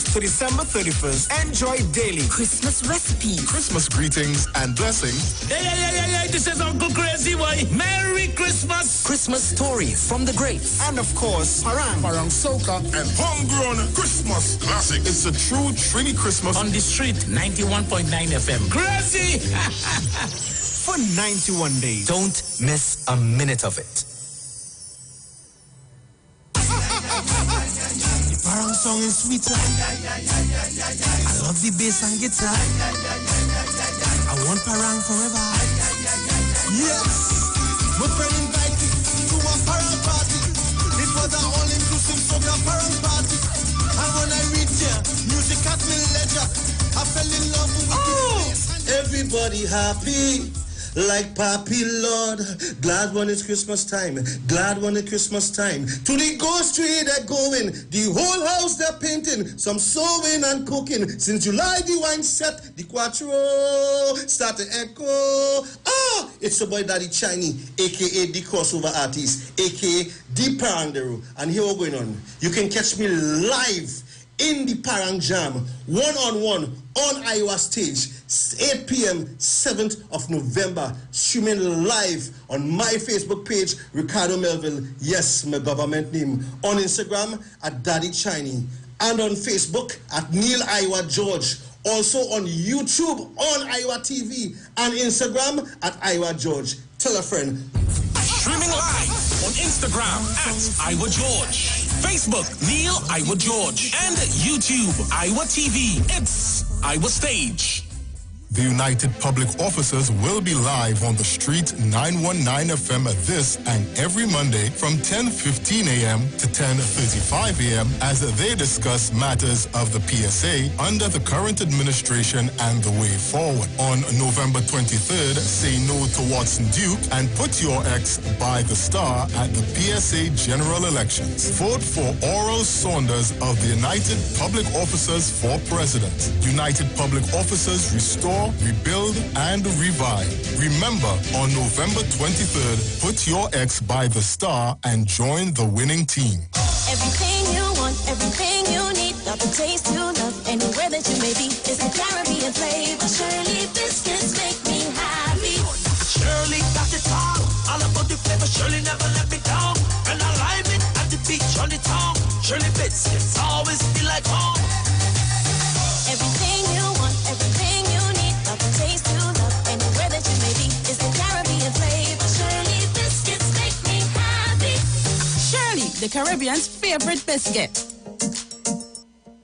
to December 31st. Enjoy daily Christmas recipes, Christmas greetings and blessings. Hey, this is Uncle Crazy Boy. Merry Christmas. Christmas stories from the greats, and of course, Parang soca, and homegrown Christmas classic. It's a true Trini Christmas on the street, 91.9 FM. Crazy! For 91 days. Don't miss a minute of it. The Parang song is sweeter. I love the bass and guitar. I want Parang forever. Yes, my friend invited me to a Parang party. It was an all-inclusive soca Parang party. And when I reached here, music at me leisure. I fell in love with the bass. Everybody happy. Like Papi Lord, glad when it's Christmas time, glad when it's Christmas time. To the ghost tree they're going, the whole house they're painting, some sewing and cooking. Since July the wine set, the quattro start to echo. It's the boy Daddy Chiney, aka the crossover artist, aka the Parangero. And here we're going on. You can catch me live in the Parang Jam, one-on-one on Iwer stage, 8 p.m., 7th of November, streaming live on my Facebook page, Ricardo Melville, yes, my government name, on Instagram at Daddy Chiney, and on Facebook at Neil Iwer George, also on YouTube on Iwer TV, and Instagram at Iwer George. Tell a friend. Streaming live on Instagram at Iwer George, Facebook Neil Iwer George, and YouTube Iwer TV. It's Iwer Stage. The United Public Officers will be live on the street 919 FM this and every Monday from 10:15 a.m. to 10:35 a.m. as they discuss matters of the PSA under the current administration and the way forward. On November 23rd, say no to Watson Duke and put your ex by the star at the PSA general elections. Vote for Oral Saunders of the United Public Officers for President. United Public Officers restore, rebuild, and revive. Remember, on November 23rd, put your ex by the star and join the winning team. Everything you want, everything you need, got the taste you love, anywhere that you may be. It's the Caribbean flavor. Shirley biscuits make me happy. Shirley got it all about the flavor. Shirley never let me down, and I like it at the beach on the town. Shirley biscuits always feel like home. Everything you want, everything you need, got the taste you love, anywhere that you may be. It's the Caribbean flavor. Shirley biscuits make me happy. Shirley, the Caribbean's favorite biscuit.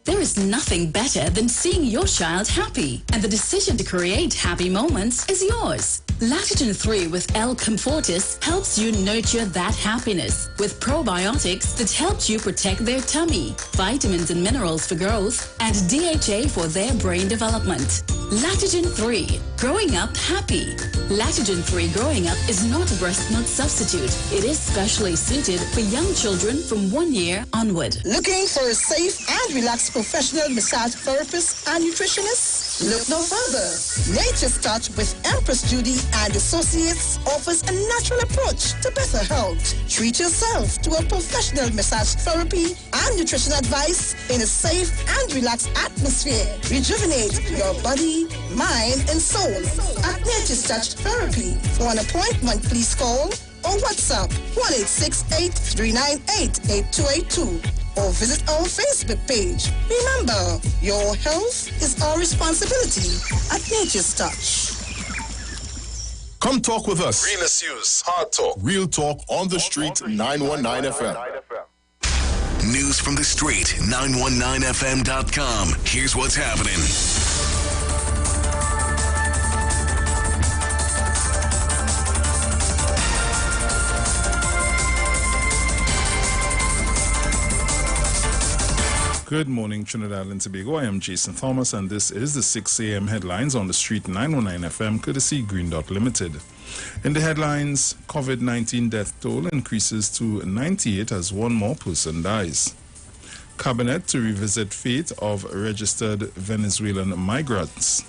There is nothing better than seeing your child happy, and the decision to create happy moments is yours. Lactogen 3 with L Comfortis helps you nurture that happiness with probiotics that helps you protect their tummy, vitamins and minerals for growth, and DHA for their brain development. Lactogen 3, growing up happy. Lactogen 3 growing up is not a breast milk substitute. It is specially suited for young children from 1 year onward. Looking for a safe and relaxed professional massage therapist and nutritionist? Look no further. Nature's Touch with Empress Judy and Associates offers a natural approach to better health. Treat yourself to a professional massage therapy and nutrition advice in a safe and relaxed atmosphere. Rejuvenate your body, mind, and soul at Nature's Touch Therapy. For an appointment, please call or WhatsApp 1-868-398-8282 or visit our Facebook page. Remember, your health is our responsibility at Nature's Touch. Come talk with us. Realest News, Hard Talk, Real Talk on the Street, 919 FM. News from the street, 919fm.com. Here's what's happening. Good morning, Trinidad and Tobago. I am Jason Thomas, and this is the 6 a.m. headlines on the street 919 FM, courtesy Green Dot Limited. In the headlines, COVID-19 death toll increases to 98 as one more person dies. Cabinet to revisit fate of registered Venezuelan migrants.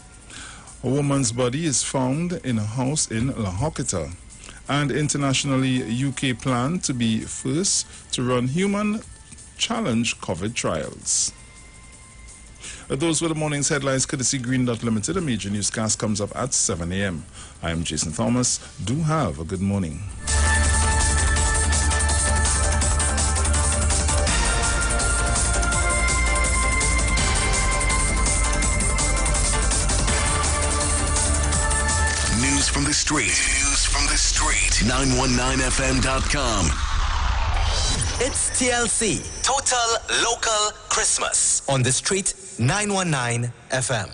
A woman's body is found in a house in La Hoqueta. And internationally, UK plan to be first to run human challenge COVID trials. Those were the morning's headlines courtesy Green Dot Limited. A major newscast comes up at 7 a.m. I am Jason Thomas. Do have a good morning. News from the street. News from the street. 919fm.com. It's TLC, Total Local Christmas, on the street 919 FM.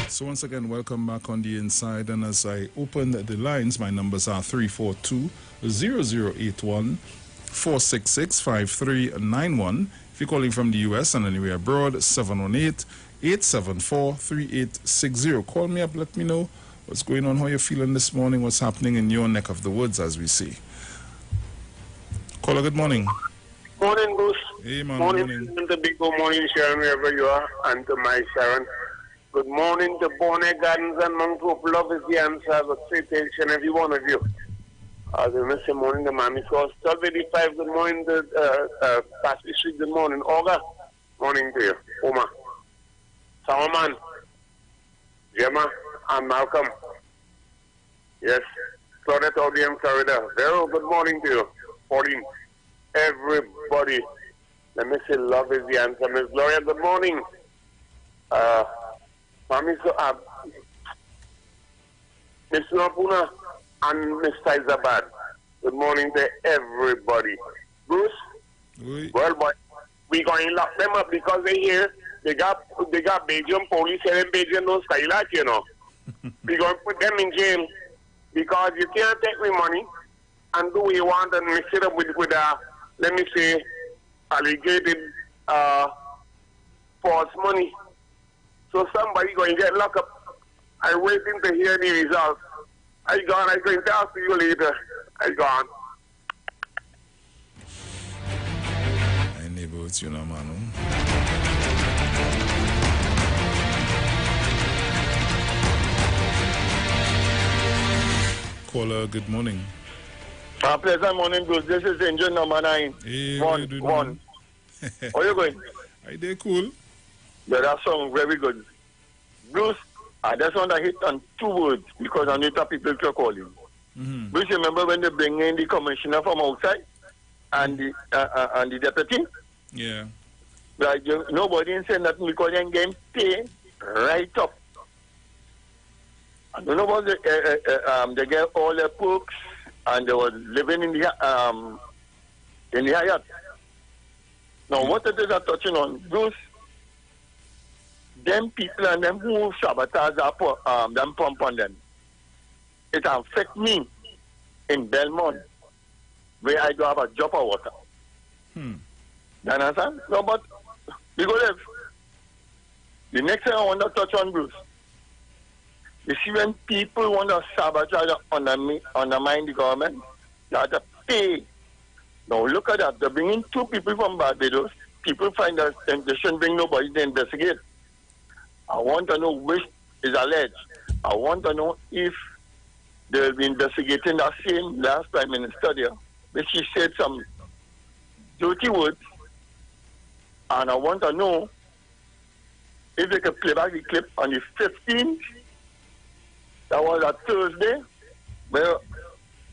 So once again, welcome back on the inside. And as I open the lines, my numbers are 342-0081, 466-5391. If you're calling from the U.S. and anywhere abroad, 718-874-3860. Call me up, let me know what's going on, how you're feeling this morning, what's happening in your neck of the woods, as we see. Caller, good morning. Morning, Bruce. Hey, man. Morning. Morning. Big good morning, Sharon, wherever you are, and to my Sharon. Good morning to Bonnet Gardens and Mount Hope. Love is the answer. I would say to each and every one of you. Good morning to Mammy Cross. 1285, good morning to Pasty Street. Good morning, Olga. Morning to you. Oma. Salman. Gemma and Malcolm. Yes. Claudette Audi and Florida. Vero, good morning to you. Pauline. Everybody. Let me say love is the answer. Miss Gloria, good morning. Mami, Miss Napuna and Miss Taizabad. Good morning to everybody. Bruce? Oui. Well, boy, we going to lock them up because they got Belgium police here in Belgium, no skylight, you know. We going to put them in jail because you can't take me money and do what you want and mix it up with let me say, alleged false money. So somebody going to get locked up. I'm waiting to hear the results. I'm going to talk to you later. I'm gone. I never with you now, man. Caller, good morning. Pleasant morning, Bruce. This is engine number 9. Hey, one. How you going? Are they cool? Yeah, that song very good. Bruce, I just want to hit on 2 words because I need people to call you. Mm-hmm. Bruce, remember when they bring in the commissioner from outside and the deputy? Yeah. Like, nobody didn't say nothing because they getting paid right up. I don't know about they get all their books and they were living in the Hyatt. Now, what it is I'm touching on, Bruce, them people and them who sabotage them pump on them, it affect me in Belmont, where I do have a drop of water. You understand? No, but we go live. The next thing I want to touch on, Bruce, you see when people want to sabotage undermine the government, they have to pay. Now look at that. They're bringing 2 people from Barbados. People find that they shouldn't bring nobody to investigate. I want to know which is alleged. I want to know if they'll be investigating that same last Prime Minister there, which he said some dirty words. And I want to know if they can play back the clip on the 15th. That was a Thursday, where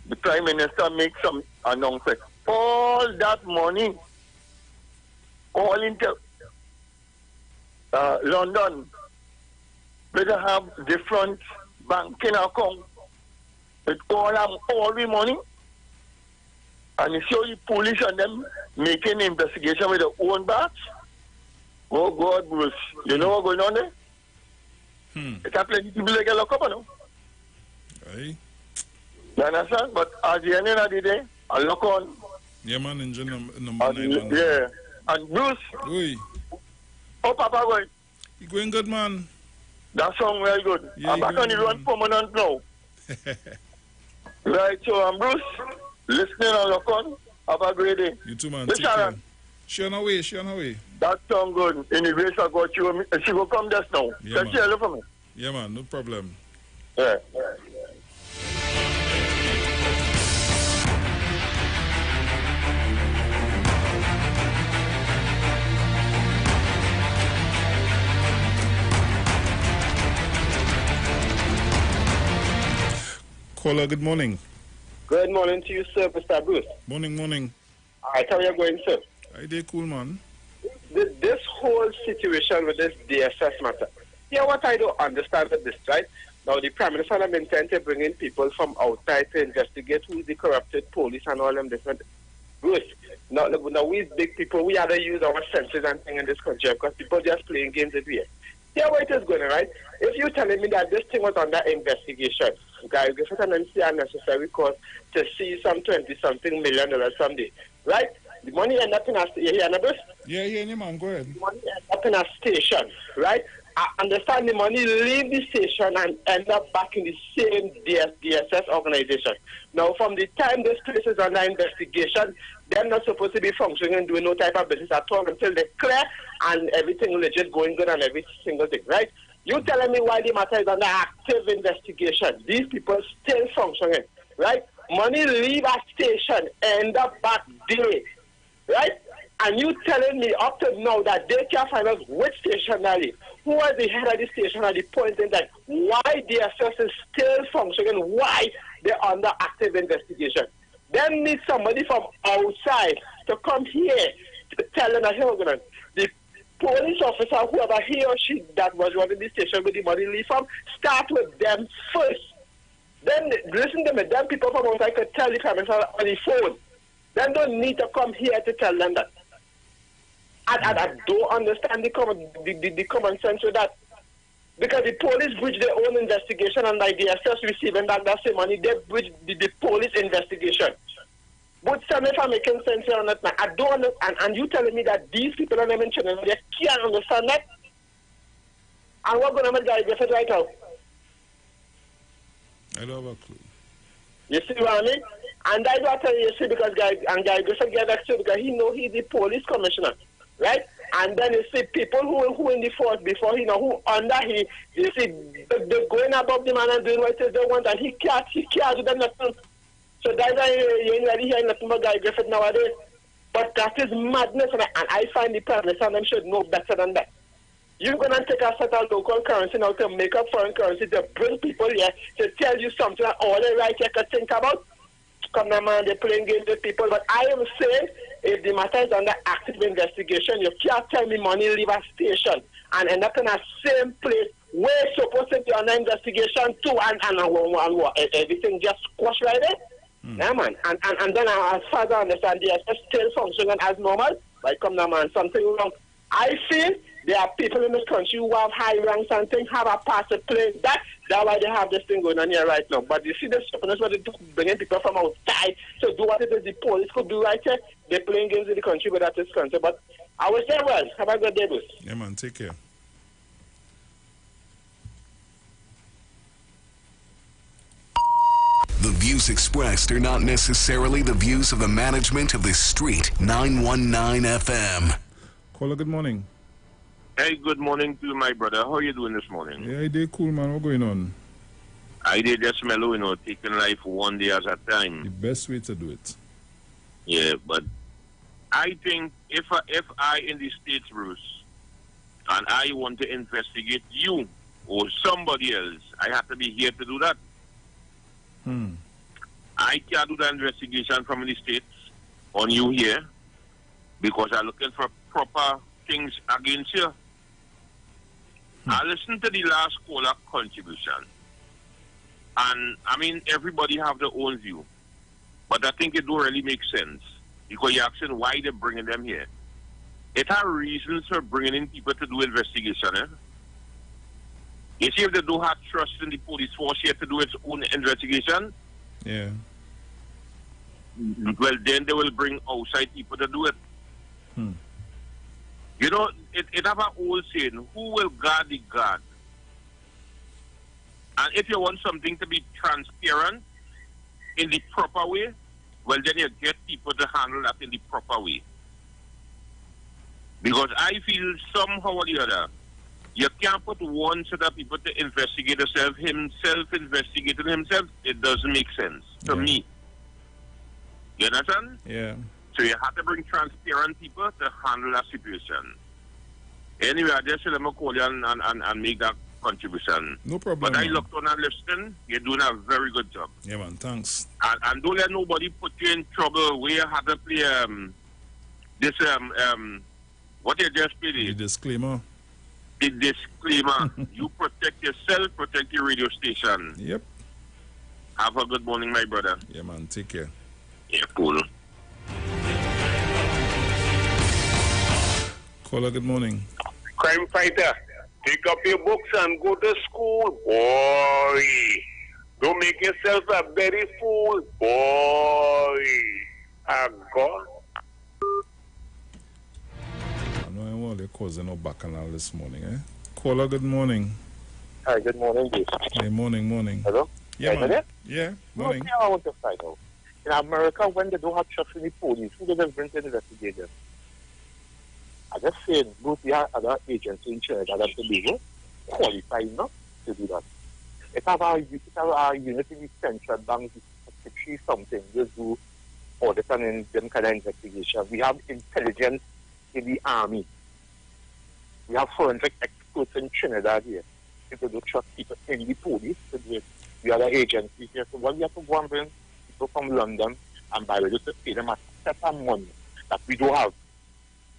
the Prime Minister makes some announcement. All that money, all into London, where they have different banking accounts with all the money. And you see the police and them making investigation with their own batch. Oh God, Bruce, you know what's going on there? It's a plenty people that get locked up, no? Aye. You understand? But at the end of the day, I look on. Yeah, man, engine number 9. Yeah. And Bruce. Oi. Oh, Papa going? You going good, man? That song very good. Yeah, I'm back on the run permanent now. Right, so Bruce, listening and look on. Have a great day. You too, man. Take care. She on her way, she on her way. That sound good. Anyway, so go she will come just now. Yeah, Can she help for me? Yeah, man, no problem. Yeah. Caller, good morning. Good morning to you, sir, Mr. Bruce. Morning. All right, how are you going, sir? I did cool, man. This whole situation with this DSS matter. Yeah, what I don't understand with this, right? Now, the Prime Minister have intended to bring in people from outside to investigate who is the corrupted police and all them different. Bruce, now we big people, we have to use our senses and things in this country because people just playing games every year. Yeah, where it is going, right? If you're telling me that this thing was under investigation, guys, give it an unnecessary cost to see some $20-something million someday, right? The money end up in a station, Yeah, man, go ahead. The money end up in a station, right? I understand the money leave the station and end up back in the same DSS organization. Now, from the time this place is under investigation, they're not supposed to be functioning and doing no type of business at all until they're clear and everything legit going good and every single thing, right? You telling me why the matter is under active investigation? These people still functioning, right? Money leave a station, end up back there, right? And you telling me up to now that they can't find out which station they leave. Who was the head of the station at the point in that? Why DSS is still functioning? Why they're under active investigation? Then need somebody from outside to come here to tell them that, hey, the police officer, whoever he or she that was running the station with the money leave from, start with them first. Then listen to me, then people from outside could tell the Prime Minister on the phone. Then don't need to come here to tell them that. I don't understand the common sense with that. Because the police bridge their own investigation and like the SS receiving that same money, they bridge the police investigation. But tell me if I'm making sense here on that. I don't understand. And you telling me that these people are not mentioning, they can't understand that? And what going to make Guy Griffith right now? I don't have a clue. You see what I mean? And I don't tell you, because Guy Griffith get that too, because he know he's the police commissioner. Right? And then you see people who in the force before he know who under he, you see they're going above the man and doing what they want and he can't do them nothing. So that's why you ain't really hearing nothing about Guy Griffith nowadays. But that is madness and I find the Prime Minister and them should know better than that. You're gonna take a set of local currency now to make up foreign currency to bring people here to tell you something that all the right you could think about. Come now, man, they're playing games with people. But I am saying, if the matter is under active investigation, you can't tell me money leave a station and end up in a same place where it's supposed to be under investigation too, and everything just squash right there. Yeah, man. And then as far as I understand, the SS still functioning as normal. But come now, man, something wrong. I feel there are people in this country who have high ranks and things, have a part to play. That's why they have this thing going on here right now. But you see this stubbornness where they bringing people from outside to do what it is the police could do right here. They're playing games in the country, but that is concerned. But I will say, well, have a good day, Bruce. Yeah, man, take care. The views expressed are not necessarily the views of the management of the Street 919 FM. Caller, good morning. Hey, good morning to you, my brother. How are you doing this morning? Yeah, I did cool, man. What going on? I did just mellow, taking life one day at a time. The best way to do it. Yeah, but I think if I in the States, Bruce, and I want to investigate you or somebody else, I have to be here to do that. I can't do the investigation from the States on you here because I'm looking for proper things against you. I listened to the last caller contribution. And, I mean, everybody have their own view. But I think it don't really make sense. Because you're asking why they're bringing them here. It has reasons for bringing in people to do investigation, eh? You see, if they don't have trust in the police force here to do its own investigation, yeah, well, then they will bring outside people to do it. You know, it have an old saying, who will guard the guard? And if you want something to be transparent in the proper way, well, then you get people to handle that in the proper way. Because I feel somehow or the other, you can't put one set of people to investigate himself investigating himself. It doesn't make sense to me. You understand? Yeah. So you have to bring transparent people to handle that situation. Anyway, I just let me call you and make that contribution. No problem. But I man. looked on and listened. You're doing a very good job. Yeah, man. Thanks. And don't let nobody put you in trouble where you have to play this what you just played. The disclaimer. The disclaimer. You protect yourself, protect your radio station. Yep. Have a good morning, my brother. Yeah, man. Take care. Yeah, cool. Caller, good morning. Crime fighter, pick up your books and go to school, boy. Don't make yourself a very fool, boy. God. I know I want to cause no bacchanal this morning, eh? Caller, good morning. Hi, good morning, Jason. Hey, morning. Hello? Yeah, Right, man. Yeah, morning. Okay, I want to find out. In America, when they don't have trust in the police, who do they bring to investigate them? I just saying, both the other agencies in Trinidad and Tobago qualified enough to do that. If our unit in the central bank, the something, just do audit and them kind of investigation. We have intelligence in the army. We have forensic experts in Trinidad here. People don't trust people in the police to do it. The other agencies here. So what we have to go and bring people from London and by the way, to pay them a set of money that we don't have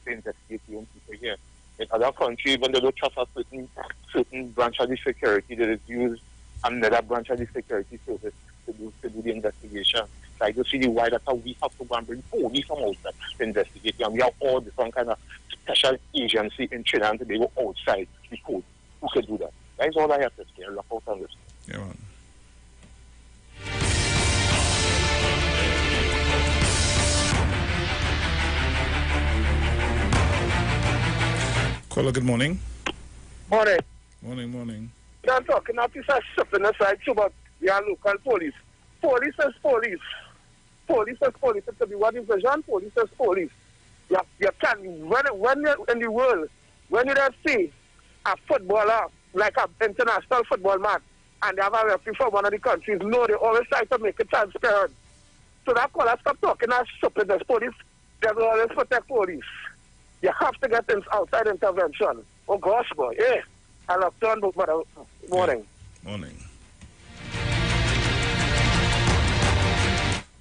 to investigate the own people here. In other countries, when they don't trust a certain branch of the security, they just use another branch of the security service to do the investigation. So I just see why that's how we have to go and bring police from outside to investigate. And we have all different kind of special agency in Trinidad and Tobago outside the code who can do that. That's all I have to say. Look out on this. Yeah, man. Caller, good morning. Morning. Morning. I'm talking about this as something aside too, but we are local police. Police is police. Police is police. It's to be what is vision, police is police. You can when you're in the world, when you don't see a footballer like an international football match and they have a referee from one of the countries, no, they always try to make it transparent. So that caller stop talking as something as police, they will always protect police. You have to get things outside intervention. Oh gosh, boy, yeah. I love turn book, mother. Morning. Morning.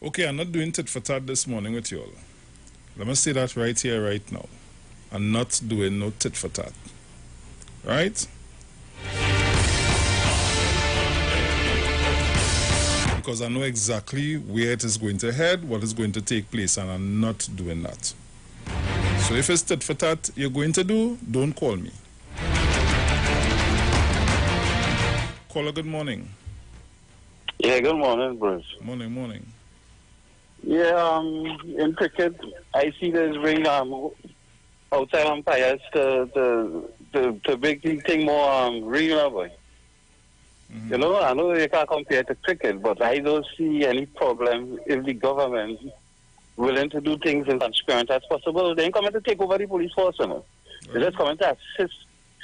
Okay, I'm not doing tit for tat this morning with you all. Let me say that right here, right now. I'm not doing no tit for tat. Right? Because I know exactly where it is going to head, what is going to take place, and I'm not doing that. So if it's tit for tat you're going to do, don't call me. Caller, good morning. Yeah, good morning, Bruce. Morning. Yeah, in cricket, I see there's ring outside umpires to make the thing more reasonable. Mm-hmm. You know, I know you can't compare to cricket, but I don't see any problem if the government willing to do things as transparent as possible. They ain't coming to take over the police force, you know. They're just coming to assist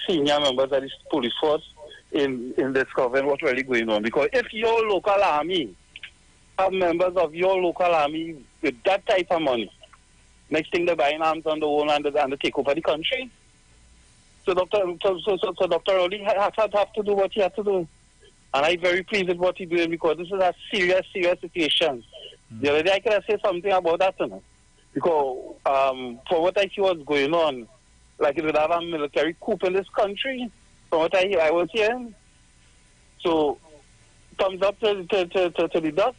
senior members of the police force in discovering what's really going on. Because if your local army have members of your local army with that type of money, next thing they're buying arms on the own and they take over the country. So Dr. Oli have to do what he has to do. And I'm very pleased with what he's doing because this is a serious situation. The other day I could say something about that, you know. Because for what I see what's going on, like it would have a military coup in this country, from what I was hearing. So thumbs up to the doc.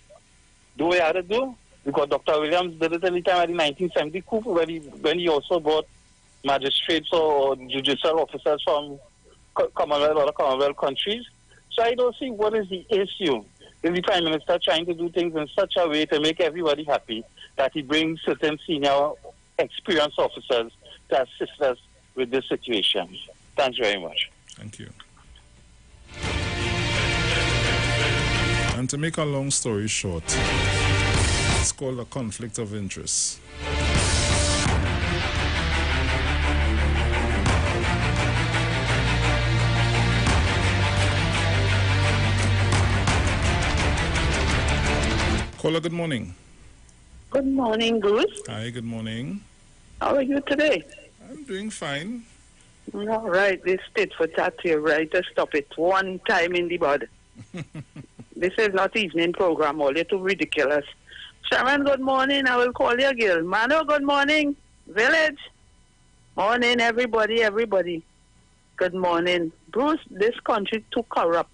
Do what he had to do. Because Dr. Williams did it any time at the 1970 coup when he also brought magistrates or judicial officers from Commonwealth countries. So I don't see what is the issue. Is the Prime Minister trying to do things in such a way to make everybody happy that he brings certain senior experienced officers to assist us with this situation? Thanks very much. Thank you. And to make a long story short, it's called a conflict of interest. Caller, good morning. Good morning, Bruce. Hi, good morning. How are you today? I'm doing fine. All right, this state for chat here, right? To stop it one time in the bud. This is not evening program, all you're too ridiculous. Sharon, good morning. I will call you again. Mano, good morning. Village. Morning, everybody. Good morning. Bruce, this country too corrupt.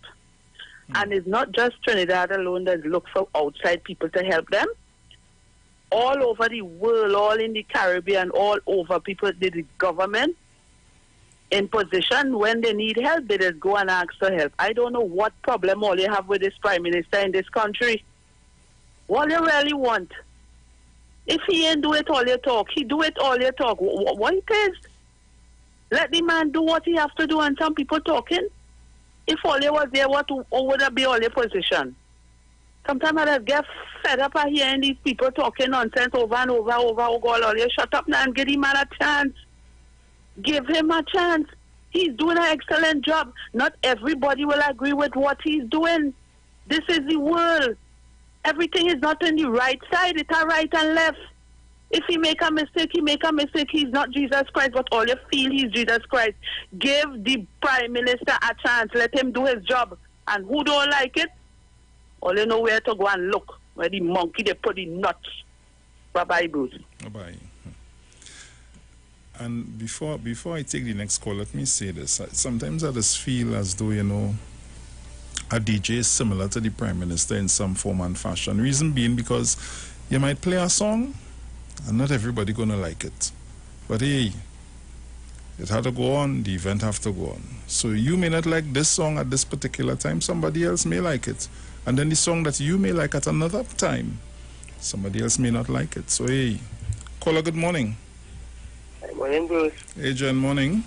And it's not just Trinidad alone that look for outside people to help them. All over the world, all in the Caribbean, all over, people, the government in position when they need help, they just go and ask for help. I don't know what problem all you have with this prime minister in this country. What you really want? If he ain't do it all you talk, he do it all you talk. What it is? Let the man do what he have to do, and some people talking. If all you was there, what would be all your position? Sometimes I just get fed up of hearing these people talking nonsense over and over. Oh God, all you shut up now and give him a chance. Give him a chance. He's doing an excellent job. Not everybody will agree with what he's doing. This is the world. Everything is not on the right side. It's a right and left. If he make a mistake, he make a mistake. He's not Jesus Christ, but all you feel he's Jesus Christ. Give the Prime Minister a chance. Let him do his job. And who don't like it, all you know where to go and look. Where the monkey, they put the nuts. Bye-bye, Bruce. Bye-bye. And before I take the next call, let me say this. Sometimes I just feel as though, a DJ is similar to the Prime Minister in some form and fashion. Reason being because you might play a song and not everybody gonna like it. But hey, it had to go on, the event have to go on. So you may not like this song at this particular time, somebody else may like it. And then the song that you may like at another time, somebody else may not like it. So hey, caller, good morning. Good morning, Bruce. Hey, Jen, morning.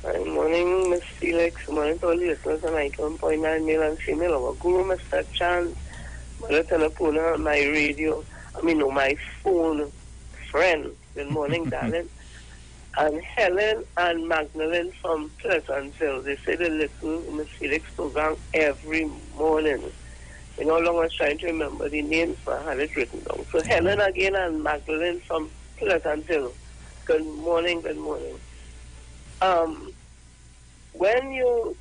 Good morning, Miss Felix. Good morning to all the listeners on 91.9 male and female. Our guru, Mr. Chan, Mother Telephone, my radio, my phone friend. Good morning, darling. And Helen and Magdalene from Pleasantville. They say they listen to Miss Felix program every morning. No longer trying to remember the names, but I had it written down. So Helen again and Magdalene from Pleasantville. Good morning, good morning. When you're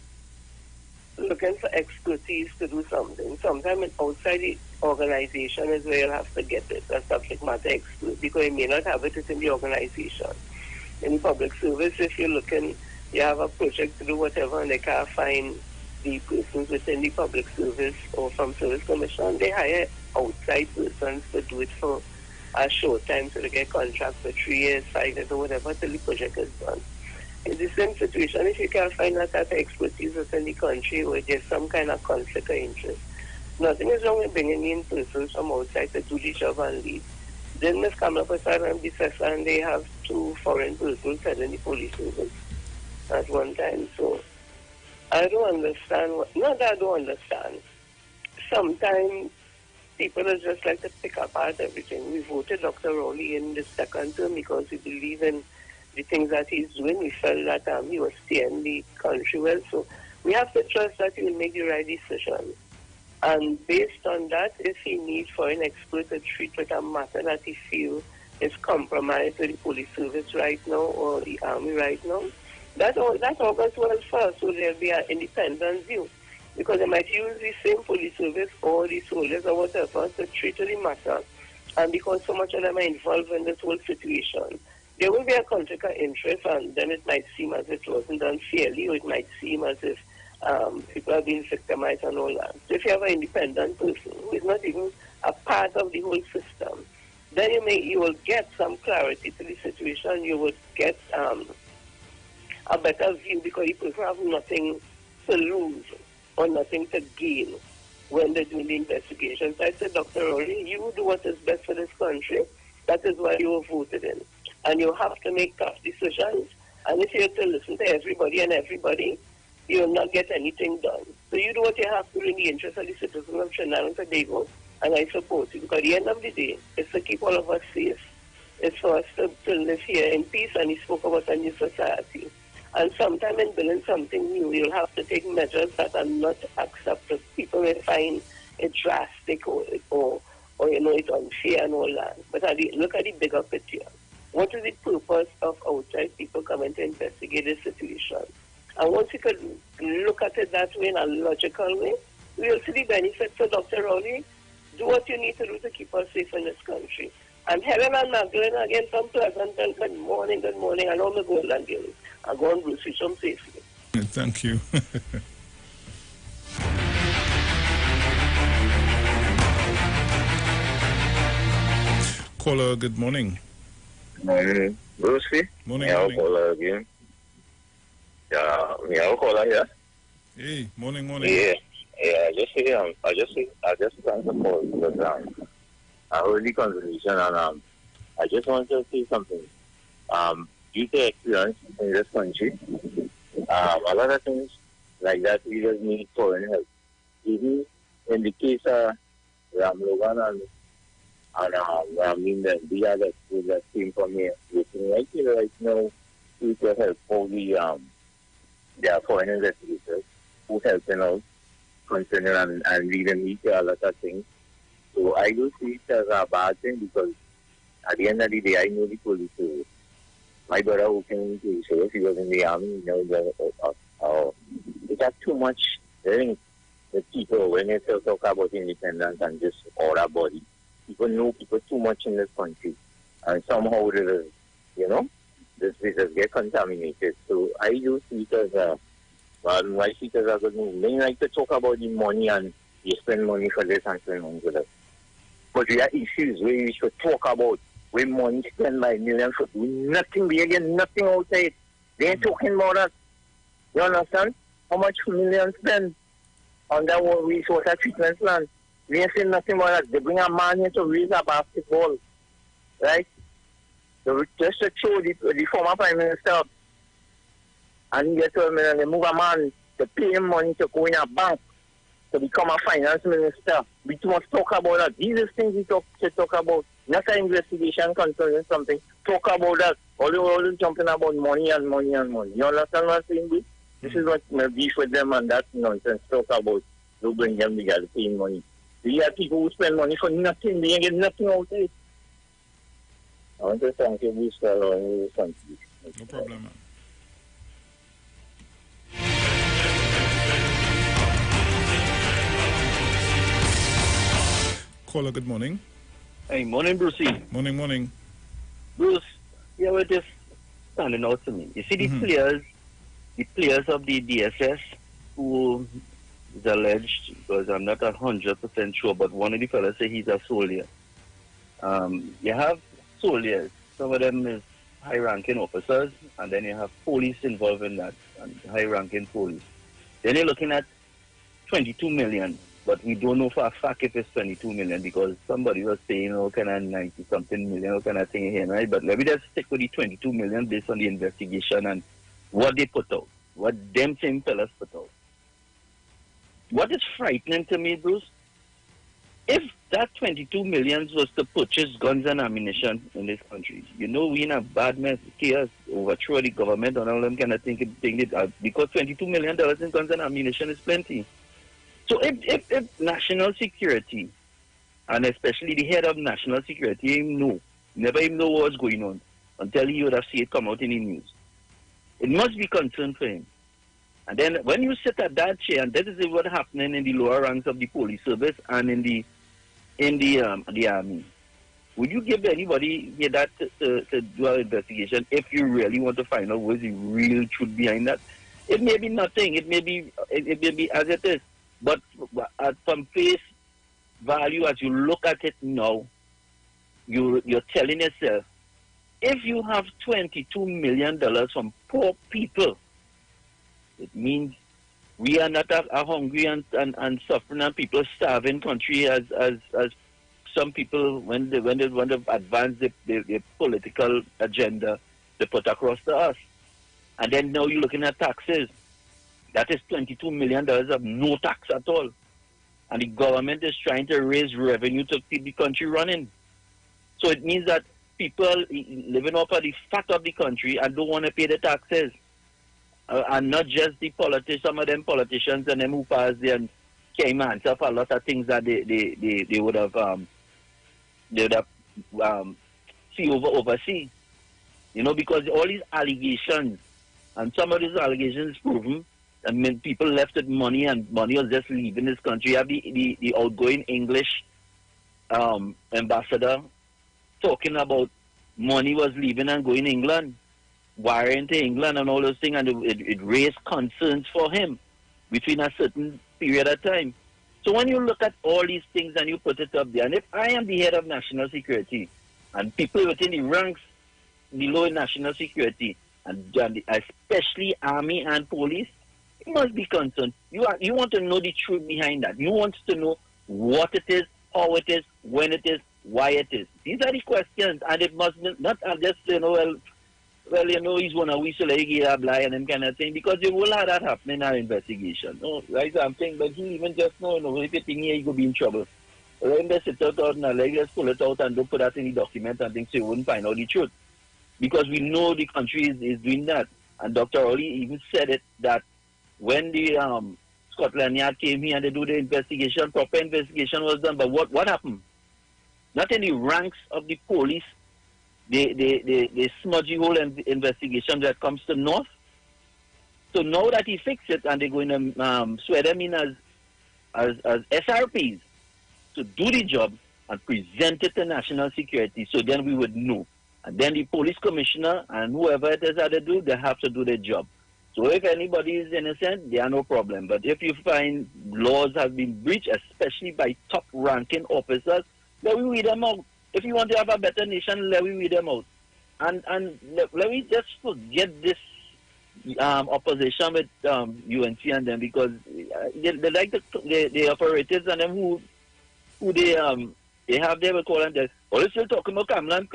looking for expertise to do something, sometimes outside the organization is where you'll have to get it, a subject matter expert, because you may not have it in the organization. In public service, if you're looking, you have a project to do whatever, and they can't find the persons within the public service or from service commission, they hire outside persons to do it for a short time, so they get contracts for 3 years, 5 years, or whatever, till the project is done. In the same situation, if you can't find that type of expertise within the country where there's some kind of conflict of interest, nothing is wrong with bringing in persons from outside to do the job and leave. Then Ms. Kamala Prasad and Bissessa, and they have 2 foreign persons heading the police service at one time. So I don't understand. Not that I don't understand. Sometimes people are just like to pick apart everything. We voted Dr. Rowley in the second term because we believe in the things that he's doing. We felt that he was steering the country well. So we have to trust that he will make the right decision. And based on that, if he needs foreign expert to treat with a matter that he feels is compromised to the police service right now or the army right now, that all goes well first. So there'll be an independent view. Because they might use the same police service or the soldiers or whatever to treat the matter. And because so much of them are involved in this whole situation, there will be a conflict of interest, and then it might seem as if it wasn't done fairly, or it might seem as if people are being victimized and all that. So if you have an independent person who is not even a part of the whole system, then you will get some clarity to the situation. You would get a better view because the person have nothing to lose or nothing to gain when they're doing the investigation. So I said, Dr. Rowley, you do what is best for this country. That is why you were voted in. And you have to make tough decisions. And if you have to listen to everybody, you will not get anything done. So you do what you have to do in the interest of the citizens of Trinidad and Tobago, and I support you. Because at the end of the day, it's to keep all of us safe. It's for us to live here in peace, and he spoke about a new society. And sometime in building something new, you'll have to take measures that are not accepted. People may find it drastic or or it's unfair and all that. But look at the bigger picture. What is the purpose of outside people coming to investigate this situation? And once you could look at it that way in a logical way, we'll see the benefits. So, Dr. Rowley, do what you need to do to keep us safe in this country. And Helen and Magdalene, again, from Pleasantville, good morning, and all the Golden Girls. I'm going to reach them safely. Thank you. Caller, good morning. Morning, Brucey. Morning, morning. Caller again. Yeah, me have a caller here. Hey, morning. Yeah, I just trying to call because I heard the conversation and I just want to say something. Due to experience in this country, a lot of things like that we just need foreign help. Even in the case of Ram Logan and the other schools that came from here, I feel right now we can help all their foreign investigators who helping out concerning and leading me to a lot of things. So I do see it as a bad thing because at the end of the day, I know the police. So my brother who came into the service, he was in the army, it has too much. I think the people, when they talk about independence and just order body, people know people too much in this country. And somehow, this just get contaminated. So I do see it as a good move. They like to talk about the money and you spend money for this and spend money for that. But there are issues where we should talk about where money spent by millions for doing nothing, we get nothing outside. They ain't talking about that. You understand? How much millions spent on that wastewater treatment plant? We ain't saying nothing about that. They bring a man here to raise a basketball. Right? Just to show the former Prime Minister and he gets 12 million, they move a man to pay him money to go in a bank to become a finance minister. We must talk about that. These are things we talk about. Not an investigation concerning something. Talk about that. All jumping about money and money and money. You understand what I'm saying? This is what my beef with them and that nonsense. Talk about to bring them together paying money. We have people who spend money for nothing. They get nothing out of it. I want to thank you, Bruce, for allowing me to contribute. No problem, man. Caller, good morning. Hey, morning, Brucey. Morning. Bruce, we're just standing out to me. You see the players of the DSS who is alleged, because I'm not 100% sure, but one of the fellas say he's a soldier. You have soldiers. Some of them is high-ranking officers, and then you have police involved in that, and high-ranking police. Then you're looking at 22 million. But we don't know for a fact if it's 22 million because somebody was saying, 90-something million, kind of thing here, right? But let me just stick with the 22 million based on the investigation and what they put out, what them same fellas put out. What is frightening to me, Bruce, if that 22 million was to purchase guns and ammunition in this country, we in a bad mess, chaos, overthrow the government and all them kind of thing because $22 million in guns and ammunition is plenty. So if national security, and especially the head of national security, never even know what's going on until he would have seen it come out in the news. It must be concern for him. And then when you sit at that chair, and that is what's happening in the lower ranks of the police service and in the army, would you give anybody here that to do an investigation if you really want to find out what is the real truth behind that? It may be nothing. It may be as it is. But from face value, as you look at it now, you're telling yourself, if you have $22 million from poor people, it means we are not a hungry and suffering and people starving country as some people when they want to advance the political agenda they put across to us. And then now you're looking at taxes. That is $22 million of no tax at all. And the government is trying to raise revenue to keep the country running. So it means that people living off of the fat of the country and don't want to pay the taxes. And not just the politicians, some of them politicians and them who pass there and came answer for a lot of things that they would have they would have see oversee. You know, because all these allegations, and some of these allegations proven, I mean, people left with money and money was just leaving this country. You have the outgoing English ambassador talking about money was leaving and going to England, wiring to England and all those things, and it raised concerns for him between a certain period of time. So when you look at all these things and you put it up there, and if I am the head of national security and people within the ranks below national security, and especially army and police, you must be concerned. You want to know the truth behind that. You want to know what it is, how it is, when it is, why it is. These are the questions, and it must not just, you know, well, you know, he's one of we, so like he blah and them kind of thing, because you will have that happen in our investigation. No, right? I'm saying, but he even just know, you know, if you think here, you could be in trouble. Let them sit out and like, just pull it out and don't put that in the document and things so you wouldn't find out the truth. Because we know the country is doing that. And Dr. Oli even said it, that when the Scotland Yard came here and they do the investigation, proper investigation was done, but what happened? Not in the ranks of the police, they smudgy whole investigation that comes to North. So now that he fixed it and they're going to swear them in as SRPs to do the job and present it to national security, so then we would know. And then the police commissioner and whoever it is that they do, they have to do their job. So if anybody is innocent, there are no problem. But if you find laws have been breached, especially by top-ranking officers, let me weed them out. If you want to have a better nation, let me weed them out. And let me just forget this opposition with UNC and them, because they like the operatives and them who they have, they will call them, they're still talking about Kamlan.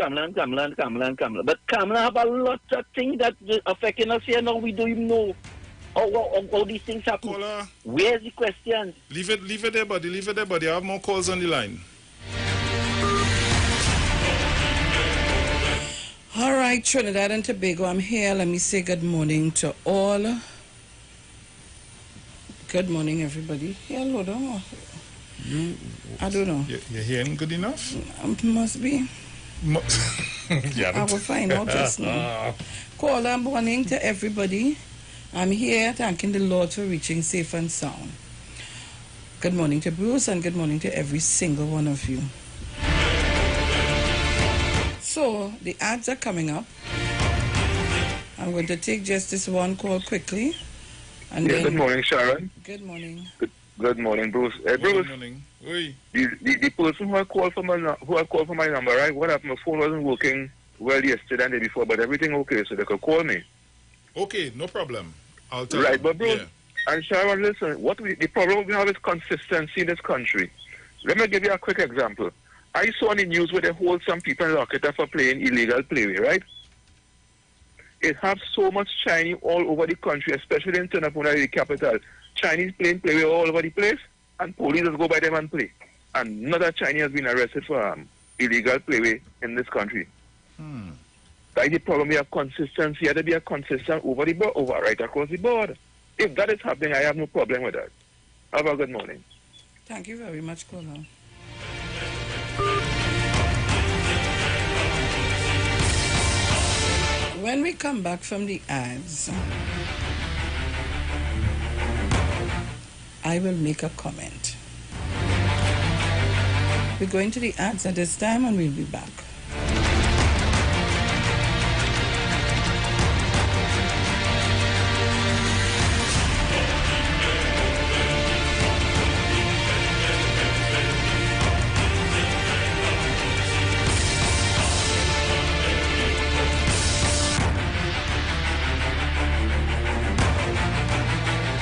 But Kamlan have a lot of things that affecting us here now. We don't even know how these things happen. Caller, where's the question? Leave it there, buddy. Leave it there, buddy. I have more calls on the line. All right, Trinidad and Tobago, I'm here. Let me say good morning to all. Good morning, everybody. Hello, I don't know. You're hearing good enough? Must be. Yeah, I will find out just now. Caller, morning to everybody. I'm here thanking the Lord for reaching safe and sound. Good morning to Bruce and good morning to every single one of you. So, the ads are coming up. I'm going to take just this one call quickly. And then... Good morning, Sharon. Good morning. Good morning, Bruce. Bruce. Good morning. Oui. The person who had called for my number, right? What happened? My phone wasn't working well yesterday and the day before, but everything okay, so they could call me. Okay, no problem. I'll tell Right, them. but Bruce, yeah. And Sharon, listen, the problem we have is consistency in this country. Let me give you a quick example. I saw on the news where they hold some people in Locketa for playing illegal playway, right? It has so much Chinese all over the country, especially in Tunapuna, the capital. Chinese playing playway all over the place, and police just go by them and play. And another Chinese has been arrested for illegal playway in this country. That's the problem. We have consistency. You have to be consistent over right across the board. If that is happening, I have no problem with that. Have a good morning. Thank you very much, caller. When we come back from the ads, I will make a comment. We're going to the ads at this time and we'll be back.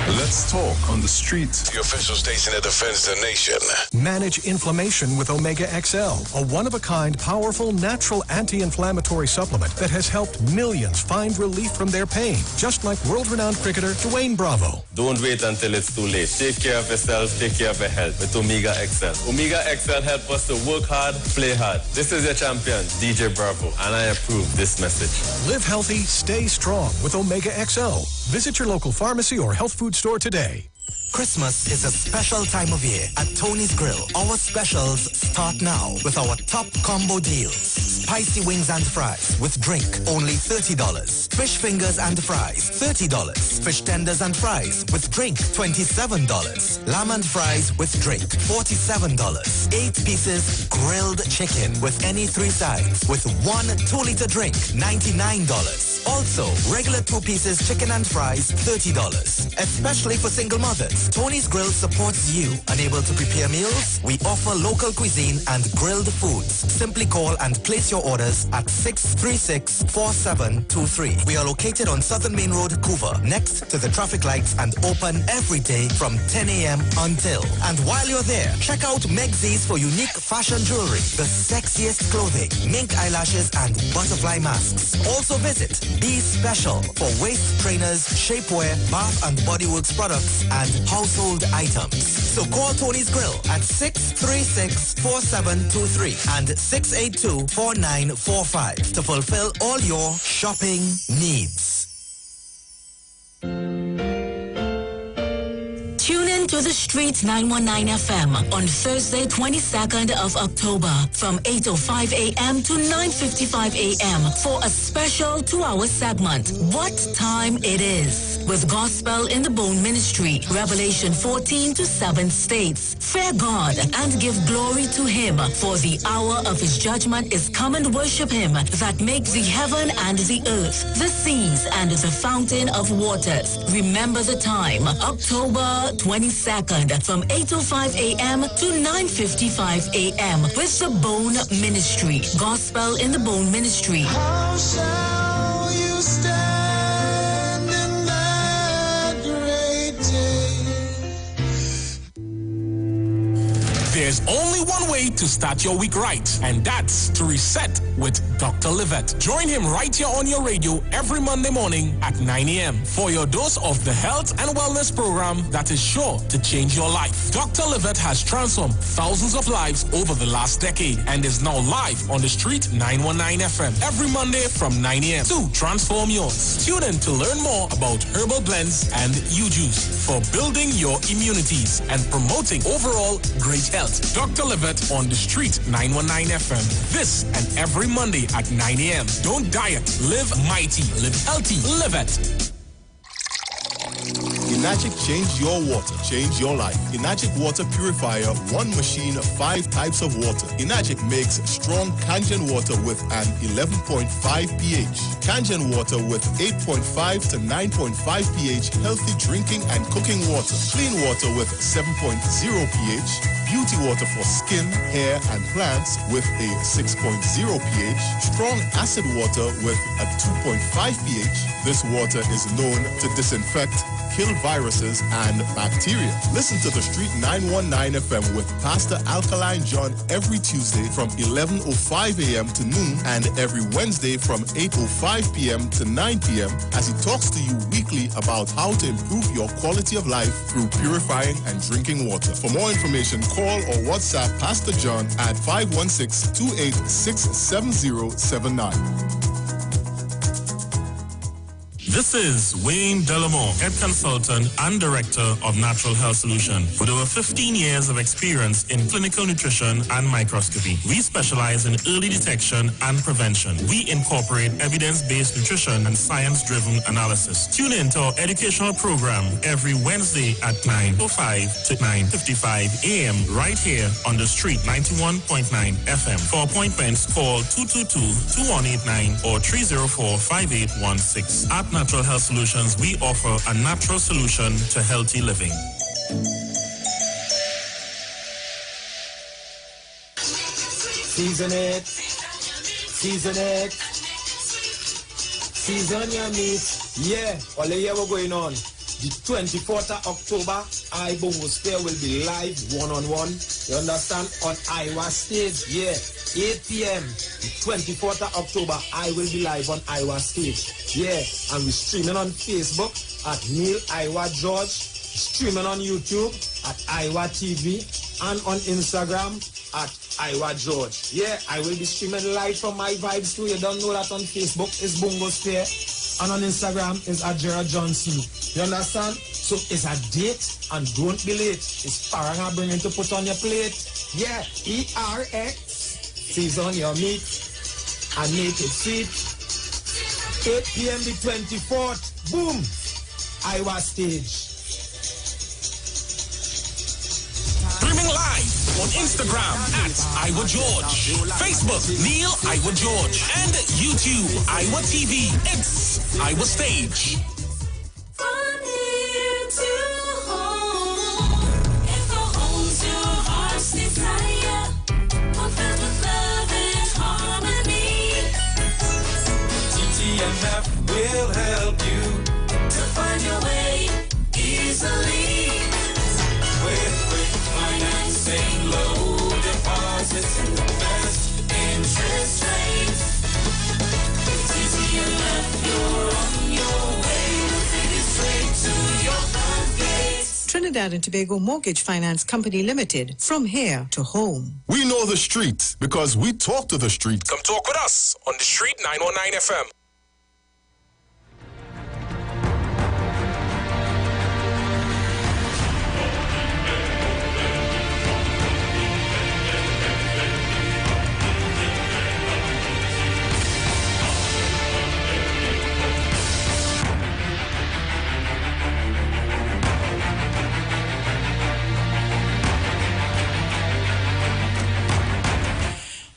Let's talk on the street. The official station that defends the nation. Manage inflammation with Omega XL, a one-of-a-kind, powerful, natural anti-inflammatory supplement that has helped millions find relief from their pain, just like world-renowned cricketer Dwayne Bravo. Don't wait until it's too late. Take care of yourself, take care of your health with Omega XL. Omega XL helps us to work hard, play hard. This is your champion, DJ Bravo, and I approve this message. Live healthy, stay strong with Omega XL. Visit your local pharmacy or health food store store today. Christmas is a special time of year at Tony's Grill. Our specials start now with our top combo deals. Spicy wings and fries with drink, only $30. Fish fingers and fries, $30. Fish tenders and fries with drink, $27. Lamb and fries with drink, $47. 8 pieces grilled chicken with any 3 sides with 1 2-liter drink, $99. Also, regular 2 pieces chicken and fries, $30. Especially for single mothers, Tony's Grill supports you. Unable to prepare meals? We offer local cuisine and grilled foods. Simply call and place your orders at 636-4723. We are located on Southern Main Road, Couva, next to the traffic lights and open every day from 10 a.m. until. And while you're there, check out Megzi's for unique fashion jewelry, the sexiest clothing, mink eyelashes, and butterfly masks. Also visit Be Special for waist trainers, shapewear, bath and body works products, and household items. So call Tony's Grill at 636-4723 and 682-4945 to fulfill all your shopping needs. Tune in to the Street 919 FM on Thursday, 22nd of October from 8:05 a.m. to 9:55 a.m. for a special 2-hour segment, What Time It Is, with Gospel in the Bone Ministry, Revelation 14 to 7 states, fear God and give glory to Him, for the hour of His judgment is come, and worship Him that makes the heaven and the earth, the seas and the fountain of waters. Remember the time, October 22nd from 8:05 a.m. to 9:55 a.m. with the Bone Ministry, Gospel in the Bone Ministry. How shall you stand in that great day? There's only one way to start your week right, and that's to reset with Dr. Livette. Join him right here on your radio every Monday morning at 9 a.m. for your dose of the health and wellness program that is sure to change your life. Dr. Livette has transformed thousands of lives over the last decade and is now live on the Street 919 FM every Monday from 9 a.m. to transform yours. Tune in to learn more about herbal blends and U-Juice for building your immunities and promoting overall great health. Dr. Livette on the Street 919 FM. This and every Monday at 9 a.m. Don't diet, live mighty, live healthy, live it. Enagic change your water, change your life. Enagic water purifier, 1 machine, 5 types of water. Enagic makes strong Kangen water with an 11.5 pH. Kangen water with 8.5 to 9.5 pH, healthy drinking and cooking water. Clean water with 7.0 pH. Beauty water for skin, hair, and plants with a 6.0 pH. Strong acid water with a 2.5 pH. This water is known to disinfect, kill viruses and bacteria. Listen to the Street 919 FM with Pastor Alkaline John every Tuesday from 11:05 a.m. to noon and every Wednesday from 8:05 p.m. to 9 p.m. as he talks to you weekly about how to improve your quality of life through purifying and drinking water. For more information, call or WhatsApp Pastor John at 516-286-7079. This is Wayne Delamore, Head Consultant and Director of Natural Health Solution. With over 15 years of experience in clinical nutrition and microscopy, we specialize in early detection and prevention. We incorporate evidence-based nutrition and science-driven analysis. Tune in to our educational program every Wednesday at 9:05 to 9:55 a.m. right here on the Street 91.9 FM. For appointments, call 222-2189 or 304-5816. At Natural Health Solutions, we offer a natural solution to healthy living. Season it. Season it. Season your meat. Yeah, all the year we're going on. The 24th of October, Bongo Sphere will be live one-on-one. You understand? On Iwer stage. Yeah, 8 p.m. The 24th of October, I will be live on Iwer stage. Yeah, and we're streaming on Facebook at Neil Iwer George, streaming on YouTube at Iwer TV, and on Instagram at Iwer George. Yeah, I will be streaming live from my vibes too. You don't know that on Facebook. It's Bongo Sphere. And on Instagram is Gerald Johnson. You understand? So it's a date and don't be late. It's parang bringing to put on your plate. Yeah, ERX. Season your meat and make it sweet. 8 p.m. the 24th. Boom! Iwer stage. Streaming live on Instagram at Iwer George, Facebook Neil Iwer George, and YouTube Iwer TV. It's Iwer Stage. From here to home, if the home's your heart's desire, fulfill with love and harmony. TTMF will help you to find your way easily. With quick financing, low deposits, and the best interest rates. TTMF, you're on your way. We'll take it straight to your front gate. Trinidad and Tobago Mortgage Finance Company Limited. From here to home. We know the street because we talk to the street. Come talk with us on the Street 919 FM.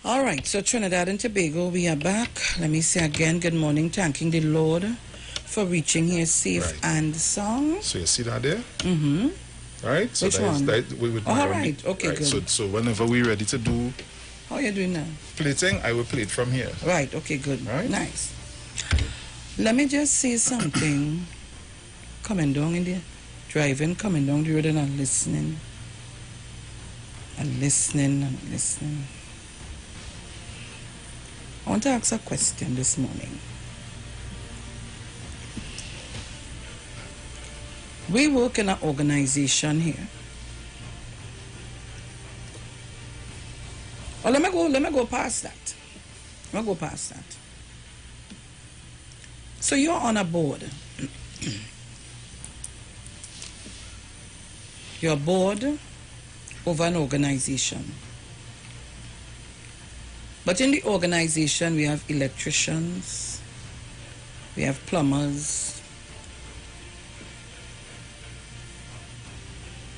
All right, so Trinidad and Tobago, we are back. Let me say again, good morning, thanking the Lord for reaching here safe and sound. So you see that there? Mm-hmm. Right? So Which one? we would All right, okay, good. So whenever we're ready to do How are you doing now? plating, I will plate from here. Right, okay, good. Right? Nice. Let me just say something. Coming down in the driving, coming down the road and I'm listening. And listening and listening. I want to ask a question this morning. We work in an organization here. Oh, let me go past that. Let me go past that. So you're on a board. You're a board over an organization. But in the organization, we have electricians, we have plumbers,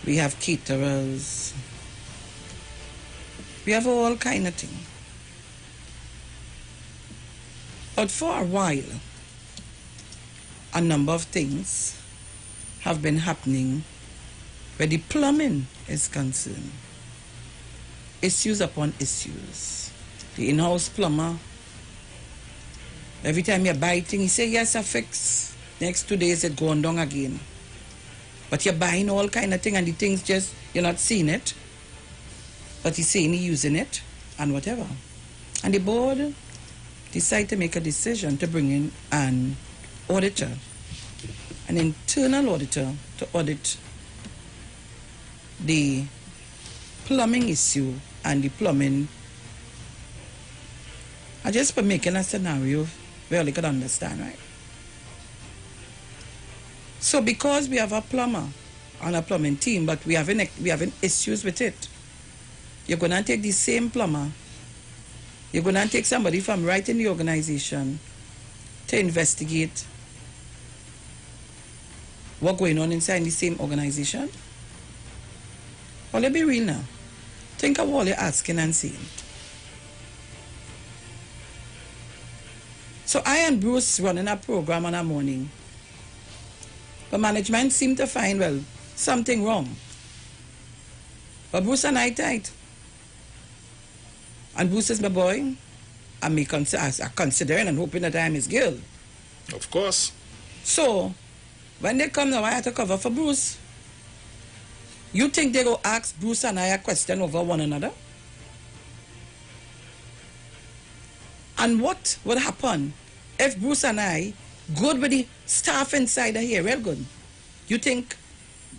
we have caterers, we have all kind of thing. But for a while, a number of things have been happening where the plumbing is concerned. Issues upon issues. The in-house plumber, every time you buy thing, he say, yes, I fix. Next 2 days, it going down again. But you're buying all kind of thing and the things just, you're not seeing it. But he's saying he's using it and whatever. And the board decide to make a decision to bring in an auditor, an internal auditor to audit the plumbing issue and the plumbing. I just for making a scenario where you could understand, right? So because we have a plumber on a plumbing team, but we having issues with it, you're gonna take the same plumber, you're gonna take somebody from right in the organization to investigate what's going on inside the same organization. Well, let's be real now. Think of what you're asking and saying. So I and Bruce running a program on a morning. But management seemed to find, well, something wrong. But Bruce and I tight. And Bruce is my boy. And me considering and hoping that I am his girl. Of course. So, when they come now, I have to cover for Bruce. You think they go ask Bruce and I a question over one another? And what would happen if Bruce and I, good with the staff inside here, real good, you think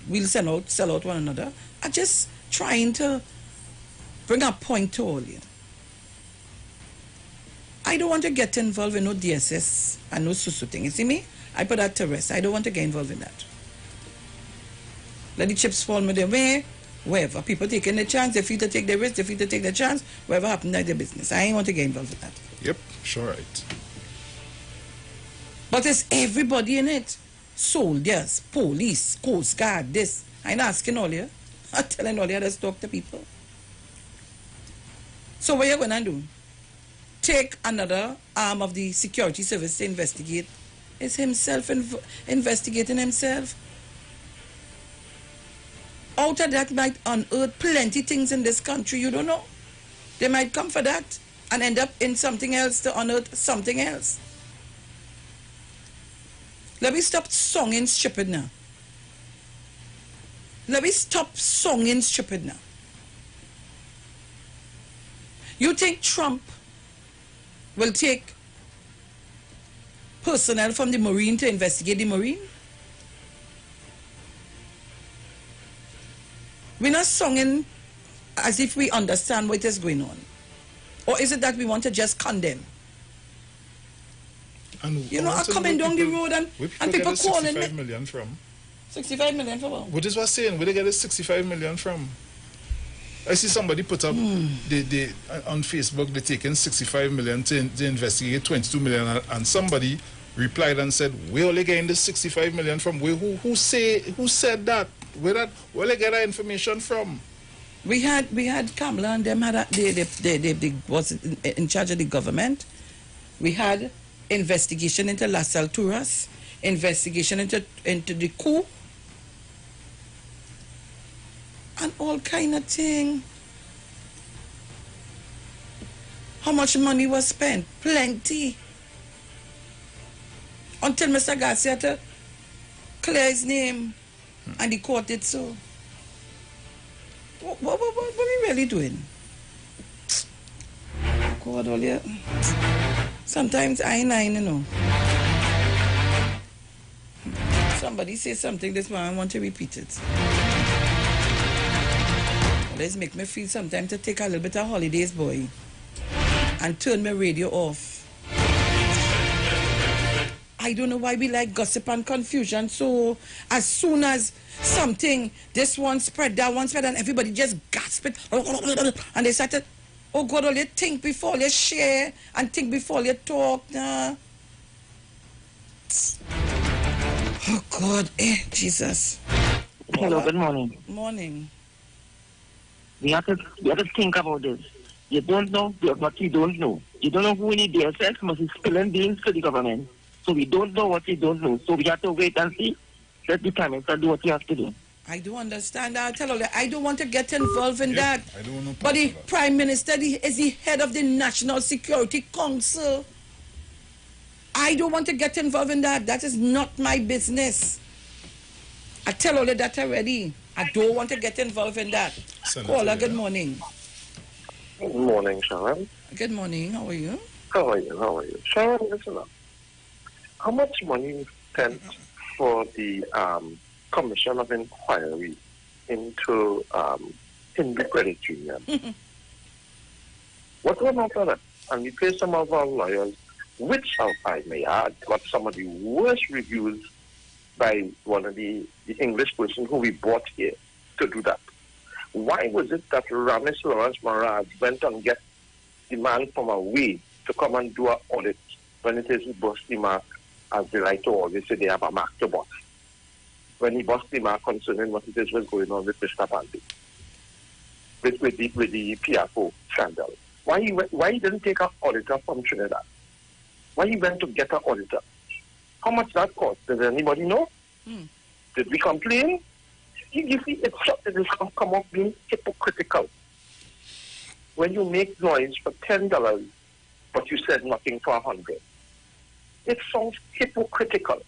we'll sell out one another? I'm just trying to bring a point to all you. I don't want to get involved in no DSS and no susu thing. You see me? I put that to rest. I don't want to get involved in that. Let the chips fall me their way, wherever. People taking the chance, they feel to take the risk, they feel to take the chance, whatever happened, that's their business. I ain't want to get involved in that. Yep, sure right. But it's everybody in it. Soldiers, police, Coast Guard, this. I ain't asking all you. I'm telling all you, just talk to people. So what you going to do? Take another arm of the security service to investigate. It's himself investigating himself. Out of that might unearth plenty things in this country you don't know. They might come for that and end up in something else to unearth something else. Let me stop songing stupid now. Let me stop songing stupid now. You think Trump will take personnel from the Marine to investigate the Marine? We're not singing as if we understand what is going on. Or is it that we want to just condemn? And you know, I'm coming down the road and people calling me. 65 million from? 65 million from what? What is what saying? Where they get the 65 million from? I see somebody put up they on Facebook they're taking 65 million to investigate 22 million and somebody replied and said, we only getting the 65 million from where who said that? Where they get that information from? We had Kamala and them had they was in charge of the government. We had investigation into Las Alturas, investigation into the coup, and all kind of thing. How much money was spent? Plenty. Until Mr. Garcia to clear his name, and the court did so. What are we really doing? God, all you. Sometimes I you know. Somebody say something this morning, I want to repeat it. Let's make me feel sometimes to take a little bit of holidays, boy, and turn my radio off. I don't know why we like gossip and confusion. So as soon as something, this one spread, that one spread, and everybody just gasp it, and they started, oh God, all you think before you share and think before you talk. Nah. Oh God, Jesus. Hello, good morning. Morning. We have to think about this. You don't know what you don't know. You don't know who in the DSS must be spilling beans to the government. So we don't know what we don't know. So we have to wait and see. Let the Prime Minister do what he has to do. I do understand that. I tell you, I don't want to get involved in that. I don't want to but the Prime Minister is the head of the National Security Council. I don't want to get involved in that. That is not my business. I tell you that already. I don't want to get involved in that. Caller, good morning. Good morning, Sharon. Good morning. How are you? How are you? Sharon, listen up. How much money is spent for the Commission of Inquiry into Hindu Credit Union? What went after that? And we pay some of our lawyers, which, I may add, got some of the worst reviews by one of the English person who we bought here to do that. Why was it that Ramesh Lawrence Maharaj went and get the man from away to come and do an audit when it is he bust the mark, as they like to always say they have a mark to bust? When he bust the mark concerning what it is was going on with Mr. Pandey, with the PFO scandal. Why he didn't take an auditor from Trinidad? Why he went to get an auditor? How much that cost? Does anybody know? Did we complain? You see, it's come up being hypocritical. When you make noise for $10, but you said nothing for 100, it sounds hypocritical.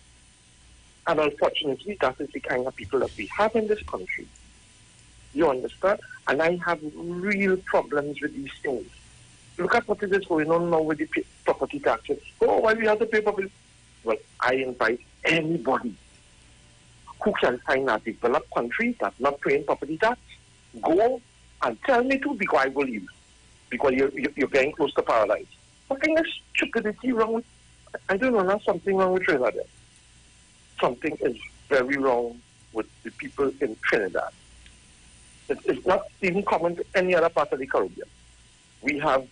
And unfortunately, that is the kind of people that we have in this country. You understand? And I have real problems with these things. Look at what is going on now with the property taxes. Oh, why we have to pay property? Well, I invite anybody who can find a developed country that's not paying property tax, go and tell me to, because I will leave. Because you're getting close to paradise. what kind of stupidity wrong with, I don't know, there's something wrong with Trinidad. Something is very wrong with the people in Trinidad. It's not even common to any other part of the Caribbean. We have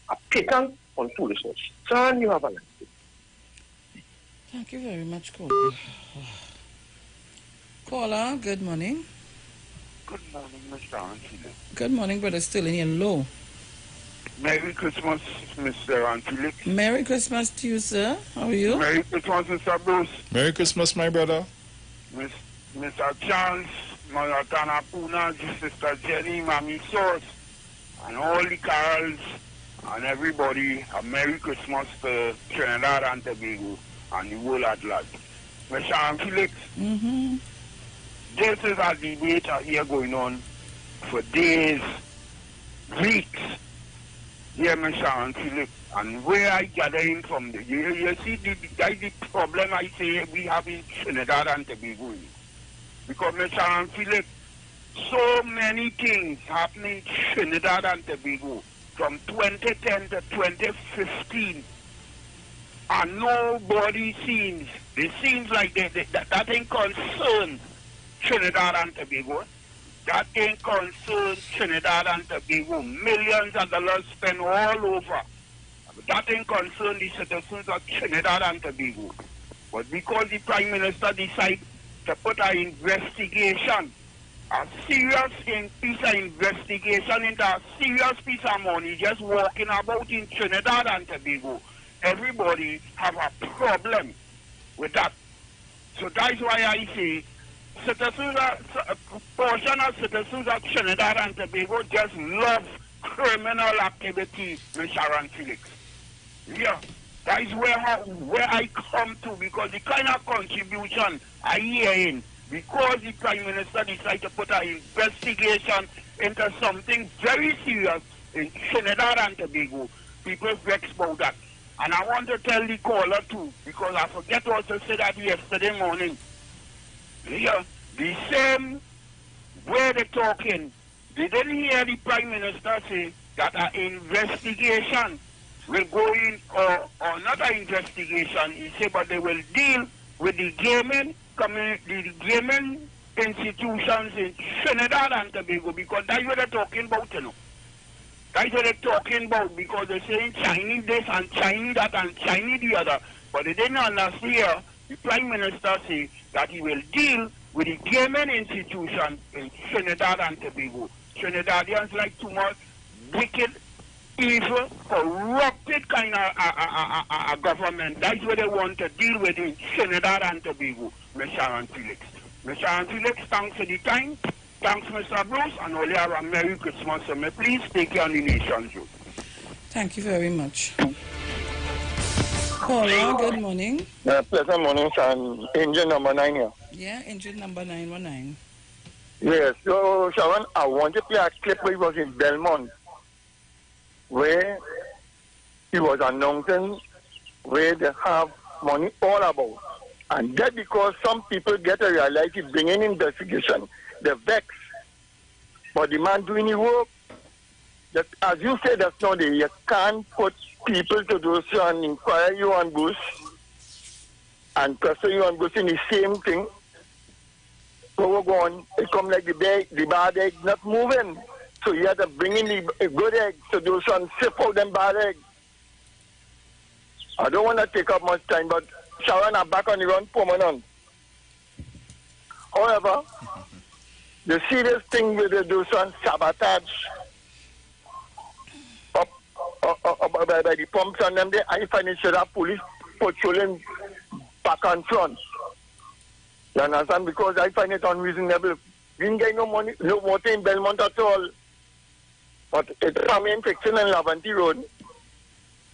a patent on foolishness. Son, you have a nice day. Thank you very much, caller. Caller, good morning. Good morning, Mr. Antile. Good morning, brother. Still in your low. Merry Christmas, Mr. Antile. Merry Christmas to you, sir. How are you? Merry Christmas, Mr. Bruce. Merry Christmas, my brother. Mr. Charles, Maratana Puna, Sister Jenny, Mammy Sauce, and all the carols, and everybody, a Merry Christmas to Trinidad and Tobago and the world at large. Mr. Antile, this is a debate here going on for days, weeks. Here, Mr. Antile, and where I gathering from, you see, the problem I say we have in Trinidad and Tobago. Because, Mr. Antile, so many things happening in Trinidad and Tobago from 2010 to 2015, and nobody seems, it seems like that ain't concerned Trinidad and Tobago. That ain't concerned Trinidad and Tobago. Millions of dollars spent all over. That ain't concerned the citizens of Trinidad and Tobago. But because the Prime Minister decided to put an investigation, a serious piece of investigation into a serious piece of money just walking about in Trinidad and Tobago, everybody have a problem with that. So that's why I say citizens, a portion of citizens of Trinidad and Tobago just love criminal activity, Mr. Sharon Felix. Yeah, that is where I come to, because the kind of contribution I hear in, because the Prime Minister decided to put an investigation into something very serious in Trinidad and Tobago, people vex about that. And I want to tell the caller too, because I forget also to say that yesterday morning. Yeah, the same way they're talking, they didn't hear the Prime Minister say that an investigation will go in, or not an investigation, he said, but they will deal with the gaming community, the gaming institutions in Trinidad and Tobago, because that's what they're talking about, you know. That's what they're talking about, because they're saying Chinese this and Chinese that and Chinese the other. But they didn't understand. The Prime Minister said that he will deal with the gaming institution in Trinidad and Tobago. Trinidadians like too much wicked, evil, corrupted kind of government. That's what they want to deal with in Trinidad and Tobago, Mr. Sharon Felix. Mr. Sharon Felix, thanks for the time. Thanks, Mr. Bruce, and only have a Merry Christmas. So may please take care of the nation, Joe. Thank you very much. Caller, good morning. Pleasant morning, son. Engine number 9 here. Yeah, engine number 919. Yes, so Sharon, I want to play a clip where he was in Belmont, where he was announcing where they have money all about. And that because some people get to realize he's bringing investigation, they vex. But the man doing the work, that, as you said, that's not there. You can't put people to do so and inquire you on Bush and pressure you on Bush in the same thing. So we're going, it come like the bad egg not moving. So you have to bring in the good eggs to do so and sift out them bad eggs. I don't want to take up much time, but Sharon, I'm back on the run permanent. However, the serious thing with the do so and sabotage by the pumps on them there, I find it should have police patrolling back and front. You understand? Because I find it unreasonable. We didn't get no money, no water in Belmont at all. But it's a main infection on Lavanti Road.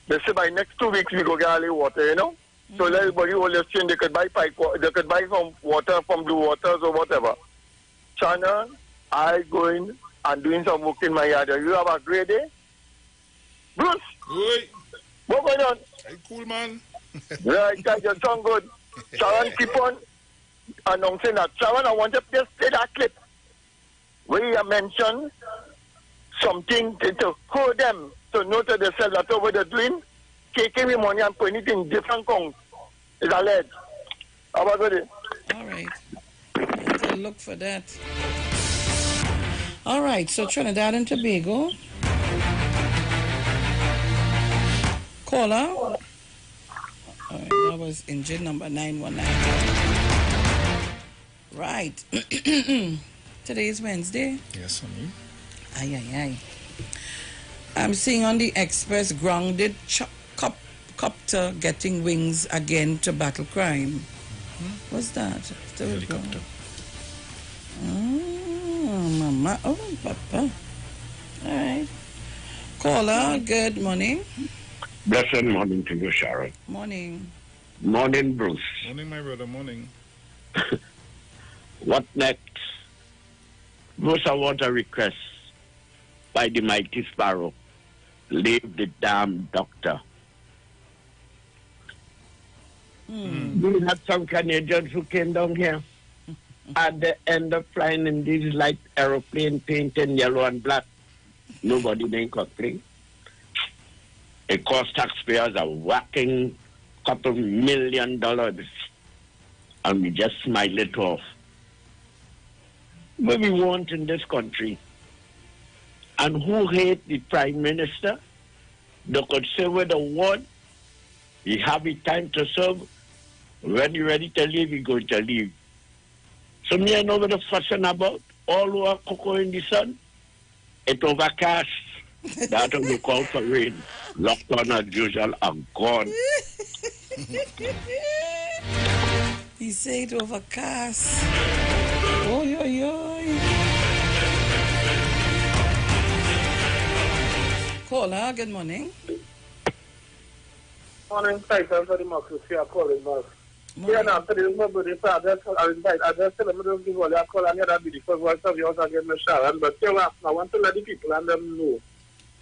They say by next 2 weeks we go get all the water, you know? So let everybody hold their chin, they could buy they could buy some water from Blue Waters or whatever. China, I going and doing some work in my yard. You have a great day? Bruce? Oi. What going on? Hey, cool, man. Right, that just sound good. Sharon, keep on announcing that. Sharon, I want to just play that clip where you mentioned something to hold them to know to themselves that what they're doing taking the money and putting it in different accounts. It's alleged. How about it? All right. I'll look for that. All right, so Trinidad and Tobago. Caller. All right, that was engine number 919. Right. Today is Wednesday. Yes, honey. Aye. I'm seeing on the Express grounded copter getting wings again to battle crime. What's that? Helicopter. Oh, mama. Oh, papa. All right. Caller, good morning. Blessed morning to you, Sharon. Morning. Morning, Bruce. Morning, my brother. Morning. What next? Bruce, I want a request by the mighty sparrow. Leave the damn doctor. We had some Canadians who came down here at the end of flying in these light aeroplane painted yellow and black. Nobody didn't complain. It cost taxpayers a whacking couple $1 million, and we just smile it off. What we want in this country, and who hate the Prime Minister, they could say with a word, he have the time to serve. When you're ready to leave, you're going to leave. So me, I know what they're fussing about. All who are cocoa in the sun, it overcast. That will be called for rain. Lockdown as usual and gone. He said overcast. Oy, oy, oy. Caller, good morning. Morning, Titan for Democracy. I call it back. Yeah, now, today is my birthday, so I just tell them to give all your call and the other beautiful voice of yours again, Miss Sharon. But still, I want to let the people and them know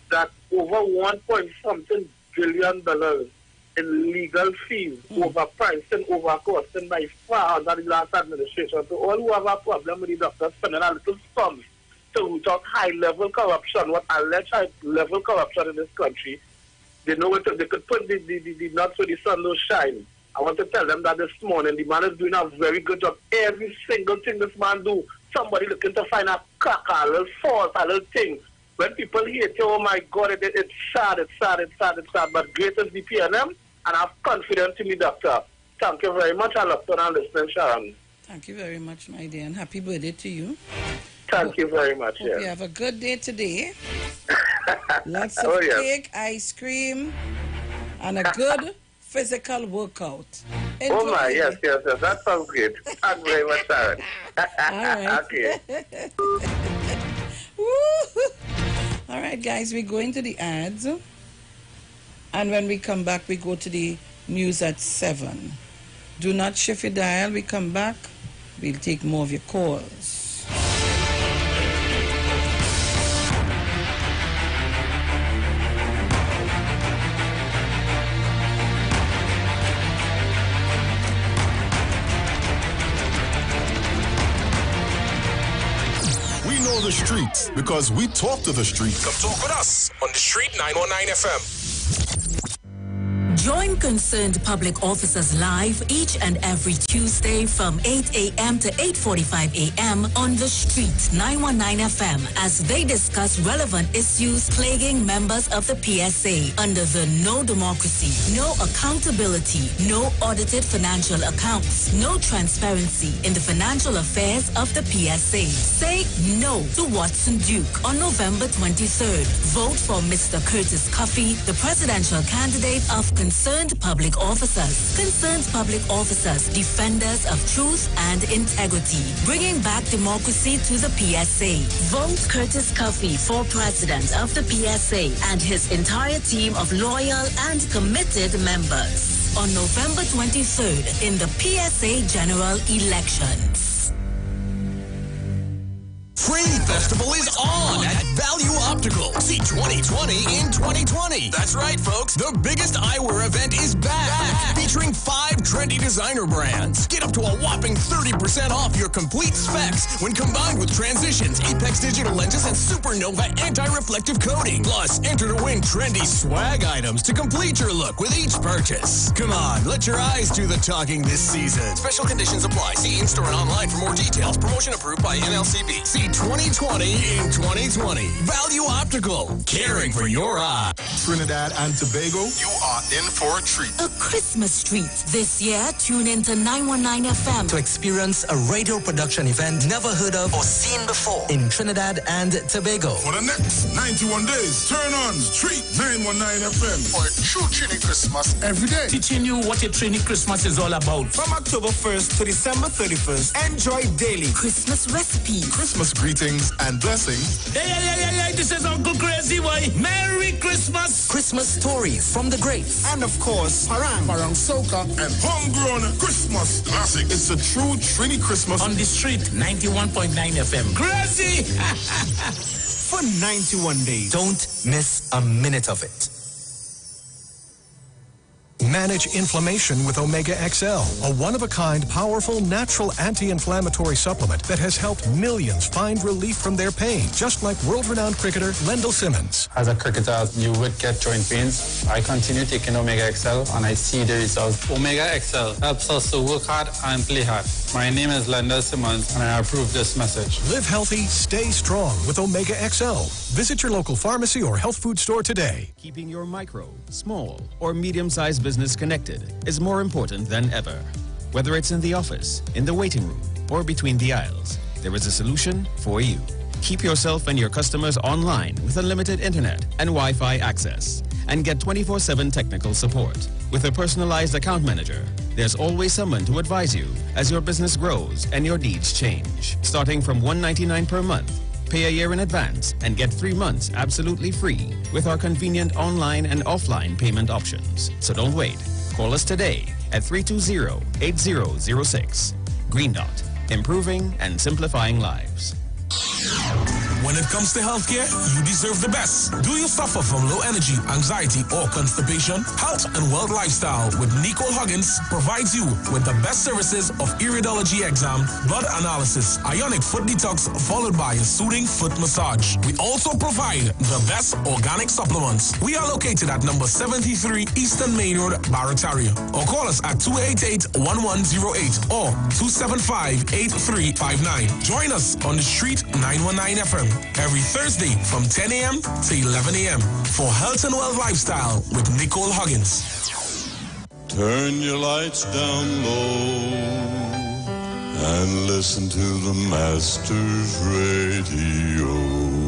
that over $1.something billion in legal fees, overpriced and overcosted by far under the last administration. So all who have a problem with the doctor spending a little sums to root out high-level corruption, what alleged high-level corruption in this country, they know what they could put the nuts where the sun don't shine. I want to tell them that this morning the man is doing a very good job. Every single thing this man do, somebody looking to find a crack, a little fault, a little thing. When people hear, oh my God, it's sad. But great is the PNM, and I have confidence in the doctor. Thank you very much. I love to understand, Sharon. Thank you very much, my dear, and happy birthday to you. Thank you very much. Hope you have a good day today. Lots of cake, ice cream, and a good physical workout. Enjoy. Oh my, yes. That sounds great. Thank you very much, Sharon. All right. Okay. All right, guys, we go into the ads. And when we come back, we go to the news at 7. Do not shift your dial. We come back. We'll take more of your calls. We know the streets because we talk to the streets. Come talk with us on the Street 919 FM. Join concerned public officers live each and every Tuesday from 8 a.m. to 8:45 a.m. on the Street 919 FM as they discuss relevant issues plaguing members of the PSA under the No Democracy, No Accountability, No Audited Financial Accounts, No Transparency in the Financial Affairs of the PSA. Say no to Watson Duke on November 23rd. Vote for Mr. Curtis Cuffey, the presidential candidate of Concerned Public Officers. Concerned Public Officers, defenders of truth and integrity, bringing back democracy to the PSA. Vote Curtis Cuffey for president of the PSA and his entire team of loyal and committed members on November 23rd in the PSA general elections. Spring Festival is on at Value Optical. See 2020 in 2020. That's right, folks. The biggest eyewear event is back. Featuring 5 trendy designer brands. Get up to a whopping 30% off your complete specs when combined with Transitions, Apex digital lenses, and Supernova anti-reflective coating. Plus, enter to win trendy swag items to complete your look with each purchase. Come on, let your eyes do the talking this season. Special conditions apply. See in-store and online for more details. Promotion approved by NLCB. See 2020 in 2020. Value Optical. Caring for your eye. Trinidad and Tobago, you are in for a treat. A Christmas treat. This year, tune in to 919 FM to experience a radio production event never heard of or seen before in Trinidad and Tobago. For the next 91 days, turn on Street 919 FM for a true Trini Christmas every day. Teaching you what a Trini Christmas is all about. From October 1st to December 31st, enjoy daily Christmas recipes, Christmas greetings and blessings. Hey, this is Uncle Crazy Boy. Merry Christmas. Christmas stories from the greats. And of course, Parang Soca, and homegrown Christmas classics. It's a true Trini Christmas on the street 91.9 FM. Crazy! For 91 days. Don't miss a minute of it. Manage inflammation with Omega XL, a one-of-a-kind, powerful, natural anti-inflammatory supplement that has helped millions find relief from their pain, just like world-renowned cricketer Lendl Simmons. As a cricketer, you would get joint pains. I continue taking Omega XL and I see the results. Omega XL helps us to work hard and play hard. My name is Lendl Simmons and I approve this message. Live healthy, stay strong with Omega XL. Visit your local pharmacy or health food store today. Keeping your micro, small, or medium-sized business connected is more important than ever. Whether it's in the office, in the waiting room, or between the aisles, there is a solution for you. Keep yourself and your customers online with unlimited internet and Wi-Fi access, and get 24/7 technical support. With a personalized account manager, there's always someone to advise you as your business grows and your needs change. Starting from $199 per month, pay a year in advance and get 3 months absolutely free with our convenient online and offline payment options. So don't wait. Call us today at 320-8006. Green Dot, improving and simplifying lives. When it comes to healthcare, you deserve the best. Do you suffer from low energy, anxiety, or constipation? Health and Wealth Lifestyle with Nicole Huggins provides you with the best services of iridology exam, blood analysis, ionic foot detox, followed by a soothing foot massage. We also provide the best organic supplements. We are located at number 73 Eastern Main Road, Barataria. Or call us at 288-1108 or 275-8359. Join us on the street 919 FM every Thursday from 10 a.m. to 11 a.m. for Health and Wealth Lifestyle with Nicole Huggins. Turn your lights down low and listen to the Masters Radio.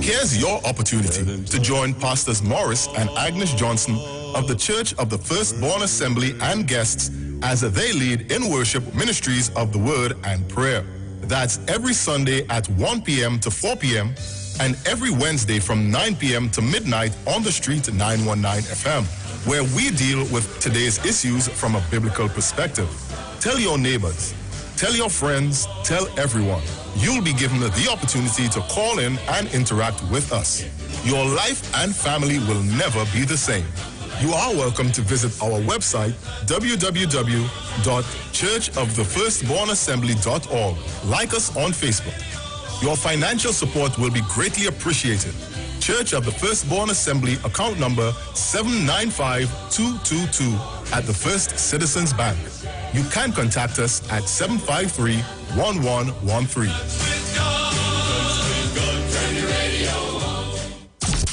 Here's your opportunity to join Pastors Morris and Agnes Johnson of the Church of the Firstborn Assembly and guests as they lead in worship ministries of the Word and Prayer. That's every Sunday at 1 p.m. to 4 p.m. and every Wednesday from 9 p.m. to midnight on the street 919 FM, where we deal with today's issues from a biblical perspective. Tell your neighbors, tell your friends, tell everyone. You'll be given the opportunity to call in and interact with us. Your life and family will never be the same. You are welcome to visit our website, www.churchofthefirstbornassembly.org. Like us on Facebook. Your financial support will be greatly appreciated. Church of the Firstborn Assembly, account number 795222 at the First Citizens Bank. You can contact us at 753-1113.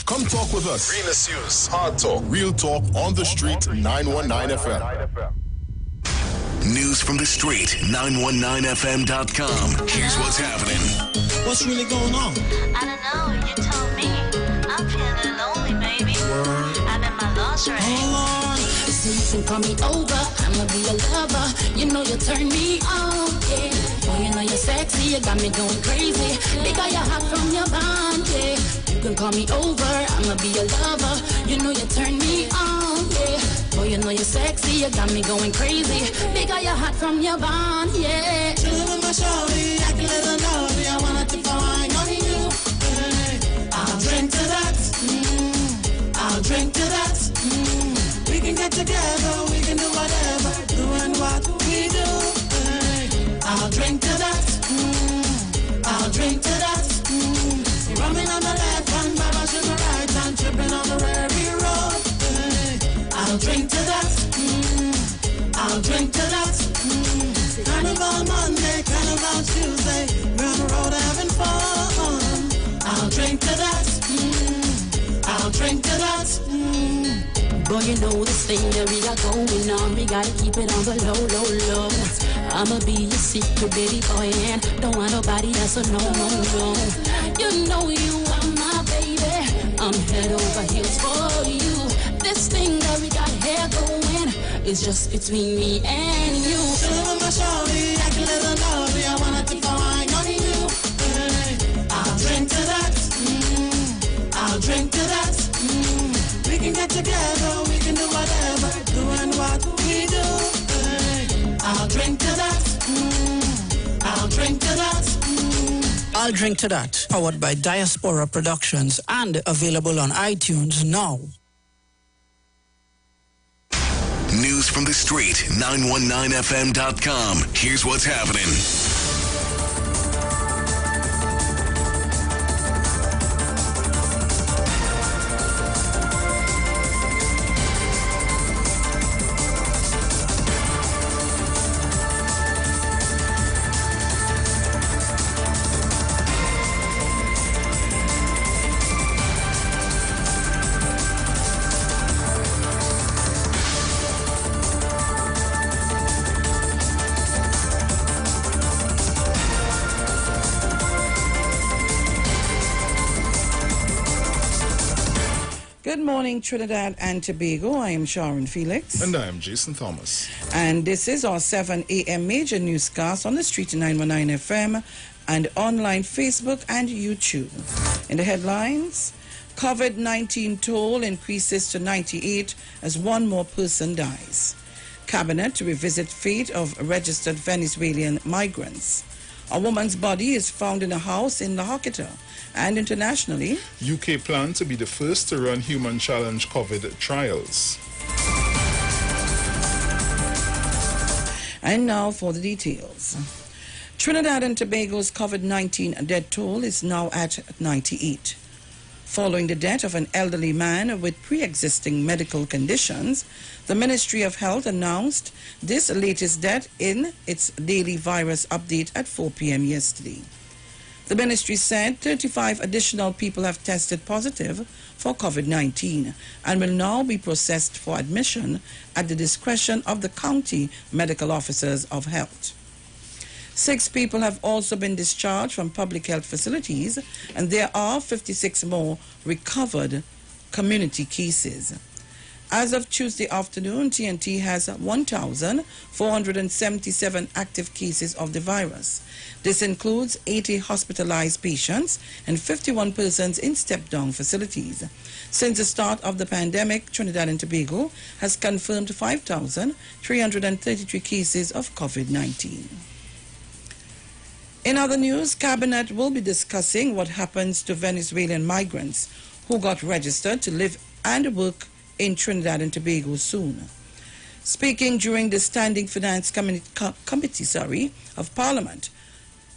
Come talk with us. Real issues, hard talk, real talk on the street 919 FM. News from the street, 919fm.com. Here's what's happening. What's really going on? I don't know, you told me. I'm feeling lonely, baby. I'm in my lost right. So you can call me over, I'ma be a lover. You know you turn me on, yeah. Oh, you know you're sexy, you got me going crazy. Because you're hot from your bond, yeah. You can call me over, I'ma be a lover. You know you turn me on, yeah. Oh, you know you're sexy, you got me going crazy. Because you're hot from your bond, yeah. Chillin' with my shorty, I can let her know. I wanna take a wine on you. that. I'll drink to that. See rumming on the left and Baba sugar right and tripping on the Rary Road. I'll drink to that. I'll drink to that. Carnival Monday, Carnival Tuesday, we're on the road having fun. I'll drink to that. I'll drink to that. Boy, you know this thing that we got going on. We gotta keep it on the low, low, low. I'ma be your secret baby boy and don't want nobody else to know, no, no. You know you are my baby. I'm head over heels for you. This thing that we got here going is just between me and you. Feeling my shorty, I can let her know me. I wanna keep going on you. I'll drink to that. I'll drink to that. We can get together, we can do whatever, doing what we do. I'll drink to that. I'll drink to that. I'll Drink to That, powered by Diaspora Productions and available on iTunes now. News from the street, 919fm.com. Here's what's happening. Good morning, Trinidad and Tobago. I am Sharon Felix. And I am Jason Thomas. And this is our 7 a.m. major newscast on the street 919 FM and online Facebook and YouTube. In the headlines, COVID-19 toll increases to 98 as one more person dies. Cabinet to revisit fate of registered Venezuelan migrants. A woman's body is found in a house in La Hoqueta. And internationally, UK plan to be the first to run human challenge COVID trials. And now for the details. Trinidad and Tobago's COVID-19 death toll is now at 98. Following the death of an elderly man with pre-existing medical conditions, the Ministry of Health announced this latest death in its daily virus update at 4 p.m. yesterday. The ministry said 35 additional people have tested positive for COVID-19 and will now be processed for admission at the discretion of the county medical officers of health. 6 people have also been discharged from public health facilities, and there are 56 more recovered community cases. As of Tuesday afternoon, TNT has 1,477 active cases of the virus. This includes 80 hospitalized patients and 51 persons in step-down facilities. Since the start of the pandemic, Trinidad and Tobago has confirmed 5,333 cases of COVID-19. In other news, Cabinet will be discussing what happens to Venezuelan migrants who got registered to live and work in Trinidad and Tobago soon. Speaking during the Standing Finance Committee of Parliament,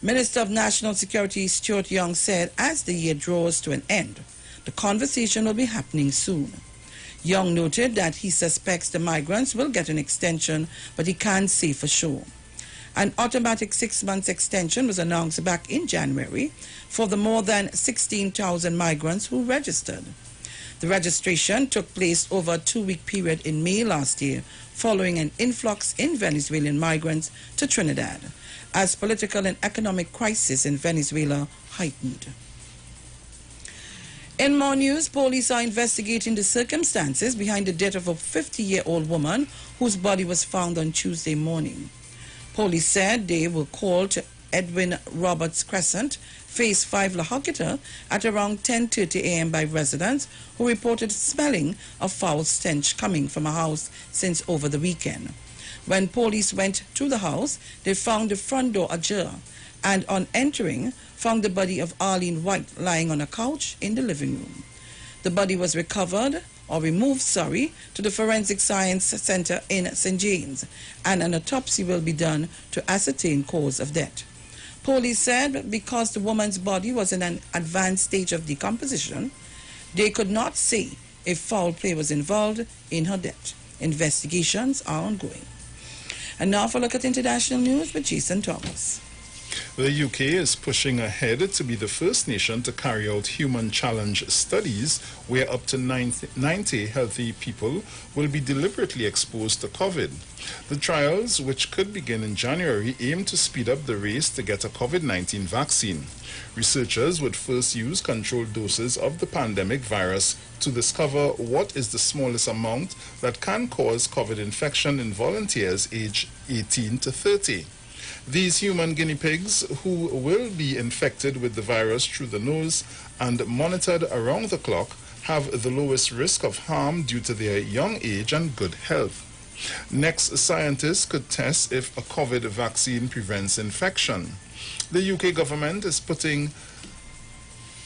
Minister of National Security Stuart Young said as the year draws to an end, the conversation will be happening soon. Young noted that he suspects the migrants will get an extension, but he can't say for sure. An automatic 6-month extension was announced back in January for the more than 16,000 migrants who registered. The registration took place over a 2-week period in May last year, following an influx in Venezuelan migrants to Trinidad, as political and economic crisis in Venezuela heightened. In more news, police are investigating the circumstances behind the death of a 50-year-old woman whose body was found on Tuesday morning. Police said they were called to Edwin Roberts Crescent, Phase 5 La Hoqueta, at around 10:30 a.m. by residents who reported smelling a foul stench coming from a house since over the weekend. When police went to the house, they found the front door ajar and on entering, found the body of Arlene White lying on a couch in the living room. The body was removed to the Forensic Science Center in St. James, and an autopsy will be done to ascertain cause of death. Police said because the woman's body was in an advanced stage of decomposition, they could not say if foul play was involved in her death. Investigations are ongoing. And now for a look at international news with Jason Thomas. The UK is pushing ahead to be the first nation to carry out human challenge studies where up to 90 healthy people will be deliberately exposed to COVID. The trials, which could begin in January, aim to speed up the race to get a COVID-19 vaccine. Researchers would first use controlled doses of the pandemic virus to discover what is the smallest amount that can cause COVID infection in volunteers aged 18 to 30. These human guinea pigs, who will be infected with the virus through the nose and monitored around the clock, have the lowest risk of harm due to their young age and good health. Next, scientists could test if a COVID vaccine prevents infection. The UK government is putting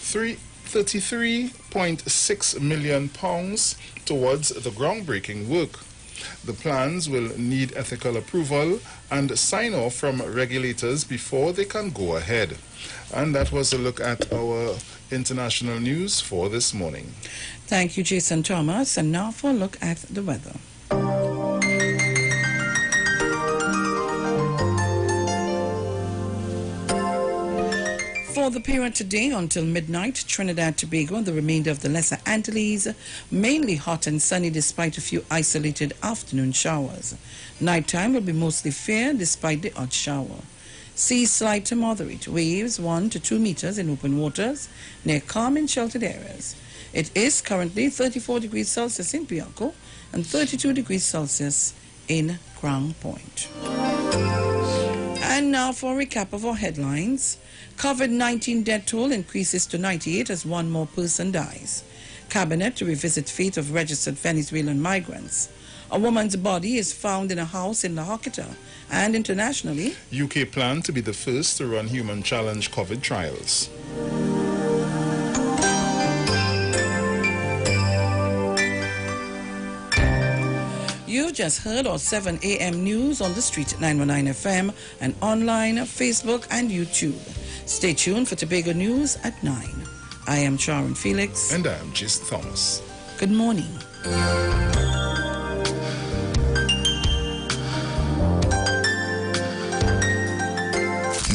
£33.6 million towards the groundbreaking work. The plans will need ethical approval and sign-off from regulators before they can go ahead. And that was a look at our international news for this morning. Thank you, Jason Thomas. And now for a look at the weather. For the period today until midnight, Trinidad, Tobago and the remainder of the Lesser Antilles, mainly hot and sunny despite a few isolated afternoon showers. Nighttime will be mostly fair despite the odd shower. Seas slight to moderate, waves 1 to 2 meters in open waters near calm and sheltered areas. It is currently 34 degrees Celsius in Piarco and 32 degrees Celsius in Crown Point. And now for a recap of our headlines. COVID-19 death toll increases to 98 as one more person dies. Cabinet to revisit fate of registered Venezuelan migrants. A woman's body is found in a house in La Hoquita. And internationally, UK plan to be the first to run human challenge COVID trials. You just heard our 7 a.m. news on the street at 919 FM and online, Facebook and YouTube. Stay tuned for Tobago News at 9. I am Sharon Felix. And I am Jason Thomas. Good morning.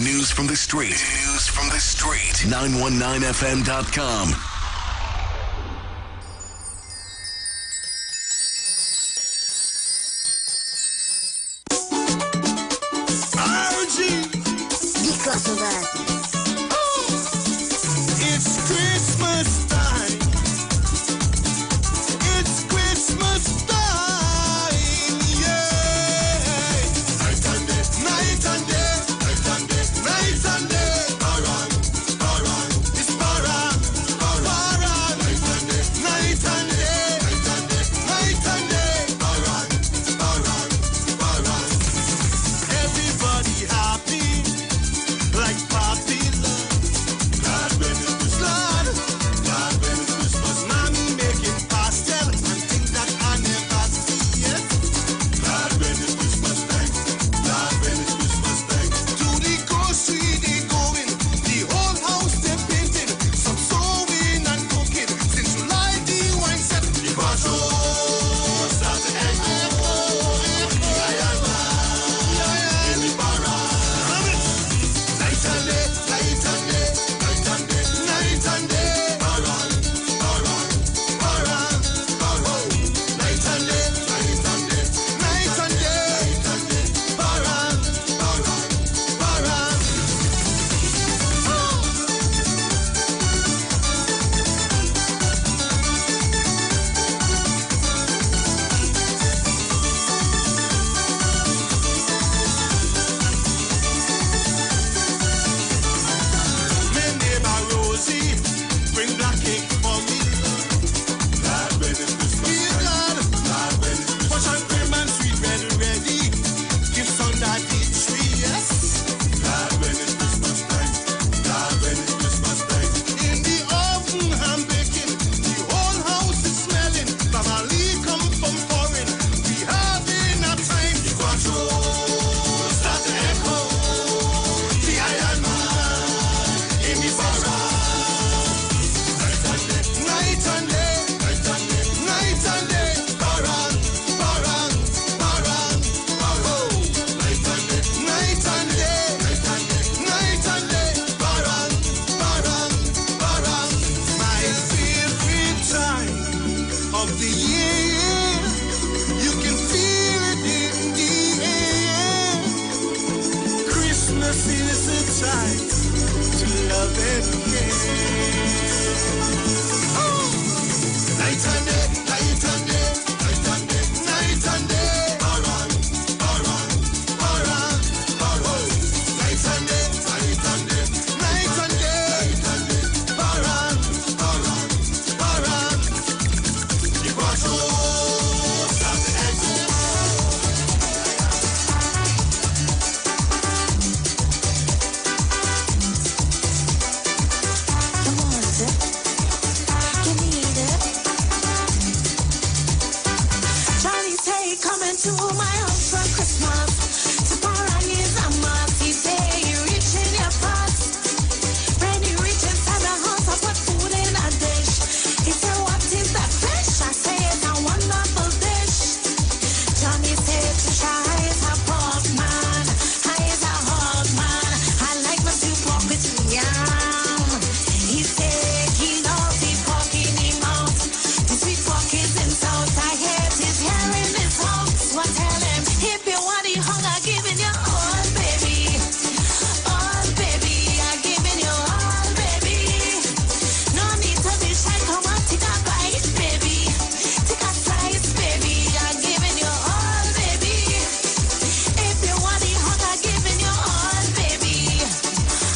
News from the street. News from the street. 919fm.com. It's Christmas time. It's Christmas time. Yeah. Night and day, night and day, night and day, night and day. Paran, paran, it's paran, paran. Night and day, night and day, night and day, night and day. Paran, paran, paran. Everybody happy, like party. the time to love and care. Oh. Night and day, night and day, night and day, night and day. Around, around, around, around. Night and day, night and day, night and day, night and day. Around, around, around. You got to stop the exit. Coming to my house for Christmas. To Paranese and Marty say you reach in your pot. When you reach inside the house, I put food in a dish. He said, what is that fish? I say it's a wonderful dish. Johnny said to try is a pork man. I is a hog man. I like my soup pork with yam. He said he loves the pork in his mouth. The sweet pork is in south. I hate his hair in his house. What tell him if you want the hunger, giving you all, baby. All, baby, I'm giving you all, baby. No need to be shy, come on, take a bite, baby. Take a slice, baby, I'm giving you all, baby. If you want the hunger, giving you all, baby.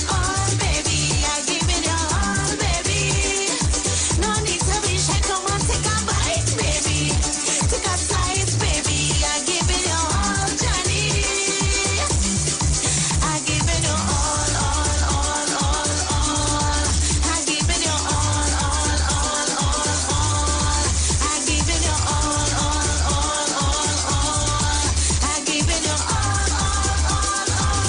All, baby, I'm giving you all, baby. No need to be shy, come on, take a bite, baby. Take a slice, baby, I'm giving you all, Johnny. I'm giving you all, all, all, all, all. I'm giving you all, all, all, all, all. I'm giving you all, all, all, all, all. I'm giving you all, all, all,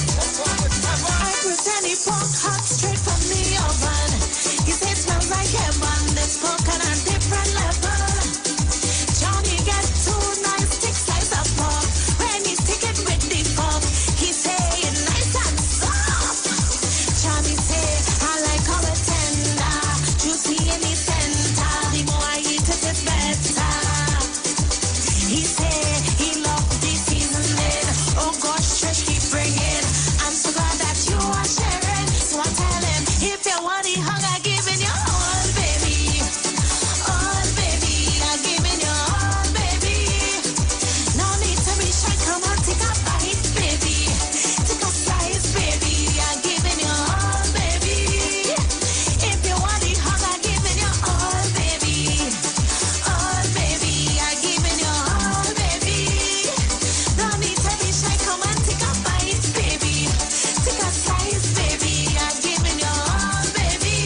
I put any pork hot straight from the oven. He said smells like heaven. This pork on a different level. Johnny get two nice thick slices of pork. When he stick it with the fork, he say it nice and soft. Johnny say I like how it tender, juicy in the center. The more I eat it, it's better. He say he love the seasoning. Oh gosh, Trish keep bringing. I'm so glad that you are sharing. So I tell him if you want the hunger, giving you all, baby. All, baby, I'm giving you all, baby. No need to be shy, come on, take a bite, baby. Take a slice, baby, I'm giving you all, baby. If you want the hunger, giving you all, baby. All, baby, I'm giving you all, baby. No need to be shy, come on, take a bite, baby. Take a slice, baby, I'm giving you all, baby.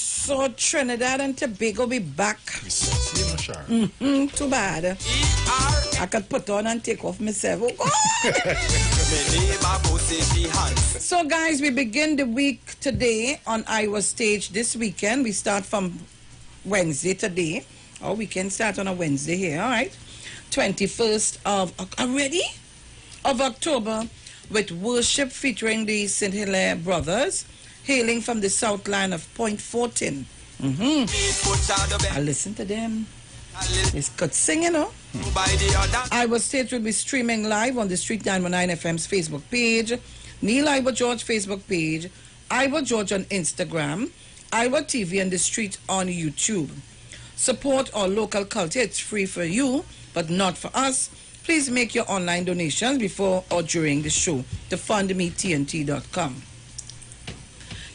So Trinidad and Tobago be back. Too bad. I could put on and take off myself. Oh, God. So guys, we begin the week today on Iwer stage this weekend. We start from Wednesday today. Our weekend start on a Wednesday here, all right? 21st of October with worship featuring the St. Hilaire Brothers, hailing from the south line of Point Fortin. I listen to them. It's good singing, no? Iwer Stage will be streaming live on the Street 919 FM's Facebook page, Neil Iwer George Facebook page, Iwer George on Instagram, Iwer TV and the Street on YouTube. Support our local culture. It's free for you, but not for us. Please make your online donations before or during the show to fundmetnt.com.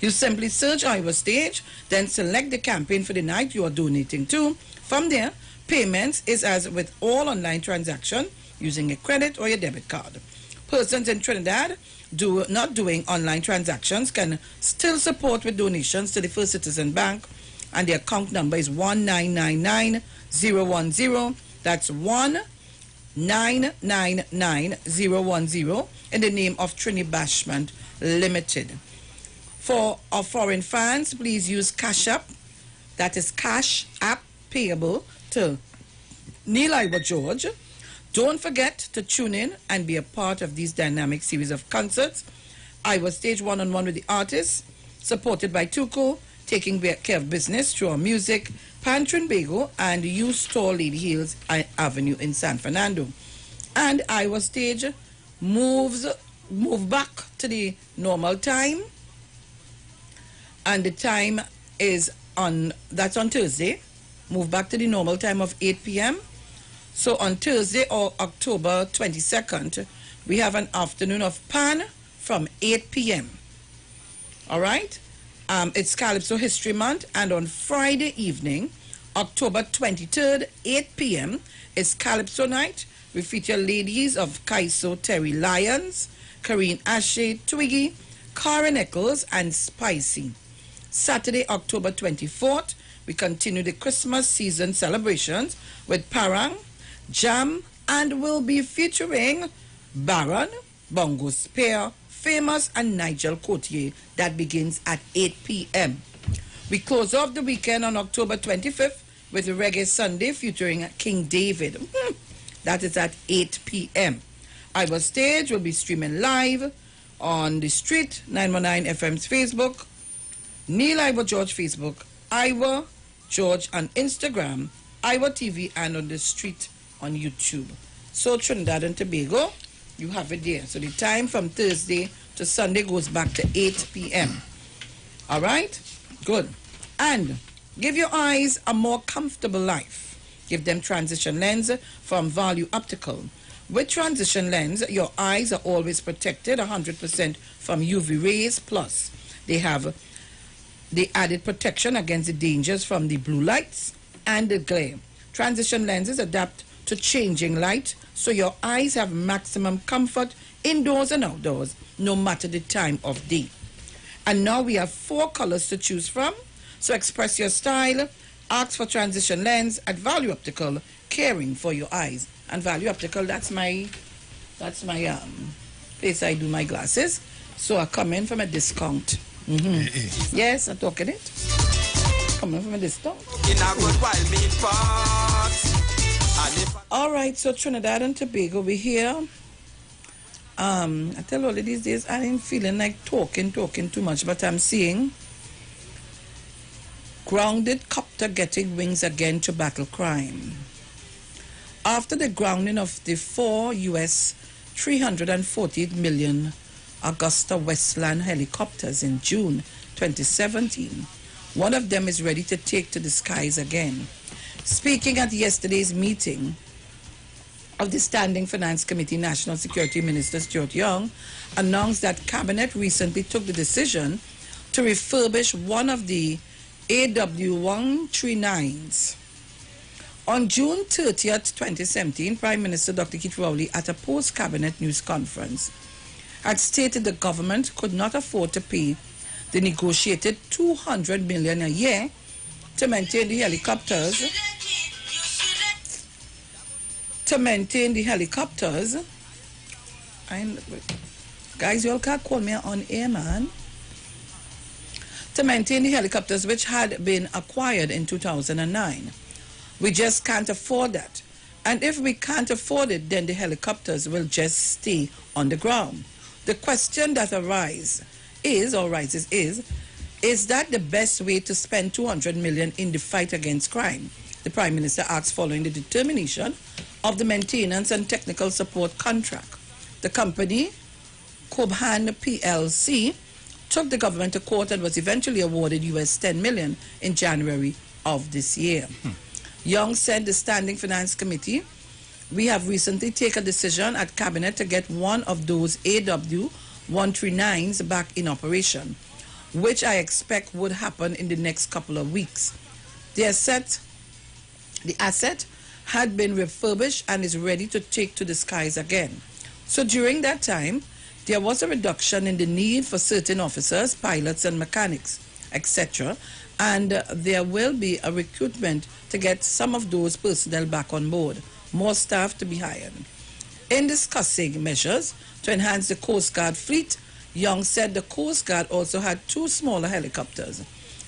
You simply search Iwer Stage, then select the campaign for the night you are donating to. From there, payments is as with all online transactions using a credit or your debit card. Persons in Trinidad not doing online transactions can still support with donations to the First Citizen Bank and the account number is 1999010. That's 1999010 in the name of Trini Bashment Limited. For our foreign fans, please use Cash App. That is Cash App payable to Neil Iwer George. Don't forget to tune in and be a part of these dynamic series of concerts. Iwer Stage one-on-one with the artists, supported by Tuco, taking care of business through our music, Pantry and Bagel, and U Store Lady Hills Avenue in San Fernando. And Iwer Stage move back to the normal time, and the time is that's on Thursday. Move back to the normal time of 8 p.m. So on Thursday, or October 22nd, we have an afternoon of Pan from 8 p.m. All right? It's Calypso History Month, and on Friday evening, October 23rd, 8 p.m., is Calypso Night. We feature ladies of Kaiso Terry Lyons, Karine Ashe, Twiggy, Karen Eccles, and Spicy. Saturday, October 24th, we continue the Christmas season celebrations with Parang, Jam, and will be featuring Baron, Bongo Spear, Famous, and Nigel Cotier. That begins at 8 p.m. We close off the weekend on October 25th with Reggae Sunday featuring King David. That is at 8 p.m. Iwer Stage will be streaming live on the Street 919 FM's Facebook, Neil Iwer George Facebook, Iwer George on Instagram, Iwer TV, and on the Street on YouTube. So Trinidad and Tobago, you have it there. So the time from Thursday to Sunday goes back to 8 p.m. All right? Good. And give your eyes a more comfortable life. Give them transition lens from Value Optical. With transition lens, your eyes are always protected 100% from UV rays. Plus, they have the added protection against the dangers from the blue lights and the glare. Transition lenses adapt to changing light, so your eyes have maximum comfort indoors and outdoors, no matter the time of day. And now we have 4 colors to choose from, so express your style. Ask for transition lens at Value Optical, caring for your eyes. And Value Optical, that's my place I do my glasses. So I come in from a discount. Yes, I'm talking it. Coming from a discount. All right, so Trinidad and Tobago, we're here. I tell all of these days, I ain't feeling like talking too much, but I'm seeing grounded copter getting wings again to battle crime. After the grounding of the 4 US $348 million Augusta Westland helicopters in June 2017, one of them is ready to take to the skies again. Speaking at yesterday's meeting of the Standing Finance Committee, National Security Minister Stuart Young announced that Cabinet recently took the decision to refurbish one of the AW139s. On June 30th, 2017, Prime Minister Dr. Keith Rowley, at a post-cabinet news conference, had stated the government could not afford to pay the negotiated $200 million a year to maintain the helicopters. Guys, you all can't call me on air, man. To maintain the helicopters which had been acquired in 2009. We just can't afford that. And if we can't afford it, then the helicopters will just stay on the ground. The question that arises is that the best way to spend $200 million in the fight against crime? The Prime Minister asked following the determination of the maintenance and technical support contract. The company, Cobhan PLC, took the government to court and was eventually awarded US $10 million in January of this year. Young said the Standing Finance Committee, we have recently taken a decision at Cabinet to get one of those AW139s back in operation, which I expect would happen in the next couple of weeks. The asset had been refurbished and is ready to take to the skies again. So during that time, there was a reduction in the need for certain officers, pilots and mechanics, etc., And there will be a recruitment to get some of those personnel back on board, more staff to be hired. In discussing measures to enhance the Coast Guard fleet, Young said the Coast Guard also had 2 smaller helicopters.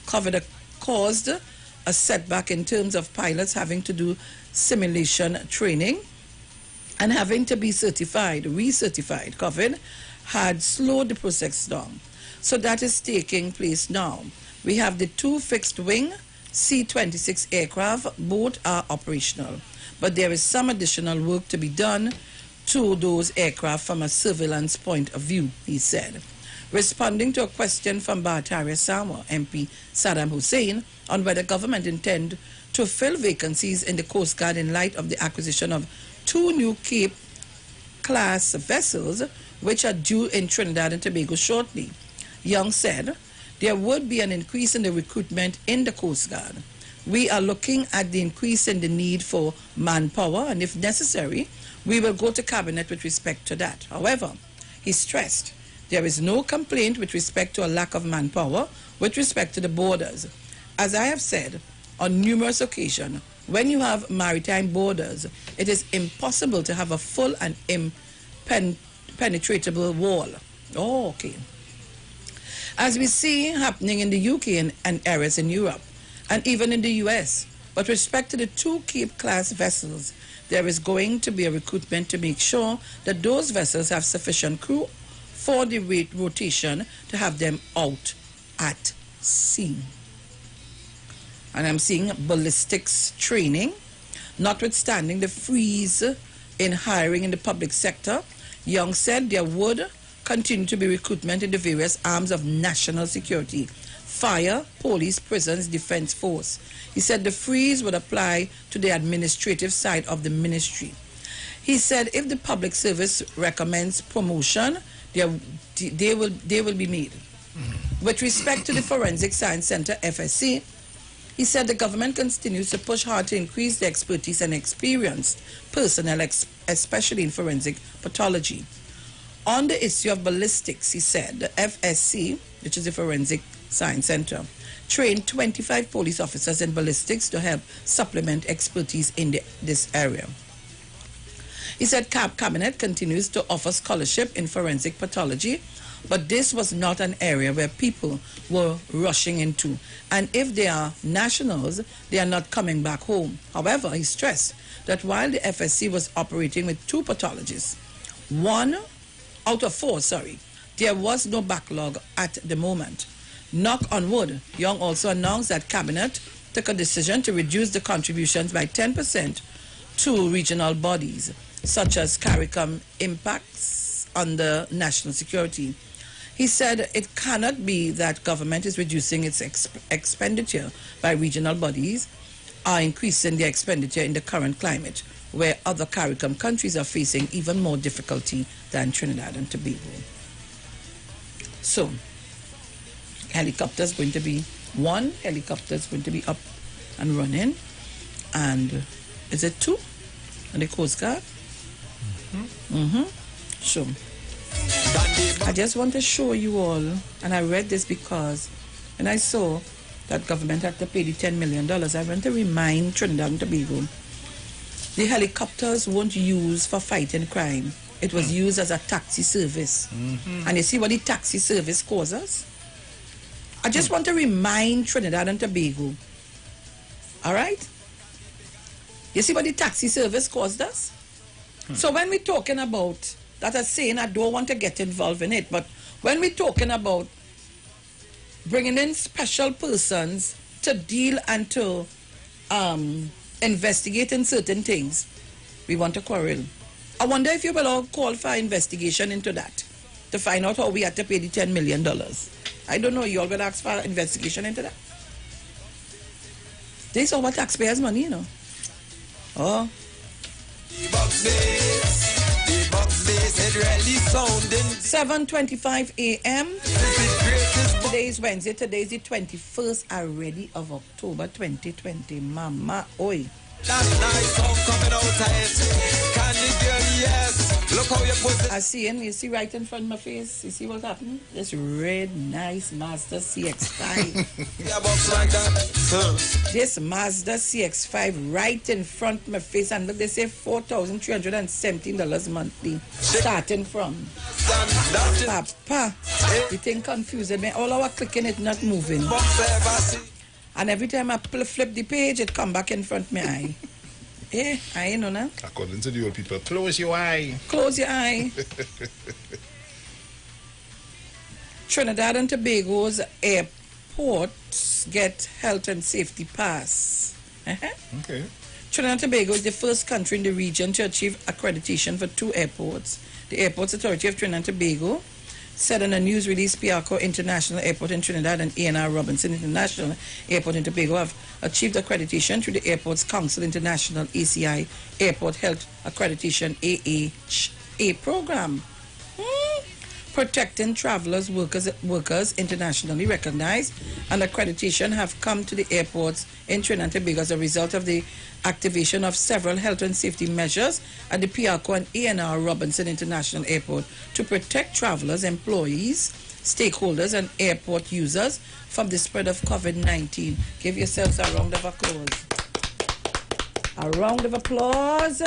COVID caused a setback in terms of pilots having to do simulation training and having to be recertified. COVID had slowed the process down. So that is taking place now. We have the 2 fixed-wing C-26 aircraft. Both are operational. But there is some additional work to be done to those aircraft from a surveillance point of view, he said. Responding to a question from Bhartaria Sawa, MP Saddam Hussein, on whether government intend to fill vacancies in the Coast Guard in light of the acquisition of 2 new Cape-class vessels, which are due in Trinidad and Tobago shortly. Young said, there would be an increase in the recruitment in the Coast Guard. We are looking at the increase in the need for manpower, and if necessary, we will go to Cabinet with respect to that. However, he stressed there is no complaint with respect to a lack of manpower with respect to the borders. As I have said on numerous occasions, when you have maritime borders, it is impossible to have a full and impenetrable wall. Oh, okay. As we see happening in the UK and areas in Europe, and even in the US. But with respect to the 2 Cape-class vessels, there is going to be a recruitment to make sure that those vessels have sufficient crew for the rotation to have them out at sea. And I'm seeing ballistics training, notwithstanding the freeze in hiring in the public sector. Young said there would continue to be recruitment in the various arms of national security: fire, police, prisons, defense force. He said the freeze would apply to the administrative side of the ministry. He said if the public service recommends promotion, they will be made. With respect to the Forensic Science Center, FSC, he said the government continues to push hard to increase the expertise and experienced personnel, especially in forensic pathology. On the issue of ballistics, he said the FSC, which is the Forensic Science Center, trained 25 police officers in ballistics to help supplement expertise in this area. He said Cabinet continues to offer scholarship in forensic pathology, but this was not an area where people were rushing into. And if they are nationals, they are not coming back home. However, he stressed that while the FSC was operating with 2 pathologists, 1 out of 4, there was no backlog at the moment. Knock on wood. Young also announced that Cabinet took a decision to reduce the contributions by 10% to regional bodies, such as CARICOM impacts on the national security. He said it cannot be that government is reducing its expenditure by regional bodies or increasing their expenditure in the current climate, where other CARICOM countries are facing even more difficulty than Trinidad and Tobago. So, helicopters going to be 1 helicopter is going to be up and running, and is it 2 on the Coast Guard? So I just want to show you all, and I read this because when I saw that government had to pay the $10 million, I want to remind Trinidad and Tobago the helicopters weren't used for fighting crime. It was used as a taxi service. And you see what the taxi service causes? I just want to remind Trinidad and Tobago. All right? You see what the taxi service caused us? So when we're talking about, that is saying I don't want to get involved in it, but when we're talking about bringing in special persons to deal and to investigate in certain things, we want to quarrel. I wonder if you will all call for investigation into that to find out how we had to pay the $10 million. I don't know, you all will ask for investigation into that. This is our taxpayers' money, you know. Oh. 7:25 a.m. Today is Wednesday. Today is the 21st already of October 2020. Mama, oi. That nice song coming out of it. Can you girl, yes. Look how you put it. I see him. You see right in front of my face. You see what's happening? This red, nice Mazda CX-5. This Mazda CX-5 right in front of my face. And look, they say $4,317 monthly. Starting from. Papa, you think confused me? All our clicking it not moving. And every time I flip the page, it come back in front of my eye. Eh, I know now. According to the old people, close your eye. Close your eye. Trinidad and Tobago's airports get health and safety pass. Okay. Trinidad and Tobago is the first country in the region to achieve accreditation for 2 airports. The Airports Authority of Trinidad and Tobago said in a news release, Piarco International Airport in Trinidad and A&R Robinson International Airport in Tobago have achieved accreditation through the Airports Council International ACI Airport Health Accreditation AHA program. Protecting travelers, workers internationally recognized, and accreditation have come to the airports in Trinidad and Tobago as a result of the activation of several health and safety measures at the Piarco and A&R Robinson International Airport to protect travelers, employees, stakeholders, and airport users from the spread of COVID-19. Give yourselves a round of applause. A round of applause.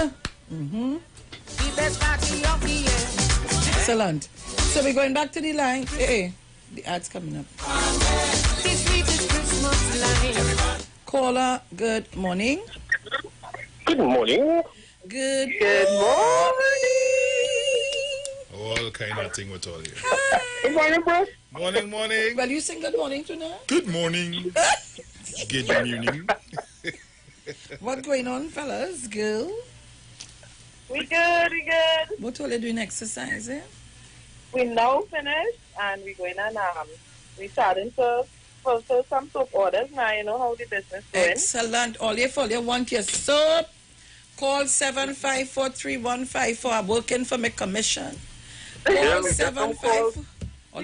Excellent. So we're going back to the line. Hey, the ad's coming up. Caller, good morning. Good morning. Good morning. All kind of thing with all you. Good morning, bro. Morning. Well, you sing good morning tonight. Good morning. Good morning. What going on, fellas? Girl? We good. What all you doing exercise, eh? We now finished and we're going and we starting to fulfill some soap orders now. You know how the business going. Excellent. All you want your soap, call 754-3154. I'm working for my commission. Call 754.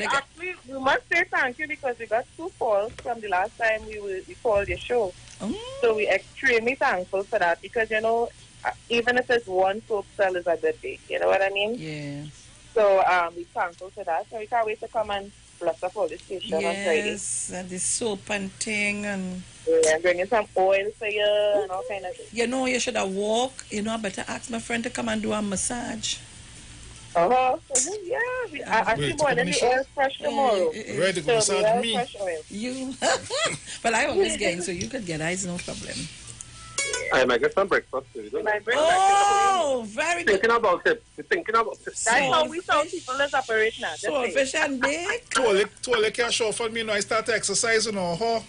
Actually, we must say thank you because we got 2 calls from the last time we called your show. So we're extremely thankful for that because, you know, even if it's one soap sell is a good day. You know what I mean? Yeah. So we're thankful for that. So we can't wait to come and bless up all the station on Friday. Yes, and the soap and thing and... Yeah, bringing some oil for you and all kind of things. You know, you should have walked. You know, I better ask my friend to come and do a massage. Yeah. I see more than the oil fresh tomorrow. Ready to go massage me? You. Well, I always get, so you could get eyes, no problem. I might get some breakfast. Oh, very good. Thinking about it. That's how we tell people let's operate now. Swordfish and bake. Totally can't show for me now. I start exercising or huh?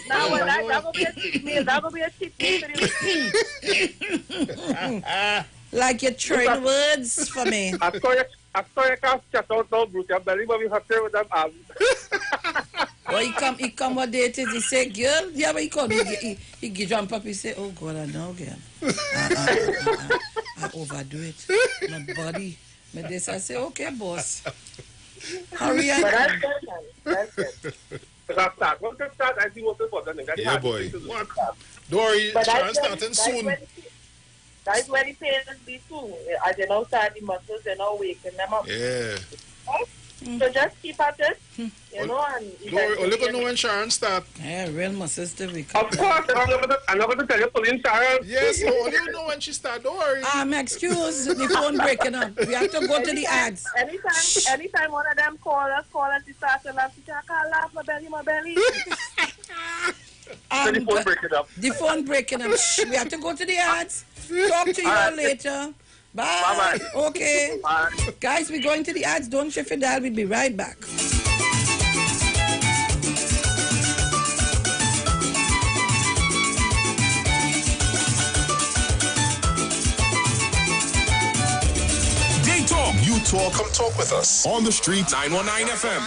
Now, that will be a cheat meal. That will be a cheat meal for the Like you train words for me. I saw you can't chat out now, Bruce. Your belly, but we have to with them arms. Well, he come what day it is. He say, girl, yeah, but he called me. He jump up. He say, oh, God, I know, girl. I overdo it. My body. I say, okay, boss. Hurry up. That's good. Once you start, I see what's important. Yeah, boy. What? Dory, starting soon. That's where the pains be too. As you know, start the muscles, you know, waking them up. Yeah. So just keep at it, you know, and... Only going to know when Sharon start. Yeah, real muscles to wake up. Of course, I'm not going to tell you pulling Sharon. Yes, only you know when she start, don't worry. Excuse, the phone breaking up. We have to go to the ads. Anytime one of them call us, she starts to laugh. She say, I can't laugh, my belly. The phone breaking up. The phone breaking up. We have to go to the ads. Talk to you later. Bye. Bye-bye. Okay. Bye. Guys, we're going to the ads. Don't shift it dial. We'll be right back. They talk. You talk. Come talk with us. On the street. 919 FM.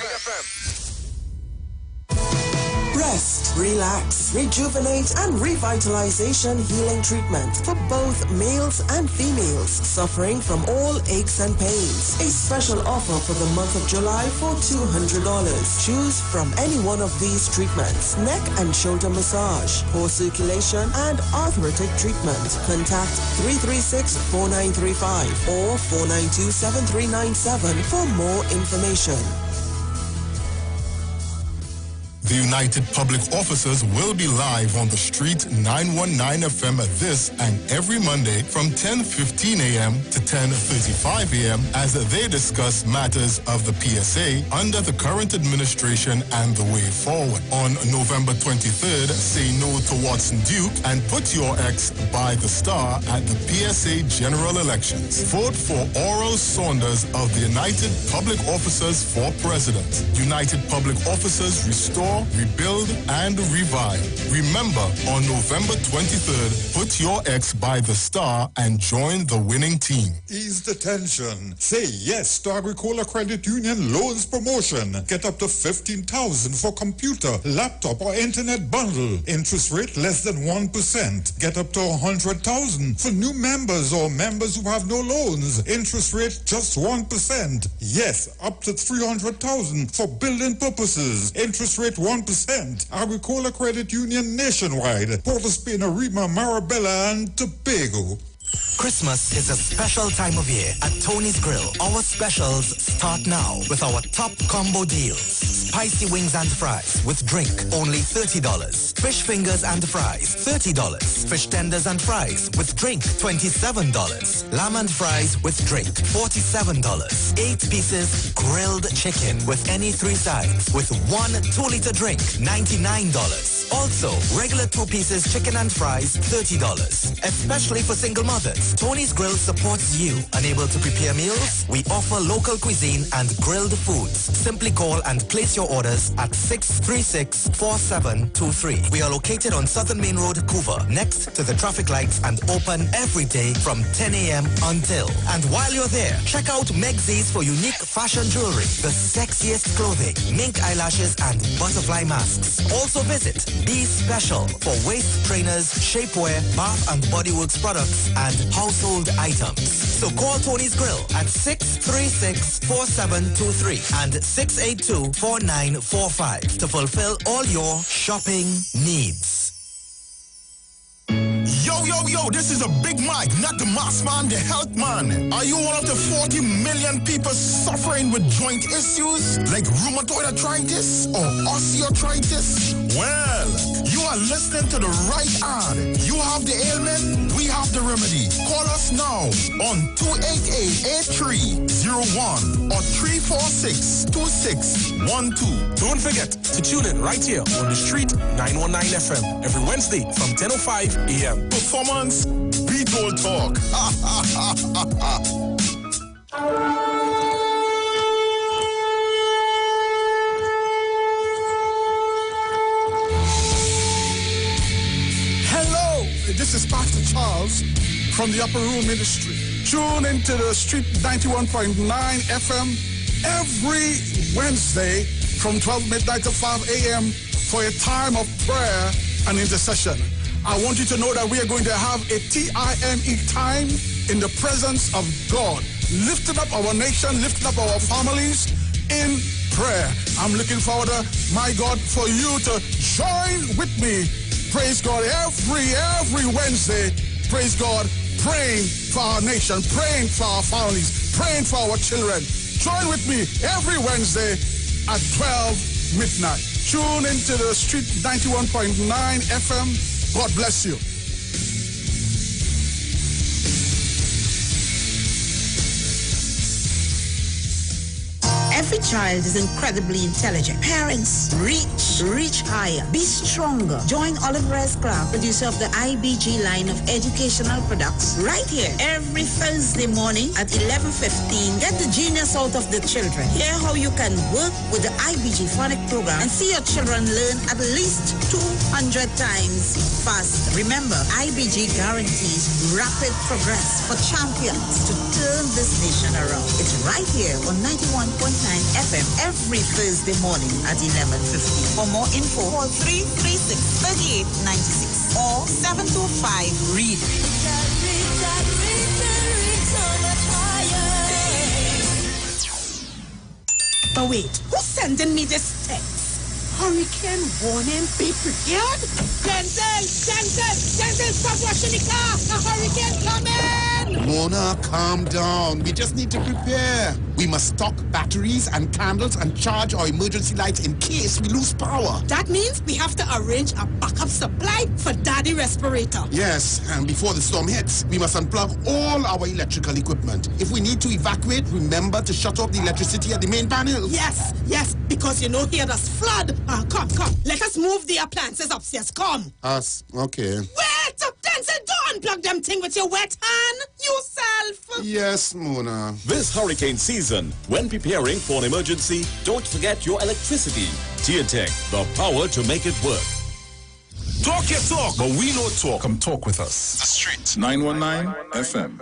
Rest. relax, rejuvenate, and revitalization healing treatment for both males and females suffering from all aches and pains. A special offer for the month of July for $200. Choose from any one of these treatments: neck and shoulder massage, core circulation, and arthritic treatment. Contact 336-4935 or 492-7397 for more information. The United Public Officers will be live on the street 919 FM this and every Monday from 10:15 a.m. to 10:35 a.m. as they discuss matters of the PSA under the current administration and the way forward. On November 23rd, say no to Watson Duke and put your ex by the star at the PSA general elections. Vote for Oral Saunders of the United Public Officers for President. United Public Officers restore, rebuild, and revive. Remember, on November 23rd, put your ex by the star and join the winning team. Ease the tension. Say yes to Agricola Credit Union loans promotion. Get up to $15,000 for computer, laptop, or internet bundle. Interest rate less than 1%. Get up to $100,000 for new members or members who have no loans. Interest rate just 1%. Yes, up to $300,000 for building purposes. Interest rate 1%. Agricola Credit Union nationwide. Port of Spain, Arima, Marabella, and Tobago. Christmas is a special time of year at Tony's Grill. Our specials start now with our top combo deals. Spicy wings and fries with drink, only $30. Fish fingers and fries, $30. Fish tenders and fries with drink, $27. Lamb and fries with drink, $47. 8 pieces grilled chicken with any 3 sides with 1 2-liter drink, $99. Also, regular 2 pieces chicken and fries, $30. Especially for single mothers, Tony's Grill supports you. Unable to prepare meals? We offer local cuisine and grilled foods. Simply call and place your orders at 636-4723. We are located on Southern Main Road, Couva, next to the traffic lights, and open every day from 10 a.m. until. And while you're there, check out Megzies for unique fashion jewelry, the sexiest clothing, mink eyelashes, and butterfly masks. Also visit Be Special for waist trainers, shapewear, bath and body works products, and household items. So call Tony's Grill at 636-4723 and 682-4945 to fulfill all your shopping needs. Yo, this is a Big Mike, not the mass man, the health man. Are you one of the 40 million people suffering with joint issues like rheumatoid arthritis or osteoarthritis? Well, you are listening to the right ad. You have the ailment, we have the remedy. Call us now on 288-8301 or 346-2612. Don't forget to tune in right here on the street 919 FM every Wednesday from 10:05 a.m. Performance beat all talk. Hello, this is Pastor Charles from the Upper Room Ministry. Tune into the Street 91.9 FM every Wednesday from 12 midnight to 5 a.m. for a time of prayer and intercession. I want you to know that we are going to have a TIME time in the presence of God, lifting up our nation, lifting up our families in prayer. I'm looking forward, my God, for you to join with me. Praise God, every Wednesday, praise God, praying for our nation, praying for our families, praying for our children. Join with me every Wednesday at 12 midnight. Tune into the Street 91.9 FM. God bless you. Every child is incredibly intelligent. Parents, reach higher. Be stronger. Join Olive Rice Craft, producer of the IBG line of educational products, right here every Thursday morning at 11:15. Get the genius out of the children. Hear how you can work with the IBG phonic program and see your children learn at least 200 times faster. Remember, IBG guarantees rapid progress for champions to turn this nation around. It's right here on 91.9 FM every Thursday morning at 11:50. For more info, call 336-3896 or 725-READ. But wait, who's sending me this text? Hurricane warning, be prepared? Denzel, stop washing the car! A hurricane coming! Mona, calm down. We just need to prepare. We must stock batteries and candles and charge our emergency lights in case we lose power. That means we have to arrange a backup supply for Daddy respirator. Yes, and before the storm hits, we must unplug all our electrical equipment. If we need to evacuate, remember to shut off the electricity at the main panel. Yes, because you know here there's flood. Come. Let us move the appliances upstairs. Come. Us, okay. Wait! Denzel, don't unplug them thing with your wet hand. Yourself. Yes, Mona. This hurricane season, when preparing for an emergency, don't forget your electricity. TNTech, the power to make it work. Talk your talk, but we know talk. Come talk with us. The Street 919 FM.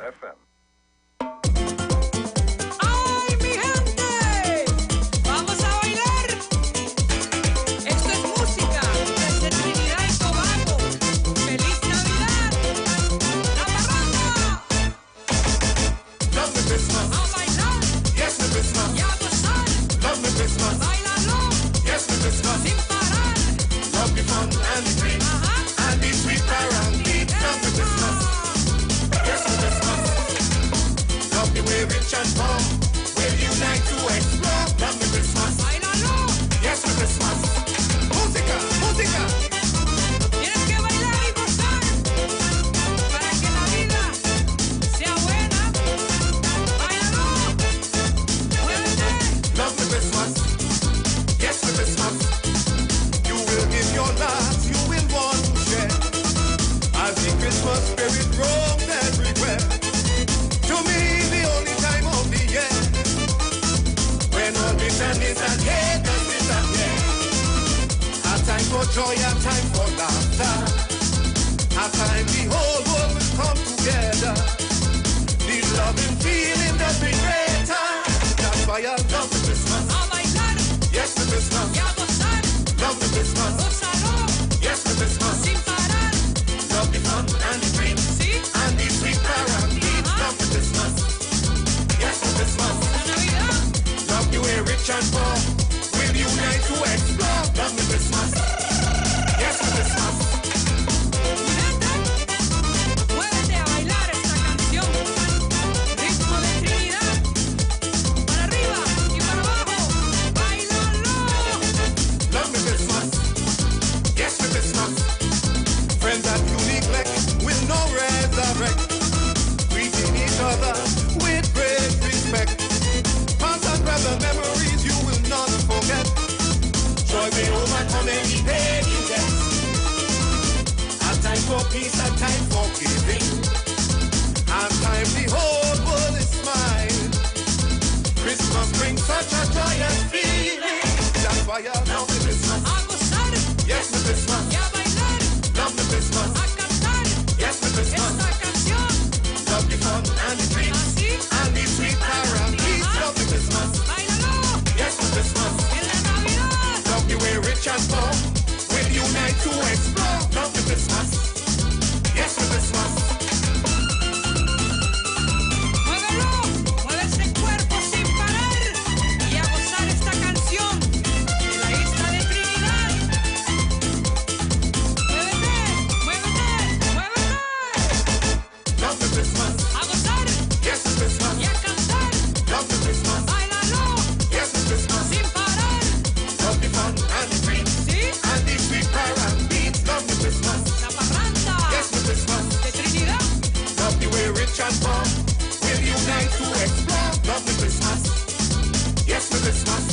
Joy and time for laughter. A time the whole world will come together. The loving feeling that be greater. That's why I love the Christmas. Oh my God. Yes, the Christmas. Ya gozar. Love the Christmas. Gózalo. Yes, the Christmas. Sin parar. Love the fun and the dream. Sí. And the sweet parade. Love the Christmas. Yes, the Christmas. La Navidad. Love the way rich and poor will unite to explore. Love the Christmas. Yes, Christmas. Muévete a bailar esta canción. Ritmo de Trinidad. Para arriba y para abajo. Bailalo. Love me Christmas. Yes, me Christmas. Friends that you neglect will no resurrect. Greeting each other with great respect. Past and present memories you will not forget. Joy may overcome any pain you get. A time for peace, a time for giving. A time the whole world is smiling. Christmas brings such a joyous feeling. That's why I love the Christmas. A gozar. Yes, the Christmas. Y a bailar. Love the Christmas. A cantar. Yes, the Christmas. Esta canción. Love the fun and the dreams. Así. And the sweet parade. Love the Christmas. Bailalo. Yes, the Christmas. En la Navidad. Love the way rich and poor will unite to explore. Love the Christmas. Yes, the Christmas. Muévelo. Mueve ese cuerpo sin parar. Y a gozar esta canción de la isla de Trinidad. Muévete. Love the Christmas. A gozar. Yes, the Christmas. Y a cantar. Love the Christmas. Bailalo. Yes, the Christmas. Sin parar. Love the fun and the dreams. Sí. And the sweet parade. Love the Christmas. La parranda. Yes, the Christmas. De Trinidad. Love the way rich and poor will unite to explore. Love the Christmas. Yes, the Christmas.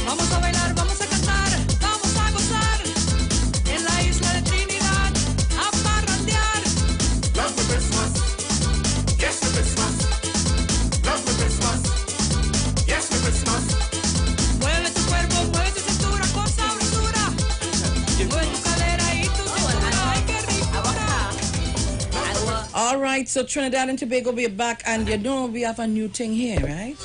Vamos a bailar, vamos a cantar, vamos a gozar en la isla de Trinidad, a parrandear. Love the Christmas. Yes, the Christmas. Love the Christmas. Yes, the Christmas. Mueve tu cuerpo, mueve tu cintura con sabrosura. Mueve tu cadera y tu cintura. Ay, qué ricura. All right, so Trinidad and Tobago, we're back, and you know we have a new thing here, right?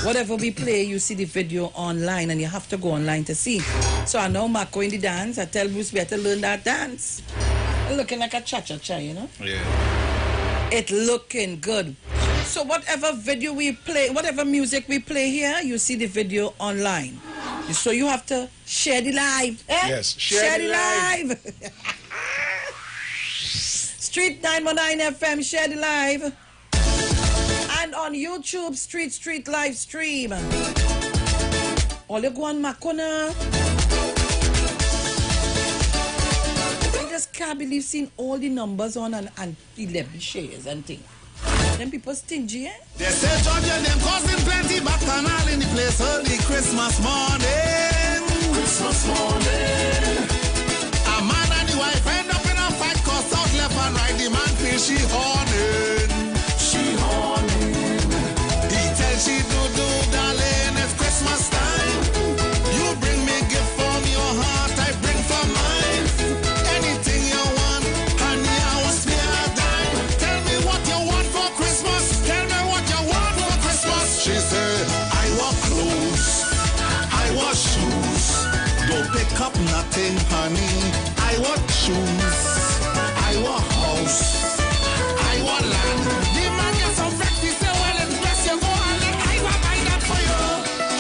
Whatever we play, you see the video online, and you have to go online to see. So I know Marco in the dance. I tell Bruce we have to learn that dance. Looking like a cha-cha-cha, you know? Yeah. It looking good. So whatever video we play, whatever music we play here, you see the video online. So you have to share the live. Eh? Yes, share the live. Street 919 FM, share the live. And on YouTube, Street live stream. All you go on Makona. I just can't believe seeing all the numbers on and 11 shares and things. Them people stingy, eh? They say Georgia them causing plenty bacchanal in the place early Christmas morning. Christmas morning. A man and the wife end up in a fight cause out left and right. The man feels she horning. She horning. He tells she do darling, it's Christmas time. You bring me gift from your heart, I bring from mine. Anything you want, honey, I want me a dime. Tell me what you want for Christmas. Tell me what you want for Christmas. She said, I want clothes, I want shoes. Don't pick up nothing, honey. I want shoes, I want house, I want land. The man gets some breakfast, say, well, it's best you go and let I want buy that for you.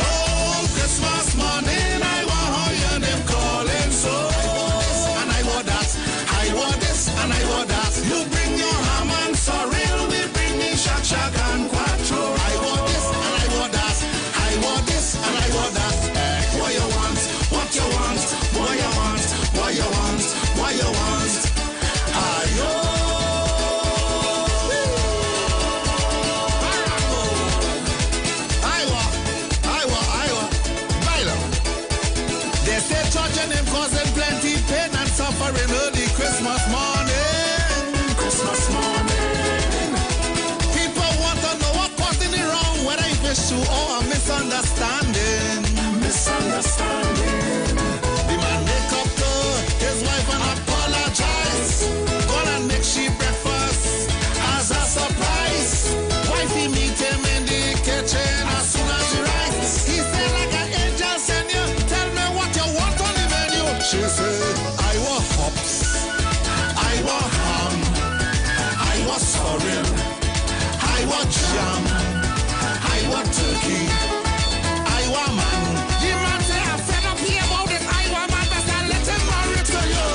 Oh, Christmas morning, I want how your name calling so. And I want that, I want this, and I want that. You bring your ham and sorrel, we bring me shak and quattro. I want this, and I want that. I want this, and I want that. What you want, what you want, what you want, what you want, what you want. Ayo. They say church and them causing plenty pain and suffering early Christmas morning. Christmas morning. People want to know what causing it wrong, whether it's issue or a misunderstanding. Misunderstanding. The man make up to his wife and apologize. Go and make she breakfast as a surprise. Wifey meet him in the kitchen as soon as he rises. He said like an angel send you. Tell me what you want on the menu. She said, I want hops, I want ham, I want sorrel, I want jam, I want turkey, I want man. The man say I'm fed up here about it. I want man, that's a let him marry to you.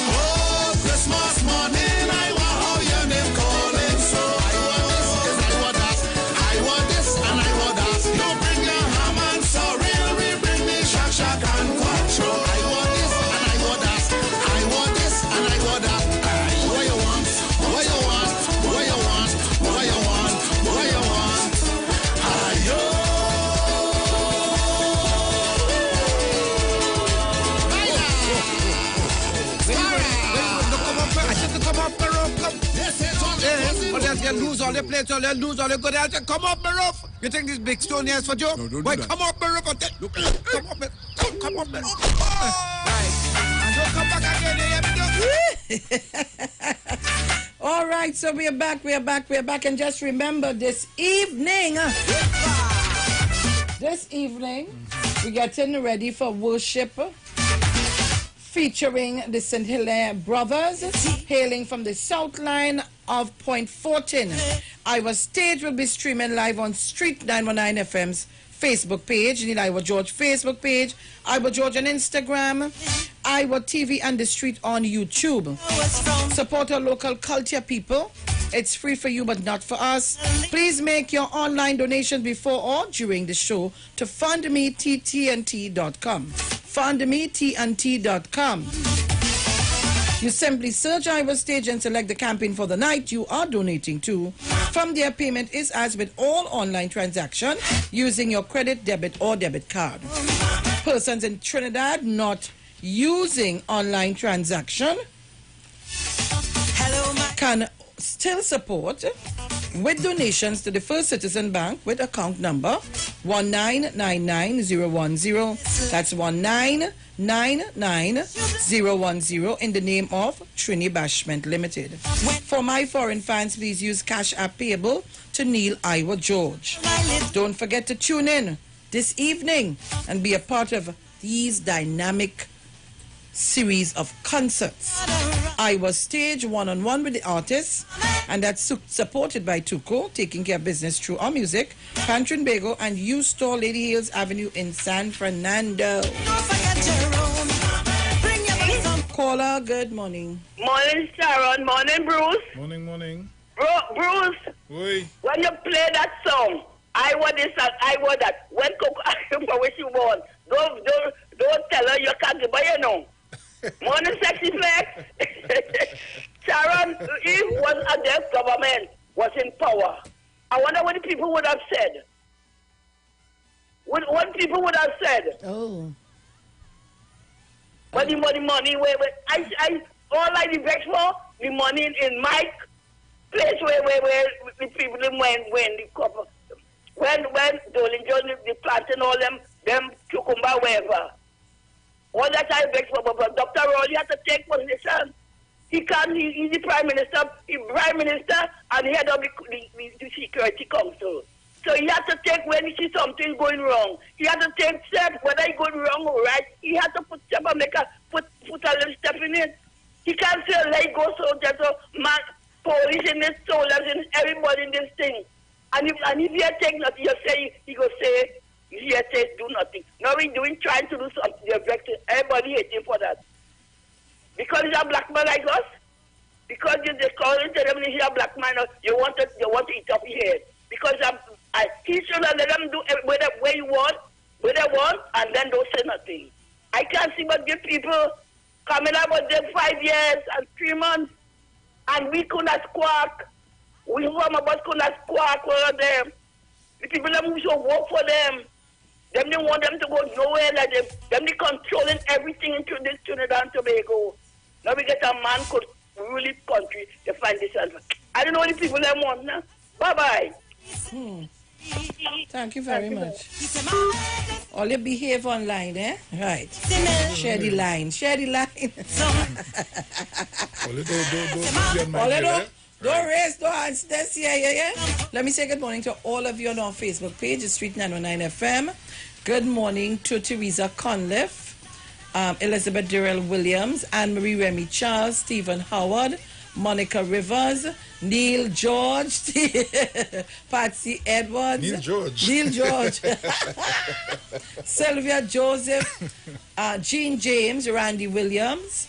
Oh, Christmas morning, I want how your name calling so. I want this, yes, I want that. I want this, and I want that. You bring your ham and sorrel, we bring me shak and quattro. I want this, and I want that. I want this, and I want that. What you want, what you want, what you want, what you want, what you want. Ayo. You lose all the plates, you lose all the good health. Come up, my roof. You think this big stone here is for joke? No, don't Why, do that. come up, my roof. Come up, man. Come up, man. Right. And don't come back again. You hear me? All right, so we are back. And just remember this evening, we're getting ready for worship featuring the St. Hilaire Brothers, hailing from the south line of Point Fortin. Our stage will be streaming live on Street 919 FM's Facebook page, the Iwer George Facebook page, Iwer George on Instagram, Iwer TV and the Street on YouTube. Support our local culture, people. It's free for you, but not for us. Please make your online donation before or during the show to fundmetTNT.com. fundmetTNT.com. You simply search Iwer Stage and select the campaign for the night you are donating to. From there, payment is as with all online transaction using your credit, debit, or debit card. Persons in Trinidad not using online transaction can still support with donations to the First Citizen Bank with account number 1999010. That's 1999010. 99010 in the name of Trini Bashment Limited. For my foreign fans, please use Cash App payable to Neil Iwer George. Don't forget to tune in this evening and be a part of these dynamic series of concerts. I was stage one-on-one with the artists, and that's supported by Tuco, taking care of business through our music, Pantry Bagel, and U Store, Lady Hills Avenue in San Fernando. Caller, good morning. Morning, Sharon. Morning, Bruce. Morning. Bruce, Oi. when you play that song, I want this and I want that. When Coco ask you for what you want, don't tell her you can't give her, you know. Morning, sexy flex. Sharon, if one of their government was in power, I wonder what the people would have said. What people would have said. Oh. But the money, where all I vex for, the money in my place where the people when the couple, when Dolin John, the planting all them cucumber, wherever. All that I vex for, but Dr. Rowley had to take position. He's the Prime Minister, and head of the Security Council. So he had to take when he sees something going wrong. He had to take steps, whether it's going wrong or right. He had to put a little step in it. He can't say let go soldiers or police in this, soldiers in everybody in this thing. And if you take nothing, you say he go say he say do nothing. Now he's trying to do something. Everybody hates him for that. Because he's a black man like us. Because you call him to them he's a black man, you want to eat up his head. Because he should have let them do where they want, and then don't say nothing. I can't see but the people coming up with them 5 years and 3 months, and we could not squawk. We from about could not squawk for them. The people that who should work for them, them they want them to go nowhere like them. Them they controlling everything into this Trinidad and Tobago. Now we get a man could rule this country to find this answer. I don't know what the people them want now. Bye-bye. Thank you very much. All you behave online, eh? Right. Share the line. Don't raise no hands. That's yeah. Let me say good morning to all of you on our Facebook page, Street 909 FM. Good morning to Teresa Conliffe, Elizabeth Durrell Williams, Anne-Marie Remy Charles, Stephen Howard, Monica Rivers, Neil George, Patsy Edwards, Neil George, Sylvia Joseph, Jean James, Randy Williams,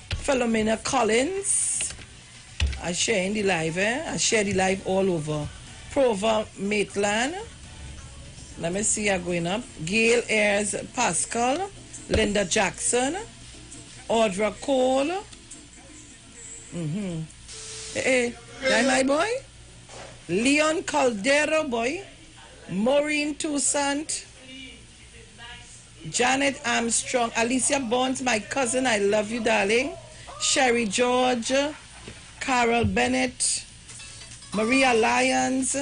Philomena Collins. I share the live, I share the live all over. Prova Maitland. Let me see her going up. Gail Ayres Pascal, Linda Jackson, Audra Cole. Hey, that my boy? Leon Caldero, boy. Maureen Toussaint. Janet Armstrong. Alicia Bonds, my cousin. I love you, darling. Sherry George. Carol Bennett. Maria Lyons.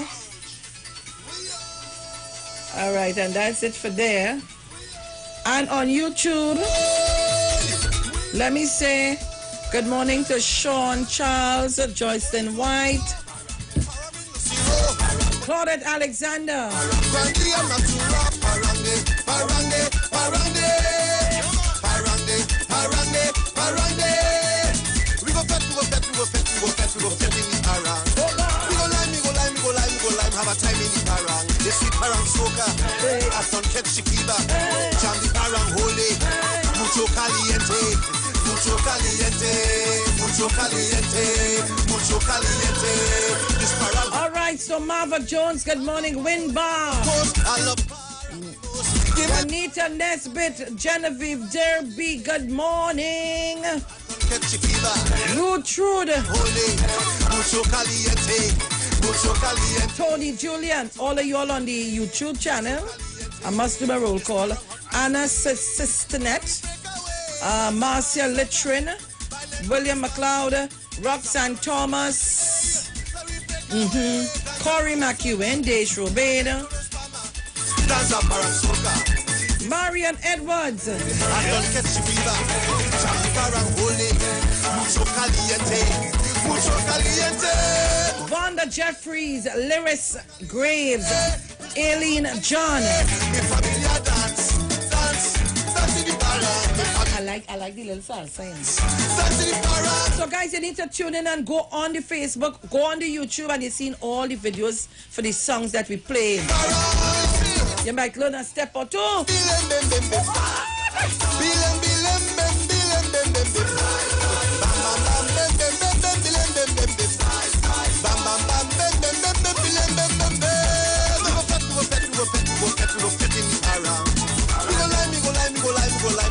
All right, and that's it for there. And on YouTube, let me say good morning to Sean Charles, Joycelyn White, Claudette Alexander. Have a time in the parang. They see parang soca. I son catch Shikiba. Jam the parang holy. Mucho caliente. Mucho caliente. Mucho caliente. Mucho caliente. This parang. All right, so Marva Jones, good morning. Winbar. Juanita Nesbitt, Genevieve Derby, good morning. Ruth Trude. Mucho caliente. Tony Julian, all of you all on the YouTube channel. I must do my roll call. Anna Sistinet, Marcia Litrin, William McLeod, Roxanne Thomas, Corey McEwen, Dej Robeda, Marian Edwards. I don't catch the fever. Chaparang holy. Mucho caliente. Mucho caliente. Vonda Jeffries, Lyris Graves, Aileen John. I like the little salsa. So guys, you need to tune in and go on the Facebook, go on the YouTube, and you've seen all the videos for the songs that we play. You might learn a step or two.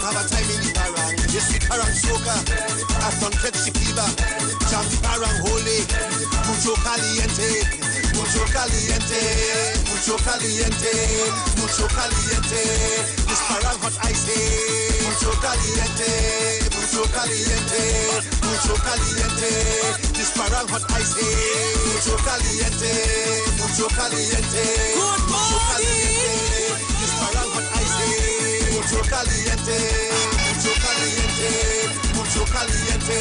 Have a time in the parang. Yes, the parang soca. I don't catch the fever. Jam the parang holy. Mucho caliente. Mucho caliente. Mucho caliente. Mucho caliente. This parang hot ice. Mucho caliente. Mucho caliente. Mucho caliente. This parang hot ice. Mucho caliente. Mucho caliente. Good morning. This parang hot ice. Mucho caliente, mucho caliente, mucho caliente.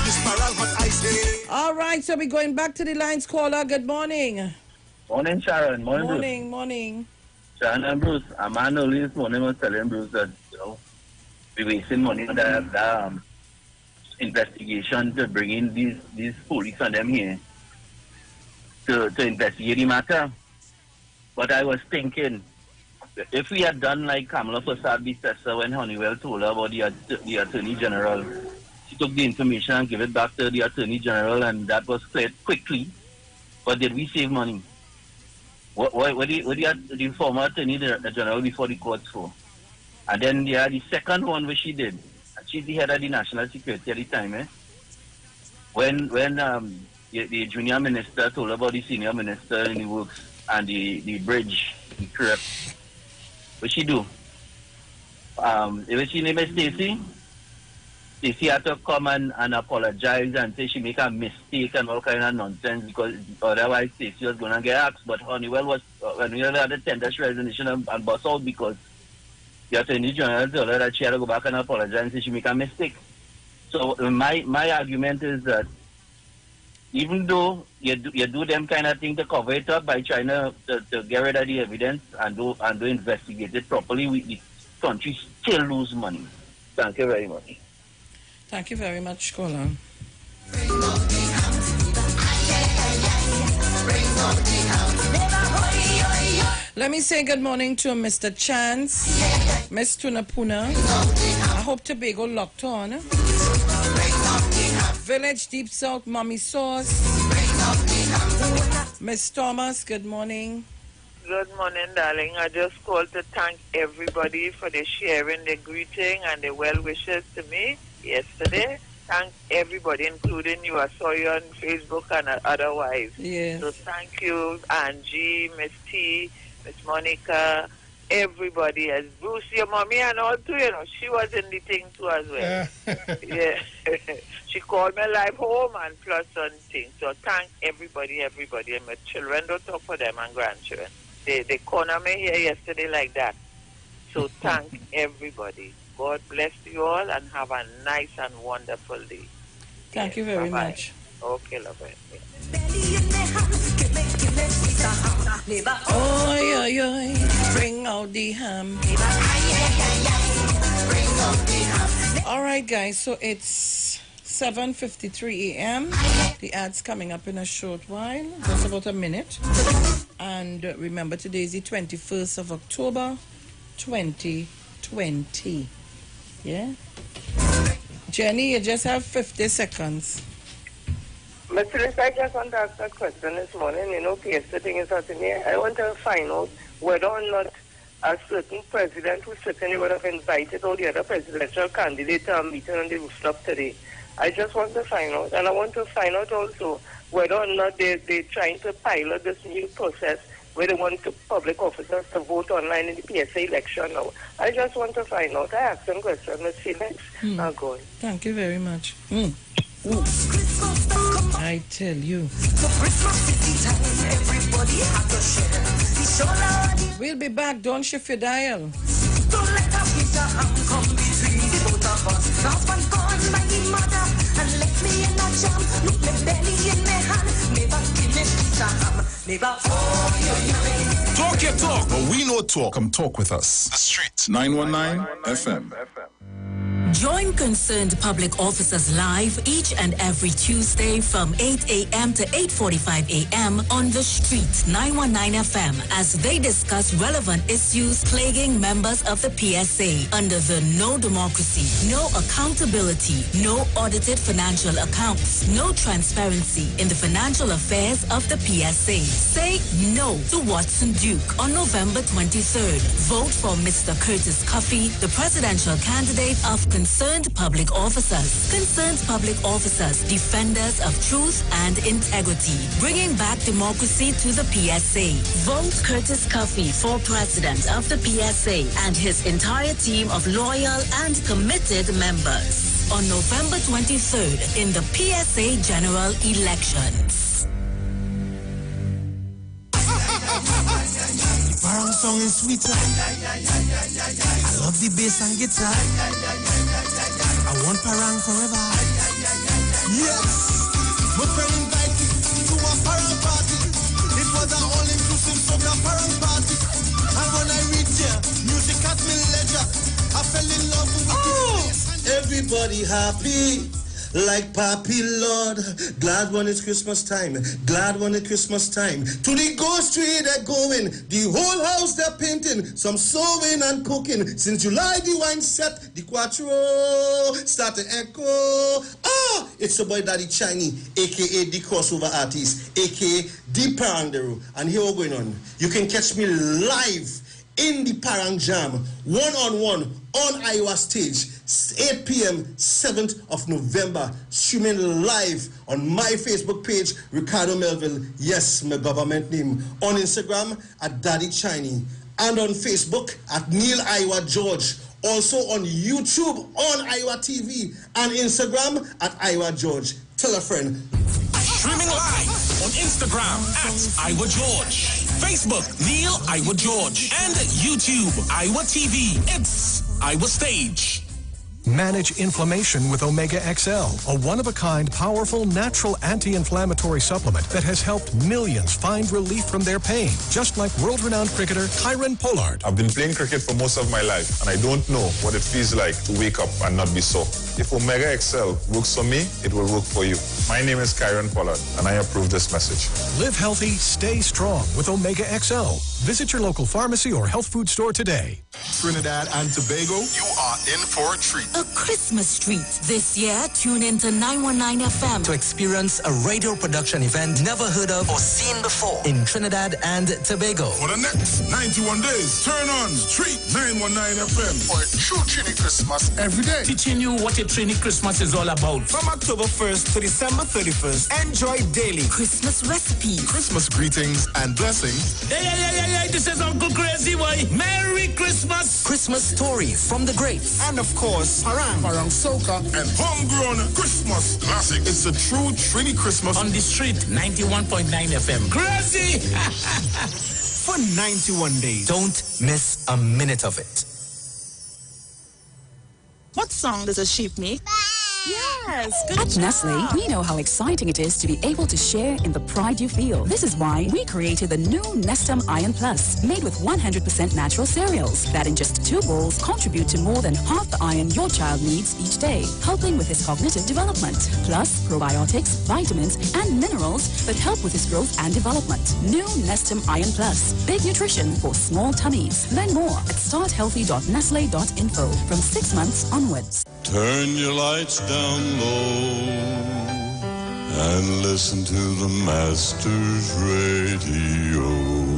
This parang hot ice. All right, so we're going back to the lines. Caller, good morning. Morning, Sharon. Morning, Bruce. Morning, morning. Sharon and Bruce, a man early this morning was telling Bruce that, we're wasting money on that investigation to bring in these police and them here to investigate the matter. But I was thinking, if we had done like Kamala Fasad Bethesda when Honeywell told her about the Attorney General, she took the information and gave it back to the Attorney General, and that was cleared quickly. But did we save money? What the former Attorney General before the courts for? And then the second one which she did, she's the head of the National Security at the time, when the junior minister told about the senior minister in the works and the bridge, the crep. What she do? If she name is Stacey had to come and apologize and say she make a mistake and all kind of nonsense, because otherwise Stacey was gonna get axed. But Honeywell had a tender resignation and bust out because the Attorney General told her that she had to go back and apologize and say she make a mistake. So my argument is that even though you do them kind of thing to cover it up by trying to get rid of the evidence and do investigate it properly, the country still lose money. Thank you very much. Thank you very much, caller. Let me say good morning to Mr. Chance, Miss Tunapuna. I hope Tobago locked on. Village Deep South, Mommy Sauce. Miss Thomas, good morning. Good morning, darling. I just called to thank everybody for the sharing, the greeting, and the well wishes to me yesterday. Thank everybody, including you. I saw you on Facebook and otherwise. Yes. So thank you, Angie, Miss T, Miss Monica, everybody. As Bruce, your mommy and all too, she was in the thing too as well. Yeah. She called me live home and plus something. So thank everybody. And my children, don't talk for them and grandchildren. They corner me here yesterday like that. So thank everybody. God bless you all and have a nice and wonderful day. Thank you very much. Okay, love it. Oi, oi, oi, bring out the ham. All right, guys, so it's 7:53 a.m. The ad's coming up in a short while, just about a minute. And remember, today is the 21st of October, 2020. Yeah? Jenny, you just have 50 seconds. Mr. Lisa, I just want to ask a question this morning. PSC thing is happening here. I want to find out whether or not a certain president who certainly would have invited all the other presidential candidates to a meeting on the rooftop today. I just want to find out. And I want to find out also whether or not they're trying to pilot this new process where they want public officers to vote online in the PSA election now. I just want to find out. I asked some questions. Let's see next. Now go on. Thank you very much. I tell you. We'll be back. Don't shift your dial. Peter Ham come between the both of us. Last one gone by the mother and left me in a jam. Look me belly in my hand, never give me Peter Ham. Never Talk your talk, but we know talk. Come talk with us. The Street 919 FM. Join Concerned Public Officers live each and every Tuesday from 8 a.m. to 8:45 a.m. on The Street 919 FM as they discuss relevant issues plaguing members of the PSA under the No Democracy, No Accountability, No Audited Financial Accounts, No Transparency in the Financial Affairs of the PSA. Say no to Watson Duke on November 23rd. Vote for Mr. Curtis Cuffey, the presidential candidate of Concerned Public Officers. Concerned Public Officers, defenders of truth and integrity, bringing back democracy to the PSA. Vote Curtis Cuffey for president of the PSA and his entire team of loyal and committed members on November 23rd in the PSA general elections. The Parang song is sweeter. I love the bass and guitar. I want Parang forever. Yes, my friend invited me to a Parang party. It was an all-inclusive soca Parang party. And when I reached here, music at me leisure. I fell in love with the bass. Everybody happy. Like Papi Lord, glad when it's Christmas time, glad when it's Christmas time. To the ghost tree they're going, the whole house they're painting, some sewing and cooking. Since July the wine set, the quattro start to echo. Ah, it's the boy Daddy Chinese, aka the crossover artist, aka the Parangderu. And here we're going on. You can catch me live in the Parang Jam, one-on-one on Iowa stage, 8 p.m., 7th of November, streaming live on my Facebook page, Ricardo Melville, yes, my government name, on Instagram at Daddy Chinese, and on Facebook at Neil Iowa George, also on YouTube on Iwer TV, and Instagram at Iowa George. Tell a friend. Streaming live on Instagram at Iwer George, Facebook Neil Iwer George, and YouTube Iwer TV. It's Iwer Stage. Manage inflammation with Omega XL, a one-of-a-kind, powerful, natural anti-inflammatory supplement that has helped millions find relief from their pain, just like world-renowned cricketer Kyron Pollard. I've been playing cricket for most of my life, and I don't know what it feels like to wake up and not be sore. If Omega XL works for me, it will work for you. My name is Kyron Pollard, and I approve this message. Live healthy, stay strong with Omega XL. Visit your local pharmacy or health food store today. Trinidad and Tobago, you are in for a treat. A Christmas treat. This year, tune in to 919 FM to experience a radio production event never heard of or seen before in Trinidad and Tobago. For the next 91 days, turn on Street 919 FM for a true Trini Christmas every day. Teaching you what a Trini Christmas is all about. From October 1st to December 31st, enjoy daily Christmas recipes, Christmas greetings and blessings. Hey, this is Uncle Crazy Boy. Merry Christmas. Christmas stories from the greats. And of course, Parang Soca, and homegrown Christmas classic. It's a true Trini Christmas on the Street 91.9 FM. Crazy! For 91 days. Don't miss a minute of it. What song does a sheep make? Yes, good At job. Nestle, we know how exciting it is to be able to share in the pride you feel. This is why we created the new Nestum Iron Plus, made with 100% natural cereals that in just 2 bowls contribute to more than half the iron your child needs each day, helping with his cognitive development. Plus, probiotics, vitamins, and minerals that help with his growth and development. New Nestum Iron Plus, big nutrition for small tummies. Learn more at starthealthy.nestle.info from 6 months onwards. Turn your lights down low and listen to the Master's Radio.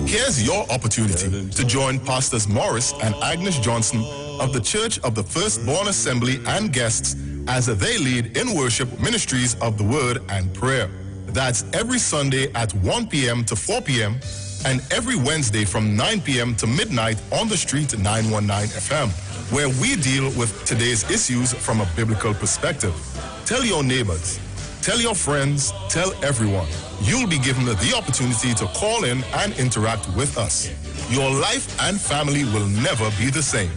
Here's your opportunity to join Pastors Morris and Agnes Johnson of the Church of the Firstborn Assembly and guests as they lead in worship ministries of the Word and Prayer. That's every Sunday at 1 p.m. to 4 p.m. and every Wednesday from 9 p.m. to midnight on the Street 919 FM, where we deal with today's issues from a biblical perspective. Tell your neighbors, tell your friends, tell everyone. You'll be given the opportunity to call in and interact with us. Your life and family will never be the same.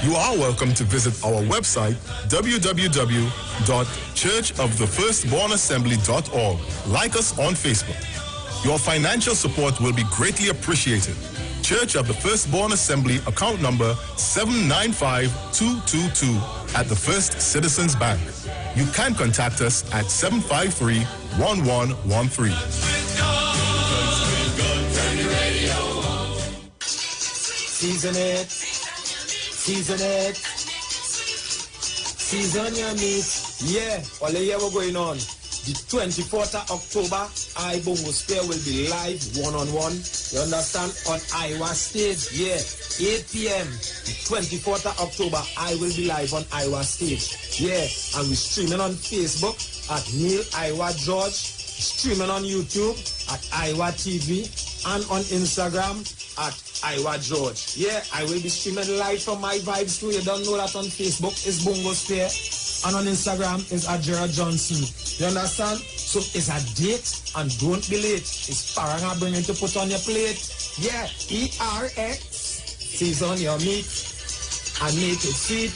You are welcome to visit our website, www.churchofthefirstbornassembly.org. Like us on Facebook. Your financial support will be greatly appreciated. Church of the Firstborn Assembly, account number 795222 at the First Citizens Bank. You can contact us at 753-1113. Season it. Season it. Season your meat. Yeah, all the year we're going on. The 24th of October, Bongo Spear will be live one-on-one. You understand? On Iowa stage. Yeah, 8 p.m. The 24th of October, I will be live on Iowa stage. Yeah, and we're streaming on Facebook at Neil Iwer George, streaming on YouTube at Iwer TV, and on Instagram at Iwer George. Yeah, I will be streaming live from my vibes too. You don't know that on Facebook is Bongo Spear, and on Instagram is at Gerard Johnson. You understand? So it's a date and don't be late. It's Faranga bringing to put on your plate. Yeah, ERX. Season your meat and make it sweet.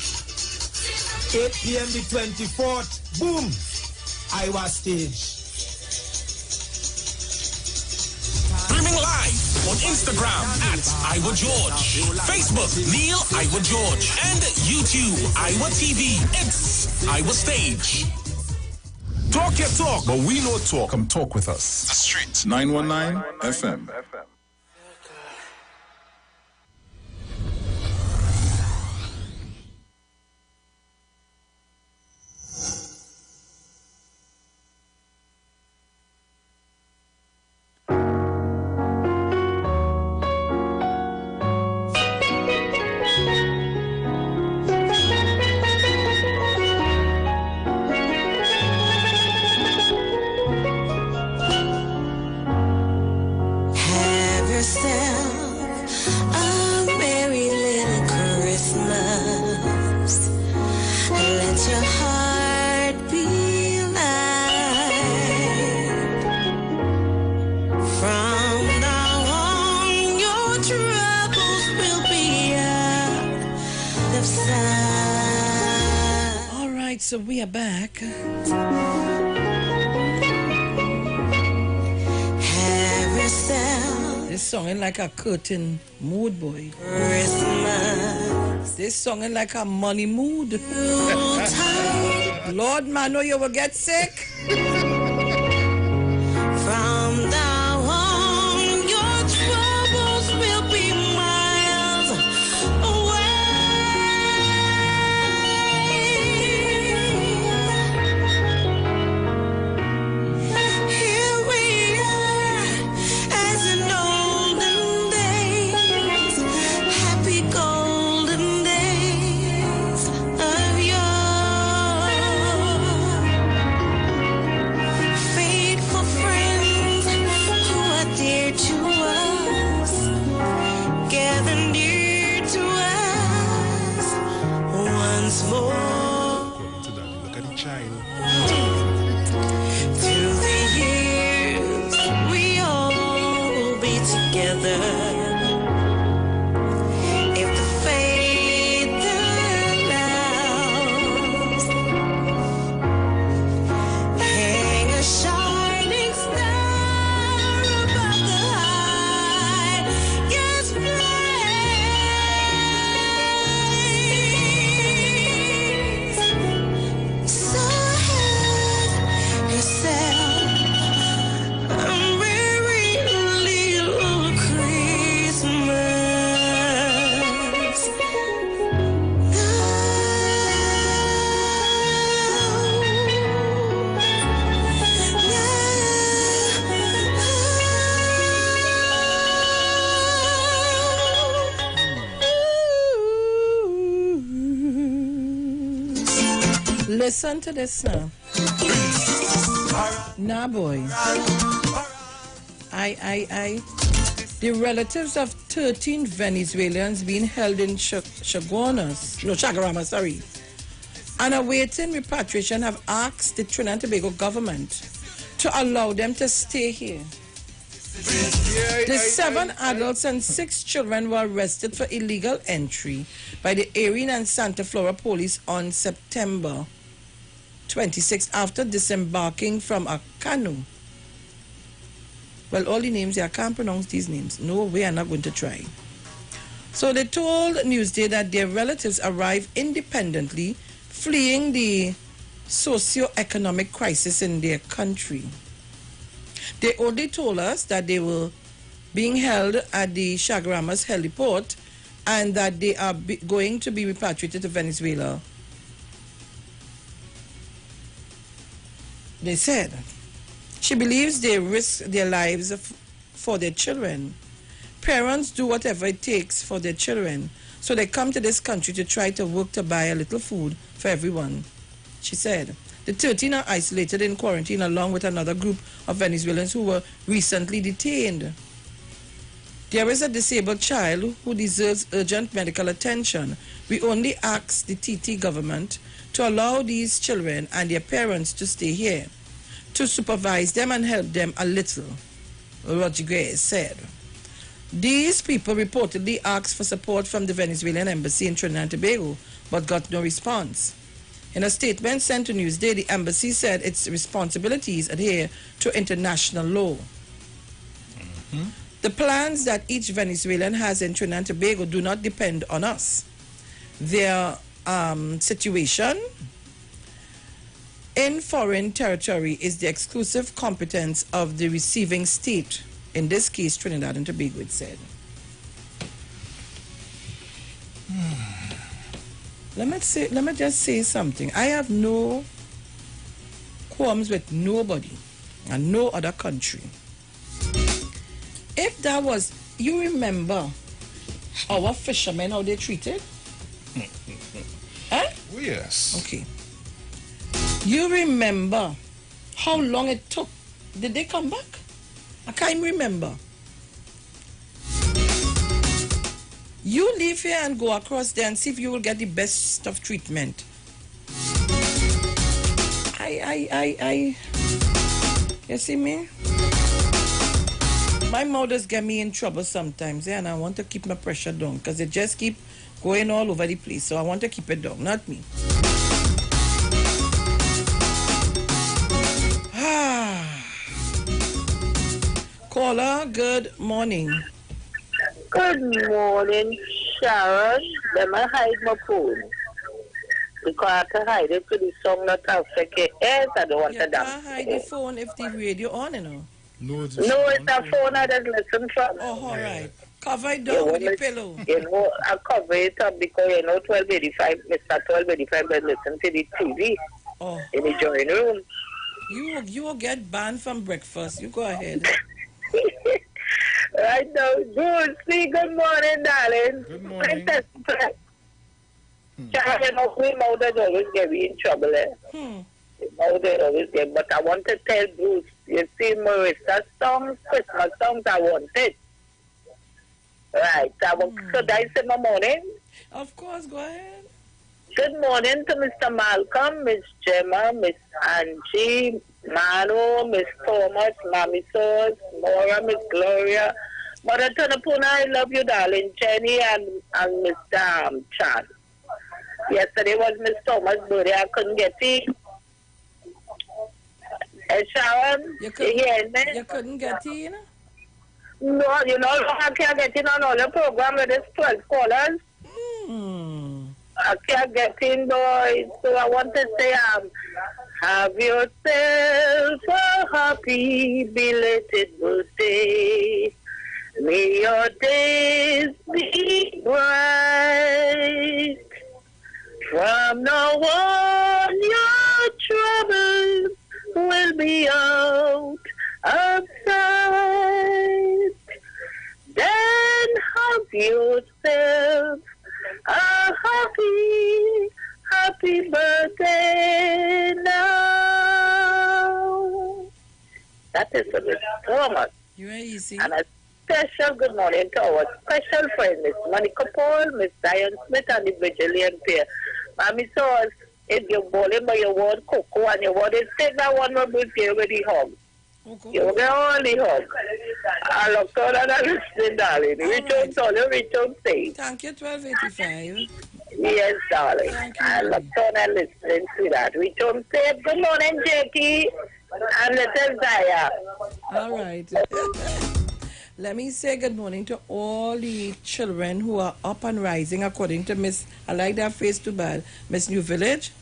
8 p.m. the 24th. Boom! Iowa stage. Streaming live on Instagram at Iwer George, Facebook Neil Iwer George, and YouTube Iwer TV. It's Iwer Stage. Talk your talk, but we know talk. Come talk with us. The Street 919 FM. So we are back. This song is like a curtain mood, boy. This song is like a money mood. Lord, man, know you will get sick. From now on, your troubles will be miles away. Here we are, as in olden days, happy golden days of yore. Faithful friends who are dear to us, gather near to us once more. Look at the child. Through the years, we all will be together. If the fate allows, hang a shining star above the highest place. So have yourself a merry little Christmas. Listen to this now. Nah, boy. The relatives of 13 Venezuelans being held in Chaguaramas, and awaiting repatriation have asked the Trinidad and Tobago government to allow them to stay here. The 7 adults and 6 children were arrested for illegal entry by the Erin and Santa Flora police on September 26 after disembarking from a canoe. Well, all the names, I can't pronounce these names. No way, I'm not going to try. So they told Newsday that their relatives arrived independently, fleeing the socio-economic crisis in their country. They only told us that they were being held at the Chaguaramas heliport and that they are going to be repatriated to Venezuela. They said she believes they risk their lives for their children. Parents do whatever it takes for their children, so they come to this country to try to work to buy a little food for everyone, she said. The 13 are isolated in quarantine along with another group of Venezuelans who were recently detained. There is a disabled child who deserves urgent medical attention. We only ask the TT government to allow these children and their parents to stay here, to supervise them and help them a little, Rodriguez said. These people reportedly asked for support from the Venezuelan embassy in Trinidad and Tobago, but got no response. In a statement sent to Newsday, the embassy said its responsibilities adhere to international law. The plans that each Venezuelan has in Trinidad and Tobago do not depend on us. Their situation in foreign territory is the exclusive competence of the receiving state, in this case Trinidad and Tobago, it said. Let me just say something. I have no qualms with nobody and no other country. If that was, you remember our fishermen, how they treated? Huh? Oh, yes. Okay. You remember how long it took? Did they come back? I can't remember. You leave here and go across there and see if you will get the best of treatment. You see me? My mouth does get me in trouble sometimes, yeah, and I want to keep my pressure down because it just keep going all over the place. So I want to keep it down, not me. Caller, good morning. Good morning, Sharon. Let me hide my phone. Because I can hide it to the song not affect yes, I don't want to dance. You can't hide the phone if the radio on, you know. No, it's a phone I just listen from. Oh, all right. Cover it down with the pillow. You know, I cover it up because, you know, 1285, Mr. 1285, but listen to the TV in the drawing room. You will get banned from breakfast. You go ahead. Right now, good. See, good morning, darling. Good morning. Child, you know, we mouth always get me in trouble. Mouth always get, but I want to tell Bruce, you see, Marissa's songs, Christmas songs, I want it. Right. Could I say my morning? Of course, go ahead. Good morning to Mr. Malcolm, Miss Gemma, Miss Angie, Manu, Miss Thomas, Mammy Sauce, Maura, Miss Gloria, Mother Tanapuna, I love you, darling, Jenny, and Mr. Chan. Yesterday was Miss Thomas' birthday, I couldn't get in. Sharon, you hear me? You couldn't get in? No, you know, I can't get in on all the program with this 12 callers. I can't get in, boys. So I want to say, have yourself a happy belated birthday. May your days be bright. From now on, your troubles will be out of sight. Then have yourself a happy birthday now. That is for Miss Thomas. You are easy. And a special good morning to our special friend, Miss Monica Paul, Miss Diane Smith, and the Brazilian pair. Mammy Sauce, if you're bowling by your word cocoa and your word is take that one more birthday with the hug. You get all the hug. I look down and I listen, darling. Reach out, darling. Reach out, say. Thank you, 1285. Yes, darling. I look down and listen to that. Reach out, say, good morning, Jackie. And little Zaya. All right. Let me say good morning to all the children who are up and rising according to Miss, I like that face too bad, Miss New Village,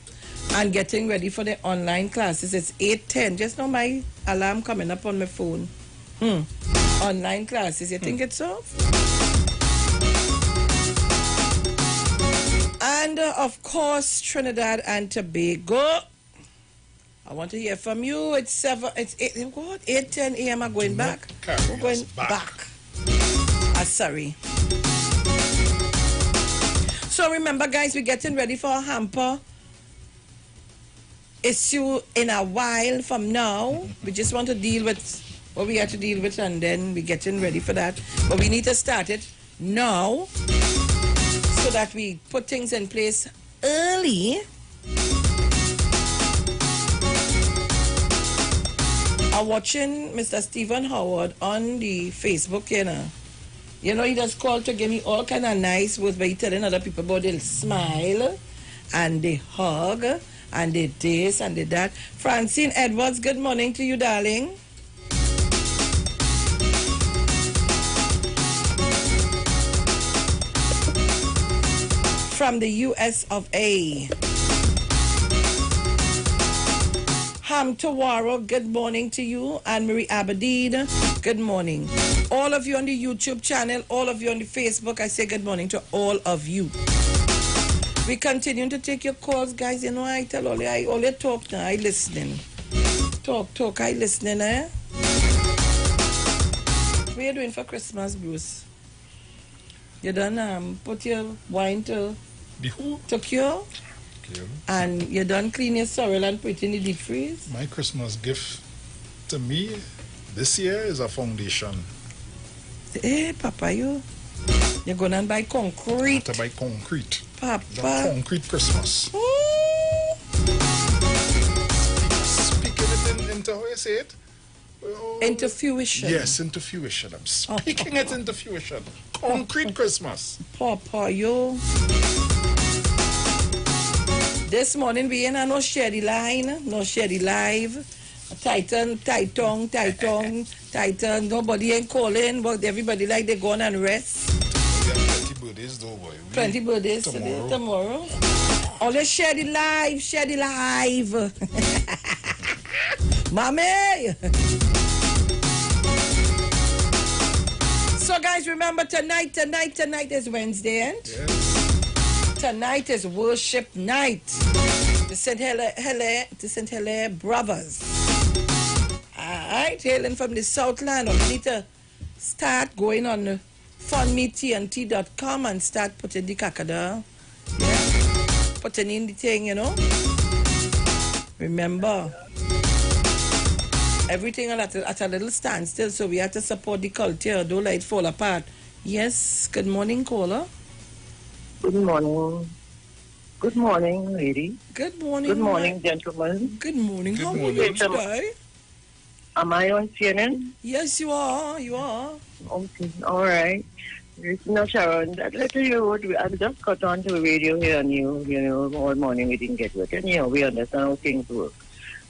and getting ready for the online classes. It's 8:10. Just now my alarm coming up on my phone. Online classes. You think it's off? And of course, Trinidad and Tobago. I want to hear from you. It's 8:10 a.m. I'm going back. We're going back. Sorry. So remember, guys, we're getting ready for a hamper issue in a while from now. We just want to deal with what we have to deal with, and then we're getting ready for that. But we need to start it now so that we put things in place early. I'm watching Mr. Stephen Howard on the Facebook, You know, he just called to give me all kind of nice words, but he telling other people about they'll smile and they hug and they this and they that. Francine Edwards, good morning to you, darling. From the US of A. Ham Tawaro, good morning to you. Anne-Marie Aberdeen, good morning. All of you on the YouTube channel, all of you on the Facebook, I say good morning to all of you. We continue to take your calls, guys. You know, I tell all you, I only talk now, I listening. Talk, I listening, eh? What are you doing for Christmas, Bruce? You done put your wine to cure? And you done clean your sorrel and put it in the deep freeze? My Christmas gift to me this year is a foundation. Hey, Papa, you're going to buy concrete. To buy concrete. Papa. The concrete Christmas. Speaking it into how you say it? Into fruition. Yes, into fruition. I'm speaking it into fruition. Concrete Christmas. Papa, you. This morning we ain't no Sherry line, no Sherry live. Titan. Nobody ain't calling, but everybody like they go on and rest. We have 20 birthdays though, boy. 20 birthdays tomorrow. Always Sherry live. Mommy! So guys, remember tonight is Wednesday, and tonight is worship night. The St. Helier Brothers. Alright, hailing from the Southland. We need to start going on fundmetnt.com and start putting the kakada. Yeah. Putting in the thing, Remember, everything at a little standstill, so we have to support the culture. Don't let it fall apart. Yes, good morning, caller. Good morning. Good morning, lady. Good morning. Good morning, gentlemen. Good morning. How are you today? Am I on CNN? Yes, you are. You are. Okay, all right. No, Sharon, that letter you wrote, I just got on to the radio here and all morning we didn't get it. And, we understand how things work.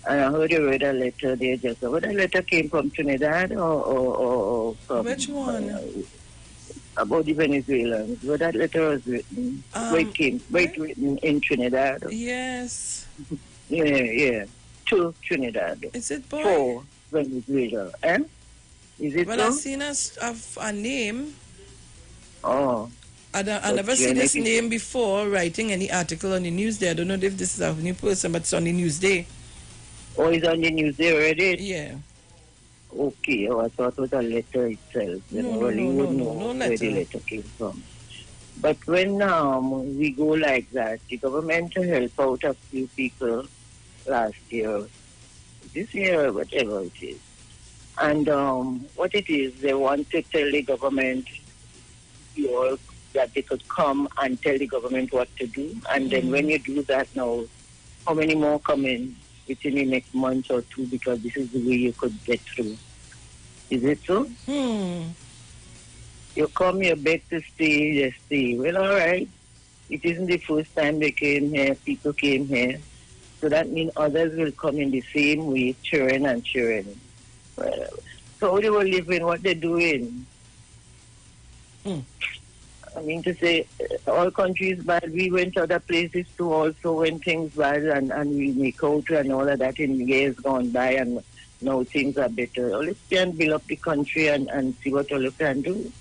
And I heard you read a letter there just now. What that letter came from Trinidad or from... Which one? About the Venezuelans. Where that letter was written. Where it written in Trinidad. Yes. Yeah. To Trinidad. Is it boy? For Venezuela. Is it well, so? I've seen a name. Oh. I never seen this name before writing any article on the news there. I don't know if this is a new person, but it's on the news day. Oh, it's on the news day already? Yeah. Okay, I thought it was a letter itself. No where letter. the letter came from. But when we go like that, the government help out a few people last year, this year, whatever it is. And what it is, they want to tell the government that they could come and tell the government what to do. And then when you do that now, how many more come in? within the next month or two because this is the way you could get through. Is it so? You come, you beg to stay, you stay. Well, all right. It isn't the first time they came here, people came here. So that means others will come in the same way, children and children. Well, so how they were living, what they're doing. I mean to say, all countries bad. We went to other places too also when things bad and we make out and all of that in years gone by and now things are better. Let's try and build up the country and see what all you can do.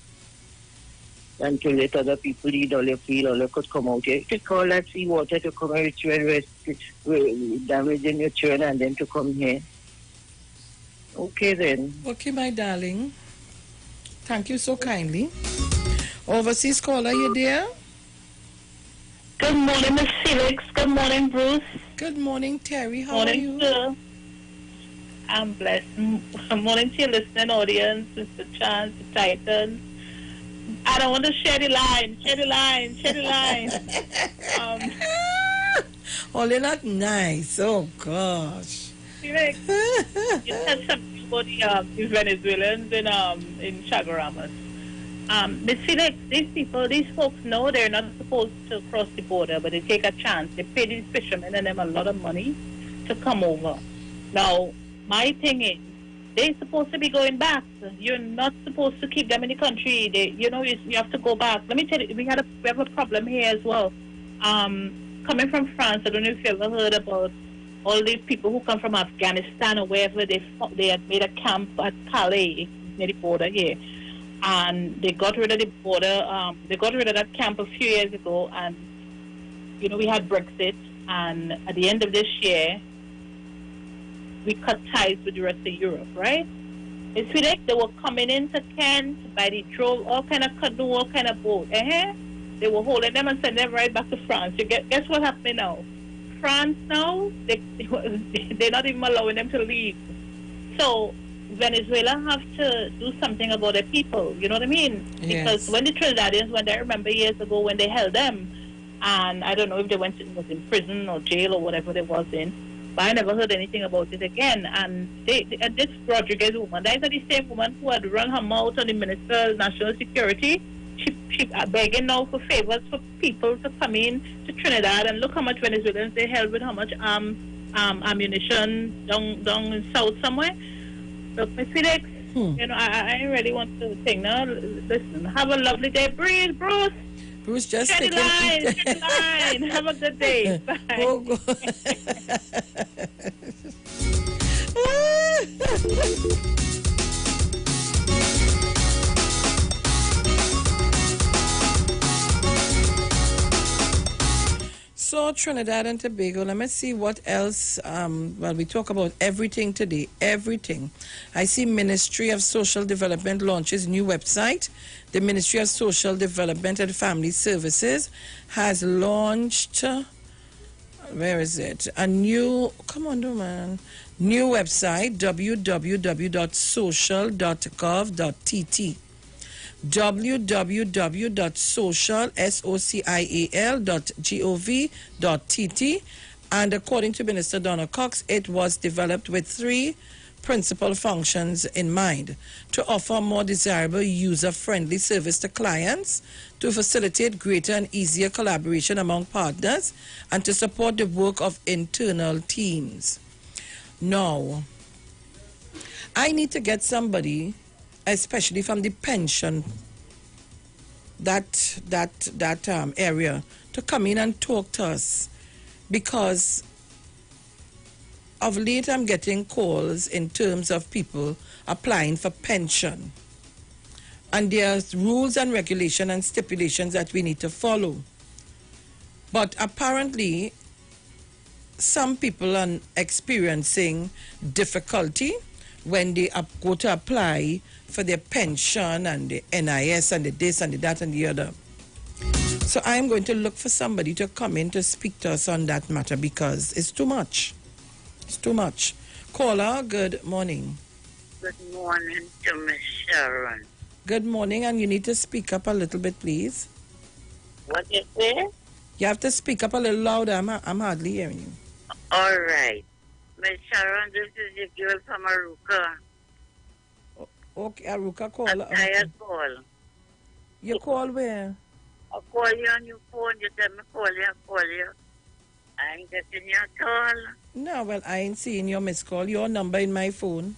And to let other people eat all you feel, all you could come out here. Take all that sea water to come here, damaging your children and then to come here. Okay then. Okay, my darling. Thank you so kindly. Overseas caller, you there? Good morning, Miss Felix. Good morning, Bruce. Good morning, Terry. How morning, are you? Sir. I'm blessed. Morning to your listening audience, Mr. Chance, the Titan. I don't want to share the line. Oh, they're not nice. Oh, gosh. Felix, you said something about the Venezuelans in Chaguaramas. Miss Felix, these folks know they're not supposed to cross the border, but they take a chance. They pay these fishermen and them a lot of money to come over. Now, my thing is, they're supposed to be going back. You're not supposed to keep them in the country. You have to go back. Let me tell you, we have a problem here as well. Coming from France, I don't know if you ever heard about all these people who come from Afghanistan or wherever they had made a camp at Calais near the border here. And they got rid of the border. They got rid of that camp a few years ago, and we had Brexit. And at the end of this year, we cut ties with the rest of Europe, right? It's like they were coming into Kent by the drove, all kind of canoe, all kind of boat. They were holding them and sending them right back to France. Guess what happened now? France now, they're not even allowing them to leave. So Venezuela have to do something about their people, you know what I mean? Yes. Because when the Trinidadians went, I remember years ago when they held them, and I don't know if they was in prison or jail or whatever they was in, but I never heard anything about it again. And this Rodriguez woman, that is the same woman who had run her mouth on the Minister of National Security. She begging now for favors for people to come in to Trinidad, and look how much Venezuelans they held with how much ammunition down in south somewhere. Look, Miss Felix, I really want to think now. Listen, have a lovely day. Breathe, Bruce. Bruce, just Shed the line. Have a good day. Bye. Oh, God. So Trinidad and Tobago, let me see what else. We talk about everything today, everything. I see Ministry of Social Development launches new website. The Ministry of Social Development and Family Services has launched, where is it? A new, come on, man. New website, www.social.gov.tt. www.social.gov.tt, and according to Minister Donna Cox, it was developed with three principal functions in mind: to offer more desirable, user-friendly service to clients, to facilitate greater and easier collaboration among partners, and to support the work of internal teams. Now, I need to get somebody, especially from the pension, that area, to come in and talk to us, because of late I'm getting calls in terms of people applying for pension, and there's rules and regulations and stipulations that we need to follow. But apparently some people are experiencing difficulty when they go to apply for their pension and the NIS and the this and the that and the other. So I'm going to look for somebody to come in to speak to us on that matter, because it's too much. It's too much. Caller, good morning. Good morning to Miss Sharon. Good morning, and you need to speak up a little bit, please. What you say? You have to speak up a little louder. I'm hardly hearing you. All right. Miss Sharon, this is the girl from Aruka. Okay, Aruka call. I call. You call where? I call you on your phone. You tell me call you. I ain't getting your call. No, well, I ain't seeing your missed call. Your number in my phone.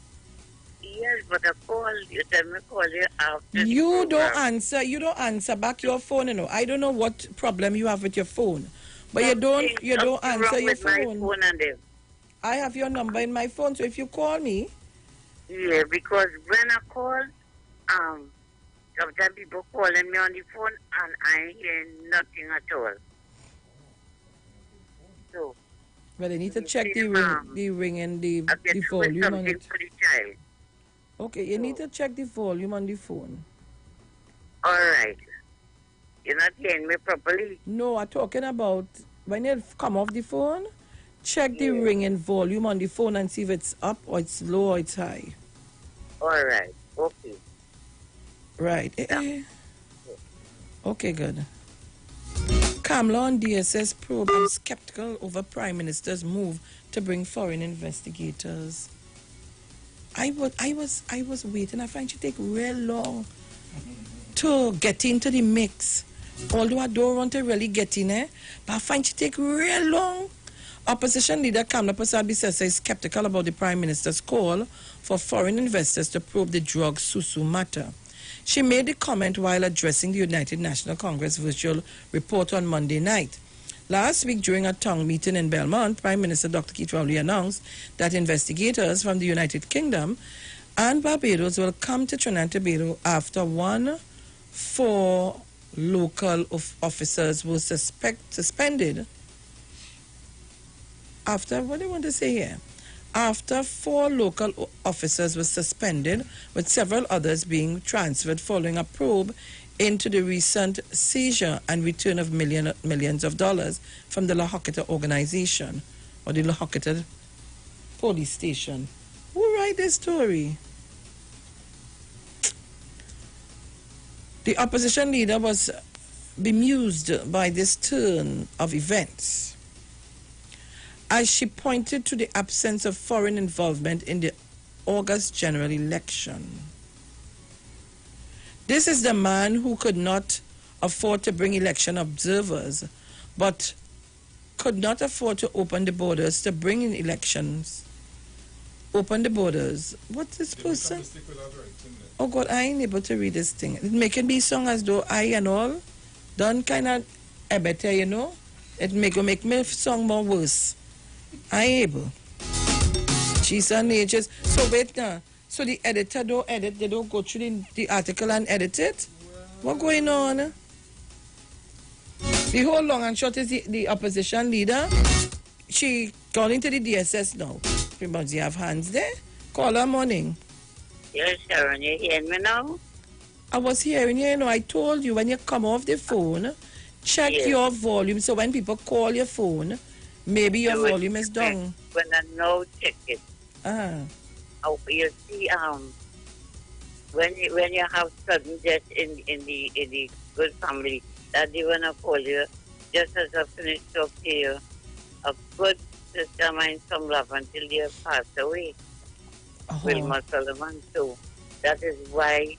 Yes, but I call. You tell me call you after. You don't answer. You don't answer back your phone. You know. I don't know what problem you have with your phone, but you don't answer your phone. My phone and them. I have your number in my phone, so if you call me. Yeah, because when I call, sometimes people calling me on the phone and I ain't hearing nothing at all. So. Well, they need to check the ring and the volume on it. For the child. Okay, you need to check the volume on the phone. All right. You're not hearing me properly? No, I'm talking about when you come off the phone, check the ring and volume on the phone and see if it's up or it's low or it's high. All right. Okay. Right. Okay, good. Kamala on DSS probe. I'm skeptical over Prime Minister's move to bring foreign investigators. I was waiting. I find she take real long to get into the mix. Although I don't want to really get in there, but I find she take real long. Opposition leader Kamala Persad-Bissessar is skeptical about the Prime Minister's call for foreign investors to probe the drug Susu matter. She made the comment while addressing the United National Congress virtual report on Monday night. Last week, during a town meeting in Belmont, Prime Minister Dr. Keith Rowley announced that investigators from the United Kingdom and Barbados will come to Trinidad and Tobago after 4 local officers were suspended. After 4 local officers were suspended, with several others being transferred following a probe into the recent seizure and return of millions of dollars from the La Hoqueta organization, or the La Hoqueta police station. Who write this story? The opposition leader was bemused by this turn of events, as she pointed to the absence of foreign involvement in the August general election. This is the man who could not afford to bring election observers, but could not afford to open the borders to bring in elections. Open the borders. What's this person? Oh God, I ain't able to read this thing. It make it be sung as though I and all done kind of better, you know. It make me song more worse. I able. She's on ages. So wait now. So the editor don't edit, they don't go through the article and edit it? What going on? The whole long and short is the opposition leader. She gone into the DSS now. Remember, you have hands there? Call her morning. Yes, Sharon, you hearing me now? I was hearing you, I told you when you come off the phone, check your volume. So when people call your phone, maybe your volume is down. When I know, check it. Oh, you see, when you have sudden death in the good family, that they wanna call you, just as I finish talk to you, a good sister mine some love until they have passed away. Wilma Solomon too. That is why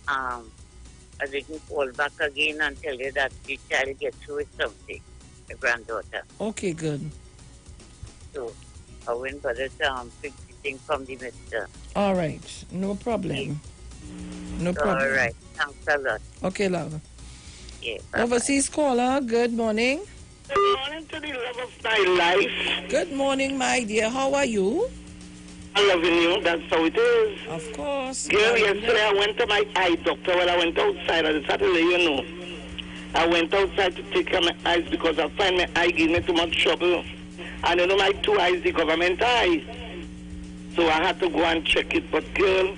I didn't call back again and tell you that the child gets through something, the granddaughter. Okay, good. So I went for this big thing from the minister. All right, no problem. No problem. All right, thanks a lot. Okay, love. Yeah, Overseas caller, good morning. Good morning to the love of my life. Good morning, my dear. How are you? I'm loving you. That's how it is. Of course. Girl, yesterday I went to my eye doctor. Well, I went outside on Saturday, you know. I went outside to take care of my eyes because I find my eye giving me too much trouble. And you know, my 2 eyes, the government eye. So I had to go and check it. But girl,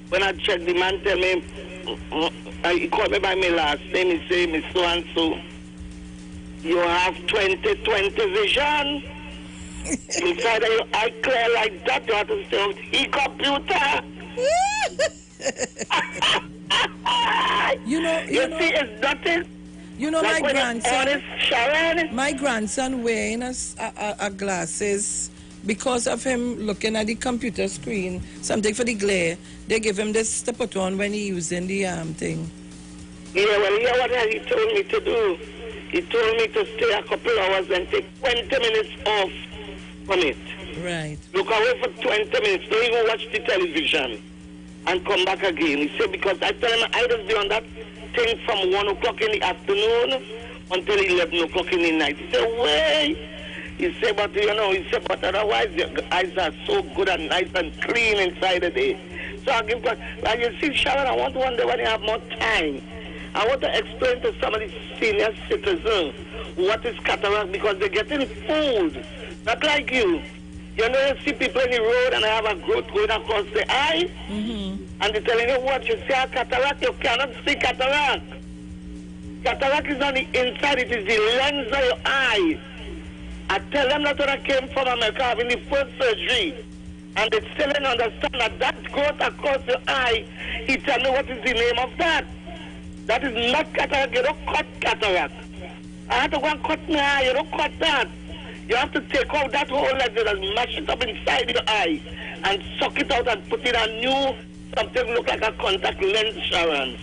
when I checked, the man tell me, he called me by my last name. He say, Miss so-and-so, you have 20/20 vision. Inside of your eye clear like that, you have to stay on e-computer. you see, it's nothing. You know, like my grandson wearing a glasses because of him looking at the computer screen, something for the glare, they give him this to put on when he using the thing. Yeah, well, yeah, what he told me to do. He told me to stay a couple hours and take 20 minutes off from it. Right. Look away for 20 minutes. Don't even watch the television and come back again. He said, because I tell him I just be on that thing from 1 o'clock in the afternoon until 11 o'clock in the night. He said, wait. He said, but but otherwise your eyes are so good and nice and clean inside the day. So I give, like you see, Sharon, I want one day when you have more time, I want to explain to some of the senior citizens what is cataract, because they're getting fooled. Not like you. You know, you see people in the road and they have a growth going across the eye, and they're telling you what, you see a cataract, you cannot see cataract. Cataract is on the inside, it is the lens of your eye. I tell them that when I came from America having the first surgery, and they still don't understand that growth across your eye, he tell me what is the name of that. That is not cataract, you don't cut cataract. I have to go and cut my eye, you don't cut that. You have to take out that whole lens and mash it up inside your eye and suck it out and put in a new, something look like a contact lens, Sharon.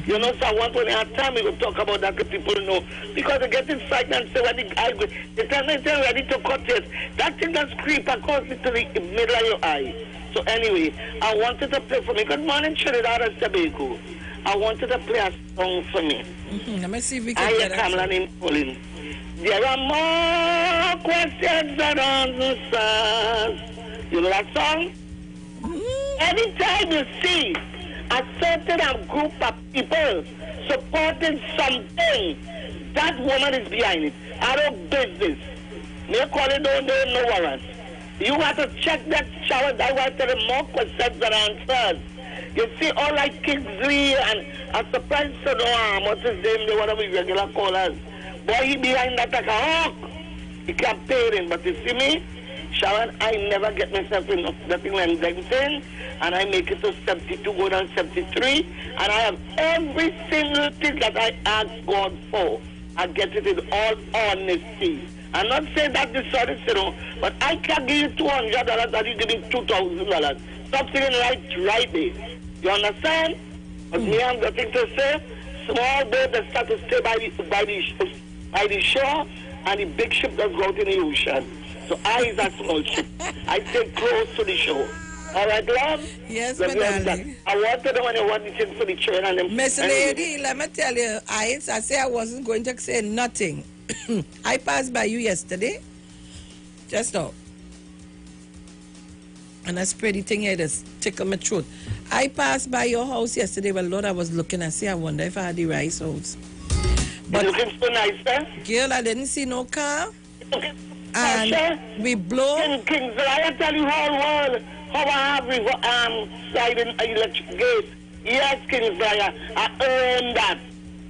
You know, so I want when I have time we will talk about that, because people know. Because they get frightened and say when the eye goes, they tell me they're ready to cut it. That thing just creep across to the middle of your eye. So anyway, I wanted to play for me. Good morning, Trinidad and Tobago. I wanted to play a song for me. Let me see if we can get it. In Poland. There are more questions than answers. You know that song? Anytime you see a certain group of people supporting something, that woman is behind it. Out of business. They call it no warrant. You have to check that shower. That's why I tell them more questions than answers. You see, all like Kingsley and I'm surprised to know what's his name, they want to be regular callers. Boy, he behind that like a hawk. He can't pay him, but you see me, Sharon, I never get myself in nothing like anything, and I make it to 72, go down 73, and I have every single thing that I ask God for. I get it in all honesty. I'm not saying that dishonest, but I can give you $200 and you give me $2,000. Something right there. You understand? But me, I'm nothing to say. Small boat that start to stay by the shore, and the big ship does go out in the ocean. So I is a small ship. I stay close to the shore. All right, love? Yes, my darling. I want to know when you want the thing for the children and them. Miss Lady, let me tell you, I say I wasn't going to say nothing. I passed by you yesterday, just now. And I sprayed the thing here, just tickle my throat. I passed by your house yesterday. Well, Lord, I was looking and I wonder if I had the right house. But looking so nice, eh? Girl, I didn't see no car. And we blow. Kings, I tell you whole world how I have sliding electric gate. Yes, Kings, I earned that.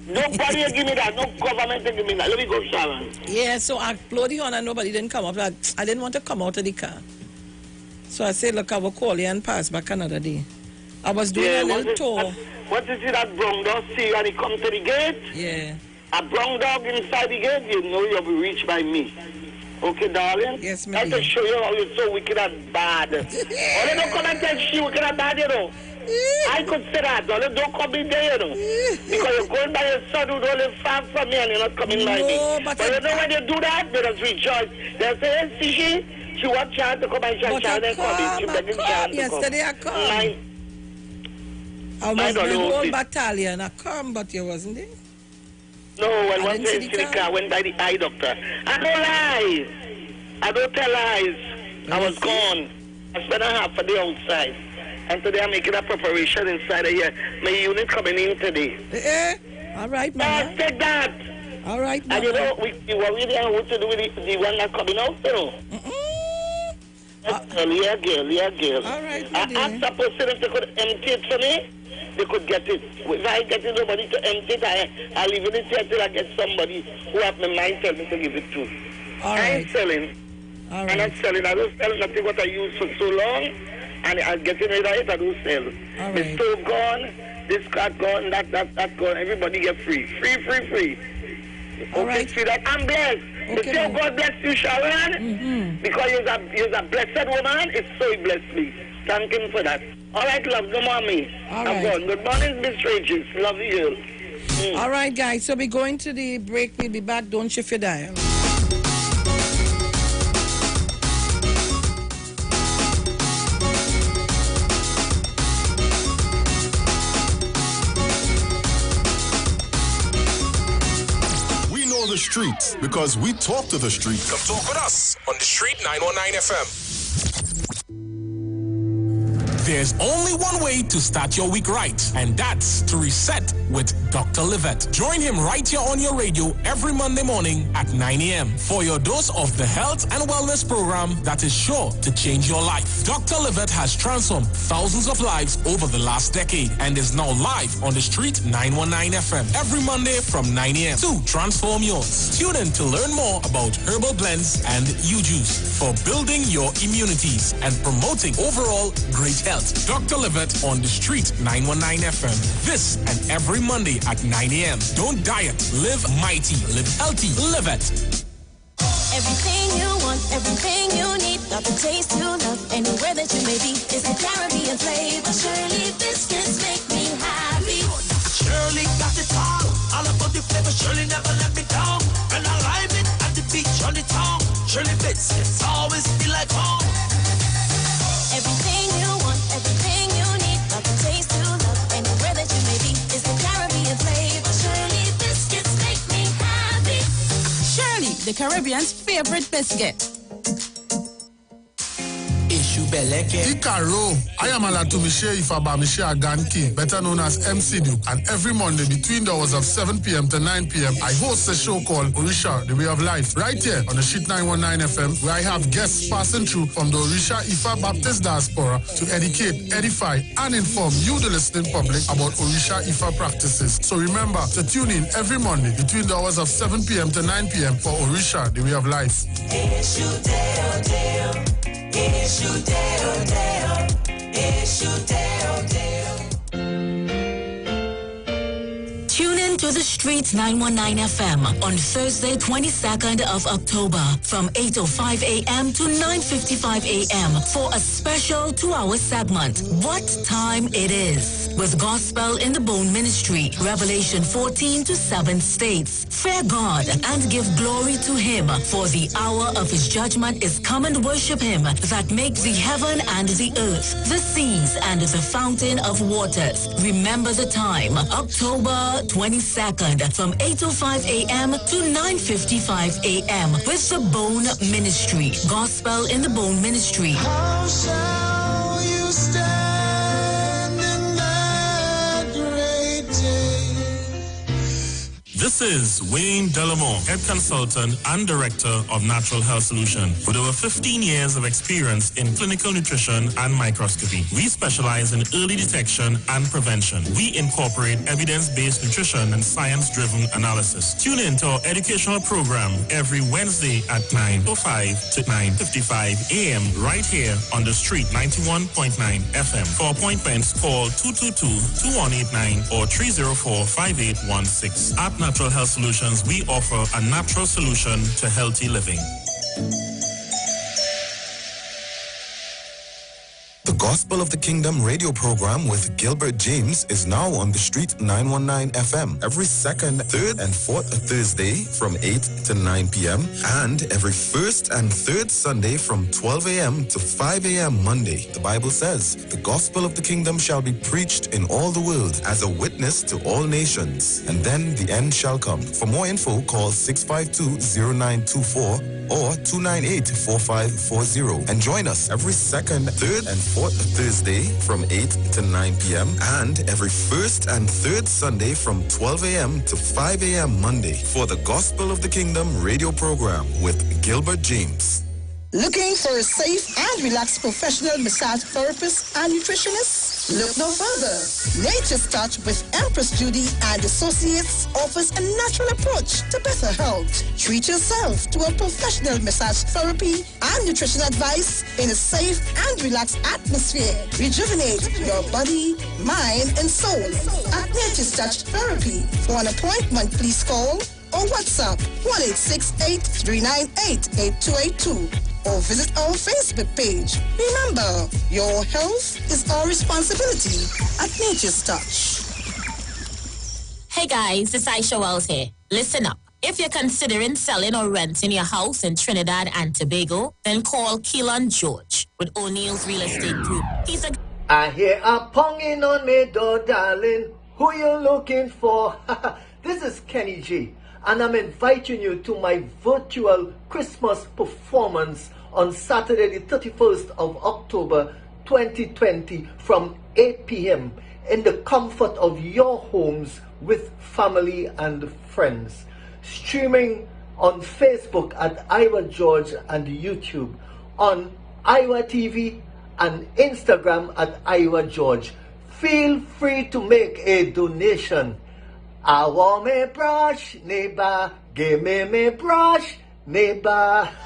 Nobody give me that. No government give me that. Let me go, Sharon. Yeah, so I blew the horn and nobody didn't come up. I didn't want to come out of the car. So I said, look, I will call you and pass back another day. I was doing a little tour. What is it that brown dog see when he come to the gate? Yeah. A brown dog inside the gate, you know you'll be reached by me. Okay, darling? Yes, ma'am. I have to show you how you're so wicked and bad. Only don't come and tell she wicked and bad, you know. I could say that. Only don't come in there, you know. Because you're going by your son who's only far from me and you're not coming by me. But you know when you do that, they just rejoice. They say, hey, see she wants child to come and child and come. She begging child to come. Yesterday I come. I was the whole battalion. I come, but you wasn't there. No, well, one day in the car, I went by the eye doctor. I don't lie. I don't tell lies. I was gone. I spent a half a day outside. And today I'm making a preparation inside of here. My unit coming in today. All right, man. Take that. All right, man. And you know, we worry there what to do with the one that's coming out, you know. Yeah, girl. All right, I asked a person if they could empty it for me. They could get it. If I get nobody to empty it, I leave it here till I get somebody who have my mind tell me to give it to. All I right. ain't selling. All right. I'm not selling. I don't sell nothing what I use for so long, and I'm getting rid of it. I don't sell. All The right. stove gone, this card gone, that gone. Everybody get free. Free. Okay, right. sweetheart, I'm blessed. Okay, So God bless you, Sharon. Because you're a blessed woman. It's so he blessed me. Thank him for that. All right, love, no mommy. All I'm right. gone. Good morning, Miss Regis. Love you. All right, guys. So we're going to the break. We'll be back. Don't shift your dial. We know the streets because we talk to the streets. Come talk with us on the Street 919 FM. There's only one way to start your week right, and that's to reset with Dr. Livette. Join him right here on your radio every Monday morning at 9 a.m. for your dose of the health and wellness program that is sure to change your life. Dr. Livette has transformed thousands of lives over the last decade and is now live on the Street 919 FM every Monday from 9 a.m. to transform yours. Tune in to learn more about herbal blends and U-Juice for building your immunities and promoting overall great health. Dr. Livette on the Street 919 FM. This and every Monday at 9 a.m. Don't diet. Live mighty. Live healthy. Live it. Everything you want, everything you need, got the taste you love, anywhere that you may be. It's the Caribbean flavor. Shirley biscuits make me happy. Shirley got it all about the flavor. Shirley never let me down. And I lime it at the beach on the town. Shirley biscuits always feel like home. Everything you want, everything you need, got the taste you love, anywhere that you may be. It's the Caribbean flavor. Shirley biscuits make me happy. Shirley, the Caribbean's favorite biscuit. Ikaro, I am Alatumishe Ifabamishe Aganki, better known as MC Duke, and every Monday between the hours of 7 p.m. to 9 p.m. I host a show called Orisha, The Way of Life, right here on the Sheet 919 FM, where I have guests passing through from the Orisha Ifa Baptist Diaspora to educate, edify, and inform you, the listening public, about Orisha Ifa practices. So remember to tune in every Monday between the hours of 7 p.m. to 9 p.m. for Orisha, The Way of Life. Tune in to the Street 919 FM on Thursday, 22nd of October from 8:05 a.m. to 9:55 a.m. for a special 2-hour segment, What Time It Is, with Gospel in the Bone Ministry, Revelation 14 to 7 states, Fear God and give glory to Him, for the hour of His judgment is come, and worship Him that makes the heaven and the earth, the seas and the fountain of waters. Remember the time, October 22nd from 8:05 a.m. to 9:55 a.m. with the Bone Ministry, Gospel in the Bone Ministry. How shall you stand in that great day? This is Wayne Delamore, Head Consultant and Director of Natural Health Solution. With over 15 years of experience in clinical nutrition and microscopy, we specialize in early detection and prevention. We incorporate evidence-based nutrition and science-driven analysis. Tune in to our educational program every Wednesday at 9:05 to 9:55 a.m. right here on the Street 91.9 FM. For appointments, call 222-2189 or 304-5816. At Natural Health Solutions, we offer a natural solution to healthy living. The Gospel of the Kingdom radio program with Gilbert James is now on the Street 919 FM every second, third, and fourth Thursday from 8 to 9 p.m. and every first and third Sunday from 12 a.m. to 5 a.m. Monday. The Bible says, the Gospel of the Kingdom shall be preached in all the world as a witness to all nations, and then the end shall come. For more info, call 652-0924 or 298-4540 and join us every second, third, and fourth Thursday from 8 to 9 p.m. and every first and third Sunday from 12 a.m. to 5 a.m. Monday for the Gospel of the Kingdom radio program with Gilbert James. Looking for a safe and relaxed professional massage therapist and nutritionist? Look no further. Nature's Touch with Empress Judy and Associates offers a natural approach to better health. Treat yourself to a professional massage therapy and nutrition advice in a safe and relaxed atmosphere. Rejuvenate your body, mind, and soul at Nature's Touch Therapy. For an appointment, please call or WhatsApp 1-868-398-8282 or visit our Facebook page. Remember, your health is our responsibility at Nature's Touch. Hey guys, it's Aisha Wells here. Listen up. If you're considering selling or renting your house in Trinidad and Tobago, then call Keelan George with O'Neill's Real Estate Group. He's a... I hear a ponging on me door, darling. Who you looking for? This is Kenny G, and I'm inviting you to my virtual Christmas performance on Saturday the 31st of October 2020 from 8 p.m. in the comfort of your homes with family and friends. Streaming on Facebook at Iwer George and YouTube, on Iwer TV and Instagram at Iwer George. Feel free to make a donation. I want me brush, neighbor. Give me brush, neighbor. We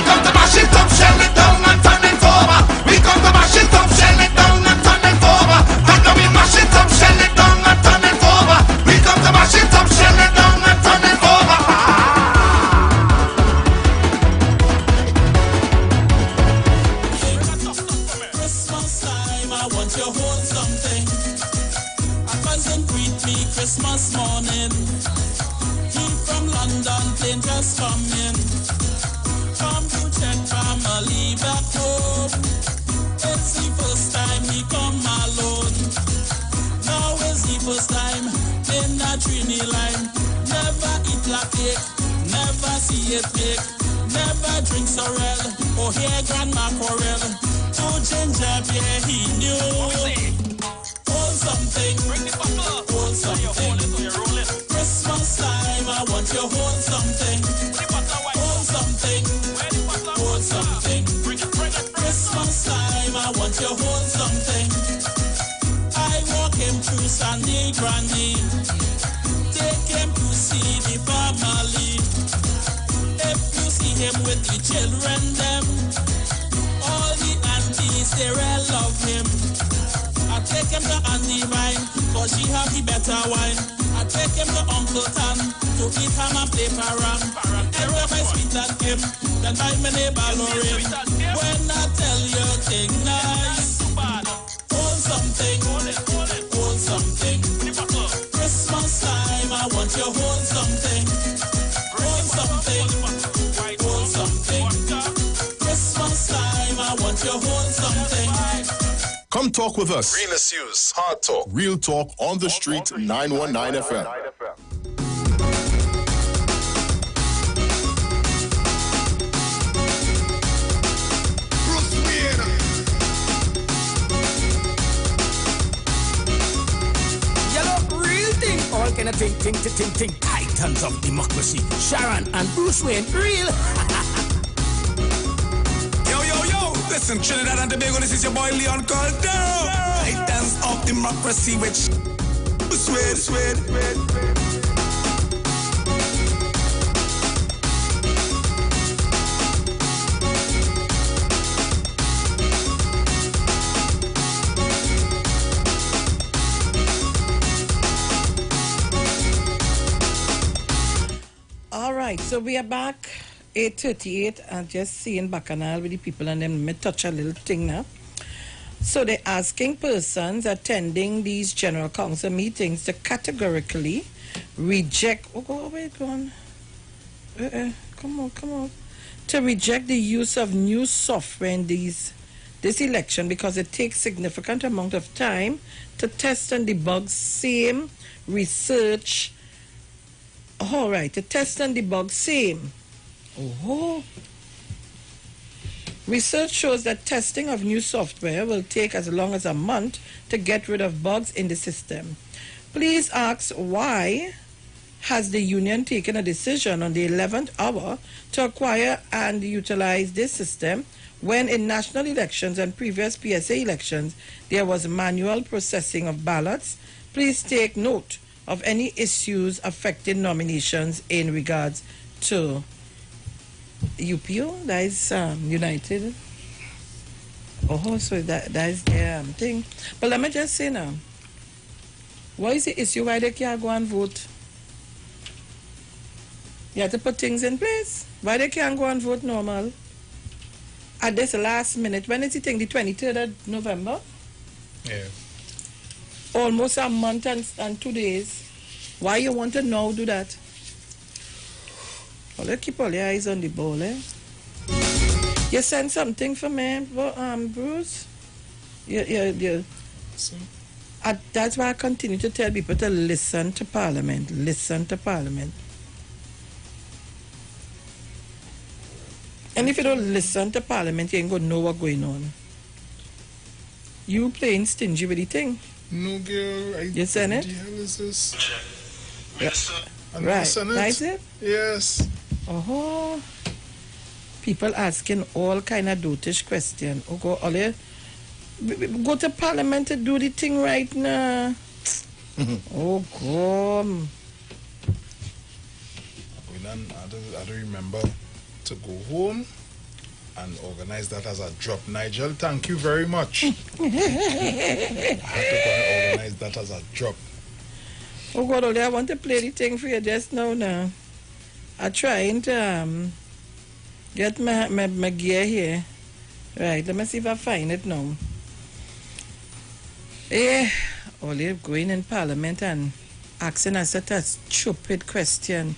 come to mash it up, shell it down and turn it over. We come to mash it up, shell it down and turn it over. And now we mash it up, shell it down and turn it over. We come to mash it up, shell it down and turn it over. Christmas time, I want you to hold something. I cousin greet me Christmas morning. He from London, plane just come in. Come to check family back home. It's the first time he come alone. Now is the first time in a Trini line. Never eat black cake, never see it bake. Never drink sorrel or hear grandma quarrel. To ginger beer he knew. Hold something, hold something. Christmas time, I want you to hold something. Hold something, hold something. Christmas time, I want you to hold something. I walk him through Sandy Grandy. Take him to see the family. If you see him with the children, them, all the aunties, they all love him. I take him to Auntie Vine, cause she have the better wine. I take him to Uncle Tan to eat ham and play param. Every my sweet and him, then my neighbor Lorraine. When I tell you thing nice, hold something, hold something. Christmas time, I want you to hold something. Hold something, hold something. Christmas time, I want you to hold something. Come talk with us. Realest news, hard talk. Real Talk on the Street, 919 FM. Yellow, real thing. All kind of thing. Titans of democracy. Sharon and Bruce Wayne, real. Yo, listen, Trinidad and Tobago, this is your boy Leon Caldero. Titans of democracy, which sweet. All right, so we are back 8:38 and just seeing Bacchanal with the people and them. Let me touch a little thing now. So they're asking persons attending these general council meetings to categorically reject. Come on. To reject the use of new software in this election because it takes significant amount of time to test and debug same research. All right, to test and debug same. Research shows that testing of new software will take as long as a month to get rid of bugs in the system. Please ask why has the union taken a decision on the 11th hour to acquire and utilize this system when in national elections and previous PSA elections there was manual processing of ballots. Please take note of any issues affecting nominations in regards to UPO, that is United. So that is their thing. But let me just say now, What is the issue why they can't go and vote? You have to put things in place. Why they can't go and vote normal? At this last minute, when is the thing? The 23rd of November? Yeah. Almost a month and 2 days. Why you want to now do that? Well, you keep all your eyes on the ball, eh? You send something for me, Bruce? That's why I continue to tell people to listen to Parliament. Listen to Parliament. And if you don't listen to Parliament, you ain't going to know what's going on. You playing stingy with the thing. No, girl. You send it? What the hell is this? Yes. I Right. send it? That's it? Yes. Oh. People asking all kind of dotish questions. Go to Parliament to do the thing right now. Oh, God. I don't remember to go home and organize that as a drop. Nigel, thank you very much. I have to go and organize that as a drop. Oh, God, Oli, I want to play the thing for you just now. I'm trying to get my gear here. Right, let me see if I find it now. Oli going in Parliament and asking us such a stupid question.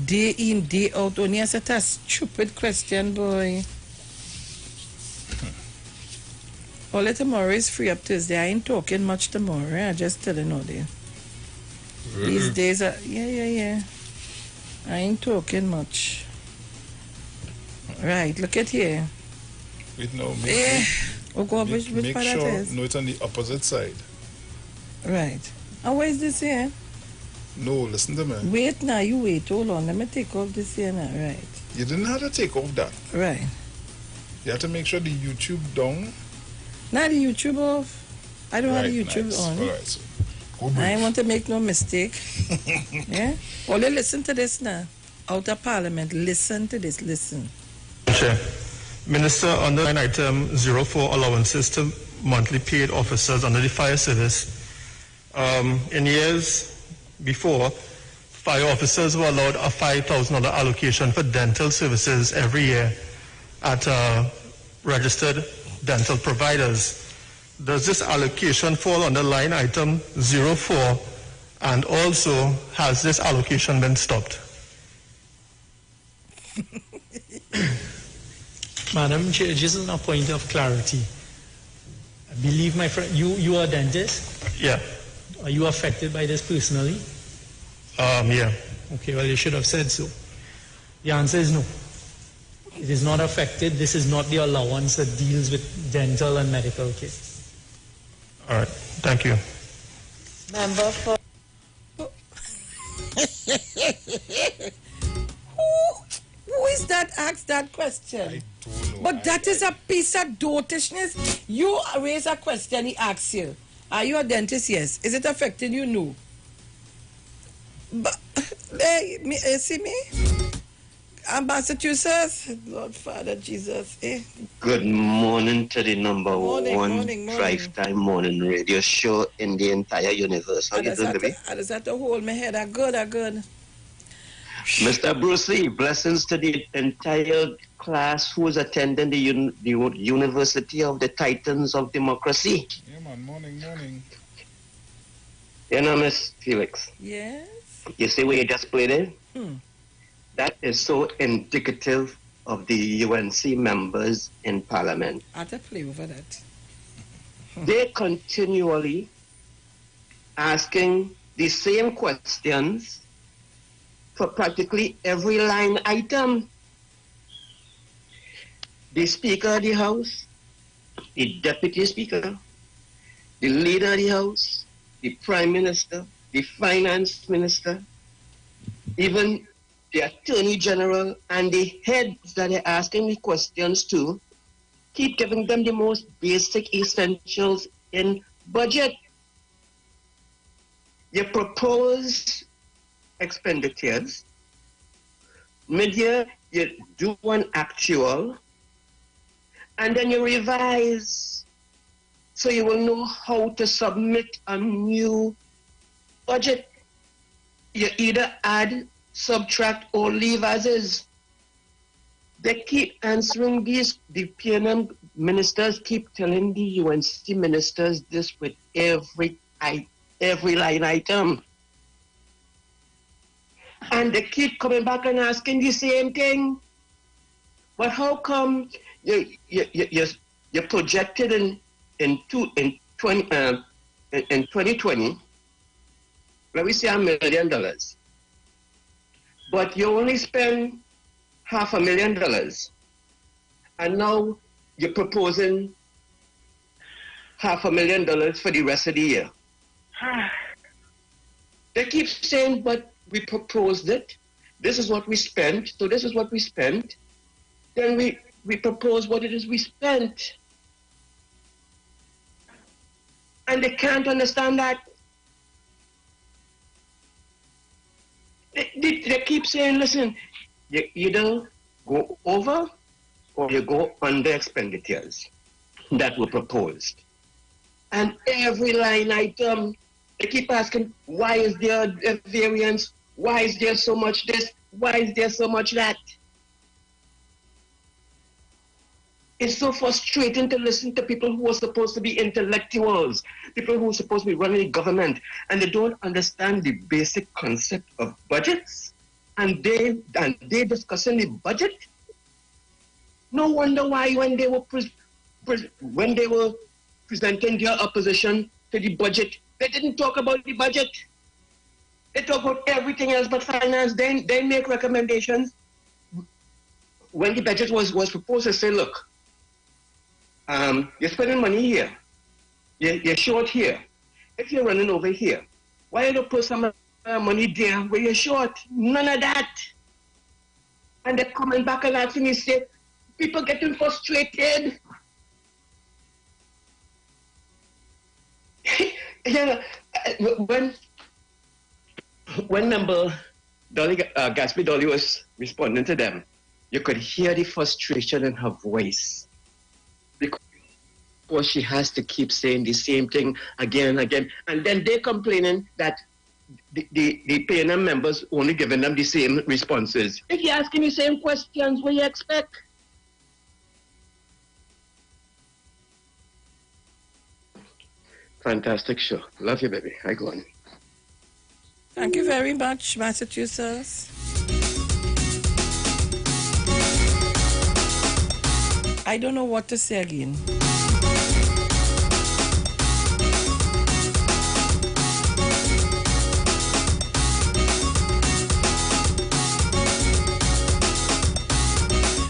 Day in, day out, only such a stupid question, boy. Oli, tomorrow is free up Tuesday. I ain't talking much tomorrow. I just telling Oli. These days are, yeah. I ain't talking much. Right, look at here. Wait, no, which part that is? No, it's on the opposite side. Right. And where is this here? No, listen to me. Wait now, you wait. Hold on. Let me take off this here now. Right. You didn't have to take off that. Right. You have to make sure the YouTube down. Now the YouTube off. I don't have the YouTube nice. on. All right, so I want to make no mistake. Yeah? Only listen to this now. Out of Parliament, listen to this. Listen. Chair, Minister, under line item 04, allowances to monthly paid officers under the fire service. In years before, fire officers were allowed a $5,000 allocation for dental services every year at registered dental providers. Does this allocation fall under line item 04, and also has this allocation been stopped? Madam Chair, just on a point of clarity, I believe, my friend, you are a dentist? Yeah. Are you affected by this personally? Yeah. Okay, well, you should have said so. The answer is no. It is not affected. This is not the allowance that deals with dental and medical care. All right. Thank you. Member for... Who is that asked that question? But that is a piece of dotishness. You raise a question, he asks you. Are you a dentist? Yes. Is it affecting you? No. But, see me? Massachusetts, Lord Father Jesus. Good morning to the number Morning. one drive-time morning radio show in the entire universe. How you doing, baby? I just have to hold my head. I'm good. Mr. Bruce Lee, blessings to the entire class who is attending the University of the Titans of Democracy. Yeah, man. Morning. You know, Miss Felix? Yes? You see what you just played in? Hmm. That is so indicative of the UNC members in Parliament. I have to play over that. They continually asking the same questions for practically every line item. The Speaker of the House, the Deputy Speaker, the Leader of the House, the Prime Minister, the Finance Minister, even the Attorney General and the heads that they're asking the questions to, keep giving them the most basic essentials in budget. You propose expenditures, mid-year you do one actual, and then you revise so you will know how to submit a new budget. You either add, subtract, or leave as is. They keep answering these. The PNM ministers keep telling the UNC ministers this with every line item. And they keep coming back and asking the same thing. But how come you projected in 2020, let me say $1 million, but you only spend $500,000, and now you're proposing $500,000 for the rest of the year. They keep saying, but we proposed it. This is what we spent. So this is what we spent. Then we propose what it is we spent. And they can't understand that. They keep saying, listen, you either go over or you go under expenditures that were proposed. And every line item, they keep asking, why is there a variance? Why is there so much this? Why is there so much that? It's so frustrating to listen to people who are supposed to be intellectuals, people who are supposed to be running the government, and they don't understand the basic concept of budgets, and they discussing the budget. No wonder why when they were presenting their opposition to the budget, they didn't talk about the budget. They talk about everything else but finance. They make recommendations. When the budget was proposed, they say, look, you're spending money here. You're short here. If you're running over here, why don't you put some money there where you're short? None of that. And they're coming back and asking me, say, people getting frustrated. When member Gatsby Dolly was responding to them, you could hear the frustration in her voice. Because she has to keep saying the same thing again and again. And then they're complaining that the PNM members only giving them the same responses. If you're asking the same questions, what do you expect? Fantastic show. Love you, baby. I go on. Thank you very much, Massachusetts. I don't know what to say again.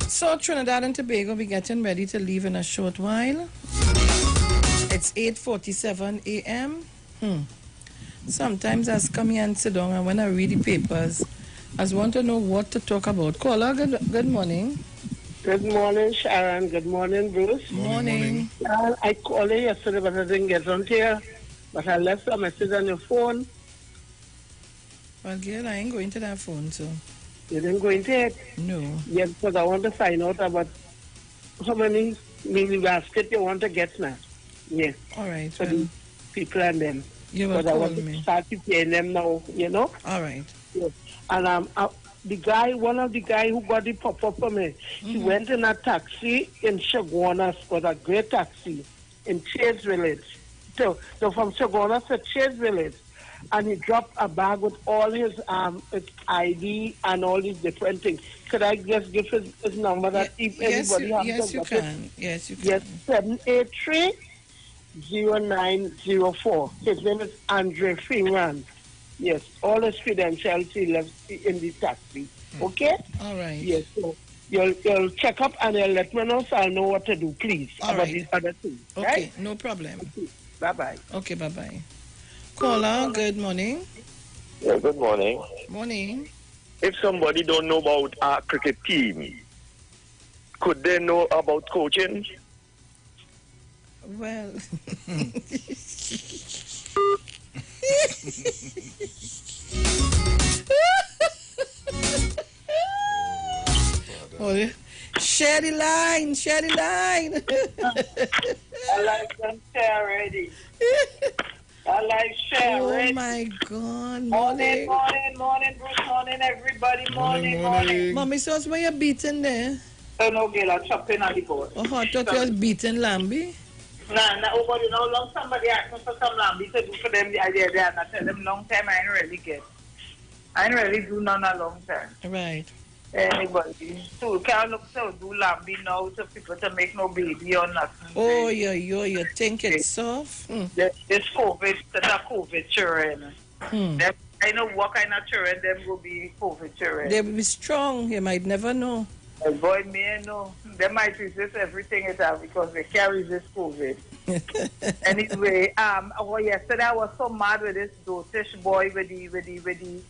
So Trinidad and Tobago be getting ready to leave in a short while. It's 8:47 a.m. Sometimes I come here and sit down, and when I read the papers, I just want to know what to talk about. Caller, good morning. Good morning, Sharon. Good morning, Bruce. Morning. I called you yesterday, but I didn't get on here. But I left a message on your phone. Well, girl, I ain't going to that phone, so. You didn't go into it? No. Yeah, because I want to find out about how many mini baskets you want to get now. Yeah. All right. For the people and them. You will Because I want call to me. start paying them now, you know? All right. Yeah. And one of the guy who got the pop-up for me, he went in a taxi in Chaguanas, was a great taxi in Chase Village. So from Chaguanas to Chase Village, and he dropped a bag with all his ID and all these different things. Could I just give his number that if anybody has yes, you can. Yes, you can. Yes, 783-0904. His name is Andre Freeman. Yes, all his credentials he left in the taxi. Okay? All right. Yes, so you'll check up and you'll let me know so I'll know what to do, please, about these other things. Okay, right? no problem. Okay. Bye-bye. Okay, bye-bye. Caller, good morning. Yeah, good morning. Morning. If somebody don't know about our cricket team, could they know about coaching? Well, oh, share the line. I like them share already. I like share Yeah, Oh Rich. my God, Morning, morning. morning, Bruce, morning, everybody, morning. Mommy sauce, why you beating there? Oh, no, girl, I'm chopping on the board. Oh, I thought you was beating Lambie. Nah, but you know, long somebody asked me for some lamb. To do for them the idea there, and I tell them long time I ain't really get. I ain't really do none a long time. Right. Anybody. So can't look so do lambie now to people to make no baby or nothing. Oh, you think it's soft? This COVID, that's a COVID children. Them, I know what kind of children them will be COVID children. They will be strong. You might never know. Oh, boy, me I know. They might resist everything it have because they can't resist COVID. Anyway, yesterday I was so mad with this dotish boy with the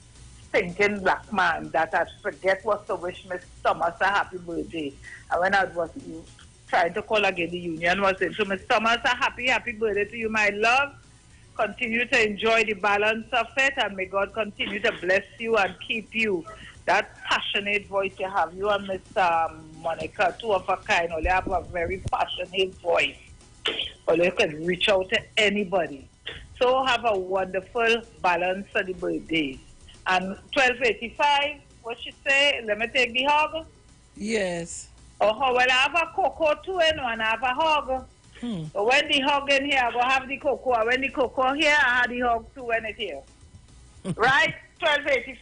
thinking black man that I forget was to wish Miss Thomas a happy birthday. And when I was trying to call again, the union was saying, so Miss Thomas, a happy birthday to you, my love. Continue to enjoy the balance of it, and may God continue to bless you and keep you. That passionate voice you have, you and Miss Monica, two of a kind, only have a very passionate voice. Or you can reach out to anybody. So have a wonderful balance of the birthday. And 12:85, what she say? Let me take the hug. Yes. Oh, well, I have a cocoa too, and I have a hug. So when the hug in here, I go have the cocoa. When the cocoa here, I have the hug too when it's here. Right? 12:85.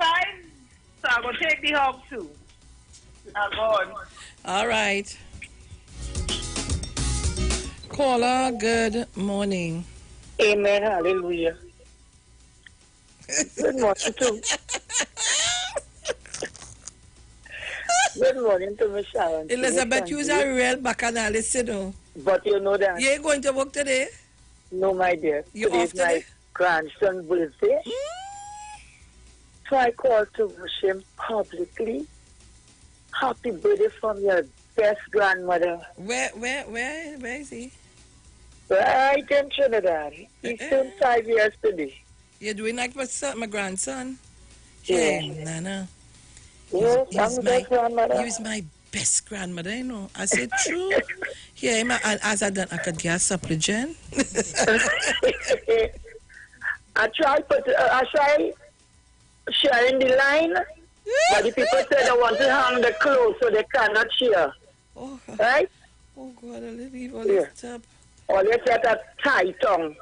So I go take the hug too. I'm going. All right. Caller, good morning. Amen. Hallelujah. Good morning too. Good morning to Miss Sharon. Elizabeth, you's a real bacchanalist, you know. But you know that. You ain't going to work today? No, my dear. You Today off is my today? grandson's birthday. So I called to wish him publicly happy birthday from your best grandmother. Where is he? Right in Trinidad. He's turned 5 years today. You're doing like my grandson? Yeah. Hey, Nana. Yes, I'm the best grandmother. You's my best grandmother, you know. I said, true. Yeah, as I done, I could get a supplement. I try sharing the line, but the people say they want to hang the clothes so they cannot share. Oh, right? Oh, God, I'll leave all this stuff. Or they set a tie tongue.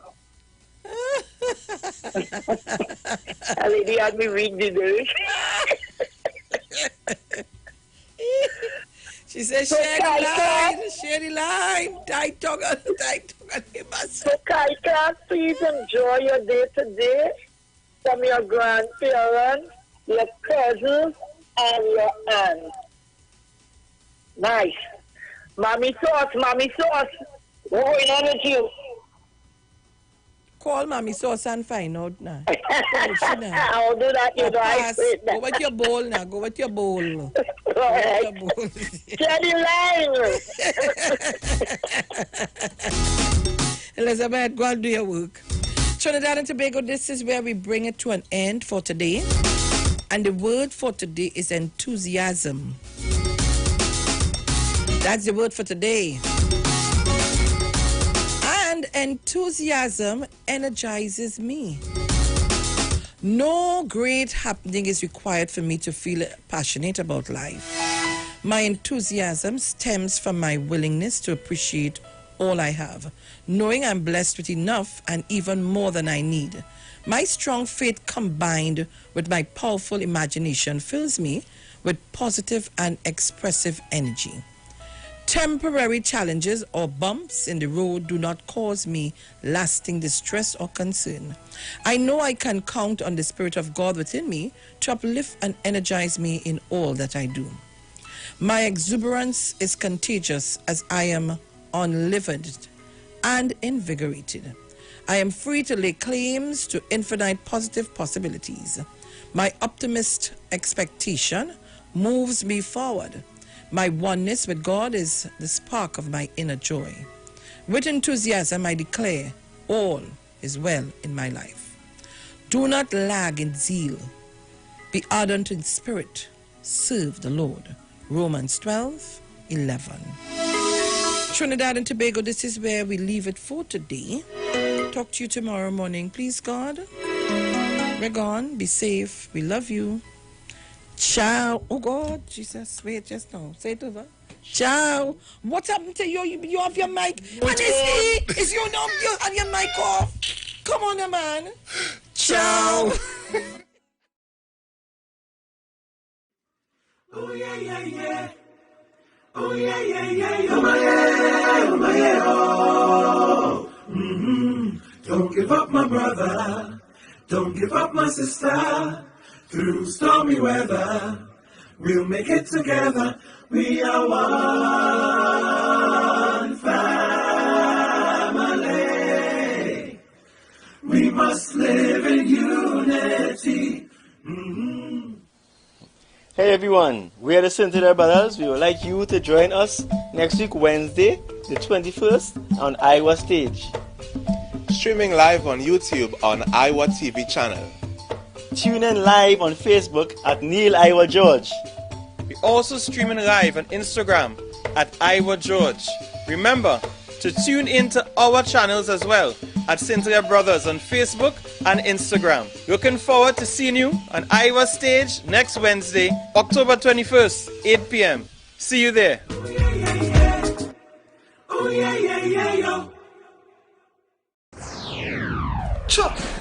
A lady had me read the lyrics. She said, So share the line, tight tongue. So, Kaika, please enjoy your day today from your grandparents, your cousins, and your aunt. Nice. Mommy sauce. What's going on with you? Call Mommy Sauce and find out now. I'll do that. You know, I said that. Go with your bowl now. Go with your bowl. All right. Share the line. Elizabeth, go and do your work. Trinidad and Tobago, this is where we bring it to an end for today. And the word for today is enthusiasm. That's the word for today. And enthusiasm energizes me. No great happening is required for me to feel passionate about life. My enthusiasm stems from my willingness to appreciate all I have, knowing I'm blessed with enough and even more than I need. My strong faith combined with my powerful imagination fills me with positive and expressive energy. Temporary challenges or bumps in the road do not cause me lasting distress or concern. I know I can count on the Spirit of God within me to uplift and energize me in all that I do. My exuberance is contagious as I am unleavened and invigorated. I am free to lay claims to infinite positive possibilities. My optimist expectation moves me forward. My oneness with God is the spark of my inner joy. With enthusiasm, I declare all is well in my life. Do not lag in zeal. Be ardent in spirit. Serve the Lord. Romans 12:11. Trinidad and Tobago, this is where we leave it for today. talk to you tomorrow morning. Please, God. We're gone. Be safe. We love you. Ciao. Oh, God. Jesus. Wait, just now. Say it over. Ciao. What happened to you? You have your mic. And it's you now. You have your mic off. Come on, man. Ciao. Oh yeah, yeah, yeah. Oh yeah, yeah, yeah. Oh my yeah, oh my yeah, oh. Don't give up, my brother. Don't give up, my sister. Through stormy weather, we'll make it together. We are one family. We must live in unity. Hey everyone, we are the Cynthia Brothers. We would like you to join us next week, Wednesday, the 21st, on Iwer Stage. Streaming live on YouTube on Iwer TV channel. Tune in live on Facebook at Neil Iwer George. We're also streaming live on Instagram at Iwer George. Remember to tune into our channels as well at Cynthia Brothers on Facebook and Instagram. Looking forward to seeing you on Iwer Stage next Wednesday, October 21st, 8 p.m. See you there. Oh yeah, yeah, yeah. Oh yeah, yeah, yeah, yo.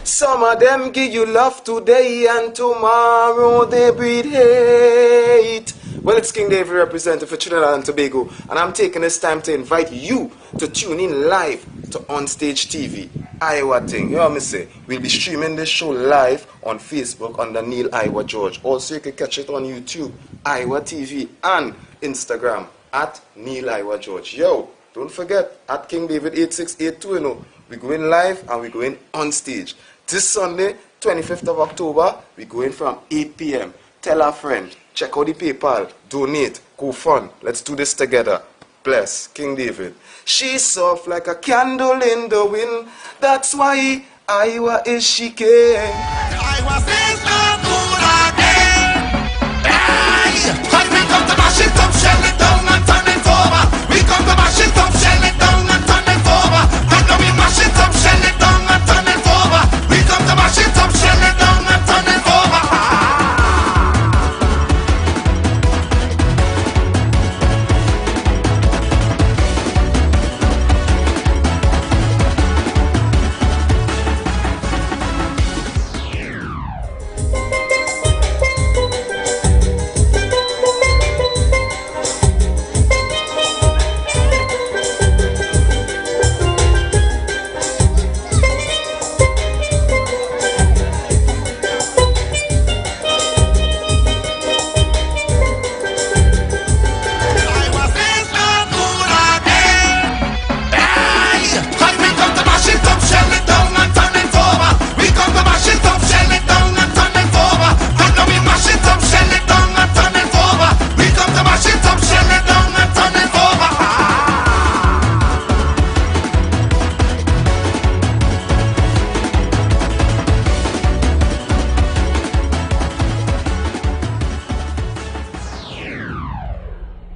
Some of them give you love today and tomorrow they breed hate. Well, it's King David representing for Trinidad and Tobago, and I'm taking this time to invite you to tune in live to Onstage TV. Iwer thing, you know what I say? We'll be streaming this show live on Facebook under Neil Iwer George. Also, you can catch it on YouTube, Iwer TV, and Instagram at Neil Iwer George. Yo, don't forget, at King David 8682, you know, we're going live and we're going on stage. This Sunday, 25th of October, we're going from 8 p.m. Tell a friend, check out the PayPal, donate, go fun. Let's do this together. Bless King David. She's soft like a candle in the wind. That's why Iwer is she king. Iwer says no good again. Hey, 'cause we come to mash it up, shell it down and turn it over. We come to mash it up, shell it down and turn it over. After we mash it up, shell it down and turn it over. We come to mash it up, shell it down and turn it over.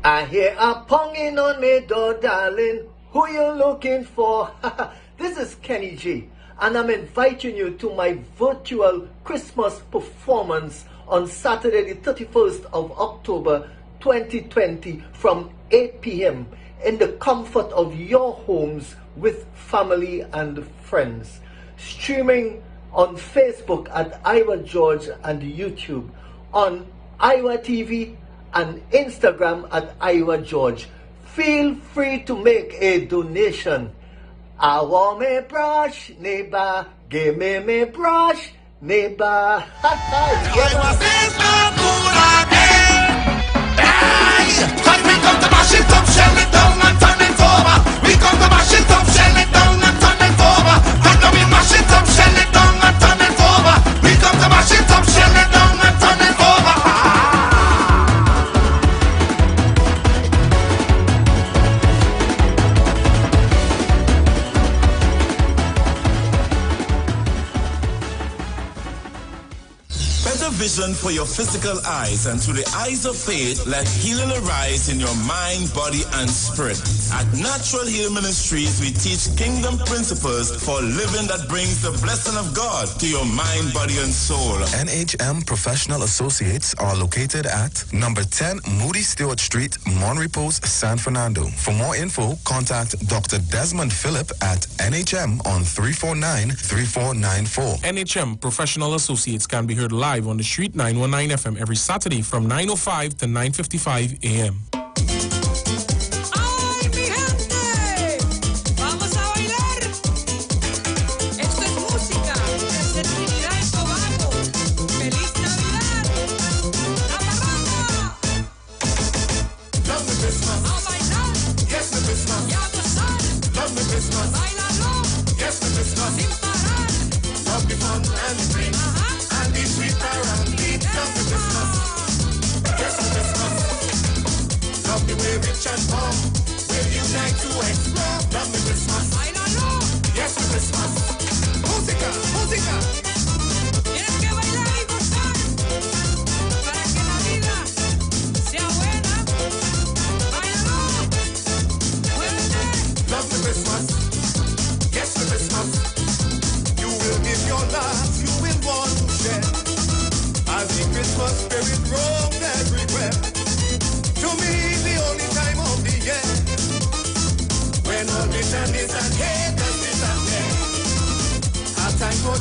I hear a ponging on me door, darling. Who you looking for? This is Kenny G, and I'm inviting you to my virtual Christmas performance on Saturday, the 31st of October, 2020, from 8 p.m. in the comfort of your homes with family and friends. Streaming on Facebook at Iwer George and YouTube, on Iwer TV and Instagram at Iwer George. Feel free to make a donation. I want me brush, neighbor. Give me brush, neighbor. Iwer says no good again. Hey, 'cause we come to mash it up, shell it down and turn it over. We come to mash it up, shell it down and turn it over. After we mash it up, shell it down and turn it over. We come to mash it up, shell it down and turn it over. vision for your physical eyes, and through the eyes of faith, let healing arise in your mind, body, and spirit. At Natural Heal Ministries, we teach kingdom principles for living that brings the blessing of God to your mind, body, and soul. NHM Professional Associates are located at number 10 Moody Stewart Street, Monrepos, San Fernando. For more info, contact Dr. Desmond Phillip at NHM on 349-3494. NHM Professional Associates can be heard live on the Street 919 FM every Saturday from 9:05 to 9:55 a.m.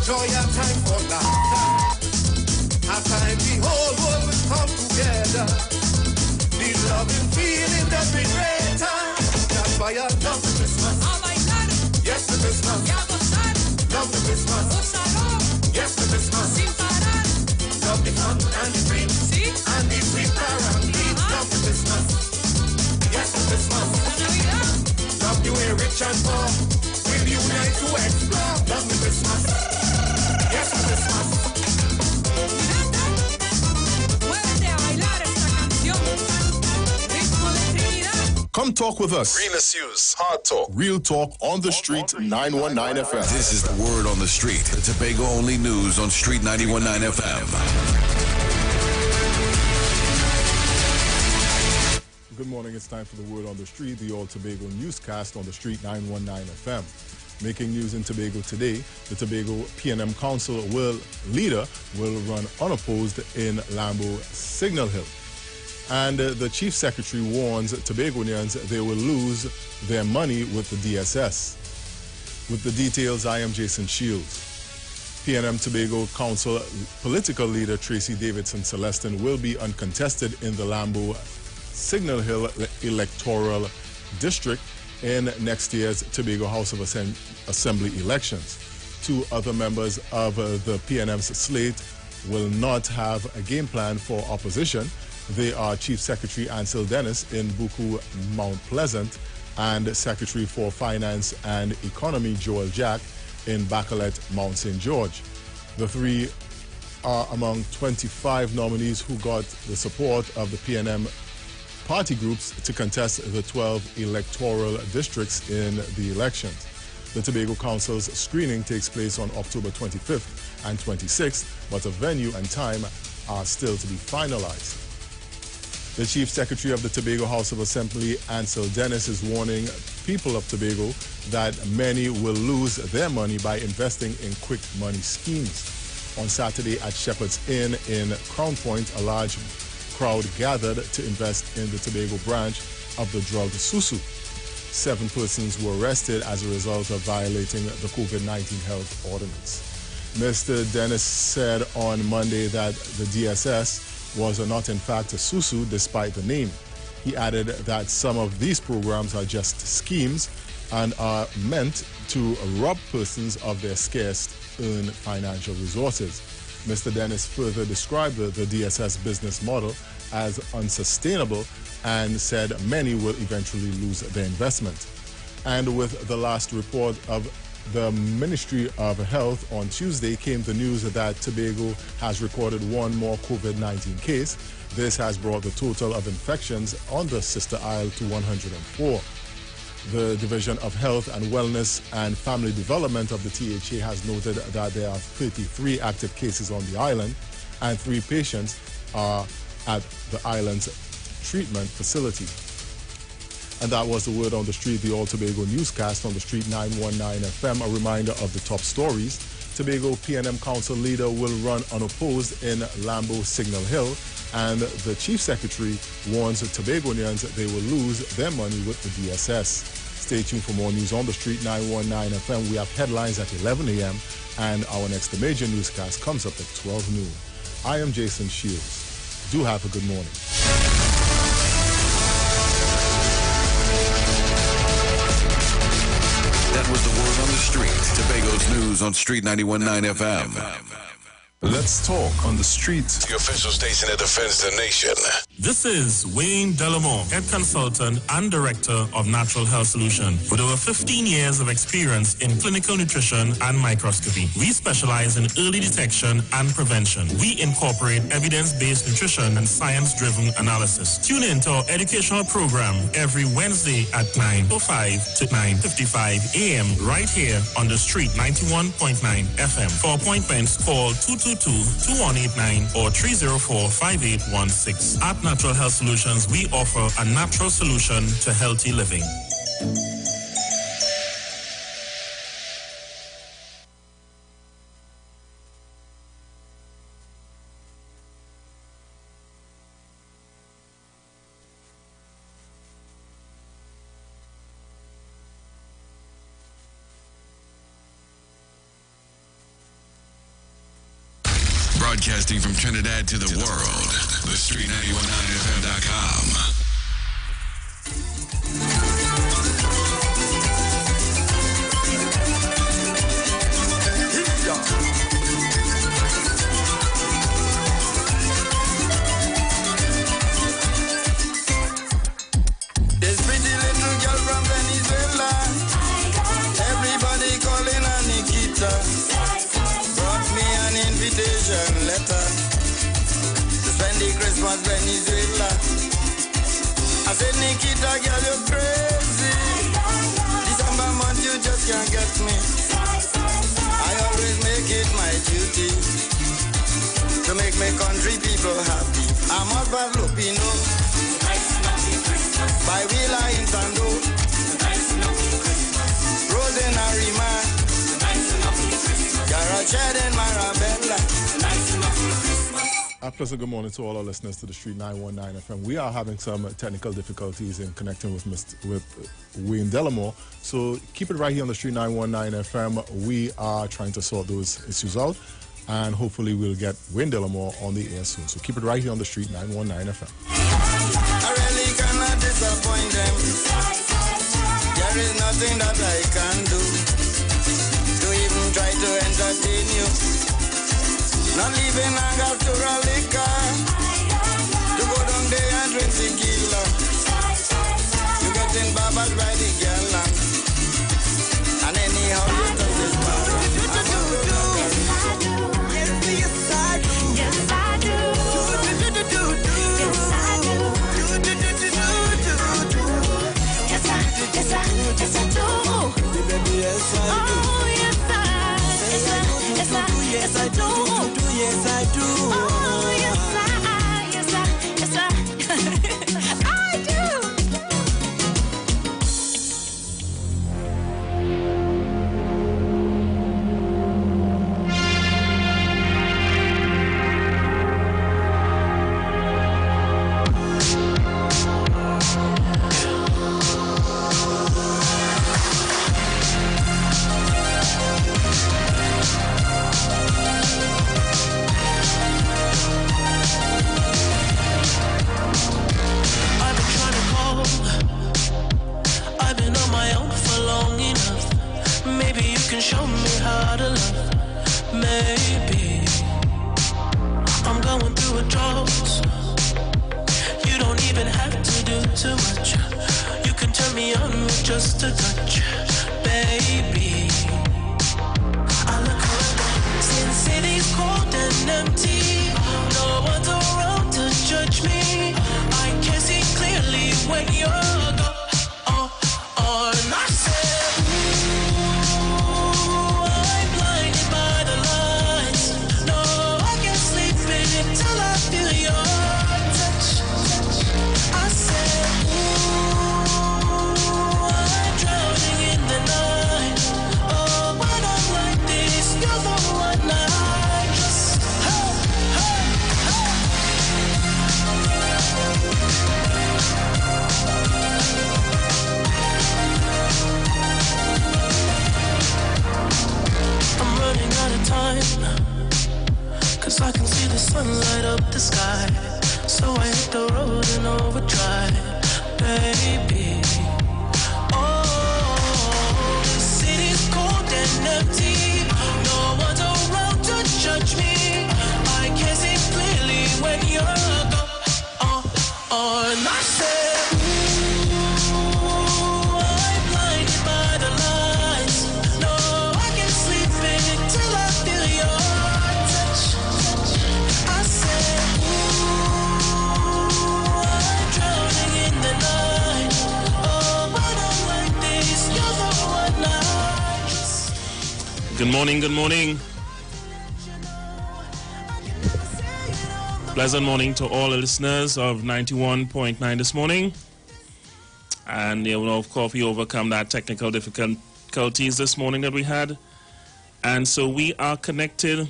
Joy, a time for laughter. A time the whole world will come together. The loving feeling that we greater. That's why I love the Christmas. Yes, the Christmas. Love the Christmas. Yes, the Christmas. Love the fun and the dream. And the sweet paranglean. Love the Christmas. Yes, the Christmas. Love the way rich and poor will unite to explore. Love the Christmas. Come talk with us. Real issues, hard talk. Real talk on the street, 919 FM. This is the word on the street. The Tobago only news on Street 919 FM. Good morning. It's time for the word on the street, the All Tobago newscast on the street, 919 FM. Making news in Tobago today, the Tobago PNM Council leader will run unopposed in Lambo Signal Hill. And the Chief Secretary warns Tobagonians they will lose their money with the DSS. With the details, I am Jason Shields. PNM Tobago Council political leader Tracy Davidson Celestin will be uncontested in the Lambo Signal Hill electoral district in next year's Tobago House of Assembly elections. Two other members of the PNM's slate will not have a game plan for opposition. They are Chief Secretary Ansel Dennis in Buku, Mount Pleasant, and Secretary for Finance and Economy Joel Jack in Bacalet, Mount St. George. The three are among 25 nominees who got the support of the PNM party groups to contest the 12 electoral districts in the elections. The Tobago Council's screening takes place on October 25th and 26th, but a venue and time are still to be finalized. The Chief Secretary of the Tobago House of Assembly, Ansel Dennis, is warning people of Tobago that many will lose their money by investing in quick money schemes. On Saturday at Shepherd's Inn in Crown Point, a large crowd gathered to invest in the Tobago branch of the drug Susu. 7 persons were arrested as a result of violating the COVID-19 health ordinance. Mr. Dennis said on Monday that the DSS was not in fact a Susu despite the name. He added that some of these programs are just schemes and are meant to rob persons of their scarce earned financial resources. Mr. Dennis further described the DSS business model as unsustainable and said many will eventually lose their investment. And with the last report of the Ministry of Health on Tuesday came the news that Tobago has recorded one more COVID-19 case. This has brought the total of infections on the sister isle to 104. The Division of Health and Wellness and Family Development of the THA has noted that there are 33 active cases on the island and 3 patients are at the island's treatment facility. And that was the word on the street, the All Tobago newscast on the street 919 FM. A reminder of the top stories. Tobago PNM Council leader will run unopposed in Lambo Signal Hill, and the Chief Secretary warns Tobagonians that they will lose their money with the DSS. Stay tuned for more news on the street 919 FM. We have headlines at 11 a.m. and our next major newscast comes up at 12 noon. I am Jason Shields. Do have a good morning. That was the word on the street. Tobago's news on Street 91.9 FM. Let's talk on the street. The official station that defends the nation. This is Wayne Delamore, Head Consultant and Director of Natural Health Solution. With over 15 years of experience in clinical nutrition and microscopy, we specialize in early detection and prevention. We incorporate evidence-based nutrition and science-driven analysis. Tune in to our educational program every Wednesday at 9:05 to 9:55 a.m. right here on the street 91.9 FM. For appointments, call 222-2189 or 304-5816. At Natural Health Solutions, we offer a natural solution to healthy living. Broadcasting from Trinidad to the world. The Street919FM.com. This pretty little girl from Venezuela. Everybody calling her Nikita. Brought me an invitation letter to spend the Christmas Venezuela. I said, Nikita, girl, you're crazy. December month, you just can't get me. I always make it my duty to make my country people happy. I'm a Pavlopino by Willa in Tando, Rose in Arima, Garached in Marabella. A pleasant good morning to all our listeners to the Street 919 FM. We are having some technical difficulties in connecting with Wayne Delamore, so keep it right here on the Street 919 FM. We are trying to sort those issues out, and hopefully we'll get Wayne Delamore on the air soon. So keep it right here on the Street 919 FM. I really cannot disappoint them. There is nothing that I can do to even try to entertain you. Not leaving Angostura liquor to go down there and drink tequila. You getting babbled by the girl and anyhow you touch this power. Yes, I do. Yes, I do. Yes, I do. Yes, I do. Yes, I do. Oh, yes, I do. Yes, I do. Oh, yes, I do. Show me how to love. Maybe I'm going through a drought. You don't even have to do too much. You can turn me on with just a touch, baby. I look around, since city's cold and empty. No one's around to judge me. I can see clearly when you're gone. I said, I'm blinded by the lights. No, I can't sleep in mine. Cause I can see the sun light up the sky. So I hit the road and overdrive, baby. Oh, the city's cold and empty. No one's around to judge me. I can see clearly when you're gone. And I said, ooh, I'm blinded by the lights. No, I can't sleep until I feel your touch. I said, ooh, I'm drowning in the night. Oh, but I'm like this, you're the one I just... Good morning, good morning. Pleasant morning to all the listeners of 91.9 this morning. And of course, we overcome that technical difficulties this morning that we had. And so we are connected.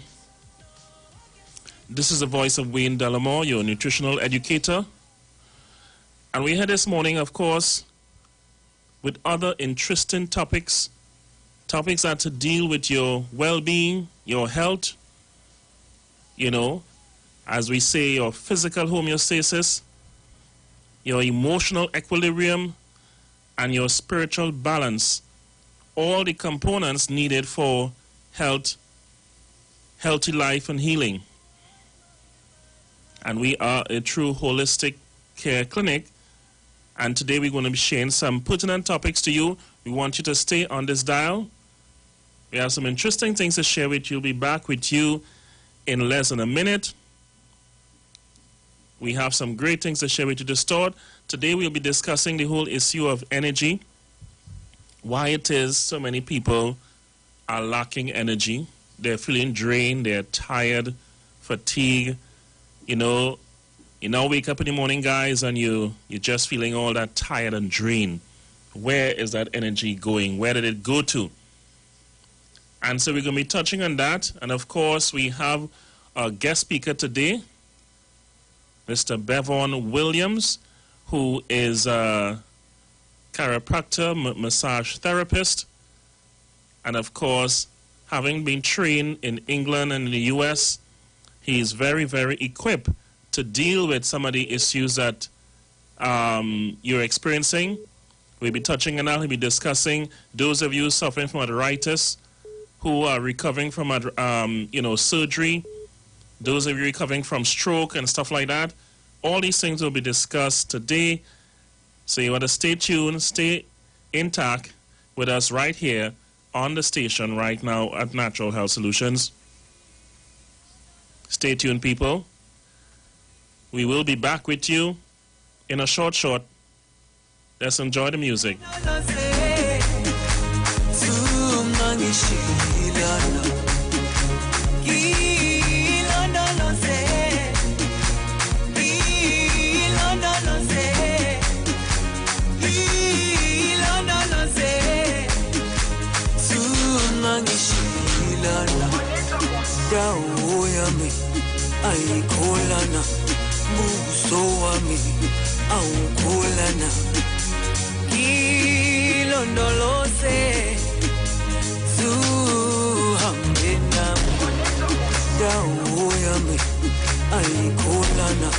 This is the voice of Wayne Delamore, your nutritional educator. And we're here this morning, of course, with other interesting topics that to deal with your well-being, your health, as we say, your physical homeostasis, your emotional equilibrium, and your spiritual balance. All the components needed for health, healthy life, and healing. And we are a true holistic care clinic. And today we're going to be sharing some pertinent topics to you. We want you to stay on this dial. We have some interesting things to share with you. We'll be back with you in less than a minute. We have some great things to share with you to start. Today we'll be discussing the whole issue of energy, why it is so many people are lacking energy. They're feeling drained, they're tired, fatigued. You now wake up in the morning, guys, and you're just feeling all that tired and drained. Where is that energy going? Where did it go to? And so we're going to be touching on that. And of course, we have our guest speaker today, Mr. Bevan Williams, who is a chiropractor, massage therapist, and of course, having been trained in England and in the US, he is very, very equipped to deal with some of the issues that you're experiencing. We'll be touching on that. We'll be discussing those of you suffering from arthritis, who are recovering from surgery, those of you recovering from stroke and stuff like that. All these things will be discussed today. So you want to stay tuned, stay intact with us right here on the station right now at Natural Health Solutions. Stay tuned, people. We will be back with you in a short. Let's enjoy the music. Aikolana, buso wami, aukolana. Ilondolose, zuhambena. Dawo yami, aikolana,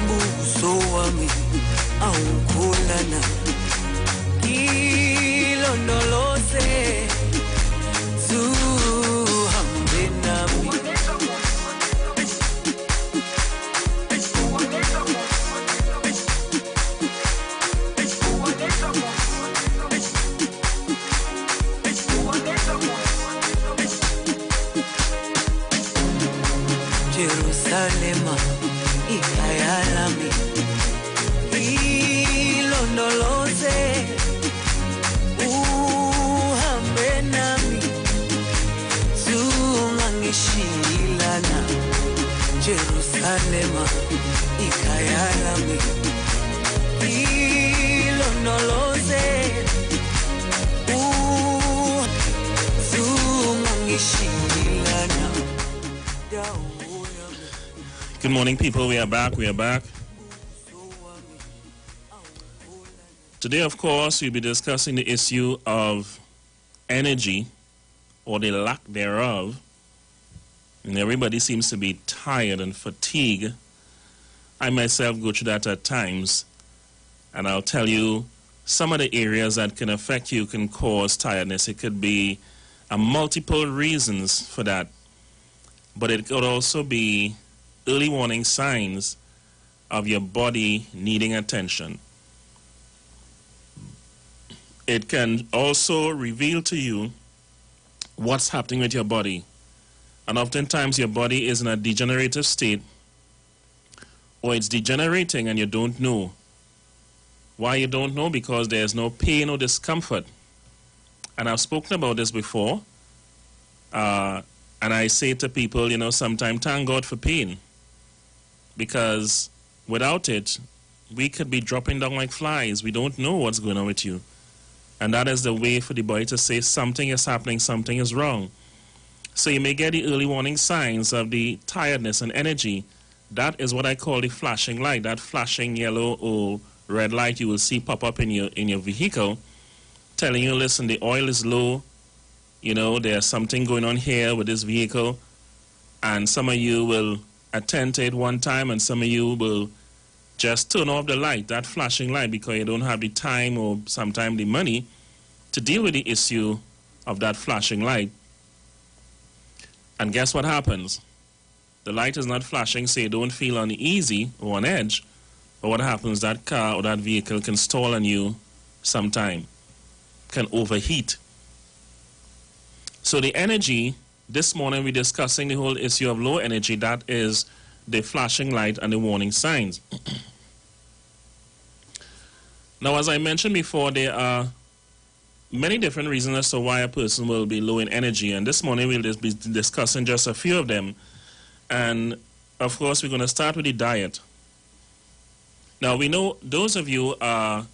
buso wami, aukolana. Ilondolose, zuhambena. Jerusalema, ikayalami, ilondoloze, uhambe nami, zungangishilana. Jerusalema, ikayalami, ilondoloze, zungangishilana. Good morning, people. We are back. Today, of course, we'll be discussing the issue of energy, or the lack thereof, and everybody seems to be tired and fatigued. I myself go through that at times, and I'll tell you some of the areas that can affect you, can cause tiredness. It could be multiple reasons for that, but it could also be early warning signs of your body needing attention. It can also reveal to you what's happening with your body. And oftentimes your body is in a degenerative state, or it's degenerating and you don't know. Why you don't know? Because there's no pain or discomfort. And I've spoken about this before. And I say to people, you know, sometimes thank God for pain. Because without it, we could be dropping down like flies. We don't know what's going on with you. And that is the way for the body to say something is happening, something is wrong. So you may get the early warning signs of the tiredness and energy. That is what I call the flashing light. That flashing yellow or red light you will see pop up in your vehicle, telling you, listen, the oil is low. You know, there's something going on here with this vehicle. And some of you will attend to it one time, and some of you will just turn off the light, that flashing light, because you don't have the time or sometimes the money to deal with the issue of that flashing light. And guess what happens? The light is not flashing, so you don't feel uneasy or on edge. But what happens, that car or that vehicle can stall on you sometime, can overheat. So the energy, this morning we're discussing the whole issue of low energy. That is the flashing light and the warning signs. Now, as I mentioned before, there are many different reasons as to why a person will be low in energy. And this morning we'll just be discussing just a few of them. And, of course, we're going to start with the diet. Now, we know those of you are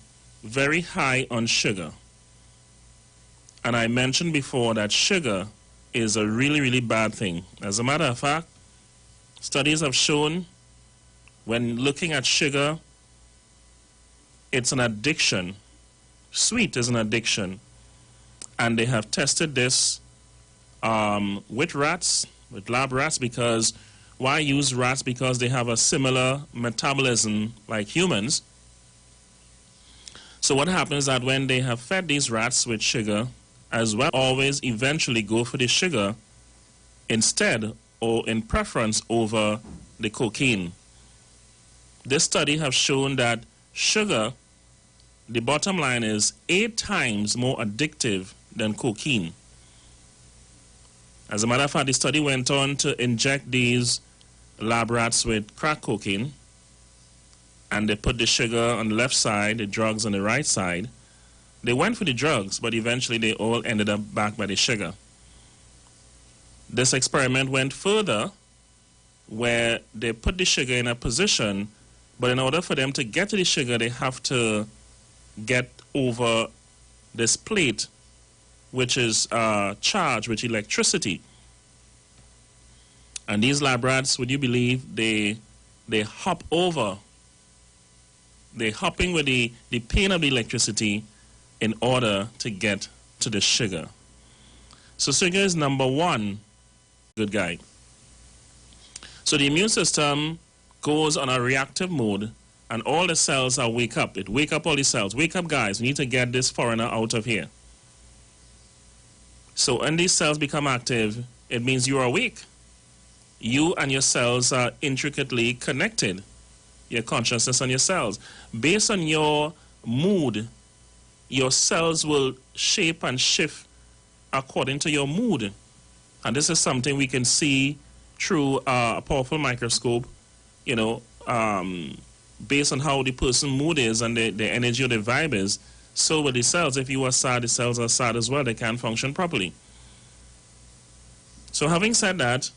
very high on sugar. And I mentioned before that sugar is a really, really bad thing. As a matter of fact, studies have shown when looking at sugar, it's an addiction. Sweet is an addiction. And they have tested this with rats, with lab rats, because why use rats? Because they have a similar metabolism like humans. So what happens is that when they have fed these rats with sugar, as well, always eventually go for the sugar instead or in preference over the cocaine. This study has shown that sugar, the bottom line is 8 times more addictive than cocaine. As a matter of fact, the study went on to inject these lab rats with crack cocaine, and they put the sugar on the left side, the drugs on the right side. They went for the drugs, but eventually they all ended up back by the sugar. This experiment went further, where they put the sugar in a position, but in order for them to get to the sugar, they have to get over this plate, which is charged with electricity. And these lab rats, would you believe, they hop over. They're hopping with the pain of the electricity in order to get to the sugar. So sugar is number one good guy. So the immune system goes on a reactive mode, and all the cells are wake up. It wake up all the cells. Wake up, guys. We need to get this foreigner out of here. So when these cells become active, it means you are awake. You and your cells are intricately connected, your consciousness and your cells. Based on your mood, your cells will shape and shift according to your mood. And this is something we can see through a powerful microscope, you know, based on how the person's mood is and the energy or the vibe is. So with the cells, if you are sad, the cells are sad as well. They can't function properly. So having said that,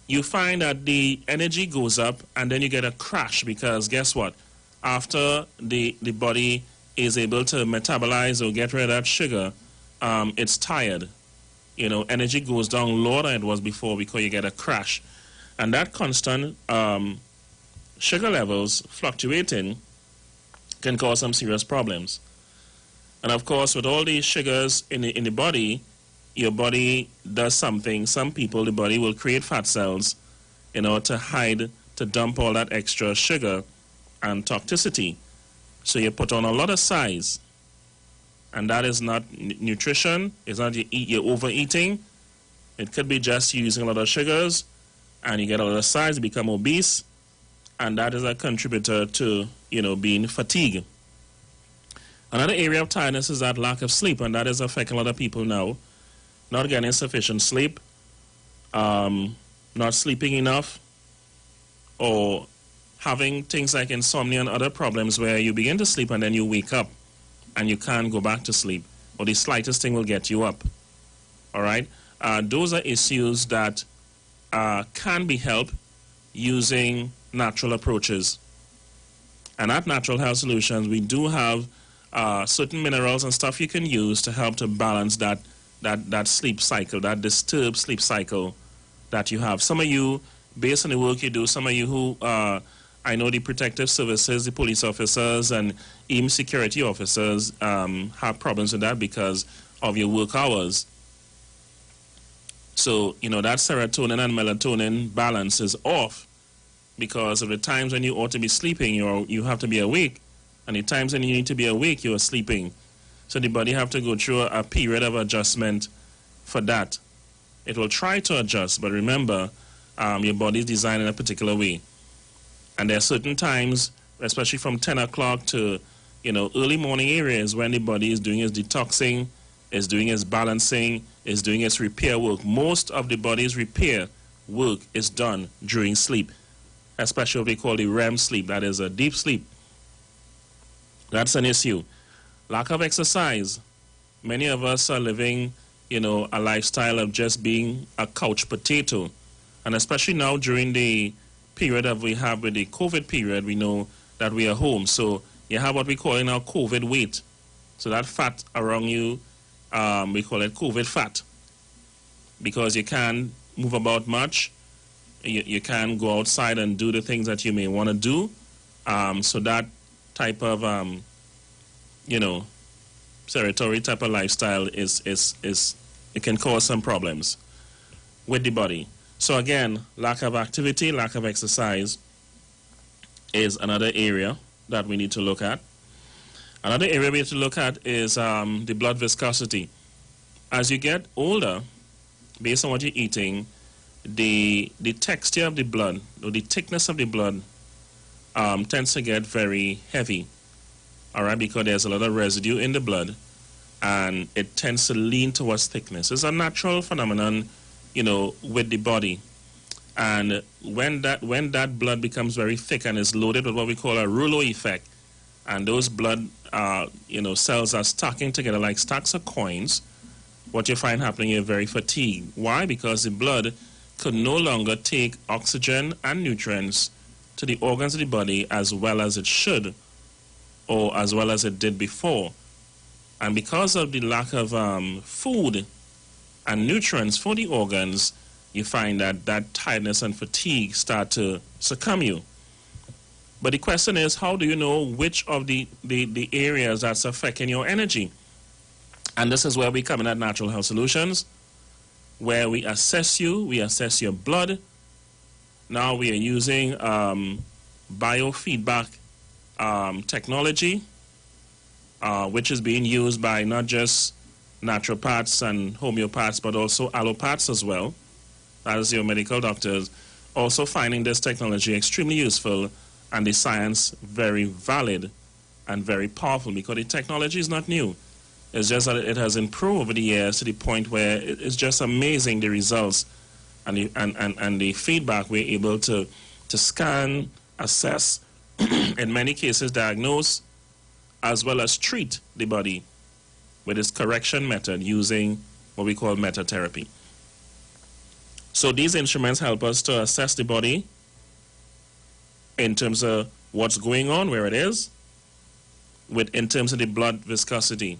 you find that the energy goes up and then you get a crash, because guess what? After the body is able to metabolize or get rid of that sugar, it's tired. You know, energy goes down lower than it was before because you get a crash. And that constant sugar levels fluctuating can cause some serious problems. And of course, with all these sugars in the body, your body does something. Some people, the body will create fat cells in order to hide, to dump all that extra sugar and toxicity. So you put on a lot of size, and that is not nutrition. It's not you're overeating. It could be just using a lot of sugars, and you get a lot of size, you become obese, and that is a contributor to, being fatigued. Another area of tiredness is that lack of sleep, and that is affecting a lot of people now. Not getting sufficient sleep, not sleeping enough, or having things like insomnia and other problems where you begin to sleep and then you wake up and you can't go back to sleep, or the slightest thing will get you up. All right? Those are issues that can be helped using natural approaches. And at Natural Health Solutions, we do have certain minerals and stuff you can use to help to balance that sleep cycle, that disturbed sleep cycle that you have. Some of you, based on the work you do, some of you who, I know the protective services, the police officers, and even security officers have problems with that because of your work hours. So, that serotonin and melatonin balance is off because of the times when you ought to be sleeping, you have to be awake. And the times when you need to be awake, you are sleeping. So the body have to go through a period of adjustment for that. It will try to adjust, but remember, your body is designed in a particular way. And there are certain times, especially from 10 o'clock to, early morning areas when the body is doing its detoxing, is doing its balancing, is doing its repair work. Most of the body's repair work is done during sleep, especially what we call the REM sleep, that is a deep sleep. That's an issue. Lack of exercise. Many of us are living, a lifestyle of just being a couch potato. And especially now during the period that we have with the COVID period, we know that we are home. So you have what we call in our COVID weight. So that fat around you, we call it COVID fat. Because you can't move about much. You can't go outside and do the things that you may want to do. So that type of, sedentary type of lifestyle is it can cause some problems with the body. So again, lack of activity, lack of exercise is another area that we need to look at. Another area we need to look at is the blood viscosity. As you get older, based on what you're eating, the texture of the blood, or the thickness of the blood, tends to get very heavy, all right, because there's a lot of residue in the blood, and it tends to lean towards thickness. It's a natural phenomenon, with the body. And when that blood becomes very thick and is loaded with what we call a rouleau effect, and those blood, cells are stacking together like stacks of coins, what you find happening, you're very fatigued. Why? Because the blood could no longer take oxygen and nutrients to the organs of the body as well as it should, or as well as it did before. And because of the lack of food and nutrients for the organs, you find that tiredness and fatigue start to succumb you. But the question is, how do you know which of the areas that's affecting your energy? And this is where we come in at Natural Health Solutions, where we assess you, we assess your blood. Now we are using biofeedback technology, which is being used by not just naturopaths and homeopaths, but also allopaths as well, as your medical doctors, also finding this technology extremely useful and the science very valid and very powerful, because the technology is not new. It's just that it has improved over the years to the point where it's just amazing, the results and the feedback we're able to scan, assess, in many cases diagnose, as well as treat the body with its correction method using what we call metatherapy. So these instruments help us to assess the body in terms of what's going on, where it is, in terms of the blood viscosity.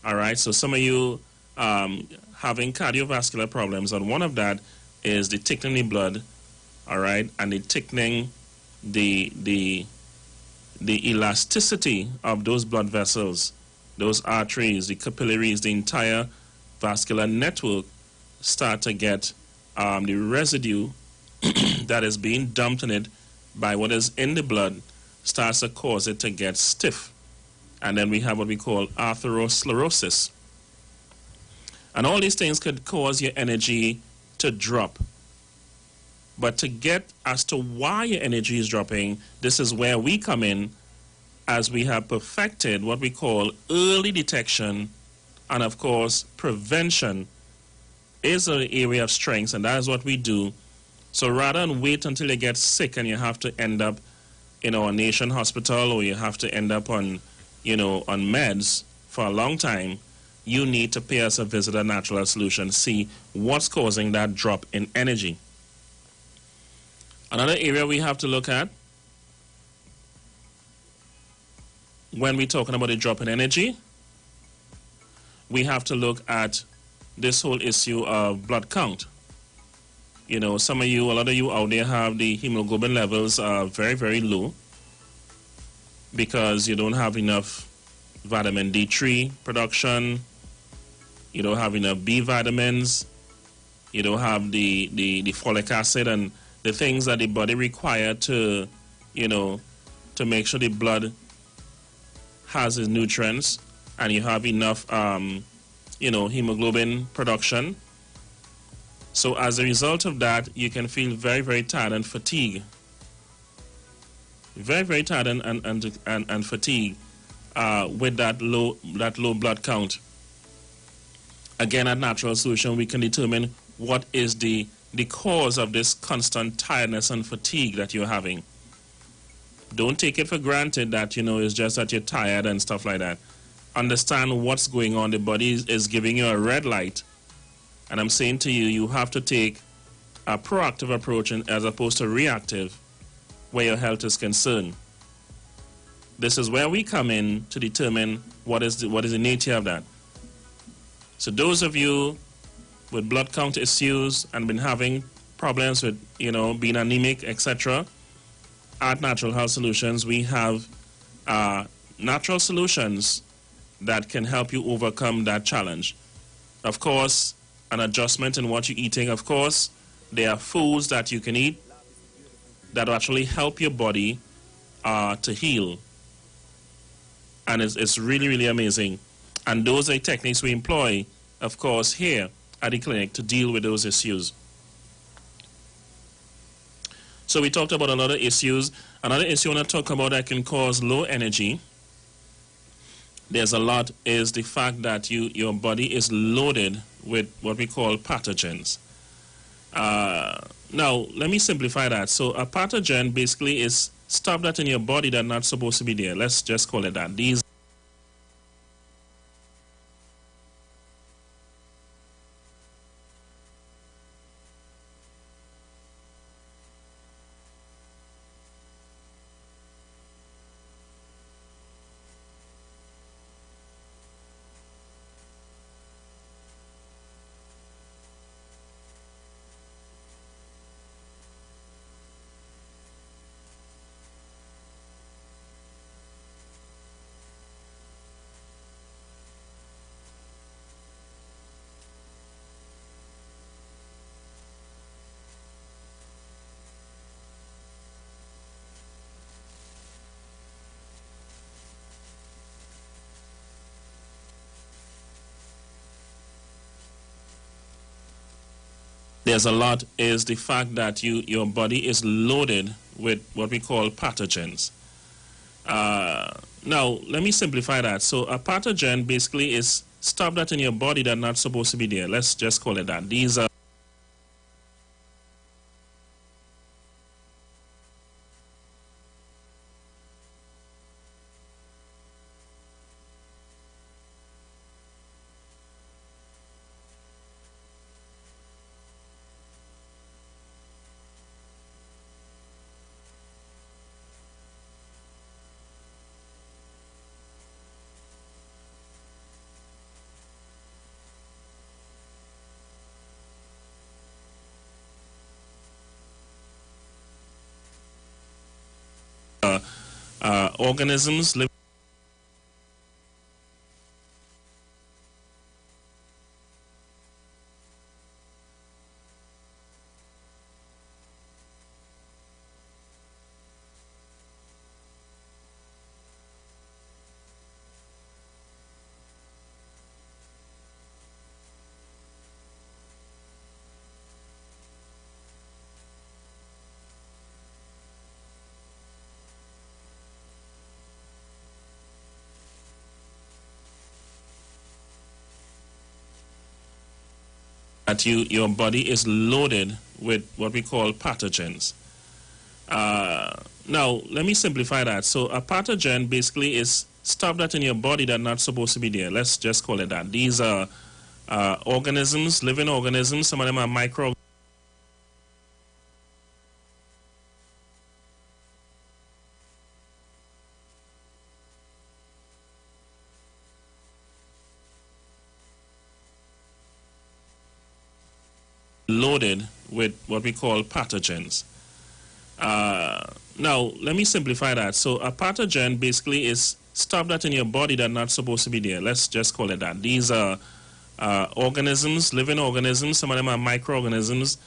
All right, so some of you having cardiovascular problems, and one of that is the thickening the blood, all right, and the thickening the elasticity of those blood vessels, those arteries, the capillaries, the entire vascular network start to get the residue that is being dumped in it by what is in the blood starts to cause it to get stiff. And then we have what we call atherosclerosis. And all these things could cause your energy to drop. But to get as to why your energy is dropping, this is where we come in, as we have perfected what we call early detection, and of course prevention is an area of strength, and that is what we do. So rather than wait until you get sick and you have to end up in our nation hospital, or you have to end up on, on meds for a long time, you need to pay us a visit at Natural Health Solutions, see what's causing that drop in energy. Another area we have to look at when we're talking about a drop in energy, we have to look at this whole issue of blood count. A lot of you out there have the hemoglobin levels are very, very low because you don't have enough vitamin D3 production, you don't have enough B vitamins, you don't have the folic acid and the things that the body requires to, to make sure the blood has its nutrients, and you have enough, hemoglobin production. So as a result of that, you can feel very, very tired and fatigued. Very, very tired and fatigued with that low blood count. Again, at Natural Solution, we can determine what is the cause of this constant tiredness and fatigue that you're having. Don't take it for granted that, it's just that you're tired and stuff like that. Understand what's going on. The body is giving you a red light. And I'm saying to you, you have to take a proactive approach as opposed to reactive where your health is concerned. This is where we come in to determine what is the nature of that. So those of you with blood count issues and been having problems with, being anemic, etc., at Natural Health Solutions, we have natural solutions that can help you overcome that challenge. Of course, an adjustment in what you're eating. Of course, there are foods that you can eat that will actually help your body to heal. And it's really, really amazing. And those are techniques we employ, of course, here at the clinic to deal with those issues. So we talked about a lot of issues. Another issue I want to talk about that can cause low energy, there's a lot, is the fact that your body is loaded with what we call pathogens. Now, let me simplify that. So a pathogen basically is stuff that's in your body that's not supposed to be there. Let's just call it that. These there's a lot, is the fact that your body is loaded with what we call pathogens. Now, let me simplify that. So a pathogen basically is stuff that's in your body that's not supposed to be there. Let's just call it that. These are organisms living that your body is loaded with what we call pathogens. Now, let me simplify that. So a pathogen basically is stuff that's in your body that's not supposed to be there. Let's just call it that. These are organisms, living organisms. Some of them are micro. Loaded with what we call pathogens. Now, let me simplify that. So a pathogen basically is stuff that's in your body that's not supposed to be there. Let's just call it that. These are organisms, living organisms. Some of them are microorganisms.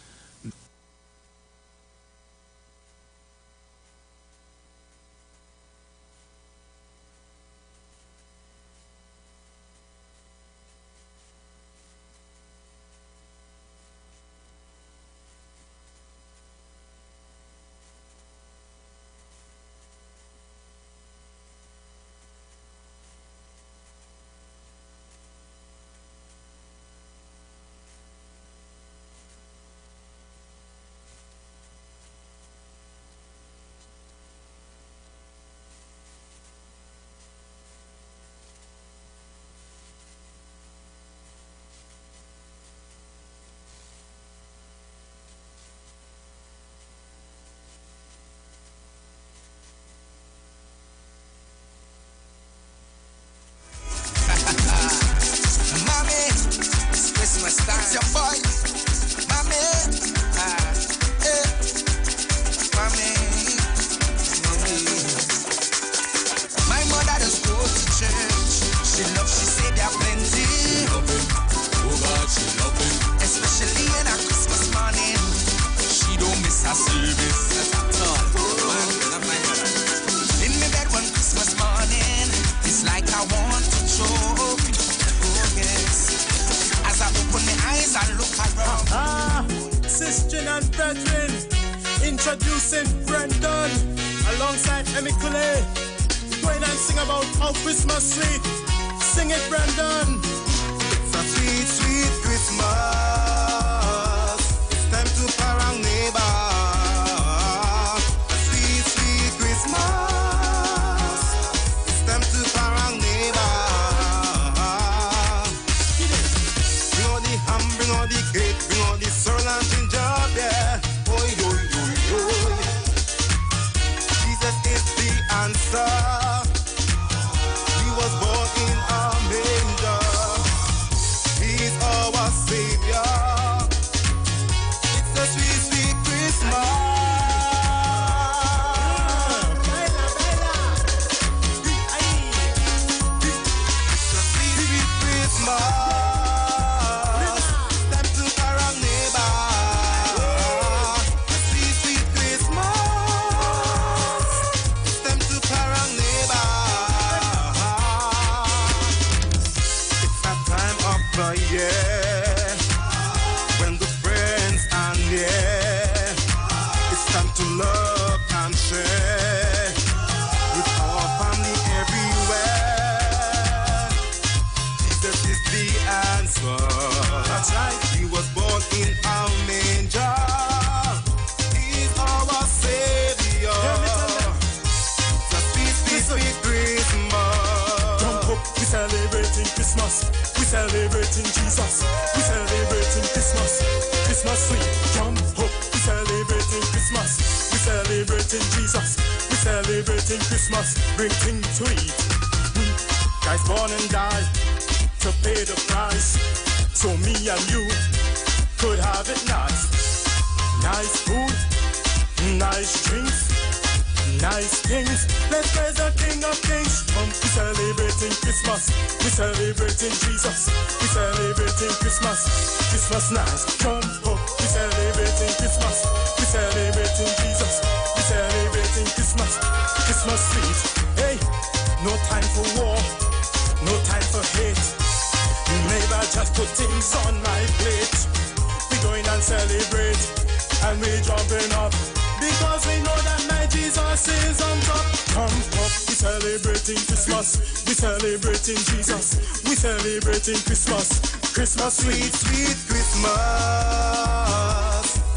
Christmas, sweet, sweet Christmas.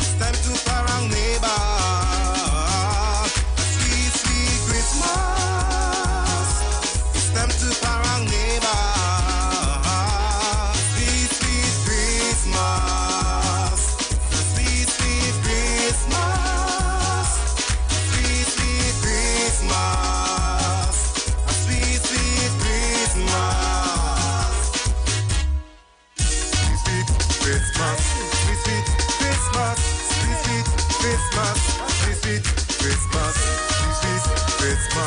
It's time to parang neighbor. Sweet, sweet Christmas. It's time to parang neighbor. Sweet, sweet Christmas. Sweet, sweet Christmas. Sweet, sweet Christmas. A sweet, sweet Christmas. Sweet, sweet Christmas. Sweet, sweet Christmas. Sweet, sweet Christmas. Sweet, sweet Christmas. Sweet, sweet Christmas.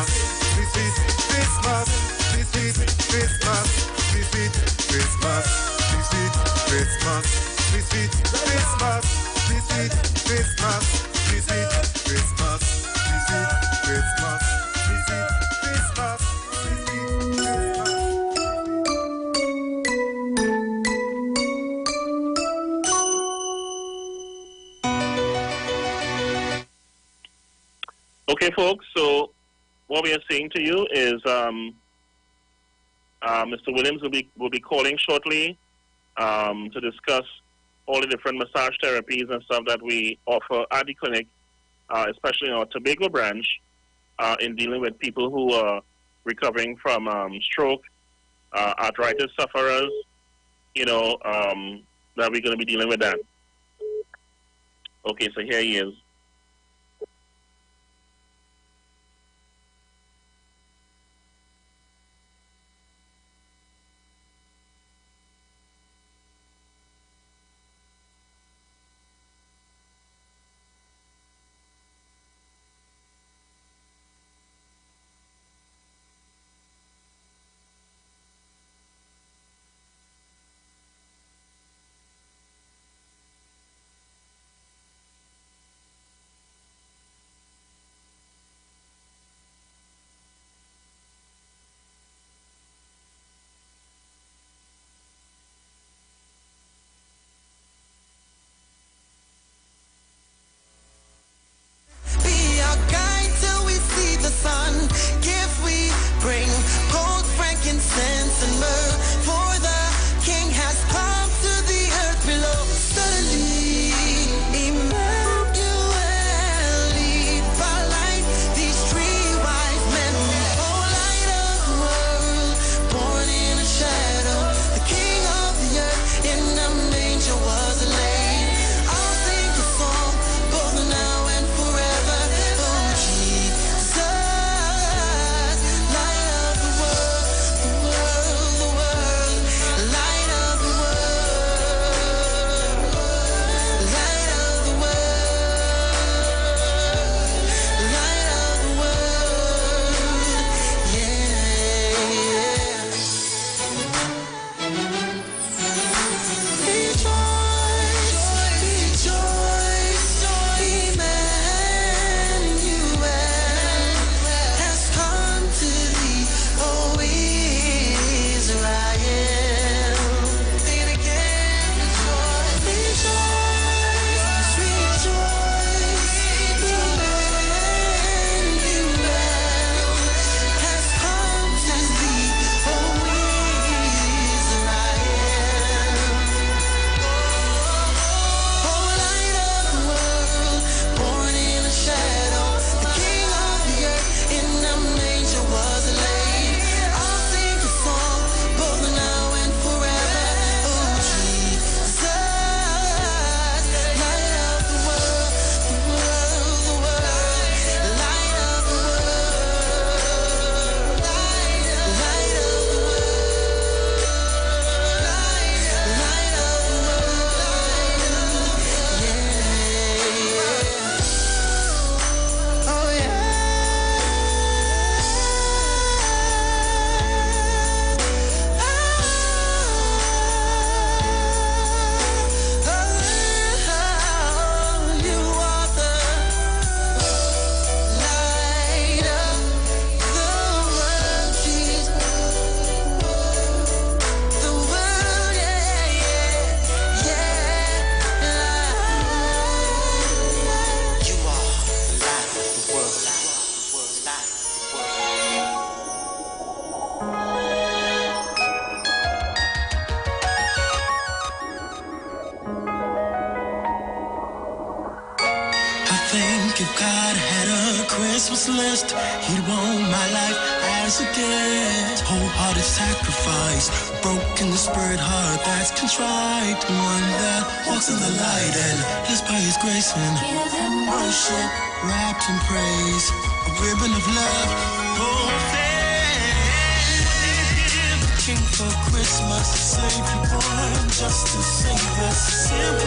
Sweet, sweet Christmas. Sweet, sweet Christmas. Sweet, sweet Christmas. Sweet, sweet Christmas. Sweet, sweet Christmas. Sweet, sweet Christmas. Sweet, sweet Christmas. Sweet, sweet Christmas. Sweet, sweet Christmas. Sweet, sweet Okay, folks, so what we are saying to you is Mr. Williams will be calling shortly to discuss all the different massage therapies and stuff that we offer at the clinic, especially in our Tobago branch, in dealing with people who are recovering from stroke, arthritis sufferers, that we're going to be dealing with that. Okay, so here he is. think if God had a Christmas list, he'd want my life as a gift. Wholehearted sacrifice, broken the spirit heart that's contrite, one that walks in the light and lives by his grace and give him worship, wrapped in praise, a ribbon of love. Oh, King for Christmas, Savior born just to save us. Simple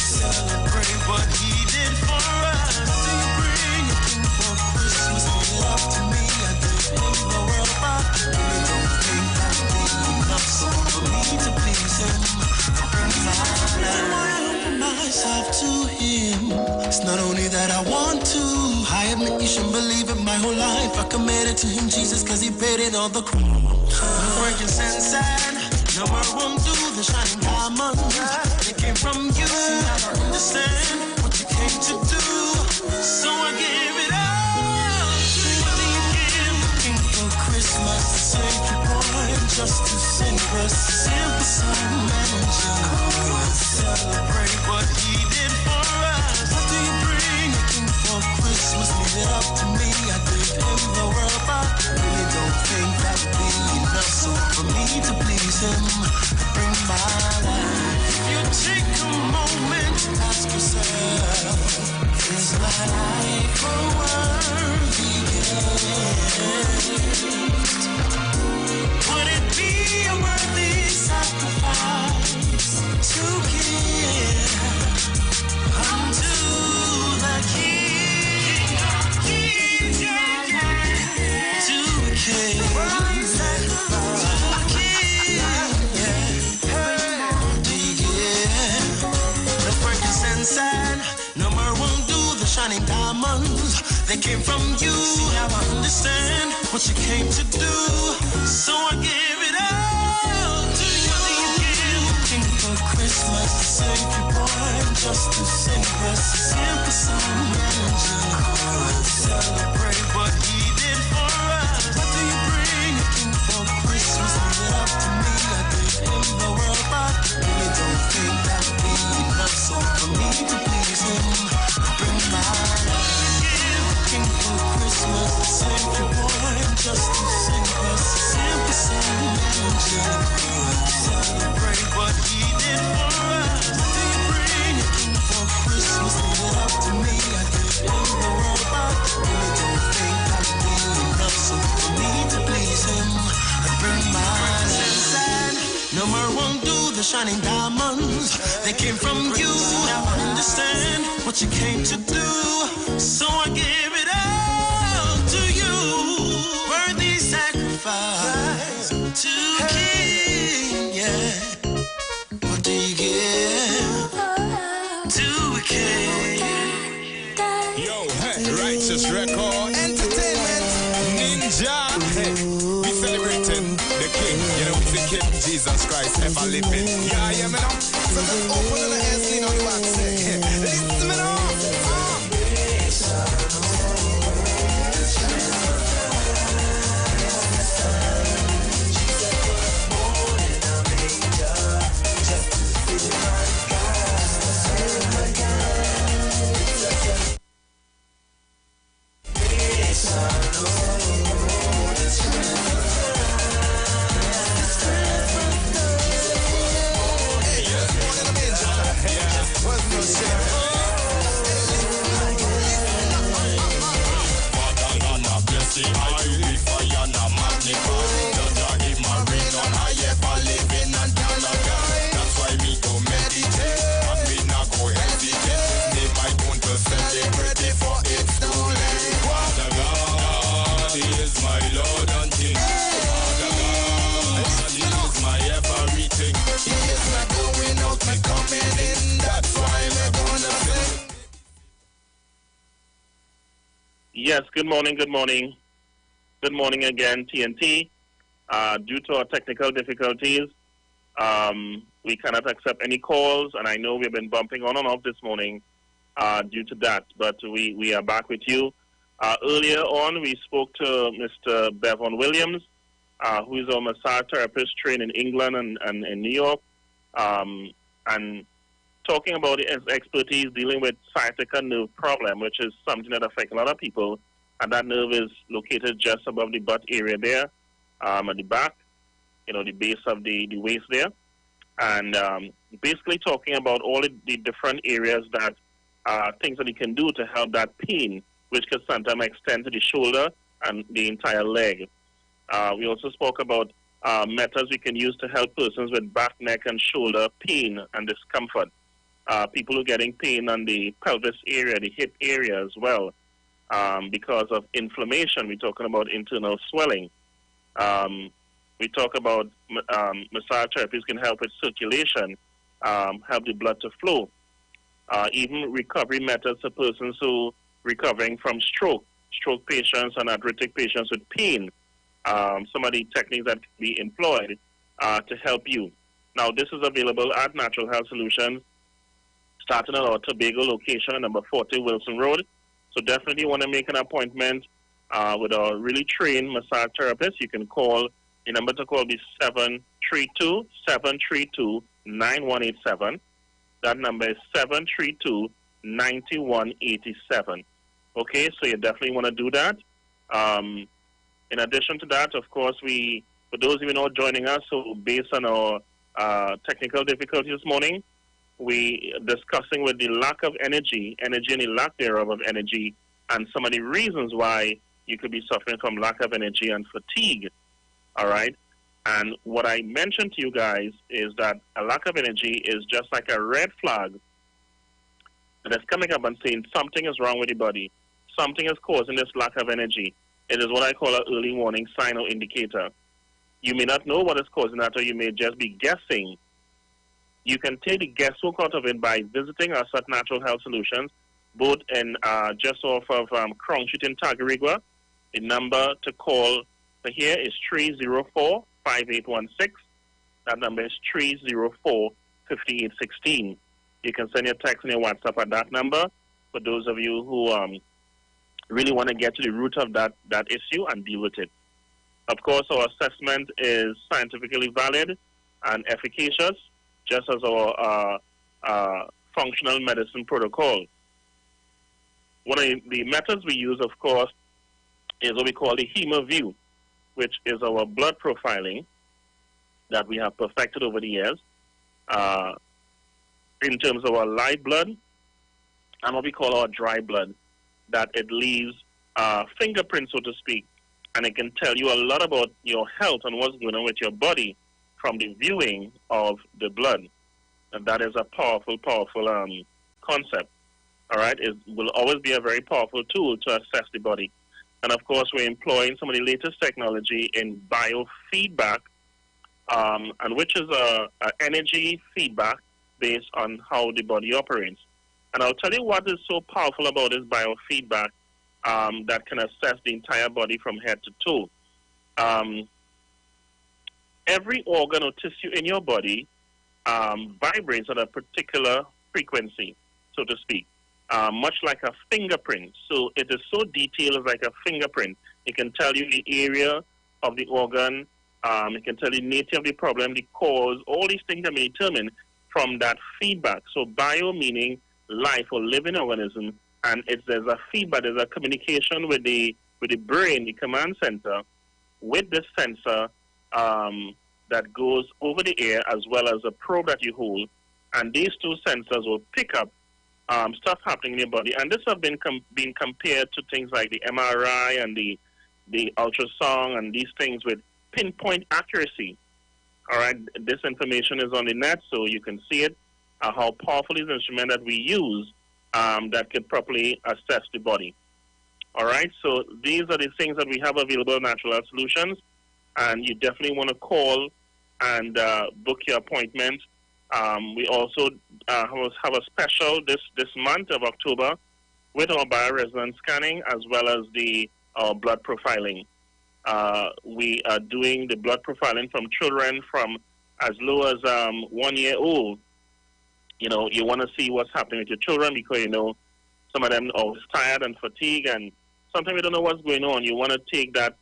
celebrate what he did for us. He bring a king for Christmas, he love to me. I gave him the world, but I really don't think that would be enough. So for me to please him, I bring my life. I open myself to him. It's not only that I want to, I admit you shouldn't believe it. My whole life I committed to him, Jesus, cause he paid it all the cross. Frankincense and number one do the shining diamond. It came from you. See, I don't understand what you came to do, so I gave it all to you. King for Christmas, Savior born just to save us. Simple son, manager, celebrate what he did for us. What do you bring a king for Christmas? Leave it up to me. I gave him the world, but I really don't think that would be enough. So for me to please him, I bring my life. If you take a moment to ask yourself, is my life a worthy gift? Would it be a worthy sacrifice to give unto the King of Kings? To a King. Number one, do the shining diamonds. They came from you. See, now I understand what you came to do, so I give it all to you. King for Christmas, Savior born just to save us. Simple son, manager, celebrate what he did for us. What do you bring a king for Christmas? Leave it up to me. I gave him the world, but I really don't think that would be enough. So for me to please him, I bring my life. King for Christmas, Savior born just to save us. Simple son, manager, celebrate what he did for us. What do you bring a king for Christmas? Leave it up to me. I gave him the world, but I really don't think that would be enough. So for me to please him, I bring my life. Number one, do the shining diamonds. They came from you. Now I understand what you came to do, so I give it all to you. Worthy sacrifice to King, yeah. What do you give to a King? Yo, hey, Righteous Record Entertainment Ninja. Hey, we celebrating the King. You know, it's the King, Jesus Christ, ever living. Yeah, yeah, man. So just open the ears, lean on the wax. Listen, man. Yes, good morning, good morning. Good morning again, TNT. Due to our technical difficulties, we cannot accept any calls, and I know we've been bumping on and off this morning due to that, but we are back with you. Earlier on, we spoke to Mr. Bevan Williams, who is a massage therapist trained in England and in New York, and talking about his expertise dealing with sciatica nerve problem, which is something that affects a lot of people. And that nerve is located just above the butt area there, at the back, the base of the waist there. And basically talking about all the different areas that things that you can do to help that pain, which can sometimes extend to the shoulder and the entire leg. We also spoke about methods we can use to help persons with back, neck, and shoulder pain and discomfort. People who are getting pain on the pelvis area, the hip area as well, because of inflammation. We're talking about internal swelling. We talk about massage therapies can help with circulation, help the blood to flow. Even recovery methods for persons who recovering from stroke patients and arthritic patients with pain. Some of the techniques that can be employed to help you. Now, this is available at Natural Health Solutions, starting at our Tobago location, number 40 Wilson Road. So definitely want to make an appointment with a really trained massage therapist. You can call, the number to call is 732-732-9187. That number is 732-9187. Okay, so you definitely want to do that. In addition to that, of course, for those of you not joining us, so based on our technical difficulties this morning, we discussing with the lack of energy and the lack thereof of energy, and some of the reasons why you could be suffering from lack of energy and fatigue. All right? And what I mentioned to you guys is that a lack of energy is just like a red flag that is coming up and saying something is wrong with your body. Something is causing this lack of energy. It is what I call an early warning sign or indicator. You may not know what is causing that, or you may just be guessing. You can take the guesswork out of it by visiting us at Natural Health Solutions, both in just off of Crown Street in Tagarigua. The number to call for here is 304-5816. That number is 304-5816. You can send your text and your WhatsApp at that number for those of you who really want to get to the root of that issue and deal with it. Of course, our assessment is scientifically valid and efficacious, just as our functional medicine protocol. One of the methods we use, of course, is what we call the HemoView, which is our blood profiling that we have perfected over the years in terms of our live blood and what we call our dry blood, that it leaves fingerprints, so to speak, and it can tell you a lot about your health and what's going on with your body from the viewing of the blood. And that is a powerful, powerful concept. All right? It will always be a very powerful tool to assess the body. And of course, we're employing some of the latest technology in biofeedback, and which is a energy feedback based on how the body operates. And I'll tell you what is so powerful about this biofeedback that can assess the entire body from head to toe. Every organ or tissue in your body vibrates at a particular frequency, so to speak, much like a fingerprint. So it is so detailed as like a fingerprint. It can tell you the area of the organ, it can tell you the nature of the problem, the cause, all these things can be determined from that feedback. So bio meaning life or living organism, and there's a feedback, there's a communication with the brain, the command center, with this sensor that goes over the air, as well as a probe that you hold, and these two sensors will pick up stuff happening in your body. And this has been compared to things like the MRI and the ultrasound and these things with pinpoint accuracy. All right, this information is on the net, so you can see it, how powerful is the instrument that we use that can properly assess the body. All right, so these are the things that we have available in Natural Health Solutions, and you definitely want to call and book your appointment. We also have a special this month of October with our bioresonance scanning as well as our blood profiling. We are doing the blood profiling from children from as low as 1 year old. You know, you want to see what's happening with your children because, you know, some of them are always tired and fatigued, and sometimes you don't know what's going on. You want to take that,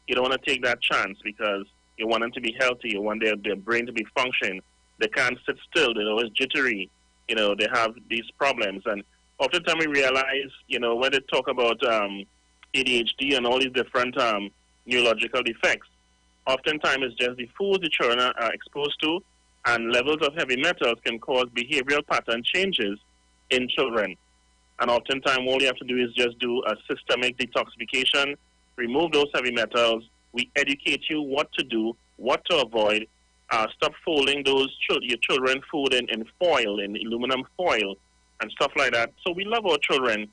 you don't want to take that chance because you want them to be healthy. You want their brain to be functioning. They can't sit still. They're always jittery. they have these problems. And oftentimes we realize, when they talk about ADHD and all these different neurological defects, oftentimes it's just the foods the children are exposed to, and levels of heavy metals can cause behavioral pattern changes in children. And oftentimes all you have to do is just do a systemic detoxification, remove those heavy metals. We educate you what to do, what to avoid. Stop folding your children food in foil, in aluminum foil, and stuff like that. So we love our children,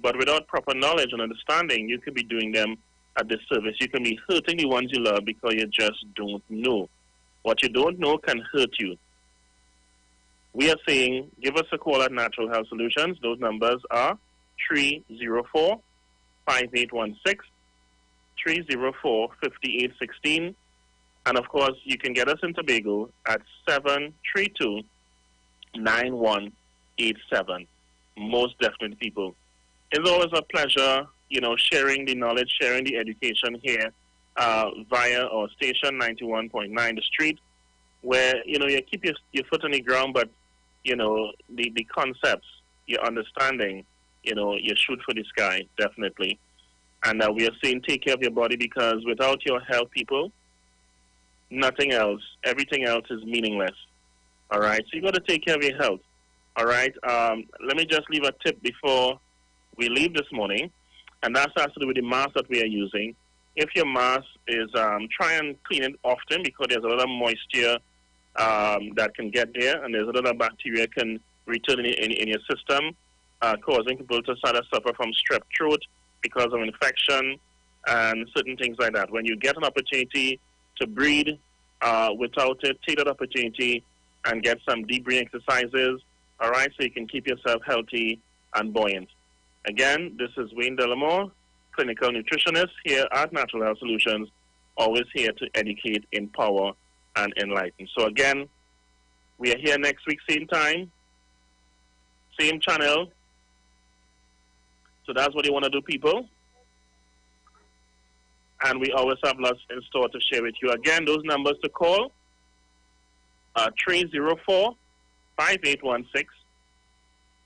but without proper knowledge and understanding, you could be doing them a disservice. You can be hurting the ones you love because you just don't know. What you don't know can hurt you. We are saying, give us a call at Natural Health Solutions. Those numbers are 304-5816, 304-5816. And of course, you can get us in Tobago at 732-9187. Most definitely, people. It's always a pleasure, sharing the knowledge, sharing the education here via our station 91.9 The Street, where, you keep your foot on the ground, but, the concepts, your understanding, you shoot for the sky, definitely. And we are saying take care of your body, because without your health, people, nothing else, everything else is meaningless. All right? So you got to take care of your health. All right? Let me just leave a tip before we leave this morning, and that has to do with the mask that we are using. If your mask is, try and clean it often, because there's a lot of moisture that can get there, and there's a lot of bacteria can return in your system, causing people to start to suffer from strep throat because of infection and certain things like that. When you get an opportunity to breathe without it, take that opportunity and get some deep breathing exercises, all right, so you can keep yourself healthy and buoyant. Again, this is Wayne Delamore, clinical nutritionist here at Natural Health Solutions, always here to educate, empower, and enlighten. So again, we are here next week, same time, same channel. So that's what you want to do, people. And we always have lots in store to share with you. Again, those numbers to call are 304-5816.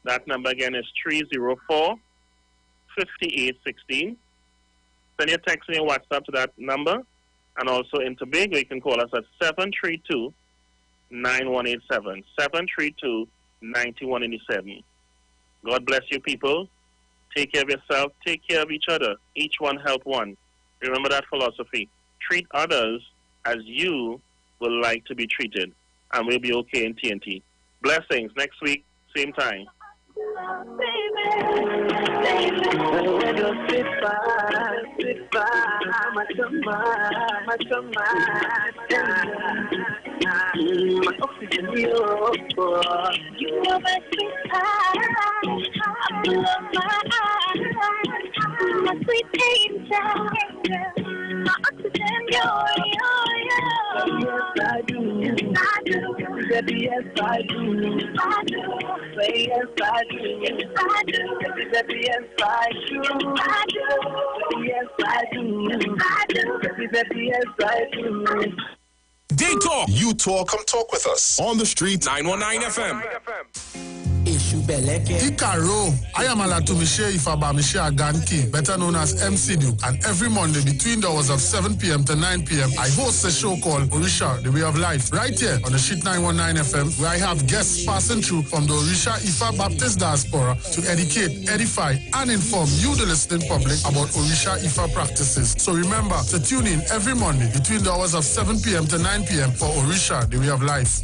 That number again is 304-5816. Send your text and your WhatsApp to that number. And also in Tobago, you can call us at 732-9187. 732-9187. God bless you, people. Take care of yourself. Take care of each other. Each one help one. Remember that philosophy. Treat others as you would like to be treated. And we'll be okay in TNT. Blessings. Next week, same time. My sweet angel, my oxygen, yes I do, yes I do, baby, yes I do, I do, say yes I do, yes I do, baby, yes I do, I do, yes I do, I do, baby, yes I do. They talk. You talk. Come talk with us. On the street. 919 FM. Ikaro, I am Alatumishe Ifabamishe Aganki, better known as MC Duke, and every Monday between the hours of 7 p.m. to 9 p.m. I host a show called Orisha, The Way of Life, right here on the Sheet 919 FM, where I have guests passing through from the Orisha Ifa Baptist Diaspora to educate, edify, and inform you, the listening public, about Orisha Ifa practices. So remember to tune in every Monday between the hours of 7 p.m. to 9 p.m. for Orisha, The Way of Life.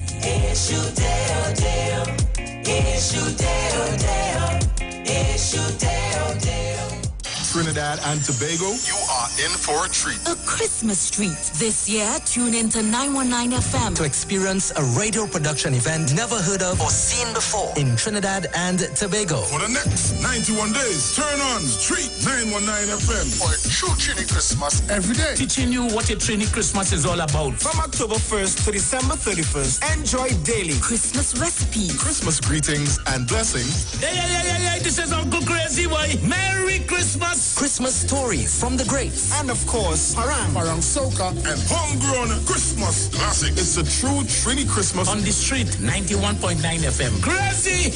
Trinidad and Tobago, you are in for a treat. A Christmas treat. This year, tune in to 919 FM to experience a radio production event never heard of or seen before in Trinidad and Tobago. For the next 91 days, turn on Street 919 FM for a true Trini Christmas every day. Teaching you what a Trini Christmas is all about. From October 1st to December 31st, enjoy daily Christmas recipes, Christmas greetings and blessings. Yeah. This is Uncle Crazy Boy. Merry Christmas. hits, Christmas stories from the greats, and of course, Parang Soca, and homegrown Christmas classic. It's a true Trini Christmas on the street, 91.9 FM. Crazy!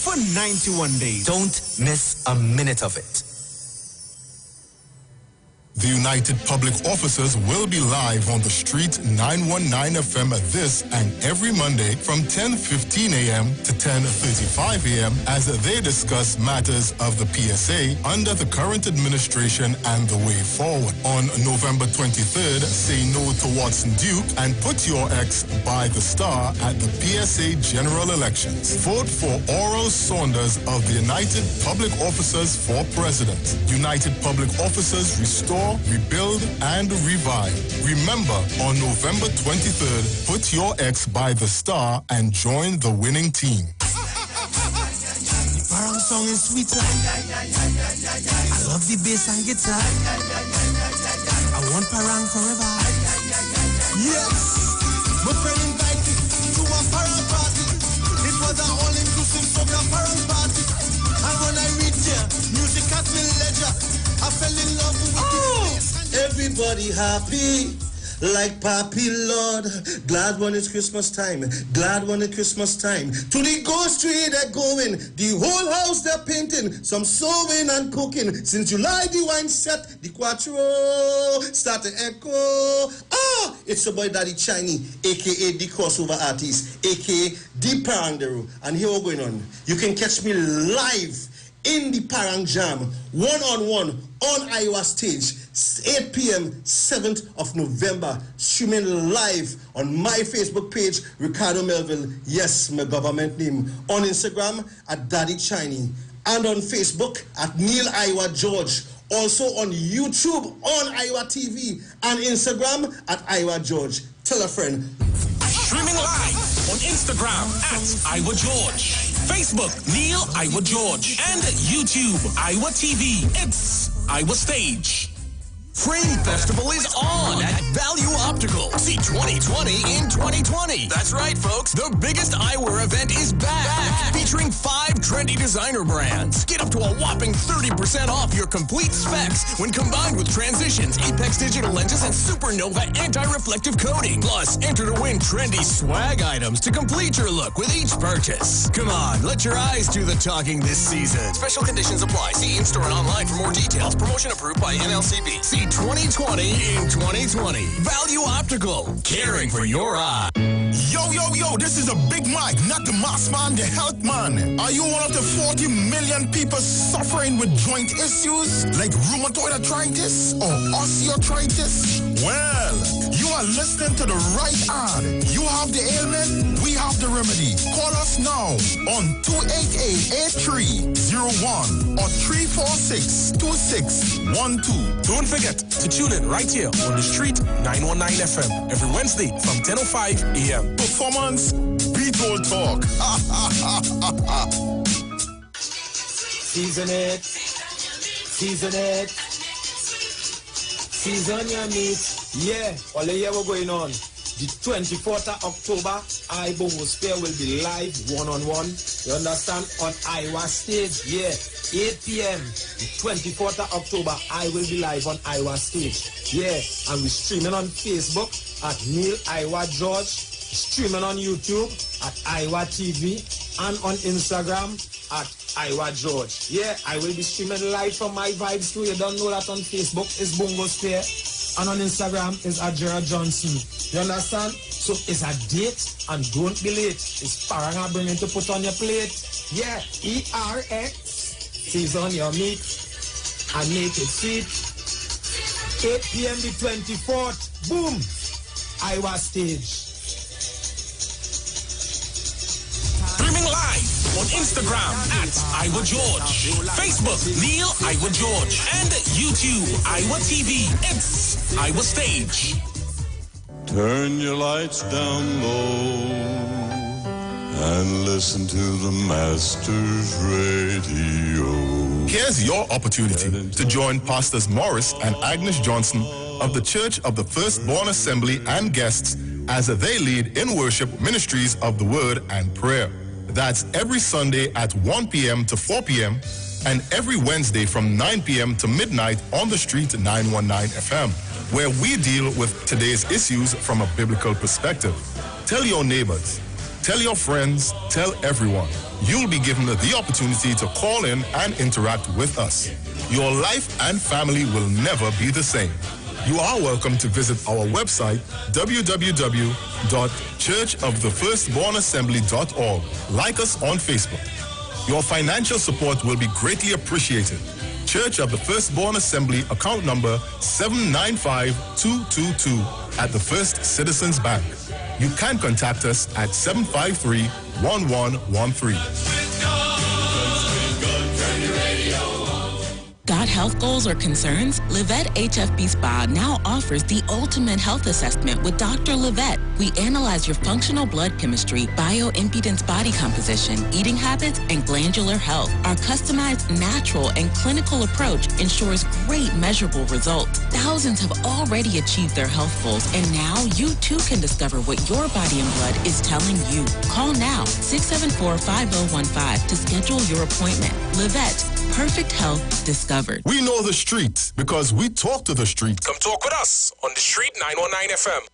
For 91 days. Don't miss a minute of it. The United Public Officers will be live on the street 919 FM this and every Monday from 10:15 a.m. to 10:35 a.m. as they discuss matters of the PSA under the current administration and the way forward. On November 23rd, say no to Watson Duke and put your ex by the star at the PSA general elections. Vote for Oral Saunders of the United Public Officers for President. United Public Officers restore, rebuild, and revive. Remember, on November 23rd, put your ex by the star and join the winning team. The Parang song is sweeter. I love the bass and guitar. I want Parang forever. Yes, my friend invited me to a Parang party. It was an all-inclusive soca Parang party. And when I reached here, music has been leisure. I fell in love with it. Everybody happy, like Papi Lord. Glad when it's Christmas time, glad when it's Christmas time. To the ghost tree they're going, the whole house they're painting, some sewing and cooking. Since July the wine set, the quattro start to echo. Ah, it's your boy Daddy Chiney, aka the crossover artist, aka the Parangero. And here we're going on. You can catch me live in the Parang Jam, one-on-one on Iowa stage, 8 p.m., 7th of November, streaming live on my Facebook page, Ricardo Melville, yes, my government name, on Instagram at Daddy Chiney, and on Facebook at Neil Iowa George, also on YouTube on Iwer TV, and Instagram at Iowa George. Tell a friend. Streaming live on Instagram at Iwer George, Facebook Neil Iwer George, and YouTube Iwer TV. It's Iowa Stage. Frame Festival is on at Value Optical. See 2020 in 2020. That's right, folks. The biggest eyewear event is back. Featuring 5 trendy designer brands. Get up to a whopping 30% off your complete specs when combined with Transitions, Apex digital lenses, and Supernova anti-reflective coating. Plus, enter to win trendy swag items to complete your look with each purchase. Come on, let your eyes do the talking this season. Special conditions apply. See in-store and online for more details. Promotion approved by NLCB. See 2020 in 2020. Value Optical, caring for your eye. Yo, this is a Big Mike, not the mass man, the health man. Are you one of the 40 million people suffering with joint issues like rheumatoid arthritis or osteoarthritis? Well, you are listening to the right ad. You have the ailment, we have the remedy. Call us now on 288-8301 or 346-2612. Don't forget to tune in right here on the street 919 FM every Wednesday from 10:05 a.m. Performance, beat all talk. Season it. Season your meat. Yeah, all the year we're going on. The 24th of October, iBongo Sphere will be live one-on-one. You understand? On Iowa stage. Yeah, 8 p.m. The 24th of October, I will be live on Iowa stage. Yeah, and we're streaming on Facebook at Neil Iowa George, streaming on YouTube at Iwer TV, and on Instagram at Iowa George. Yeah, I will be streaming live from my vibes too. You don't know that on Facebook is Bongo Sphere, and on Instagram is at Gerald Johnson. You understand? So it's a date and don't be late. It's Parang bringing to put on your plate. Yeah, ERX. Season your meat and make it sweet. 8 p.m. the 24th. Boom! Iowa stage. Streaming live on Instagram at Iwer George, Facebook Neil Iwer George, and YouTube Iwer TV. It's Iowa Stage. Turn your lights down low and listen to the Master's Radio. Here's your opportunity to join Pastors Morris and Agnes Johnson of the Church of the Firstborn Assembly and guests as they lead in worship ministries of the Word and Prayer. That's every Sunday at 1 p.m. to 4 p.m. and every Wednesday from 9 p.m. to midnight on the street 919 FM, where we deal with today's issues from a biblical perspective. Tell your neighbors, tell your friends, tell everyone. You'll be given the opportunity to call in and interact with us. Your life and family will never be the same. You are welcome to visit our website, www.churchofthefirstbornassembly.org. Like us on Facebook. Your financial support will be greatly appreciated. Church of the Firstborn Assembly, account number 795222 at the First Citizens Bank. You can contact us at 753-1113. Got health goals or concerns? Livette HFB Spa now offers the ultimate health assessment with Dr. Livette. We analyze your functional blood chemistry, bioimpedance body composition, eating habits, and glandular health. Our customized, natural, and clinical approach ensures great measurable results. Thousands have already achieved their health goals, and now you too can discover what your body and blood is telling you. Call now, 674-5015 to schedule your appointment. Livette. Perfect health discovered. We know the street because we talk to the street. Come talk with us on the street 919 FM.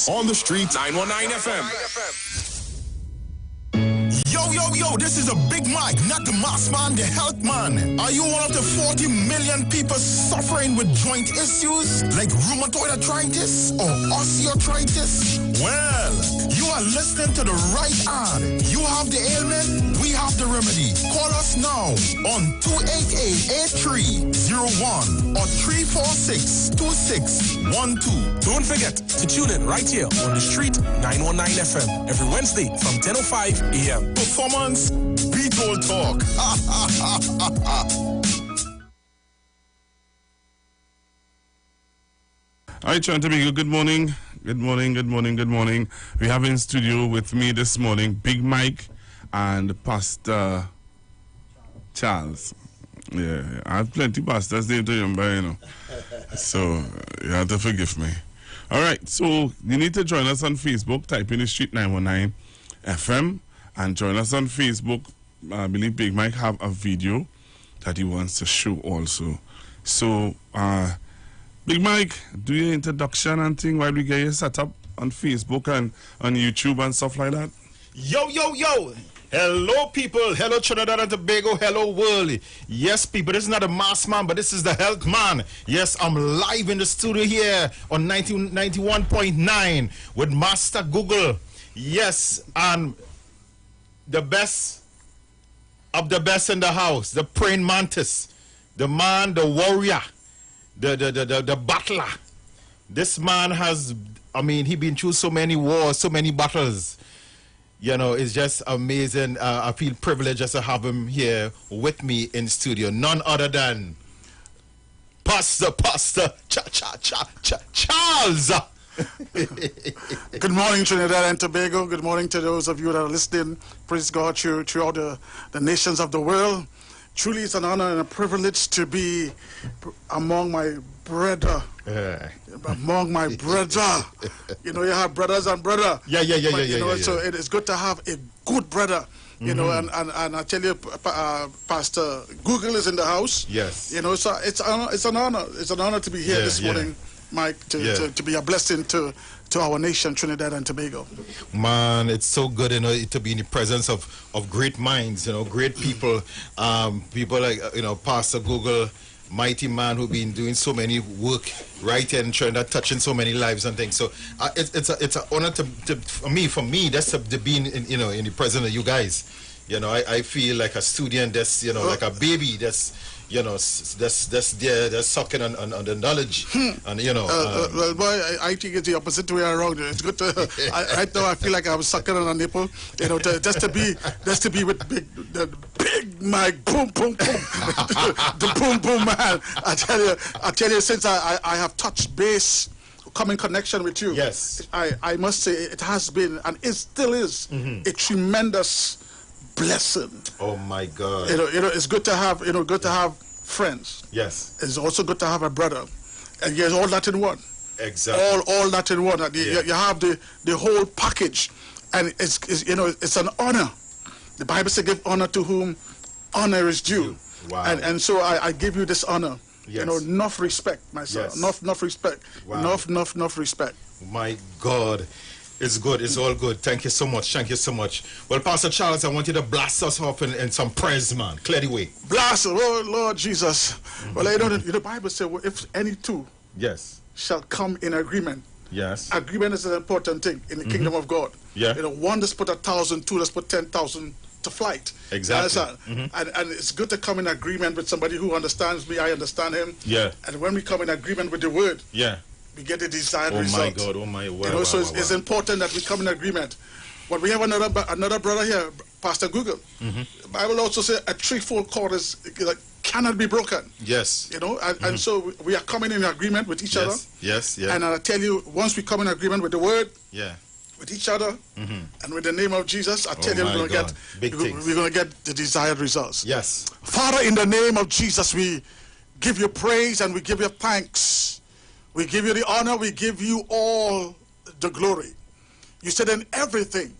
On the street 919 FM. Yo, this is a Big Mike, not the mass man, the health man. Are you one of the 40 million people suffering with joint issues like rheumatoid arthritis or osteoarthritis? Well, you are listening to the right ad. You have the ailment, we have the remedy. Call us now on 288-8301 or 346-2612. Don't forget to tune in right here on the street 919 FM every Wednesday from 10:05 a.m. Performance beat all talk. All right, Chantabigo, good morning. Good morning. We have in studio with me this morning Big Mike and Pastor Charles. Yeah, I have plenty of pastors named to remember, you know. So you have to forgive me. All right, so you need to join us on Facebook. Type in the Street 919 FM. And join us on Facebook. I believe Big Mike have a video that he wants to show also. So, Big Mike, do your introduction and thing while we get you set up on Facebook and on YouTube and stuff like that. Yo, yo, yo. Hello, people. Hello, Trinidad and Tobago. Hello, world. Yes, people, this is not a mass man, but this is the health man. Yes, I'm live in the studio here on 91.9 with Master Google. Yes, and the best of the best in the house, the praying mantis, the man, the warrior, the battler. This man has, I mean, he been through so many wars, so many battles. You know, it's just amazing. I feel privileged just to have him here with me in studio. None other than Pastor Charles. Good morning, Trinidad and Tobago. Good morning to those of you that are listening. Praise God throughout the nations of the world. Truly, it's an honor and a privilege to be among my brother. Among my brother. You know, you have brothers and brother. Yeah. So it is good to have a good brother. You know, and I tell you, Pastor Google is in the house. Yes. You know, so it's an honor. It's an honor to be here this morning, Mike, to be a blessing to our nation, Trinidad and Tobago. Man, it's so good, you know, to be in the presence of great minds, you know, great people, people like, you know, Pastor Google, mighty man who've been doing so many work right here in Trinidad, touching so many lives and things. So it's an honor for me, that's to be in, you know, in the presence of you guys. You know, I feel like a student that's, you know, like a baby that's, you know, that's sucking on the knowledge, and you know. Well, boy, I think it's the opposite way around. It's good to. Right now, I feel like I'm sucking on a nipple. You know, just to be with the big Mike, boom, boom, boom, the boom, boom man. I tell you, since I have touched base, come in connection with you. Yes. I must say it has been and it still is a tremendous blessing. Oh my God. You know, it's good to have, good to have friends. Yes. It's also good to have a brother. And yes, all that in one. Exactly. All that in one. You have the whole package. And it's an honor. The Bible says give honor to whom honor is due. Wow. And so I give you this honor. Yes. You know, enough respect, myself. Yes. Enough respect. Wow. Enough respect. My God. It's good. It's all good. Thank you so much. Thank you so much. Well, Pastor Charles, I want you to blast us off in some prayers, man. Clear the way. Blast, oh Lord Jesus. Well, the Bible says, well, if any two shall come in agreement. Yes. Agreement is an important thing in the kingdom of God. Yeah. You know, one that's put 1,000, two that's put 10,000 to flight. Exactly. And it's good to come in agreement with somebody who understands me. I understand him. Yeah. And when we come in agreement with the word. Yeah. We get the desired result. result. Oh my God! Oh my! Wow, you know, so wow, it's important that we come in agreement. But we have another brother here, Pastor Google. The Bible also says a threefold cord cannot be broken. Yes. You know, and so we are coming in agreement with each other. Yes. And I tell you, once we come in agreement with the word, with each other, and with the name of Jesus, I tell you, we're going to get the desired results. Yes. Father, in the name of Jesus, we give you praise and we give you thanks. We give you the honor, we give you all the glory. You said in everything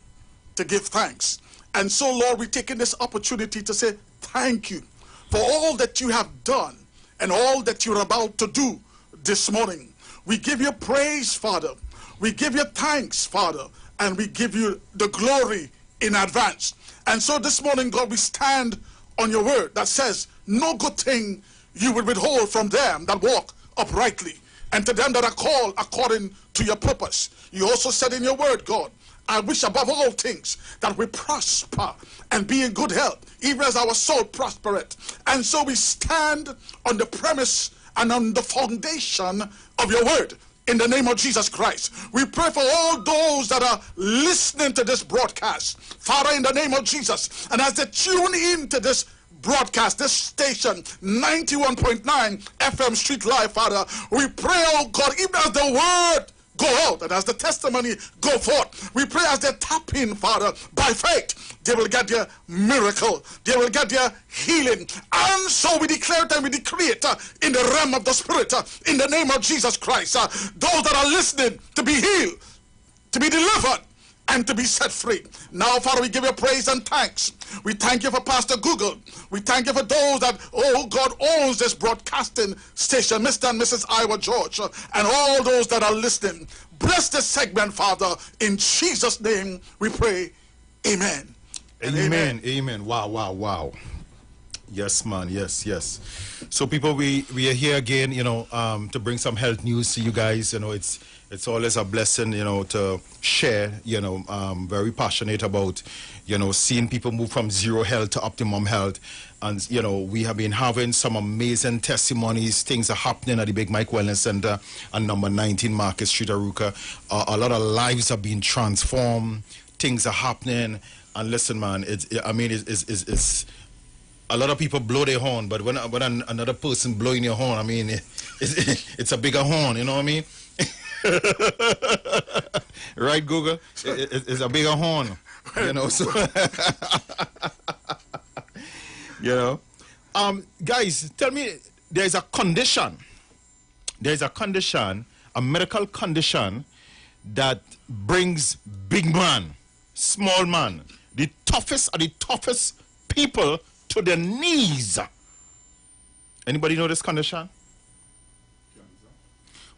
to give thanks. And so, Lord, we're taking this opportunity to say thank you for all that you have done and all that you're about to do this morning. We give you praise, Father. We give you thanks, Father. And we give you the glory in advance. And so this morning, God, we stand on your word that says, no good thing you will withhold from them that walk uprightly, and to them that are called according to your purpose. You also said in your word, God, I wish above all things that we prosper and be in good health, even as our soul prospereth. And so we stand on the premise and on the foundation of your word. In the name of Jesus Christ, we pray for all those that are listening to this broadcast. Father, in the name of Jesus, and as they tune in to this broadcast, this station, 91.9 FM Street Live, Father, we pray, oh God, even as the word go out and as the testimony go forth, we pray as they tap in, Father, by faith, they will get their miracle, they will get their healing. And so we declare it and we decree it in the realm of the Spirit, in the name of Jesus Christ. Those that are listening to be healed, to be delivered, and to be set free. Now, Father, we give you praise and thanks. We thank you for Pastor Google. We thank you for those that, oh God, owns this broadcasting station, Mr. and Mrs. Iwer George, and all those that are listening. Bless this segment, Father. In Jesus' name we pray. Amen. Amen. Amen. Wow, wow, wow. Yes, man. Yes, yes. So, people, we are here again, you know, to bring some health news to you guys. You know, it's always a blessing, you know, to share. You know, very passionate about, you know, seeing people move from zero health to optimum health. And, you know, we have been having some amazing testimonies. Things are happening at the Big Mike Wellness Center on number 19 Market Street, Aruka. A lot of lives are being transformed. Things are happening. And listen, man, it's a lot of people blow their horn, but when another person blowing your horn, I mean, it's a bigger horn, you know what I mean? Right, Google? It's a bigger horn, you know? So you know? Guys, tell me, there's a condition, a medical condition that brings big man, small man, the toughest of the toughest people to their knees. Anybody know this condition?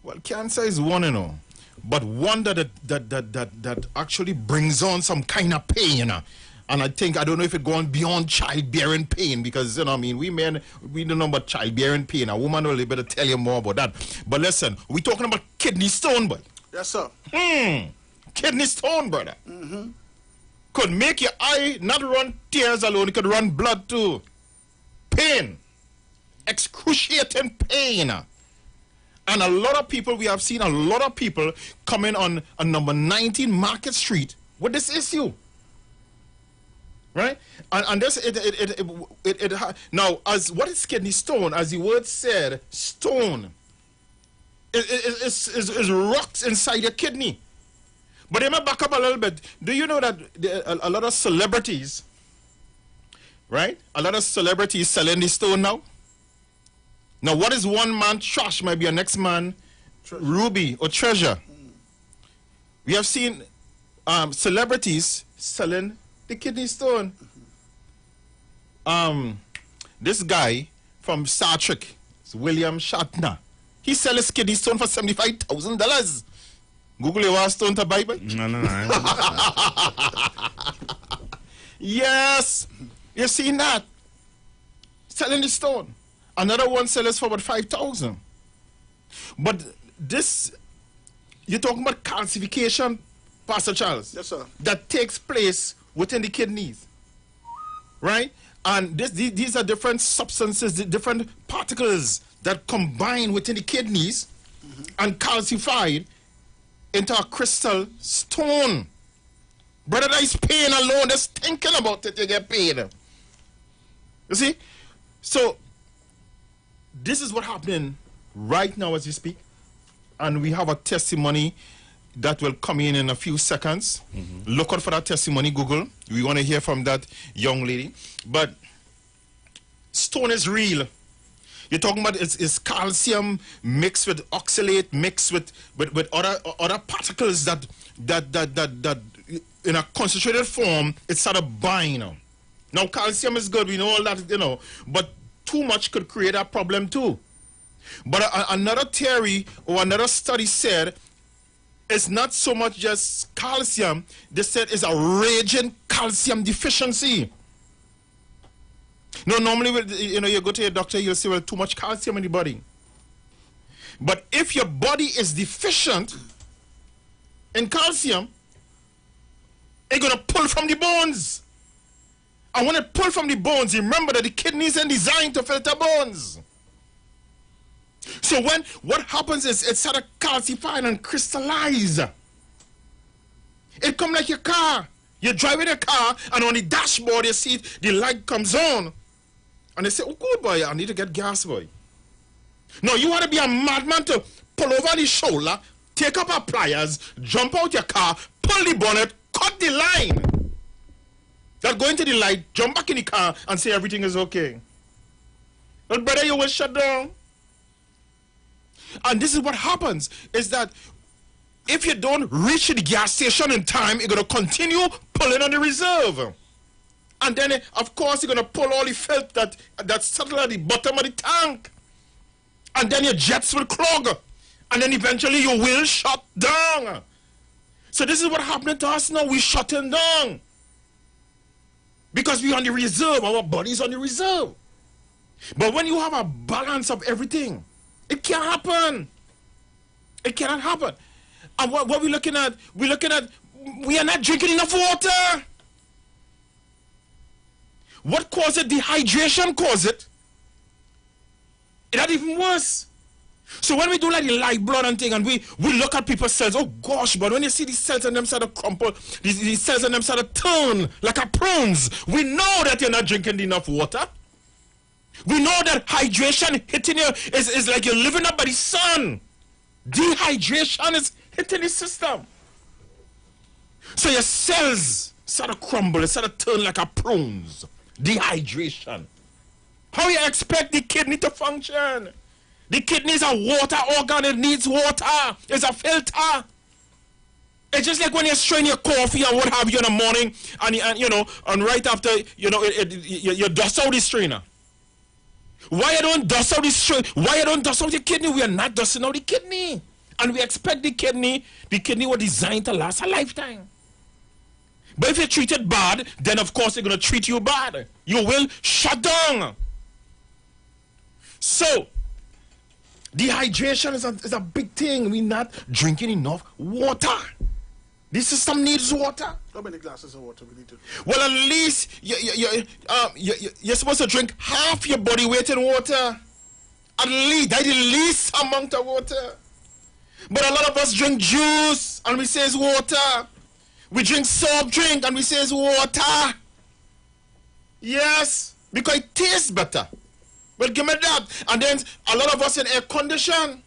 Well, cancer is one, you know, but one that actually brings on some kind of pain, you know. And I don't know if it goes beyond childbearing pain, because, you know, I mean, we men, we don't know about childbearing pain. A woman will be able to tell you more about that. But listen, we're talking about kidney stone, boy. Yes, sir. Kidney stone, brother. Could make your eye not run tears alone, it could run blood too. Pain. Excruciating pain. And a lot of people, we have seen a lot of people coming on number 19 Market Street with this issue. Right? And this, now, as what is kidney stone? As the word said, stone. Is rocks inside your kidney. But let me back up a little bit. Do you know that a lot of celebrities, right? A lot of celebrities selling the stone now. Now, what is one man trash might be a next man ruby or treasure. We have seen celebrities selling the kidney stone. This guy from Star Trek, William Shatner, he sells his kidney stone for $75,000. Google your stone to buy, boy. No. Yes, you've seen that. Selling the stone. Another one sells for about 5,000. But this, you're talking about calcification, Pastor Charles. Yes, sir. That takes place within the kidneys, right? And these are different substances, different particles that combine within the kidneys and calcified into a crystal stone. Brother, that is pain alone. Just thinking about it, you get pain. You see? So, this is what's happening right now as we speak. And we have a testimony that will come in a few seconds. Look out for that testimony, Google. We want to hear from that young lady. But stone is real. You're talking about it's calcium mixed with oxalate, mixed with other particles that in a concentrated form it sort of bind. Now calcium is good, we know all that, you know, but too much could create a problem too. But another theory or another study said it's not so much just calcium. They said it's a raging calcium deficiency. No, normally, you know, you go to your doctor, you'll say, well, too much calcium in the body. But if your body is deficient in calcium, it's going to pull from the bones. And when it pulls from the bones, remember that the kidneys are designed to filter bones. So what happens is it sort of calcify and crystallize. It comes like your car. You're driving a car, and on the dashboard, you see the light comes on. And they say, oh, good boy, I need to get gas, boy. No, you want to be a madman to pull over the shoulder, take up our pliers, jump out your car, pull the bonnet, cut the line. That go into the light, jump back in the car, and say everything is okay. But brother, you will shut down. And this is what happens, is that if you don't reach the gas station in time, you're going to continue pulling on the reserve. And then, of course, you're going to pull all the filth that's settled at the bottom of the tank. And then your jets will clog. And then eventually you will shut down. So this is what happening to us now. We're shutting down. Because we're on the reserve. Our body's on the reserve. But when you have a balance of everything, it can't happen. It cannot happen. And what we're looking at, we are not drinking enough water. What causes it? Dehydration causes it. It's not even worse. So when we do like the live blood and thing, and we look at people's cells, oh gosh, but when you see these cells and them start to crumple, these cells and them start to turn like a prawns, we know that you're not drinking enough water. We know that hydration hitting you is like you're living up by the sun. Dehydration is hitting the system. So your cells start to crumble, they start to turn like a prawns. Dehydration. How you expect the kidney to function? The kidney is a water organ, it needs water. It's a filter. It's just like when you strain your coffee and what have you in the morning, and you know, and right after, you know, you dust out the strainer. Why you don't dust out the strain? Why you don't dust out the kidney? We are not dusting out the kidney. And we expect the kidney was designed to last a lifetime. But if you treat it bad, then of course they're going to treat you bad. You will shut down. So, dehydration is a big thing. We're not drinking enough water. This system needs water. How many glasses of water we need to drink? Well, at least you're supposed to drink half your body weight in water. At least, that's the least amount of water. But a lot of us drink juice and we say it's water. We drink soft drink and we say it's water. Yes, because it tastes better. Well, give me that. And then a lot of us in air condition.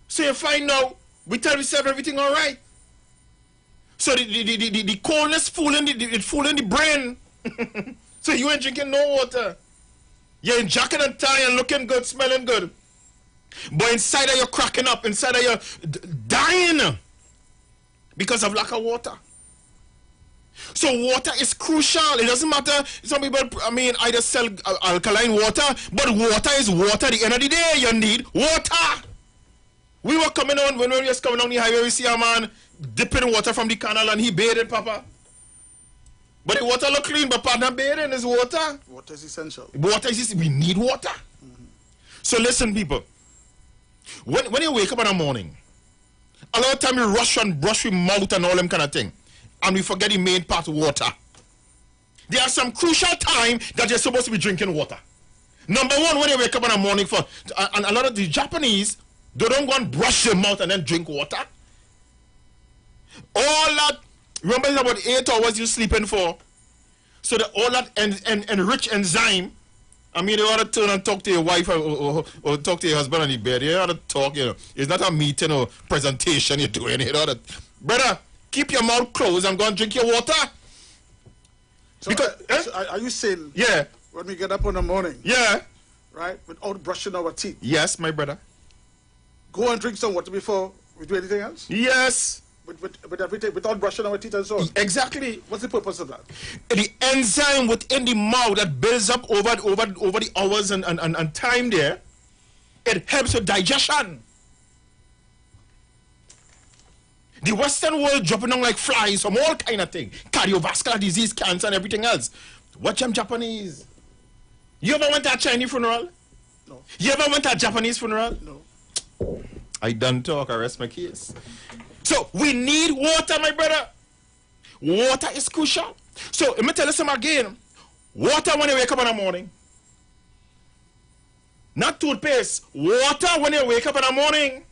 So you find out, we tell ourselves everything all right. So the coldness fooling the brain. So you ain't drinking no water. You're in jacket and tie and looking good, smelling good. But inside of you cracking up, inside of you dying because of lack of water. So water is crucial. It doesn't matter. Some people, I mean, either sell alkaline water, but water is water. At the end of the day, you need water. We were coming on, when we were coming on the highway, we see a man dipping water from the canal and he bathing, Papa. But the water look clean, but partner bathing is water. Water is essential. Water is, we need water. So listen, people. When you wake up in the morning, a lot of time you rush and brush your mouth and all them kind of thing. And we forget the main part, water. There are some crucial time that you're supposed to be drinking water. Number one, when you wake up in the morning, and a lot of the Japanese, they don't go and brush their mouth and then drink water. All that, remember it's about 8 hours you're sleeping for. So all that enriched enzyme, I mean, you ought to turn and talk to your wife or talk to your husband on the bed. You ought to talk, you know. It's not a meeting or presentation you're doing. You ought to, brother, keep your mouth closed and go and drink your water. So, so are you saying, yeah, when we get up in the morning, yeah, right, without brushing our teeth, yes, my brother, go and drink some water before we do anything else? Yes. With everything, without brushing our teeth and so on? Exactly. What's the purpose of that? The enzyme within the mouth that builds up over the hours and time there, it helps with digestion. The Western world jumping on like flies from all kind of things. Cardiovascular disease, cancer, and everything else. Watch them Japanese. You ever went to a Chinese funeral? No. You ever went to a Japanese funeral? No. I done talk, I rest my case. So we need water, my brother. Water is crucial. So let me tell you something again. Water when you wake up in the morning. Not toothpaste. Water when you wake up in the morning.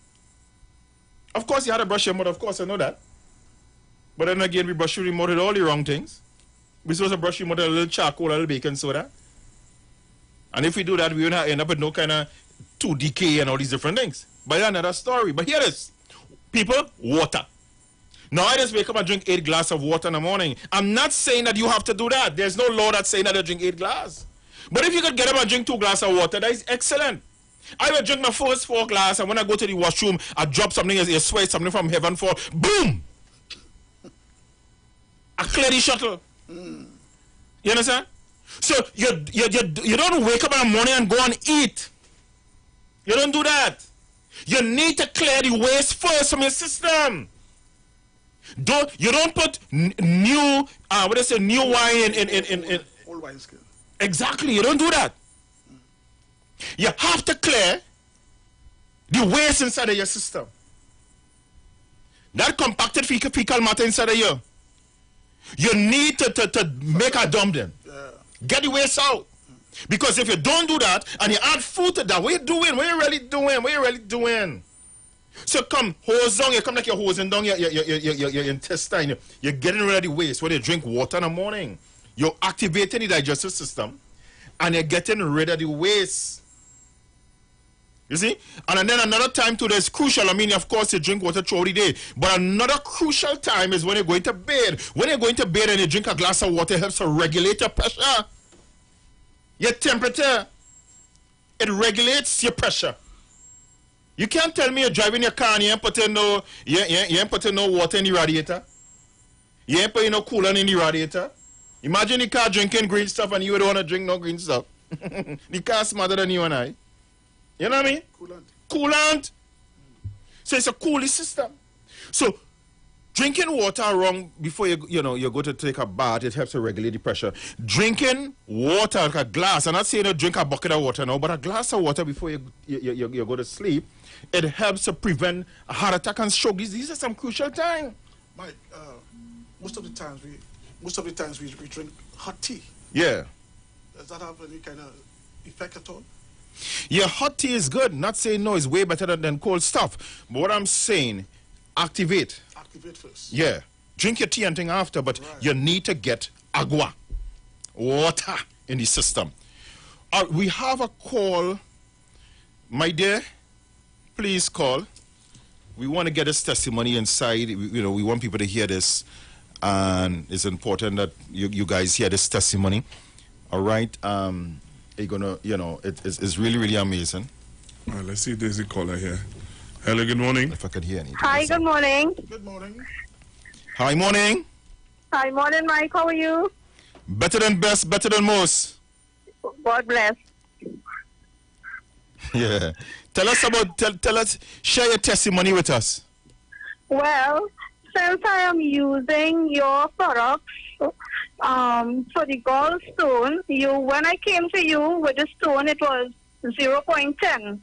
Of course, you had to brush your mouth. Of course, I know that. But then again, we brush your mouth with all the wrong things. We're supposed to brush your mouth with a little charcoal, a little baking soda. And if we do that, we will end up with no kind of tooth decay and all these different things. But that's another story. But here it is. People, water. Now I just wake up and drink 8 glasses of water in the morning. I'm not saying that you have to do that. There's no law that's saying that you drink 8 glasses. But if you could get up and drink 2 glasses of water, that is excellent. I will drink my first 4 glass, and when I go to the washroom, I drop something, you swear something from heaven fall. Boom! I clear the shuttle. You understand? So you don't wake up in the morning and go and eat. You don't do that. You need to clear the waste first from your system. You don't put new new wine in old wine skin. Exactly. You don't do that. You have to clear the waste inside of your system. That compacted fecal matter inside of you. You need to make a dump then. Get the waste out. Because if you don't do that and you add food to that, what you doing? What you really doing? What you really doing? So come, hose down, you come like you're hosing down your intestine. You're getting rid of the waste. When you drink water in the morning, you're activating the digestive system and you're getting rid of the waste. You see? And then another time too that's crucial. I mean, of course, you drink water throughout the day. But another crucial time is when you're going to bed. When you're going to bed and you drink a glass of water, it helps to regulate your pressure. Your temperature. It regulates your pressure. You can't tell me you're driving your car and you ain't putting no water in the radiator. You ain't putting no coolant in the radiator. Imagine the car drinking green stuff and you don't want to drink no green stuff. The car's smarter than you and I. You know what I mean? Coolant. So it's a cooling system. So drinking water wrong before you go to take a bath, it helps to regulate the pressure. Drinking water like a glass, I'm not saying you drink a bucket of water now, but a glass of water before you go to sleep, it helps to prevent a heart attack and stroke. These are some crucial times. Mike, most of the times we drink hot tea. Yeah. Does that have any kind of effect at all? Yeah, hot tea is good. Not saying no, it's way better than cold stuff. But what I'm saying, activate. Activate first. Yeah. Drink your tea and thing after, but you need to get agua, water in the system. We have a call. My dear, please call. We want to get this testimony inside. We want people to hear this. And it's important that you guys hear this testimony. All right? You're gonna, it's really, really amazing. All right, let's see if there's a caller here. Hello, good morning. If I could hear anything. Hi, good morning. Good morning. Hi, morning. Hi, morning, Mike. How are you? Better than best, better than most. God bless. Yeah. Tell us, share your testimony with us. Well, since I am using your products for the gallstone, when I came to you with the stone, it was 0.10.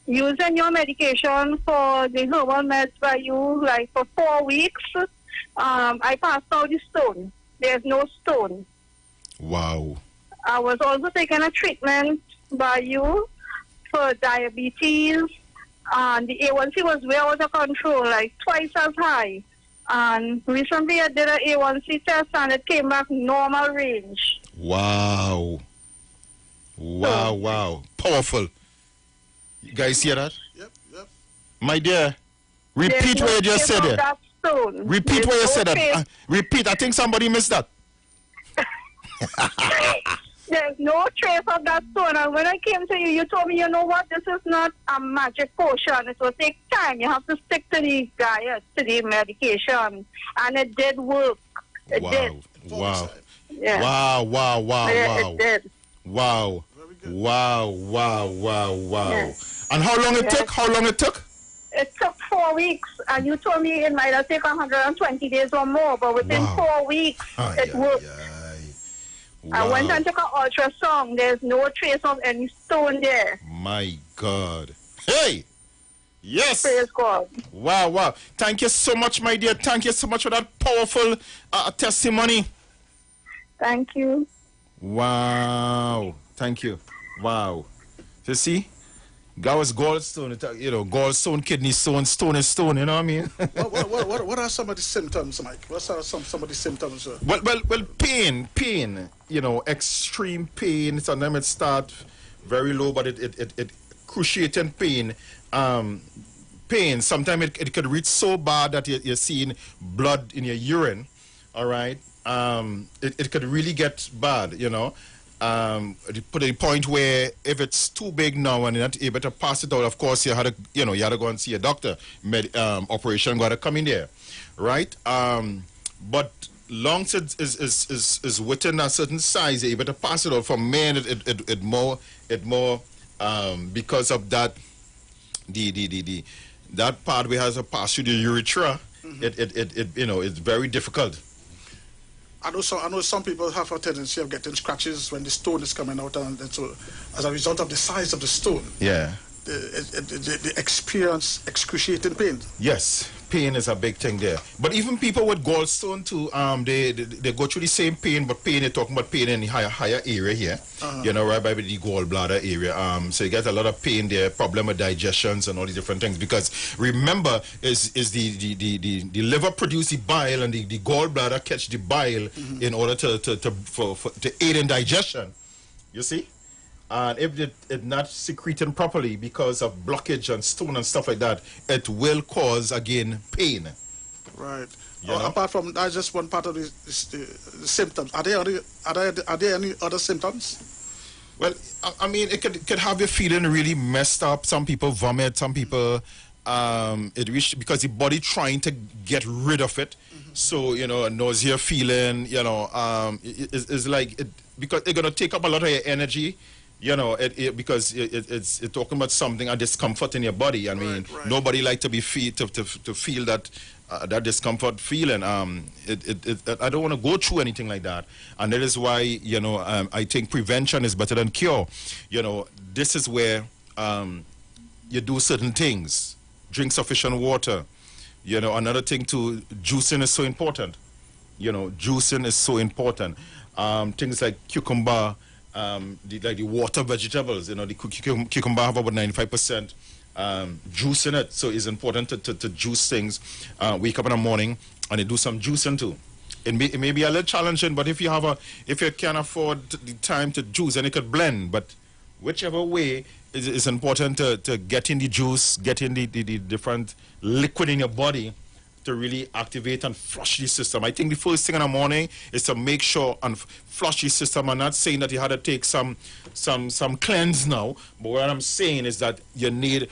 Using your medication for the herbal meds by you, like for 4 weeks, I passed out the stone. There's no stone. Wow. I was also taking a treatment by you for diabetes, and the A1C was way out of control, like twice as high. And recently I did an A1C test and it came back normal range. Wow. Wow. Powerful. You guys hear that? Yep. My dear, repeat what you just said there. Repeat what you said there. Repeat. I think somebody missed that. There's no trace of that stone. And when I came to you, you told me, you know what, this is not a magic potion. It will take time. You have to stick to the diet, to the medication. And it did work. It did. Wow. Yeah. Wow. It did. Wow. Yes. And how long it took? How long it took? It took 4 weeks. And you told me it might have taken 120 days or more. But within 4 weeks, it worked. Wow. I went and took an ultrasound. There's no trace of any stone there. My God. Hey! Yes! Praise God. Wow. Thank you so much, my dear. Thank you so much for that powerful testimony. Thank you. Wow. Thank you. Wow. You see? That was gallstone, gallstone, kidney stone, stone is stone, you know what I mean? What are some of the symptoms, Mike? What are some of the symptoms? Well, pain, extreme pain. Sometimes it starts very low, but it excruciating pain. Pain, sometimes it could reach so bad that you're seeing blood in your urine, all right? It could really get bad, put a point where if it's too big now and you're not able to pass it out, of course you had to, you had to go and see a doctor. Operation got to come in there, right? But long as is within a certain size, you're able to pass it out. For men, it more because of that that part where it has to pass through the urethra. It's very difficult. I know some people have a tendency of getting scratches when the stone is coming out, and so as a result of the size of the stone, they experience excruciating pain. Yes, pain is a big thing there. But even people with gallstone too, they go through the same pain, but they're talking about pain in the higher area here, right by the gallbladder area. So you get a lot of pain there, problem with digestions and all these different things. Because remember, is the liver produce the bile and the gallbladder catch the bile in order to aid in digestion. You see? And if it's not secreting properly because of blockage and stone and stuff like that, it will cause, again, pain. Right. Apart from that's just one part of the symptoms. Are there any other symptoms? Well, I mean, it could have you feeling really messed up. Some people vomit. Some people because the body trying to get rid of it. So a nausea feeling. It's like because it's gonna take up a lot of your energy. Because it's talking about something, a discomfort in your body. I mean, nobody like to be to feel that that discomfort feeling. I don't want to go through anything like that, and that is why I think prevention is better than cure. This is where you do certain things. Drink sufficient water. Another thing too, juicing is so important. Juicing is so important. Things like cucumber. The water vegetables, the cucumber have about 95% juice in it, so it's important to juice things. Wake up in the morning and they do some juicing too. It may be a little challenging, but if you can afford the time to juice, then it could blend. But whichever way, it's important to get in the juice, get in the different liquid in your body to really activate and flush the system. I think the first thing in the morning is to make sure and flush the system. I'm not saying that you had to take some cleanse now, but what I'm saying is that you need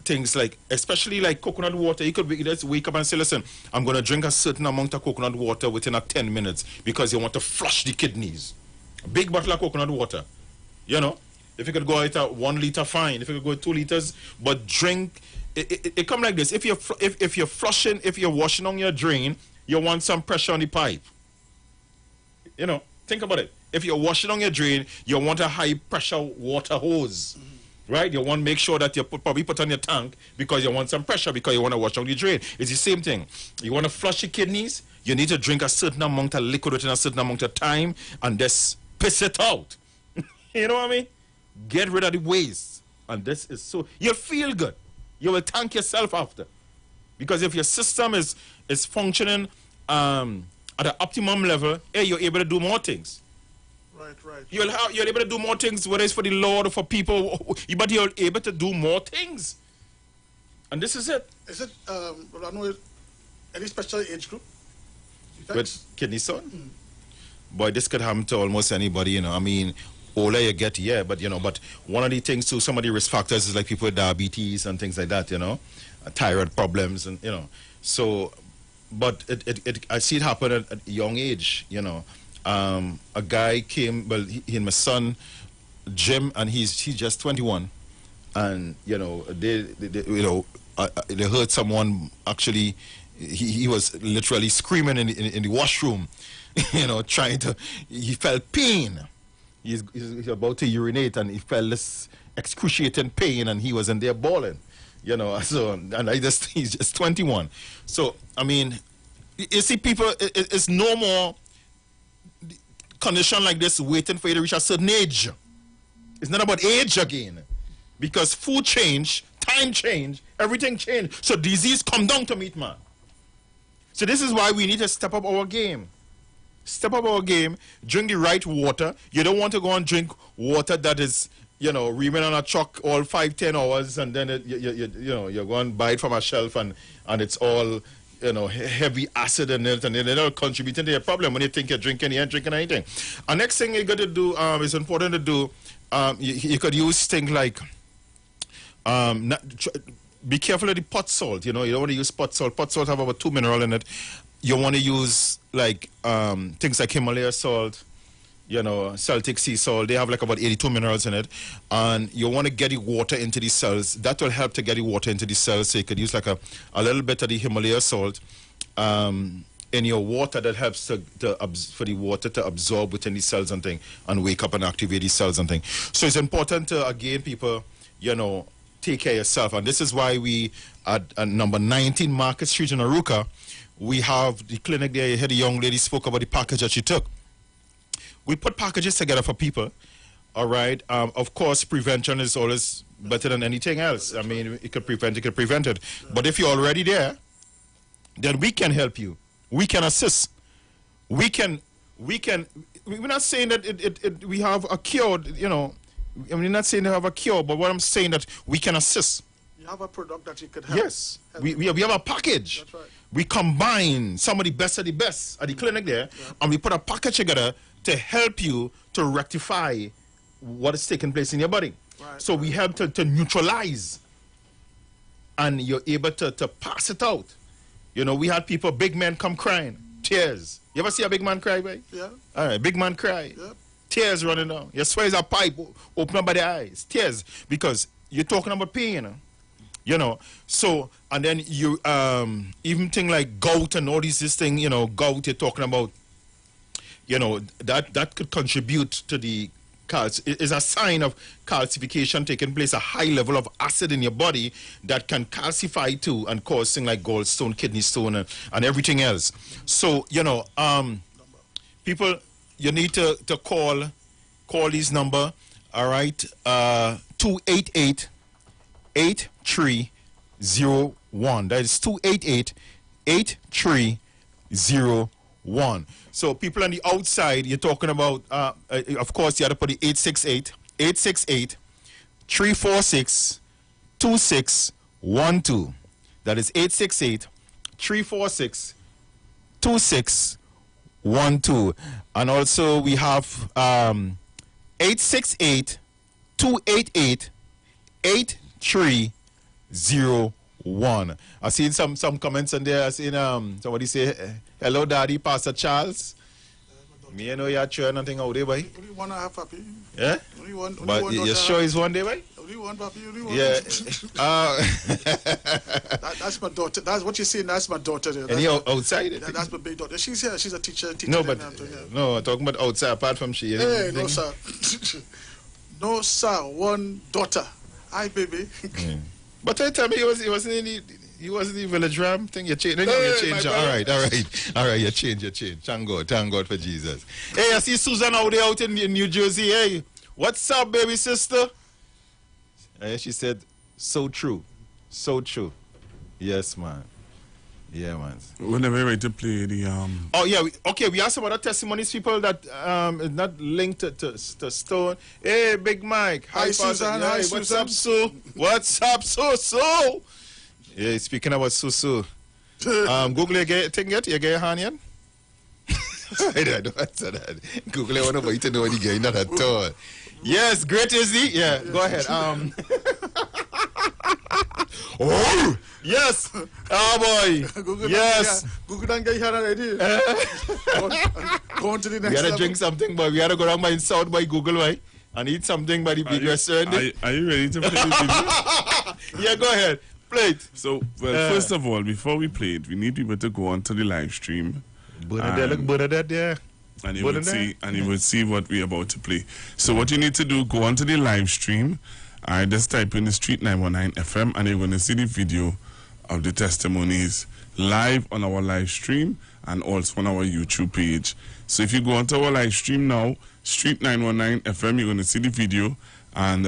things like, especially like coconut water. You could just wake up and say, listen, I'm going to drink a certain amount of coconut water within 10 minutes because you want to flush the kidneys. A big bottle of coconut water, If you could go out 1 liter, fine. If you could go 2 liters, but drink. It come like this. If you're flushing, if you're washing on your drain, you want some pressure on the pipe. Think about it. If you're washing on your drain, you want a high pressure water hose, right? You want to make sure that you probably put on your tank because you want some pressure because you want to wash on the drain. It's the same thing. You want to flush your kidneys, you need to drink a certain amount of liquid within a certain amount of time and just piss it out. You know what I mean? Get rid of the waste. And this is so, you feel good. You will thank yourself after. Because if your system is functioning at an optimum level, you're able to do more things. Right. You're able to do more things, whether it's for the Lord or for people, but you're able to do more things. And this is it. Is it, I know, any special age group? With kidney stone? Boy, this could happen to almost anybody, I mean, older you get, but one of the things too, some of the risk factors is like people with diabetes and things like that, thyroid problems and so, but I see it happen at a young age, a guy came, he and my son Jim, and he's just 21, and they heard someone actually, he was literally screaming in the washroom, trying to, he felt pain. He's about to urinate and he felt this excruciating pain and he was in there bawling, so, and he's just 21. So, I mean, you see people, it's no more condition like this waiting for you to reach a certain age. It's not about age again. Because food change, time change, everything change. So disease come down to meet man. So this is why we need to step up our game. Step up our game, drink the right water. You don't want to go and drink water that is, remain on a truck all 5-10 hours and then you're going to buy it from a shelf and it's all heavy acid in it, and it'll contribute to your problem when you think you're drinking, you ain't drinking anything. And next thing you got to do is important to do. You could use things like be careful of the pot salt. You don't want to use pot salt. Pot salt have about 2 minerals in it. You want to use like things like Himalaya salt, Celtic sea salt. They have like about 82 minerals in it, and you want to get the water into the cells. That will help to get the water into the cells. So you could use like a little bit of the Himalaya salt in your water. That helps for the water to absorb within the cells and thing, and wake up and activate the cells and thing. So it's important to, again, people, take care of yourself. And this is why we at number 19 Market Street in Aruka, we have the clinic there. You heard the young lady spoke about the package that she took. We put packages together for people, all right? Of course, prevention is always better than anything else. I mean, it could prevent it. But if you're already there, then we can help you. We can assist. We're not saying that we have a cure, I'm not saying they have a cure, but what I'm saying that we can assist. You have a product that you could help. Yes, we have a package. That's right. We combine some of the best at the clinic there, and we put a package together to help you to rectify what is taking place in your body. Right, so we help to neutralize, and you're able to pass it out. We had people, big men come crying, tears. You ever see a big man cry, boy? Yeah. All right, big man cry. Yeah. Tears running down. Your swear is a pipe open up by the eyes. Tears, because you're talking about pain, So, and then you even thing like gout and all this thing, gout you're talking about, that could contribute to the is a sign of calcification taking place, a high level of acid in your body that can calcify too and cause things like gallstone, kidney stone, and everything else. So, people, you need to call this number, all right, 288-8301. That is 288-8301. So people on the outside, you're talking about, of course, you have to put the 868-346-2612. That is 868-346-2612. And also we have 868-288-8301. I seen some comments on there. I seen somebody say, hello, Daddy, Pastor Charles. Me, you're sure nothing out there, boy. Only one I have, papi. Yeah? But you're sure it's one day, boy? Only one, papi. Only one. Yeah. That's my daughter. That's what you're saying. That's my daughter. There. Any outside? That's my big daughter. She's here. She's a teacher. No, but no, I'm talking about outside, apart from she. Hey, no, sir. No, sir. One daughter. Hi, baby. But tell me, he wasn't in the village ram thing. You changed. You changed. All right. You changed. Thank God for Jesus. Hey, I see Susan out there out in New Jersey. Hey, what's up, baby sister? She said, so true. Yes, man. Yeah, man. We're never ready to play the Oh yeah, we have some other testimonies, people that is not linked to Stone. Hey, Big Mike. Hi, Susan. Hi, what's Susan. up, Sue? What's up, Sue? Yeah, speaking about Sue. Google you get thing yet? You get your hand yet? I don't answer that. Google I want to to know what you get, not at all. Yes, great is he? Yeah, go ahead. Oh, yes. Oh, boy. Google yes. Google don't get here already. Go on to the next We had to level. drink something, boy. We had to go down by South by Google, boy, and eat something by the big restaurant. Are you ready to play the video? Yeah, go ahead. Play it. So, first of all, before we play it, we need people to go on to the live stream. Bernadette there. And you would see what we're about to play. So what you need to do, go onto the live stream. Just type in the Street 919 FM, and you're going to see the video of the testimonies live on our live stream and also on our YouTube page. So if you go onto our live stream now, Street 919 FM, you're going to see the video, and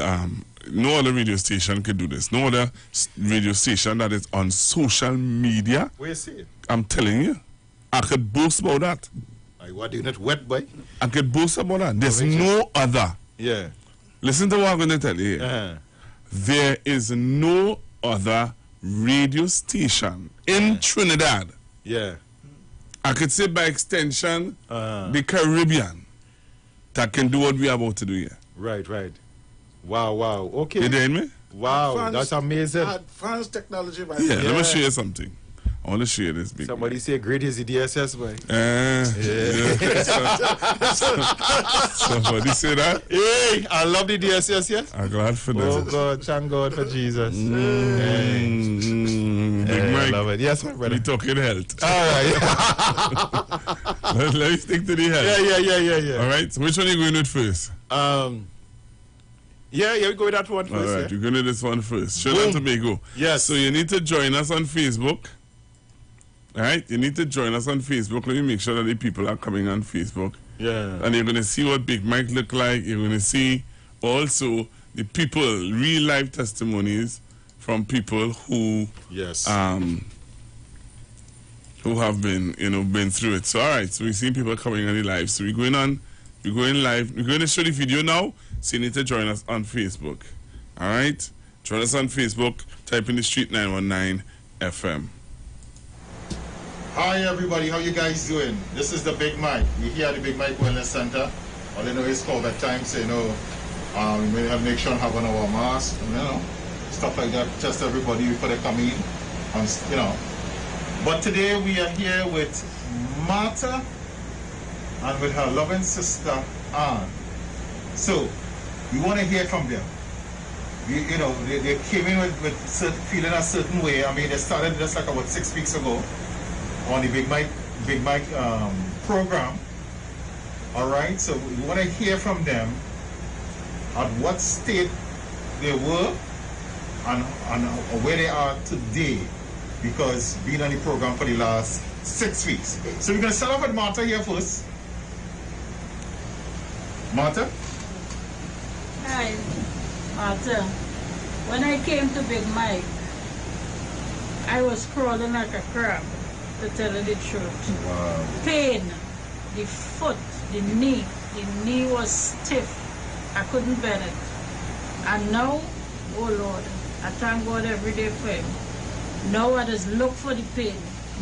no other radio station can do this. No other radio station that is on social media. Where you see it? I'm telling you, I could boast about that. What, you not wet, boy? I could boast about that. There's no other. Yeah. Listen to what I'm going to tell you. There is no other radio station in Trinidad Yeah. I could say by extension, the Caribbean that can do what we are about to do here. Right. Wow. Okay. You hear me? Wow, that's amazing. Advanced technology, man. Yeah, let me show you something. I want to share this big. Somebody say great is the DSS, boy. Somebody say that? Hey, I love the DSS, yes? I'm glad for that. Oh, God, thank God for Jesus. Big Mike. I love it. Yes, my brother. We talking health. All right. Let me stick to the health. Yeah. All right, so which one are you going with first? Yeah, we go with that one first. All right, yeah. we're going to this one first. Trinidad and Tobago. Yes. So you need to join us on Facebook. All right, you need to join us on Facebook. Let me make sure that the people are coming on Facebook. Yeah. And you're going to see what Big Mike look like. You're going to see also the people, real life testimonies from people who who have been, been through it. So all right, so we've seen people coming on the live. So we're going live. We're going to show the video now. So you need to join us on Facebook. All right? Join us on Facebook. Type in the Street 919 FM. Hi everybody, how you guys doing? This is the Big Mike. We're here at the Big Mike Wellness Center. All you know is COVID time, so we may have make sure and have on our mask, stuff like that. Test everybody before they come in, But today we are here with Martha and with her loving sister Anne. So we want to hear from them. They came in with feeling a certain way. I mean, they started just like about 6 weeks ago on the Big Mike program. All right, so we want to hear from them at what state they were and where they are today, because being on the program for the last 6 weeks. So we're going to start off with Martha here first. Martha? Hi, Martha. When I came to Big Mike, I was crawling like a crab, to tell you the truth. Wow. Pain, the foot, the knee was stiff. I couldn't bend it. And now, oh Lord, I thank God every day for him. Now I just look for the pain.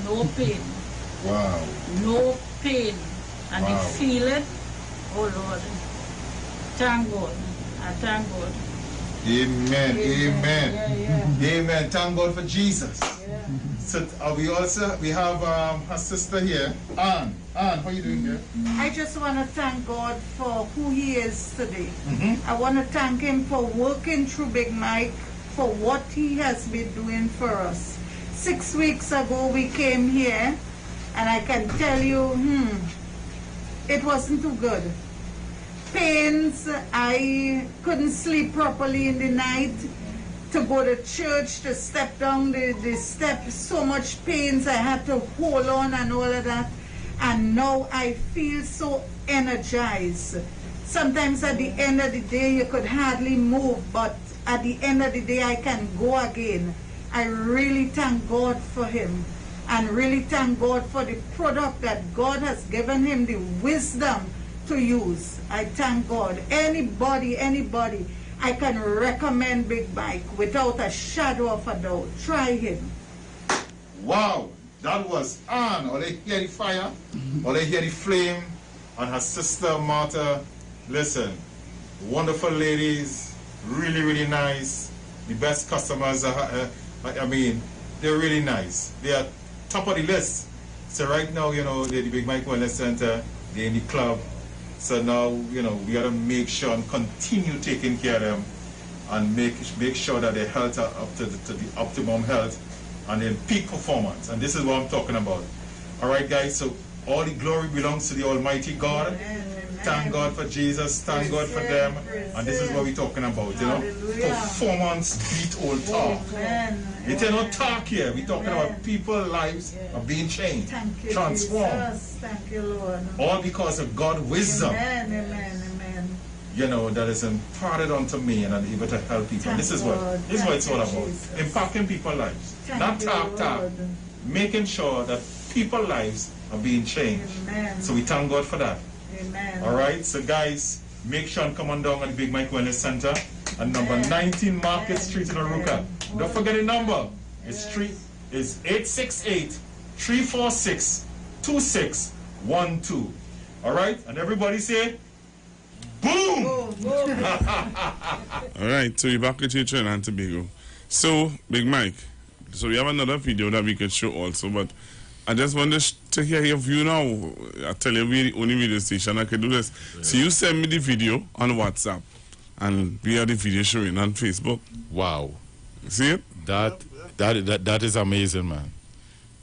No pain. Wow. No pain. And Wow. you feel it, oh Lord. Thank God. I thank God. Amen. Yeah. Amen. Thank God for Jesus. Yeah. So we have her sister here, Anne. Anne, how you doing here? I just want to thank God for who he is today. I want to thank him for working through Big Mike, for what he has been doing for us. 6 weeks ago we came here, and I can tell you, it wasn't too good. Pains, I couldn't sleep properly in the night. To go to church, to step down the steps, so much pains, I had to hold on and all of that. And now I feel so energized. Sometimes at the end of the day you could hardly move, but at the end of the day I can go again. I really thank God for him, and really thank God for the product that God has given him, the wisdom to use. I thank God. Anybody, I can recommend Big Mike without a shadow of a doubt. Try him. Wow, that was Anne. All they hear the fire, all they hear the flame, and her sister Martha. Listen, wonderful ladies, really nice. The best customers. I mean, they're really nice. They are top of the list. So right now, they're the Big Mike Wellness Center. They're in the club. So now, we got to make sure and continue taking care of them, and make sure that their health are up to the optimum health and then peak performance. And this is what I'm talking about. All right, guys, so all the glory belongs to the Almighty God. Thank God for Jesus. Thank God for them. And this is what we're talking about, Performance beat all talk. We tell no talk here. We're talking about people's lives are being changed, transformed. Thank you, Lord. All because of God's wisdom. Amen. That is imparted unto me, and I'm able to help people. And this is what it's all about. Impacting people's lives. Not talk. Making sure that people's lives are being changed. Amen. So we thank God for that. Amen. All right, so guys, make sure and come on down at the Big Mike Wellness Center at number 19 Market Street in Aruka. Don't forget the number. It's 868-333-8255. 346-2612. All right? And everybody say, boom! All right, so you're back with you, Trinidad and Tobago. So, Big Mike, so we have another video that we could show also, but I just wanted to hear your view now. I tell you, we're the only radio station that can do this. Yeah. So you send me the video on WhatsApp, and we have the video showing on Facebook. Wow. See it? That is amazing, man.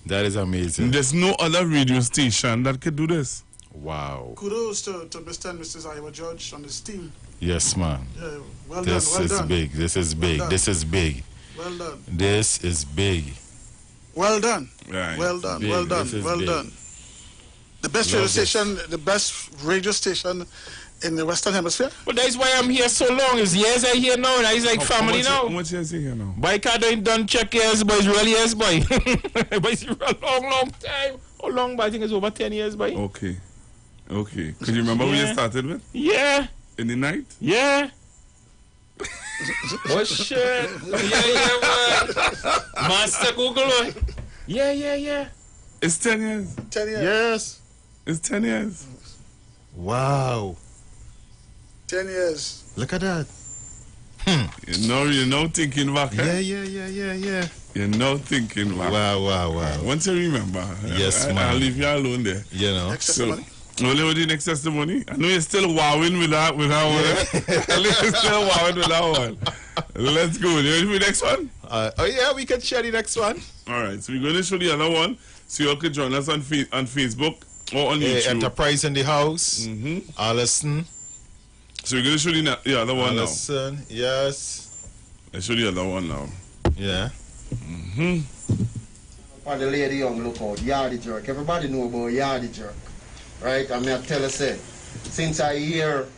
That is amazing. There's no other radio station that could do this. Wow. Kudos to Mr. and Mrs. Iwer Judge and his team. Yes, man. Yeah, well this done. Is big. This is big. This is big. Well done. This is big. Well done. Right. Well done. Big. Well done. Well big. done. The best radio station, the best radio station in the Western Hemisphere. But that's why I'm here so long. It's years I here now. It's like family now. How much years are here now? Boy, can't don't check years, boy. It's really years, boy. But it's a long time. How long? But I think it's over 10 years, boy. Okay. Okay. Could you remember when you started with? Yeah. In the night? Yeah. Oh shit. Yeah, man. Master Google, boy. Yeah. It's 10 years. 10 years. Yes. It's 10 years. Wow. 10 years. Look at that. You're now thinking back. Yeah. You're now thinking back. Wow. Once you remember. Yes, man. I'll leave you alone there. You know. Next testimony. Only with the next testimony. I know you're still wowing with that one. I know you're still wowing with that one. Let's go. You ready for the next one? We can share the next one. All right. So we're going to show the other one. So you all can join us on Facebook or on YouTube. Enterprise in the house. Allison. So we're going to show the other one Allison, now. Yes. Let's show the other one now. Yeah. For the lady young look out, Yardy Jerk. Everybody know about Yardy Jerk. Right? I mean, I tell you, since I hear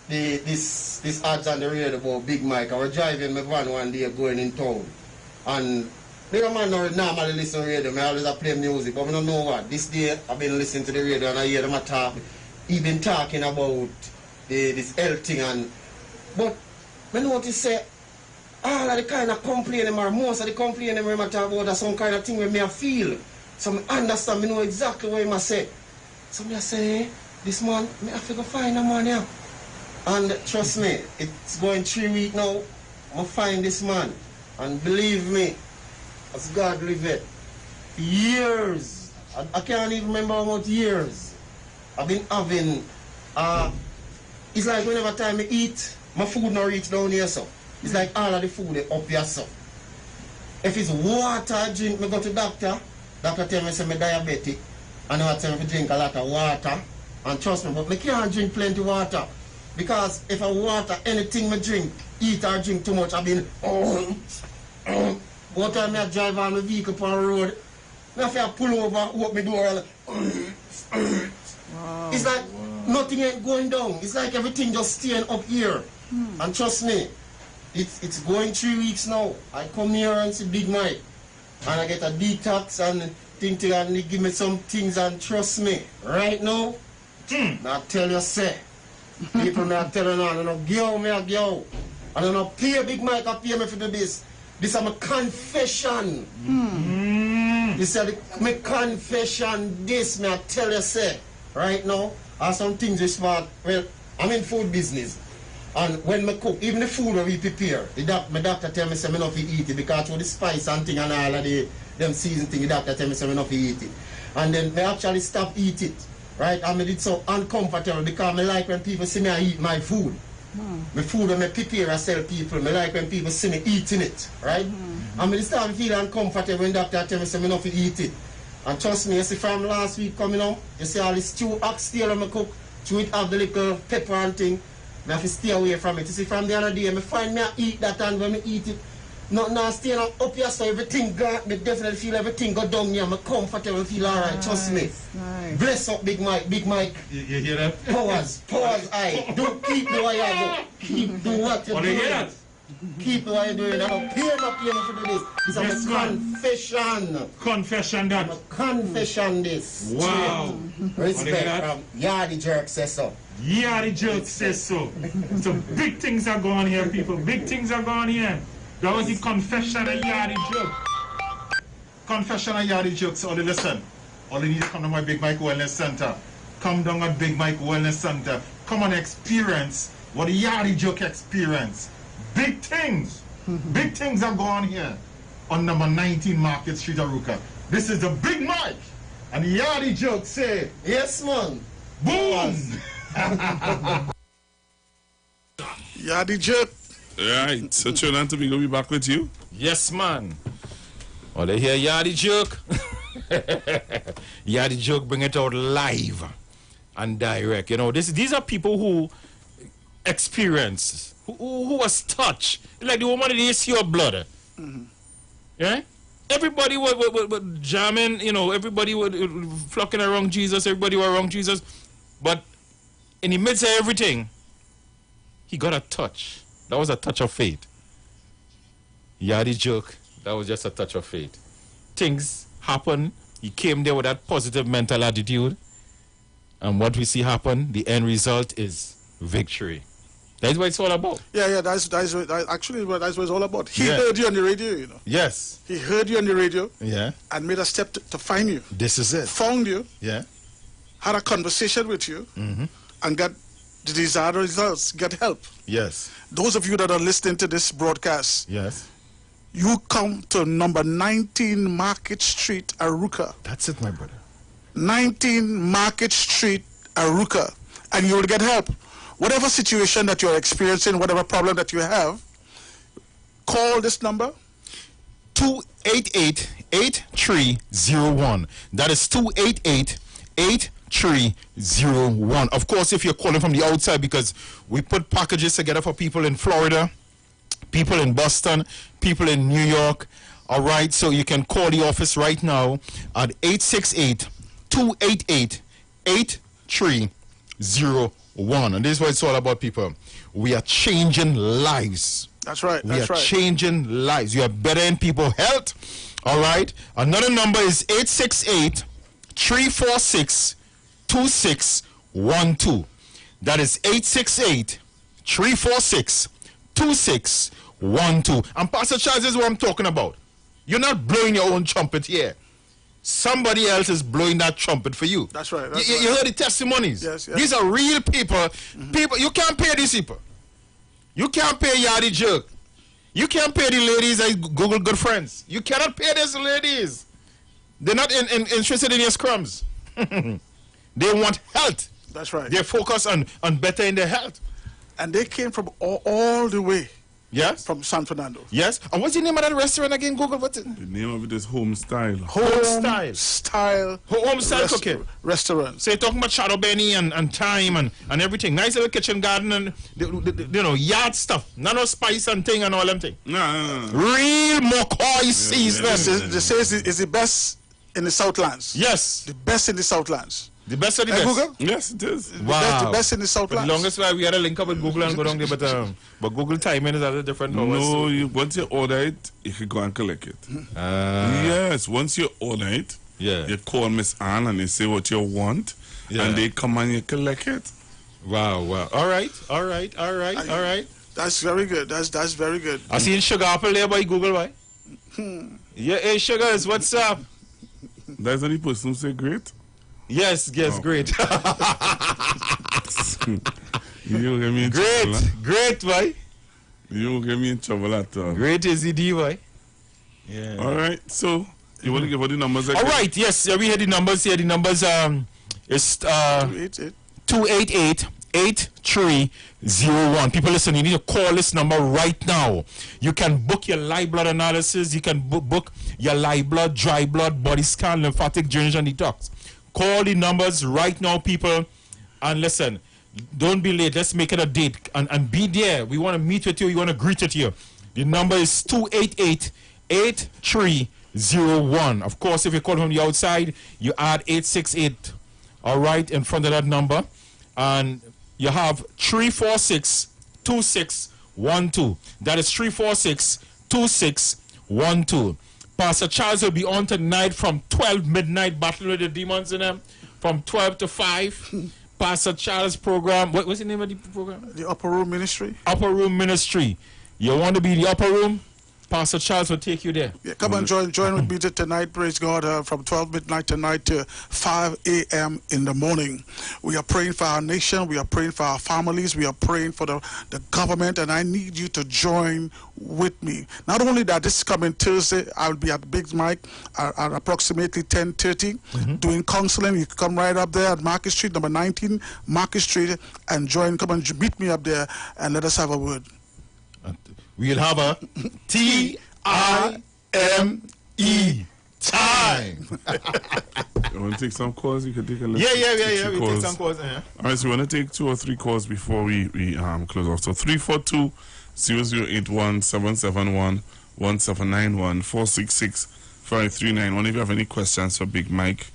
this ads on the radio about Big Mike, I was driving my van one day going in town. And me no man normally listen to radio, I always play music, but I don't know what. This day I've been listening to the radio and I hear them talk, even talking about this health thing. But I notice say, all of the kind of complaining, or most of the complaining I talk about, some kind of thing where me I feel. So I understand, I know exactly what I say. So I say, this man, I have to go find a man here. And trust me, it's going 3 weeks now, I find this man. And believe me, as God live it, years, I can't even remember how much years, I've been having, it's like whenever time I eat, my food not reach down here, so. It's like all of the food is up here, so. If it's water I drink, I go to doctor tell me I'm diabetic, and I tell me to drink a lot of water, and trust me, but I can't drink plenty water, because if I water anything I drink, eat or drink too much, I've been, one time I drive on my vehicle on the road, I have to pull over, open my door, it's like nothing ain't going down. It's like everything just staying up here. And trust me, it's going 3 weeks now. I come here and see Big Mike, and I get a detox and and they give me some things, and trust me, right now, I tell you, say, people not telling on, I don't go, I don't know, pay Big Mike, I pay me for this. This is my confession. This is my confession. This, me I tell you, say, right now, are some things which smart. Well, I'm in food business. And when I cook, even the food that we prepare, my doctor tell me say I not eat it because with the spice and thing and all of them season thing, the doctor tell me say I not eat it. And then I actually stop eat it. Right? And I did so uncomfortable because I like when people see me I eat my food. My food when I prepare I sell people, I like when people see me eating it. Right? And I start feeling uncomfortable when doctor tell me say I not eat it. And trust me, you see from last week coming up, you see all this stew oxtail when I cook, chew it have the little pepper and thing. I have to stay away from it. You see, from the other day, I find me I eat that, and when I eat it, not staying up here, so everything got me definitely feel everything go down here. I'm comfortable, feel alright, trust me. Nice. Bless up, Big Mike. You hear that? Powers, aye. Don't keep the way you do. Keep do what you're doing. Hear that? Keep the way you're doing. I'm not paying for do this. It's a confession. Confession that? I'm a confession this. Wow. Respect. Yardy Jerk says so. Yardy Jerk says so. So big things are going here, people. Big things are going here. That was the confession of Yardy Jerk. confession and yardy jokes. Only listen. All you need to come to my Big Mike Wellness Center. Come down at Big Mike Wellness Center. Come and experience what the yardy joke experience. Big things. Big things are going on here on number 19 Market Street, Aruka. This is the Big Mike. And the yardy joke say, yes, man. Boom! Yardy joke. Right. So Trinidad Tobago will be back with you. Yes, man. Oh, they hear yardy joke. Yardy joke, bring it out live and direct. You know, these are people who experience, who was touched. Like the woman that they see your blood. Yeah? Everybody would jamming, you know, everybody would flocking around Jesus, everybody were around Jesus. But in the midst of everything, he got a touch. That was a touch of faith. Yardy joke, that was just a touch of faith. Things happen. He came there with that positive mental attitude. And what we see happen, the end result is victory. That's what it's all about. Yeah, that's actually what it's all about. He heard you on the radio, you know. Yes. He heard you on the radio. Yeah. And made a step to find you. This is it. Found you. Yeah. Had a conversation with you. And got the desired results. Get help. Yes. Those of you that are listening to this broadcast. Yes. You come to number 19 Market Street, Aruka. That's it, my brother. 19 Market Street, Aruka. And you will get help. Whatever situation that you're experiencing, whatever problem that you have, call this number. 288-8301. That is 288-8301. Of course, if you're calling from the outside, because we put packages together for people in Florida, people in Boston, people in New York. All right, so you can call the office right now at 868-288-8301. And this is what it's all about, people. We are changing lives. That's right. We are changing lives. You are bettering people's health. All right. Another number is 868-346-2612. That is 868-346-2612. And Pastor Charles, this is what I'm talking about. You're not blowing your own trumpet here. Somebody else is blowing that trumpet for you. That's right. You heard the testimonies. Yes. These are real people. People, you can't pay these people. You can't pay Yardy Jerk. You can't pay the ladies that Google good friends. You cannot pay these ladies. They're not interested in your scrums. They want health. That's right. They're focused on bettering their health. And they came from all the way. Yes. From San Fernando. Yes. And what's the name of that restaurant again? Google, what's it? The name of it is Home Style. Home Style cooking. Restaurant. So you're talking about Shadow Benny and thyme and everything. Nice little kitchen garden and, you know, yard stuff. None of spice and thing and all them thing. No. Real McCoy seasoning. They say it's the best in the Southlands. Yes. The best in the Southlands. The best of the best. Google? Yes, it is. Wow. The best in the Southlands. For the longest while we had a link up with Google and go down there, but Google timing is a little different. No, once you order it, you can go and collect it. Yes, once you order it, you call Miss Ann and you say what you want, and they come and you collect it. Wow. All right. That's very good. That's very good. I seen Sugar Apple there by Google, right? Yeah, hey, Sugars, what's up? That's the person who say great? Yes, great. You don't get me in trouble. Great, boy. You don't get me in trouble at all. Great is the D, boy. Yeah. All right, so you want to give all the numbers again? All right, yes, we had the numbers here. The numbers is 288-8301. People listen, you need to call this number right now. You can book your live blood analysis. You can book your live blood, dry blood, body scan, lymphatic drainage, and detox. Call the numbers right now, people. And listen, don't be late. Let's make it a date and be there. We want to meet with you. We want to greet with you. The number is 288-8301. Of course, if you call from the outside, you add 868, all right, in front of that number. And you have 346-2612. That is 346-2612. Pastor Charles will be on tonight from 12 midnight, battling with the demons in them, from 12 to 5. Pastor Charles' program. What's the name of the program? The Upper Room Ministry. Upper Room Ministry. You want to be in the upper room? Pastor Charles will take you there. Yeah, come and join with me tonight, praise God, from 12 midnight tonight to 5 a.m. in the morning. We are praying for our nation, we are praying for our families, we are praying for the government, and I need you to join with me. Not only that, this coming Thursday, I will be at Big Mike at approximately 10:30 doing counseling. You can come right up there at Market Street, number 19, Market Street, and join. Come and meet me up there, and let us have a word. We'll have a T-I-M-E time. You want to take some calls? You can take a look. Yeah. We take some calls. All right, so we want to take 2 or 3 calls before we close off. So 342-0081-7791-1791-466-5391. If you have any questions for Big Mike,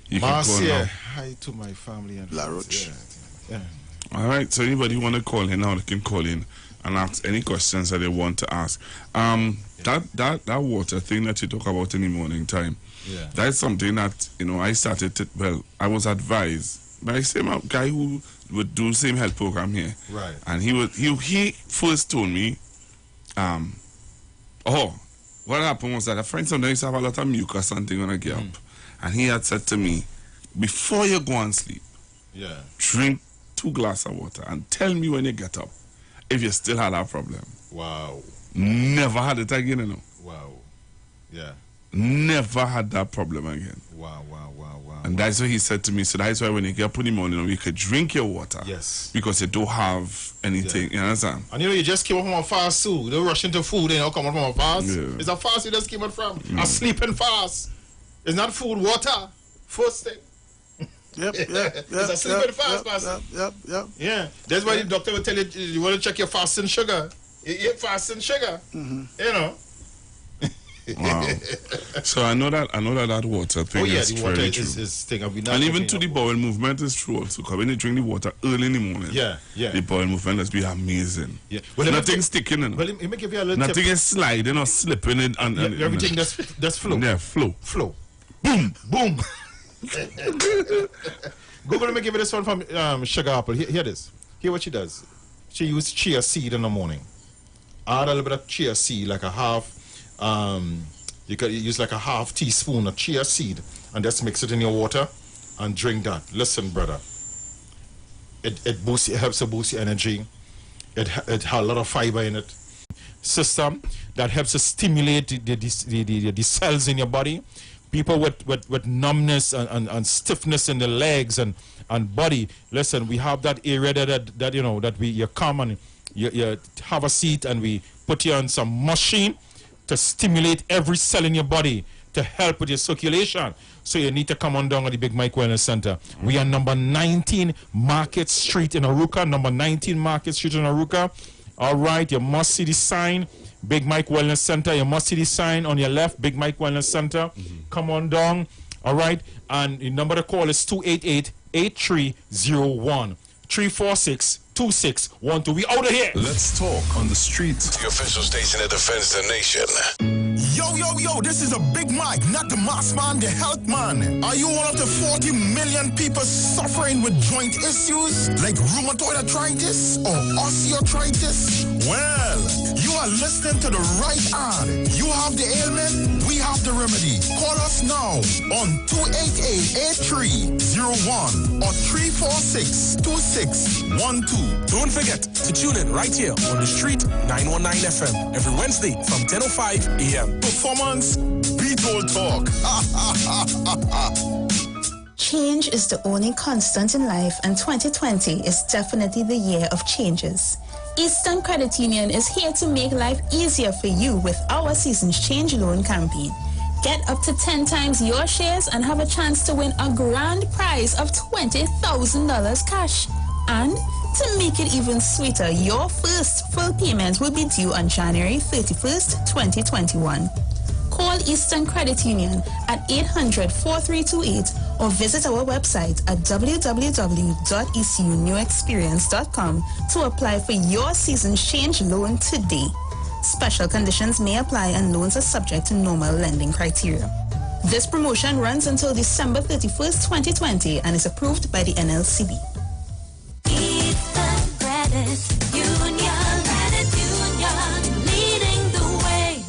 you can call now. Hi to my family and La Roche. Yeah. All right, so anybody want to call in now, they can call in and ask any questions that they want to ask. That water thing that you talk about in the morning time, that's something that, I started to, I was advised by the same guy who would do the same health program here. Right. And he first told me, what happened was that a friend sometimes have a lot of mucus and thing when I get up. And he had said to me, before you go and sleep, drink 2 glasses of water and tell me when you get up if you still had that problem. Wow. Never had it again, Wow. Yeah. Never had that problem again. Wow. And that's what he said to me. So that's why when you get up in the morning, you could drink your water. Yes. Because you don't have anything. You understand? And you just came up from a fast too. You don't rush into food and you come up from a fast. Yeah. It's a fast you just came up from. A sleeping fast. It's not food, water. First thing. Yep. It's a sleeping fast, Pastor. Yep. Yeah. That's why the doctor will tell you, you want to check your fasting sugar. You eat fasting sugar. Wow. So I know that water thing is the water very true. is thing. And even to the bowel movement is true also. Because when you drink the water early in the morning, the bowel movement has been amazing. Yeah. Nothing sticking in. Well, let me give you a little Nothing tip. is sliding or slipping in. And everything that's flow. Yeah, flow. Boom. Google, let me give you this one from Sugar Apple. Hear this. Hear what she does. She uses chia seed in the morning. Add a little bit of chia seed, like a half. You can use like a half teaspoon of chia seed and just mix it in your water and drink that. Listen, brother. It helps to boost your energy. It has a lot of fiber in it. System that helps to stimulate the cells in your body. People with numbness and stiffness in the legs and body. Listen, we have that area that you come and you have a seat and we put you on some machine to stimulate every cell in your body to help with your circulation. So you need to come on down at the Big Mike Wellness Center. We are number 19 Market Street in Aruka. Number 19 Market Street in Aruka. All right, you must see the sign, Big Mike Wellness Center. You must see the sign on your left, Big Mike Wellness Center. Come on down. All right, and the number to call is 288-8301. 346-2612. We out of here. Let's talk on the street. The official station that defends the nation. Yo, this is a Big Mike, not the mass man, the health man. Are you one of the 40 million people suffering with joint issues like rheumatoid arthritis or osteoarthritis? Well, you are listening to the right ad. You have the ailment, we have the remedy. Call us now on 288-8301 or 346-2612. Don't forget to tune in right here on the street 919 FM every Wednesday from 10:05 a.m. Performance beat all talk. Change is the only constant in life, and 2020 is definitely the year of changes. Eastern Credit Union is here to make life easier for you with our Seasons Change Loan campaign. Get up to 10 times your shares and have a chance to win a grand prize of $20,000 cash. And to make it even sweeter, your first full payment will be due on January 31st, 2021. Call Eastern Credit Union at 800-4328 or visit our website at www.ecunewexperience.com to apply for your Seasons Change loan today. Special conditions may apply and loans are subject to normal lending criteria. This promotion runs until December 31st, 2020 and is approved by the NLCB. Eastern Credit Union, leading the way.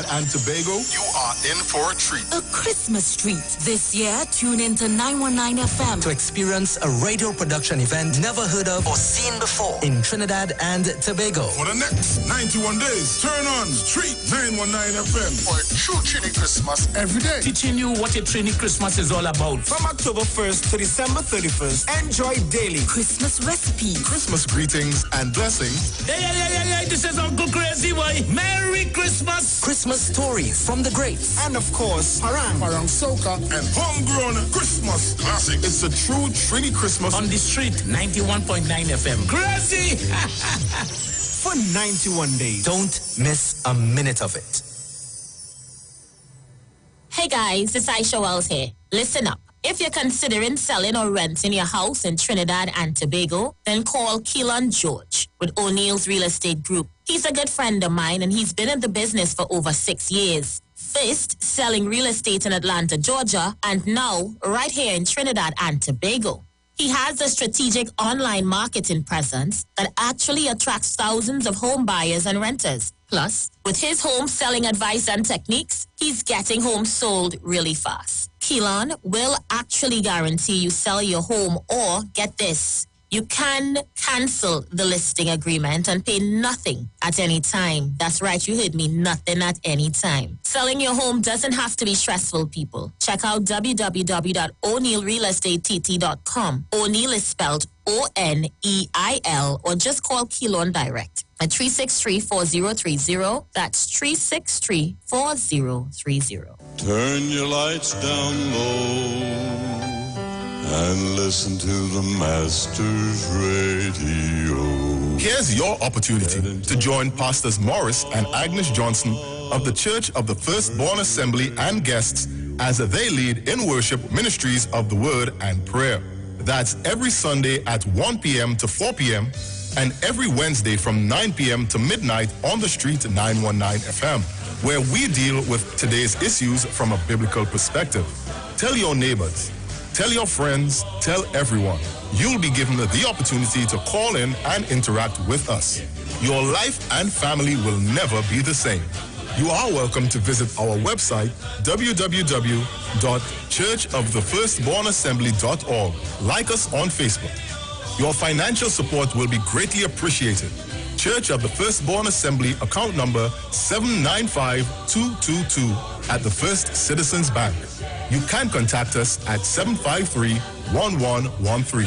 Trinidad and Tobago, you are in for a treat. A Christmas treat. This year, tune into 919 FM to experience a radio production event never heard of or seen before in Trinidad and Tobago. For the next 91 days, turn on Street 919 FM for a true Trini Christmas every day. Teaching you what a Trini Christmas is all about. From October 1st to December 31st, enjoy daily Christmas recipes, Christmas greetings and blessings. Hey, this is Uncle Crazy Boy. Merry Christmas. Christmas stories from the greats. And of course, Parang Soca, and homegrown Christmas classic. It's a true Trini Christmas on the street 91.9 FM. Crazy! For 91 days. Don't miss a minute of it. Hey guys, it's Aisha Wells here. Listen up. If you're considering selling or renting your house in Trinidad and Tobago, then call Keelan George with O'Neill's Real Estate Group. He's a good friend of mine and he's been in the business for over 6 years. First, selling real estate in Atlanta, Georgia, and now right here in Trinidad and Tobago. He has a strategic online marketing presence that actually attracts thousands of home buyers and renters. Plus, with his home selling advice and techniques, he's getting homes sold really fast. Keelan will actually guarantee you sell your home, or get this, you can cancel the listing agreement and pay nothing at any time. That's right, you heard me, nothing at any time. Selling your home doesn't have to be stressful, people. Check out www.o'neillrealestateTT.com. O'Neill is spelled O-N-E-I-L, or just call Keelan direct at 363-4030. That's 363-4030. Turn your lights down low and listen to the Master's Radio. Here's your opportunity to join Pastors Morris and Agnes Johnson of the Church of the Firstborn Assembly and guests as they lead in worship ministries of the Word and Prayer. That's every Sunday at 1 p.m. to 4 p.m. and every Wednesday from 9 p.m. to midnight on the street 919 FM, where we deal with today's issues from a biblical perspective. Tell your neighbors, tell your friends, tell everyone. You'll be given the opportunity to call in and interact with us. Your life and family will never be the same. You are welcome to visit our website, www.churchofthefirstbornassembly.org. Like us on Facebook. Your financial support will be greatly appreciated. Church of the Firstborn Assembly, account number 795222 at the First Citizens Bank. You can contact us at 753-1113.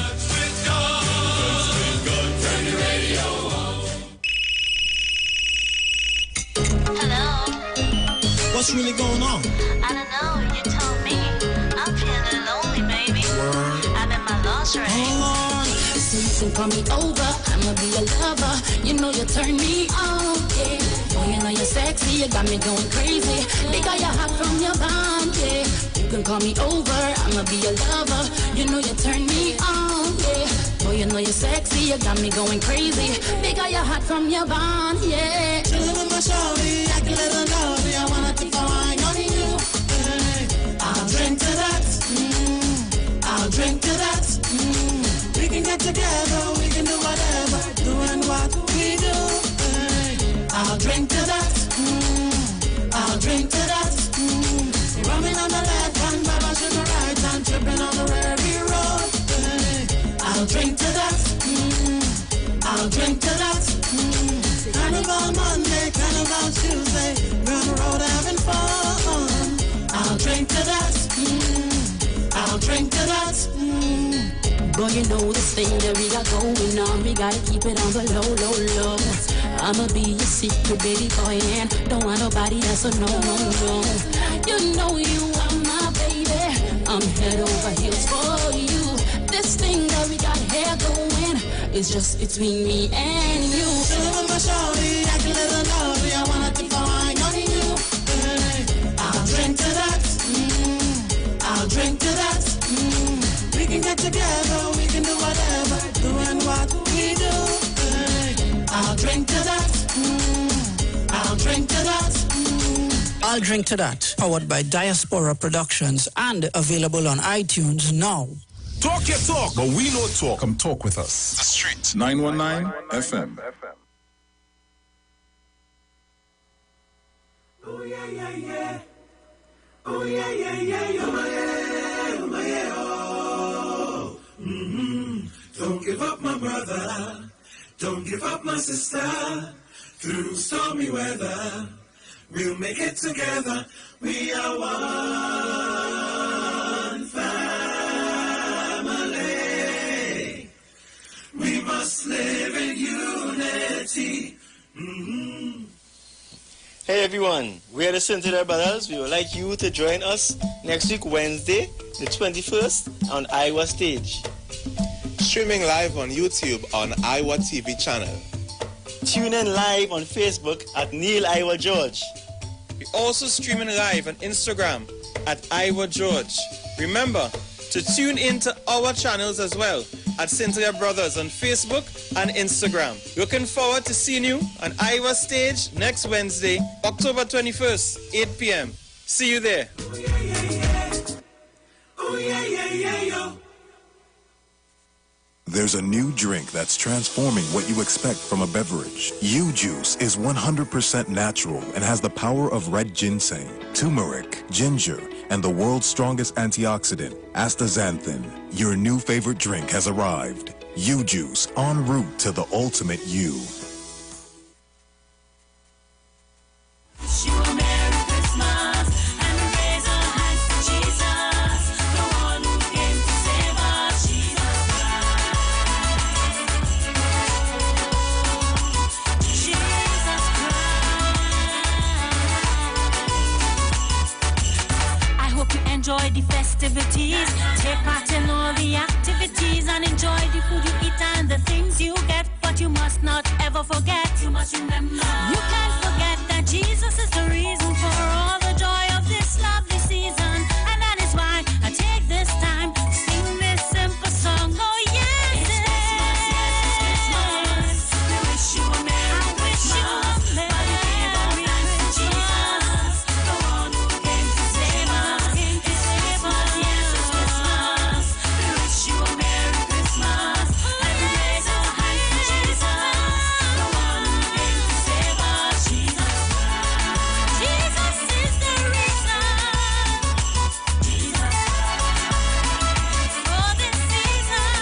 What's really going on? I don't know, you told me. I'm feeling lonely, baby. I'm in my lingerie. So you can call me over, I'ma be a lover. You know you turn me on, yeah. Oh, you know you're sexy, you got me going crazy. Because you're hot from your bond, yeah. You can call me over, I'ma be a lover. You know you turn me on, yeah. Oh, you know you're sexy, you got me going crazy. Because you're hot from your bond, yeah. Chillin' with my shorty, I can let her know. I wanna take a wine on you. I'll drink to that. I'll drink to that. We can get together, we can do whatever, doing what we do. I'll drink to that. I'll drink to that. Rumming on the left hand, Baba should the right hand, tripping on the Rary Road. I'll drink to that. I'll drink to that. Carnival Monday, Carnival Tuesday, we're on the road having fun. I'll drink to that. I'll drink to that. Boy, you know this thing that we got going on. We gotta keep it on the low, low, low. I'ma be your secret baby boy, and don't want nobody else to know, no, no. You know you are my baby. I'm head over heels for you. This thing that we got here going is just between me and you. Chillin' with my shorty, I can let her know. I wanna take a wine on you. I'll drink to that. I'll drink to that. We can get together, we can do whatever, doing what we do. I'll drink to that. I'll drink to that. I'll Drink to That, powered by Diaspora Productions and available on iTunes now. Talk your talk, but we know talk. Come talk with us. The Street 919 FM. Oh yeah, yeah, yeah. Oh yeah, yeah, yeah. Oh my yeah, oh my yeah, oh. Don't give up, my brother. Don't give up, my sister. Through stormy weather, we'll make it together. We are one family. We must live in unity. Hey everyone, we are the Cynthia Brothers. We would like you to join us next week, Wednesday, the 21st, on Iwer Stage. Streaming live on YouTube on Iwer TV channel. Tune in live on Facebook at Neil Iwer George. We also streaming live on Instagram at Iwer George. Remember to tune in to our channels as well at Cynthia Brothers on Facebook and Instagram. Looking forward to seeing you on Iwer Stage next Wednesday, October 21st, 8 p.m. See you there. Oh yeah, yeah, yeah. Oh yeah, yeah, yeah, yo. There's a new drink that's transforming what you expect from a beverage. U-Juice is 100% natural and has the power of red ginseng, turmeric, ginger, and the world's strongest antioxidant, astaxanthin. Your new favorite drink has arrived. U-Juice, en route to the ultimate you. Wish you a Merry Christmas and raise our hands to Jesus, the one who came to save us, Jesus Christ. Jesus Christ. I hope you enjoy the festivities, take part in all the activities, and enjoy the food you eat and the things you get. But you must not ever forget, you must remember, you can't forget that Jesus is the reason for all the joy of this lovely season. And that is why I take this time to sing this simple song. Oh yes, it's Christmas, we wish you a Merry Christmas. Jesus, the one who came to save us. It's Christmas, yes, it's Christmas. We wish you a Merry Christmas and raise our hands to Jesus, the one who came to save us. Jesus Christ. Jesus is the reason. Jesus for this season.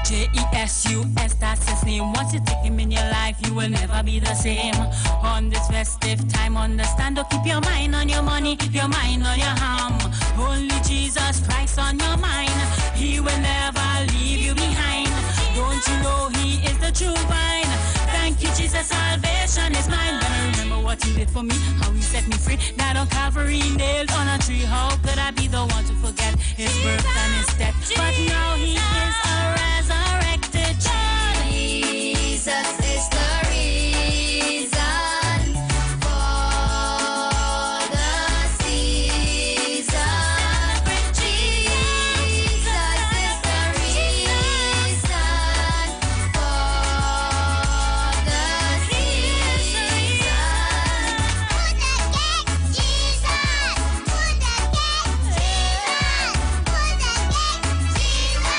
Jesus, that's his name. Once you take him in your life, you will never be the same. On this festive time, understand, don't keep your mind on your money, keep your mind on your harm. Only Jesus Christ on your mind. He will never leave you behind. Don't you know he is the true vine? Thank you, Jesus, salvation is mine. When I remember what he did for me, how he set me free, that on Calvary, nailed on a tree. How could I be the one to forget his birth and his death? But now he is a resurrected child. Jesus is the reason for the season. Jesus is the reason for the season. Who the get Jesus? Who the get Jesus?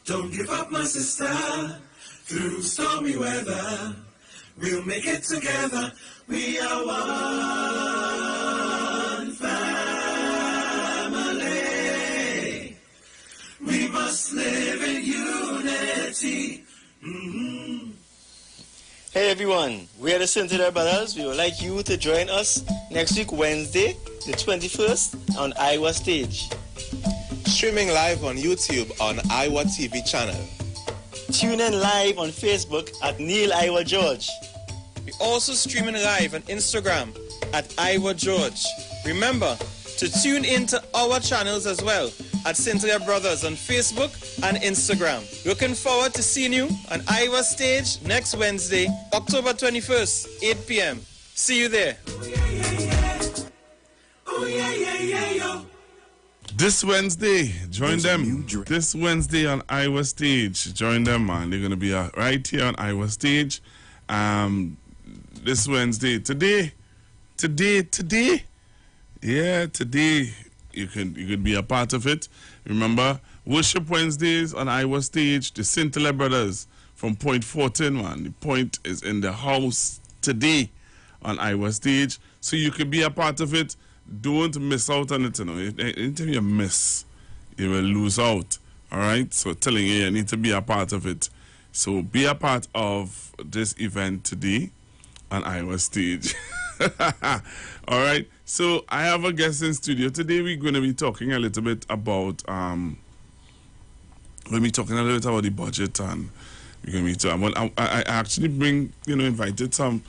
Don't give up, my sister. Through stormy weather, we'll make it together. We are one family. We must live in unity. Hey everyone, we are the Cynthia Brothers. We would like you to join us next week, Wednesday, the 21st, on Iwer Stage. Streaming live on YouTube on Iwer TV channel. Tune in live on Facebook at Neil Iwer George. We also streaming live on Instagram at Iwer George. Remember to tune in to our channels as well at Cynthia Brothers on Facebook and Instagram. Looking forward to seeing you on Iwer Stage next Wednesday, October 21st, 8 p.m. See you there. This Wednesday, join them. This Wednesday on Iwer Stage, join them, man. They're gonna be right here on Iwer Stage. This Wednesday, today. Yeah, today you could be a part of it. Remember, Worship Wednesdays on Iwer Stage. The Cynthia Brothers from Point 14, man. The Point is in the house today on Iwer Stage, so you could be a part of it. Don't miss out on it, you know. Anytime you miss, you will lose out. All right. So telling you need to be a part of it. So be a part of this event today on Iwer Stage. All right. So I have a guest in studio today. We're going to be talking a little bit about the budget, and we're going to be talking. I actually invited some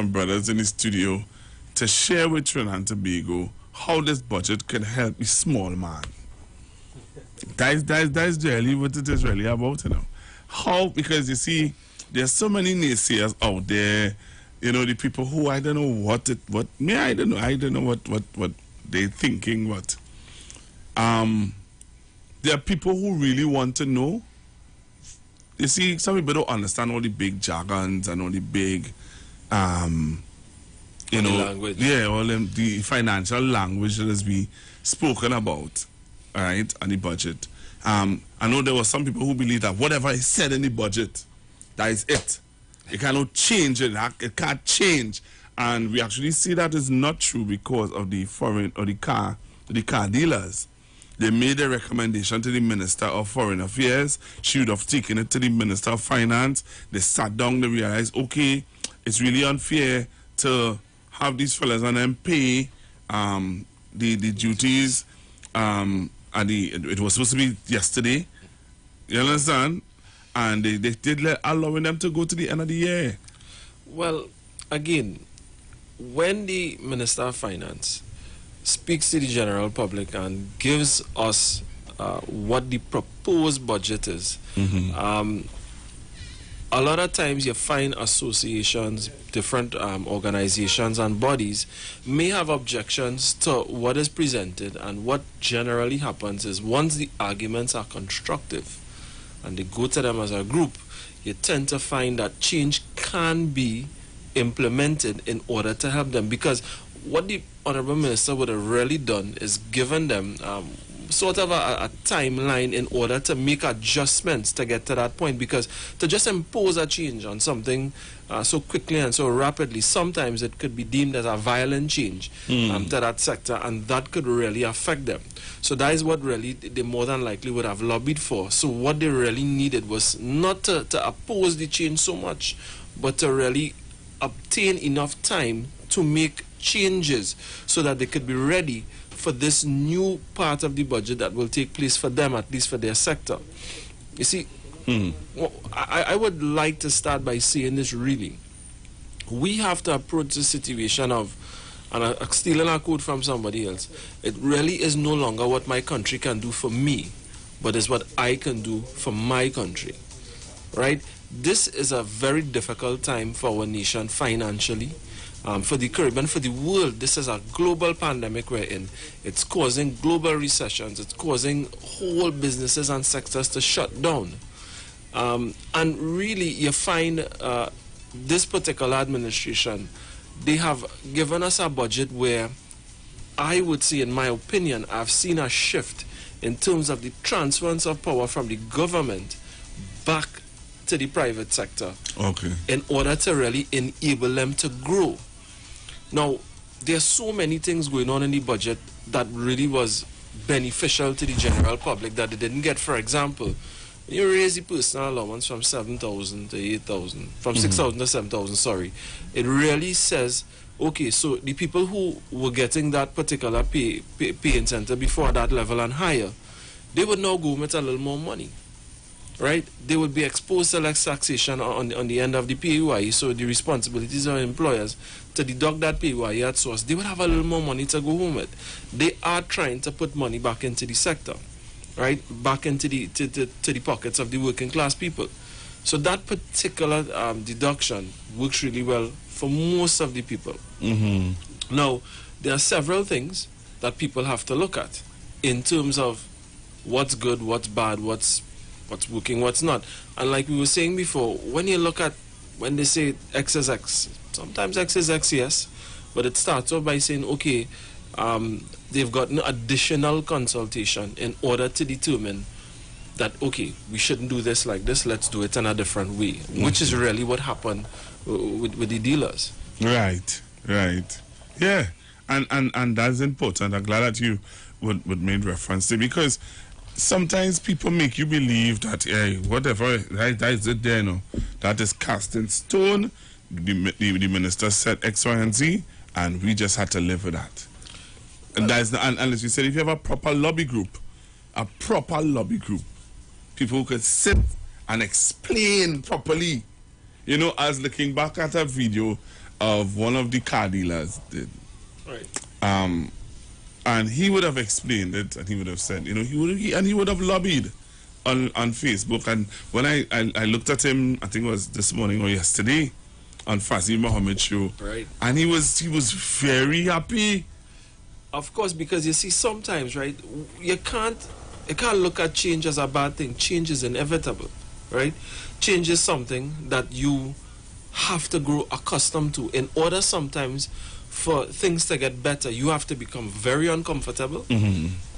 brothers in the studio to share with Trinidad and Tobago how this budget can help the small man. That's really what it is really about, you know. How, because you see, there's so many naysayers out there, you know, the people who I don't know what they're thinking, but there are people who really want to know. You see, some people don't understand all the big jargons and all the big language. Yeah, all the financial language that has been spoken about, all right, on the budget. I know there were some people who believe that whatever is said in the budget, that is it. You cannot change it. It can't change. And we actually see that is not true because of the foreign or the car dealers. They made a recommendation to the Minister of Foreign Affairs. She would have taken it to the Minister of Finance. They sat down, they realized, okay, it's really unfair to have these fellas and then pay the duties, and it was supposed to be yesterday. You understand? And they did allowing them to go to the end of the year. Well, again, when the Minister of Finance speaks to the general public and gives us what the proposed budget is, a lot of times you find associations, different organizations and bodies may have objections to what is presented, and what generally happens is once the arguments are constructive and they go to them as a group, you tend to find that change can be implemented in order to help them, because what the Honorable Minister would have really done is given them sort of a timeline in order to make adjustments to get to that point, because to just impose a change on something so quickly and so rapidly, sometimes it could be deemed as a violent change to that sector, and that could really affect them. So that is what really they more than likely would have lobbied for. So what they really needed was not to oppose the change so much, but to really obtain enough time to make changes so that they could be ready for this new part of the budget that will take place for them, at least for their sector. You see, well, I would like to start by saying this really. We have to approach the situation of, and stealing a quote from somebody else, it really is no longer what my country can do for me, but is what I can do for my country, right? This is a very difficult time for our nation financially. For the Caribbean, for the world, this is a global pandemic we're in. It's causing global recessions. It's causing whole businesses and sectors to shut down. And really, you find this particular administration, they have given us a budget where I would say, in my opinion, I've seen a shift in terms of the transference of power from the government back to the private sector. Okay. In order to really enable them to grow. Now, there's so many things going on in the budget that really was beneficial to the general public that they didn't get. For example, you raise the personal allowance from 7,000 to 8,000, from 6,000 to 7,000, sorry. It really says, okay, so the people who were getting that particular pay incentive before that level and higher, they would now go with a little more money, right? They would be exposed to less taxation on the end of the PAYE, so the responsibilities of employers to deduct that PAYE at source, they would have a little more money to go home with. They are trying to put money back into the sector, right? Back into the to the pockets of the working class people. So that particular deduction works really well for most of the people. Now, there are several things that people have to look at in terms of what's good, what's bad, what's working, what's not. And like we were saying before, when you look at, when they say X is X, sometimes X is X, yes, but it starts off by saying, okay, they've gotten additional consultation in order to determine that, okay, we shouldn't do this like this, let's do it in a different way, which is really what happened with the dealers. Right. Yeah, and that's important. I'm glad that you would made reference to it, because sometimes people make you believe that, hey, whatever, that is it there, no, that is cast in stone. The minister said X, Y, and Z, and we just had to live with that. And that's the, and as you said, if you have a proper lobby group, people who could sit and explain properly, you know, as looking back at a video of one of the car dealers did. Right. And he would have explained it, and he would have said, you know, he would have lobbied on Facebook. And when I looked at him, I think it was this morning or yesterday, on Fazil Mohammed show, right, and he was very happy. Of course, because you see, sometimes, right, you can't look at change as a bad thing. Change is inevitable, right? Change is something that you have to grow accustomed to. In order sometimes for things to get better, you have to become very uncomfortable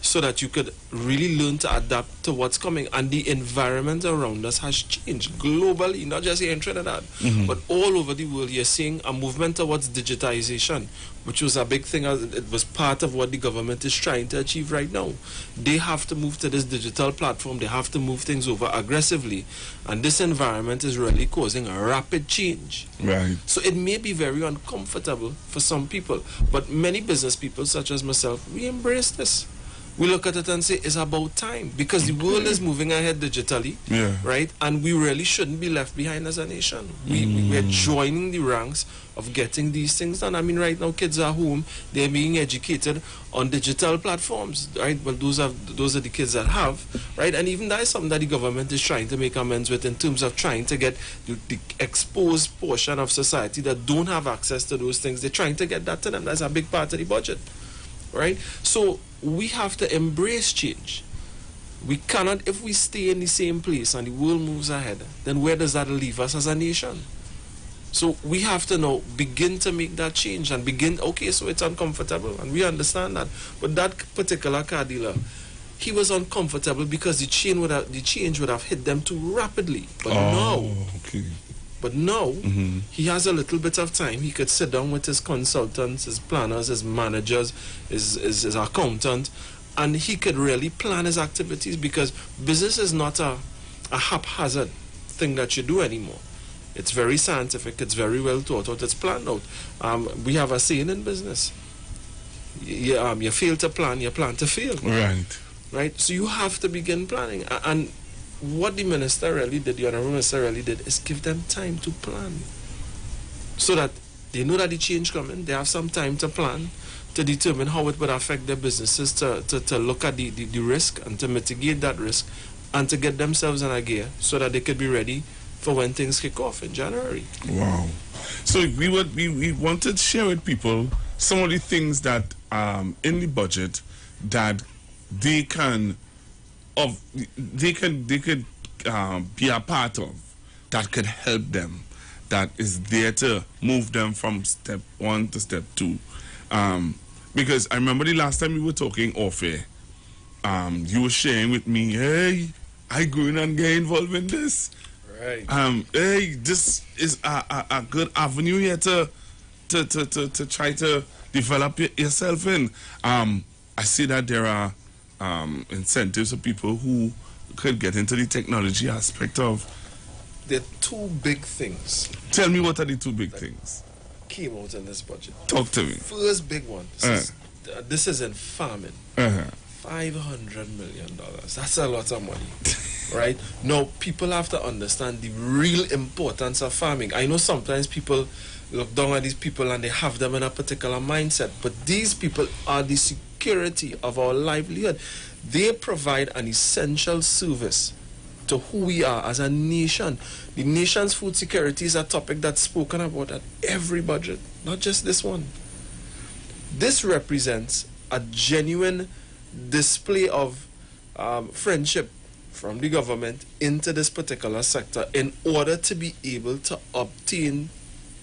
so that you could really learn to adapt to what's coming. And the environment around us has changed globally, not just here in Trinidad, but all over the world. You're seeing a movement towards digitization, which was a big thing. It was part of what the government is trying to achieve right now. They have to move to this digital platform. They have to move things over aggressively. And this environment is really causing a rapid change. Right. So it may be very uncomfortable for some people, but many business people, such as myself, we embrace this. We look at it and say, it's about time, because the world is moving ahead digitally, right? And we really shouldn't be left behind as a nation. We're joining the ranks of getting these things done. I mean, right now, kids are home, they're being educated on digital platforms, right? Well, those are the kids that have, right? And even that is something that the government is trying to make amends with, in terms of trying to get the exposed portion of society that don't have access to those things. They're trying to get that to them. That's a big part of the budget, right? So we have to embrace change. We cannot, if we stay in the same place and the world moves ahead, then where does that leave us as a nation? So we have to now begin to make that change and begin, okay, so it's uncomfortable, and we understand that. But that particular car dealer, he was uncomfortable because the change would have hit them too rapidly. But now, he has a little bit of time. He could sit down with his consultants, his planners, his managers, his accountant, and he could really plan his activities, because business is not a haphazard thing that you do anymore. It's very scientific. It's very well thought out. It's planned out. We have a saying in business. You fail to plan, you plan to fail. Right? So you have to begin planning. And what the minister really did, the honorable minister really did, is give them time to plan, so that they know that the change coming. They have some time to plan, to determine how it would affect their businesses, to look at the risk and to mitigate that risk, and to get themselves in a gear so that they could be ready for when things kick off in January. Wow. So we wanted to share with people some of the things that in the budget that they could be a part of, that could help them, that is there to move them from step 1 to step 2. Because I remember the last time we were talking off air, you were sharing with me, hey, I go in and get involved in this. Right. Hey, this is a good avenue here to try to develop yourself in. I see that there are incentives for people who could get into the technology aspect of. There are two big things. Tell me, what are the two big things? Came out in this budget. Talk to me. First big one. This is in farming. $500 million. That's a lot of money. Right? Now, people have to understand the real importance of farming. I know sometimes people look down at these people and they have them in a particular mindset, but these people are the security of our livelihood. They provide an essential service to who we are as a nation. The nation's food security is a topic that's spoken about at every budget, not just this one. This represents a genuine display of friendship from the government into this particular sector in order to be able to obtain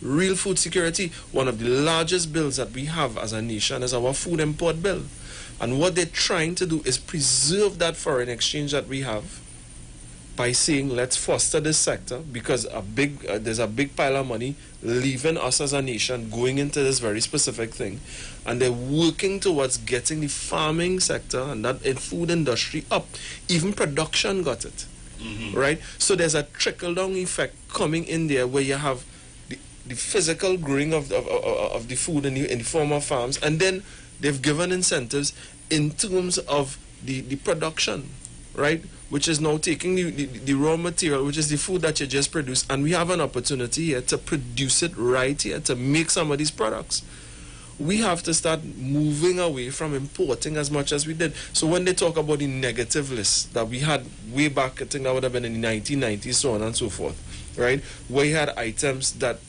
real food security. One of the largest bills that we have as a nation is our food import bill. And what they're trying to do is preserve that foreign exchange that we have by saying, let's foster this sector, because there's a big pile of money leaving us as a nation going into this very specific thing, and they're working towards getting the farming sector and that food industry up. Even production got it, right? So there's a trickle-down effect coming in there where you have the physical growing of the food in the form of farms, and then they've given incentives in terms of the production, right? Which is now taking the raw material, which is the food that you just produced, and we have an opportunity here to produce it right here, to make some of these products. We have to start moving away from importing as much as we did. So when they talk about the negative list that we had way back, I think that would have been in the 1990s, so on and so forth, right? Where you had items that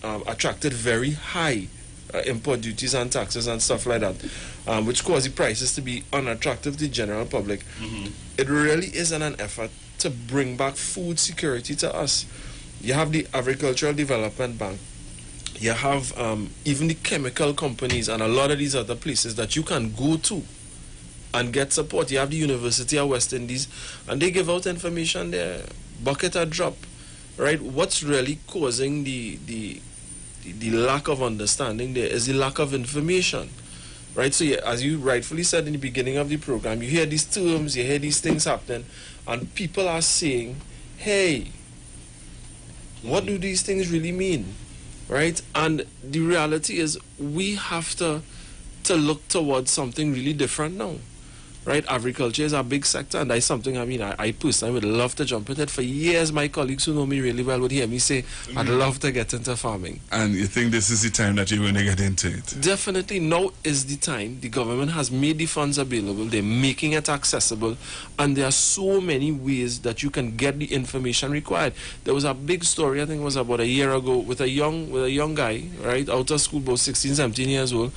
attracted very high import duties and taxes and stuff like that, which caused the prices to be unattractive to the general public. It really is an effort to bring back food security to us. You have the Agricultural Development Bank, you have even the chemical companies and a lot of these other places that you can go to and get support. You have the University of West Indies, and they give out information there, bucket a drop, right? What's really causing the lack of understanding there is the lack of information, right? So as you rightfully said in the beginning of the program, you hear these terms, you hear these things happening, and people are saying, hey, what do these things really mean, right? And the reality is we have to look towards something really different now, right? Agriculture is a big sector, and that's something, I personally would love to jump in it. For years, my colleagues who know me really well would hear me say, I'd love to get into farming. And you think this is the time that you're going to get into it? Definitely, now is the time. The government has made the funds available. They're making it accessible, and there are so many ways that you can get the information required. There was a big story, I think it was about a year ago, with a young guy, right, out of school, about 16, 17 years old,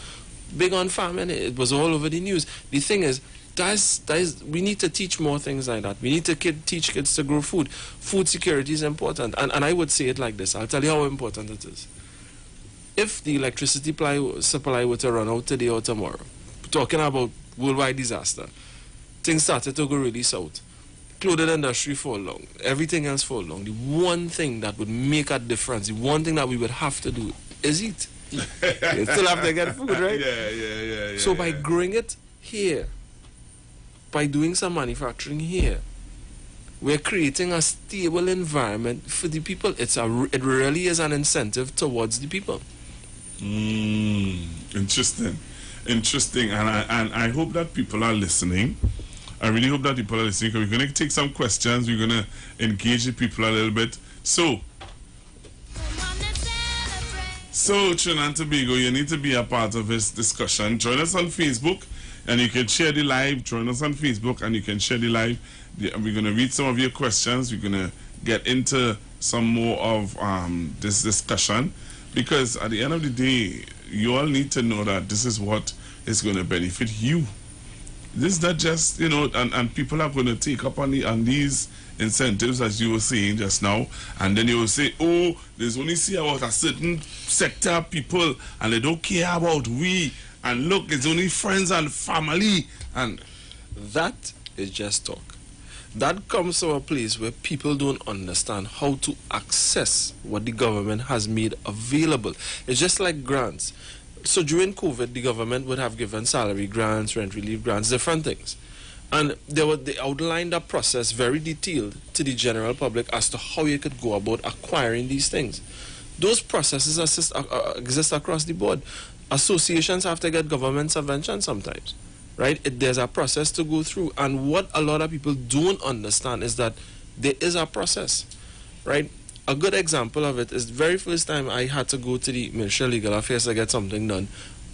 big on farming. It was all over the news. The thing is, we need to teach more things like that. We need to teach kids to grow food. Food security is important. And I would say it like this. I'll tell you how important it is. If the electricity supply were to run out today or tomorrow, talking about worldwide disaster, things started to go really south. Clothing industry fall long. Everything else fall long. The one thing that would make a difference, the one thing that we would have to do is eat. You still have to get food, right? Yeah. So by growing it here, by doing some manufacturing here, we're creating a stable environment for the people. It really is an incentive towards the people. Interesting, and I hope that people are listening. I really hope that people are listening, because we're going to take some questions. We're going to engage the people a little bit. So Trinidad and Tobago, you need to be a part of this discussion. Join us on Facebook, and you can share the live. Join us on Facebook, and you can share the live. We're going to read some of your questions. We're going to get into some more of this discussion, because at the end of the day, you all need to know that this is what is going to benefit you. This is not just, and people are going to take up on these incentives, as you were saying just now, and then you will say, oh, there's only see about a certain sector of people, and they don't care about we, and look, it's only friends and family, and that is just talk. that comes from a place where people don't understand how to access what the government has made available. It's just like grants. So during COVID, the government would have given salary grants, rent relief grants, different things. And they outlined a process very detailed to the general public as to how you could go about acquiring these things. Those processes exist across the board. Associations have to get government subvention sometimes, right? There's a process to go through. And what a lot of people don't understand is that there is a process, right? A good example of it is the very first time I had to go to the Ministry of Legal Affairs to get something done.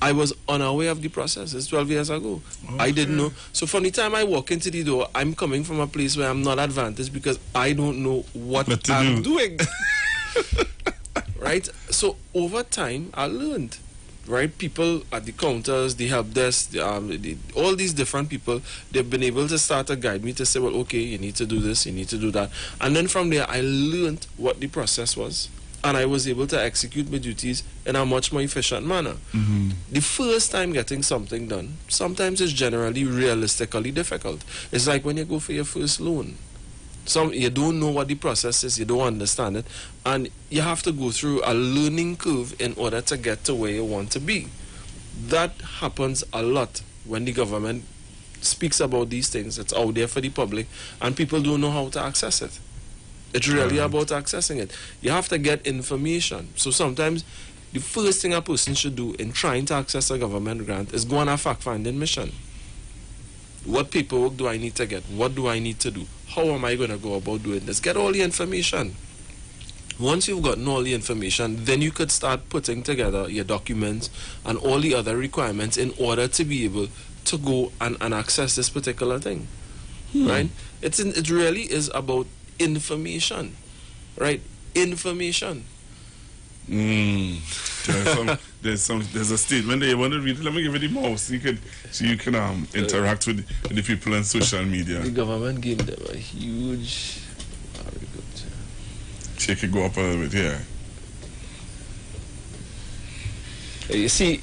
I was unaware of the process. It's 12 years ago. Okay. I didn't know. So from the time I walk into the door, I'm coming from a place where I'm not advantaged because I don't know what I'm doing. Right? So over time, I learned. Right? People at the counters, the help desk, all these different people, they've been able to start to guide me to say, well, okay, you need to do this, you need to do that. And then from there, I learned what the process was. And I was able to execute my duties in a much more efficient manner. The first time getting something done, sometimes it's generally realistically difficult. It's like when you go for your first loan. You don't know what the process is, you don't understand it, and you have to go through a learning curve in order to get to where you want to be. That happens a lot when the government speaks about these things. It's out there for the public, and people don't know how to access it. It's really about accessing it. You have to get information. So sometimes the first thing a person should do in trying to access a government grant is go on a fact-finding mission. What paperwork do I need to get? What do I need to do? How am I going to go about doing this? Get all the information. Once you've gotten all the information, then you could start putting together your documents and all the other requirements in order to be able to go and access this particular thing. Right? It really is about information, right? Information. There's a statement there you want to read. Let me give you the mouse so you can interact with the people on social media. The government gave them a huge. Very good. So you can go up a little bit here. You see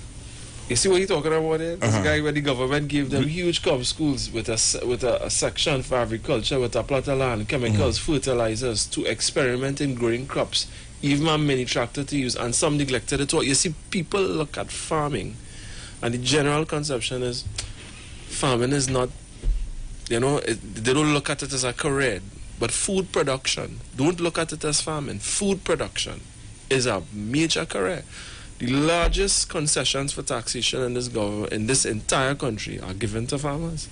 what you're talking about there? This guy where the government gave them huge cob schools with a section for agriculture, with a plot of land, chemicals, fertilizers, to experiment in growing crops, even a mini tractor to use, and some neglected it all. You see, people look at farming, and the general conception is farming is not, they don't look at it as a career, but food production. Don't look at it as farming. Food production is a major career. The largest concessions for taxation in this government, in this entire country, are given to farmers.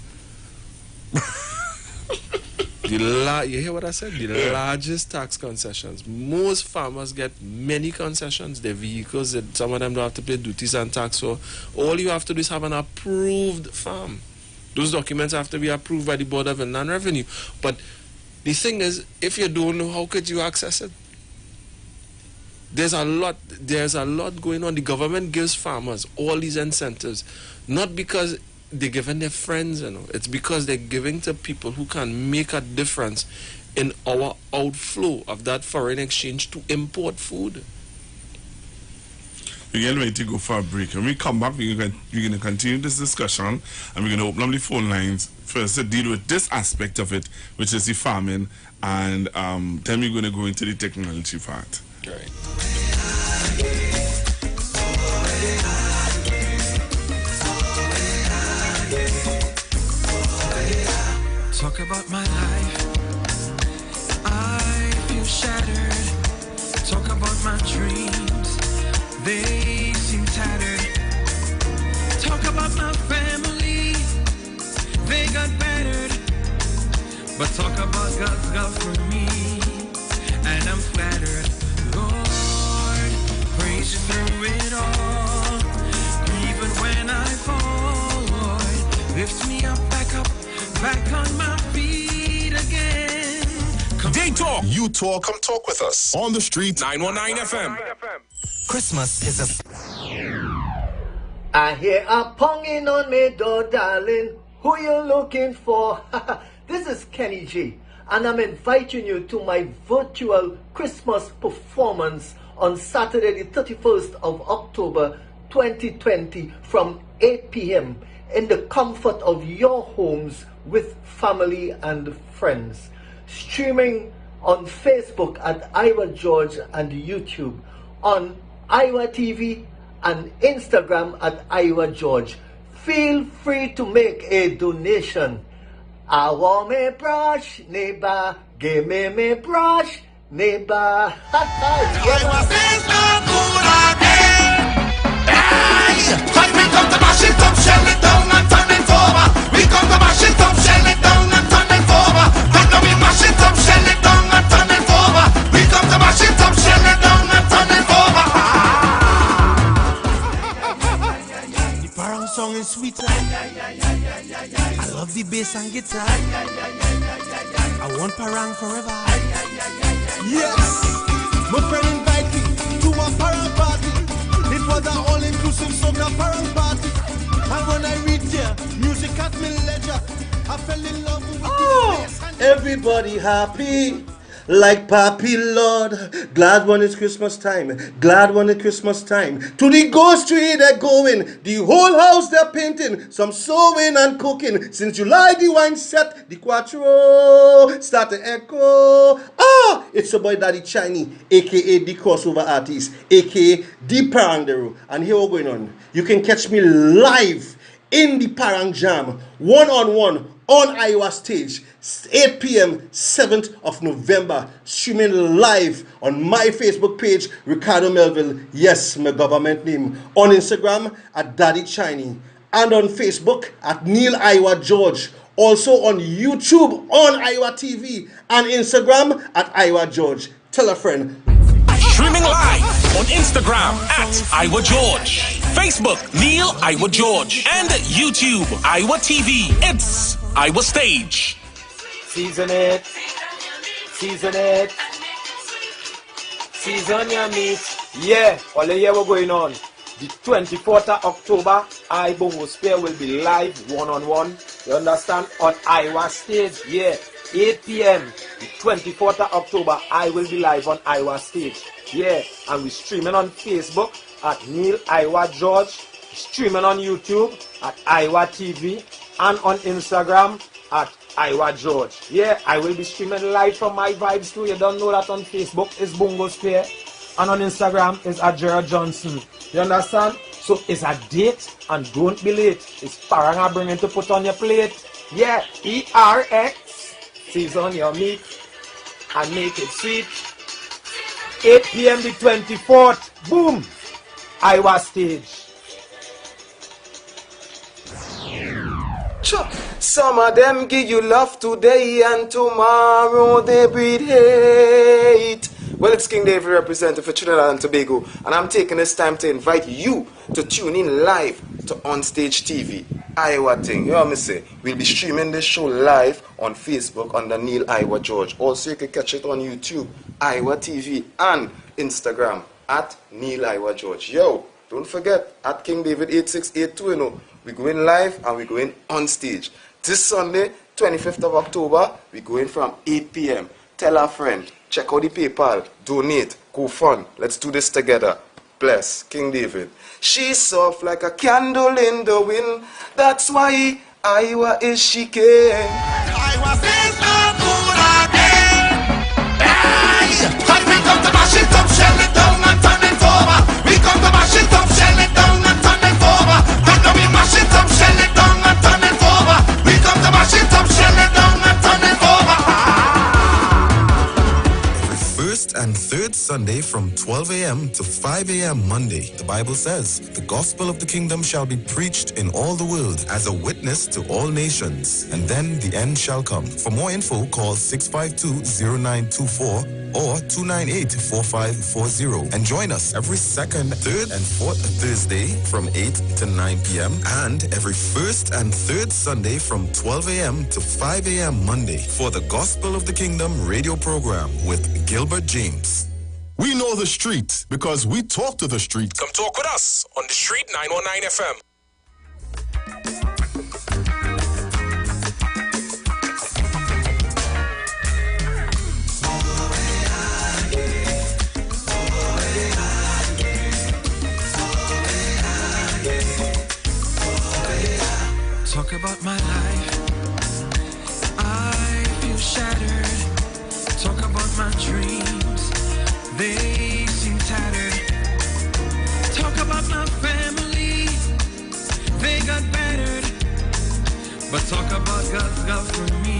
You hear what I said? The largest tax concessions. Most farmers get many concessions. Their vehicles, some of them don't have to pay duties and tax. So all you have to do is have an approved farm. Those documents have to be approved by the Board of Inland Revenue. But the thing is, if you don't know, how could you access it? There's a lot going on. The government gives farmers all these incentives, not because they're giving their friends, it's because they're giving to people who can make a difference in our outflow of that foreign exchange to import food. We're getting ready to go for a break. When we come back, we're going to continue this discussion, and we're going to open up the phone lines first to deal with this aspect of it, which is the farming, and then we're going to go into the technology part. Right. Talk about my life. I feel shattered. Talk about my dreams. They seem tattered. Talk about my family. They got battered. But talk about God's love for me, and I'm flattered. Lord, praise you through it all. Even when I fall, Lord, lifts me up, back on my feet again. They talk. You talk. Come talk with us. On the street. 919 FM. Christmas is a... I hear a ponging on me door, darling. Who you looking for? This is Kenny G, and I'm inviting you to my virtual Christmas performance on Saturday the 31st of October 2020 from 8 p.m. in the comfort of your homes with family and friends. Streaming on Facebook at Iwer George and YouTube, on Iwer TV and Instagram at Iwer George. Feel free to make a donation. I want me brush, neighbor. Give me brush, neighbor. Song is sweet. I love the bass and guitar. I want parang forever. Yes, my friend invited me to a parang party. It was an all-inclusive soca parang party. And when I reached there, music at me leisure. I fell in love with the bass. Everybody happy. Like Papi Lord, glad when it's Christmas time, glad when it's Christmas time. To the ghost tree they're going, the whole house they're painting, some sewing and cooking. Since July the wine set, the quattro start to echo. It's your boy Daddy Chiny, aka the crossover artist, aka the Parangdero. And here we're going on. You can catch me live in the Parang Jam, one-on-one on Iwer stage, 8 p.m. 7th of November, streaming live on my Facebook page, Ricardo Melville, yes, my government name, on Instagram at Daddy Chiny, and on Facebook at Neil Iwer George, also on YouTube on Iwer TV, and Instagram at Iwer George. Tell a friend. Streaming live on Instagram at Iwer George, Facebook Neil Iwer George, and YouTube Iwer TV. It's Iwer Stage. Season it, season it, season your meat. Yeah, all the year we're going on. The 24th of October, Bongo Spear will be live one-on-one. You understand? On Iwer Stage. Yeah, 8 p.m. The 24th of October, I will be live on Iwer Stage. Yeah, and we're streaming on Facebook at Neil Iwer George, streaming on YouTube at Iwer TV, and on Instagram at Iwer George. Yeah, I will be streaming live from my vibes too. You don't know that on Facebook is Bongo Spear, and on Instagram is at Gerald Johnson. You understand? So it's a date, and don't be late. It's Parang bringing to put on your plate. Yeah, ERX, season your meat and make it sweet. 8 p.m. the 24th. Boom! Iwer Stage. Some of them give you love today and tomorrow they breed hate. Well, it's King David representative for Trinidad and Tobago, and I'm taking this time to invite you to tune in live to Onstage TV. Iwer thing, you know what I say? We'll be streaming this show live on Facebook under Neil Iwer George. Also, you can catch it on YouTube, Iwer TV, and Instagram at Neil Iwer George. Yo, don't forget, at King David 8682, you know, we're going live and we're going on stage. This Sunday, 25th of October, we're going from 8 p.m. Tell a friend, check out the PayPal, donate, go fun. Let's do this together. Bless, King David. She's soft like a candle in the wind. That's why Iwer is she king. Iwer says no good again. And we come to mash it up, shell it down and turn it over. We come to mash it up, shell it down and turn it over. And now we mash it up, shell it down and turn it over. We come to mash it up, shell it down and turn it over. First and third Sunday from 12 a.m. to 5 a.m. Monday, the Bible says, the gospel of the kingdom shall be preached in all the world as a witness to all nations, and then the end shall come. For more info, call 652-0924 or 298-4540 and join us every second, third, and fourth Thursday from 8 to 9 p.m. and every first and third Sunday from 12 a.m. to 5 a.m. Monday for the Gospel of the Kingdom radio program with Gilbert James. We know the street because we talk to the street. Come talk with us on the Street 919 FM. God for me,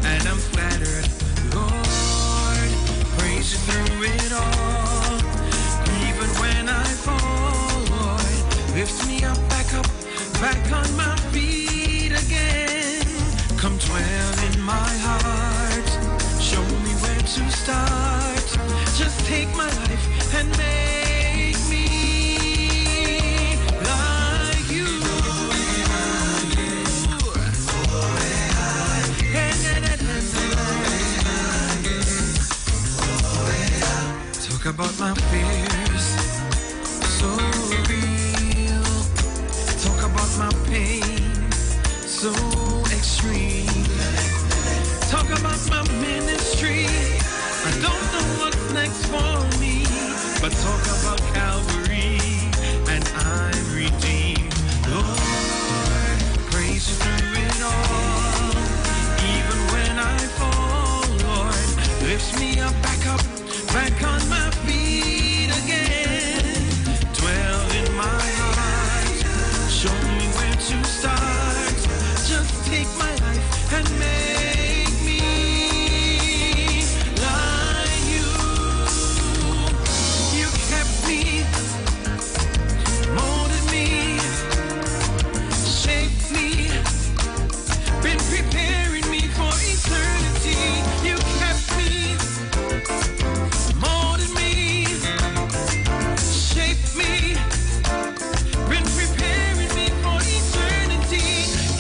and I'm flattered. Lord, praise you through it all. Even when I fall, Lord, lift me up, back on my feet again. Come dwell in my heart, show me where to start. Just take my life and make me like you. Talk about my fears, so real. Talk about my pain, so extreme. Talk about my ministry, I don't know what's next for me, but talk about Calvary, and I'm redeemed. Lord, praise you through it all. Even when I fall, Lord, lifts me up, back on my feet again. Dwell in my heart, show me where to start. Just take my life and make me like you. You kept me, molded me, shaped me, been preparing me for eternity. You kept me, molded me, shaped me, been preparing me for eternity.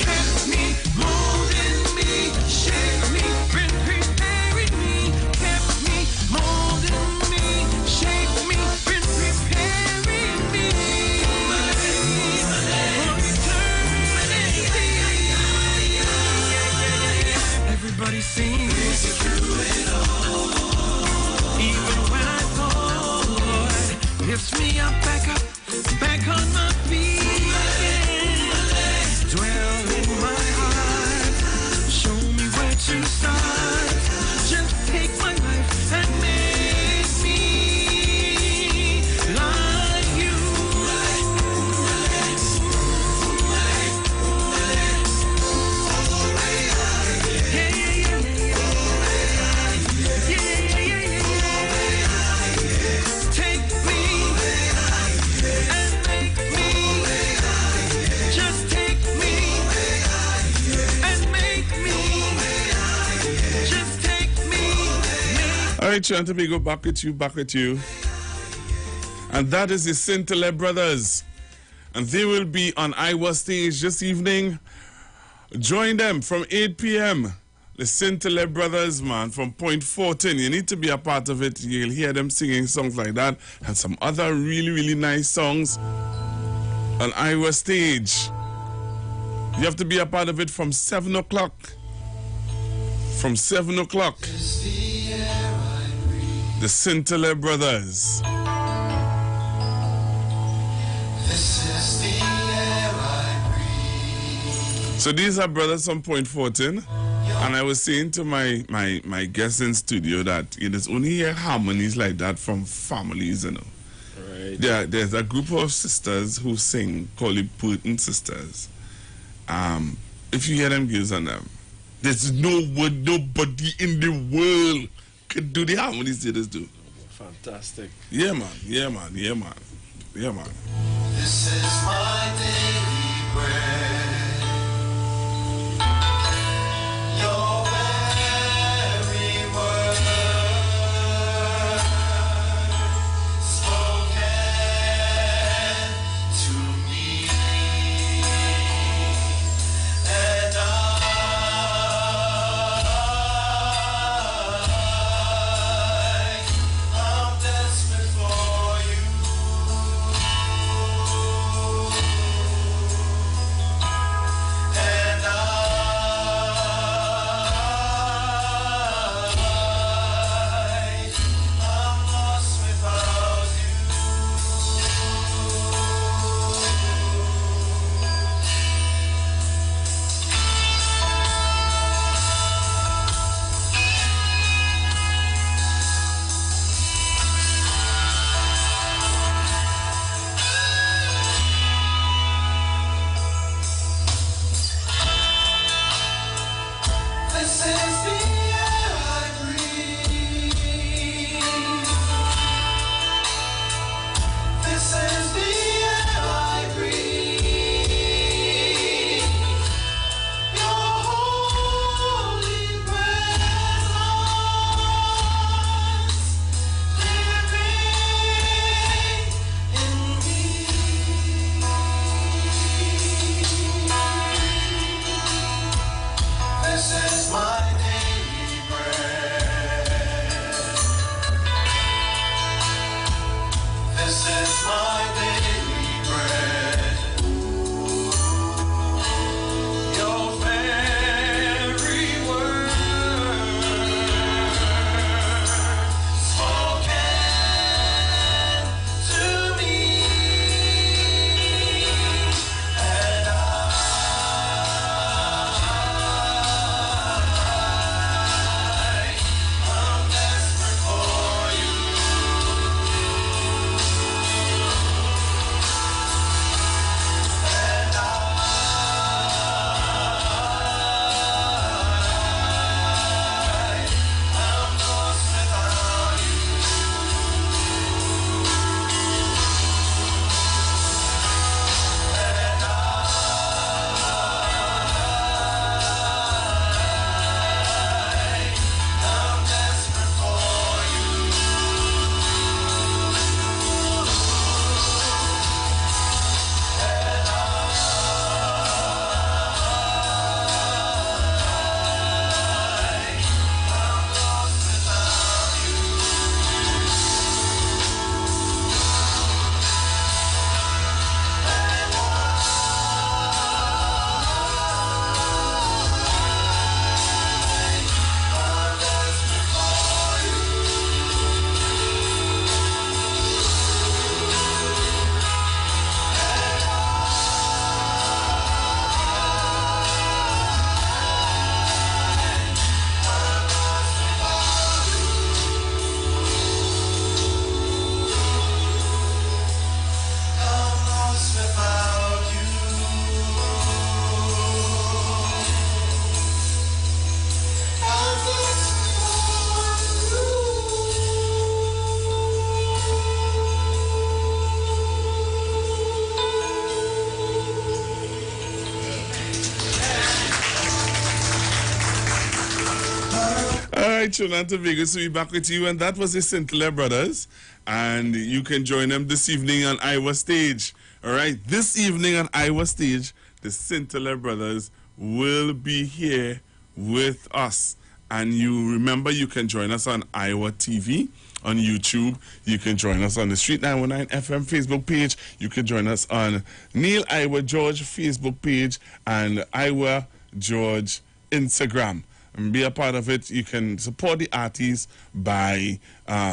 Kept me, molded me, shaped me, been preparing me. Kept me, molded me, shaped me, been preparing me for eternity. Everybody sing. Even when I fall, Lord, lifts me up, back on my feet again. Dwell in my heart, show me where to start. Just take my life and make me like you. Take me and make me. Just take me and make me. Just take me. All right, Sean Tobago, back at you. And that is the Scintilla Brothers. And they will be on Iwer stage this evening. Join them from 8 p.m. The Scintilla Brothers, man, from Point 14. You need to be a part of it. You'll hear them singing songs like that and some other really, really nice songs on Iwer stage. You have to be a part of it from 7 o'clock. From 7 o'clock. The Scintilla Brothers. So these are brothers from Point 14, and I was saying to my guests in studio that it is only hear harmonies like that from families, you know. Right. There's a group of sisters who sing called the Putin Sisters. If you hear them views on them, there's nobody in the world could do the harmonies they just do. Fantastic. Yeah, man. This is my daily bread. Your very word spoken to me, and I'm desperate for you. right, Trinidad and Tobago, so we're back with you, and that was the Sinclair Brothers, and you can join them this evening on Iwer Stage. All right, this evening on Iwer Stage, the Sinclair Brothers will be here with us, and you remember you can join us on Iwer TV on YouTube. You can join us on the Street 919 FM Facebook page. You can join us on Neil Iwer George Facebook page and Iwer George Instagram. And be a part of it. You can support the artists by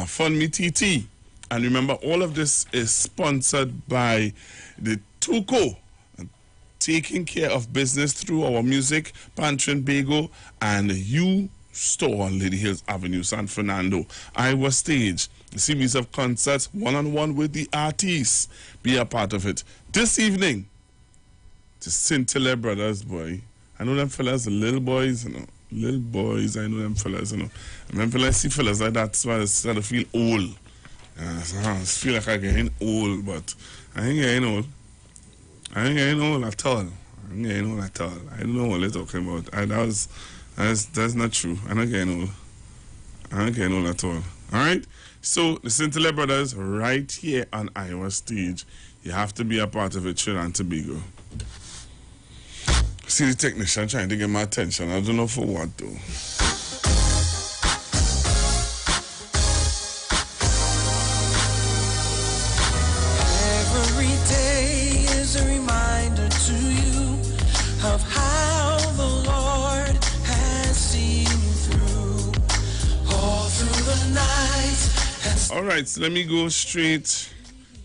Fund Me TT. And remember, all of this is sponsored by the Tuco, taking care of business through our music, Pantry and Bagel, and You Store on Lady Hills Avenue, San Fernando. Iwer Stage, a series of concerts, one-on-one with the artists. Be a part of it. This evening, the Sinclair Brothers, boy. I know them fellas, the little boys, you know. Little boys, I know them fellas, you know. And when I see fellas like that, so I start to feel old. I feel like I'm getting old, but I ain't getting old. I ain't getting old at all. I ain't getting old at all. I don't know what they're talking about. That's not true. I'm not getting old. I'm not getting old at all. All right? So, the Sinclair Brothers right here on Iwer Stage. You have to be a part of it, Trinidad and Tobago. See the technician trying to get my attention. I don't know for what, though. Every day is a reminder to you of how the Lord has seen you through, all through the night. All right, so let me go straight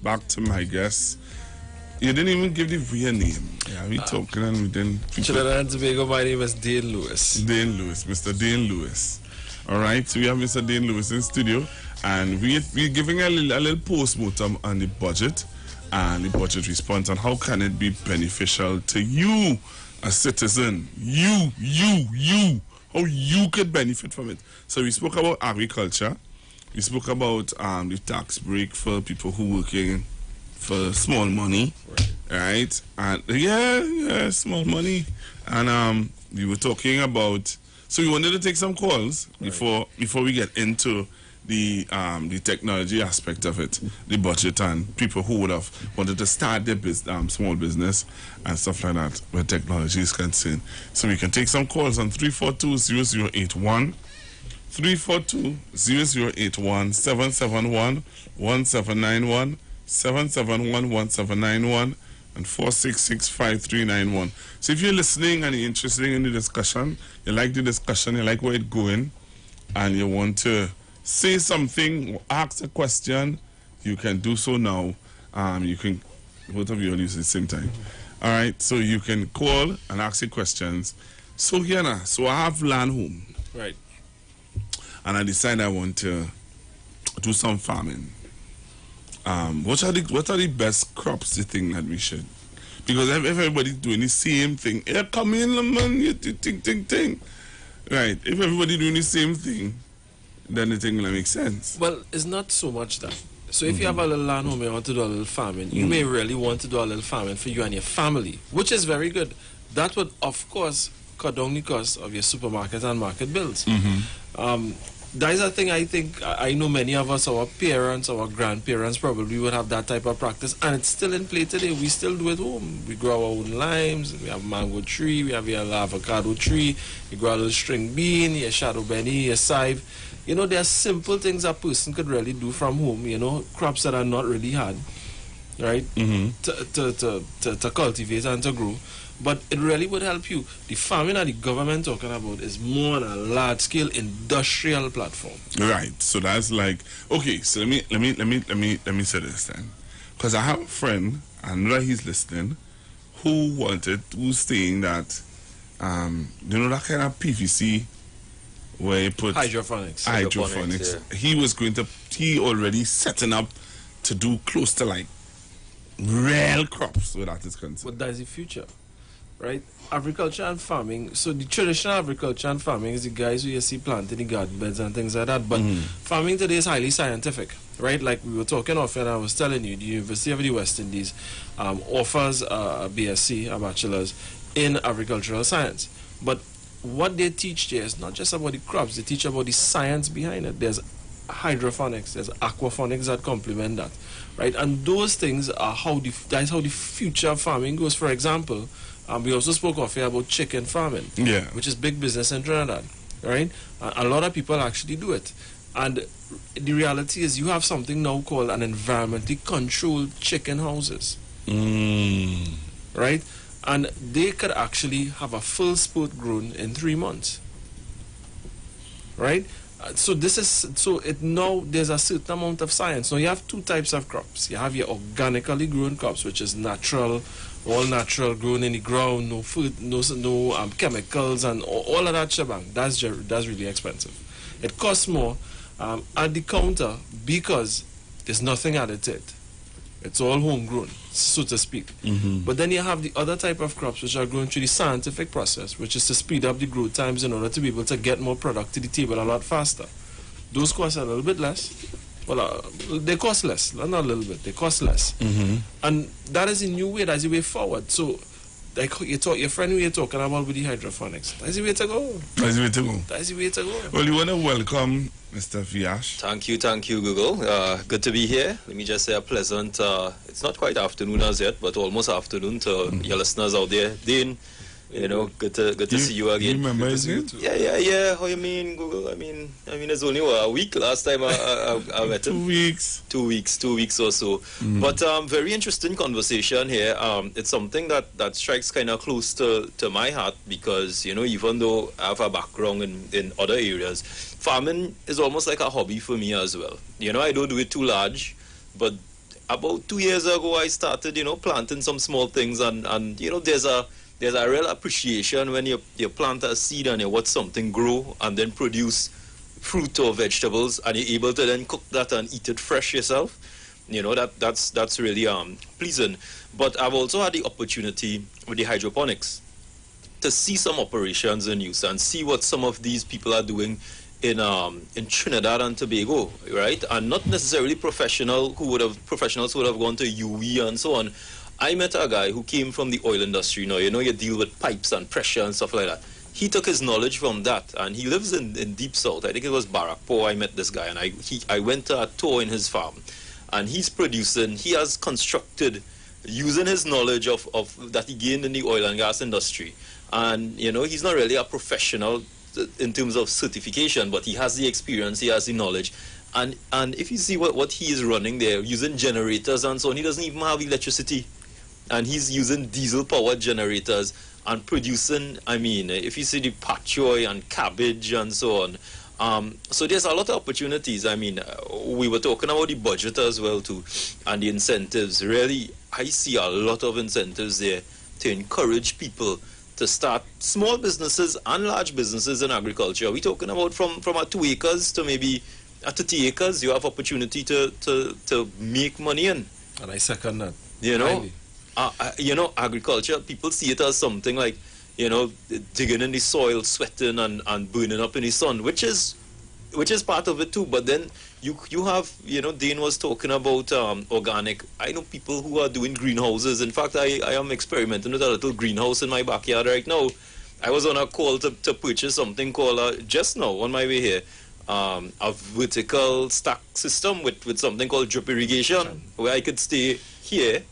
back to my guest. You didn't even give the real name. Yeah, we talking and we didn't. Trinidad and Tobago, my name is Dane Lewis. Dane Lewis, Mr. Dane Lewis. All right, so we have Mr. Dane Lewis in studio, and we're giving a little post-mortem on the budget and the budget response, and how can it be beneficial to you, a citizen, you, how you could benefit from it. So we spoke about agriculture, we spoke about the tax break for people who working for small money, right? And yeah, small money. And we were talking about, so we wanted to take some calls before we get into the technology aspect of it, the budget, and people who would have wanted to start their small business and stuff like that where technology is concerned. So we can take some calls on 342-0081, 342-0081, 771-1791, 771-1791, and 466-5391. So if you're listening and you're interested in the discussion, you like the discussion, you like where it's going, and you want to say something or ask a question, you can do so now. You can, both of you will use it at the same time. All right, so you can call and ask your questions. So here now, so I have land home. Right. And I decide I want to do some farming. What are the best crops you think that we should? Because if everybody's doing the same thing, yeah, come in, man, you ting. Right. If everybody doing the same thing, then the thing will make sense. Well, it's not so much that. So if you have a little land home and you want to do a little farming, you may really want to do a little farming for you and your family, which is very good. That would, of course, cut down the cost of your supermarket and market bills. That is a thing I think, I know many of us, our parents, our grandparents probably would have that type of practice, and it's still in play today. We still do it home. We grow our own limes, we have a mango tree, we have a avocado tree, we grow a little string bean, your shadow benny, your chive. You know, there are simple things a person could really do from home, you know, crops that are not really hard, right, to cultivate and to grow. But it really would help you. The farming that the government talking about is more on a large scale industrial platform. Right. So that's like, okay. So let me say this then, because I have a friend, I know that he's listening, who's saying that, you know that kind of PVC where you put hydroponics. Yeah. He already setting up to do close to like real crops where that is concerned. But that's the future. Right? Agriculture and farming. So the traditional agriculture and farming is the guys who you see planting the garden beds and things like that. But farming today is highly scientific. Right? Like we were talking off and I was telling you, the University of the West Indies offers a BSc, a bachelor's, in agricultural science. But what they teach there is not just about the crops. They teach about the science behind it. There's hydroponics, there's aquaponics that complement that, right? And those things are that's how the future of farming goes. For example, we also spoke off here about chicken farming, which is big business in Trinidad, right? A lot of people actually do it. And the reality is you have something now called an environmentally controlled chicken houses, right? And they could actually have a full spurt grown in 3 months, right? Now there's a certain amount of science. Now you have two types of crops. You have your organically grown crops, which is natural, all natural, grown in the ground, no food, no chemicals, and all of that shebang. That's really expensive. It costs more at the counter because there's nothing added to it. It's all homegrown, so to speak. But then you have the other type of crops which are grown through the scientific process, which is to speed up the growth times in order to be able to get more product to the table a lot faster. Those cost a little bit less. Well, they cost less, not a little bit. They cost less, and that is a new way. That's the way forward. So, like your friend who you're talking about with the hydroponics, that's the way to go. That's the way to go. That's the way to go. Well, you want to welcome Mr. Viash. Thank you, Google. Good to be here. Let me just say a pleasant, it's not quite afternoon as yet, but almost afternoon to your listeners out there. Dean, good to see you again. You remember his name? Yeah. How you mean, Google? I mean, it's only a week last time I met him. 2 weeks. 2 weeks or so. But very interesting conversation here. It's something that strikes kind of close to my heart because, even though I have a background in other areas, farming is almost like a hobby for me as well. I don't do it too large, but about 2 years ago I started, planting some small things and there's a real appreciation when you plant a seed and you watch something grow and then produce fruit or vegetables and you're able to then cook that and eat it fresh yourself. That's really pleasing. But I've also had the opportunity with the hydroponics to see some operations in use and see what some of these people are doing in Trinidad and Tobago, right? And not necessarily professionals who would have gone to UE and so on. I met a guy who came from the oil industry. You deal with pipes and pressure and stuff like that. He took his knowledge from that, and he lives in Deep South. I think it was Barrackpore. I met this guy, and I went to a tour in his farm, and he's producing. He has constructed using his knowledge of that he gained in the oil and gas industry. And he's not really a professional in terms of certification, but he has the experience. He has the knowledge. And if you see what he is running there, using generators and so on, he doesn't even have electricity. And he's using diesel-powered generators and producing, if you see the pak choy and cabbage and so on. So there's a lot of opportunities. We were talking about the budget as well too, and the incentives. Really, I see a lot of incentives there to encourage people to start small businesses and large businesses in agriculture. We're talking about from 2 acres to maybe 30 acres. You have opportunity to make money in. And I second that. Agriculture, people see it as something like, digging in the soil, sweating and burning up in the sun, which is part of it too. But then you have, Dane was talking about organic. I know people who are doing greenhouses. In fact, I am experimenting with a little greenhouse in my backyard right now. I was on a call to purchase something called, just now on my way here, a vertical stack system with something called drip irrigation, where I could stay here,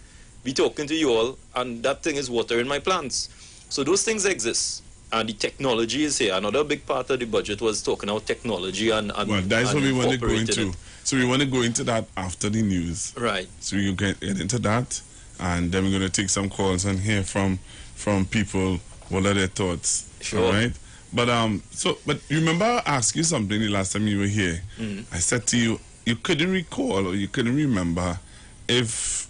be talking to you all, and that thing is watering my plants. So those things exist, and the technology is here. Another big part of the budget was talking about technology and well, that's what we want to go into. it. So we want to go into that after the news. Right. So we get into that, and then we're going to take some calls and hear from people what are their thoughts. Sure. All right. But but you remember I asked you something the last time you were here. I said to you, you couldn't recall or you couldn't remember if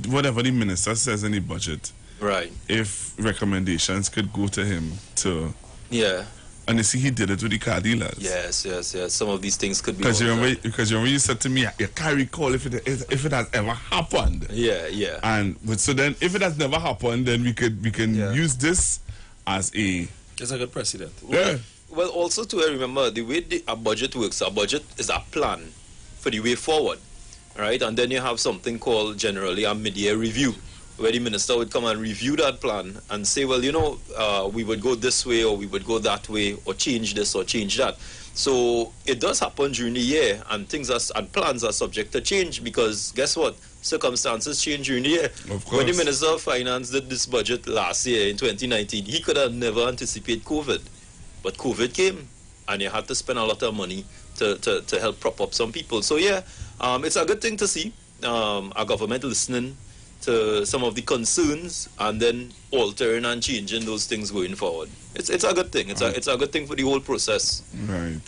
whatever the minister says in the budget, right? If recommendations could go to him to, yeah. And you see, he did it with the car dealers. Yes. Some of these things could be. Because you remember you said to me, you can't recall if it has ever happened. Yeah. And so then, if it has never happened, then we can use this as it's a good precedent. Well, also to remember the way a budget works. A budget is a plan for the way forward, right? And then you have something called generally a mid-year review, where the minister would come and review that plan and say, well, you know, we would go this way or we would go that way or change this or change that. So it does happen during the year, and and plans are subject to change because guess what? Circumstances change during the year. Of course. When the Minister of Finance did this budget last year in 2019, he could have never anticipated COVID. But COVID came, and you had to spend a lot of money to help prop up some people. So yeah, it's a good thing to see our government listening to some of the concerns and then altering and changing those things going forward. It's a good thing. It's a good thing for the whole process. Right.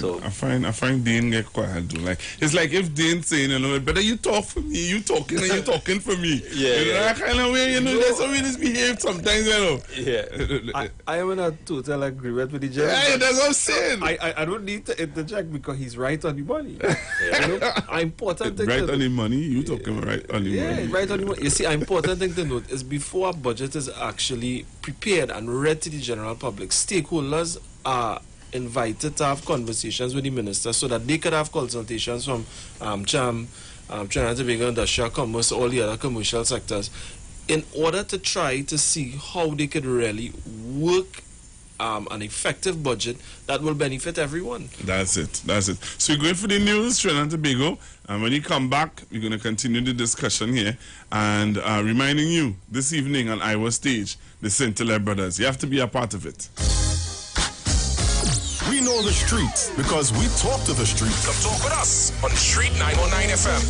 So I find Dean get quiet too. Like it's like if Dean saying, you know, better you talk for me, you talking and you talking for me. Yeah, you know, that kind of way, you know, that's how we just behave sometimes, you know. Yeah. I am in a total agreement with the judge. Yeah, that's what I'm saying. I don't need to interject because he's right on the money. You know, important thing right on the money, you talking right on the money. Yeah, right on the money. You see, an important thing to note is before a budget is actually prepared and read to the general public, stakeholders are invited to have conversations with the minister so that they could have consultations from CHAM, Trinidad and Tobago Industrial Commerce, all the other commercial sectors, in order to try to see how they could really work an effective budget that will benefit everyone. That's it. So you're going for the news, Trinidad and Tobago, and when you come back, we're going to continue the discussion here and reminding you this evening on Iwer Stage, the Scintilla Brothers. You have to be a part of it. We know the streets because we talk to the streets. Come talk with us on Street 919 FM.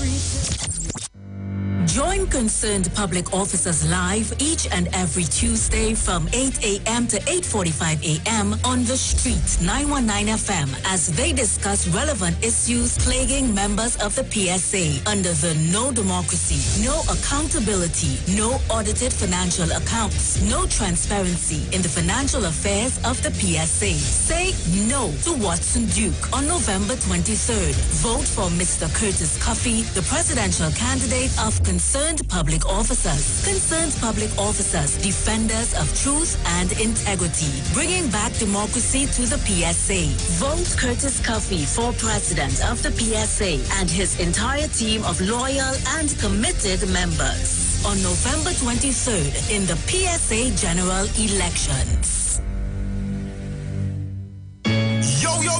Join Concerned Public Officers live each and every Tuesday from 8 a.m. to 8:45 a.m. on The Street 919 FM as they discuss relevant issues plaguing members of the PSA under the No Democracy, No Accountability, No Audited Financial Accounts, No Transparency in the Financial Affairs of the PSA. Say no to Watson Duke on November 23rd. Vote for Mr. Curtis Cuffey, the presidential candidate of Concerned Public Officers. Concerned Public Officers, defenders of truth and integrity, bringing back democracy to the PSA. Vote Curtis Cuffey for president of the PSA and his entire team of loyal and committed members on November 23rd in the PSA general elections.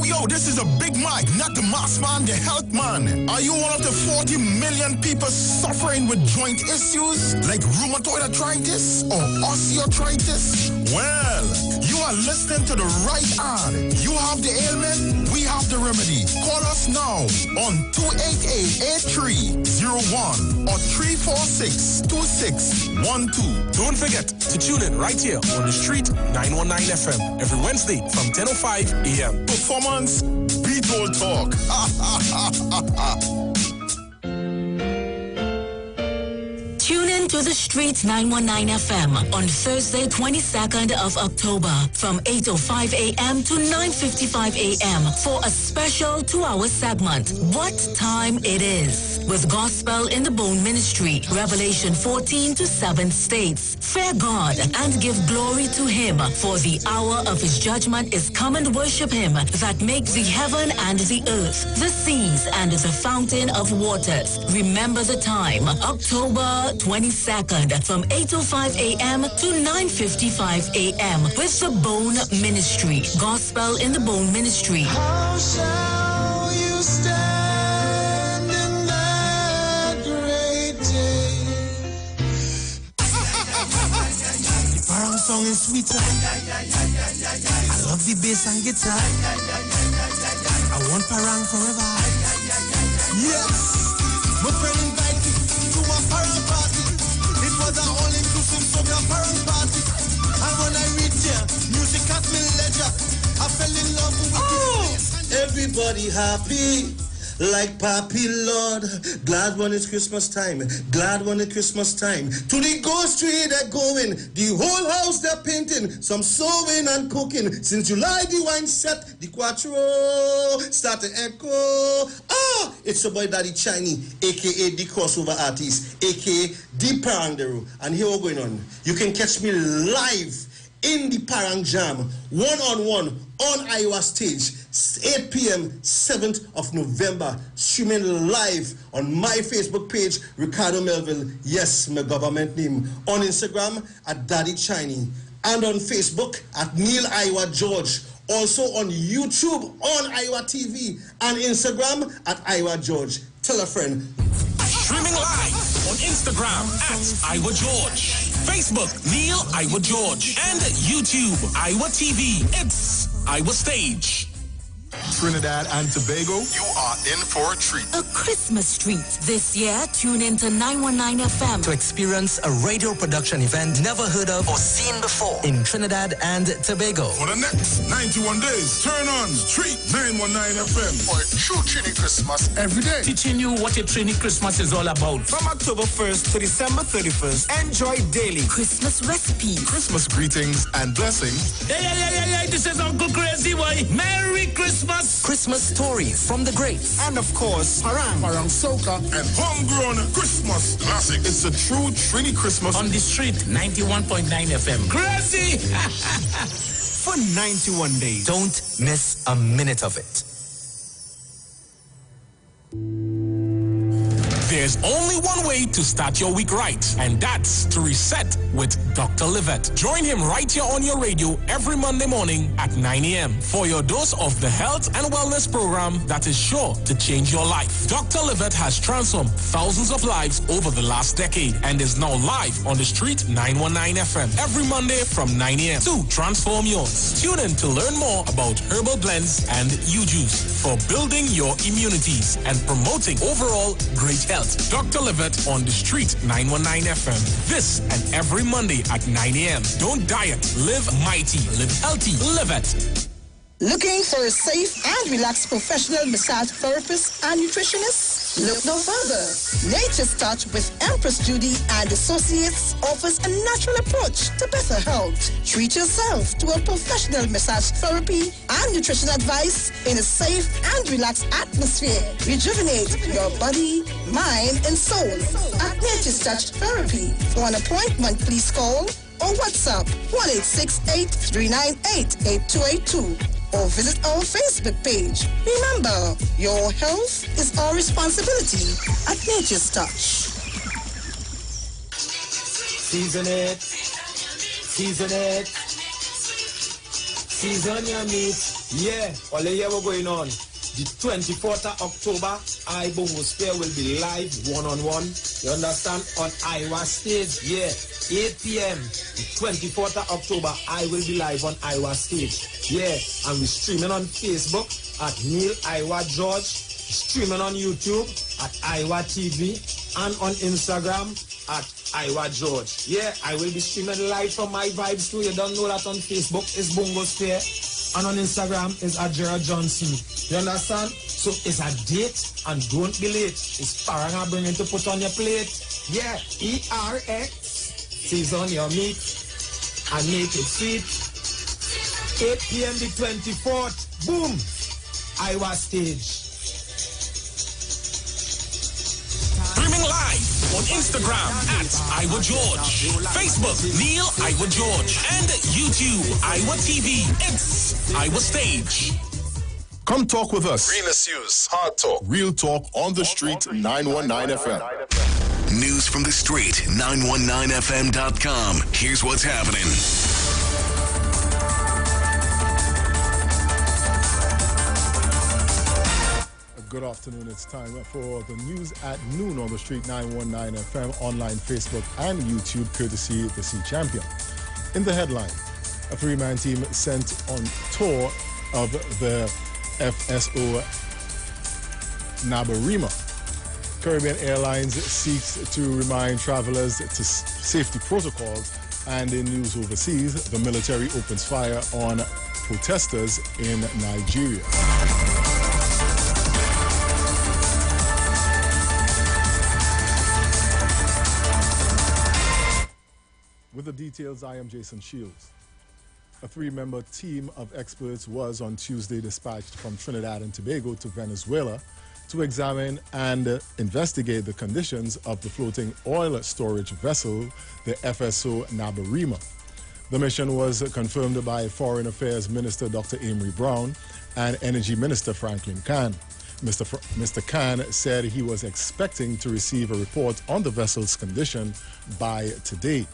Yo, this is a Big Mike, not the mass man, the health man. Are you one of the 40 million people suffering with joint issues like rheumatoid arthritis or osteoarthritis? Well, you are listening to the right ad. You have the ailment, we have the remedy. Call us now on 288-8301 or 346-2612. Don't forget to tune in right here on The Street 919 FM every Wednesday from 10:05 a.m. Performance, beat all talk. Tune in to The Street 919 FM on Thursday, 22nd of October from 8:05 a.m. to 9:55 a.m. for a special 2-hour segment, What Time It Is, with Gospel in the Bone Ministry, Revelation 14 to 7 states, Fear God and give glory to Him, for the hour of His judgment is come, and worship Him that makes the heaven and the earth, the seas and the fountain of waters. Remember the time, October 22nd from 8:05 a.m. to 9:55 a.m. with the Bone Ministry, Gospel in the Bone Ministry. How shall you stand in that great day? The parang song is sweeter. I love the bass and guitar. I want parang forever. Yes, my friend invited me to a parang party. It was an all-inclusive program parang party. And when I reached there, music at me leisure. I fell in love with the bass. Everybody happy, like Papi Lord. Glad when it's Christmas time, glad when it's Christmas time. To the ghost tree they're going, the whole house they're painting, some sewing and cooking. Since July the wine set, the quattro start to echo. It's your boy Daddy Chiney, aka the crossover artist, aka the Parangderu. And here we're going on. You can catch me live in the Parang Jam, one-on-one on Iowa stage, 8 p.m., 7th of November, streaming live on my Facebook page, Ricardo Melville, yes, my government name, on Instagram at Daddy Chinese, and on Facebook at Neil Iwer George, also on YouTube on Iwer TV, and Instagram at Iwer George. Tell a friend. Streaming live on Instagram at Iwer George, Facebook Neil Iwer George, and YouTube Iwer TV. It's Iwer Stage. Trinidad and Tobago, you are in for a treat. A Christmas treat. This year, tune into 919 FM to experience a radio production event never heard of or seen before in Trinidad and Tobago. For the next 91 days, turn on Street 919 FM for a true Trini Christmas every day. Teaching you what a Trini Christmas is all about. From October 1st to December 31st, enjoy daily Christmas recipes, Christmas greetings and blessings. Hey, this is Uncle Crazy Boy. Merry Christmas. Christmas stories from the greats. And of course, Parang Soca, and homegrown Christmas classics. It's a true Trini Christmas on the street 91.9 FM. Crazy! For 91 days. Don't miss a minute of it. There's only one way to start your week right, and that's to reset with Dr. Livette. Join him right here on your radio every Monday morning at 9 a.m. for your dose of the health and wellness program that is sure to change your life. Dr. Livette has transformed thousands of lives over the last decade and is now live on the street 919 FM every Monday from 9 a.m. to transform yours. Tune in to learn more about herbal blends and U-Juice for building your immunities and promoting overall great health. Dr. Livette on the street 919 FM. This and every Monday at 9 a.m. Don't diet, live mighty, live healthy, live it. Looking for a safe and relaxed professional massage therapist and nutritionist? Look no further. Nature's Touch with Empress Judy and Associates offers a natural approach to better health. Treat yourself to a professional massage therapy and nutrition advice in a safe and relaxed atmosphere. Rejuvenate your body, mind, and soul at Nature's Touch Therapy. For an appointment, please call or WhatsApp 1-868-398-8282 or visit our Facebook page. Remember, your health is our responsibility at Nature's Touch. Season it. Season it. Season your meat. Yeah, all the year we're going on. The 24th of October, Ibongo Spear will be live one-on-one. You understand? On Iowa stage. Yeah, 8 p.m. The 24th of October, I will be live on Iowa stage. Yeah, and we're streaming on Facebook at Neil Iwer George, streaming on YouTube at Iwer TV, and on Instagram at Iwer George. Yeah, I will be streaming live from my vibes too. You don't know that on Facebook is Bongo Spear, and on Instagram is at Gerald Johnson. You understand? So it's a date, and don't be late. It's Parang bringing to put on your plate. Yeah, ERX. Season your meat and make it sweet. 8 p.m. the 24th. Boom. Iowa stage. Streaming live on Instagram at Iwer George, Facebook Neil Iwer George, and YouTube Iwer TV. It's Iwer Stage. Come talk with us. Real issues, hard talk. Real talk on the street 919 FM. News from the street, 919fm.com. Here's what's happening. Good afternoon. It's time for the news at noon on the street 919 FM, online, Facebook, and YouTube, courtesy the Sea Champion. In the headline, a three-man team sent on tour of the FSO Nabarima. Caribbean Airlines seeks to remind travelers to safety protocols, and in news overseas, the military opens fire on protesters in Nigeria. With the details, I am Jason Shields. A three-member team of experts was on Tuesday dispatched from Trinidad and Tobago to Venezuela to examine and investigate the conditions of the floating oil storage vessel, the FSO Nabarima. The mission was confirmed by Foreign Affairs Minister Dr. Amory Brown and Energy Minister Franklin Khan. Mr. Khan said he was expecting to receive a report on the vessel's condition by today.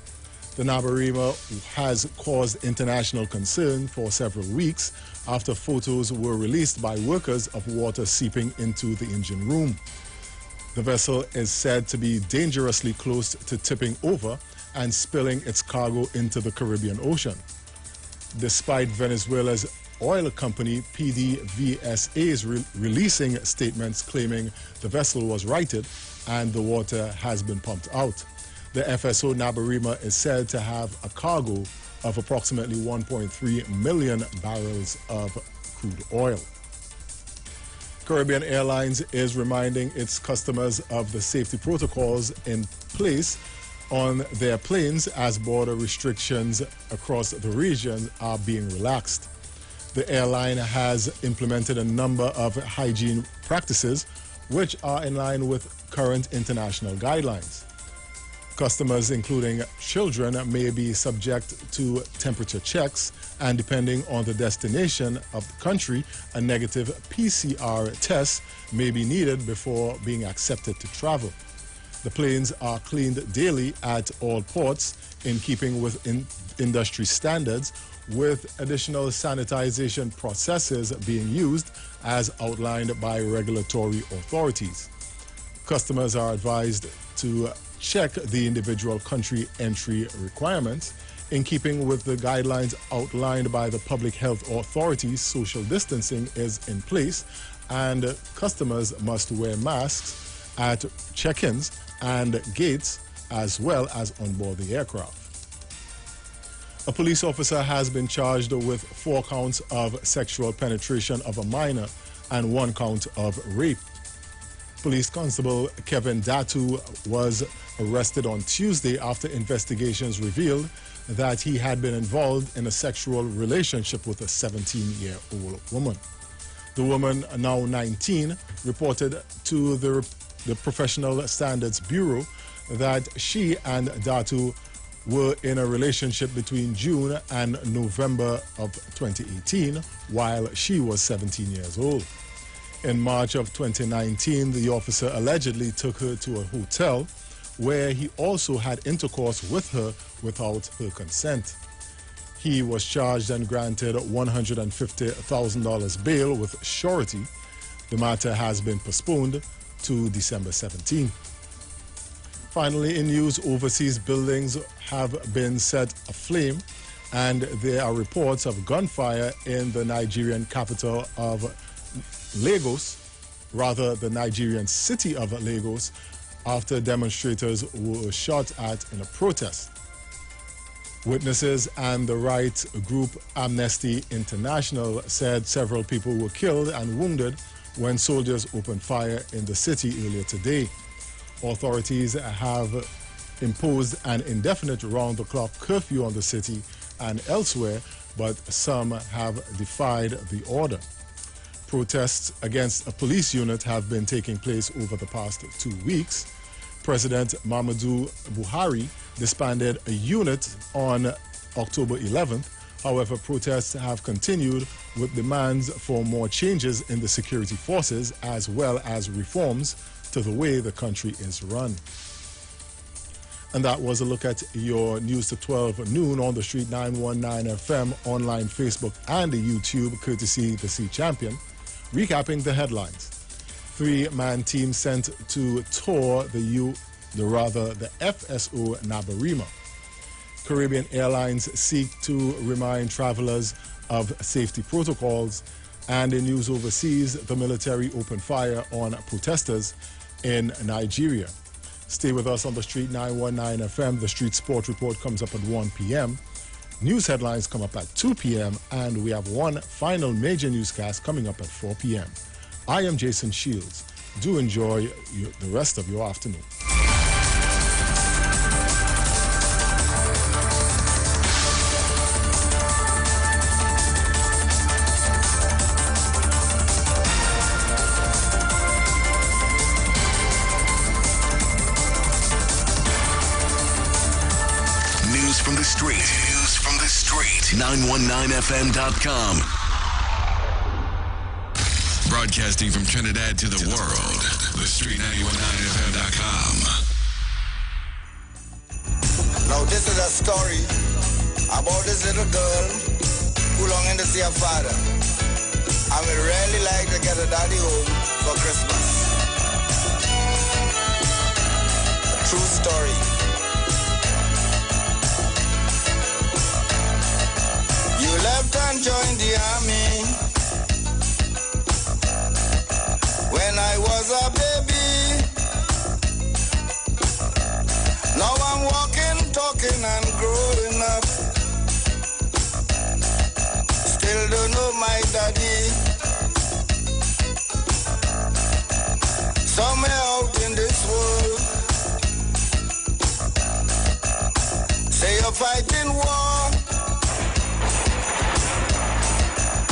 The Nabarima has caused international concern for several weeks after photos were released by workers of water seeping into the engine room. The vessel is said to be dangerously close to tipping over and spilling its cargo into the Caribbean Ocean. Despite Venezuela's oil company PDVSA's releasing statements claiming the vessel was righted and the water has been pumped out. The FSO Nabarima is said to have a cargo of approximately 1.3 million barrels of crude oil. Caribbean Airlines is reminding its customers of the safety protocols in place on their planes as border restrictions across the region are being relaxed. The airline has implemented a number of hygiene practices which are in line with current international guidelines. Customers, including children, may be subject to temperature checks, and depending on the destination of the country, a negative PCR test may be needed before being accepted to travel. The planes are cleaned daily at all ports in keeping with industry standards, with additional sanitization processes being used as outlined by regulatory authorities. Customers are advised to check the individual country entry requirements. In keeping with the guidelines outlined by the public health authorities, social distancing is in place and customers must wear masks at check-ins and gates as well as on board the aircraft. A police officer has been charged with 4 counts of sexual penetration of a minor and 1 count of rape. Police Constable Kevin Datu was arrested on Tuesday after investigations revealed that he had been involved in a sexual relationship with a 17-year-old woman. The woman, now 19, reported to the Professional Standards Bureau that she and Datu were in a relationship between June and November of 2018 while she was 17 years old. In March of 2019, the officer allegedly took her to a hotel where he also had intercourse with her without her consent. He was charged and granted $150,000 bail with surety. The matter has been postponed to December 17. Finally, in news, overseas buildings have been set aflame, and there are reports of gunfire in the Nigerian capital of Lagos, rather the Nigerian city of Lagos, after demonstrators were shot at in a protest. Witnesses and the rights group Amnesty International said several people were killed and wounded when soldiers opened fire in the city earlier today. Authorities have imposed an indefinite round-the-clock curfew on the city and elsewhere, but some have defied the order. Protests against a police unit have been taking place over the past 2 weeks. President Muhammadu Buhari disbanded a unit on October 11th. However, protests have continued with demands for more changes in the security forces as well as reforms to the way the country is run. And that was a look at your News to 12 noon on the Street 919 FM, online, Facebook, and YouTube, courtesy the Sea Champion. Recapping the headlines. 3-man team sent to tour the FSO Nabarima. Caribbean Airlines seek to remind travelers of safety protocols. And in news overseas, the military opened fire on protesters in Nigeria. Stay with us on the Street 919 FM. The Street Sport Report comes up at 1 p.m. News headlines come up at 2 p.m. and we have one final major newscast coming up at 4 p.m. I am Jason Shields. Do enjoy the rest of your afternoon. News from the street. News from the street919fm.com. Broadcasting from Trinidad to the world, the street919fm.com. Now this is a story about this little girl who longing to see her father. I would really like to get a daddy home for Christmas. A true story. You left and joined the army when I was a baby. Now I'm walking, talking and growing up. Still don't know my daddy. Somewhere out in this world, say you're fighting war.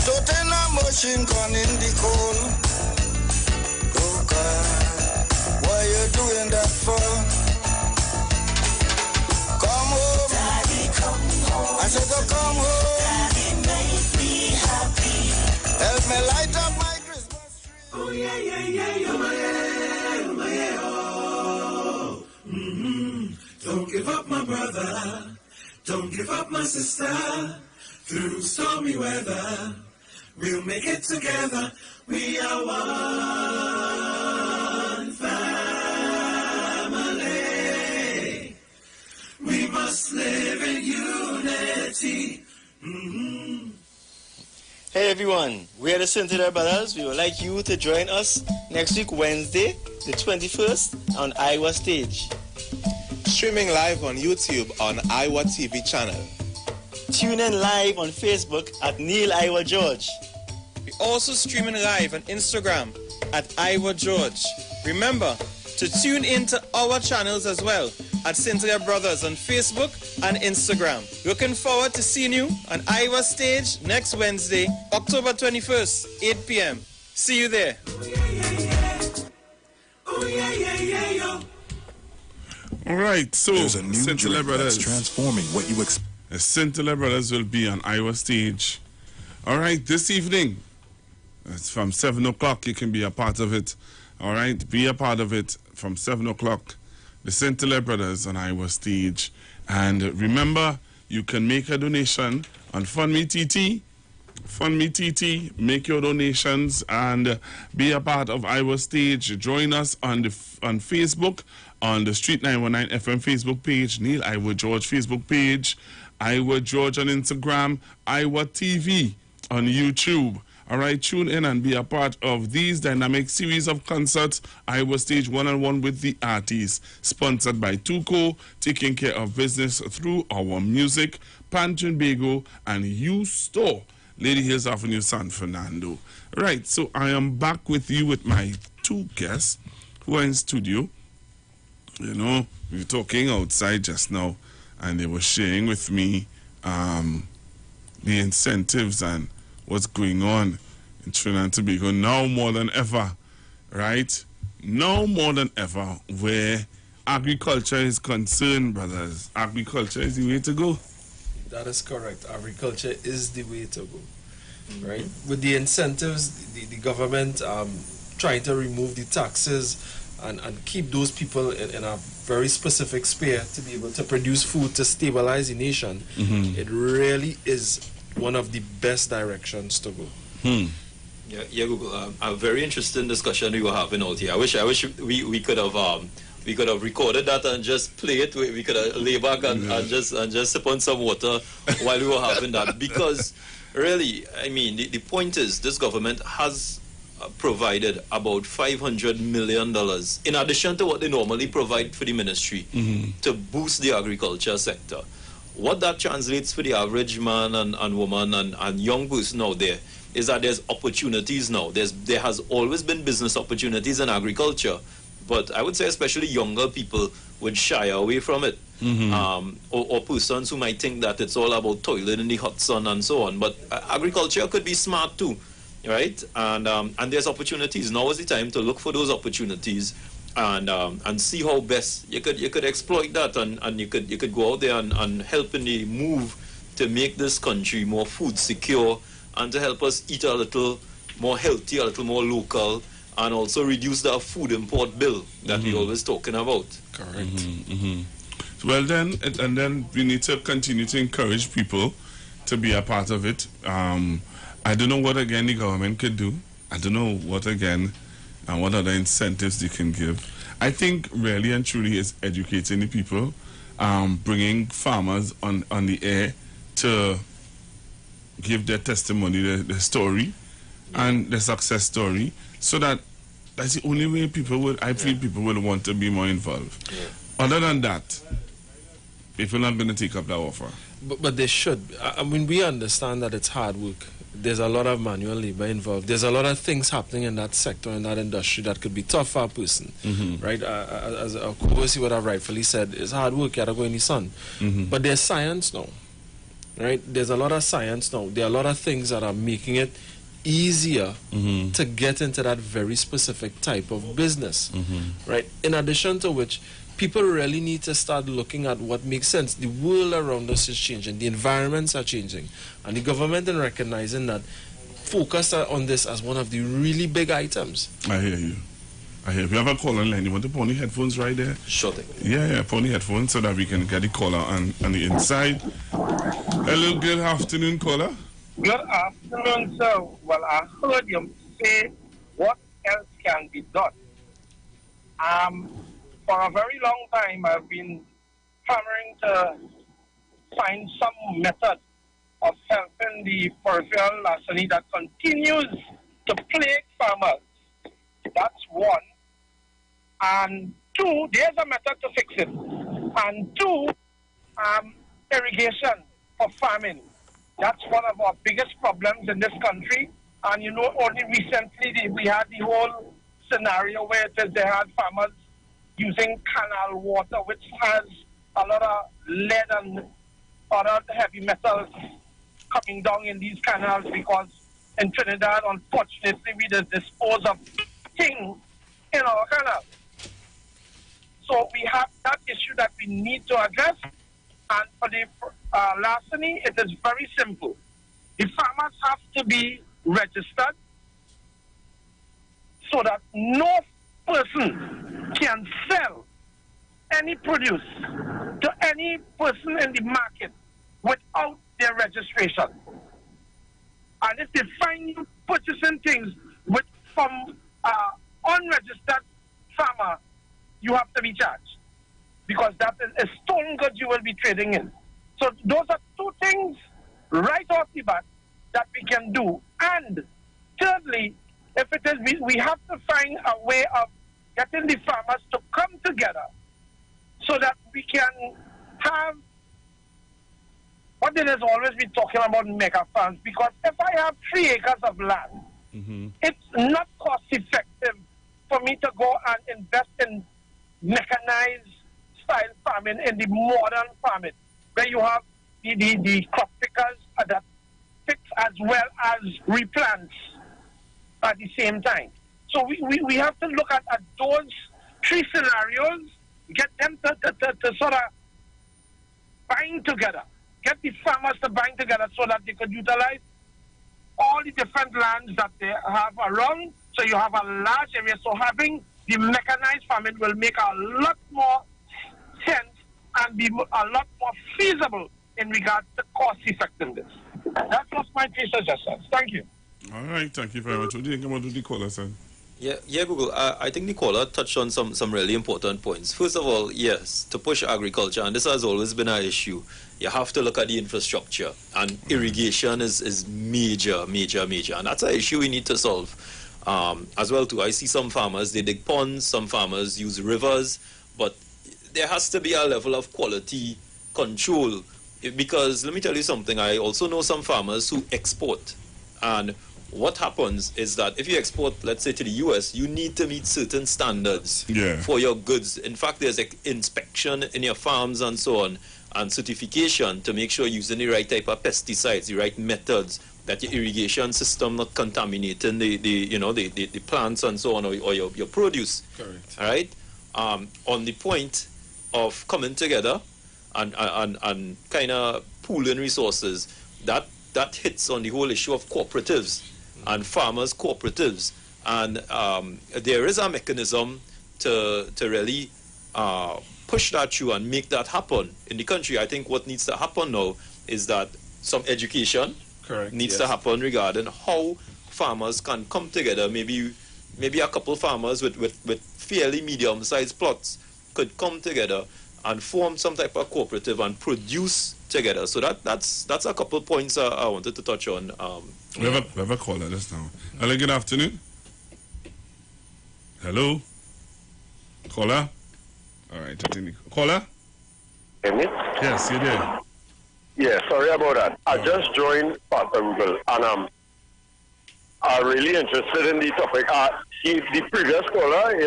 Toting a machine gun in the cold. Oh God, what you doing that for? Come home, Daddy, come home. I said, oh, come home. Daddy, make me happy. Help me light up my Christmas tree. Oh yeah, yeah, yeah, oh my yeah, oh my yeah, oh. Don't give up, my brother. Don't give up, my sister. Through stormy weather, we'll make it together. We are one family. We must live in unity. Hey everyone, we are the Cynthia Brothers. We would like you to join us next week, Wednesday, the 21st, on Iwer Stage. Streaming live on YouTube on Iwer TV channel. Tune in live on Facebook at Neil Iwer George. We're also streaming live on Instagram at Iwer George. Remember to tune in to our channels as well at Cynthia Brothers on Facebook and Instagram. Looking forward to seeing you on Iwer Stage next Wednesday, October 21st, 8 p.m. See you there. All right, so There's a new Cynthia drink Brothers that's transforming what you expect. The Cynthia Brothers will be on Iwer Stage. All right, this evening, it's from 7 o'clock. You can be a part of it. All right, be a part of it from 7 o'clock. The Cynthia Brothers on Iwer Stage. And remember, you can make a donation on FundMe TT. FundMe TT, make your donations and be a part of Iwer Stage. Join us on Facebook, on the Street 919 FM Facebook page, Neil Iwer George Facebook page, Iwer George on Instagram, Iwer TV on YouTube. All right, tune in and be a part of these dynamic series of concerts, Iwer Stage one-on-one with the artists, sponsored by Tuco, taking care of business through our music, Pantrin Bago, and U Store, Lady Hills Avenue, San Fernando. Right, so I am back with you with my two guests who are in studio. You know, we were talking outside just now, and they were sharing with me the incentives and what's going on in Trinidad and Tobago now more than ever, right? Now more than ever, where agriculture is concerned, brothers. Agriculture is the way to go. That is correct. Agriculture is the way to go, right? With the incentives, the government trying to remove the taxes and keep those people in a very specific sphere to be able to produce food to stabilize the nation. It really is one of the best directions to go. Yeah, Google. A very interesting discussion we were having out here. I wish we could have recorded that and just play it. We could have lay back and just sip on some water while we were having that, because really, I mean, the point is this government has provided about $500 million in addition to what they normally provide for the ministry to boost the agriculture sector. What that translates for the average man and woman and young person out there is that there's opportunities now. There has always been business opportunities in agriculture, but I would say especially younger people would shy away from it. Or persons who might think that it's all about toiling in the hot sun and so on. But agriculture could be smart too, right? And there's opportunities. Now is the time to look for those opportunities and see how best you could exploit that, and you could go out there and help in the move to make this country more food secure and to help us eat a little more healthy, a little more local, and also reduce the food import bill that we're always talking about. Correct. Well then, and then we need to continue to encourage people to be a part of it. I don't know what again the government could do. I don't know what again and what other incentives they can give. I think really and truly is educating the people, bringing farmers on the air to give their testimony, the story, and the success story, so that that's the only way people will, I feel people will want to be more involved. Other than that, people are not going to take up that offer. But they should. I mean, we understand that it's hard work. There's a lot of manual labor involved. There's a lot of things happening in that sector, in that industry, that could be tough for a person, right? As Kobosi would have rightfully said, it's hard work, you gotta go in the sun. But there's science now, right? There's a lot of science now. There are a lot of things that are making it easier to get into that very specific type of business, right? In addition to which, people really need to start looking at what makes sense. The world around us is changing. The environments are changing. And the government is recognizing that, focus on this as one of the really big items. I hear you. I hear you. We have a call online. You want to put on the headphones right there? Sure thing. Yeah, put on the headphones so that we can get the caller on the inside. Hello, good afternoon, caller. Good afternoon, sir. Well, I heard you say what else can be done. For a very long time, I've been hammering to find some method of helping the peripheral larceny that continues to plague farmers. That's one. And two, there's a method to fix it. And two, irrigation for farming. That's one of our biggest problems in this country. And you know, only recently we had the whole scenario where they had farmers using canal water, which has a lot of lead and other heavy metals coming down in these canals, because in Trinidad, unfortunately, we just dispose of things in our canal. So we have that issue that we need to address. And for the larceny, it is very simple. The farmers have to be registered so that no person can sell any produce to any person in the market without their registration. And if they find you purchasing things from unregistered farmer, you have to be charged, because that is a stolen goods you will be trading in. So those are two things right off the bat that we can do. And thirdly, if it is, we have to find a way of getting the farmers to come together so that we can have what they has always been talking about, mega farms. Because if I have 3 acres of land, it's not cost effective for me to go and invest in mechanized style farming, in the modern farming, where you have the crop pickers that fix as well as replants at the same time. So we have to look at those 3 scenarios, get them to sort of bind together, get the farmers to bind together so that they could utilize all the different lands that they have around. So you have a large area. So having the mechanized farming will make a lot more sense and be a lot more feasible in regards to cost effectiveness. That was my 3 suggestions. Thank you. All right, thank you very much. What do you think about the caller, sir? Yeah, Google. I think the caller touched on some really important points. First of all, yes, to push agriculture, and this has always been an issue, you have to look at the infrastructure, and irrigation is major, and that's an issue we need to solve as well too. I see some farmers, they dig ponds, some farmers use rivers, but there has to be a level of quality control, because let me tell you something, I also know some farmers who export, and what happens is that if you export, let's say, to the US, you need to meet certain standards for your goods. In fact, there's like inspection in your farms and so on, and certification to make sure you're using the right type of pesticides, the right methods, that your irrigation system not contaminating the plants and so on, or your produce. Correct. All right? On the point of coming together and kind of pooling resources, that hits on the whole issue of cooperatives and farmers' cooperatives. And there is a mechanism to really push that through and make that happen in the country. I think what needs to happen now is that some education needs to happen regarding how farmers can come together. Maybe a couple farmers with fairly medium-sized plots could come together and form some type of cooperative and produce together. So that's a couple points I wanted to touch on. We have a caller just now. Hello, good afternoon. Hello? Caller? All right, I think caller? Hear me? Yes, you're there. Yeah, sorry about that. I just joined Pastor Google, and I'm really interested in the topic. The previous caller,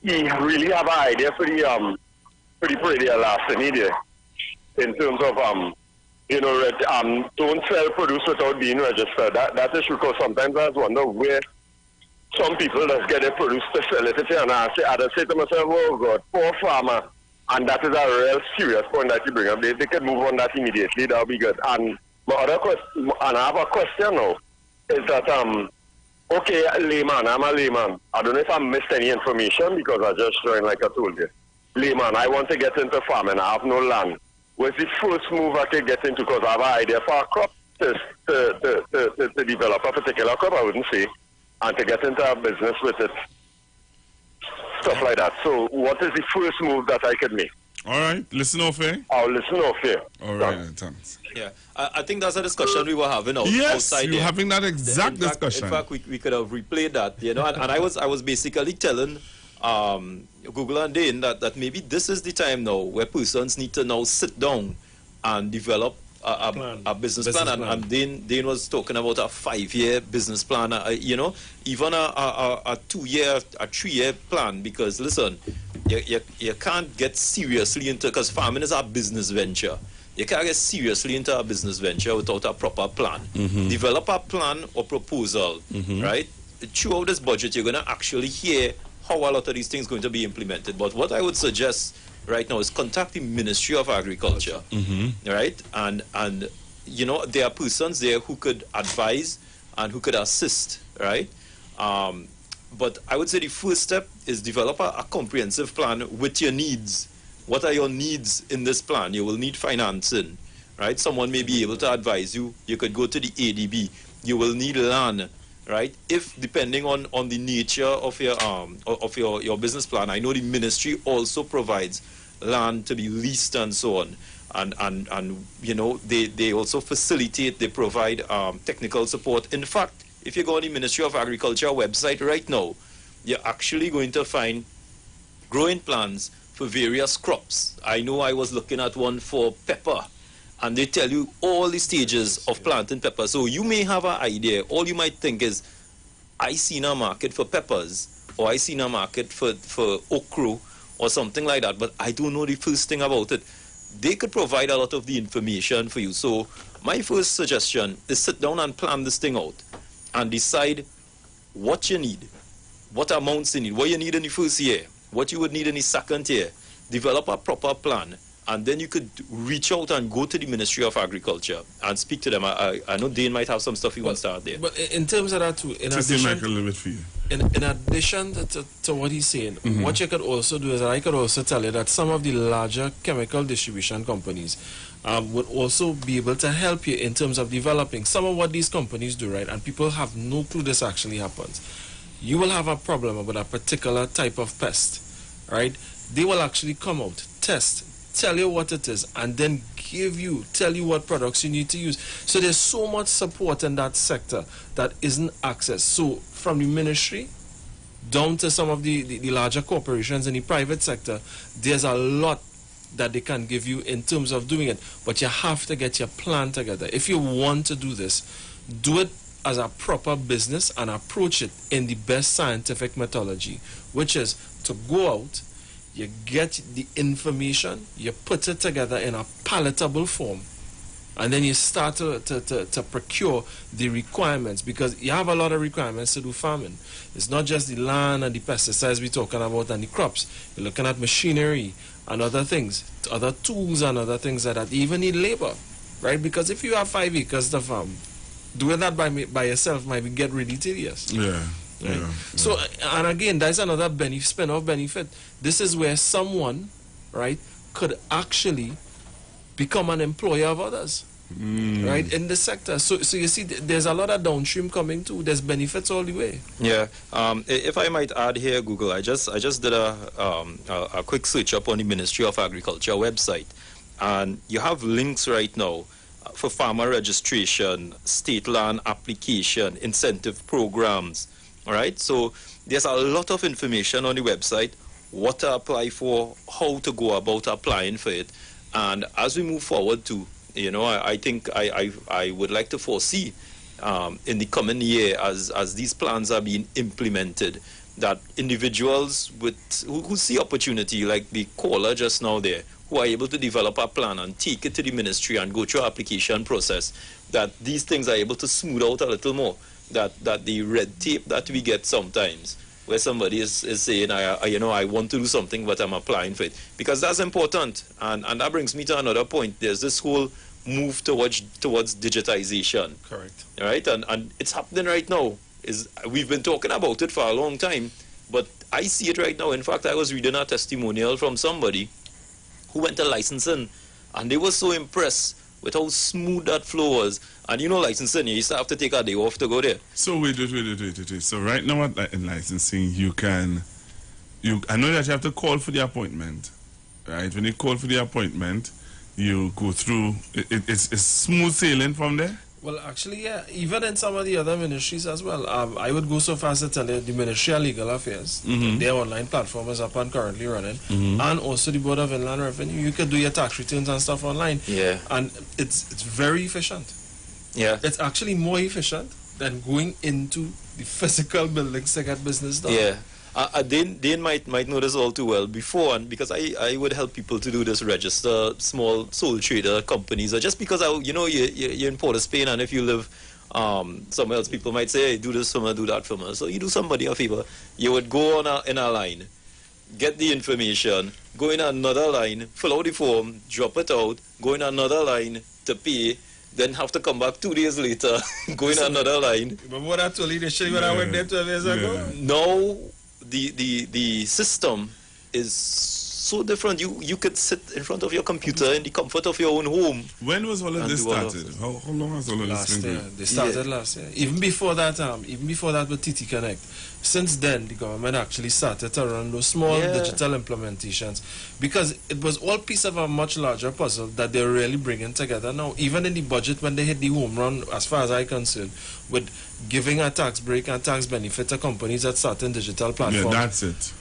he really have an idea for the pretty last idea in terms of don't sell produce without being registered. That is because sometimes I wonder where some people just get their produce to sell it, and I say to myself, oh God, poor farmer. And that is a real serious point that you bring up. They could move on that immediately. That would be good. And my other question, and I have a question now, is that okay, layman, I'm a layman. I don't know if I missed any information because I just joined, like I told you. Layman, I want to get into farming. I have no land. What's the first move I could get into? Because I have an idea for a crop to develop a particular crop, I wouldn't say, and to get into a business with it. Stuff like that. So what is the first move that I could make? All right. Listen off here. I'll listen off here. All right, thanks. Yeah, I think that's a discussion we were having outside. Yes, you're having that exact discussion. In fact, we could have replayed that, and I was basically telling Google and Dane that maybe this is the time now where persons need to now sit down and develop a business plan. And Dane was talking about a 5-year business plan, even a 2-year, a 3-year plan, because listen, you can't get seriously into, because farming is a business venture. You can't get seriously into a business venture without a proper plan. Develop a plan or proposal, right? Throughout this budget, you're going to actually hear how a lot of these things are going to be implemented. But what I would suggest right now is contact the Ministry of Agriculture, right? And there are persons there who could advise and who could assist, right? But I would say the first step is develop a comprehensive plan with your needs. What are your needs in this plan? You will need financing, right? Someone may be able to advise you. You could go to the ADB. You will need land, right? If depending on the nature of your business plan, I know the ministry also provides land to be leased and so on, and they also facilitate. They provide technical support. In fact, if you go on the Ministry of Agriculture website right now, you're actually going to find growing plans for various crops. I know I was looking at one for pepper, and they tell you all the stages of planting pepper. So you may have an idea. All you might think is, I seen a market for peppers, or I seen a market for okra, or something like that, but I don't know the first thing about it. They could provide a lot of the information for you. So my first suggestion is sit down and plan this thing out and decide what you need, what amounts you need, what you need in the first year, what you would need in the second year. Develop a proper plan, and then you could reach out and go to the Ministry of Agriculture and speak to them. I know Dane might have some stuff he wants to add there. But in terms of that too, in addition to what he's saying, what you could also do is, I could also tell you that some of the larger chemical distribution companies would also be able to help you in terms of developing some of what these companies do, right? And people have no clue this actually happens. You will have a problem with a particular type of pest, right? They will actually come out, test, tell you what it is, and then tell you what products you need to use. So there's so much support in that sector that isn't accessed. So from the ministry down to some of the larger corporations in the private sector, there's a lot that they can give you in terms of doing it. But you have to get your plan together. If you want to do this, do it as a proper business and approach it in the best scientific methodology, which is to go out, you get the information, you put it together in a palatable form, and then you start to procure the requirements, because you have a lot of requirements to do farming. It's not just the land and the pesticides we're talking about and the crops. You're looking at machinery and other things, other tools and other things like that. You even need labor, right? Because if you have 5 acres to farm, doing that by yourself might get really tedious. Yeah. Right? Yeah. So, and again, that's another spin-off benefit. This is where someone, right, could actually become an employer of others, right, in the sector. So you see, there's a lot of downstream coming too. There's benefits all the way. Yeah. If I might add here, Google, I just did a quick search up on the Ministry of Agriculture website, and you have links right now for farmer registration, state land application, incentive programs. All right, so there's a lot of information on the website, what to apply for, how to go about applying for it. And as we move forward to, I think I would like to foresee in the coming year, as these plans are being implemented, that individuals who see opportunity, like the caller just now there, who are able to develop a plan and take it to the ministry and go through application process, that these things are able to smooth out a little more. That the red tape that we get sometimes, where somebody is saying, I want to do something, but I'm applying for it. Because that's important. And that brings me to another point. There's this whole move towards digitization. Correct. Right? And it's happening right now. We've been talking about it for a long time, but I see it right now. In fact, I was reading a testimonial from somebody who went to licensing, and they were so impressed with how smooth that flow was. And licensing, you used to have to take a day off to go there. So wait. So right now in licensing, I know that you have to call for the appointment, right? When you call for the appointment, you go through, it's smooth sailing from there? Well, actually, yeah. Even in some of the other ministries as well. I would go so far as to tell you the Ministry of Legal Affairs, their online platform is up and currently running, and also the Board of Inland Revenue. You could do your tax returns and stuff online. Yeah. And it's very efficient. Yeah. It's actually more efficient than going into the physical buildings to get business done. Yeah. Dane might know this all too well before, and because I would help people to do this, register small sole trader companies, or just because you're in Port of Spain, and if you live somewhere else, people might say, hey, do this for me, do that for me. So you do somebody a favor. You would go in a line, get the information, go in another line, fill out the form, drop it out, go in another line to pay, then have to come back 2 days later, go in another line. Remember what I told you initially when I went there 12 years ago? No. The system is so different. You could sit in front of your computer in the comfort of your own home. When was all of this started? How long has all of this been going? They started last year. Even before that with TT Connect. Since then, the government actually started to run those small digital implementations, because it was all piece of a much larger puzzle that they're really bringing together now. Even in the budget, when they hit the home run, as far as I'm concerned, with giving a tax break and tax benefit to companies that start in digital platforms. Yeah, that's it.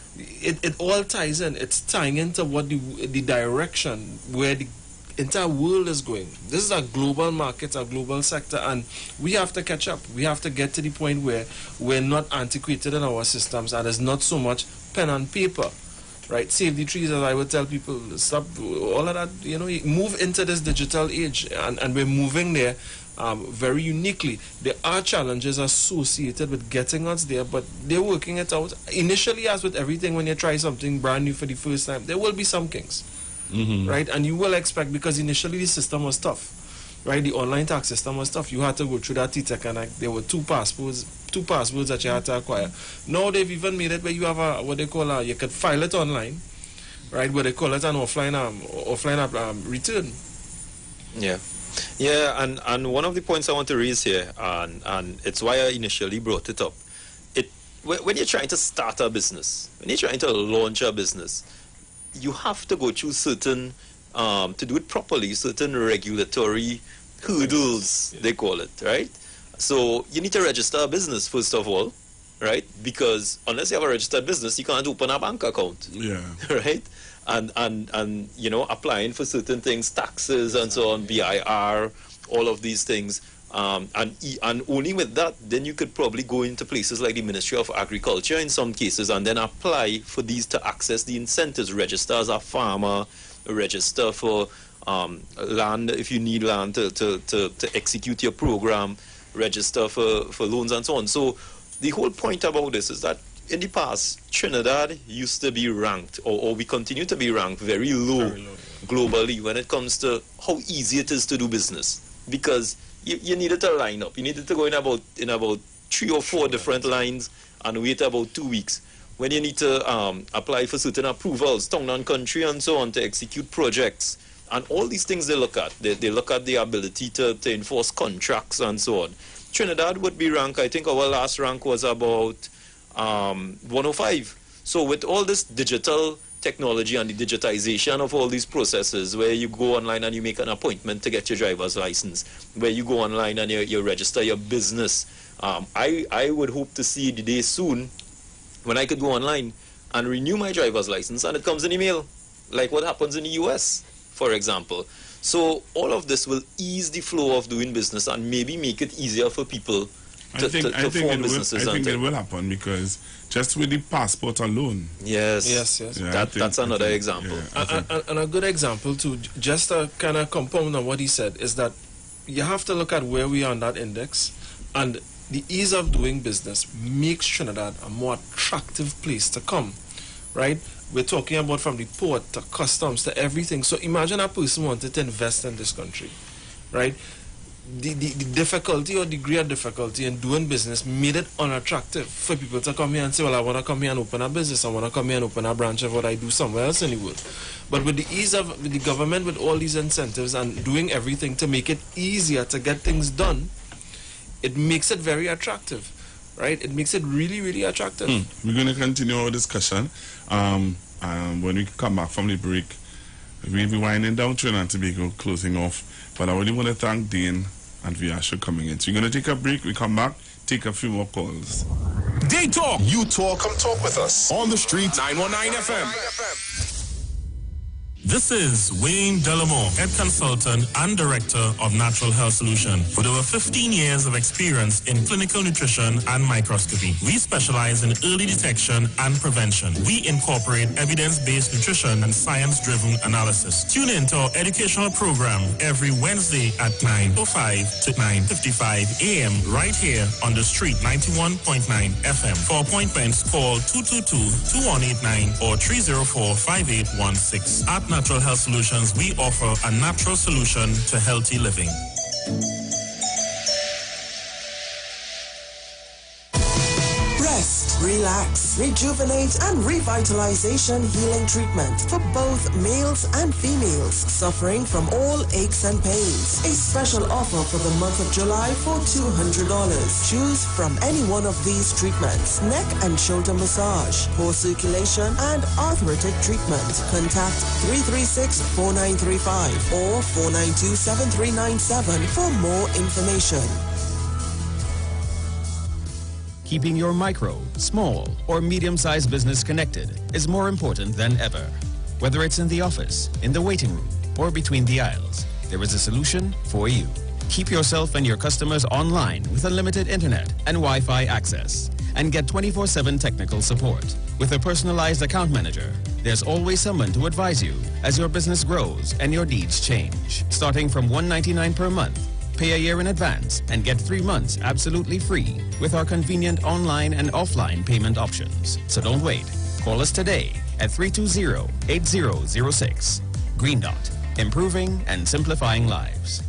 It all ties in. It's tying into what the direction where the entire world is going. This is a global market, a global sector, and we have to catch up. We have to get to the point where we're not antiquated in our systems, and there's not so much pen and paper, right? Save the trees, as I would tell people, stop all of that, move into this digital age, and we're moving there very uniquely. There are challenges associated with getting us there, but they're working it out. Initially, as with everything, when you try something brand new for the first time, there will be some kinks. Right, and you will expect, because initially the system was tough, right? The online tax system was tough. You had to go through that TT Connect. There were two passwords that you had to acquire. Now they've even made it where you have what they call you could file it online, right? Where they call it an offline return. Yeah, and one of the points I want to raise here, and it's why I initially brought it up. When you're trying to start a business, when you're trying to launch a business, you have to go through certain, to do it properly, certain regulatory hurdles, they call it, right? So you need to register a business, first of all, right? Because unless you have a registered business, you can't open a bank account. Yeah. Right? And applying for certain things, taxes and so on, BIR, all of these things. And only with that, then you could probably go into places like the Ministry of Agriculture in some cases, and then apply for these to access the incentives. Register as a farmer, register for land if you need land to execute your program, register for loans and so on. So the whole point about this is that in the past, Trinidad used to be ranked, or we continue to be ranked very low globally when it comes to how easy it is to do business. Because you needed to line up. You needed to go in about 3 or 4 different lines and wait about 2 weeks. When you need to apply for certain approvals, town and country and so on, to execute projects. And all these things they look at. They look at the ability to enforce contracts and so on. Trinidad would be ranked, I think our last rank was about 105. So with all this digital technology and the digitization of all these processes, where you go online and you make an appointment to get your driver's license, where you go online and you register your business, I would hope to see the day soon when I could go online and renew my driver's license and it comes in email, like what happens in the US, for example. So all of this will ease the flow of doing business and maybe make it easier for people to form businesses. I think it will happen, because just with the passport alone. Yes. Yeah, that's another example. Yeah, and a good example too, just to kind of compound on what he said, is that you have to look at where we are on that index, and the ease of doing business makes Trinidad a more attractive place to come, right? We're talking about from the port to customs to everything. So imagine a person wanted to invest in this country, right? The difficulty or degree of difficulty in doing business made it unattractive for people to come here and say, well, I want to come here and open a business. I want to come here and open a branch of what I do somewhere else in the world. But with the ease of the government, with all these incentives and doing everything to make it easier to get things done, it makes it very attractive, right? It makes it really, really attractive. We're going to continue our discussion. When we come back from the break, we'll be winding down Trinidad and Tobago, closing off. But I really want to thank Dane and Viasha coming in. So we're going to take a break. We come back, take a few more calls. Day Talk. You talk. Come talk with us. On the street. 919 FM. This is Wayne Delamore, Head Consultant and Director of Natural Health Solution. With over 15 years of experience in clinical nutrition and microscopy, we specialize in early detection and prevention. We incorporate evidence-based nutrition and science-driven analysis. Tune in to our educational program every Wednesday at 9:05 to 9:55 a.m. right here on the street, 91.9 FM. For appointments, call 222-2189 or 304-5816. At Natural Health Solutions, we offer a natural solution to healthy living. Rest, relax, rejuvenate, and revitalization healing treatment for both males and females suffering from all aches and pains. A special offer for the month of July for $200. Choose from any one of these treatments: neck and shoulder massage, poor circulation, and arthritic treatment. Contact 336-4935 or 492-7397 for more information. Keeping your micro, small, or medium-sized business connected is more important than ever. Whether it's in the office, in the waiting room, or between the aisles, there is a solution for you. Keep yourself and your customers online with unlimited internet and Wi-Fi access, and get 24/7 technical support. With a personalized account manager, there's always someone to advise you as your business grows and your needs change. Starting from $199 per month, pay a year in advance and get 3 months absolutely free with our convenient online and offline payment options. So don't wait. Call us today at 320-8006. Green Dot, improving and simplifying lives.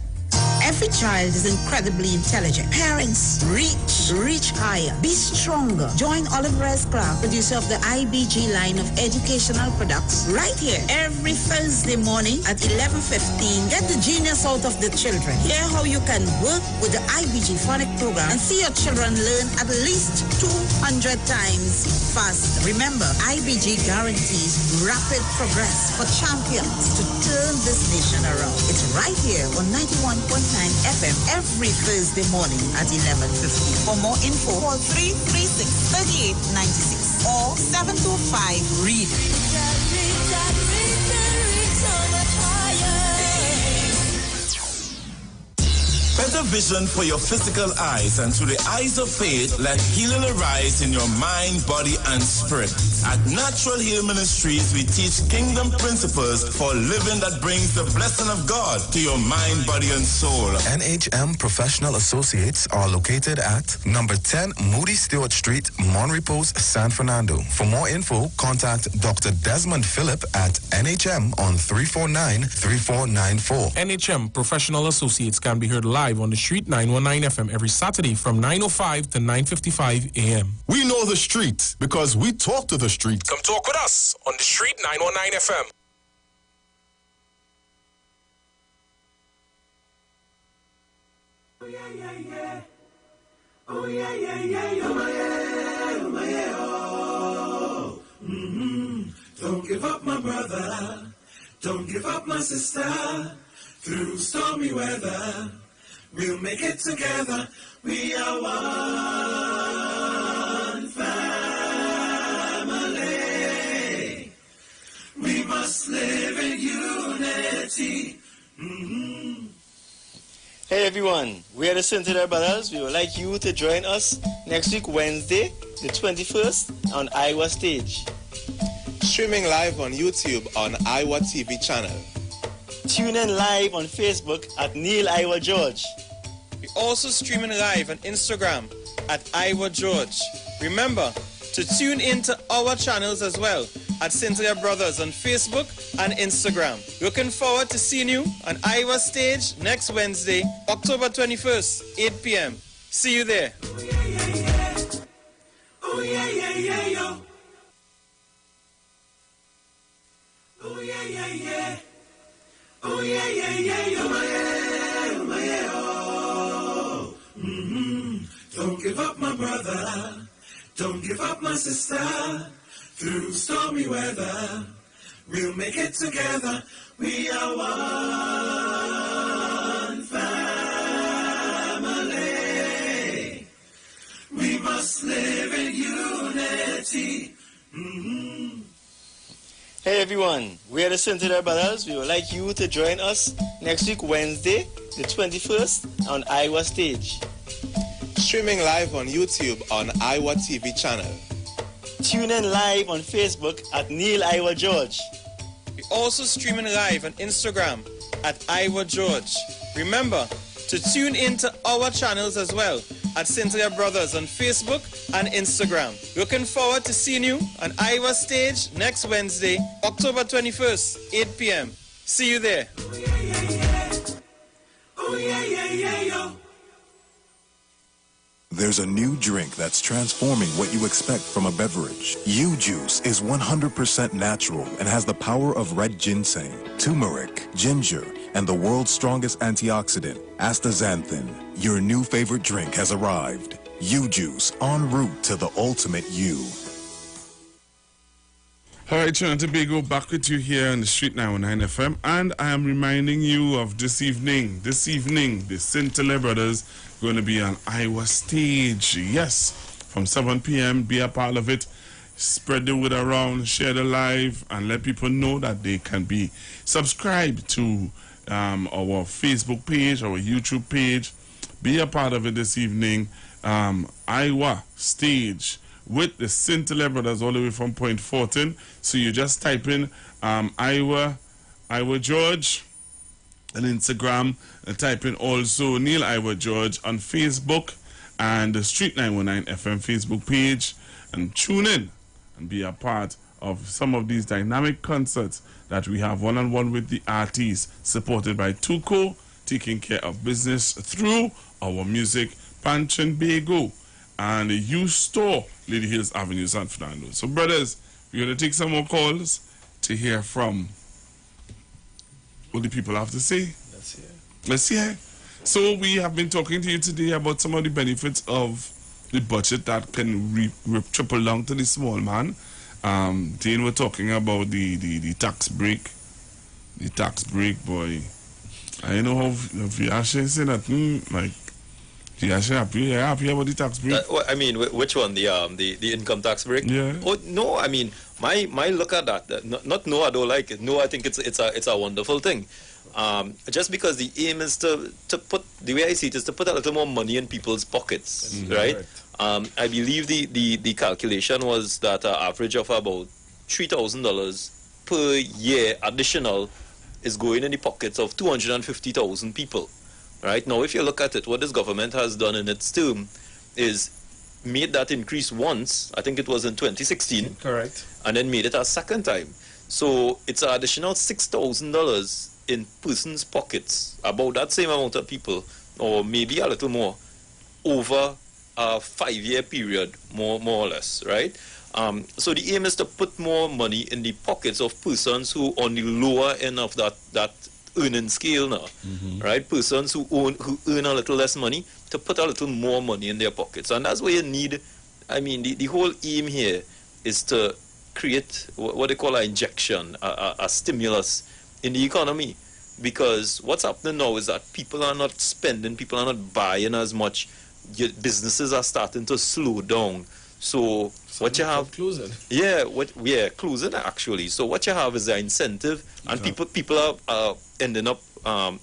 Every child is incredibly intelligent. Parents, reach higher. Be stronger. Join Olive Rez Clark, producer of the IBG line of educational products, right here every Thursday morning at 11:15. Get the genius out of the children. Hear how you can work with the IBG phonic program and see your children learn at least 200 times faster. Remember, IBG guarantees rapid progress for champions to turn this nation around. It's right here on 91.9 FM every Thursday morning at 11:50. For more info, call 336-3896 or 725-READ. better vision for your physical eyes, and through the eyes of faith, let healing arise in your mind, body, and spirit. At Natural Heal Ministries, we teach kingdom principles for living that brings the blessing of God to your mind, body, and soul. NHM Professional Associates are located at number 10 Moody Stewart Street, Monrepos, San Fernando. For more info, contact Dr. Desmond Phillip at NHM on 349-3494. NHM Professional Associates can be heard live on the Street 919 FM every Saturday from 9:05 to 9:55 a.m. We know the street because we talk to the street. Come talk with us on the Street 919 FM. Oh yeah, yeah, yeah. Oh yeah, yeah, yeah. Oh my yeah, oh my yeah, oh. Don't give up, my brother. Don't give up, my sister. Through stormy weather, we'll make it together. We are one family. We must live in unity. Hey everyone, we are the St. Brothers. We would like you to join us next week, Wednesday, the 21st, on Iwer Stage. Streaming live on YouTube on Iwer TV channel. Tune in live on Facebook at Neil Iwer George. We also streaming live on Instagram at Iwer George. Remember to tune in to our channels as well at Cynthia Brothers on Facebook and Instagram. Looking forward to seeing you on Iwer Stage next Wednesday, October 21st, 8 p.m. See you there. Oh yeah, yeah, yeah. Oh yeah, yeah, yeah, yo. Oh yeah, yeah, yeah. Oh yeah, yeah, yeah, yo, my yeah, oh my yeah, oh. Don't give up, my brother. Don't give up, my sister. Through stormy weather, we'll make it together. We are one family. We must live in unity. Hey everyone, we are the St. Brothers. We would like you to join us next week, Wednesday, the 21st, on Iwer Stage. Streaming live on YouTube on Iwer TV channel. Tune in live on Facebook at Neil Iwer George. We also streaming live on Instagram at Iwer George. Remember to tune in to our channels as well at Cynthia Brothers on Facebook and Instagram. Looking forward to seeing you on Iwer Stage next Wednesday, October 21st, 8 p.m. See you there. Oh yeah, yeah, yeah. Oh yeah, yeah, yeah, yo. There's a new drink that's transforming what you expect from a beverage. U-Juice is 100% natural and has the power of red ginseng, turmeric, ginger, and the world's strongest antioxidant, astaxanthin. Your new favorite drink has arrived. U-Juice, en route to the ultimate you. All right, Trinidad and Tobago, back with you here on the Street 919 FM, and I am reminding you of this evening, the Scintilla Brothers going to be on Iwer Stage. Yes, from 7 p.m., be a part of it. Spread the word around, share the live, and let people know that they can be subscribed to our Facebook page, our YouTube page. Be a part of it this evening. Iwer Stage with the Scintilla Brothers all the way from Point Fortin. So you just type in Iwer George on Instagram, and type in also Neil Iwer George on Facebook and the Street 919 FM Facebook page, and tune in and be a part of some of these dynamic concerts that we have one-on-one with the artists, supported by Tuco, taking care of business through our music, Panchin Bago, and the U Store, Lady Hills Avenue, San Fernando. So, brothers, we're going to take some more calls to hear from what the people have to say. Let's hear. So, we have been talking to you today about some of the benefits of the budget that can trickle down to the small man. Dane, we're talking about the tax break. The tax break, boy. I know how if you actually say that, like, you actually happy about the tax break. I mean, which one? The income tax break? Yeah. Oh no, I mean, my look at that. Not no, I don't like it. No, I think it's a wonderful thing. just because the aim is to put, the way I see it, is to put a little more money in people's pockets, right? I believe the calculation was that an average of about $3,000 per year additional is going in the pockets of 250,000 people, right? Now, if you look at it, what this government has done in its term is made that increase once, I think it was in 2016. Correct. And then made it a second time. So it's an additional $6,000 in persons' pockets, about that same amount of people, or maybe a little more, over a 5-year period, more or less, right? So the aim is to put more money in the pockets of persons who on the lower end of that earning scale now, right? Persons who earn a little less money, to put a little more money in their pockets. And that's where you need, I mean, the whole aim here is to create what they call an injection, a stimulus in the economy. Because what's happening now is that people are not spending, people are not buying as much, businesses are starting to slow down. So what you have, closing. Closing actually. So what you have is an incentive, and people are ending up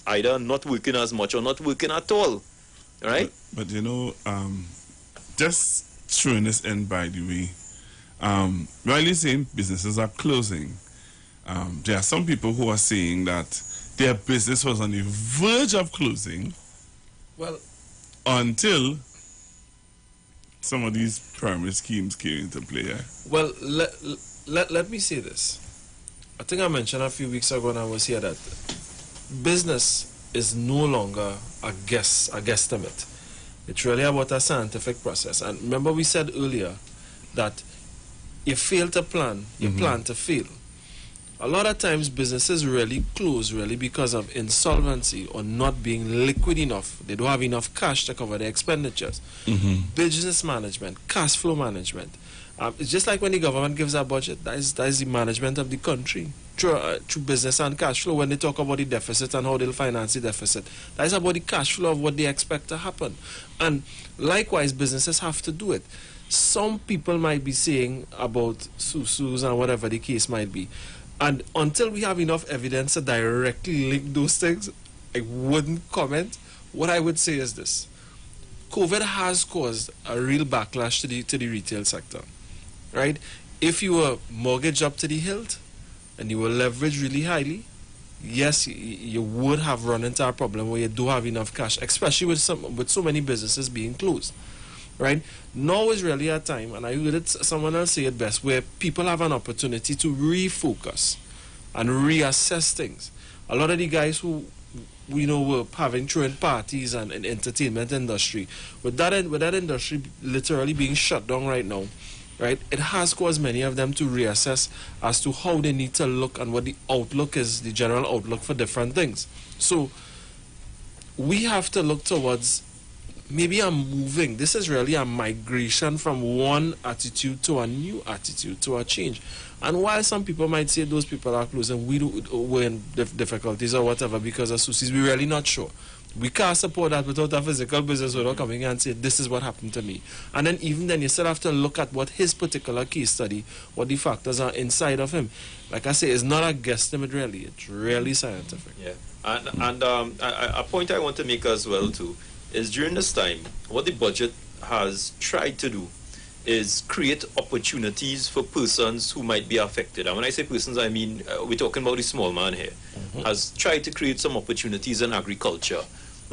either not working as much or not working at all, right? But you know, just throwing this in, by the way, while you're saying businesses are closing, there are some people who are saying that their business was on the verge of closing, well, until some of these pyramid schemes came into play. Well, let me say this. I think I mentioned a few weeks ago when I was here that business is no longer a guesstimate. It's really about a scientific process. And remember we said earlier that you fail to plan, you plan to fail. A lot of times businesses really close because of insolvency or not being liquid enough. They don't have enough cash to cover their expenditures. Business management, cash flow management. It's just like when the government gives a budget, that is the management of the country through business and cash flow. When they talk about the deficit and how they'll finance the deficit, that is about the cash flow of what they expect to happen. And likewise, businesses have to do it. Some people might be saying about susus and whatever the case might be. And until we have enough evidence to directly link those things, I wouldn't comment. What I would say is this. COVID has caused a real backlash to the retail sector, right? If you were mortgaged up to the hilt and you were leveraged really highly, yes, you would have run into a problem where you do have enough cash, especially with so many businesses being closed, right? Now is really a time, and I heard someone else say it best, where people have an opportunity to refocus and reassess things. A lot of the guys who were having throwing parties and in entertainment industry, with that industry literally being shut down right now, right? It has caused many of them to reassess as to how they need to look and what the outlook is, the general outlook for different things. So we have to look towards maybe a moving. This is really a migration from one attitude to a new attitude, to a change. And while some people might say those people are close and we're in difficulties or whatever because of susis, we're really not sure. We can't support that without a physical business without coming and say, this is what happened to me. And then even then, you still have to look at what his particular case study, what the factors are inside of him. Like I say, it's not a guesstimate really. It's really scientific. Yeah. And a point I want to make as well too is during this time, what the budget has tried to do is create opportunities for persons who might be affected. And when I say persons, I mean, we're talking about the small man here, has tried to create some opportunities in agriculture.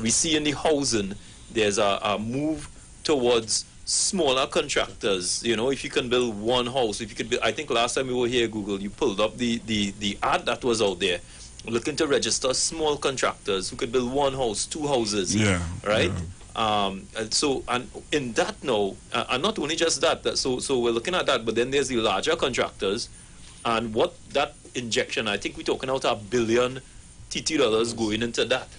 We see in the housing, there's a move towards smaller contractors. You know, if you can build one house, if you could build, I think last time we were here, Google, you pulled up the ad that was out there, looking to register small contractors who could build one house, two houses, right? Yeah. And in that now, and not only just that, so we're looking at that, but then there's the larger contractors, and what that injection, I think we're talking about $1 billion TT going into that.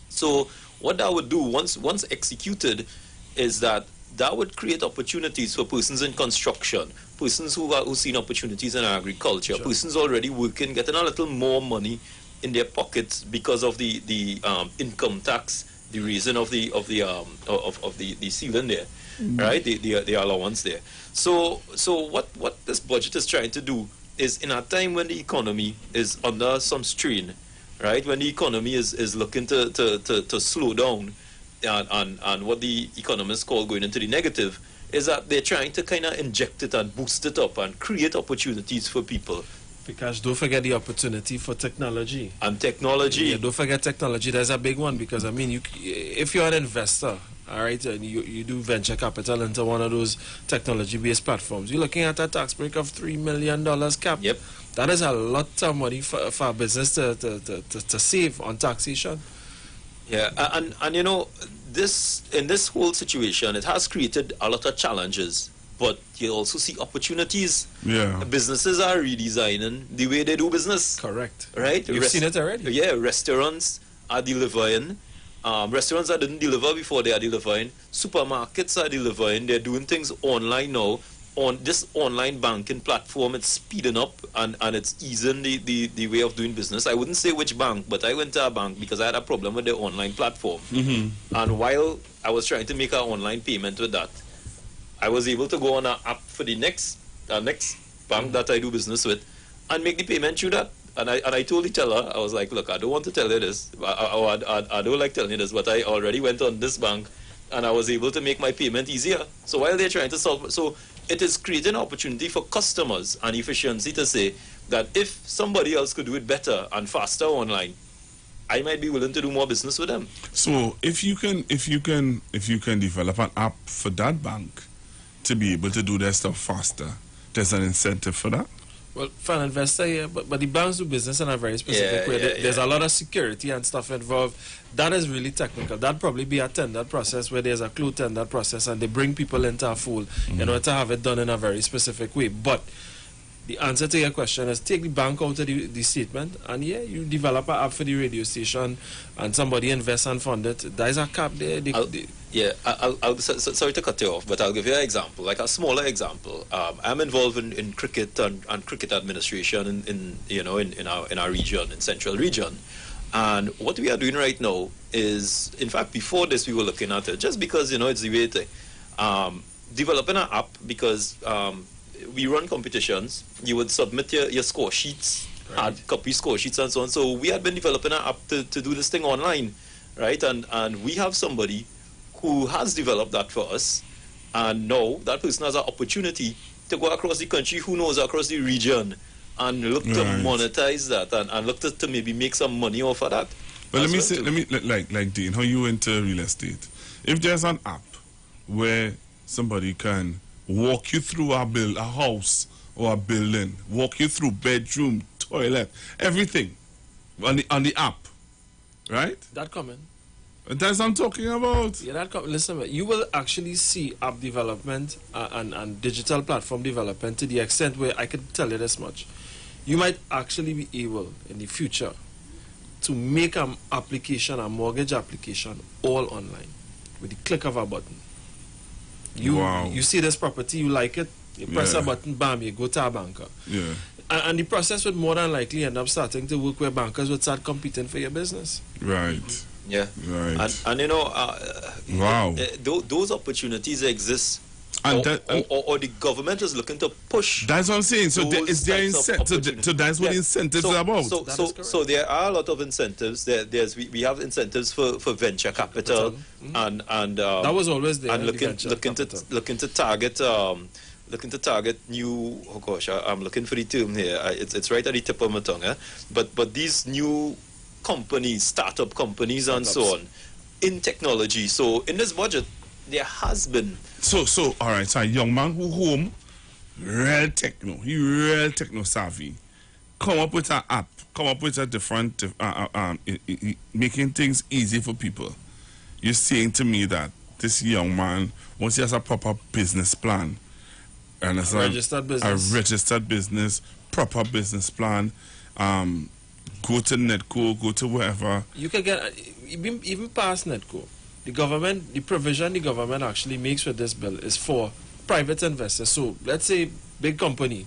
So what that would do, once executed, is that would create opportunities for persons in construction, persons who seen opportunities in agriculture, persons already working, getting a little more money in their pockets because of the income tax, the reason of the ceiling there, right? The allowance there. So what this budget is trying to do is, in a time when the economy is under some strain, right? When the economy is looking to slow down, and what the economists call going into the negative, is that they're trying to kind of inject it and boost it up and create opportunities for people. Because don't forget the opportunity for technology. And technology. Yeah, don't forget technology. There's a big one because, I mean, if you're an investor, all right, and you do venture capital into one of those technology-based platforms, you're looking at a tax break of $3 million cap. Yep. That is a lot of money for a business to save on taxation. Yeah, and you know, in this whole situation, it has created a lot of challenges, but you also see opportunities. Yeah. Businesses are redesigning the way they do business. Correct. Right? You've seen it already. Yeah, restaurants are delivering. Restaurants that didn't deliver before, they are delivering. Supermarkets are delivering. They're doing things online now. On this online banking platform, it's speeding up and it's easing the way of doing business. I wouldn't say which bank, but I went to a bank because I had a problem with the online platform. Mm-hmm. And while I was trying to make an online payment with that, I was able to go on an app for the next bank that I do business with and make the payment through that. And I told the teller, I was like, look, I don't want to tell you this. I don't like telling you this, but I already went on this bank and I was able to make my payment easier. So while they're trying to solve, so it is creating an opportunity for customers and efficiency to say that if somebody else could do it better and faster online, I might be willing to do more business with them. So if you can develop an app for that bank to be able to do their stuff faster, there's an incentive for that. Well, for an investor, yeah, but the banks do business in a very specific way. There's a lot of security and stuff involved. That is really technical. That'd probably be a tender process where there's a closed tender process and they bring people into a fold in order to have it done in a very specific way. But the answer to your question is take the bank out of the statement and yeah, you develop an app for the radio station and somebody invests and fund it. There's a cap there. Sorry to cut you off, but I'll give you an example, like a smaller example. I'm involved in cricket and cricket administration in our region, in Central Region. And what we are doing right now is, in fact, before this we were looking at it, just because, it's the way to developing an app because we run competitions. You would submit your score sheets, hard copy score sheets and so on. So we had been developing an app to do this thing online, right? And we have somebody who has developed that for us. And now that person has an opportunity to go across the country, who knows, across the region, and look to monetize that and look to maybe make some money off of that. But like Dean, how you into real estate? If there's an app where somebody can walk you through a house or a building, walk you through bedroom, toilet, everything on the app, right? That coming. That's what I'm talking about. Yeah, that coming. Listen, you will actually see app development and digital platform development to the extent where I can tell you this much. You might actually be able in the future to make an application, a mortgage application, all online with the click of a button. You see this property, you like it, you press a button, bam, you go to a banker. Yeah. And the process would more than likely end up starting to work where bankers would start competing for your business. Right. Yeah. Right. And those opportunities exist. Or the government is looking to push. That's what I'm saying. So is there incentive? So that's what incentives are about. So there are a lot of incentives. We have incentives for venture capital and that was always there. And looking to target new. Oh gosh, I'm looking for the term here. It's right at the tip of my tongue. But these new companies, startup companies, and so on in technology. So in this budget, there has been. So all right. So a young man who home, real techno savvy, come up with an app, come up with a different, making things easy for people. You're saying to me that this young man, once he has a proper business plan, and it's a registered business, proper business plan, go to Netco, go to wherever. You can get even past Netco. The provision the government actually makes with this bill is for private investors. So let's say big company,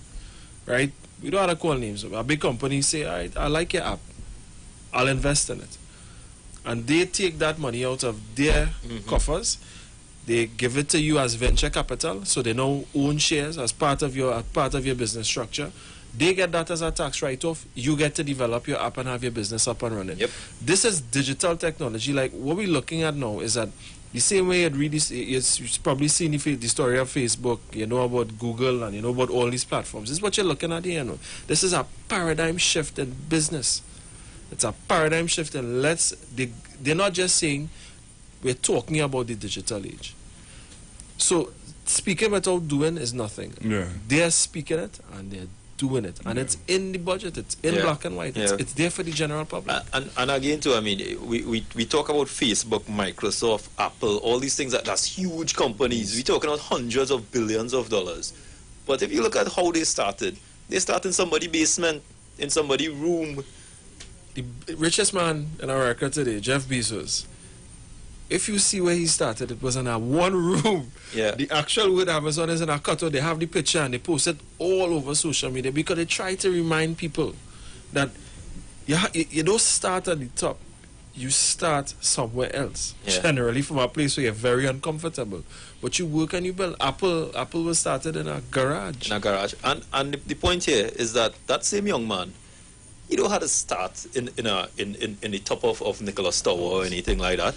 right? We don't have to call names. A big company say, all right, I like your app. I'll invest in it. And they take that money out of their coffers. They give it to you as venture capital. So they now own shares as part of your business structure. They get that as a tax write-off. You get to develop your app and have your business up and running. Yep. This is digital technology. Like what we're looking at now is that the same way you've probably seen the story of Facebook, you know about Google, and you know about all these platforms. This is what you're looking at here. You know. This is a paradigm shift in business. It's a paradigm shift, and they're not just saying we're talking about the digital age. So speaking without doing is nothing. Yeah. They're speaking it and they're doing it, and it's in the budget. It's in black and white. It's there for the general public. And again, too, I mean, we talk about Facebook, Microsoft, Apple, all these things. That's huge companies. We're talking about hundreds of billions of dollars. But if you look at how they started in somebody's basement, in somebody's room. The richest man in America today, Jeff Bezos. If you see where he started, it was in a one room. Yeah. The actual word Amazon is in a cutout. They have the picture and they post it all over social media because they try to remind people that you don't start at the top. You start somewhere else. Yeah. Generally from a place where you're very uncomfortable. But you work and you build. Apple was started in a garage. In a garage. And the point here is that same young man, you don't have to start in the top of Nicholas Tower or anything like that.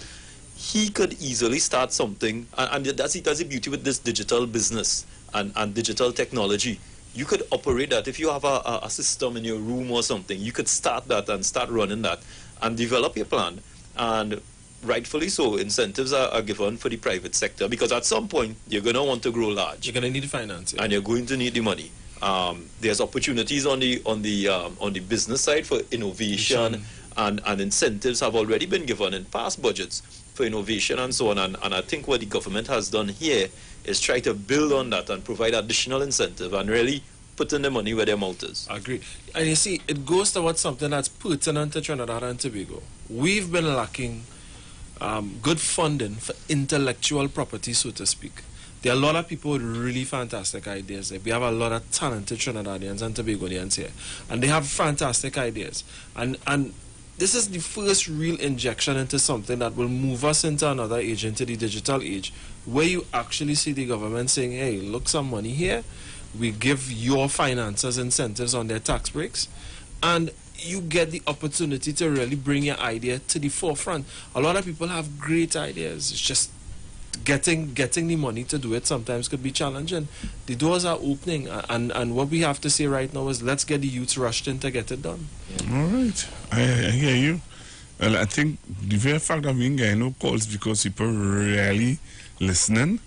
He could easily start something, and that's the beauty with this digital business and digital technology. You could operate that. If you have a system in your room or something, you could start that and start running that and develop your plan. And rightfully so, incentives are given for the private sector, because at some point you're going to want to grow large. You're going to need finance. Yeah. And you're going to need the money. There's opportunities on the business side for innovation, and incentives have already been given in past budgets for innovation and so on. And I think what the government has done here is try to build on that and provide additional incentive and really put in the money where their mouth is. I agree. And you see, it goes towards something that's pertinent to Trinidad and Tobago. We've been lacking good funding for intellectual property, so to speak. There are a lot of people with really fantastic ideas. We have a lot of talented Trinidadians and Tobagonians here, and they have fantastic ideas. And this is the first real injection into something that will move us into another age, into the digital age, where you actually see the government saying, hey, look, some money here. We give your financiers incentives on their tax breaks, and you get the opportunity to really bring your idea to the forefront. A lot of people have great ideas. It's just getting the money to do it sometimes could be challenging. The doors are opening, and what we have to say right now is let's get the youths rushed in to get it done. All right, I hear you. Well, I think the very fact that we ain't getting no calls because people really listening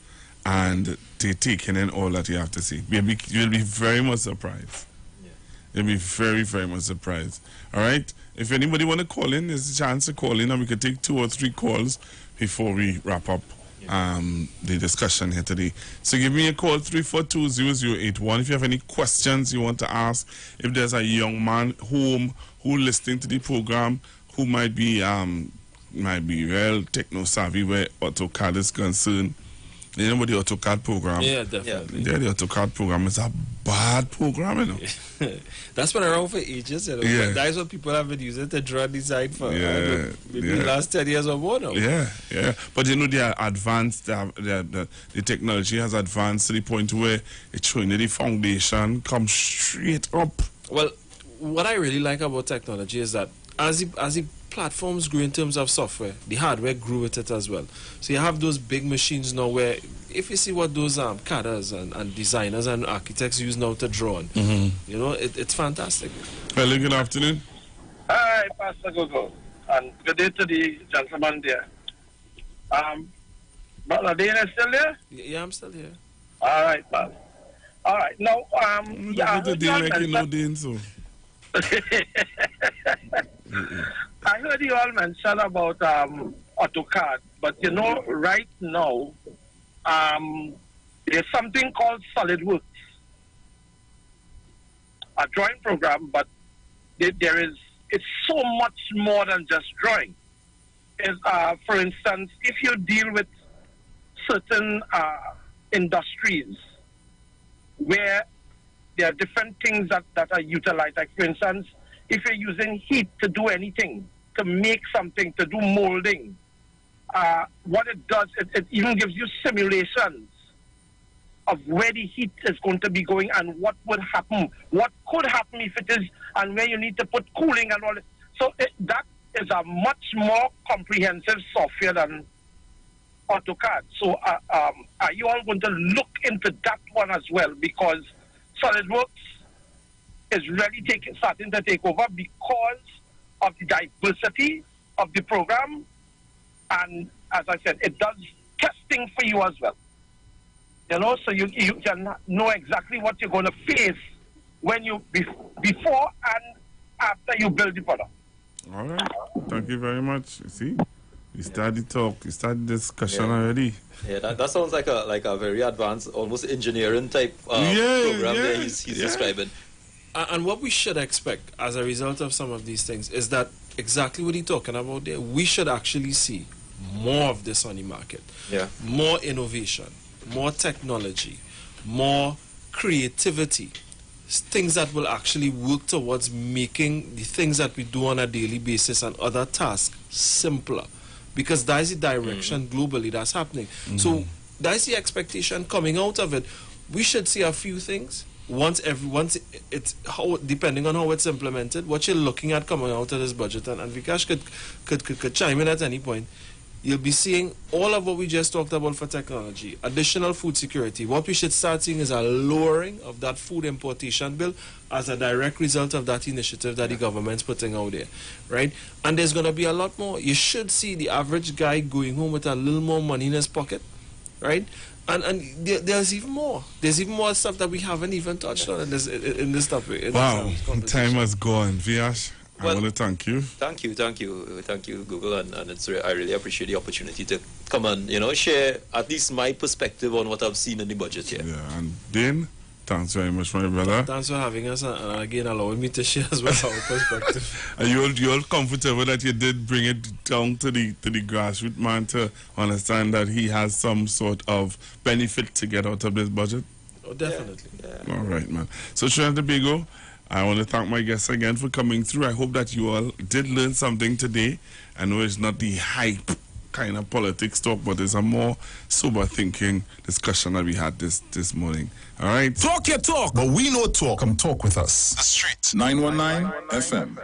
and they taking in all that you have to say. You'll be very much surprised. You'll be very, very much surprised. All right? If anybody want to call in, there's a chance to call in, and we could take 2 or 3 calls before we wrap up the discussion here today. So give me a call, 342-0081. If you have any questions you want to ask, if there's a young man home who listening to the program who might be well techno-savvy where AutoCAD is concerned. You know about the AutoCAD program? Yeah, definitely. Yeah, the AutoCAD program is a bad program, you know. That's been around for ages, you know. Yeah. That's what people have been using to draw design for maybe yeah. last 10 years or more now. Yeah. But you know, they are advanced, the technology has advanced to the point where it's showing that the foundation comes straight up. Well, what I really like about technology is that as the platforms grew in terms of software, the hardware grew with it as well. So you have those big machines now where, if you see what those CADers and designers and architects use now to draw on, you know, it's fantastic. Hello, good afternoon. Hi, Pastor Gogo, and good day to the gentleman there. Brother Dane is still there? Yeah, I'm still here. All right, Pastor. All right, now, yeah, like you know Dane, so. I heard you all mention about AutoCAD, but you know, right now, there's something called SolidWorks, a drawing program, but it's so much more than just drawing. For instance, if you deal with certain industries where there are different things that are utilized, like for instance, if you're using heat to do anything, to make something, to do molding, what it does, it even gives you simulations of where the heat is going to be going and what would happen, what could happen if it is, and where you need to put cooling and all. So that is a much more comprehensive software than AutoCAD. So are you all going to look into that one as well? Because SolidWorks is really starting to take over because of the diversity of the program, and as I said, it does testing for you as well. You know, so you can know exactly what you're going to face when you before and after you build the product. All right. Thank you very much. You see, we started talk, we started discussion already. Yeah, that sounds like a very advanced, almost engineering type program that he's describing. And what we should expect as a result of some of these things is that exactly what he's talking about there, we should actually see more of this on the market. Yeah. More innovation, more technology, more creativity, things that will actually work towards making the things that we do on a daily basis and other tasks simpler. Because that is the direction globally that's happening. So that's the expectation coming out of it. We should see a few things. Once it's depending on how it's implemented, what you're looking at coming out of this budget, and Vikash could chime in at any point, you'll be seeing all of what we just talked about for technology, additional food security. What we should start seeing is a lowering of that food importation bill as a direct result of that initiative that the government's putting out there, right? And there's going to be a lot more. You should see the average guy going home with a little more money in his pocket, right? And there's even more. There's even more stuff that we haven't even touched on in this topic. Wow, time has gone. Viash, I want to thank you. Thank you, Google, and I really appreciate the opportunity to come and share at least my perspective on what I've seen in the budget here. Yeah, and Dane, thanks very much, my brother. Thanks for having us, and again allowing me to share as well our perspective. Are you all comfortable that you did bring it down to the grassroots man to understand that he has some sort of benefit to get out of this budget? Oh, definitely. Yeah. All right, man. So Trinidad and Tobago, I want to thank my guests again for coming through. I hope that you all did learn something today. I know it's not the hype kind of politics talk, but it's a more sober thinking discussion that we had this morning. All right? Talk your talk, but we know talk. Come talk with us. The Street 919 FM.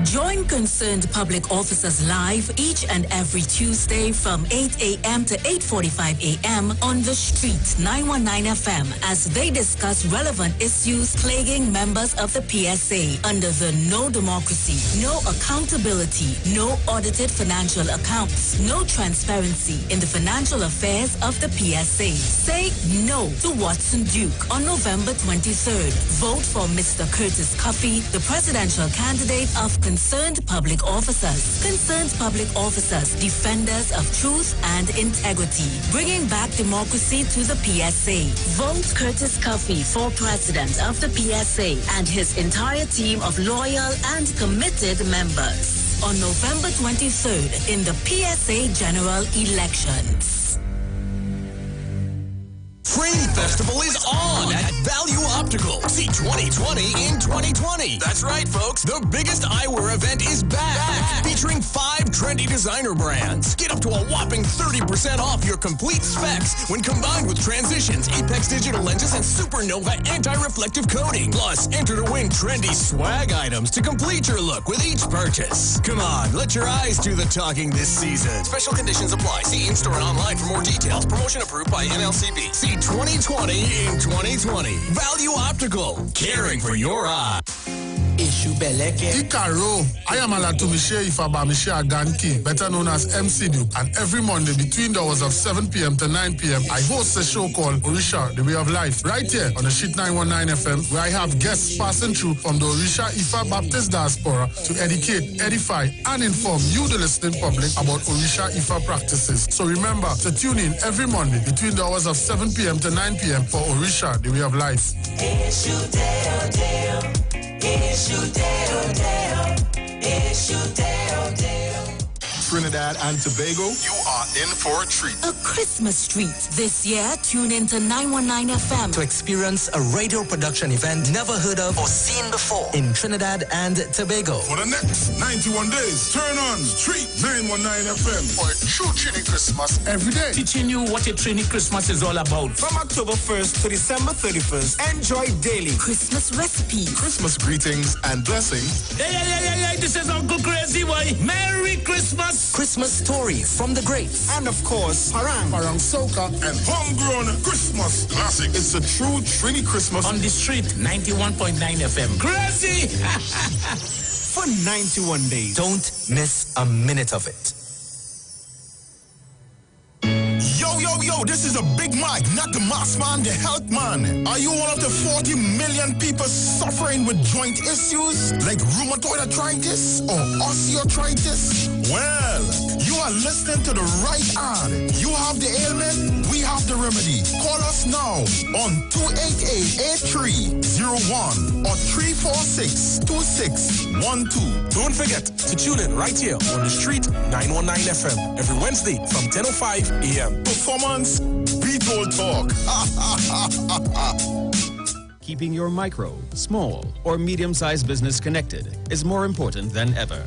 Join Concerned Public Officers live each and every Tuesday from 8 a.m. to 8:45 a.m. on The Street 919 FM as they discuss relevant issues plaguing members of the PSA under the No Democracy, No Accountability, No Audited Financial Accounts, No Transparency in the Financial Affairs of the PSA. Say no to Watson Duke on November 23rd. Vote for Mr. Curtis Cuffey, the presidential candidate of Concerned Public Officers. Concerned Public Officers, defenders of truth and integrity, bringing back democracy to the PSA. Vote Curtis Cuffey for president of the PSA and his entire team of loyal and committed members on November 23rd in the PSA general elections. Frame Festival is on at Value Optical. See 2020 in 2020. That's right, folks. The biggest eyewear event is back. Featuring 5 trendy designer brands. Get up to a whopping 30% off your complete specs when combined with Transitions, Apex digital lenses, and Supernova anti-reflective coating. Plus, enter to win trendy swag items to complete your look with each purchase. Come on, let your eyes do the talking this season. Special conditions apply. See in-store and online for more details. Promotion approved by NLCB. See 2020 in 2020. Value Optical, caring for your eye. Ikaro, I am Alatumishe Ifabamishe Aganki, better known as MC Duke, and every Monday between the hours of 7 p.m. to 9 p.m. I host a show called Orisha, The Way of Life, right here on the Sheet 919 FM, where I have guests passing through from the Orisha Ifa Baptist Diaspora to educate, edify, and inform you, the listening public, about Orisha Ifa practices. So remember to tune in every Monday between the hours of 7 p.m. to 9 p.m. for Orisha, The Way of Life. Trinidad and Tobago, you are in for a treat. A Christmas treat. This year, tune into 919 FM to experience a radio production event never heard of or seen before in Trinidad and Tobago. For the next 91 days, turn on Street 919 FM for a true Trini Christmas every day. Teaching you what a Trini Christmas is all about. From October 1st to December 31st, enjoy daily Christmas recipes, Christmas greetings and blessings. Hey, this is Uncle Crazy Boy. Merry Christmas. Christmas stories from the greats. And of course, Parang Soca, and homegrown Christmas classics. It's a true Trini Christmas on the street 91.9 FM. Crazy! For 91 days. Don't miss a minute of it. Yo, this is a Big Mike, not the mass man, the health man. Are you one of the 40 million people suffering with joint issues like rheumatoid arthritis or osteoarthritis? Well, you are listening to the right ad. You have the ailment, we have the remedy. Call us now on 288-8301 or 346-2612. Don't forget to tune in right here on the street 919 FM every Wednesday from 10:05 a.m. Performance beat all talk. Keeping your micro, small, or medium-sized business connected is more important than ever.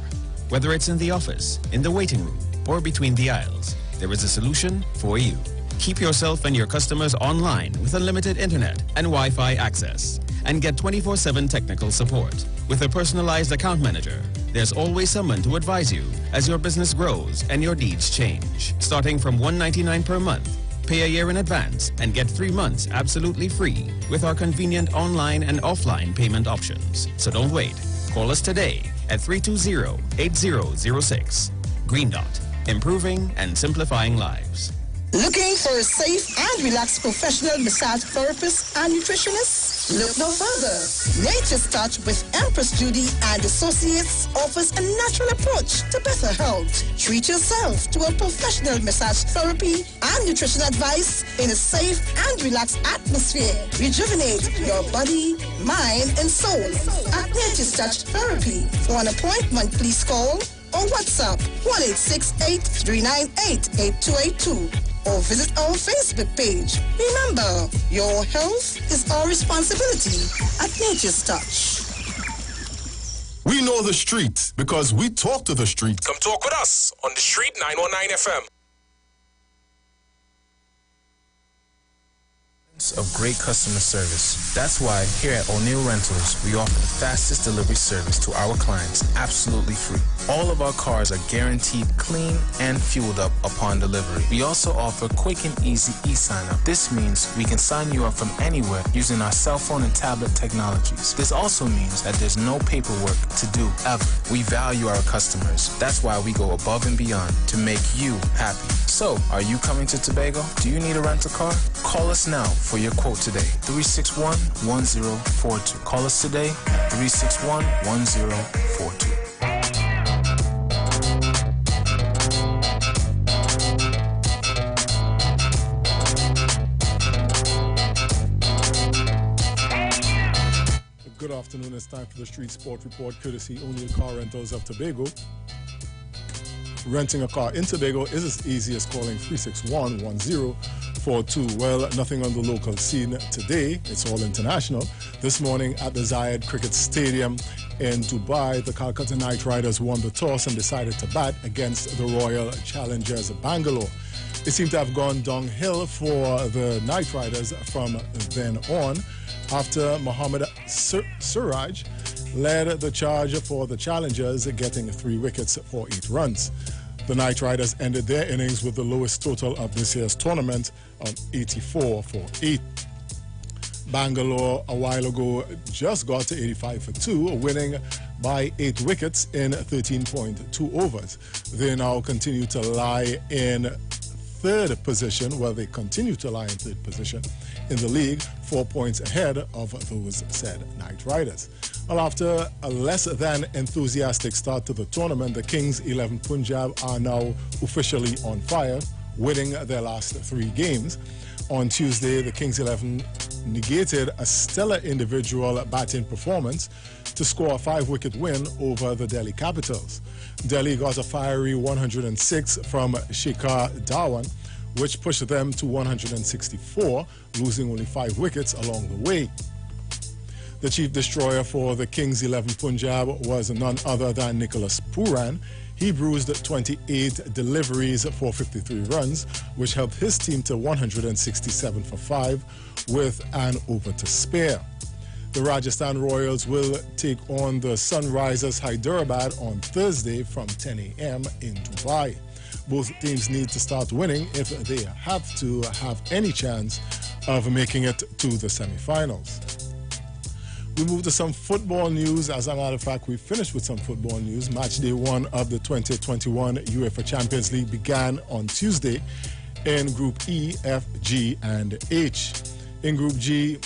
Whether it's in the office, in the waiting room, or between the aisles, there is a solution for you. Keep yourself and your customers online with unlimited internet and Wi-Fi access, and get 24/7 technical support. With a personalized account manager, there's always someone to advise you as your business grows and your needs change. Starting from $199 per month, pay a year in advance and get 3 months absolutely free with our convenient online and offline payment options. So don't wait. Call us today at 320-8006. Green Dot, improving and simplifying lives. Looking for a safe and relaxed professional massage therapist and nutritionist? Look no further. Nature's Touch with Empress Judy and Associates offers a natural approach to better health. Treat yourself to a professional massage therapy and nutrition advice in a safe and relaxed atmosphere. Rejuvenate your body, mind, and soul at Nature's Touch Therapy. For an appointment, please call or WhatsApp 1-868-398-8282 or visit our Facebook page. Remember, your health is our responsibility at Nature's Touch. We know the street because we talk to the street. Come talk with us on the street 919 FM. Of great customer service. That's why here at O'Neill Rentals, we offer the fastest delivery service to our clients absolutely free. All of our cars are guaranteed clean and fueled up upon delivery. We also offer quick and easy e-sign-up. This means we can sign you up from anywhere using our cell phone and tablet technologies. This also means that there's no paperwork to do ever. We value our customers. That's why we go above and beyond to make you happy. So, are you coming to Tobago? Do you need a rental car? Call us now for your quote today. 361-1042. Call us today, 361-1042. Good afternoon. It's time for the Street Sport Report, courtesy O'Neill Car Rentals of Tobago. Renting a car in Tobago is as easy as calling 361-1042. Well, nothing on the local scene today. It's all international. This morning at the Zayed Cricket Stadium in Dubai, the Calcutta Knight Riders won the toss and decided to bat against the Royal Challengers Bangalore. It seemed to have gone downhill for the Knight Riders from then on after Mohammad Suraj led the charge for the Challengers, getting 3 wickets for 8 runs. The Knight Riders ended their innings with the lowest total of this year's tournament of 84 for 8. Bangalore a while ago just got to 85 for 2, winning by 8 wickets in 13.2 overs. They now continue to lie in third position. Well, they continue to lie in third position in the league, 4 points ahead of those said Knight Riders. Well, after a less than enthusiastic start to the tournament, the Kings 11 Punjab are now officially on fire, winning their last 3 games. On Tuesday, the Kings 11 negated a stellar individual batting performance to score a 5-wicket win over the Delhi Capitals. Delhi got a fiery 106 from Shikhar Dhawan, which pushed them to 164, losing only 5 wickets along the way. The chief destroyer for the Kings 11 Punjab was none other than Nicholas Pooran. He bruised 28 deliveries for 53 runs, which helped his team to 167 for 5 with an over to spare. The Rajasthan Royals will take on the Sunrisers Hyderabad on Thursday from 10 a.m. in Dubai. Both teams need to start winning if they have to have any chance of making it to the semi-finals. We move to some football news. As a matter of fact, we finished with some football news. Match day 1 of the 2021 UEFA Champions League began on Tuesday in Group E, F, G, and H. In Group G,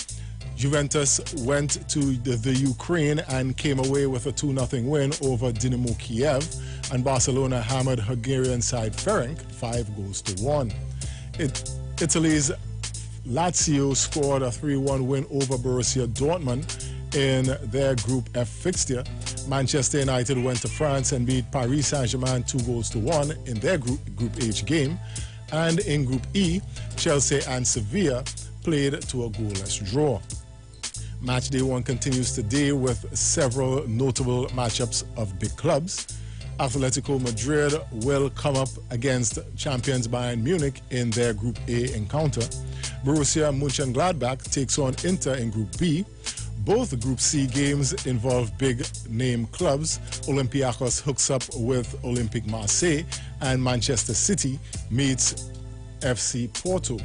Juventus went to the Ukraine and came away with a 2-0 win over Dynamo Kiev, and Barcelona hammered Hungarian side Ferenc 5-1. Italy's Lazio scored a 3-1 win over Borussia Dortmund in their Group F fixture. Manchester United went to France and beat Paris Saint-Germain 2-1 in their Group H game. And in Group E, Chelsea and Sevilla played to a goalless draw. Match day 1 continues today with several notable matchups of big clubs. Atletico Madrid will come up against champions Bayern Munich in their Group A encounter. Borussia Mönchengladbach takes on Inter in Group B. Both Group C games involve big-name clubs. Olympiacos hooks up with Olympique Marseille, and Manchester City meets FC Porto.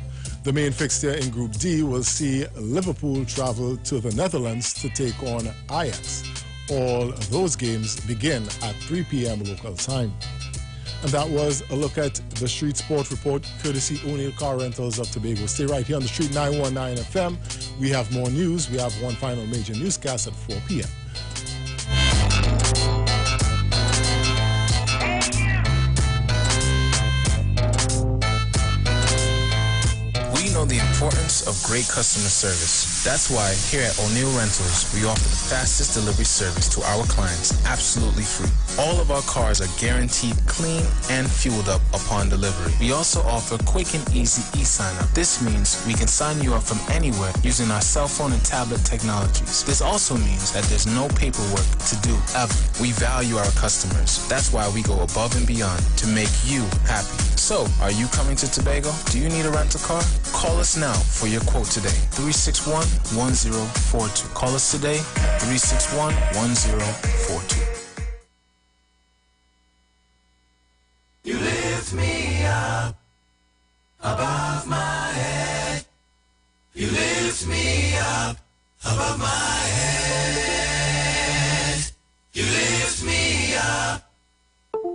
The main fixture in Group D will see Liverpool travel to the Netherlands to take on Ajax. All those games begin at 3 p.m. local time. And that was a look at the Street Sport Report, courtesy O'Neill Car Rentals of Tobago. Stay right here on the Street 919 FM. We have more news. We have one final major newscast at 4 p.m. We know the importance of great customer service. That's why here at O'Neill Rentals, we offer the fastest delivery service to our clients absolutely free. All of our cars are guaranteed clean and fueled up upon delivery. We also offer quick and easy e-sign-up. This means we can sign you up from anywhere using our cell phone and tablet technologies. This also means that there's no paperwork to do ever. We value our customers. That's why we go above and beyond to make you happy. So, are you coming to Tobago? Do you need a rental car? Call us now for your quote today. 361-1042. Call us today, 361-1042. You lift me up above my head. You lift me up above my head. You lift me up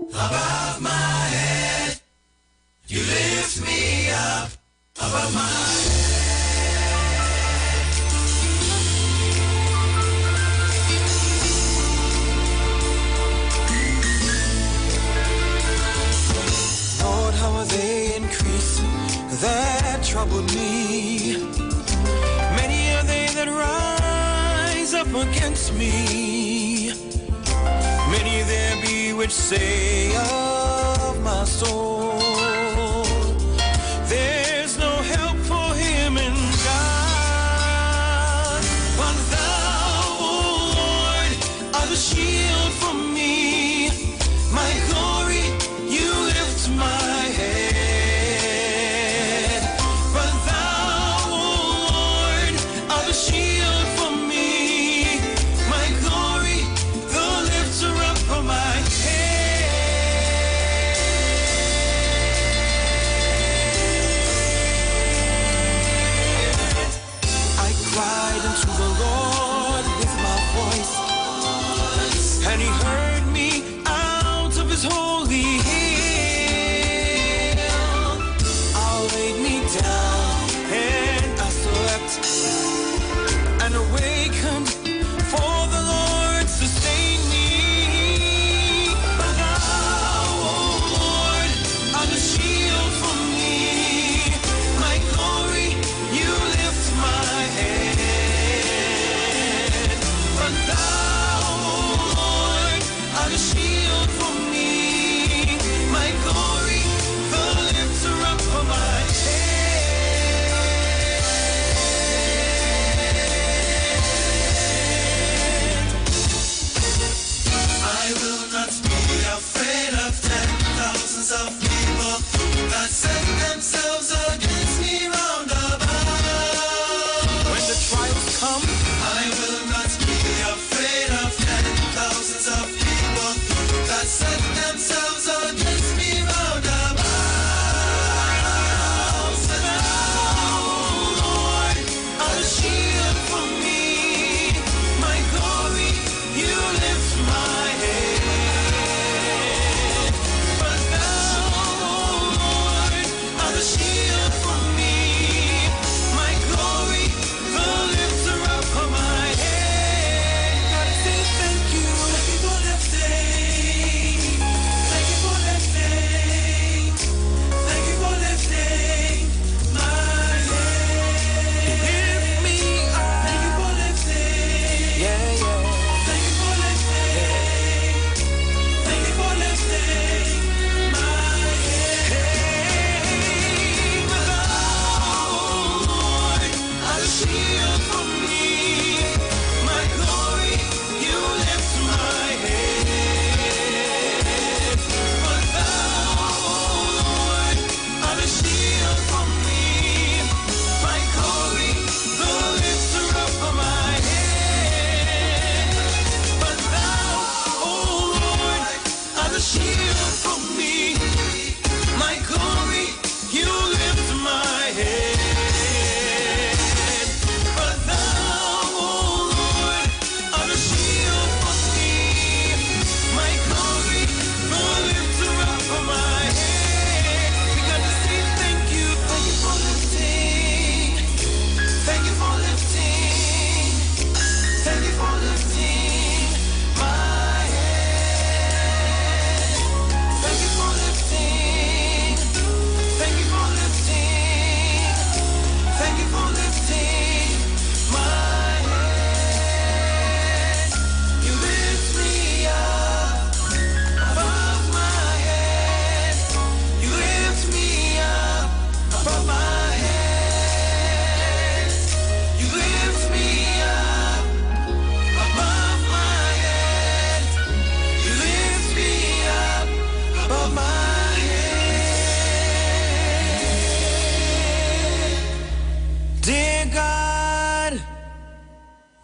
above my head. You lift me up above my head. Lord, how are they increasing? That troubled me. Many are they that rise up against me. Many there be which say of my soul, there's no help for him in God. But thou, O Lord, art the shield for me, my glory, you lift my head. But thou, O Lord, art the shield for me, my glory, the lifter up of my head.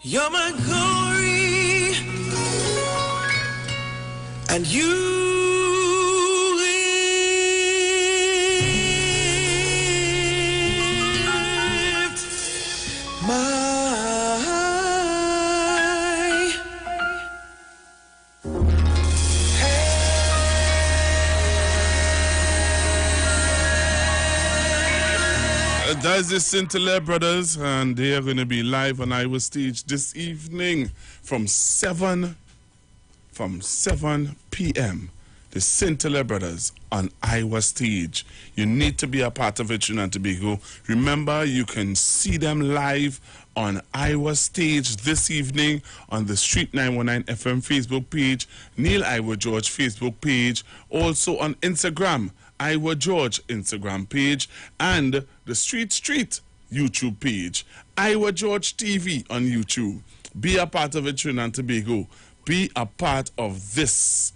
You're my glory, and you lift my That's the Scintilla Brothers, and they are going to be live on Iwer Stage this evening from 7 p.m. The Scintilla Brothers on Iwer Stage. You need to be a part of it, Trinidad and Tobago. Remember, you can see them live on Iwer Stage this evening on the Street 919 FM Facebook page, Neil Iwer George Facebook page, also on Instagram, Iwer George Instagram page, and the Street YouTube page, Iwer George TV on YouTube. Be a part of it, Trinidad and Tobago. Be a part of this,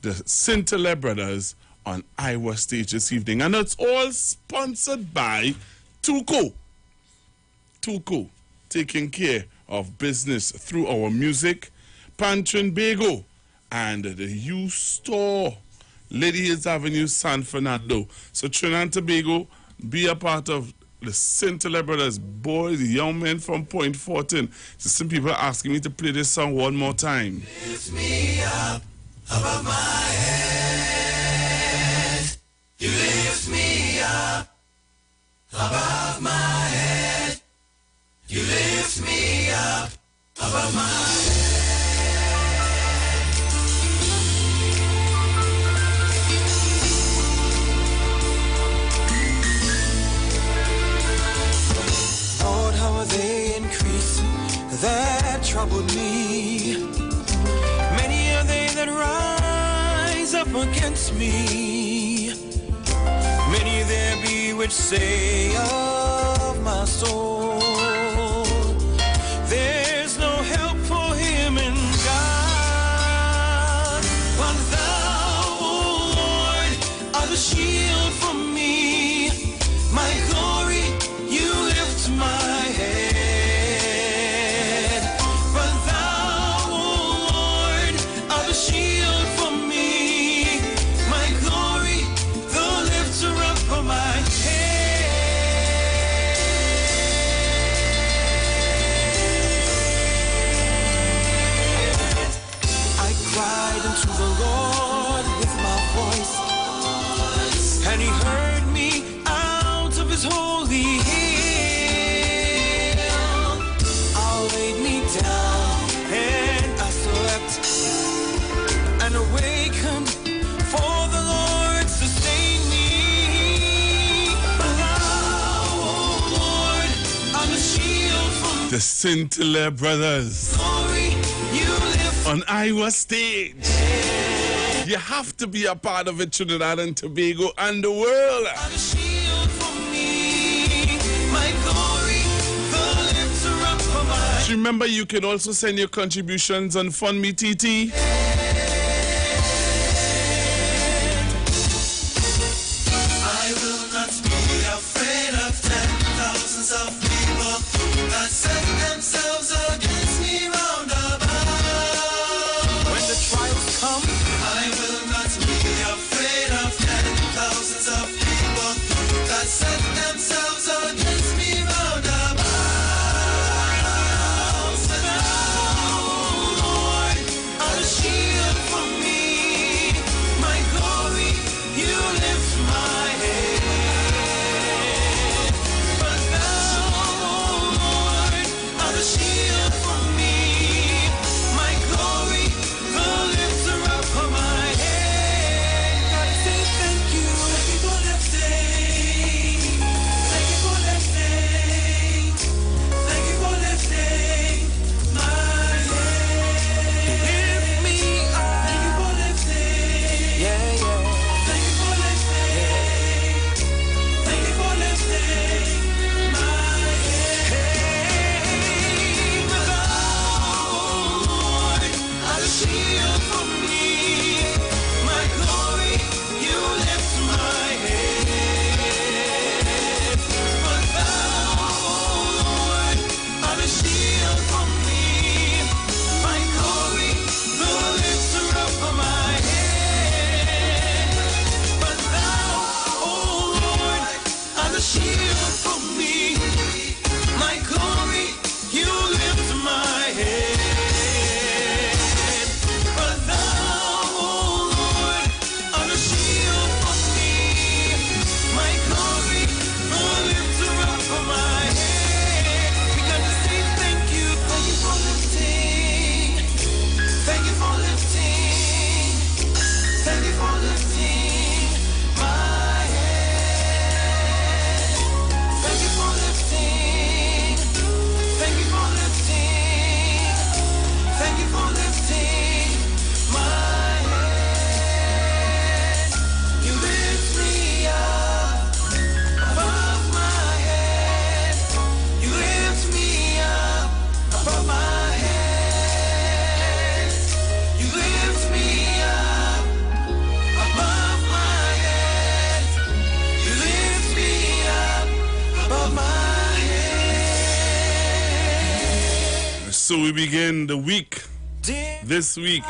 the Scintilla Brothers on Iwer Stage this evening. And it's all sponsored by Tuco, taking care of business through our music, Pantrin Bago, and the U Store, Lady Hills Avenue, San Fernando. So Trinidad and Tobago, be a part of the Scintilla Brothers, boys, young men from Point Fortin. So some people are asking me to play this song one more time. lift me up above my head. You lift me up above my head. You lift me up above my head. Lord, how are they increasing that troubled me? Many are they that rise up against me. Many there be which say of my soul, there's no help for him in God. But thou, O Lord, art the shield for me, my glory, you lift my head. But thou, O Lord, art the shield for me, my glory, the lifter up of my head. I cried unto the Lord with my voice, and he heard me out of his holy hill. I laid me down and I slept and awakened, for the Lord sustained me. But thou, O Lord, art a shield from The Scintilla Brothers glory, you lift on Iwer Stage. You have to be a part of it, Trinidad and Tobago and the world. a shield for me, my glory, the lifter up of my Remember, you can also send your contributions on FundMe TT. I will not be afraid of 10,000s of people that set themselves against me round about. When the trials come, I will not be afraid of 10,000s of people that set themselves against me round about. So thou, Lord, art a shield So we begin the week, this week,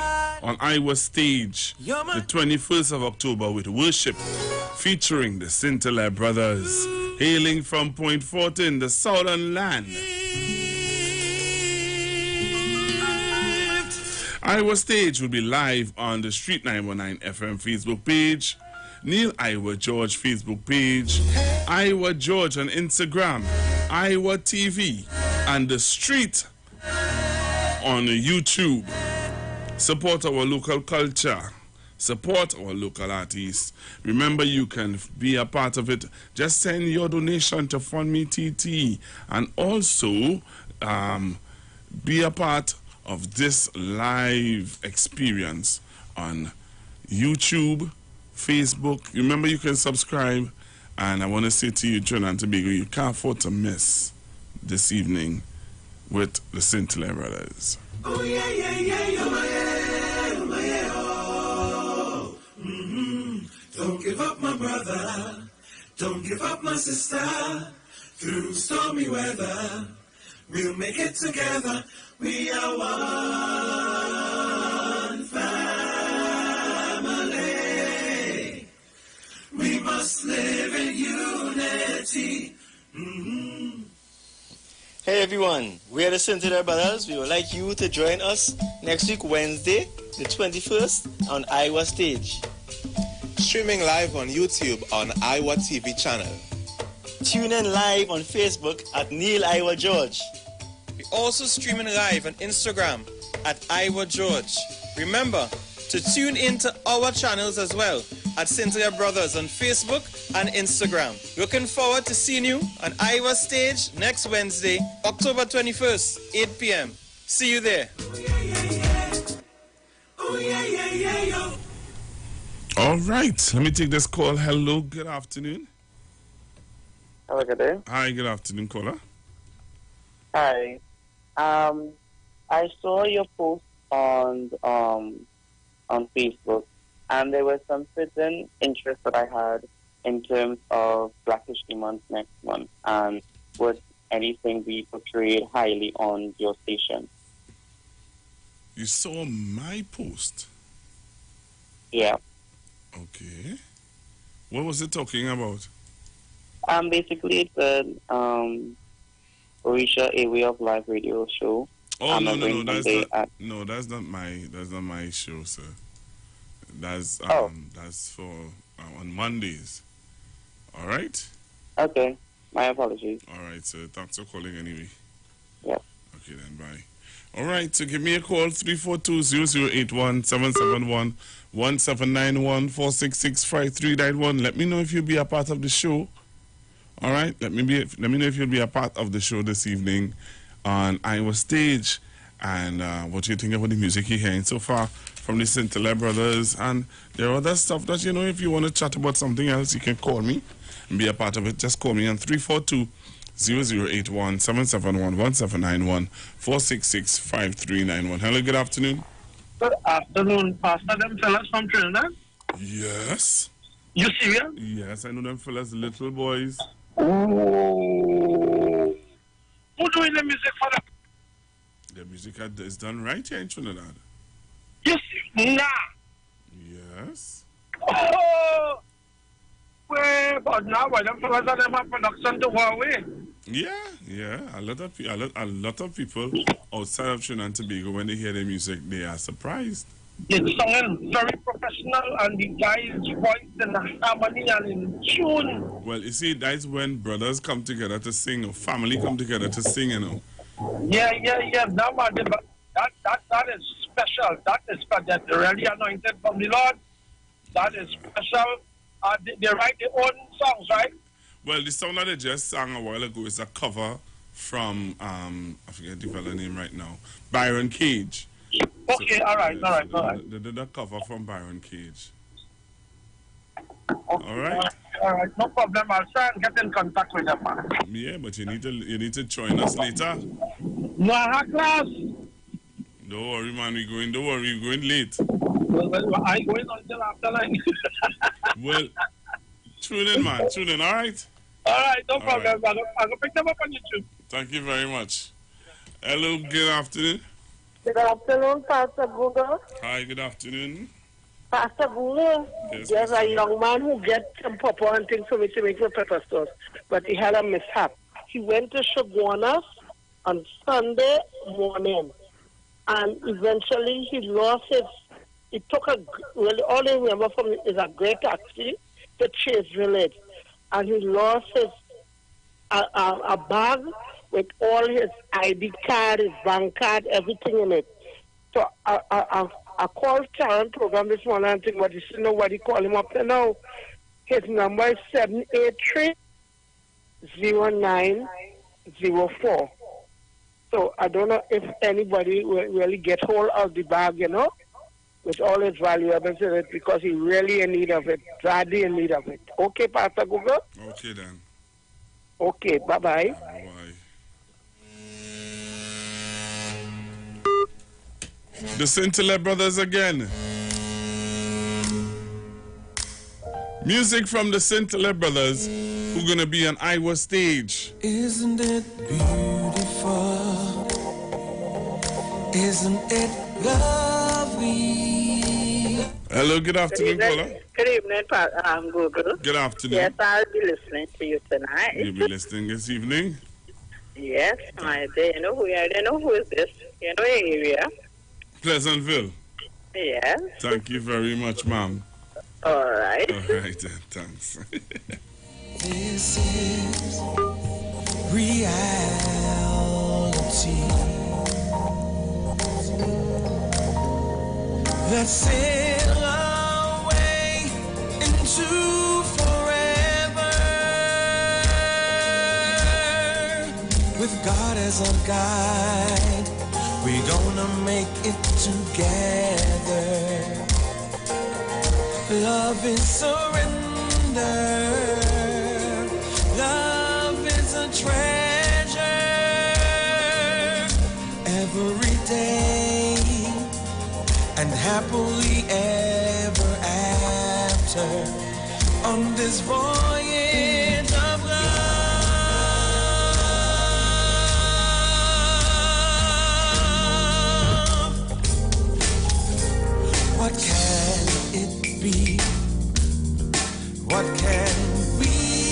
on Iwer Stage, the 21st of October, with worship featuring the Scintilla Brothers, hailing from Point Fortin, the southern land. Iwer Stage will be live on the Street 919 FM Facebook page, Neil Iwer George Facebook page, Iwer George on Instagram, Iwer TV, and the Street on YouTube. Support our local culture. Support our local artists. Remember, you can be a part of it. Just send your donation to FundMe TT, and also be a part of this live experience on YouTube, Facebook. Remember, you can subscribe. And I want to say to you, Trinidad and Tobago, you can't afford to miss this evening with the Scintilla Brothers. Oh, yeah, yeah, yeah, oh, my, yeah, oh, my, yeah, oh. Don't give up, my brother. Don't give up, my sister. Through stormy weather, we'll make it together. We are one family. We must live in unity. Hey everyone, we are the Scintilla Brothers. We would like you to join us next week, Wednesday, the 21st, on Iwer Stage. Streaming live on YouTube on Iwer TV channel. Tune in live on Facebook at Neil Iwer George. We're also streaming live on Instagram at Iwer George. Remember to tune into our channels as well at Scintilla Brothers on Facebook and Instagram. Looking forward to seeing you on Iwer Stage next Wednesday, October 21st, 8 p.m. See you there. All right, let me take this call. Hello, good afternoon. Hello, good day. Hi, good afternoon, caller. Hi. I saw your post on Facebook, and there was some certain interest that I had in terms of Black History Month next month, and would anything be portrayed highly on your station? You saw my post? Yeah. Okay. What was it talking about? Basically, it's an Orisha A Way of Life radio show. Oh, no, that's not my show, sir. That's for on Mondays. All right. Okay. My apologies. All right, sir. Thanks for calling anyway. Yeah. Okay then. Bye. All right. So give me a call 342-0081-7791-1791-466-5391. Let me know if you'll be a part of the show. All right. Let me know if you'll be a part of the show this evening on Iwer Stage, and what you think about the music you're hearing so far from the Scintilla Brothers. And there are other stuff that, if you want to chat about something else, you can call me and be a part of it. Just call me on 342-0081-7791-1791-466-5391. Hello, good afternoon. Good afternoon, Pastor. Them fellas from Trinidad? Yes. You serious? Yes, I know them fellas, little boys. Oh. Who doing the music for them? The music is done right here in Trinidad. You see? Nah. Yes. Oh. Well, but now, why them fellas are them have production to Huawei? Yeah. A lot of people outside of Trinidad and Tobago, when they hear the music, they are surprised. It's singing very professional, and the guy's voice in the harmony and in tune. Well, you see, that's when brothers come together to sing, or family come together to sing, Yeah. No, man, but that is special. That is that really anointed from the Lord. That is special. They write their own songs, right? Well, the song that they just sang a while ago is a cover from I forget the fella name right now, Byron Cage. Okay, all right. They did a cover from Byron Cage. Okay, all right, no problem. I'll try and get in contact with them, man. Yeah, but you need to join us later. No, I have class. Don't worry, man. Don't worry, we're going late. Well, I going until after 9. Well, tune in, man. Tune in. All right. All right, no problem. Right. I'll go pick them up on YouTube. Thank you very much. Hello, good afternoon. Good afternoon, Pastor Google. Hi, good afternoon. Pastor Google, Yes, there's a young man who gets some pepper and things for me to make the pepper sauce, but he had a mishap. He went to Shoguanas on Sunday morning, and eventually he lost his. He took all I remember from it is a great taxi to Chase Village, and he lost his a bag with all his ID card, his bank card, everything in it. So I called Karen program this morning and think, but you see nobody call him up there now. His number is 783-0904. So I don't know if anybody will really get hold of the bag, with all his valuables in it, because he really in need of it, badly in need of it. Okay, Pastor Google? Okay, then. Okay, bye-bye. Bye-bye. The Scintilla Brothers again. Music from the Scintilla Brothers, who are going to be on Iwer stage. Isn't it beautiful? Isn't it lovely? Hello, good afternoon, caller. Good evening, Google. Good afternoon. Yes, I'll be listening to you tonight. You'll be listening this evening. Yes, my dear. You know who is this? You know the area? Pleasantville. Yes. Thank you very much, ma'am. All right. All right, then. Thanks. This is reality. Let's sail away into forever with God as our guide. We're gonna make it together. Love is surrender. Love is a treasure every day, and happily ever after on this voyage of love. What can it be? What can we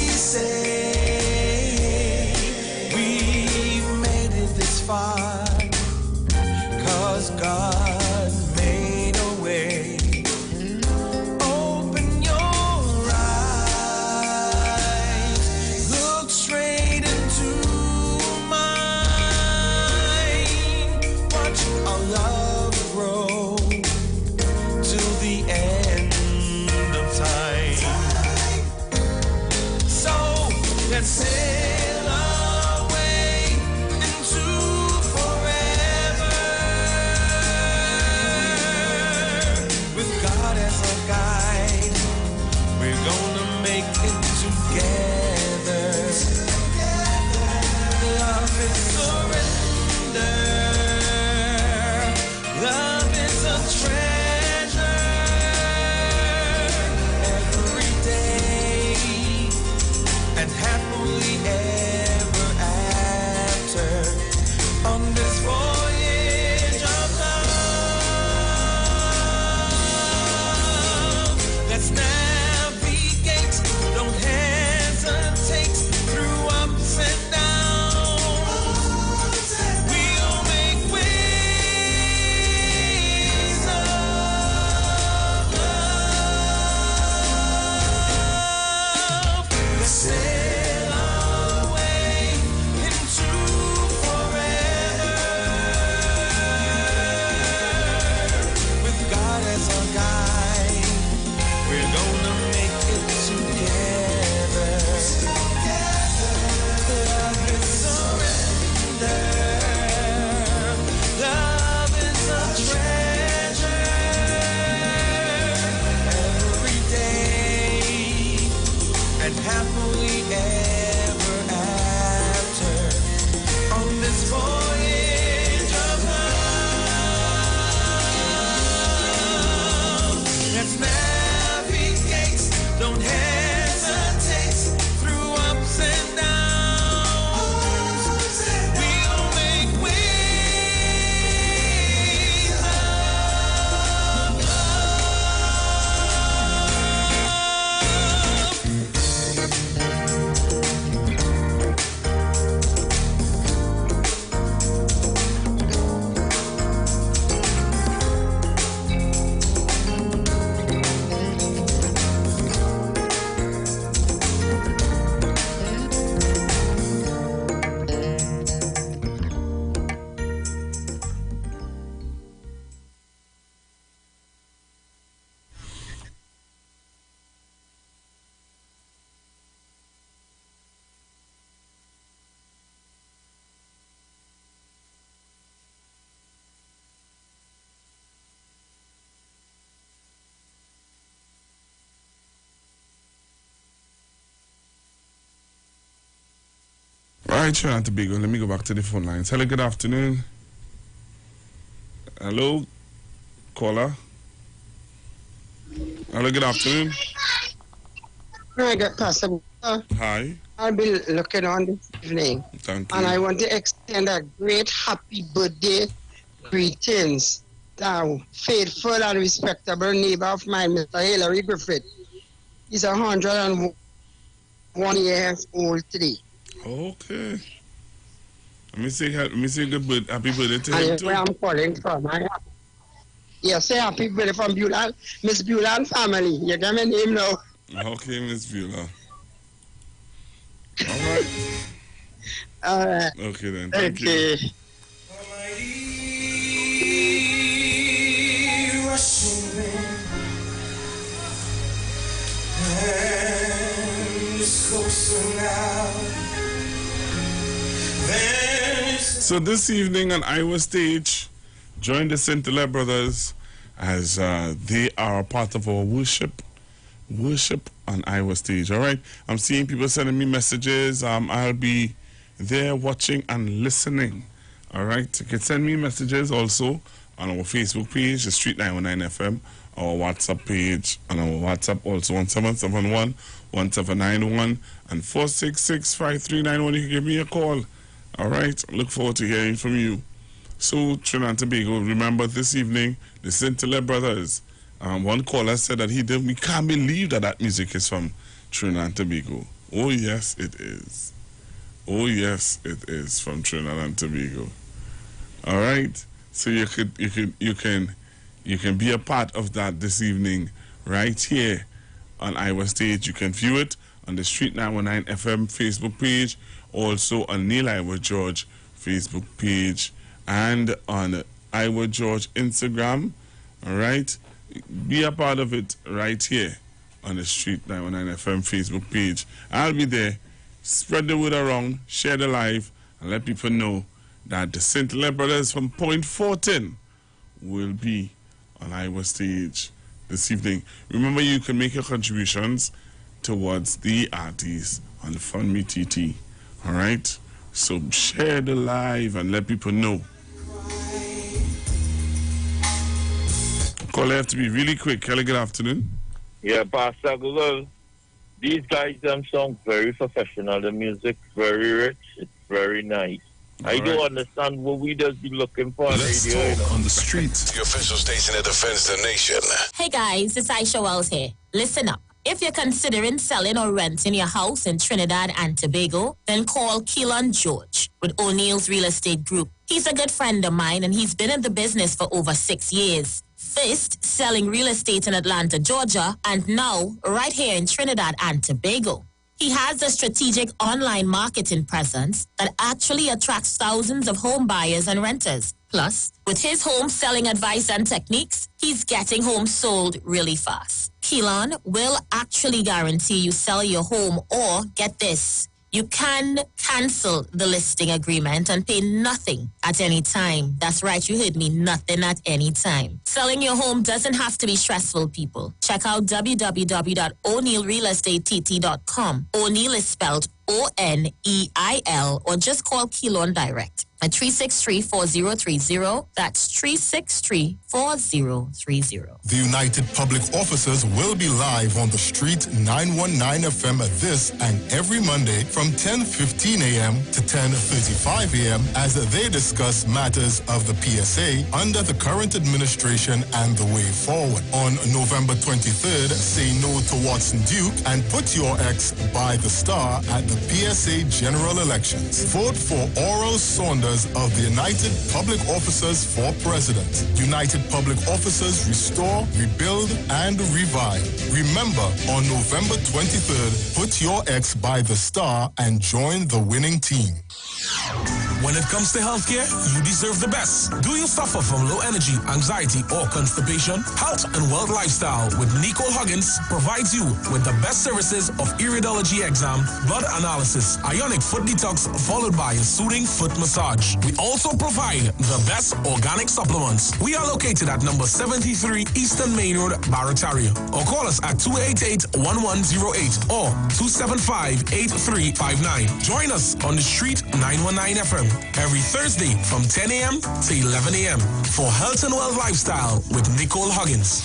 say? We've made it this far 'cause God made a way. Open your eyes. right, Trinidad and Tobago, let me go back to the phone lines. Hello, good afternoon. Hello, caller. Hello, good afternoon. Hi, Pastor. Hi. I'll be looking on this evening. Thank you. And I want to extend a great happy birthday greetings to a faithful and respectable neighbor of mine, Mr. Hilary Griffith. He's 101 years old today. Okay. Let me say happy birthday to him And too. where I'm calling from. Yes, say happy birthday from Bulan, Miss Bulan family. You get my name now. Okay, Miss Beulah. All right. All right. Okay then. Thank you. So this evening on Iwer Stage, join the Scintilla Brothers as they are part of our worship on Iwer Stage. All right, I'm seeing people sending me messages. I'll be there watching and listening. All right, you can send me messages also on our Facebook page, the Street 919 FM, our WhatsApp page, and our WhatsApp also 1771-1791 and 466-5391. You can give me a call. All right, look forward to hearing from you. So Trinidad and Tobago, remember this evening the Scintilla Brothers. One caller said that we can't believe that music is from Trinidad and Tobago. Oh yes, it is. Oh yes, it is from Trinidad and Tobago. All right, so you can be a part of that this evening right here on Iwer Stage. You can view it on the Street 919 FM Facebook page, also on Neil Iwer George Facebook page, and on Iwer George Instagram. All right. Be a part of it right here on the Street 919 FM Facebook page. I'll be there. Spread the word around, share the live, and let people know that the Scintilla Brothers from Point Fortin will be on Iwer Stage this evening. Remember, you can make your contributions towards the artists on Fund Me TT. All right? So share the live and let people know. Call have to be really quick. Hello, good afternoon. Yeah, Pastor Google. These guys sound very professional. The music's very rich. It's very nice. I don't understand what we just be looking for. Let's radio, talk on the streets. The official station that defends the nation. Hey guys, it's Aisha Wells here. Listen up. If you're considering selling or renting your house in Trinidad and Tobago, then call Keelan George with O'Neill's Real Estate Group. He's a good friend of mine and he's been in the business for over 6 years. First, selling real estate in Atlanta, Georgia, and now right here in Trinidad and Tobago. He has a strategic online marketing presence that actually attracts thousands of home buyers and renters. Plus, with his home selling advice and techniques, he's getting homes sold really fast. Keelan will actually guarantee you sell your home, or get this, you can cancel the listing agreement and pay nothing at any time. That's right, you heard me, nothing at any time. Selling your home doesn't have to be stressful, people. Check out www.o'neillrealestatetT.com. O'Neill is spelled O-N-E-I-L, or just call Keelan direct at 363-4030. That's 363-4030. The United Public Officers will be live on the Street 919 FM this and every Monday from 10:15 a.m. to 10:35 a.m. as they discuss matters of the PSA under the current administration and the way forward. On November 23rd, say no to Watson Duke and put your ex by the star at the PSA general elections. Vote for Oral Saunders of the United Public Officers for President. United Public Officers restore, rebuild, and revive. Remember, on November 23rd, put your ex by the star and join the winning team. When When it comes to healthcare, you deserve the best. Do you suffer from low energy, anxiety, or constipation? Health and Wealth Lifestyle with Nicole Huggins provides you with the best services of iridology exam, blood analysis, ionic foot detox, followed by a soothing foot massage. We also provide the best organic supplements. We are located at number 73 Eastern Main Road, Barataria. Or call us at 288-1108 or 275-8359. Join us on the street 919 FM every Thursday from 10 a.m. to 11 a.m. for Health and Wealth Lifestyle with Nicole Huggins.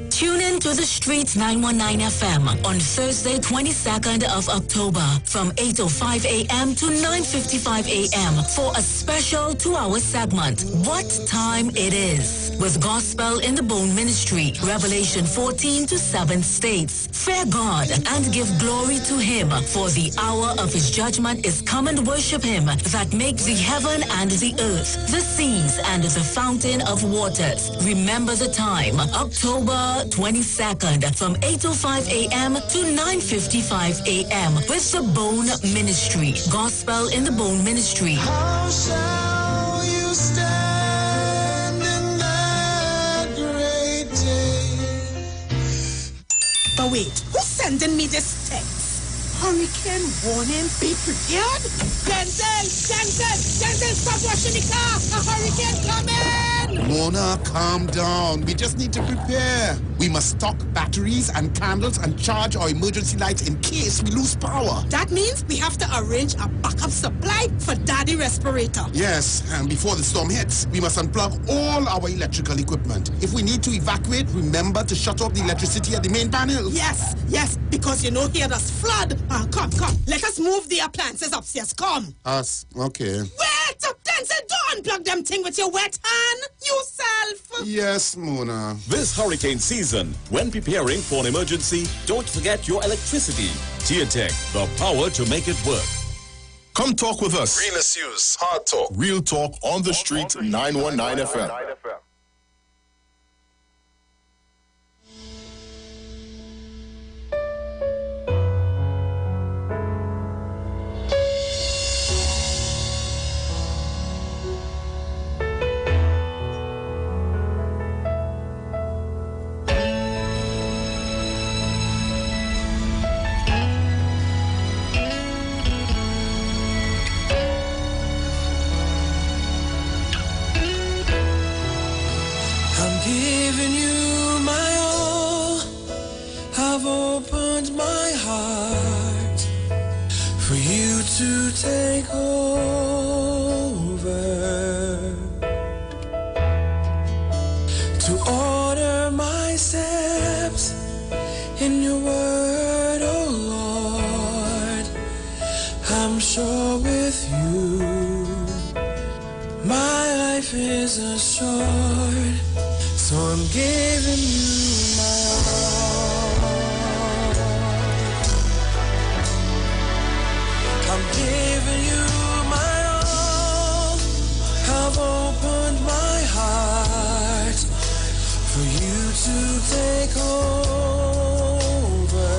Tune in to the Streets 919 FM on Thursday, 22nd of October from 8:05 a.m. to 9:55 a.m. for a special 2-hour segment, What Time It Is, with Gospel in the Bone Ministry, Revelation 14 to 7 states, Fear God and give glory to Him, for the hour of His judgment is come, and worship Him that makes the heaven and the earth, the seas and the fountain of waters. Remember the time, October 22nd from 8:05 a.m. to 9:55 a.m. with the Bone Ministry, Gospel in the Bone Ministry. How shall you stand in that great day? But wait, who's sending me this text? Hurricane warning, be prepared? Denzel, stop washing the car! A hurricane coming! Mona, calm down. We just need to prepare. We must stock batteries and candles and charge our emergency lights in case we lose power. That means we have to arrange a backup supply for Daddy respirator. Yes, and before the storm hits, we must unplug all our electrical equipment. If we need to evacuate, remember to shut off the electricity at the main panel. Yes, because you know here does flood. Come, let us move the appliances upstairs, come. Us, okay. Wait, Denzel, don't unplug them thing with your wet hand, yourself. Yes, Mona. This hurricane season, when preparing for an emergency, don't forget your electricity. Geotech, the power to make it work. Come talk with us. Real issues, hard talk. Real Talk on the Street 919 FM. Giving you my all, I've opened my heart for you to take over, to order my steps in your word, oh Lord. I'm sure with you my life is assured. So I'm giving you my all. I'm giving you my all. I've opened my heart for you to take over,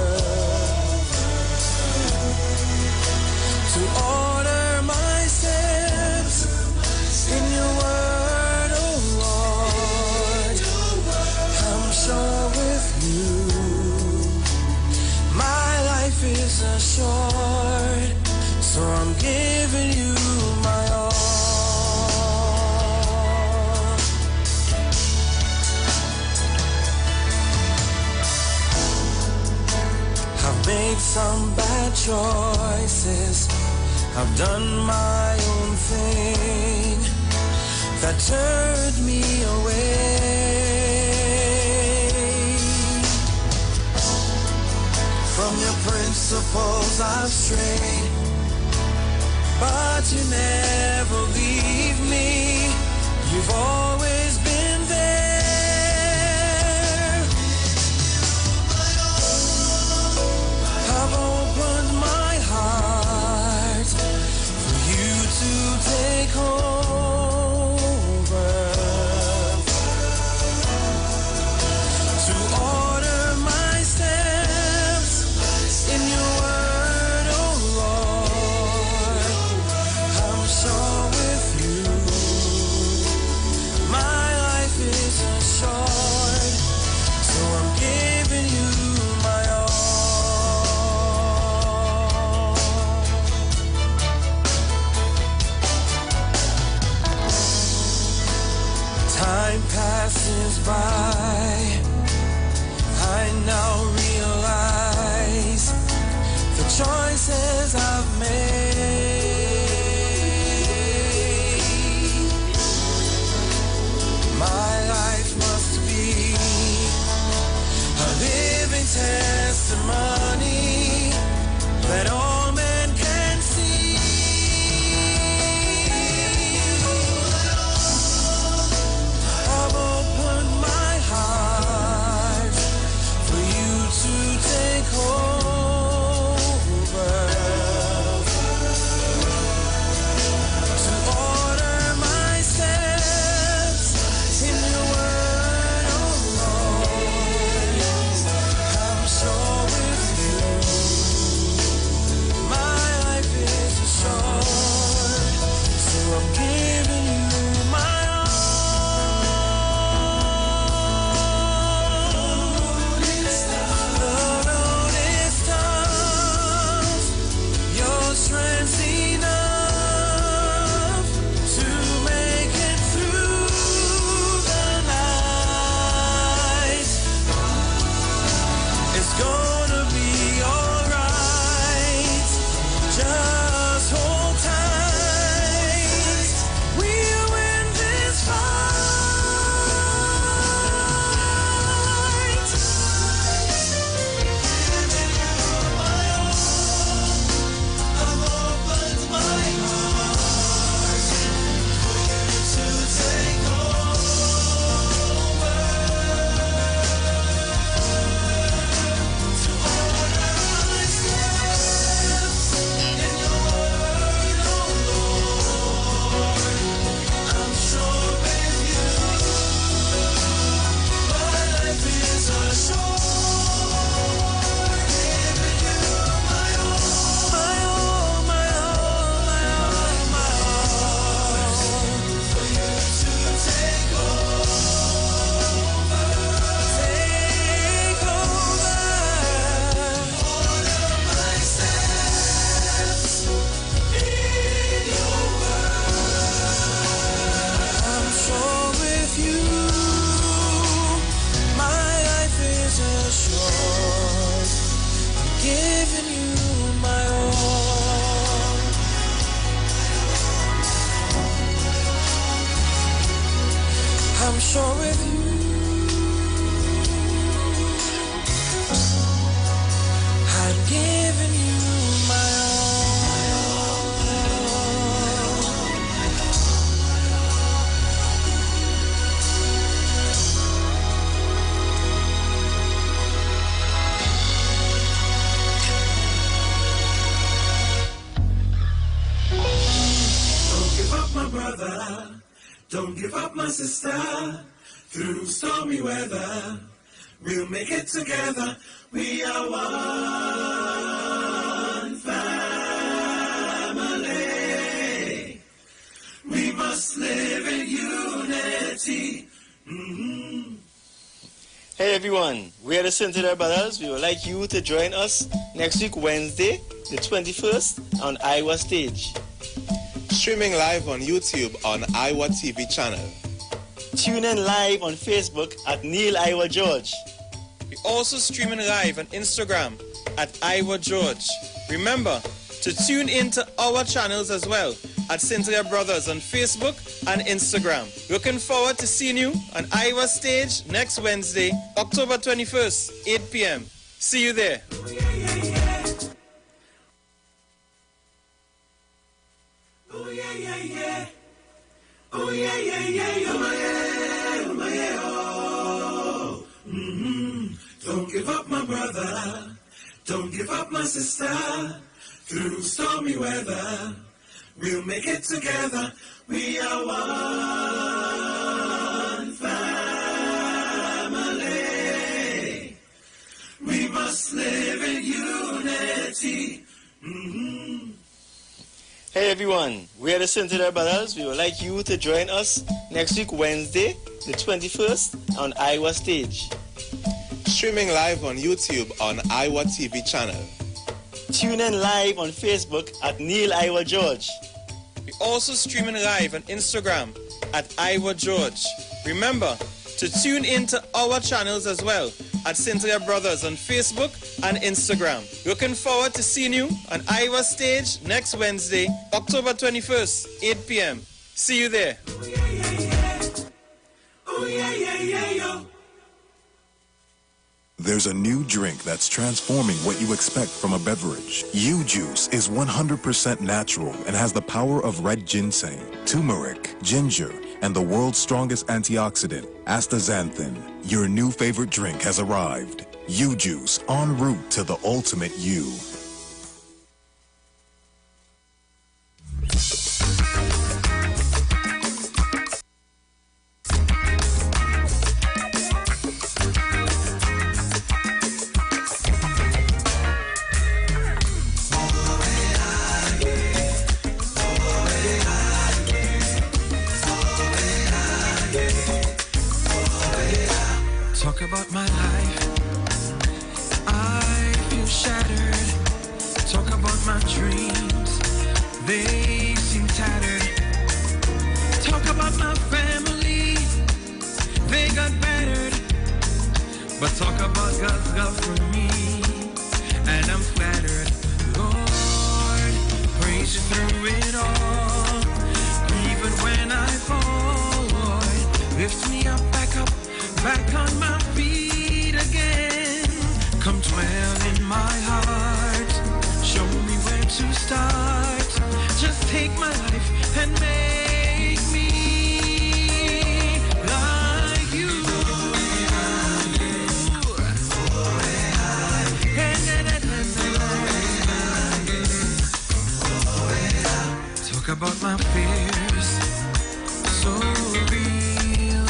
to order my steps in your word, oh Lord. With you, my life is assured, so I'm giving you my all. I've made some bad choices, I've done my own thing that turned me away from your principles. I've strayed, but you never leave me. You've always been there. I've opened my heart for you to take over, to order my steps in your word, oh Lord. brother. Don't give up, my sister. Through stormy weather, we'll make it together. We are one family. We must live in unity. Mm-hmm. Hey everyone, we are the Cynthia Brothers. We would like you to join us next week, Wednesday, the 21st, on Iwer Stage. Streaming live on YouTube on Iwer TV channel. Tune in live on Facebook at Neil Iwer George. We're also streaming live on Instagram at Iwer George. Remember to tune in to our channels as well at Cynthia Brothers on Facebook and Instagram. Looking forward to seeing you on Iwer Stage next Wednesday, October 21st, 8 p.m. See you there. Oh yeah, yeah, yeah. Oh yeah, yeah, yeah. Oh my yeah, oh my yeah, oh. Don't give up, my brother. Don't give up, my sister. Through stormy weather, we'll make it together. We are one family. We must live in unity. Mm-hmm. Hey everyone, we are the Cynthia Brothers. We would like you to join us next week, Wednesday, the 21st, on Iwer Stage. Streaming live on YouTube on Iwer TV channel. Tune in live on Facebook at Neil Iwer George. We're also streaming live on Instagram at Iwer George. Remember to tune in to our channels as well at Cynthia Brothers on Facebook and Instagram. Looking forward to seeing you on Iwer Stage next Wednesday, October 21st, 8 p.m. See you there. Oh yeah, yeah, yeah. Oh yeah, yeah, yeah, yo. There's a new drink that's transforming what you expect from a beverage. U-Juice is 100% natural and has the power of red ginseng, turmeric, ginger, and the world's strongest antioxidant, astaxanthin. Your new favorite drink has arrived. U-Juice, en route to the ultimate you. Talk about my life. I feel shattered. Talk about my dreams. They seem tattered. Talk about my family. They got battered. But talk about God's love for me. And I'm flattered. Lord, praise you through it all. Even when I fall, Lord, lift me up, back on my feet again. Come dwell in my heart. Show me where to start. Just take my life and make me like you. Talk about my fears. So real.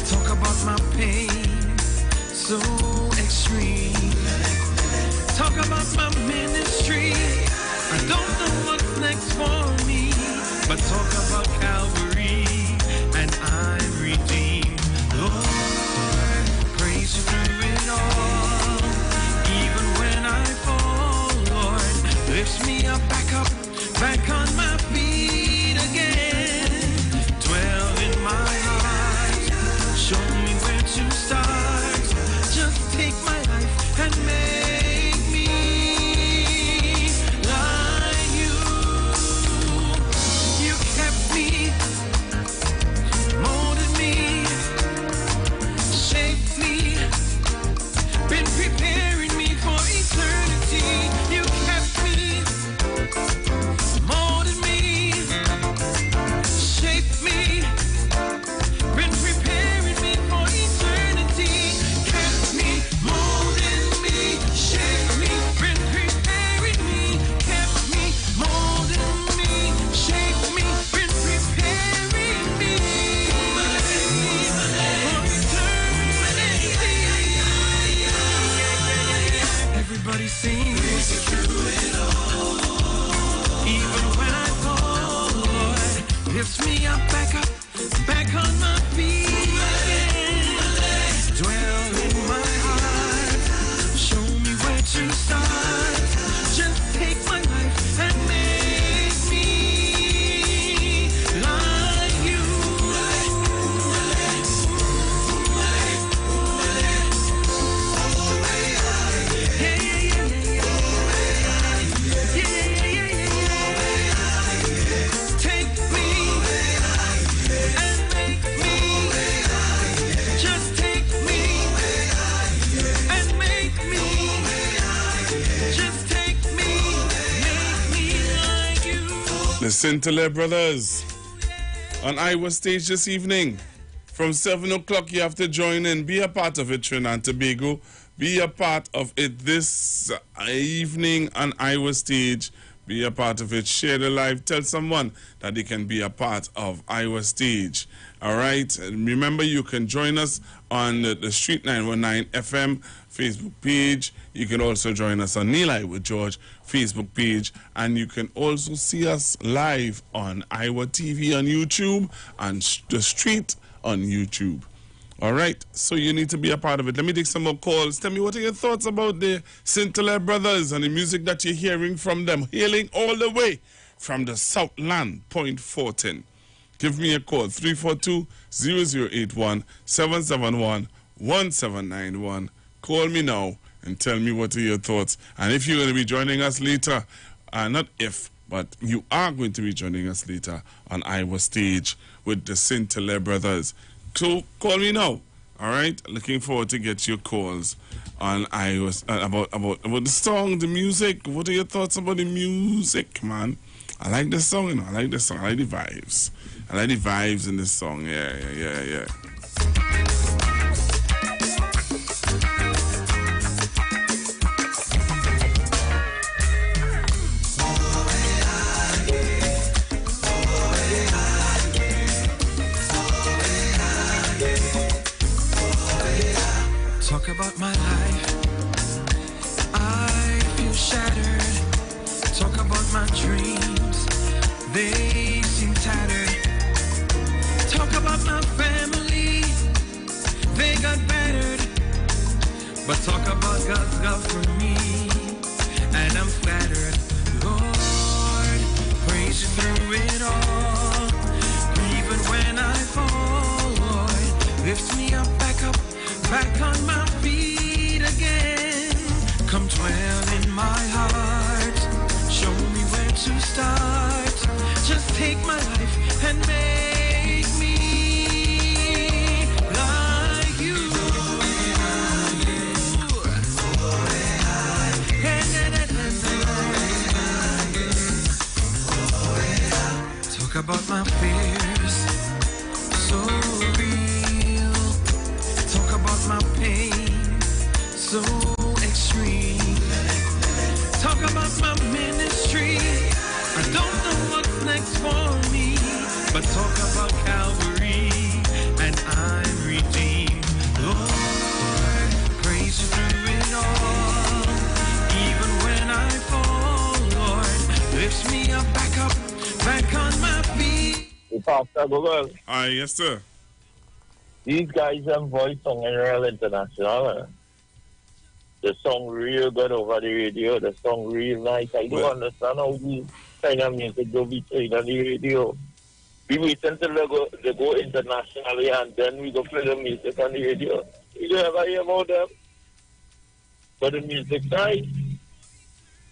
Talk about my pain, so extreme. Talk about my ministry. I don't know what's next for me, but talk about Calvary, and I'm redeemed. Lord, praise you through it all. Even when I fall, Lord, lift me up, back on my feet again. Dwell in my heart. Show me where to start. Just take my life and make me like you. You kept me, molded me, shaped me, been preparing me for eternity. You kept me, molded me, Lift me up, back on my feet again. Dwell in my heart, show me where to start. Just take my life and make me like you. Take me and make me. Just take me and make me. Just take me, make me like you. The Scintilla Brothers on Iowa stage this evening. From 7 o'clock, you have to join in. Be a part of it, Trinidad and Tobago. Be a part of it this evening on Iowa stage. Be a part of it. Share the live. Tell someone that they can be a part of Iowa stage. All right. And remember, you can join us on the Street 919 FM Facebook page. You can also join us on Neil with George Facebook page. And you can also see us live on Iwer TV on YouTube and The Street on YouTube. All right, so you need to be a part of it. Let me take some more calls. Tell me, what are your thoughts about the Scintilla Brothers and the music that you're hearing from them, hailing all the way from the Southland, Point Fortin. Give me a call, 342-0081, 771-1791. Call me now and tell me what are your thoughts. And if you're going to be joining us later, not if, but you are going to be joining us later on Iowa stage with the Scintilla Brothers. So call me now, all right? Looking forward to get your calls on iOS about the song, the music. What are your thoughts about the music, man? I like the song, you know. I like the song. I like the vibes. I like the vibes in this song. Yeah. Talk about my life, I feel shattered. Talk about my dreams, they seem tattered. Talk about my family, they got battered. But talk about God's love for me, and I'm flattered. Lord, praise you through it all. Even when I fall, Lord, lift me up, back on my feet again. Come dwell in my heart, show me where to start. Just take my life and make me like you. Talk about my fears, so real. Talk about my pain, so extreme. Talk about my ministry, I don't know what's next for me. But talk about Calvary, and I'm redeemed. Lord, praise you through it all. Even when I fall, Lord, lift me up, back on my feet. Pastor Google. Aye, yes, sir. These guys have voice song in Real International. The song real good over the radio. The song real nice. I don't understand how these kind of music will be played on the radio. We wait until they go internationally and then we go play the music on the radio. You don't ever hear about them. But the music nice.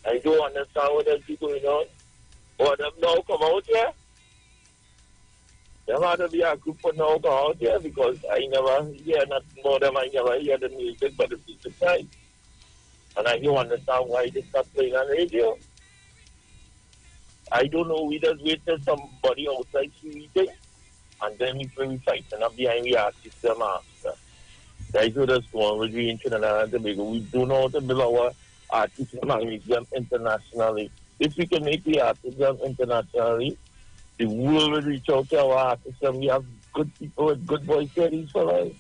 I don't understand what else is going on. Or them now come out here. There had to be a group for now come out here because I never hear nothing more than I never hear the music, but the music nice. And I don't understand why they start playing on radio. I don't know, we just wait till somebody outside see it, and then we play fighting up behind the artist them after. That's what that's going with we in Trinidad and Tobago. We do know how to build our artists and make them internationally. If we can make the artists them internationally, the world will reach out to our artists and we have good people with good voice series for us.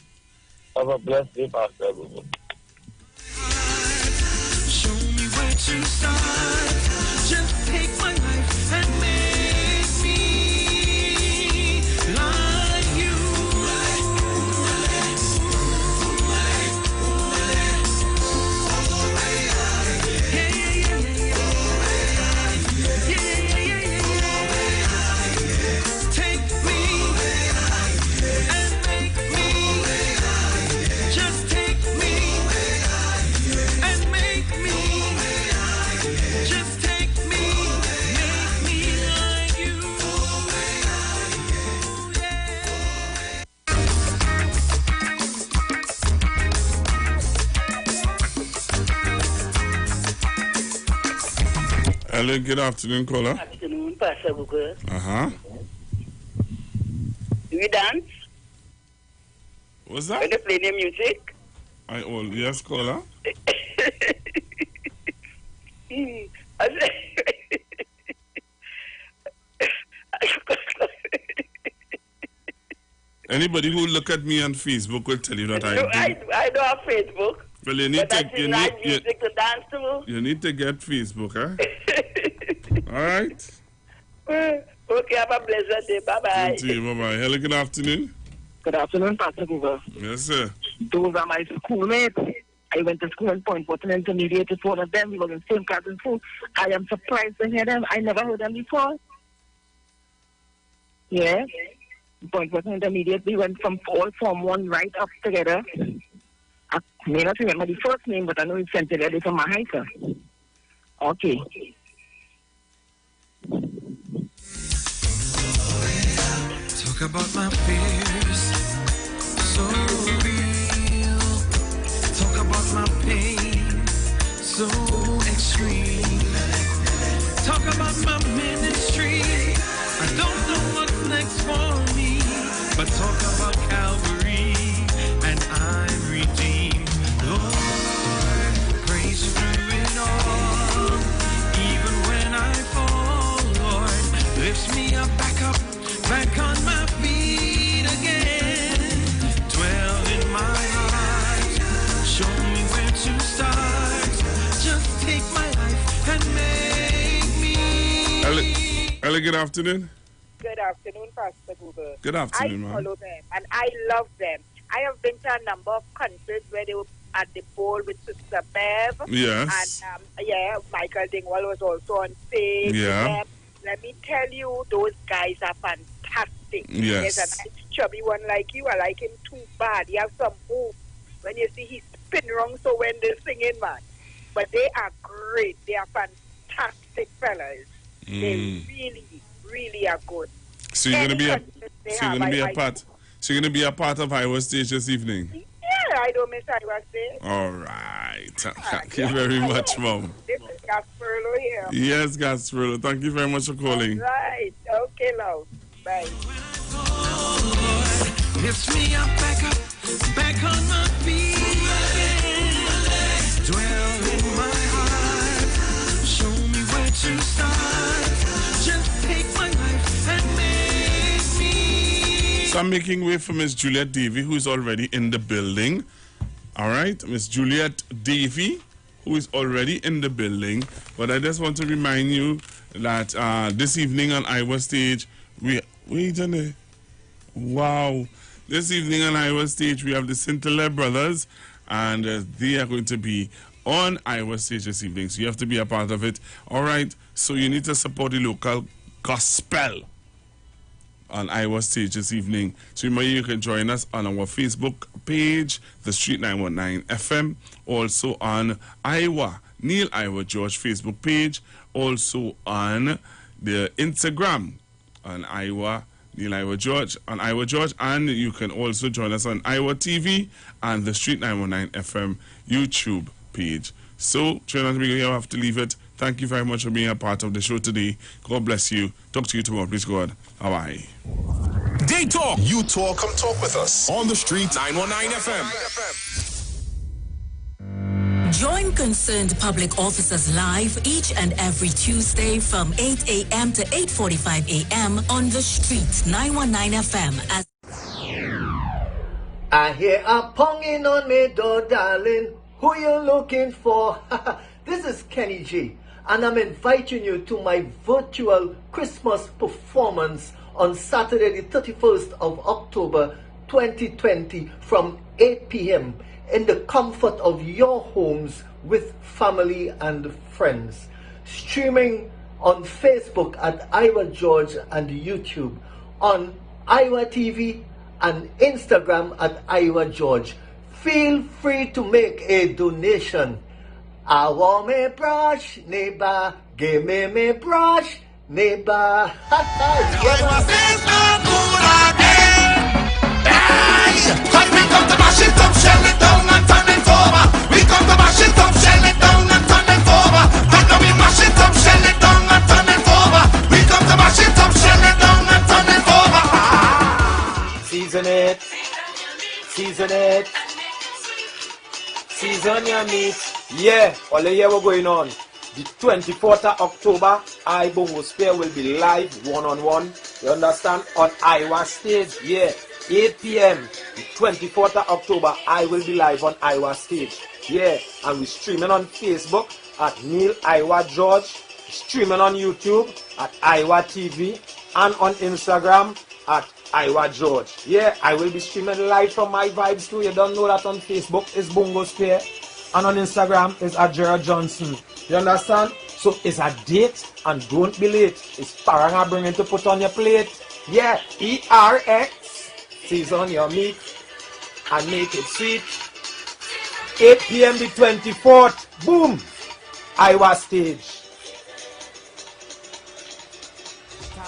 Have a blessed day, Pastor, everyone. Show me where to start. Just take my life and make me Hello, good afternoon, caller. Good afternoon, Pastor Booker. Uh-huh. Do you dance? What's that? When you play the music? Yes, caller. Anybody who look at me on Facebook will tell you that I don't have Facebook. Well, you need to music to dance to. You need to get Facebook, huh? All right. Okay, have a blessed day. Bye-bye. Bye-bye. Hello, good afternoon. Good afternoon, Pastor Google. Yes, sir. Those are my schoolmates. I went to school in Point Fortin Intermediate with one of them. We were in the same class in school. I am surprised to hear them. I never heard them before. Yeah. Point Fortin Intermediate, we went from all Form 1 right up together. I may not remember the first name, but I know it's sent together from my hiker. Okay. Talk about my fears, so real. Talk about my pain, so extreme. Talk about my ministry. I don't know what's next for me, but talk about Calvary and I'm redeemed. Lord, praise you through it all. Even when I fall, Lord, lift me up, back on my feet again. Dwell in my heart, show me where to start. Just take my life and make me. Hello, good afternoon. Good afternoon, Pastor Google. Good afternoon, I ma'am. follow them and I love them. I have been to a number of concerts where they were at the bowl with Sister Bev. Yes. And Michael Dingwall was also on stage. Yeah. Let me tell you, those guys are fantastic. Yes. There's a nice chubby one like you. I like him too bad. He has some moves. When you see he spin wrong, so when they're singing, man. But they are great. They are fantastic fellas. They really, really are good. So you're gonna be a part. So you're gonna be a part of Iowa Stage this evening. Yeah, I don't miss Iowa Stage. All right. Thank you very much, Mom. This is Gasperlo here. Yes, Gasperlo. Thank you very much for calling. Right. Okay, love. Bye. Lift me up, back on my feet again. Dwell in my heart, show me where to start. Just take my life and make me. So I'm making way for Miss Juliet Davy, who is already in the building. All right, Miss Juliet Davy, who is already in the building. But I just want to remind you that this evening on Iowa Stage, wow. This evening on Iowa Stage, we have the Scintilla Brothers, and they are going to be on Iowa Stage this evening. So you have to be a part of it. All right, so you need to support the local gospel on Iowa Stage this evening. So remember, you can join us on our Facebook page, The Street 919 FM, also on Neil Iowa George Facebook page, also on the Instagram on Neil Iowa George, and you can also join us on Iwer TV and The Street 919 FM YouTube page. So, Trinidad, we have to leave it. Thank you very much for being a part of the show today. God bless you. Talk to you tomorrow. Please God. Bye-bye. They talk. You talk. Come talk with us. On the street. 919 FM. Join concerned public officers live each and every Tuesday from 8 a.m. to 8:45 a.m. on the street 919 FM. I hear a ponging on me door, darling. Who you looking for? This is Kenny G, and I'm inviting you to my virtual Christmas performance on Saturday the 31st of October 2020 from 8 p.m. in the comfort of your homes with family and friends. Streaming on Facebook at Iwer George and YouTube, on Iwer TV and Instagram at Iwer George. Feel free to make a donation. I want me brush, neighbor. Give me brush, neighbor. We come to mash it up, shell it down and turn it over. We come to mash it up, shell it down and turn it over. And now we mash it up, shell it down. Season it. Season it. Season your meat. Yeah, all the year we're going on. The 24th of October, I Bongo Spear will be live one-on-one. You understand? On Iwer stage. Yeah, 8 p.m. The 24th of October, I will be live on Iwer stage. Yeah, and we're streaming on Facebook at Neil Iwer George. Streaming on YouTube at Iwer TV. And on Instagram at Iwer George. Yeah, I will be streaming live from my vibes too. You don't know that on Facebook is Bongo Spear. And on Instagram is at Gerald Johnson. You understand? So it's a date and don't be late. It's parang bringing to put on your plate. Yeah, ERX. Season your meat and make it sweet. 8 p.m. the 24th. Boom. Iwer stage.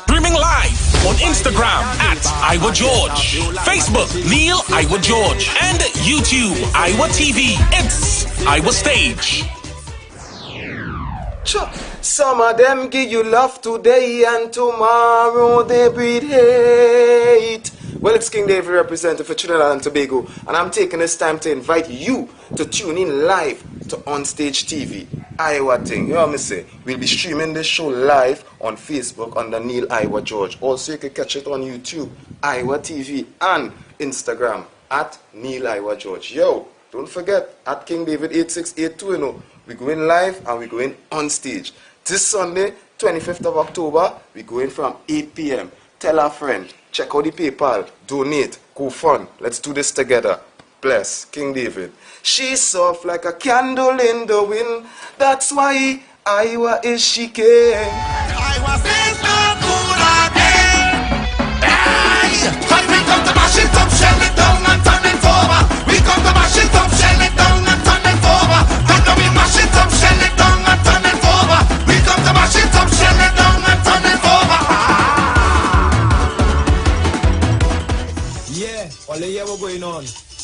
Streaming live on Instagram at Iwer George, Facebook Neil Iwer George, and YouTube Iwer TV. It's Iwer Stage. Some of them give you love today and tomorrow they breed hate. Well, it's King David representative for Trinidad and Tobago, and I'm taking this time to invite you to tune in live to Onstage TV. Iwer thing, you know what I say? We'll be streaming this show live on Facebook under Neil Iwer George. Also, you can catch it on YouTube, Iwer TV, and Instagram at Neil Iwer George. Yo, don't forget, at King David 8682, you know, we're going live and we're going on stage. This Sunday, 25th of October, we're going from 8 p.m. Tell a friend, check out the PayPal, donate, go fun. Let's do this together. Bless King David. She's soft like a candle in the wind. That's why Iwer is she king. Iwer says no good again. Hey, cause we come to mash it up, shell it down and turn it over. We come to mash it up, shell it down and turn it over. And now we mash it up, shell it down and turn it over. We come to mash it up, shell it down and turn it over. Yeah, all the year we're going on.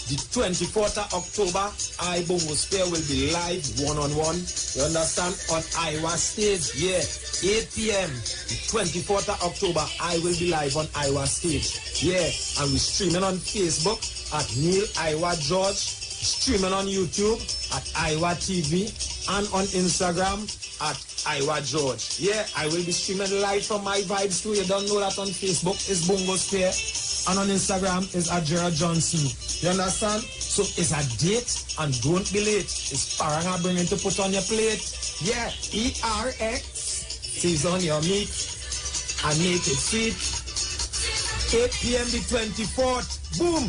The 24th of October, I Bongo Spear will be live one-on-one. You understand? On Iwer stage. Yeah, 8 p.m. The 24th of October, I will be live on Iwer stage. Yeah, and we're streaming on Facebook at Neil Iwer George. Streaming on YouTube at Iwer TV. And on Instagram at Iwer George. Yeah, I will be streaming live from my vibes too. You don't know that on Facebook is Bongo Spear. And on Instagram is at Gerald Johnson. You understand? So it's a date and don't be late. It's parang bringing to put on your plate. Yeah, ERX. Season your meat and make it sweet. 8 p.m. the 24th. Boom.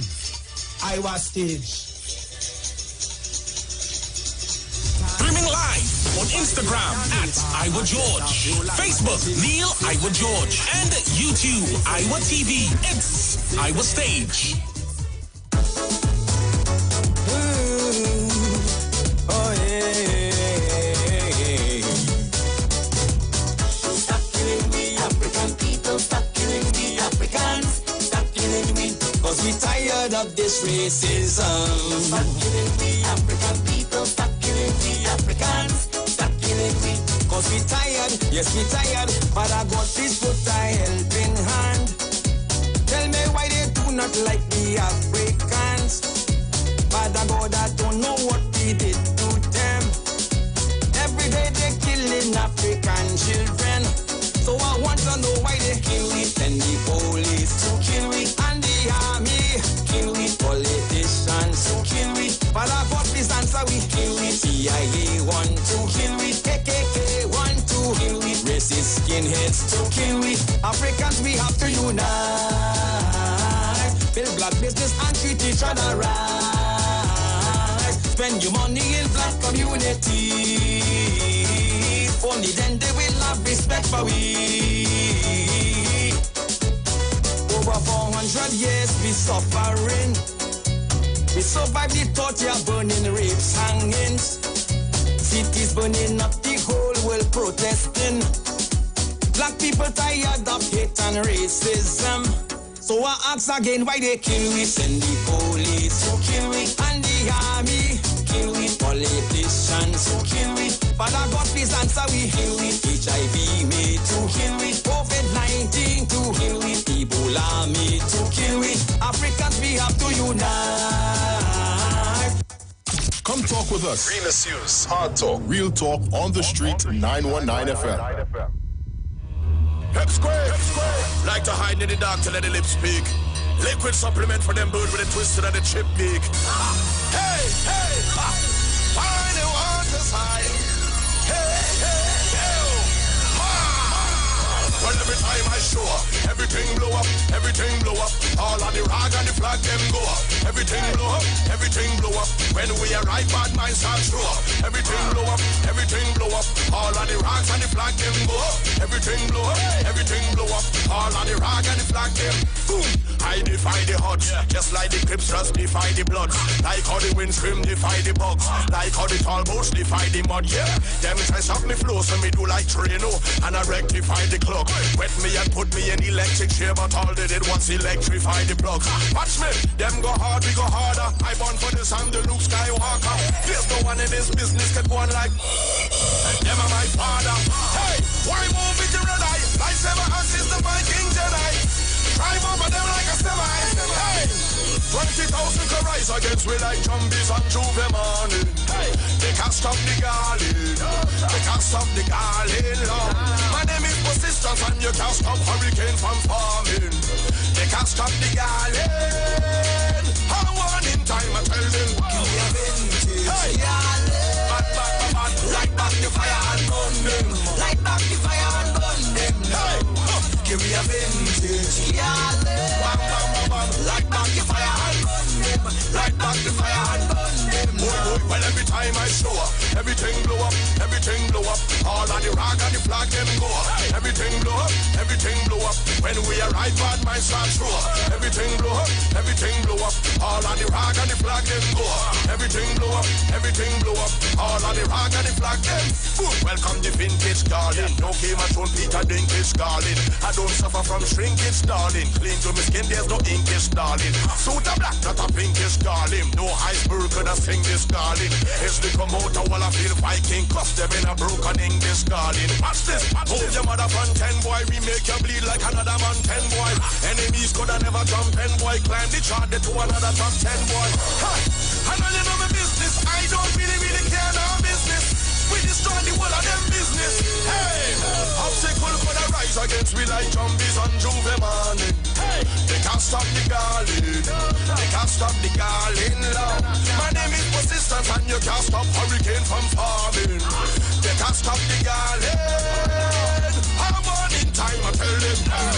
Iwer stage. Streaming live on Instagram at Iwer George, Facebook Neil Iwer George, and YouTube Iwer TV. It's Iwer Stage. Oh yeah. Stop killing the African people, stop killing the Africans, stop killing me, cause we tired of this racism. Stop killing the African people, stop killing the Africans, stop killing me, cause we tired, yes we tired, but I got this put a helping hand. Tell me why they do not like the Africans. Father God, I don't know what we did to them. Every day they killing African children. So I want to know why they kill we. Send the police to kill we, and the army kill we, politicians to kill we. Father God, please answer we. Kill we. CIA want to kill we. KKK want to kill we. Racist skinheads to kill we. Africans, we have to unite. Build black business and treat each other right. Spend your money in black community. Only then they will have respect for we. Over 400 years we suffering. We survived the torture, burning, rapes, hangings. Cities burning up, the whole world protesting. Black people tired of hate and racism. So I ask again why they kill we. Send the police to kill we, and the army kill we, politicians to kill we. Father God, please answer we. Kill we. HIV me to kill we, COVID-19 to kill we, Ebola me to kill we. Africans, Plus. Realest news, hard talk. Real talk on the street, 919 FM. Pep square. Like to hide in the dark to let the lips speak. Liquid supplement for them bird with a twisted and a chip beak. Hey, find the water's high. Hey, well, every time I show up, everything blow up, all of the rag and the flag them go up. Everything blow up, when we arrive bad minds start show up. Everything blow up, all of the rags and the flag them go up. Everything blow up, all of the rag and the flag them boom. I defy the odds, just like the Crips just defy the Bloods. Like how the wind scream defy the bugs. Like how the tall boats defy the mud, yeah. Them try stop me flow, so me do like Trino, and I rectify the clock. Wet me and put me in electric chair, but all they did was electrify the plugs. Watch me, them go hard, we go harder. I born for this, I'm the Luke Skywalker. There's no one in this business can go on like them are my father. Hey, why move it to red eye? Lightsaber assist the Viking Jedi. Drive over them like a semi. Hey, 20,000 can rise against we like zombies on Juve morning. Hey, they can't stop the garland. They can't stop the garland, Lord. My name is persistence and you can't stop hurricane from forming. They can't stop the garland. I want in time I tell them. Hey, bad, light back the fire and burn them. Light back the fire and burn them. Hey, give me a vintage. Light back the fire and burn them. Light back the fire and burn them. Boy, well every time I show up, everything blow up. All of the rag and the flag them go up. Everything blow up. When we arrive bad minds start show up. Everything blow up. All of the rag and the flag them go up. Everything blow up. All of the rag and the flag them. Boom. Welcome the vintage garden. No Game of Thrones Peter Dinklage darling. I don't suffer from shrinkage darling. Clean to my skin there's no inkish darling. Suit a black not a pinkish darling. No iceberg could have sing this darling. It's the promoter while I feel Viking. Cause them in a broken English darling. Watch this. Hold your mother from 10 boy. We make you bleed like another man 10 boy. Enemies could have never jump 10 boy. Climb the chart to another top 10 boy. I know you know my business. I don't really care no business. We destroy the whole of them business. Hey, obstacle could arise against we like zombies on Juve morning. Hey, they can't stop the garland. They can't stop the garland, Lord. My name is persistence and you can't stop hurricane from forming. They can't stop the garland. I'm on in time, I tell them. Bad,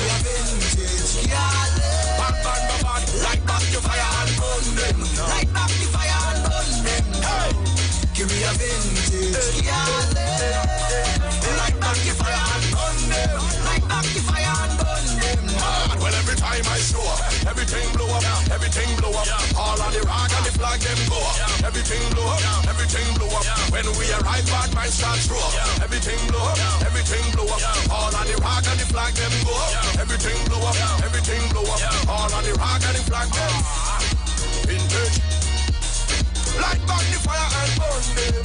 light back the fire and burn them. Light back the fire and burn them. Hey, give me a vintage. Light back the fire and burn them. Light back the fire and burn them. Well, every time I show up, everything blow up. All of the rag and the flag them go up. Everything blow up. When we arrive, bad minds start show up. Everything blow up. All of the rag and the flag them go up. Everything blow up. All of the rag and the flag them. Vintage. Light back the fire and burn them.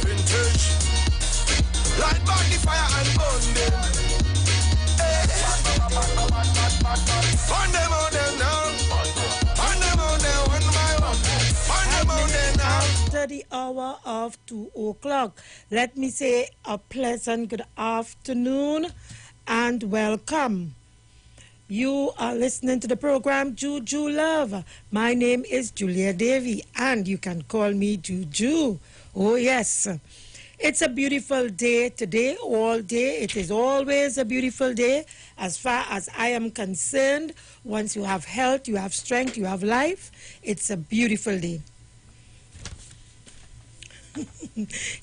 Vintage. Light back the fire and burn them. Burn them on them now. Burn them on them one by one. Burn them on them now. After the hour of 2 o'clock, let me say a pleasant good afternoon and welcome. You are listening to the program Juju Love. My name is Julia Davy and you can call me Juju. Oh yes. It's a beautiful day today, all day. It is always a beautiful day as far as I am concerned. Once you have health, you have strength, you have life, it's a beautiful day.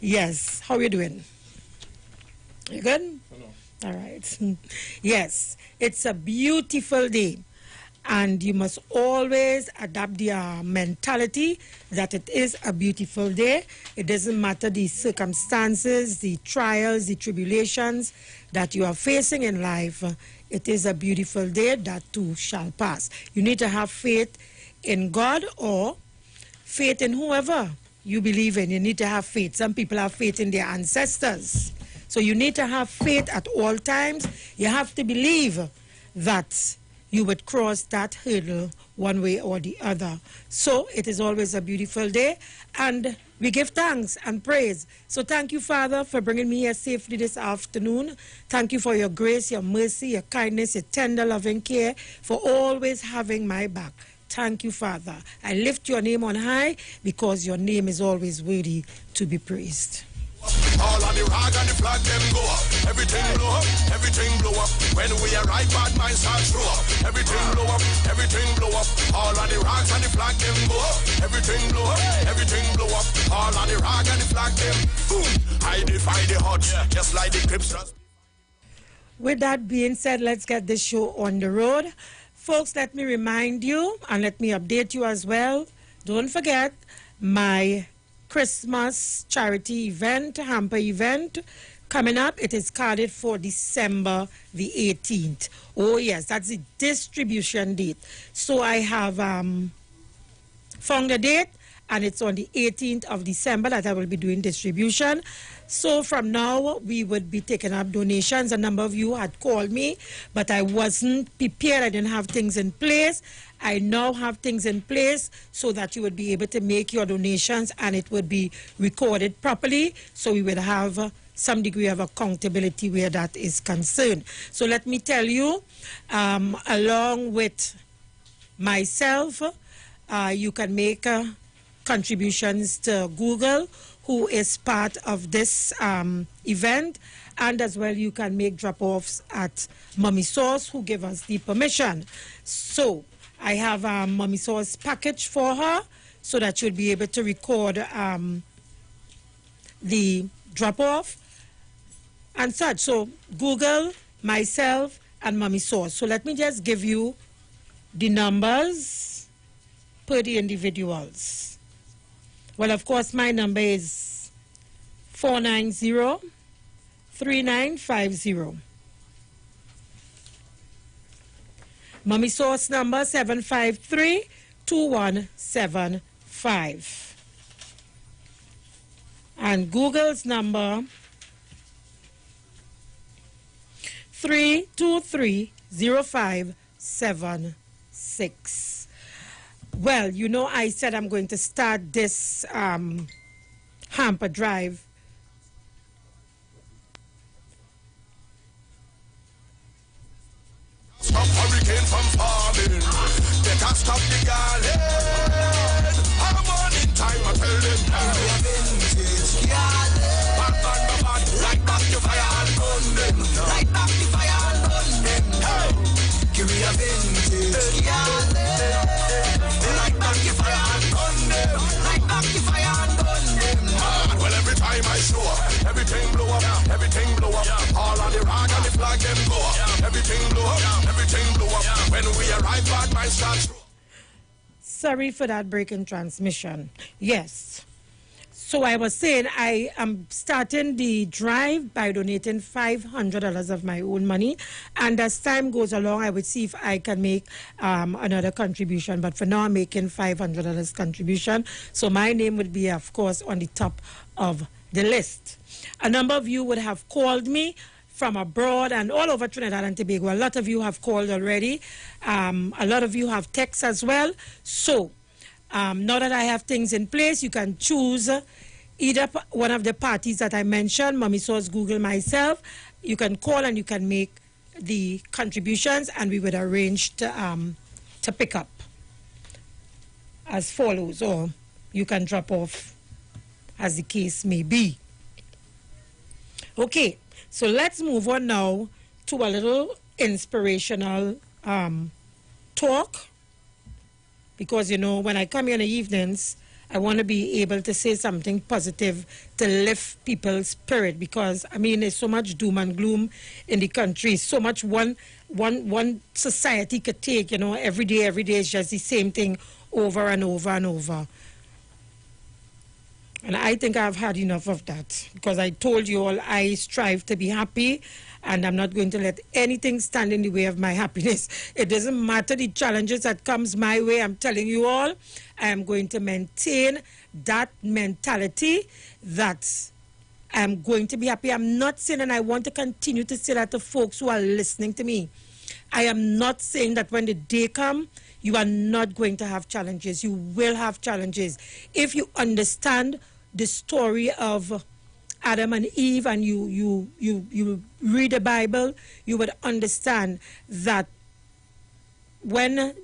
Yes. How are you doing? You good? All right. Yes, it's a beautiful day. And you must always adapt your mentality that it is a beautiful day. It doesn't matter the circumstances, the trials, the tribulations that you are facing in life. It is a beautiful day that too shall pass. You need to have faith in God or faith in whoever you believe in. You need to have faith. Some people have faith in their ancestors. So you need to have faith at all times. You have to believe that you would cross that hurdle one way or the other. So it is always a beautiful day, and we give thanks and praise. So thank you, Father, for bringing me here safely this afternoon. Thank you for your grace, your mercy, your kindness, your tender loving care, for always having my back. Thank you, Father. I lift your name on high because your name is always worthy to be praised. All of the rag and the flag, them go up. Everything blow up, everything blow up. When we arrive, bad minds start show up. Everything blow up, everything blow up. All of the rags and the flag, them go up. Everything blow up, everything blow up. All of the rag and the flag, them boom. I defy the odds, just like the Crips. With that being said, let's get this show on the road. Folks, let me remind you and let me update you as well. Don't forget my Christmas charity event, hamper event, coming up. It is carded for December the 18th. Oh yes, that's the distribution date. So I have found a date, and it's on the 18th of December that I will be doing distribution. So from now, we would be taking up donations. A number of you had called me, but I wasn't prepared. I didn't have things in place. I now have things in place so that you would be able to make your donations, and it would be recorded properly, so we would have some degree of accountability where that is concerned. So let me tell you, along with myself, you can make contributions to Google, who is part of this event, and as well you can make drop-offs at Mommy Sauce, who give us the permission. So I have a Mommy Sauce package for her so that she'll be able to record the drop-off and such. So Google, myself, and Mommy Sauce. So let me just give you the numbers per the individuals. Well, of course, my number is 490-3950. Mommy Sauce number 753-2175. And Google's number 323-0576. Well, you know, I said I'm going to start this hamper drive. Stop hurricane from farming. They can't stop the garland. I'm on in time, I tell them. Light back the fire and burn them. Light back the fire and burn them. Hey, give me a vintage garland. Light back the fire and burn them. Light back the fire and burn them. Well, every time I show up, everything blow up, everything blow up. All of the rag and the flag them go up. Everything blow up, everything blow up. When we arrive, bad minds start show up. Sorry for that break in transmission. Yes. So I was saying I am starting the drive by donating $500 of my own money, and as time goes along, I would see if I can make another contribution. But for now, I'm making $500 contribution. So my name would be, of course, on the top of the list. A number of you would have called me from abroad and all over Trinidad and Tobago. A lot of you have called already. A lot of you have texts as well. So now that I have things in place, you can choose either one of the parties that I mentioned, Mommy Sauce, Google, myself. You can call and you can make the contributions, and we would arrange to pick up as follows, or you can drop off as the case may be. Okay, so let's move on now to a little inspirational talk, because, you know, when I come here in the evenings, I want to be able to say something positive to lift people's spirit, because, I mean, there's so much doom and gloom in the country, so much one society could take, you know, every day is just the same thing over and over and over. And I think I've had enough of that, because I told you all I strive to be happy, and I'm not going to let anything stand in the way of my happiness. It doesn't matter the challenges that comes my way. I'm telling you all, I am going to maintain that mentality that I'm going to be happy. I'm not saying, and I want to continue to say that to folks who are listening to me, I am not saying that when the day comes, you are not going to have challenges. You will have challenges. If you understand the story of Adam and Eve and you read the Bible, you would understand that when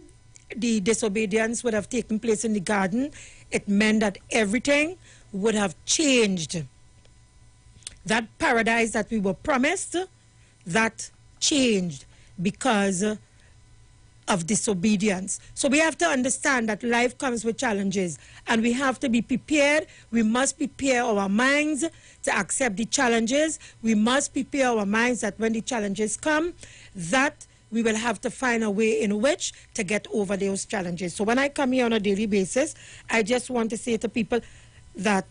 the disobedience would have taken place in the garden, it meant that everything would have changed. That paradise that we were promised, that changed because of disobedience. So we have to understand that life comes with challenges and we have to be prepared. We must prepare our minds to accept the challenges. We must prepare our minds that when the challenges come, that we will have to find a way in which to get over those challenges. So when I come here on a daily basis, I just want to say to people that,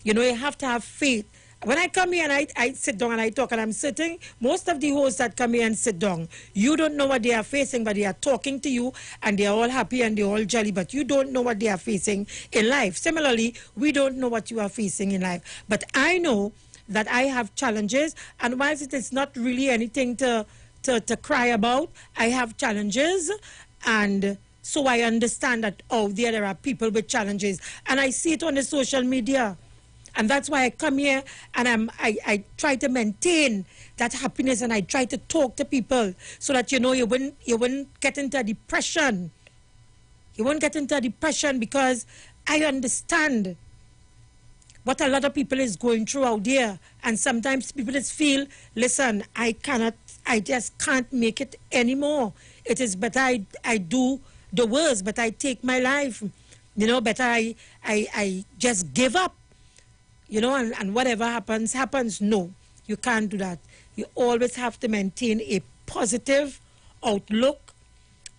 you know, you have to have faith. When I come here and I sit down and I talk and I'm sitting, most of the hosts that come here and sit down, you don't know what they are facing, but they are talking to you and they are all happy and they're all jolly, but you don't know what they are facing in life. Similarly, we don't know what you are facing in life. But I know that I have challenges, and whilst it is not really anything to cry about, I have challenges, and so I understand that out there are people with challenges, and I see it on the social media. And that's why I come here and I try to maintain that happiness, and I try to talk to people so that, you know, you wouldn't get into depression. You won't get into depression because I understand what a lot of people is going through out there. And sometimes people just feel, listen, I just can't make it anymore. It is better I do the worst, but I take my life. You know, better I just give up. You know, and whatever happens, happens. No, you can't do that. You always have to maintain a positive outlook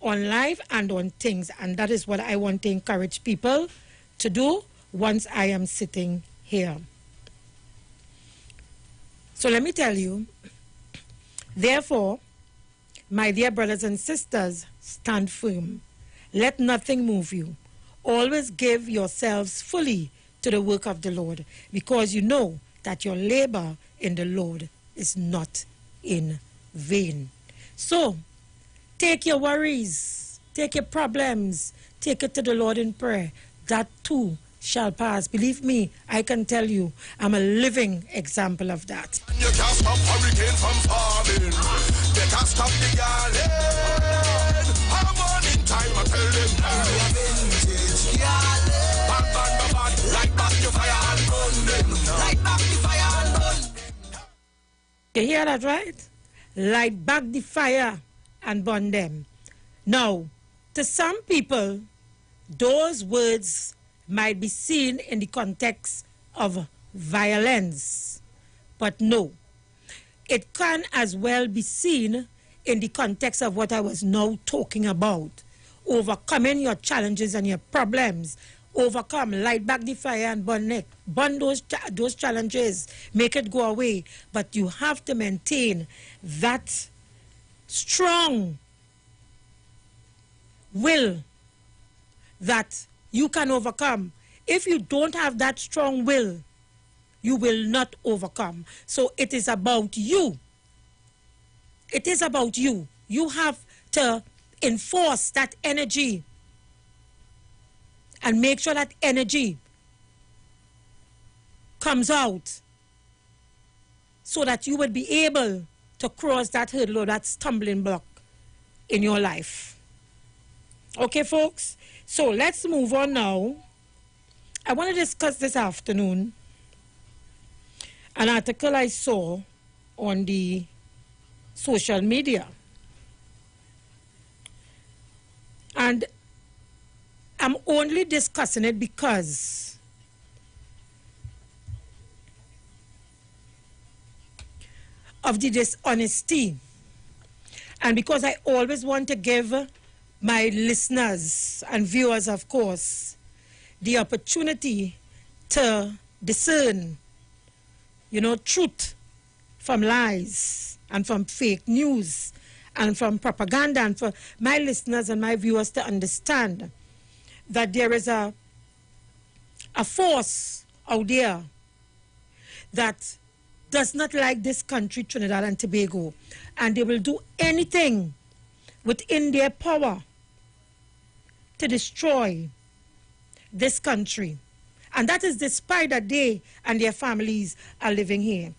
on life and on things. And that is what I want to encourage people to do once I am sitting here. So let me tell you, therefore, my dear brothers and sisters, stand firm. Let nothing move you. Always give yourselves fully to the work of the Lord, because you know that your labor in the Lord is not in vain. So, take your worries, take your problems, take it to the Lord in prayer. That too shall pass. Believe me, I can tell you, I'm a living example of that. You can't stop hurricane from forming. They can't stop the garland. I'm on in time, I tell them. Light back the fire and burn them. Light back the fire and burn them. You hear that, right? Light back the fire and burn them. Now, to some people, those words might be seen in the context of violence. But no, it can as well be seen in the context of what I was now talking about. Overcoming your challenges and your problems. Overcome, light back the fire and burn it. Burn those challenges, make it go away. But you have to maintain that strong will that you can overcome. If you don't have that strong will, you will not overcome. So it is about you. It is about you. You have to enforce that energy and make sure that energy comes out so that you would be able to cross that hurdle or that stumbling block in your life. Okay, folks? So let's move on now. I want to discuss this afternoon an article I saw on the social media. And I'm only discussing it because of the dishonesty, and because I always want to give my listeners and viewers, of course, the opportunity to discern, you know, truth from lies and from fake news and from propaganda, and for my listeners and my viewers to understand that there is a force out there that does not like this country, Trinidad and Tobago, and they will do anything within their power to destroy this country. And that is despite that they and their families are living here.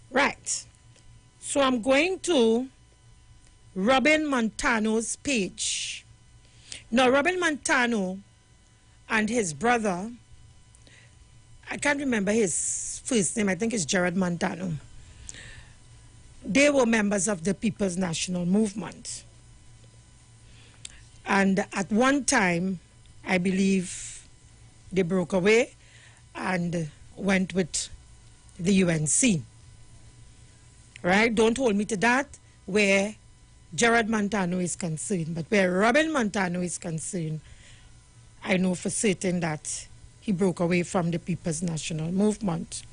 Right. So I'm going to Robin Montano's page. Now, Robin Montano and his brother, I can't remember his first name, I think it's Gerard Montano. They were members of the People's National Movement. And at one time, I believe they broke away and went with the UNC. Right? Don't hold me to that where Gerard Montano is concerned. But where Robin Montano is concerned, I know for certain that he broke away from the People's National Movement.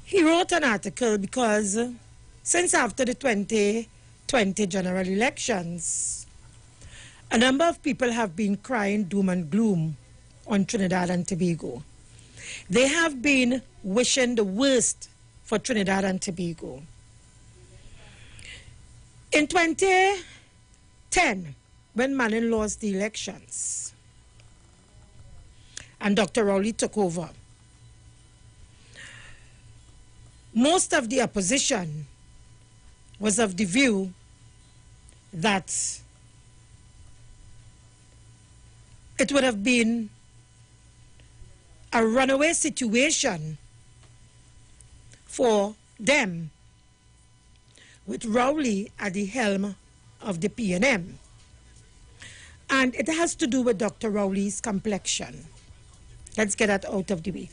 He wrote an article because since after the 2020 general elections, a number of people have been crying doom and gloom on Trinidad and Tobago. They have been wishing the worst for Trinidad and Tobago. In 2010, when Manning lost the elections and Dr. Rowley took over, most of the opposition was of the view that it would have been a runaway situation for them with Rowley at the helm of the PNM. And it has to do with Dr. Rowley's complexion. Let's get that out of the way.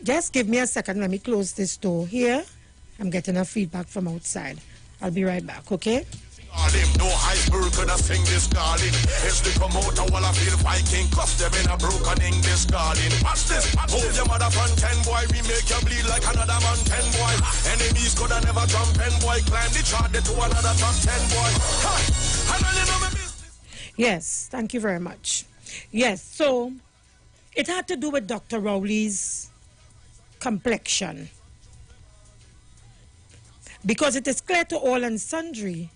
Just give me a second. Let me close this door here. I'm getting a feedback from outside. I'll be right back, okay? No iceberg could I sing this garden. It's the promoter while I feel Viking. Cuff them in a broken English garden. Watch this, move your mother from 10 boy. We make you bleed like another man 10 boy. Enemies could have never jump 10 boy. Climb the chart to another top 10 boy. I know you know my business. Yes, thank you very much. Yes, so it had to do with Dr. Rowley's complexion. Because it is clear to all and sundry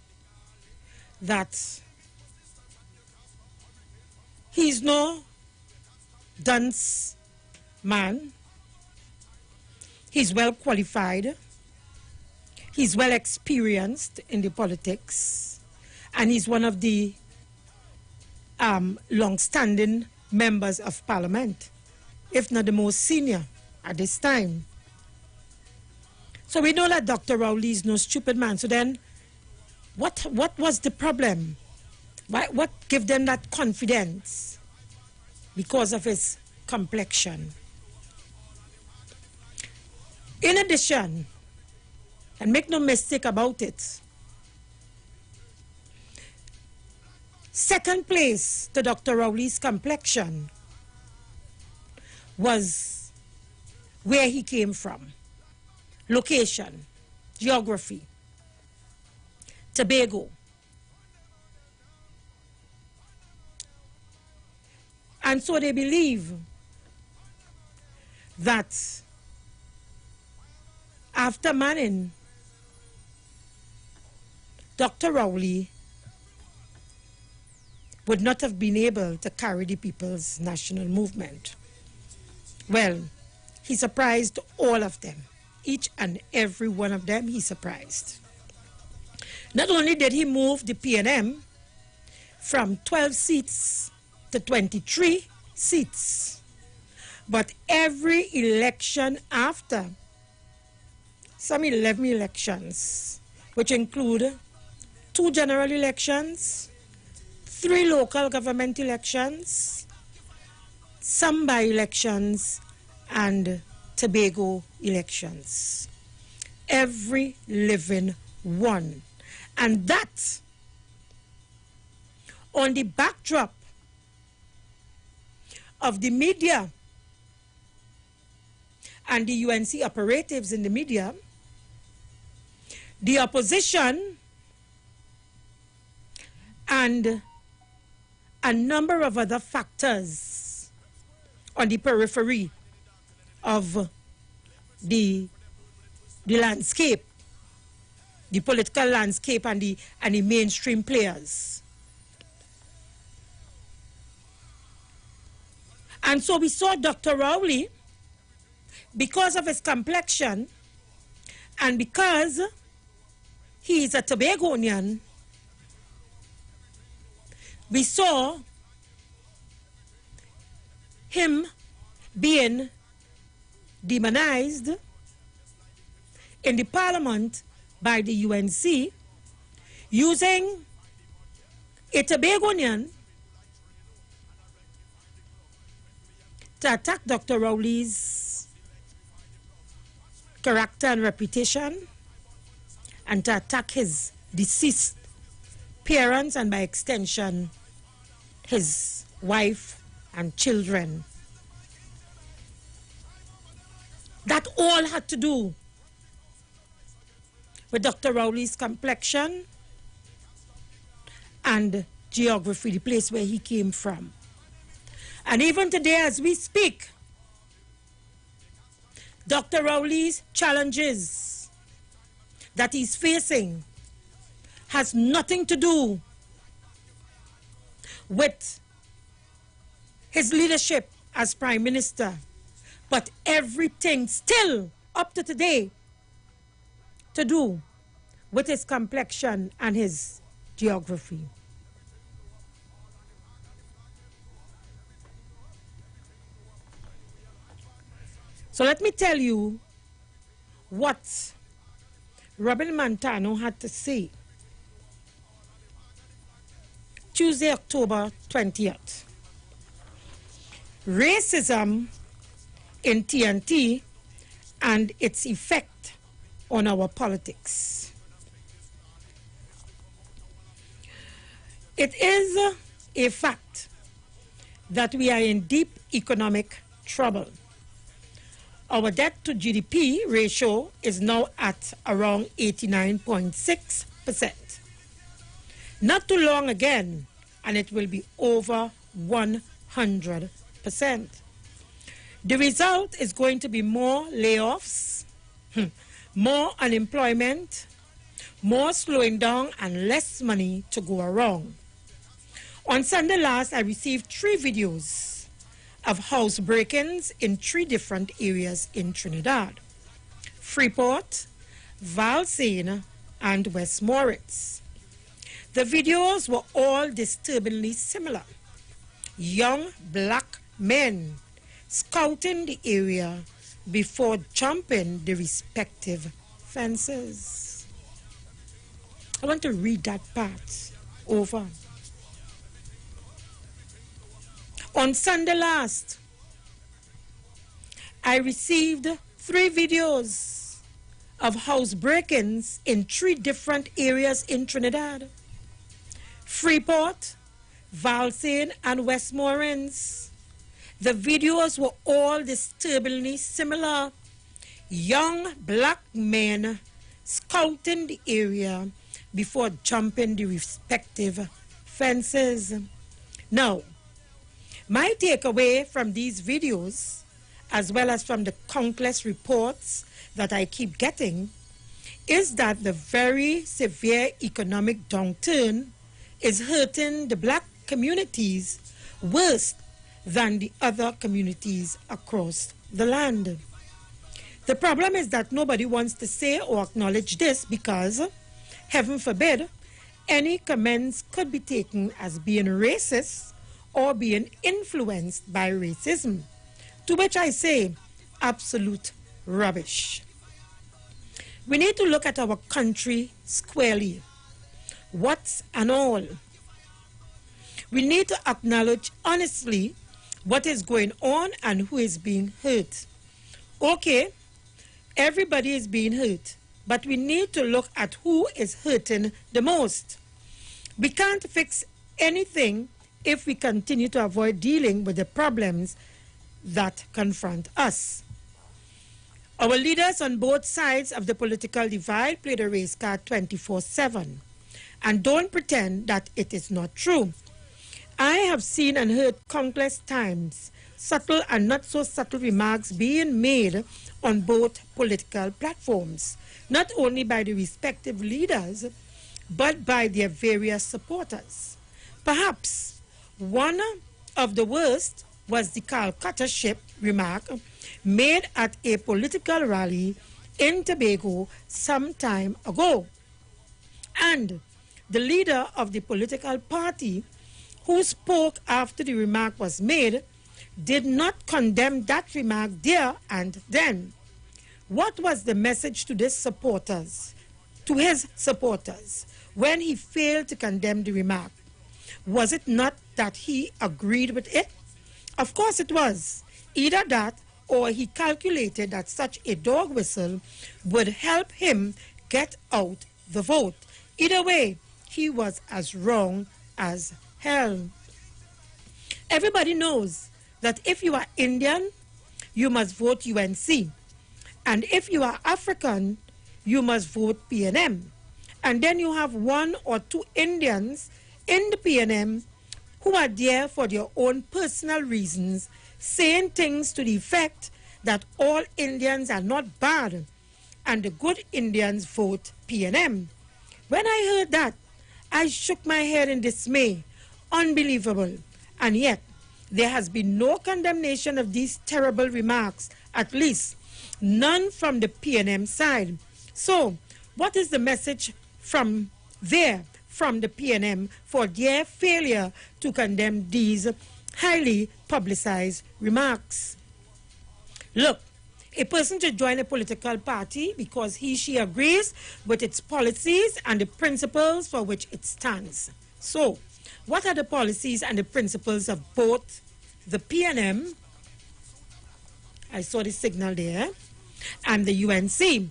that he's no dunce man. He's well qualified. He's well experienced in the politics. And he's one of the long-standing members of parliament, if not the most senior at this time. So we know that Dr. Rowley is no stupid man. So then, what was the problem? What gave them that confidence? Because of his complexion. In addition, and make no mistake about it, second place to Dr. Rowley's complexion was where he came from. Location, geography, Tobago. And so they believe that after Manning, Dr. Rowley would not have been able to carry the People's National Movement. Well, he surprised all of them. Each and every one of them he surprised. Not only did he move the PNM from 12 seats to 23 seats, but every election after, some 11 elections, which include 2 general elections, 3 local government elections, some by-elections, and Tobago elections. Every living one. And that, on the backdrop of the media and the UNC operatives in the media, the opposition, and a number of other factors on the periphery of the landscape, the political landscape and the mainstream players. And so we saw Dr. Rowley, because of his complexion and because he is a Tobagonian, we saw him being demonized in the parliament by the UNC using a Tobagonian to attack Dr. Rowley's character and reputation and to attack his deceased parents and by extension his wife and children. That all had to do with Dr. Rowley's complexion and geography, the place where he came from. And even today as we speak, Dr. Rowley's challenges that he's facing has nothing to do with his leadership as Prime Minister, but everything still up to today to do with his complexion and his geography. So let me tell you what Robin Montano had to say Tuesday, October 20th. Racism in TNT and its effect on our politics. It is a fact that we are in deep economic trouble. Our debt to GDP ratio is now at around 89.6%. Not too long again, and it will be over 100%. The result is going to be more layoffs, more unemployment, more slowing down, and less money to go around. On Sunday last, I received 3 videos of house break-ins in 3 different areas in Trinidad: Freeport, Valsane, and West Moritz. The videos were all disturbingly similar. Young black men scouting the area before jumping the respective fences. I want to read that part over. On Sunday last, I received 3 videos of house break-ins in 3 different areas in Trinidad: Freeport, Valsane, and West Moritz. The videos were all disturbingly similar. Young black men scouting the area before jumping the respective fences. Now, my takeaway from these videos, as well as from the countless reports that I keep getting, is that the very severe economic downturn is hurting the black communities worse than the other communities across the land. The problem is that nobody wants to say or acknowledge this because, heaven forbid, any comments could be taken as being racist or being influenced by racism, to which I say absolute rubbish. We need to look at our country squarely, what's and all. We need to acknowledge honestly what is going on and who is being hurt. Okay, everybody is being hurt, but we need to look at who is hurting the most. We can't fix anything if we continue to avoid dealing with the problems that confront us. Our leaders on both sides of the political divide play the race card 24/7 and don't pretend that it is not true. I have seen and heard countless times subtle and not so subtle remarks being made on both political platforms, not only by the respective leaders, but by their various supporters. Perhaps one of the worst was the Calcutta ship remark made at a political rally in Tobago some time ago. And the leader of the political party who spoke after the remark was made did not condemn that remark there and then. What was the message to his supporters, when he failed to condemn the remark? Was it not that he agreed with it? Of course it was. Either that or he calculated that such a dog whistle would help him get out the vote. Either way, he was as wrong as hell. Everybody knows that if you are Indian, you must vote UNC. And if you are African, you must vote PNM. And then you have one or two Indians in the PNM who are there for their own personal reasons, saying things to the effect that all Indians are not bad and the good Indians vote PNM. When I heard that, I shook my head in dismay. Unbelievable. And yet, there has been no condemnation of these terrible remarks, at least none from the PNM side. So, what is the message from the PNM for their failure to condemn these highly publicized remarks? Look, a person should join a political party because she agrees with its policies and the principles for which it stands. So, what are the policies and the principles of both the PNM, I saw the signal there, and the UNC?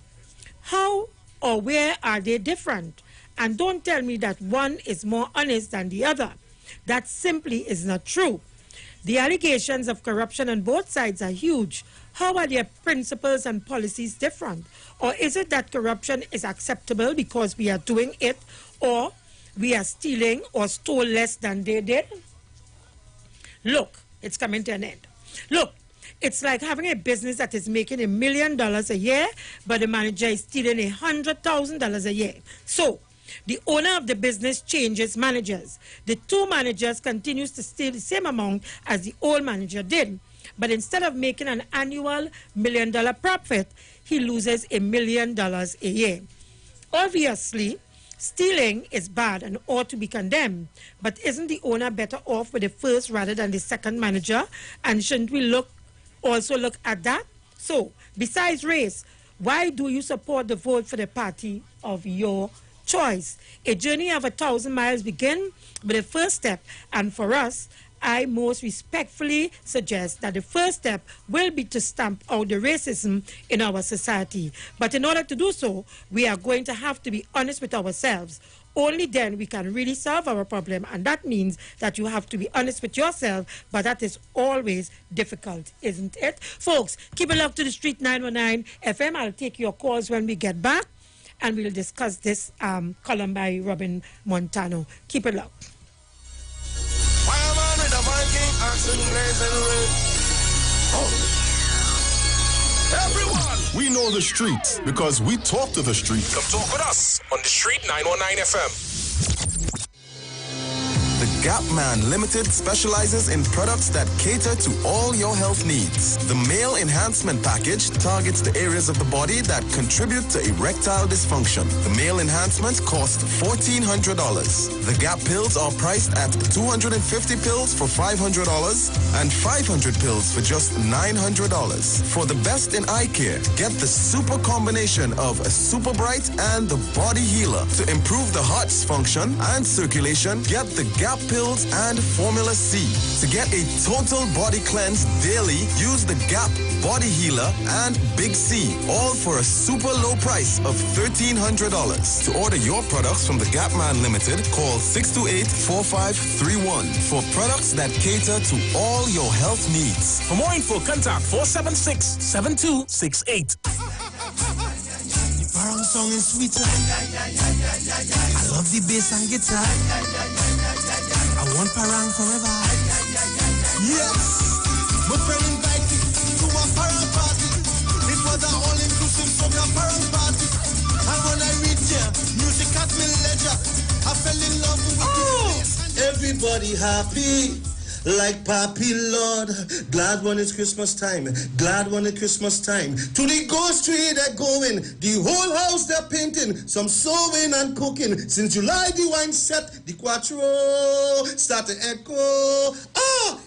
How or where are they different? And don't tell me that one is more honest than the other. That simply is not true. The allegations of corruption on both sides are huge. How are their principles and policies different? Or is it that corruption is acceptable because we are doing it, or we are stealing or stole less than they did? Look, it's coming to an end. Look, it's like having a business that is making $1 million a year, but the manager is stealing $100,000 a year. So, the owner of the business changes managers. The two managers continues to steal the same amount as the old manager did. But instead of making an annual $1 million profit, he loses $1 million a year. Obviously, stealing is bad and ought to be condemned. But isn't the owner better off with the first rather than the second manager? And shouldn't we also look at that? So, besides race, why do you support the vote for the party of your choice? A journey of 1,000 miles begins with the first step, and for us, I most respectfully suggest that the first step will be to stamp out the racism in our society. But in order to do so, we are going to have to be honest with ourselves. Only then we can really solve our problem, and that means that you have to be honest with yourself, but that is always difficult, isn't it? Folks, keep it locked to the Street 919 FM. I'll take your calls when we get back, and we'll discuss this column by Robin Montano. Keep it locked. Everyone, we know the streets because we talk to the streets. Come talk with us on the Street 919 FM. The Gap Man Limited specializes in products that cater to all your health needs. The Male Enhancement Package targets the areas of the body that contribute to erectile dysfunction. The Male Enhancement costs $1,400. The Gap pills are priced at 250 pills for $500 and 500 pills for just $900. For the best in eye care, get the super combination of a Super Bright and the Body Healer. To improve the heart's function and circulation, get the Gap pills and Formula C. To get a total body cleanse daily, use the Gap Body Healer and Big C, all for a super low price of $1,300. To order your products from the Gap Man Limited, call 628-4531 for products that cater to all your health needs. For more info, contact 476-7268. Parang song is sweeter. I love the bass and guitar. I want parang forever. Yes, but a parang party. And when I reach here, music at me leisure. I fell in love with it. Everybody happy. Like Papi Lord, glad when it's Christmas time, glad when it's Christmas time. To the ghost tree they're going, the whole house they're painting, some sewing and cooking. Since July the wine set, the quattro start to echo.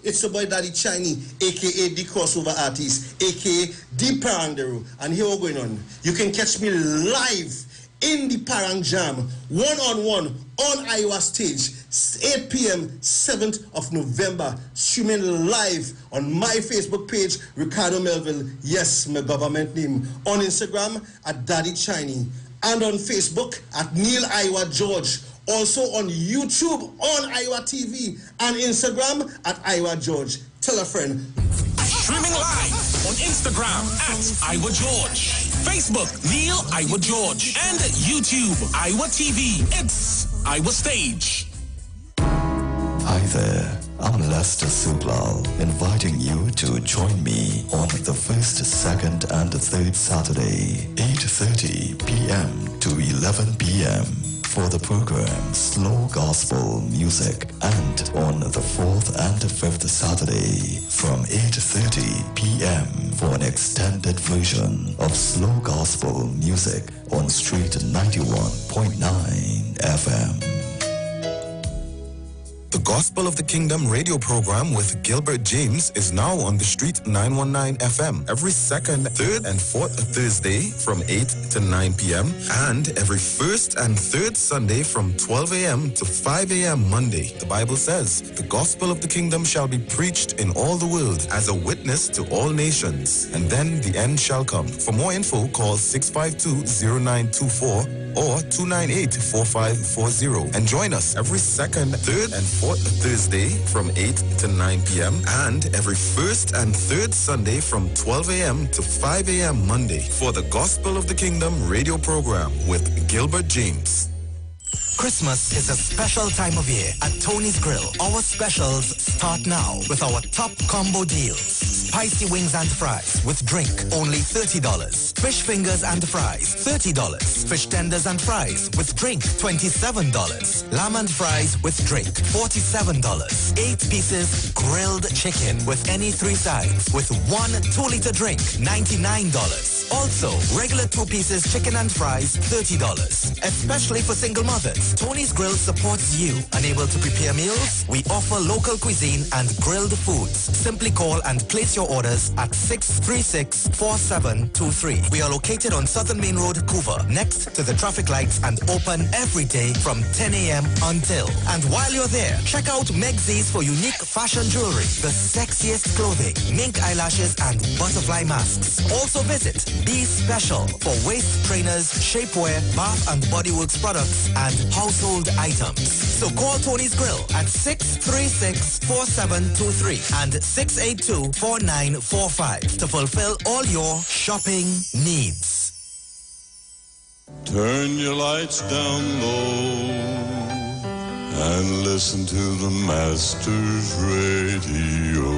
It's the boy Daddy Chiney, aka the crossover artist, aka the Parangderu. And here we're going on. You can catch me live in the Parang Jam, one-on-one on Iowa stage, 8 p.m., 7th of November, streaming live on my Facebook page, Ricardo Melville, yes, my government name, on Instagram at Daddy Chiney, and on Facebook at Neil Iowa George, also on YouTube on Iwer TV, and Instagram at Iowa George. Tell a friend. Streaming live on Instagram at Iwer George, Facebook Neil Iwer George, and YouTube Iwer TV. It's Iwer Stage. Hi there, I'm Lester Sublal, inviting you to join me on the 1st, 2nd, and 3rd Saturday, 8:30 p.m. to 11 p.m. for the program Slow Gospel Music, and on the 4th and 5th Saturday from 8:30 p.m. for an extended version of Slow Gospel Music on Street 91.9 FM. The Gospel of the Kingdom radio program with Gilbert James is now on the Street 919 FM every 2nd, 3rd, and 4th Thursday from 8 to 9 p.m. and every 1st and 3rd Sunday from 12 a.m. to 5 a.m. Monday. The Bible says, the Gospel of the Kingdom shall be preached in all the world as a witness to all nations, and then the end shall come. For more info, call 652-0924 or 298-4540 and join us every 2nd, 3rd, and 4th Thursday from 8 to 9 p.m. and every 1st and 3rd Sunday from 12 a.m. to 5 a.m. Monday for the Gospel of the Kingdom radio program with Gilbert James. Christmas is a special time of year at Tony's Grill. Our specials start now with our top combo deals. Spicy wings and fries with drink, only $30. Fish fingers and fries, $30. Fish tenders and fries with drink, $27. Lamb and fries with drink, $47. 8 pieces grilled chicken with any 3 sides with 1 2-liter drink, $99. Also, regular 2 pieces chicken and fries, $30. Especially for single mothers, Tony's Grill supports you. Unable to prepare meals? We offer local cuisine and grilled foods. Simply call and place your orders at 636-4723. We are located on Southern Main Road, Couva, next to the traffic lights, and open every day from 10 a.m. until. And while you're there, check out Megzies for unique fashion jewelry, the sexiest clothing, mink eyelashes, and butterfly masks. Also visit Be Special for waist trainers, shapewear, bath and body works products, and household items. So call Tony's Grill at 636-4723 and 682-4945 to fulfill all your shopping needs. Turn your lights down low and listen to the Master's Radio.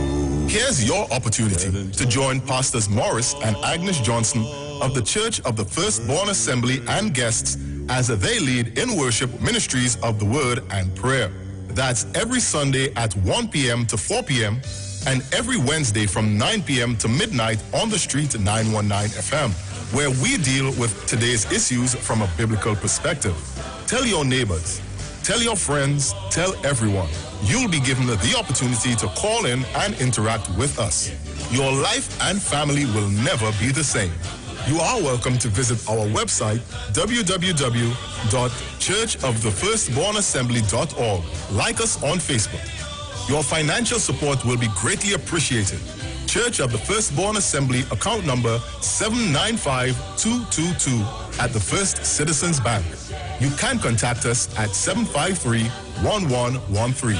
Here's your opportunity to join Pastors Morris and Agnes Johnson of the Church of the Firstborn Assembly and guests as they lead in worship ministries of the Word and Prayer. That's every Sunday at 1 p.m. to 4 p.m. and every Wednesday from 9 p.m. to midnight on the Street 919 FM, where we deal with today's issues from a biblical perspective. Tell your neighbors, tell your friends, tell everyone. You'll be given the opportunity to call in and interact with us. Your life and family will never be the same. You are welcome to visit our website, www.churchofthefirstbornassembly.org. Like us on Facebook. Your financial support will be greatly appreciated. Church of the Firstborn Assembly, account number 795222 at the First Citizens Bank. You can contact us at 753-1113.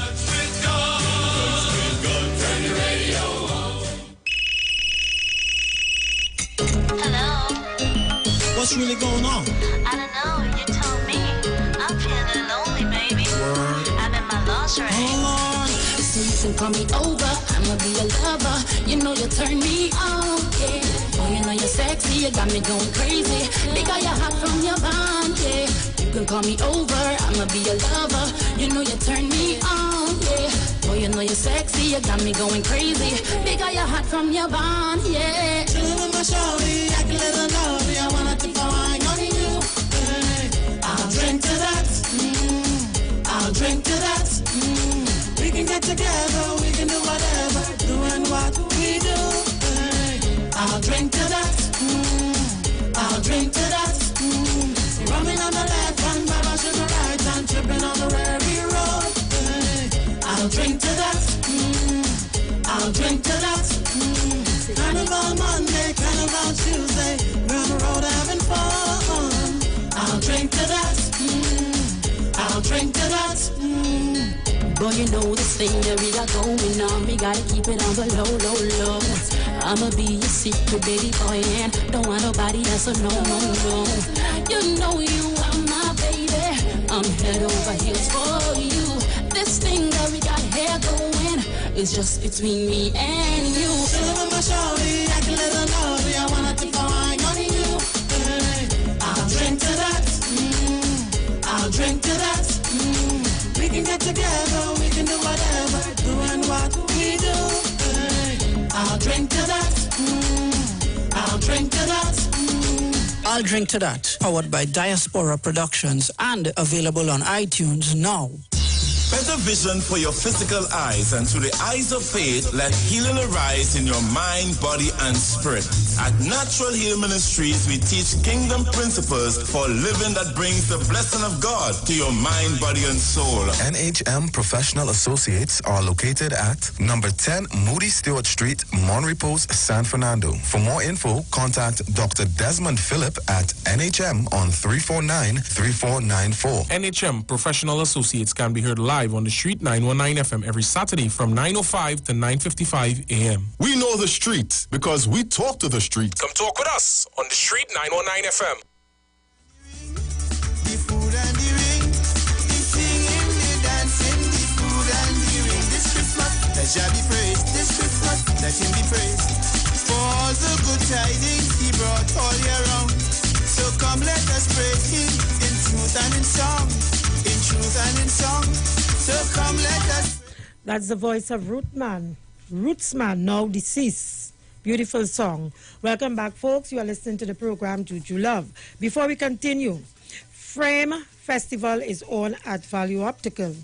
What's really going on? I don't know. You told me. I'm feeling lonely, baby. I'm in my lingerie. So you can call me over. I'ma be a lover. You know you turn me on, yeah. Boy, you know you're sexy, you got me going crazy. Because you're hot from your bond, yeah. You can call me over, I'ma be your lover. You know you turn me on, yeah. Boy, you know you're sexy, you got me going crazy. Because you're hot from your bond, yeah. Chillin' with my shorty, I can let her know me. I wanna take a wine on you. Hey, I'll drink to that. I'll drink to that. We can get together, we can do whatever, doing what we do. Hey, I'll drink to that. I'll drink to that. Running on the left and Baba to the right and tripping on the Rary road. Hey, I'll drink to that. I'll drink to that. Carnival Monday, Carnival Tuesday, we're on the road having fun. I'll drink to that. I'll drink to that. Boy, you know this thing that we got going on. We gotta keep it on the low, low, low. I'ma be your secret baby boy and don't want nobody else to know, no, no. You know you are my baby. I'm head over heels for you. This thing that we got here going is just between me and you. Chillin' with my shorty, I can let her know me. I wanna take a wine on you. Hey, I'll drink to that. I'll drink to that. We can get together, we can do whatever, doing what we do. Hey, I'll drink to that. I'll drink to that. I'll Drink to That, powered by Diaspora Productions and available on iTunes now. Better vision for your physical eyes, and through the eyes of faith, let healing arise in your mind, body, and spirit. At Natural Heal Ministries, we teach kingdom principles for living that brings the blessing of God to your mind, body, and soul. NHM Professional Associates are located at number 10 Moody Stewart Street, Monrepos, San Fernando. For more info, contact Dr. Desmond Phillip at NHM on 349-3494. NHM Professional Associates can be heard live on the Street 919 FM every Saturday from 9:05 to 9:55 a.m. We know the street because we talk to the street. Come talk with us on the Street 919 FM. The food and the ring, the singing, the dancing, the food and the ring. This Christmas, let Jah be praised. This Christmas, let Him be praised. For all the good tidings He brought all year round. So come, let us praise Him in truth and in song. In truth and in song. So come, let us. That's the voice of Rootsman, now deceased. Beautiful song. Welcome back, folks. You are listening to the program Juju Love. Before we continue, Frame Festival is on at Value Optical.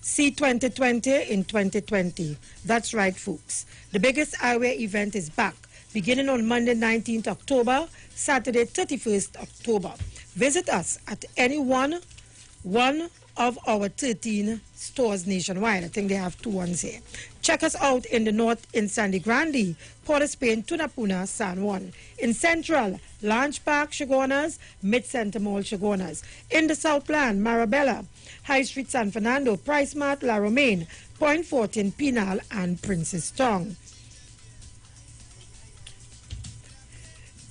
See 2020 in 2020. That's right, folks. The biggest eyewear event is back, beginning on Monday 19th October, Saturday 31st October. Visit us at any one of our 13 stores nationwide. I think they have 2 ones here. Check us out in the north in Sandy Grande, Port of Spain, Tunapuna, San Juan. In Central, Launch Park, Chagonas, Mid-Center Mall, Chagonas. In the Southland, Marabella, High Street, San Fernando, Price Mart, La Romaine, Point Fortin, Pinal, and Princess Tongue.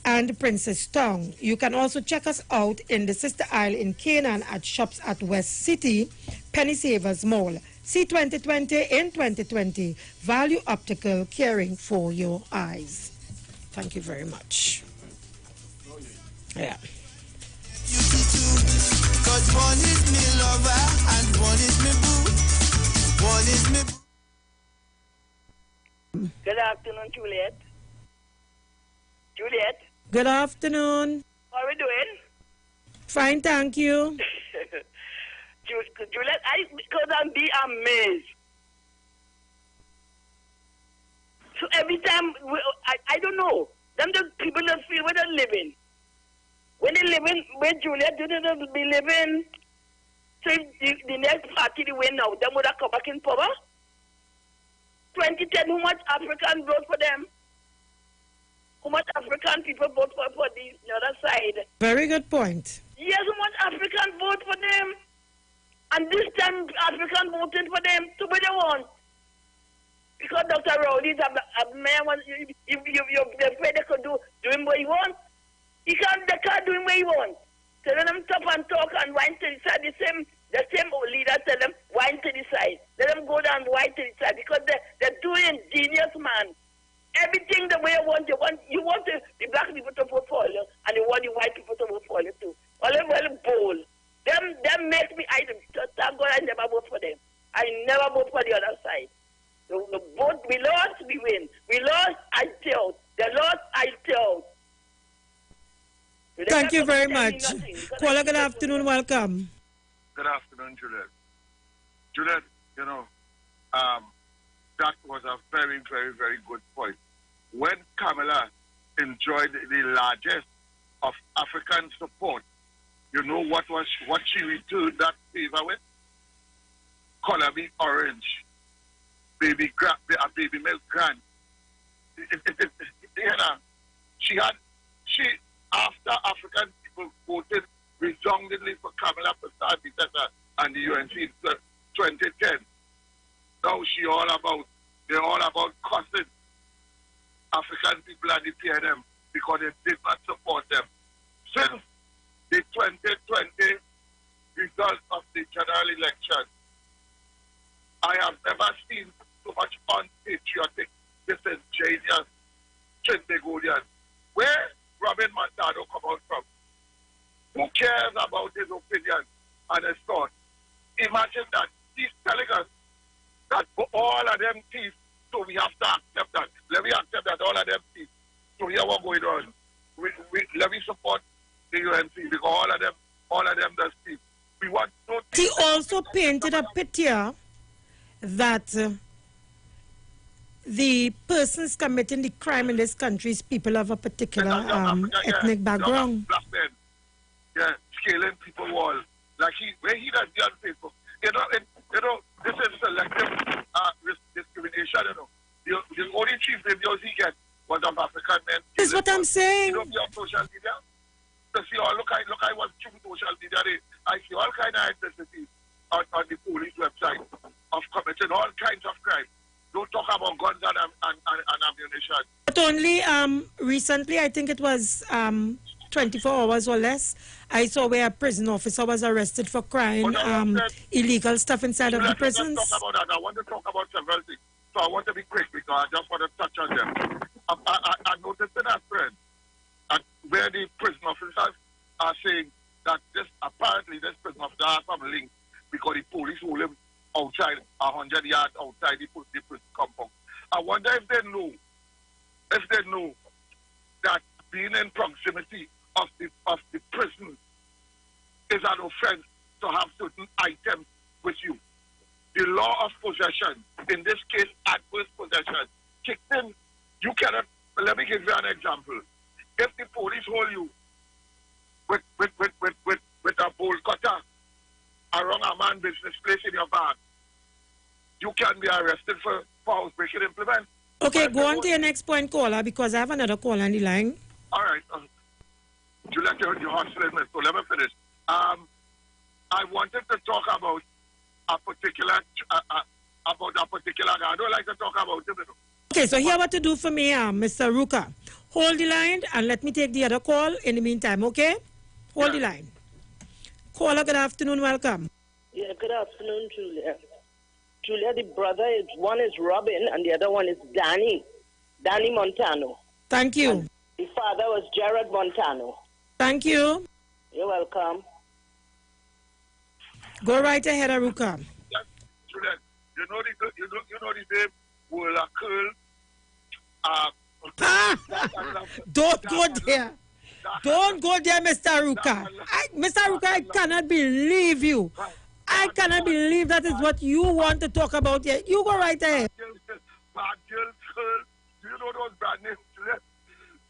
And Princess Tongue. You can also check us out in the Sister Isle in Canaan at Shops at West City, Penny Savers Mall. See 2020 in 2020. Value Optical, caring for your eyes. Thank you very much. Yeah. Cause one is me lover and one is me boo. One is me boo. Good afternoon, Juliet. Juliet. Good afternoon. How are we doing? Fine, thank you. Juliet, because I'm be amazed. So every time, I don't know, them the people that feel where they're living. When they living, where Juliet didn't be living, so if the next party they win now, them would have come back in power. 2010, how much African vote for them? How much African people vote for the other side? Very good point. Yes, how much African vote for them? And this time, African voted for them to be the one. Because Dr. Rowley's a man, if they're afraid they could do him what he wants, they can't do him what he wants. So let them stop and talk and whine to the side. The same leader tell them, whine to the side. Let them go down and whine to the side because they're doing genius, man. Everything the way you want the black people to vote for you, and you want the white people to vote for you too. All them well bold. Them make me. Thank God I never vote for them. I never vote for the other side. The vote, we lost, we win. We lost, I tell. They lost, I tell. Thank you very much. Caller, good afternoon. Welcome. Good afternoon, Juliet. Juliet, you know, that was a very, very, very good point. When Kamala enjoyed the largest of African support, you know what she returned that favor with? Color me orange, baby milk grant. After African people voted resoundingly for Kamala Prasad and the UNC in 2010, now they're all about cussing African people and the PNM because they did not support them. Since the 2020 result of the general election, I have never seen so much unpatriotic, disingenuous Trinbagonians. Where Robin Montano come out from? Who cares about his opinion and his thoughts? Imagine that he's telling us that all of them thieves, so we have to accept that. Let me accept that all of them thieves. So here what's going on. Let me support the UNC because all of them does thieves. We want no He also painted a picture that the persons committing the crime in this country is people of a particular ethnic background. Black men, yeah, scaling people wall. Like where he does the on Facebook. You know, this is selective discrimination. You know, the only chief videos he get was of African men. That's what I'm saying. You don't be on social media. To see all look I was through social media. I see all kind of identities on the police website of committing all kinds of crimes. Don't talk about guns and ammunition. But only recently, I think it was 24 hours or less, I saw where a prison officer was arrested for crying illegal stuff inside of the prisons. Talk about that. I want to talk about several things. So I want to be quick because I just want to touch on them. I noticed in that friend where the prison officers are saying that apparently this prison officer has some link because the police hold him outside 100 yards outside the prison compound. I wonder if they know that being in proximity of the prison is an offense to have certain items with you. The law of possession, in this case adverse possession, kicked in. You cannot. Let me give you an example. If the police hold you with a bowl cutter around a man's business place in your bag, you can be arrested for housebreaking implement. Okay, go on to your next point, caller, because I have another call on the line. All right. Juliet, you're hustling me, so let me finish. I wanted to talk about a particular guy. I don't like to talk about him. Okay, so here what to do for me, Mr. Ruka. Hold the line and let me take the other call in the meantime, okay? Hold the line. Caller, good afternoon, welcome. Yeah, good afternoon, Julia. Julia, the brother one is Robin and the other one is Danny Montano. Thank you. And the father was Jared Montano. Thank you. You're welcome. Go right ahead, Aruka. Yes, Juliet, you know the name will curl. Don't go there. Don't go there, Mr. Aruka. Mr. Aruka, I cannot believe you. I cannot believe that is what you want to talk about here. You go right ahead. Bad girl curl. Do you know those brand names, Juliet?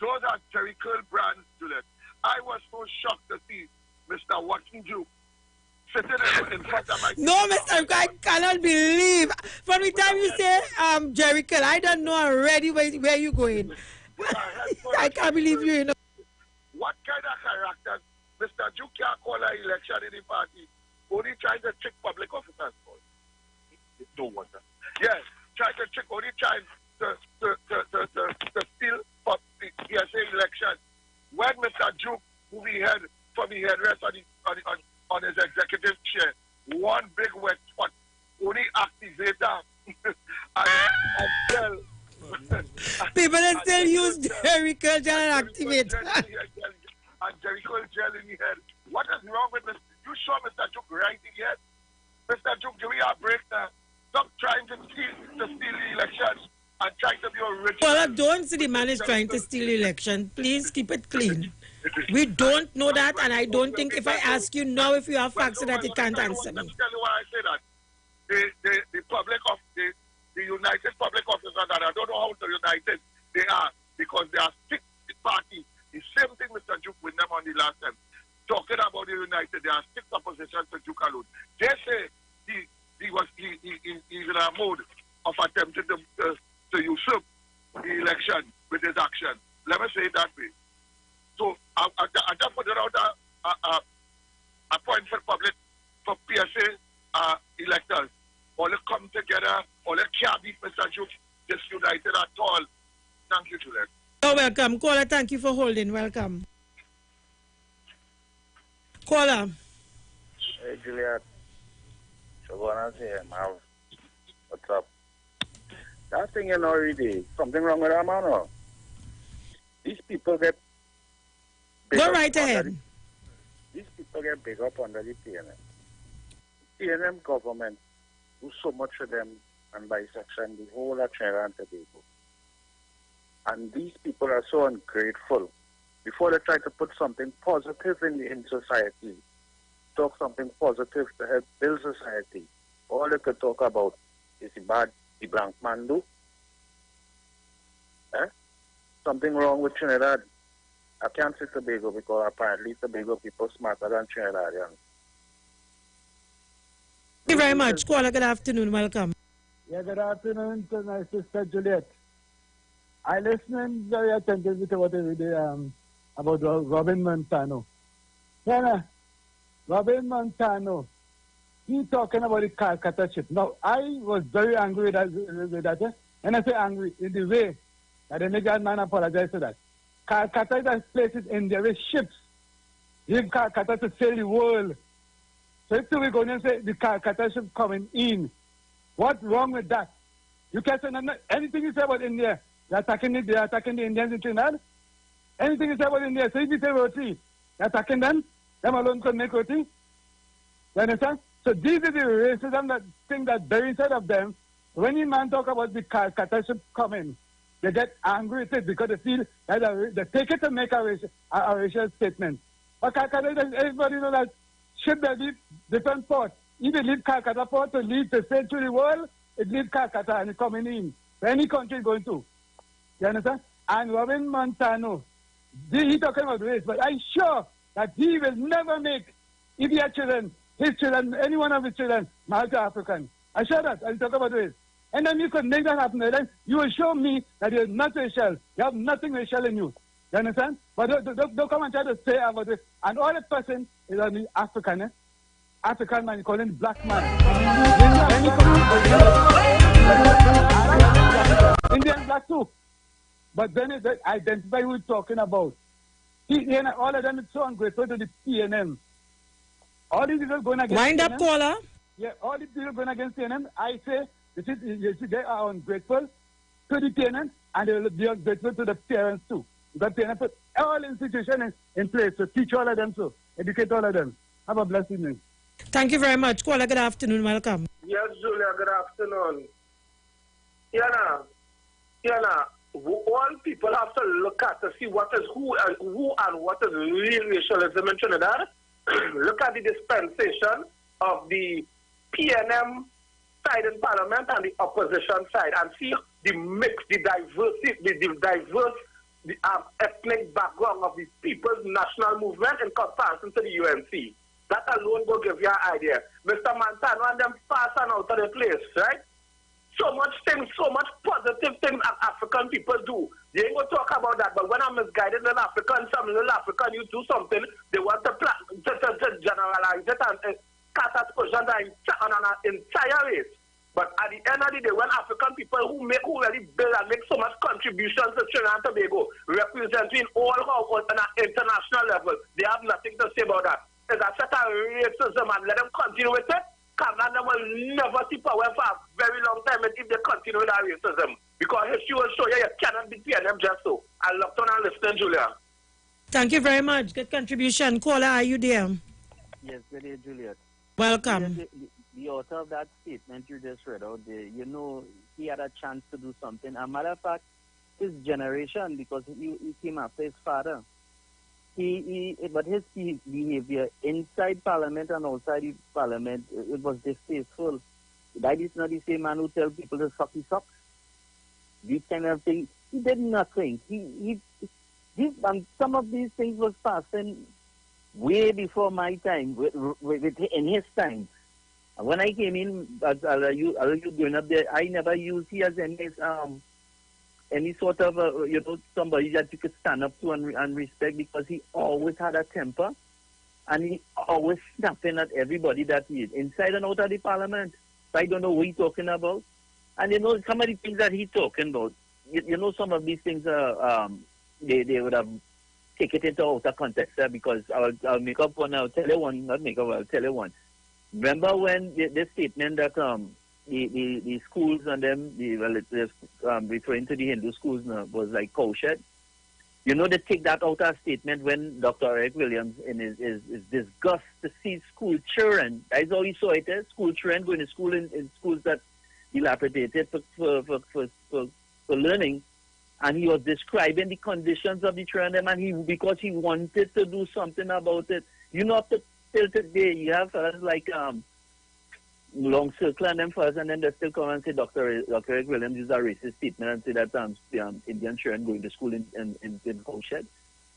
Those are Jerry Curl brands, Juliet. I was so shocked to see Mr. Watson Duke sitting in front of my... No, Mr. Aruka, I cannot believe. From the time you say Jerry Curl, I don't know already where you're going. I can't believe you, you know. What kind of characters Mr. Duke can't call an election in the party? Only trying to trick public officers. No wonder. Yes, trying to trick, only trying to steal the PSA election. When Mr. Duke, who we had from the headrest on his executive chair, one big wet spot, only activator and tell. People are still use Jericho gel and activate. And Jericho gel in the head. What is wrong with this? You sure Mr. Duke writing yet? Mr. Duke, do we have break now? Stop trying to steal the elections and trying to be original. Well, don't see the man is trying to steal the election. Please keep it clean. We don't know that, and I don't think if I ask you now if you have facts that you can't answer me. Let me tell you why I say that. The public of the United Public Officers, that I don't know how united they are, because they are six parties. The same thing Mr. Duke with them on the last time. Talking about the United, there are six opposition to Duke alone. They say he's in a mode of attempting to usurp the election with his action. Let me say it that way. So I just put it out a point for public, for PSA electors. All they come together, all they can't be Mr. Duke disunited at all. Thank you, Juliet. You're welcome. Caller, thank you for holding. Welcome. Caller. Hey, Juliet. Shabana's here, Mav. What's up? That thing you know already. Something wrong with that man, or? These people get... Go right ahead. These people get big up under the PNM. PNM government do so much for them and by section the whole of Trinidad and Tobago. And these people are so ungrateful. Before they try to put something positive in society, talk something positive to help build society, all they could talk about is the bad the blank man do. Something wrong with Trinidad. I can't say Tobago because apparently Tobago people smarter than Trinidadians. Thank you very much. Caller, good afternoon. Welcome. Yeah, good afternoon to my sister Juliet. I listened very attentively to what they did about Robin Montano. Yeah, Robin Montano, he talking about the Calcutta ship. Now, I was very angry with that. And I say angry in the way that the nigger man apologized to that. Calcutta is a place in India with ships. Leave Calcutta to sail the world. So if we're going to say the Calcutta ship coming in, what's wrong with that? You can't say anything you say about India. They're attacking the Indians in Trinidad. Anything you say about India. So if you say roti, they're attacking them. Them alone could make roti. You understand? So these are the racism that thing that very inside of them. When the man talk about the Calcutta ship coming, they get angry with it because they feel that they take it to make a racial statement. But Calcutta, everybody knows that ship that leave different ports. If they leave Calcutta port to leave to sail to the world, it leaves Calcutta and it's coming in. So any country going to. You understand? And Robin Montano, he talking about race, but I'm sure that he will never make, if he had children, his children, any one of his children, multi-African. I'm sure that. I'm talking about race. And then you could make that happen. Then you will show me that you're not racial. You have nothing racial in you. You understand? But don't come and try to say about it. And all the person is only African, eh? African man, you call him black man. Indian black too. But then they identify who we're talking about. All of them is so ungrateful to the PNM. All these people going against Wind PNM, up, caller. Yeah, all these people going against PNM, I say, they are ungrateful to the PNM and they will be ungrateful to the parents too. Because PNM put all institutions in place to teach all of them, so educate all of them. Have a blessed evening. Thank you very much. Caller, good afternoon. Welcome. Yes, Julia, good afternoon. Yana, all people have to look at to see what is who and what is real racialism in Trinidad. Look at the dispensation of the PNM side in Parliament and the opposition side and see the mix, the diverse ethnic background of the People's National Movement in comparison to the UNC. That alone will give you an idea. Mr. Montano and them passing out of the place, right? So much things, so much positive things that African people do. They ain't going to talk about that, but when I'm misguided little African, some little African, you do something, they want to generalize it and cast aspersions on an entire race. But at the end of the day, when African people who really build and make so much contributions to Trinidad and Tobago, representing all on an international level, they have nothing to say about that. Is that set a racism and let them continue with it? Cameron will never see power for a very long time if they continue with that racism. Because history will show you cannot be PNM just so. I love to listen, Julia. Thank you very much. Good contribution. Caller, are you there? Yes, good day, Juliet. Welcome. The author of that statement you just read out there, you know, he had a chance to do something. As a matter of fact, his generation, because he came after his father, but his behavior inside Parliament and outside the Parliament, it was distasteful. That is not the same man who tells people to suck his socks. These kind of things. He did nothing. Some of these things was passing way before my time, in his time. And when I came in, as you growing up there, I never used he as any sort of somebody that you could stand up to and respect, because he always had a temper and he always snapping at everybody that he is inside and out of the Parliament. So I don't know what he's talking about. And some of the things that he's talking about, some of these things they would have taken it into outer context there, because I'll make up one, I'll tell you one, not make up, I'll tell you one. Remember when the statement that the schools and them, referring to the Hindu schools now, was like cowshed? They take that out of statement when Dr. Eric Williams in his disgust to see school children, that's how he saw it, school children going to school in schools that dilapidated for learning, and he was describing the conditions of the children, and because he wanted to do something about it. Up till today, you have fellas like Long Circle and them first, and then they still come and say Dr. Eric Williams is a racist statement and say that Indian children going to school in cowshed.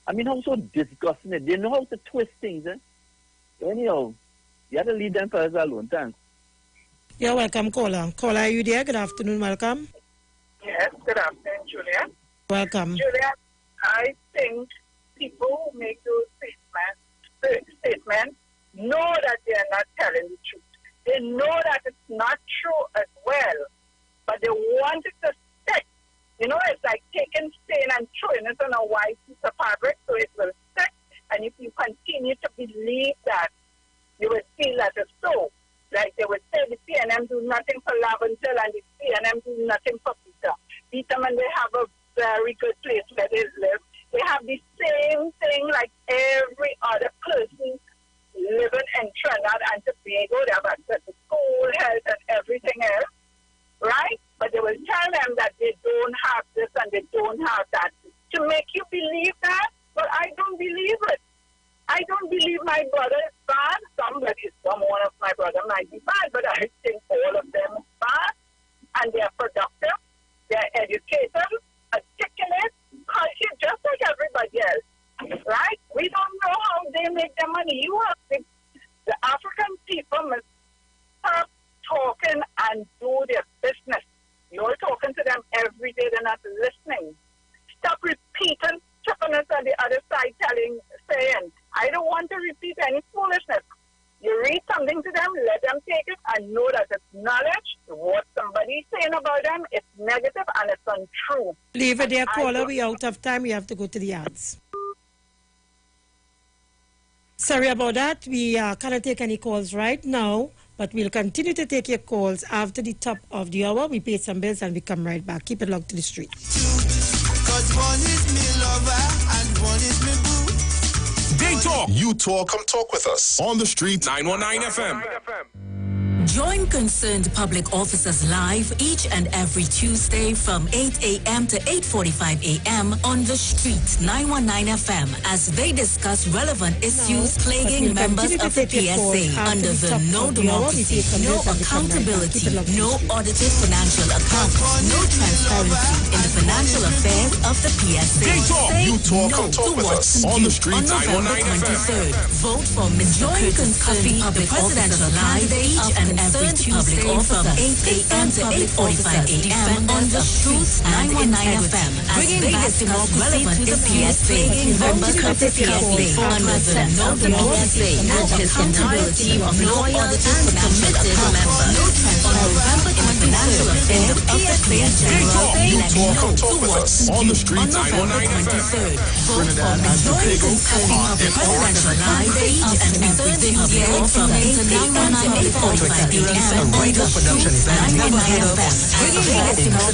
I mean, how so disgusting it. They know how to twist things, Anyhow, you have to leave them first alone. Thanks. You're welcome, caller. Caller, are you there? Good afternoon, welcome. Yes, good afternoon, Julia. Welcome. Julia, I think people who make those statements know that they are not telling the truth. They know that it's not true as well, but they want it to stick. It's like taking stain and throwing it on a white piece of fabric so it will stick. And if you continue to believe that, you will feel that it's so. Like they would say the PNM do nothing for Laventille and the PNM do nothing for Peter. Peterman, they have a very good place where they live. They have the same thing like every other person living in Trinidad and Tobago. They have access to school, health, and everything else, right? But they will tell them that they don't have this and they don't have that to make you believe that. But I don't believe it. I don't believe my brother is bad. One of my brother might be bad, but I think all of them is bad. And they are productive, they are educated, articulate, cultured, just like everybody else. Right? We don't know how they make their money. The African people must stop talking and do their business. You're talking to them every day, they're not listening. Stop repeating stubbornness on the other side saying, I don't want to repeat any foolishness. You read something to them, let them take it, and know that it's knowledge. What somebody's saying about them, it's negative and it's untrue. Leave it there, caller. We're out of time. We have to go to the ads. Sorry about that. We cannot take any calls right now, but we'll continue to take your calls after the top of the hour. We pay some bills and we come right back. Keep it locked to the street. Cause one is me lover and one is me boo. They talk. You talk. Come talk with us. On the street. 919 FM. Join concerned public officers live each and every Tuesday from 8 a.m. to 8:45 a.m. on the street 919 FM as they discuss relevant issues plaguing members of the PSA under the no democracy, no accountability, no audited financial accounts, no transparency in the financial affairs of the PSA. You talk. Come talk with us. On the street. On November 23rd, vote for Mr. Curtis Coffey, the presidential candidate each and every Tuesday from 8 a.m. to 8:45 a.m. on the Truth 919 FM as they discuss relevant issues plaguing members of the PSA under the no democracy and accountability of loyal and committed members. On November 23rd, the PSA General Election to watch on the street. On November 23rd, vote for Mr. Curtis Coffey, the presidential candidate each and every Tuesday from 8 a.m. to 8:45 A radio production event never heard of in Trinidad and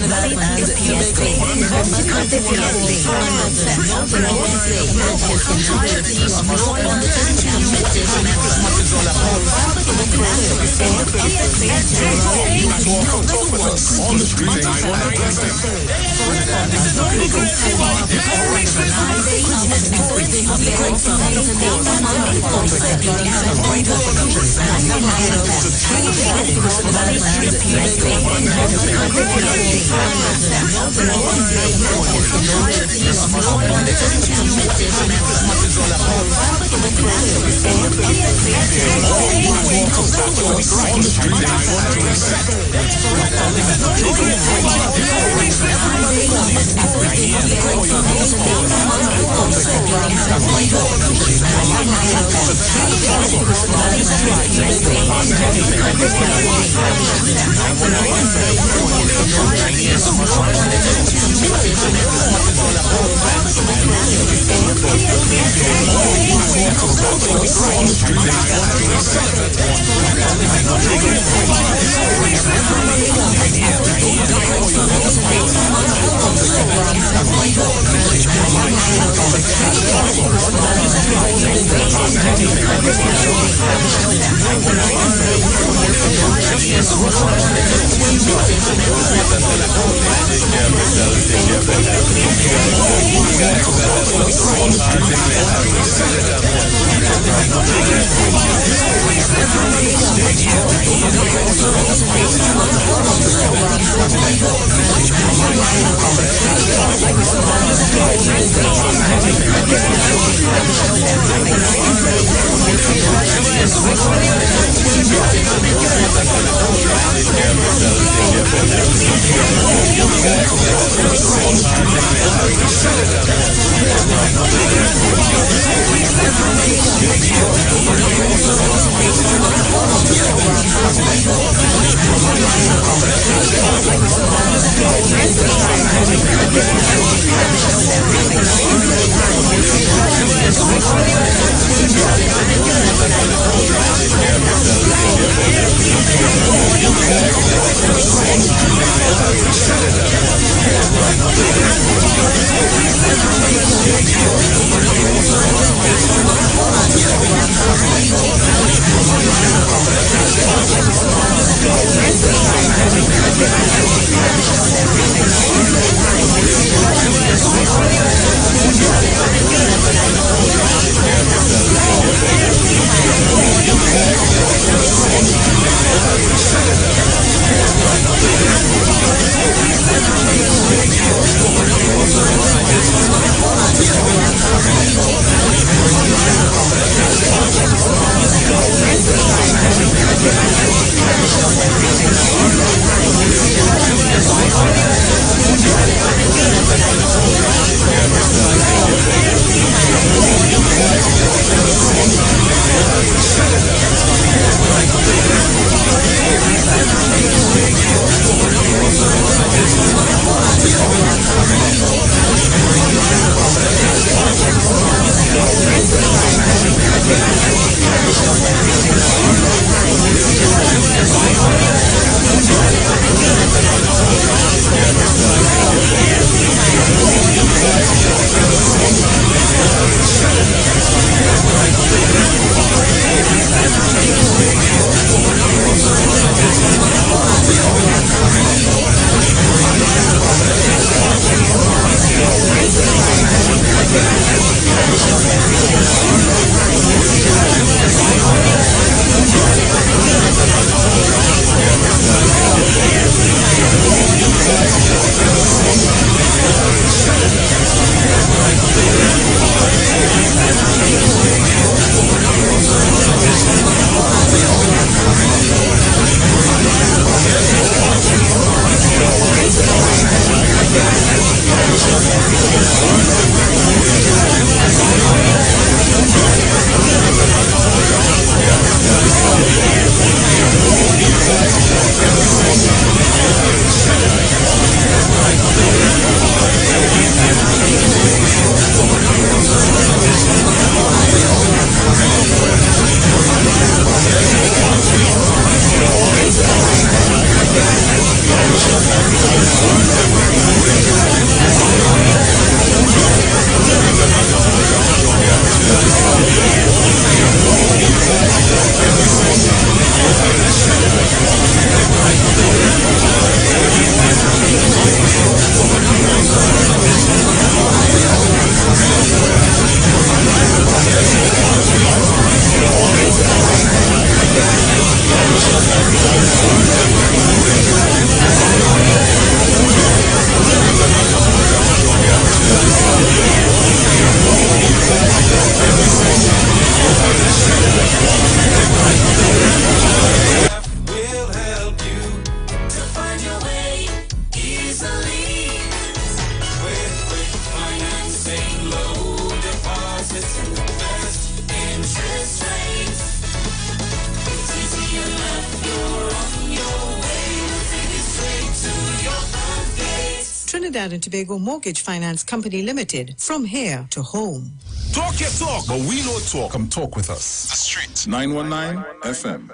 Trinidad and Tobago Mortgage Finance Company Limited. From here to home. Talk your talk, but we know talk. Come talk with us. The Street. 919 FM.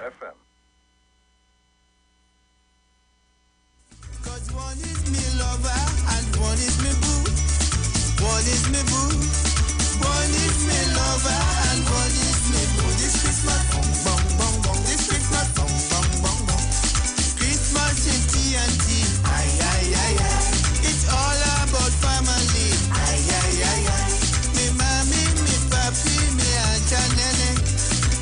Cause one is me lover and one is me boo. One is me boo. One is me lover and one is me boo. This Christmas, bong bong bong. This Christmas, bong bong bong bong. Christmas in TNT. Ay ay ay ay. It's all about family. Ay ay ay ay. Me mommy, me papi, me aunt and nene.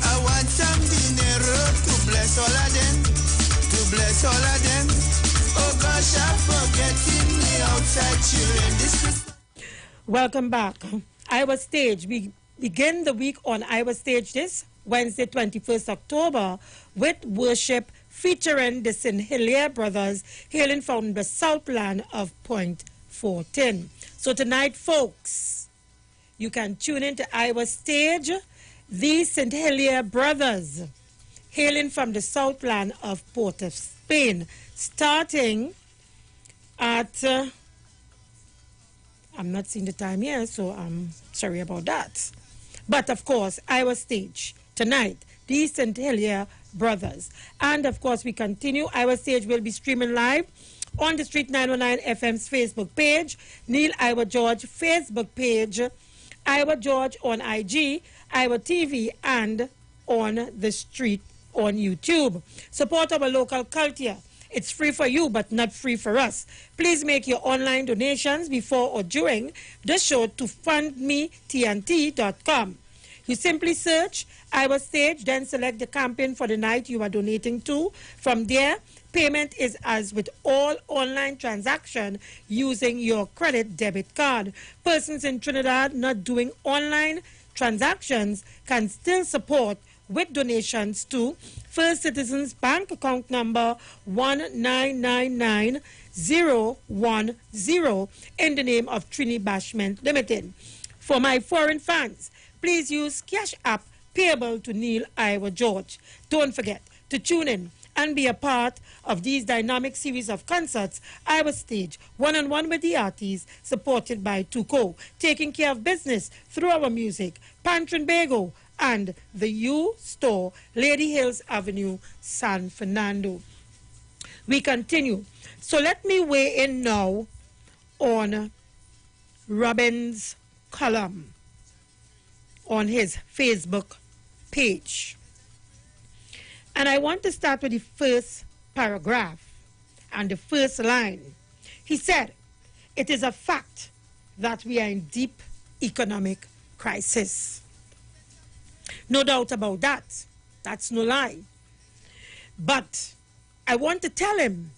I want some dinero to bless all of them. To bless all of them. Oh gosh, I'm forgetting me outside children. This Welcome back. Iowa Stage. We begin the week on Iowa Stage this Wednesday, 21st October, with worship featuring the St. Hilaire brothers hailing from the Southland of Point 14. So tonight, folks, you can tune in to Iowa Stage. These St. Hilaire brothers hailing from the Southland of Port of Spain, starting at... I'm not seeing the time here, so I'm sorry about that. But, of course, Iowa Stage tonight, the St. Hilaire brothers. And, of course, we continue. Iowa Stage will be streaming live on the Street 919 FM's Facebook page, Neil Iwer George Facebook page, Iwer George on IG, Iwer TV, and on the Street on YouTube. Support our local culture. It's free for you, but not free for us. Please make your online donations before or during the show to fundmetnt.com. You simply search Iowa Stage, then select the campaign for the night you are donating to. From there, payment is as with all online transaction using your credit debit card. Persons in Trinidad not doing online transactions can still support with donations to First Citizens Bank account number 1999010 in the name of Trini Bashment Limited. For my foreign fans, please use Cash App payable to Neil Iwer George. Don't forget to tune in and be a part of these dynamic series of concerts, Iowa Stage, one-on-one with the artists, supported by Tuco, taking care of business through our music, Pantrin Bago, and the U Store, Lady Hills Avenue, San Fernando. We continue. So let me weigh in now on Robin's column on his Facebook page. And I want to start with the first paragraph and the first line. He said, "It is a fact that we are in deep economic crisis." No doubt about that. That's no lie. But I want to tell him,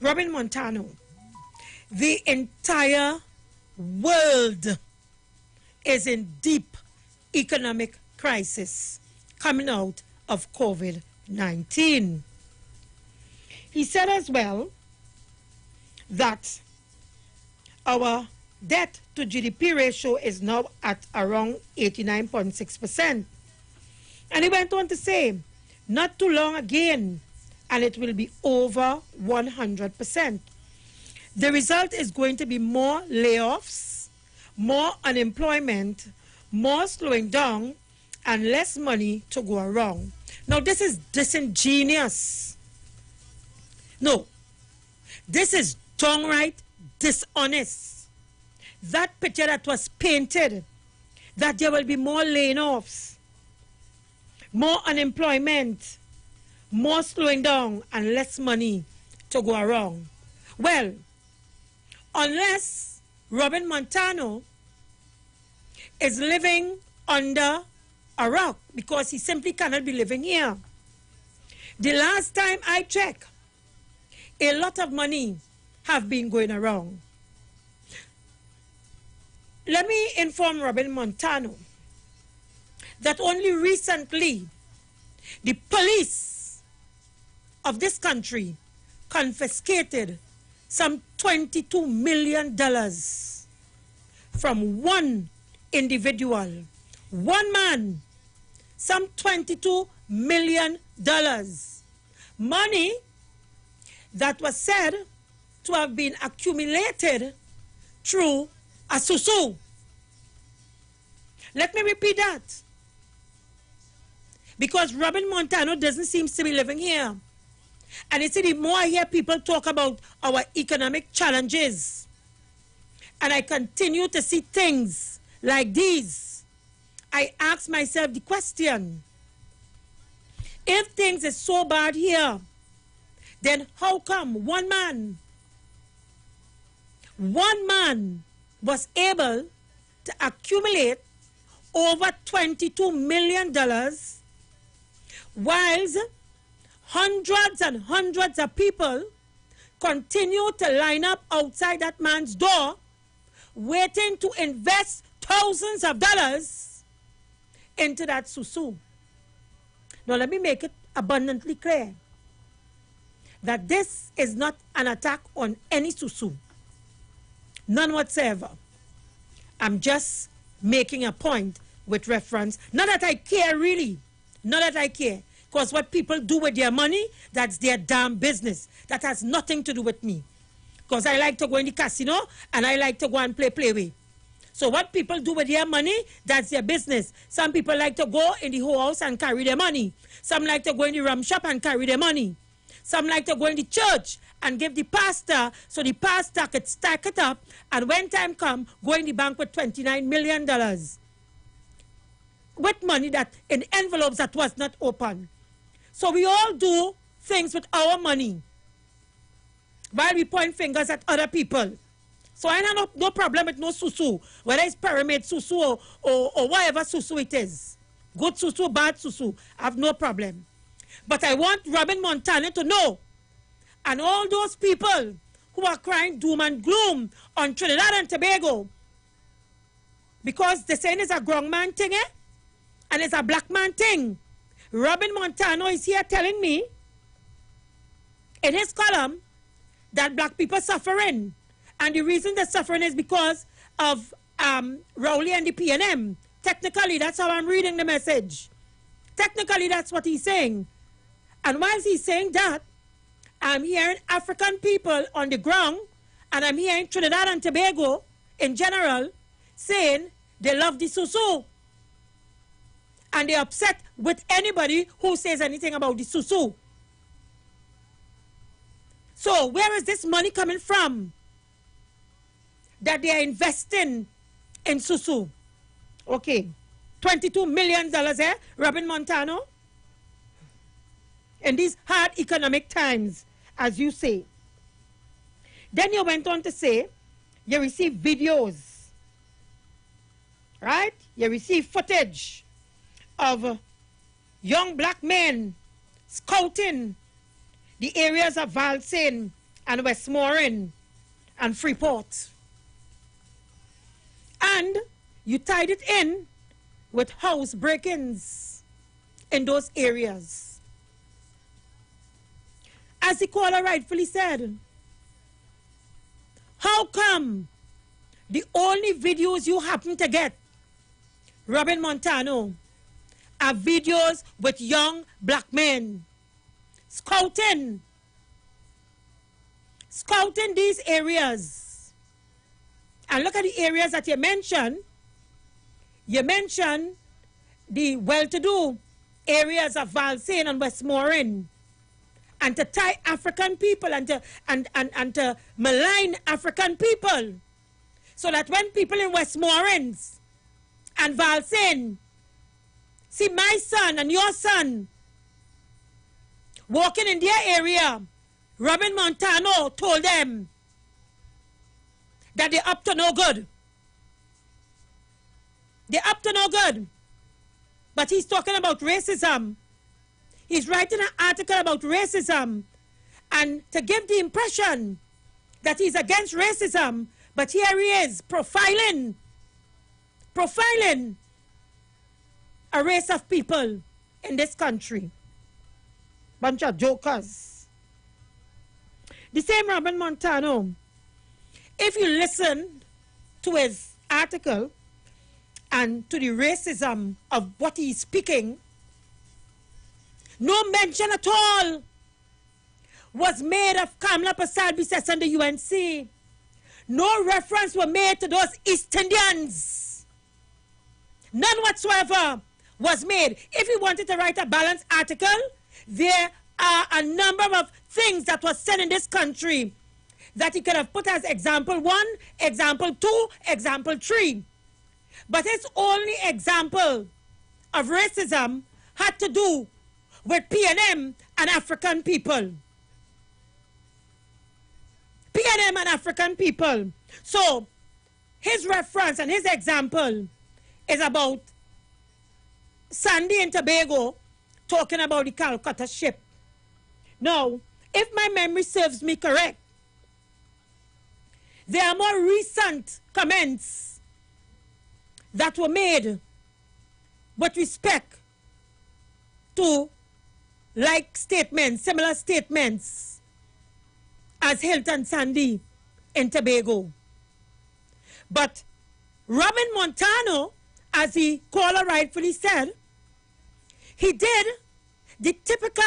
Robin Montano, the entire world is in deep economic crisis coming out of COVID-19. He said as well that our debt to GDP ratio is now at around 89.6%. And he went on to say, not too long again, and it will be over 100%. The result is going to be more layoffs, more unemployment, more slowing down, and less money to go around. Now, this is disingenuous. No, this is downright dishonest. That picture that was painted, that there will be more layoffs, more unemployment, more slowing down, and less money to go around. Well, unless Robin Montano is living under a rock, because he simply cannot be living here. The last time I checked, a lot of money have been going around. Let me inform Robin Montano that only recently the police of this country confiscated some $22 million from one individual, one man, some $22 million. Money that was said to have been accumulated through a susu. Let me repeat that. Because Robin Montano doesn't seem to be living here. And you see, the more I hear people talk about our economic challenges, and I continue to see things like these, I ask myself the question, if things are so bad here, then how come one man was able to accumulate over $22 million, whilst hundreds and hundreds of people continue to line up outside that man's door, waiting to invest thousands of dollars into that susu? Now let me make it abundantly clear that this is not an attack on any susu. None whatsoever. I'm just making a point with reference. Not that I care really. Not that I care. Because what people do with their money, that's their damn business. That has nothing to do with me. Because I like to go in the casino and I like to go and play with. So what people do with their money, that's their business. Some people like to go in the whole house and carry their money. Some like to go in the rum shop and carry their money. Some like to go in the church and give the pastor so the pastor could stack it up, and when time come, go in the bank with $29 million. With money that in envelopes that was not open. So we all do things with our money while we point fingers at other people. So I have no problem with no susu, whether it's pyramid susu or whatever susu it is. Good susu, bad susu, I have no problem. But I want Robin Montano to know, and all those people who are crying doom and gloom on Trinidad and Tobago, because they're saying it's a grown man thing, and it's a black man thing. Robin Montano is here telling me in his column that black people suffering. And the reason they're suffering is because of Rowley and the PNM. Technically, that's how I'm reading the message. Technically, that's what he's saying. And whilst he's saying that, I'm hearing African people on the ground, and I'm hearing Trinidad and Tobago in general saying they love the susu. And they're upset with anybody who says anything about the susu. So where is this money coming from that they are investing in susu? Okay, $22 million, Robin Montano? In these hard economic times, as you say. Then you went on to say, you receive videos, right? You receive footage of young black men scouting the areas of Valsin and Westmoreland and Freeport. And you tied it in with house break-ins in those areas. As the caller rightfully said, how come the only videos you happen to get, Robin Montano, are videos with young black men scouting these areas? And look at the areas that you mentioned. You mentioned the well-to-do areas of Valsin and Westmoreland, and to tie African people and to malign African people, so that when people in Westmoreland and Valsin see my son and your son walking in their area, Robin Montano told them that they're up to no good. They're up to no good. But he's talking about racism. He's writing an article about racism, and to give the impression that he's against racism, but here he is profiling a race of people in this country. Bunch of jokers. The same Robin Montano, if you listen to his article and to the racism of what he's speaking, no mention at all was made of Kamla Prasad Biswas and the UNC. No reference were made to those East Indians. None whatsoever was made. If he wanted to write a balanced article, there are a number of things that was said in this country that he could have put as example 1, example 2, example 3. But his only example of racism had to do with PNM and African people. PNM and African people. So his reference and his example is about Sandy and Tobago talking about the Calcutta ship. Now, if my memory serves me correct, there are more recent comments that were made with respect to like statements, similar statements as Hilton Sandy in Tobago. But Robin Montano, as the caller rightfully said, he did the typical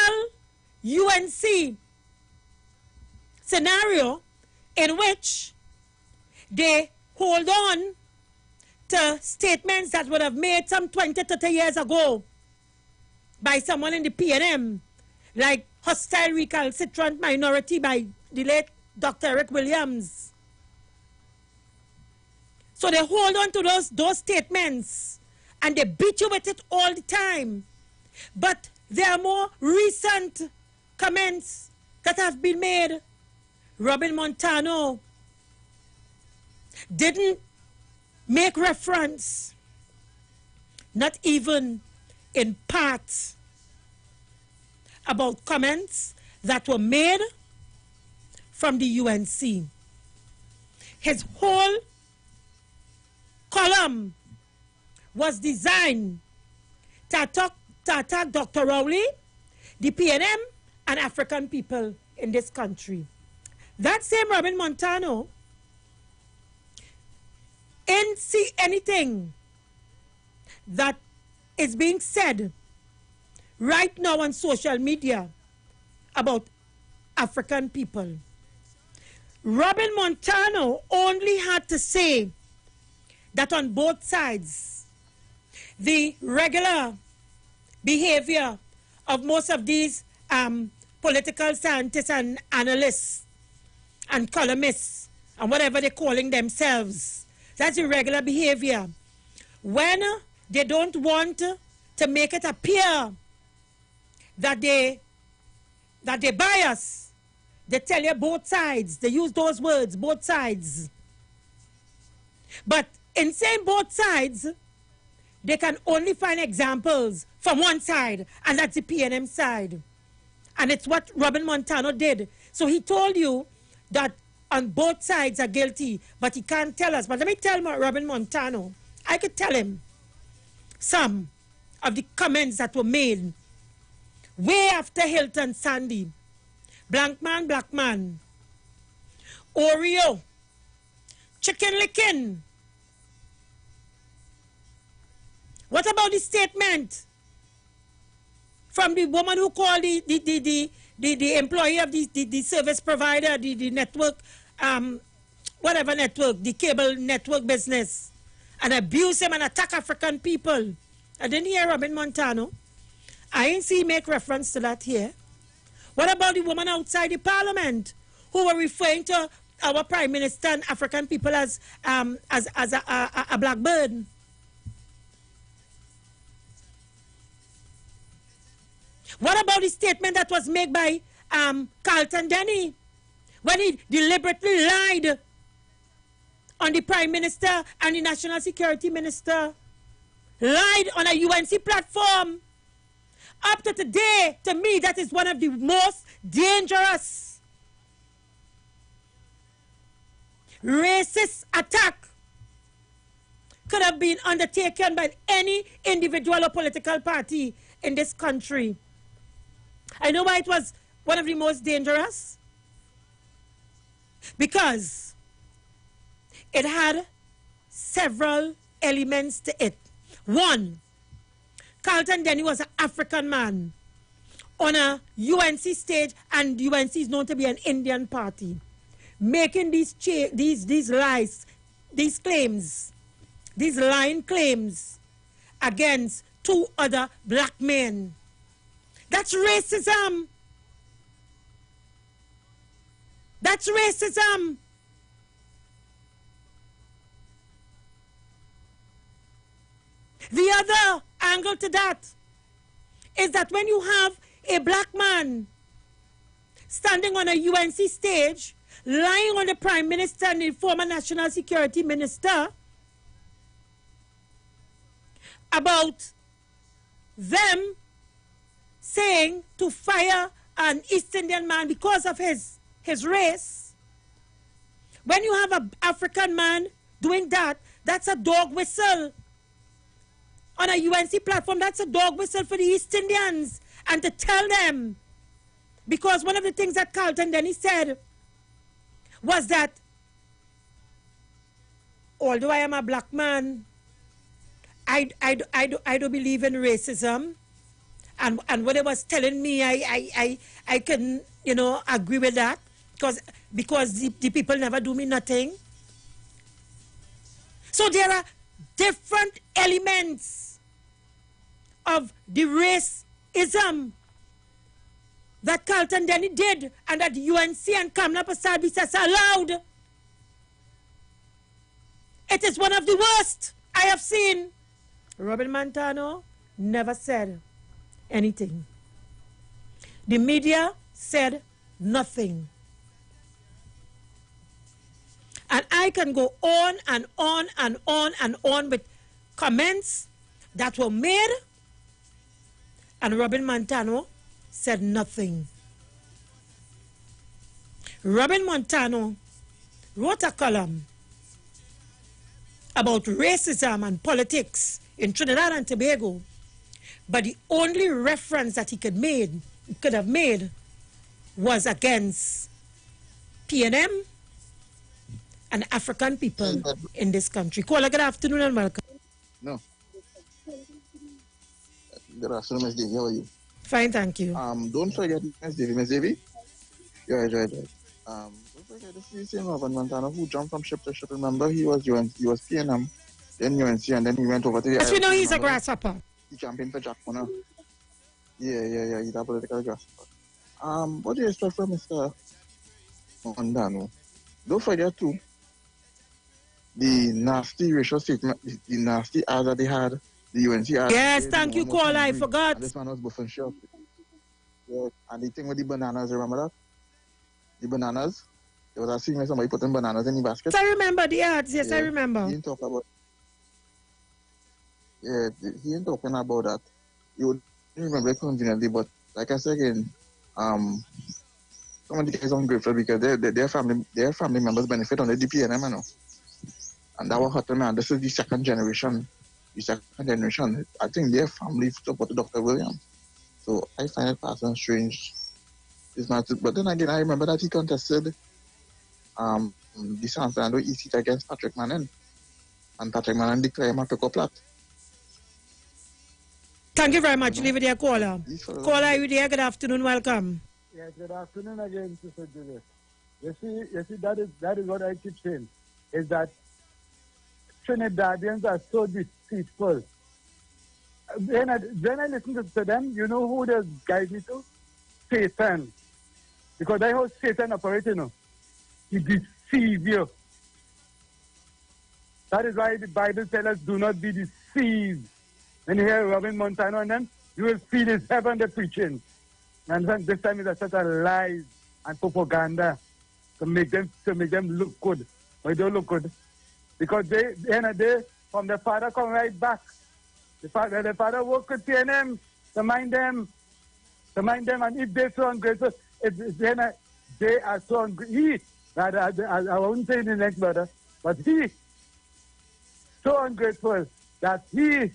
UNC scenario in which they hold on to statements that would have made some 20, 30 years ago by someone in the PNM, like hostile recalcitrant minority by the late Dr. Eric Williams. So they hold on to those statements and they beat you with it all the time. But there are more recent comments that have been made. Robin Montano didn't make reference, not even in part, about comments that were made from the UNC. His whole column was designed to attack Dr. Rowley, the PNM, and African people in this country. That same Robin Montano didn't see anything that is being said right now on social media about African people. Robin Montano only had to say that on both sides, the regular behavior of most of these political scientists and analysts and columnists and whatever they're calling themselves, that's irregular behavior. When they don't want to make it appear that they bias, they tell you both sides. They use those words, both sides. But in saying both sides, they can only find examples from one side, and that's the PNM side. And it's what Robin Montano did. So he told you that on both sides are guilty, but he can't tell us. But let me tell Robin Montano, I could tell him some of the comments that were made way after Hilton Sandy. Black man, Oreo, chicken licking. What about the statement from the woman who called the employee of the service provider, the network, whatever network, the cable network business, and abuse him and attack African people? I didn't hear Robin Montano. I ain't see him make reference to that here. What about the woman outside the parliament who were referring to our prime minister and African people as a blackbird? What about the statement that was made by Carlton Denny when he deliberately lied on the prime minister and the national security minister? Lied on a UNC platform. Up to today, to me, that is one of the most dangerous racist attack could have been undertaken by any individual or political party in this country. I know why it was one of the most dangerous. Because it had several elements to it. One, Carlton Denny was an African man on a UNC stage, and UNC is known to be an Indian party, making these lies, these claims, these lying claims against 2 other black men. That's racism. That's racism. The other angle to that is that when you have a black man standing on a UNC stage, lying on the Prime Minister and the former National Security Minister about them saying to fire an East Indian man because of his race, when you have an African man doing that, that's a dog whistle. On a UNC platform, that's a dog whistle for the East Indians. And to tell them, because one of the things that Carlton Denny said was that, although I am a black man, I don't believe in racism. And what he was telling me, I couldn't, agree with that, because the people never do me nothing. So there are different elements of the racism that Carlton Denny did, and that UNC and Kamla Prasad Bisasa allowed. It is one of the worst I have seen. Robin Montano never said anything. The media said nothing. And I can go on and on and on and on with comments that were made, and Robin Montano said nothing. Robin Montano wrote a column about racism and politics in Trinidad and Tobago, but the only reference that he could have made was against PNM and African people in this country. Caller, good afternoon and welcome. No. Good afternoon, Ms. Davy. How are you? Fine, thank you. Don't forget, Ms. Davy. Ms. Davy? Yeah, right. Don't forget, this is the same Robin Montano who jumped from ship to ship. Remember, he was PNM, then UNC, and then he went over to the... Yes, we know he's a grasshopper. He campaigned for Jack Mona. Yeah, he's a political grasshopper. What do you expect from Mr. Montano? Don't forget, too, the nasty racial statement, the nasty ads that they had, the UNC ads. Yes, thank you, caller. I forgot. And this man was buffing shop. Yeah, and the thing with the bananas, remember that? The bananas? There was a scene where somebody putting bananas in the basket. I remember the ads. Yes, I remember. He didn't talk about... Yeah, he ain't talking about that. You would remember it conveniently, but like I said again, some of the guys are ungrateful because their family members benefit on the DPNM, you know. And that was hurt them, and this is the second generation. I think their family supported Dr. Williams. So I find it personally strange. It's not, but then again, I remember that he contested the San Fernando East seat against Patrick Manning. And Patrick Manning declared him a pick-up plot. Thank you very much. Leave it there, caller. Caller, are you there? Good afternoon. Welcome. Yes, good afternoon again, Sister Juliet. You see, that is what I keep saying, is that Trinidadians are so deceitful. When I listen to them, you know who they guide me to? Satan. Because that's how Satan operates, you know. He deceives you. That is why the Bible tells us, do not be deceived. When you hear Robin Montano and them, you will feel his heaven they're preaching. And this time it's such a lies and propaganda to make them look good. But they don't look good. Because they, from the father come right back. The father work with PNM to mind them, and if they're so ungrateful, they are so ungrateful. I won't say the next brother, but he so ungrateful that he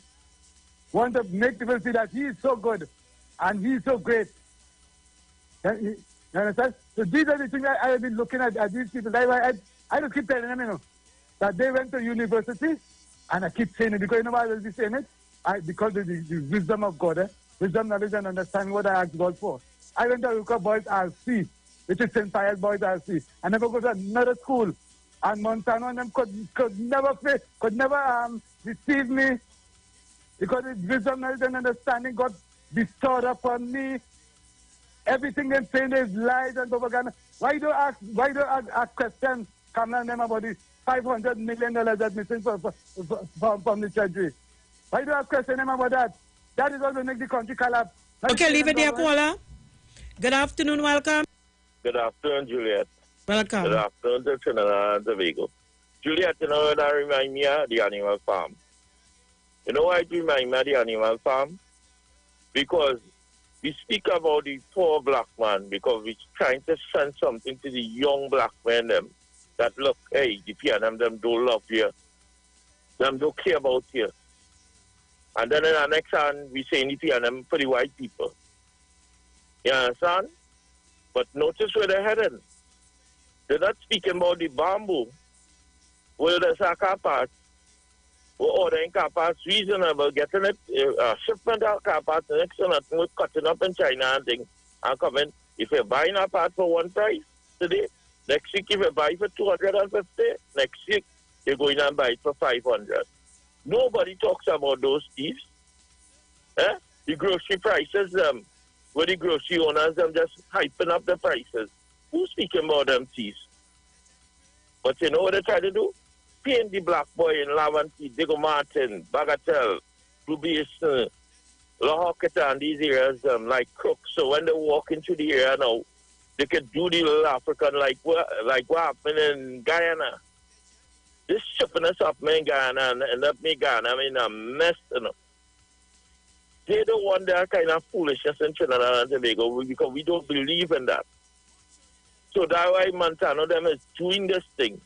want to make people see that he is so good and he is so great. You understand? So these are the things I have been looking at these people. I just keep telling them, you know, that they went to university, and I keep saying it because you know why I will be saying it? Because of the wisdom of God. wisdom, knowledge, and understanding what I asked God for. I went to Ruka Boys RC, which is St. Pius Boys RC. I never go to another school. And Montano and them could never receive me because it's wisdom, knowledge, and understanding God bestowed upon me. Everything they're saying is lies and propaganda. Why do ask questions, Kamala and them about the $500 million that's missing from the treasury? Why do ask questions them about that? That is what will make the country collapse. Okay, leave it there, caller. Good afternoon, welcome. Good afternoon, Juliet. Welcome. Good afternoon to Trinidad and Tobago. Juliet, you know that remind me of the animal farm. You know why it remind me of the animal farm? Because we speak about the poor black man because we're trying to send something to the young black men them that look, hey, the PNM them don't love you. Them don't care about you. And then in the next hand, we say the PNM for the white people. You understand? But notice where they're heading. They're not speaking about the bamboo. Where there's a car parts. We're ordering car parts reasonable, getting it, shipment of car parts, the next one, we're cutting up in China and things, and coming. If you're buying a part for one price today, next week if you buy for 250, next week you're going and buy it for 500. Nobody talks about those thieves. The grocery prices, where the grocery owners, just hyping up the prices. Who's speaking about them thieves? But you know what they try to do? Paint the black boy in Lavanty, Diego Martin, Bagatelle, Blue Basin, La Hawketta, and these areas like crooks. So when they walk into the area now, they can do the little African like what happened in Guyana. This shipping us up in Guyana and end up in Guyana in a mess, you know. They don't want that kind of foolishness in Trinidad and Tobago because we don't believe in that. So that's why Montano them is doing this thing.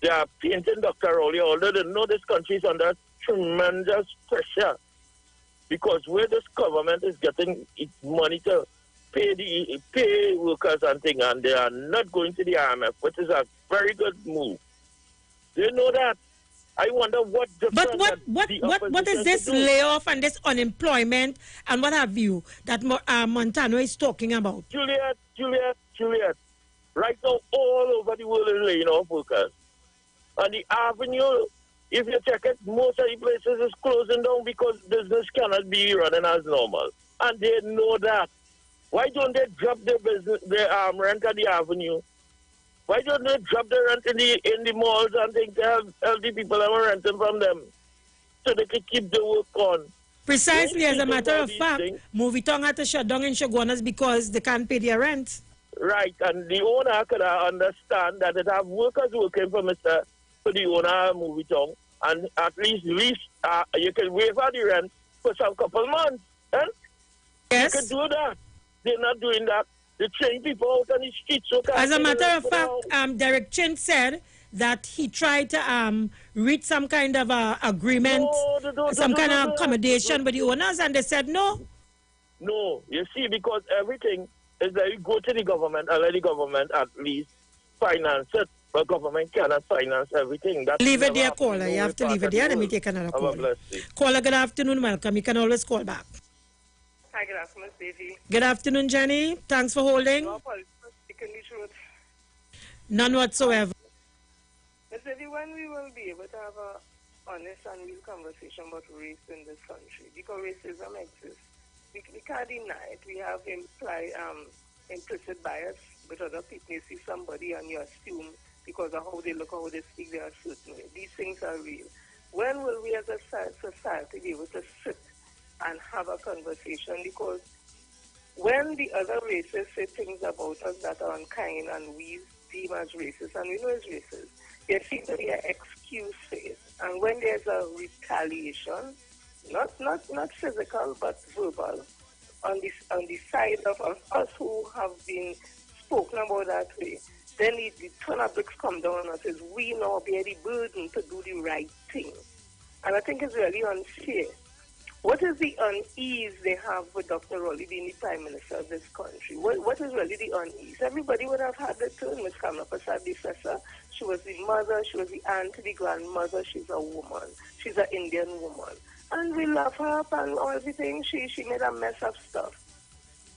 They are painting Dr. Rowley, although they know this country is under tremendous pressure because where this government is getting its money to pay workers and things, and they are not going to the IMF, which is a very good move. They know that. I wonder what But what is this layoff and this unemployment and what have you that Montano is talking about? Juliet. Right now, all over the world is laying off workers. On the avenue, if you check it, most of the places is closing down because business cannot be running as normal. And they know that. Why don't they drop their business, their rent at the avenue? Why don't they drop the rent in the malls and think they have healthy people that are renting from them so they can keep the work on? Precisely, as a matter of fact, Movietong had to shut down in Shoguanas because they can't pay their rent. Right, and the owner could understand that it have workers working for the owner of Movietong, and at least you can waive out the rent for some couple months. Yes. You can do that. They're not doing that. They train people out on the streets. So as a matter of fact, Derek Chin said that he tried to reach some kind of agreement, some kind of accommodation with the owners, and they said no. No, you see, because everything is that you go to the government and let the government at least finance it. But government cannot finance everything. Leave it there, caller. You have to leave it there. Let me take another call. Caller, good afternoon. Welcome. You can always call back. Hi, good afternoon, Stevie. Good afternoon, Jenny. Thanks for holding. No apologies for speaking the truth. None whatsoever. Stevie, when we will be able to have an honest and real conversation about race in this country, because racism exists. We can't deny it. We have implicit bias with other people. You see somebody and you assume because of how they look, how they speak, they are a certain way. These things are real. When will we as a society be able to sit and have a conversation? Because when the other races say things about us that are unkind and we deem as racist, and we know it's racist, there seems to be an excuse for it. And when there's a retaliation, not physical but verbal, on the side of us who have been spoken about that way, then the ton of bricks come down and says we now bear the burden to do the right thing. And I think it's really unfair. What is the unease they have with Dr. Rowley being the Prime Minister of this country? What is really the unease? Everybody would have had the turn. Ms. Kamala Prasad, the sister, she was the mother, she was the aunt, the grandmother, she's a woman. She's an Indian woman. and we love her and everything. She made a mess of stuff.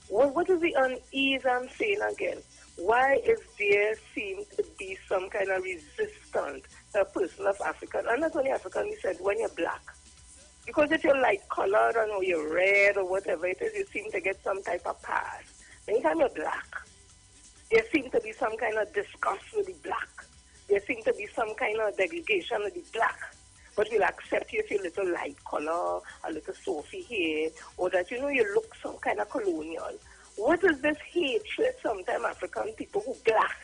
What is the unease I'm saying again? Why is there seem to be some kind of resistance to a person of African, and not only African, we said when you're black? Because if you're light colored or you're red or whatever it is, you seem to get some type of pass. Anytime you're black, there seems to be some kind of disgust with the black. There seems to be some kind of degradation with the black. But we'll accept you if you're a little light color, a little Sophie hair, or that you look some kind of colonial. What is this hatred sometimes African people who black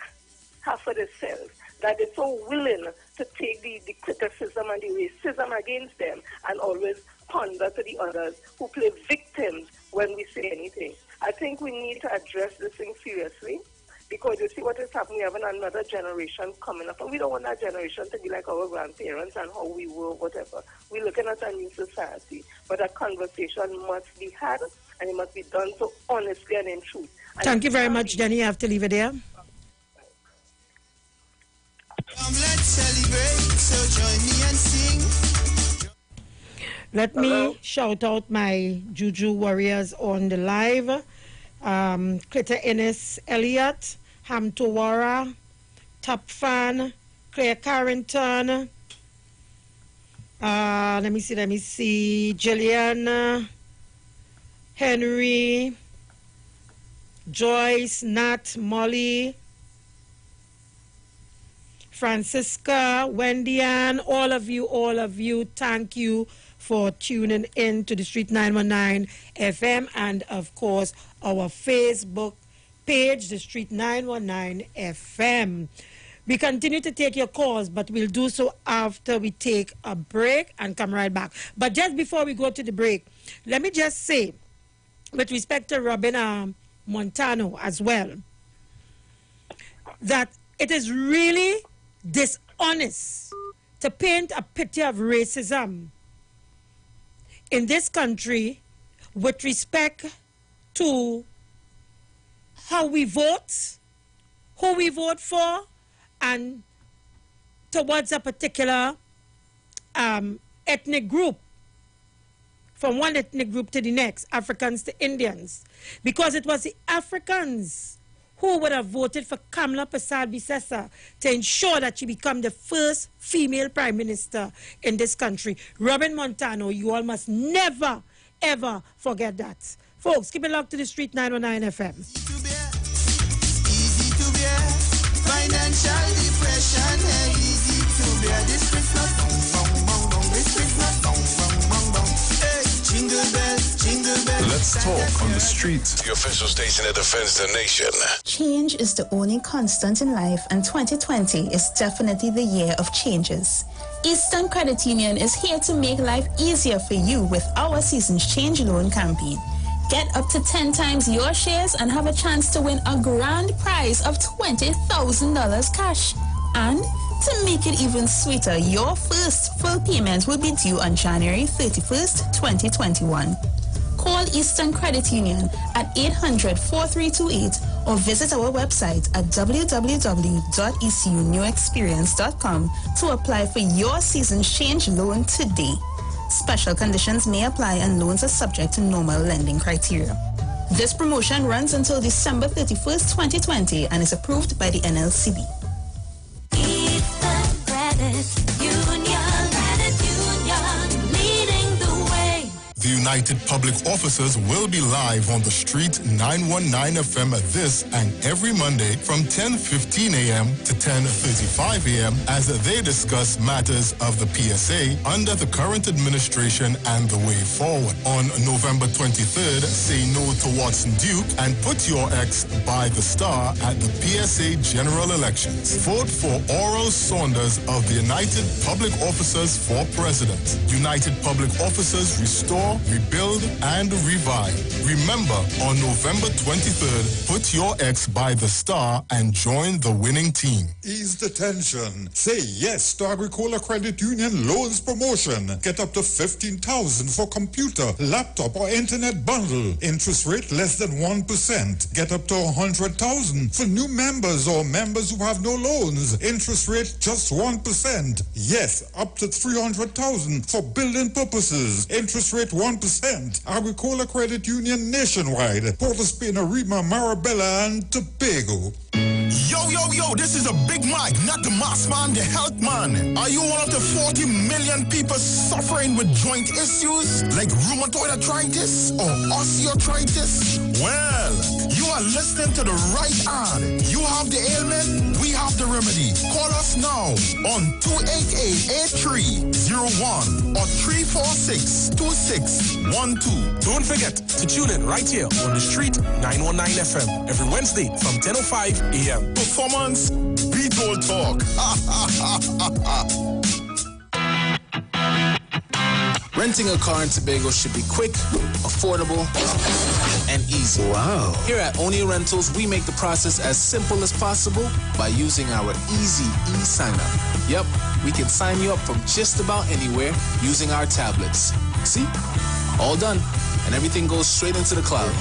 have for themselves, that they're so willing to take the criticism and the racism against them and always ponder to the others who play victims when we say anything? I think we need to address this thing seriously, because you see what is happening. We have another generation coming up, and we don't want that generation to be like our grandparents and how we were, whatever. We're looking at a new society, but a conversation must be had, and it must be done so honestly and in truth. And thank you very much, Jenny. You have to leave it there. Let's celebrate, so join me and sing. Let me shout out my Juju warriors on the live. Clitter Ennis Elliott, Hamtowara, Top Fan, Claire Carrington, let me see, Jillian, Henry, Joyce, Nat, Molly, Francisca, Wendy Ann, all of you, thank you for tuning in to the Street 919 FM and, of course, our Facebook page, the Street 919 FM. We continue to take your calls, but we'll do so after we take a break and come right back. But just before we go to the break, let me just say, with respect to Robin Montano as well, that it is really dishonest to paint a picture of racism in this country with respect to how we vote, who we vote for, and towards a particular ethnic group, from one ethnic group to the next, Africans to Indians. Because it was the Africans who would have voted for Kamala Persad-Bissessar to ensure that she become the first female prime minister in this country. Robin Montano, you all must never, ever forget that. Folks, keep it locked to the Street 919 FM. Easy to bear, financial depression, easy to bear. This Christmas, bong, bong, bong, this Christmas, bong, bong, bong, bong. Hey, jingle bells, jingle bells. Let's talk on the street. The official station that defends the nation. Change is the only constant in life, and 2020 is definitely the year of changes. Eastern Credit Union is here to make life easier for you with our Seasons Change Loan campaign. Get up to 10 times your shares and have a chance to win a grand prize of $20,000 cash. And to make it even sweeter, your first full payment will be due on January 31st, 2021. Call Eastern Credit Union at 800-4328 or visit our website at www.ecunewexperience.com to apply for your Seasons Change loan today. Special conditions may apply and loans are subject to normal lending criteria. This promotion runs until December 31st, 2020 and is approved by the NLCB. Eastern Credit Union, leading the way. The United Public Officers will be live on the Street 919 FM this and every Monday from 10:15 a.m. to 10:35 a.m. as they discuss matters of the PSA under the current administration and the way forward. On November 23rd, say no to Watson Duke and put your ex by the star at the PSA general elections. Vote for Oral Saunders of the United Public Officers for President. United Public Officers restore, rebuild and revive. Remember, on November 23rd, put your ex by the star and join the winning team. Ease the tension. Say yes to Agricola Credit Union loans promotion. Get up to $15,000 for computer, laptop, or internet bundle. Interest rate less than 1%. Get up to $100,000 for new members or members who have no loans. Interest rate just 1%. Yes, up to $300,000 for building purposes. Interest rate 1%. Agricola Credit Union nationwide. Port of Spain, Arima, Marabella, and Tobago. Yo, this is a Big Mike, not the mass man, the health man. Are you one of the 40 million people suffering with joint issues like rheumatoid arthritis or osteoarthritis? Well, you are listening to the right ad. You have the ailment, we have the remedy. Call us now on 288-8301 or 346-2612. Don't forget to tune in right here on the street 919 FM every Wednesday from 10:05 a.m. Performance, beat all talk. Renting a car in Tobago should be quick, affordable, and easy. Wow. Here at Oni Rentals, we make the process as simple as possible by using our easy e-sign-up. Yep, we can sign you up from just about anywhere using our tablets. See? All done. And everything goes straight into the cloud.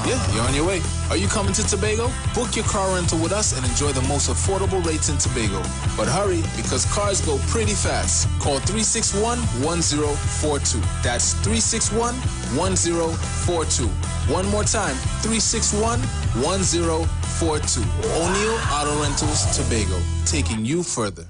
Yeah, you're on your way. Are you coming to Tobago? Book your car rental with us and enjoy the most affordable rates in Tobago. But hurry, because cars go pretty fast. Call 361-1042. That's 361-1042. One more time, 361-1042. O'Neill Auto Rentals, Tobago, taking you further.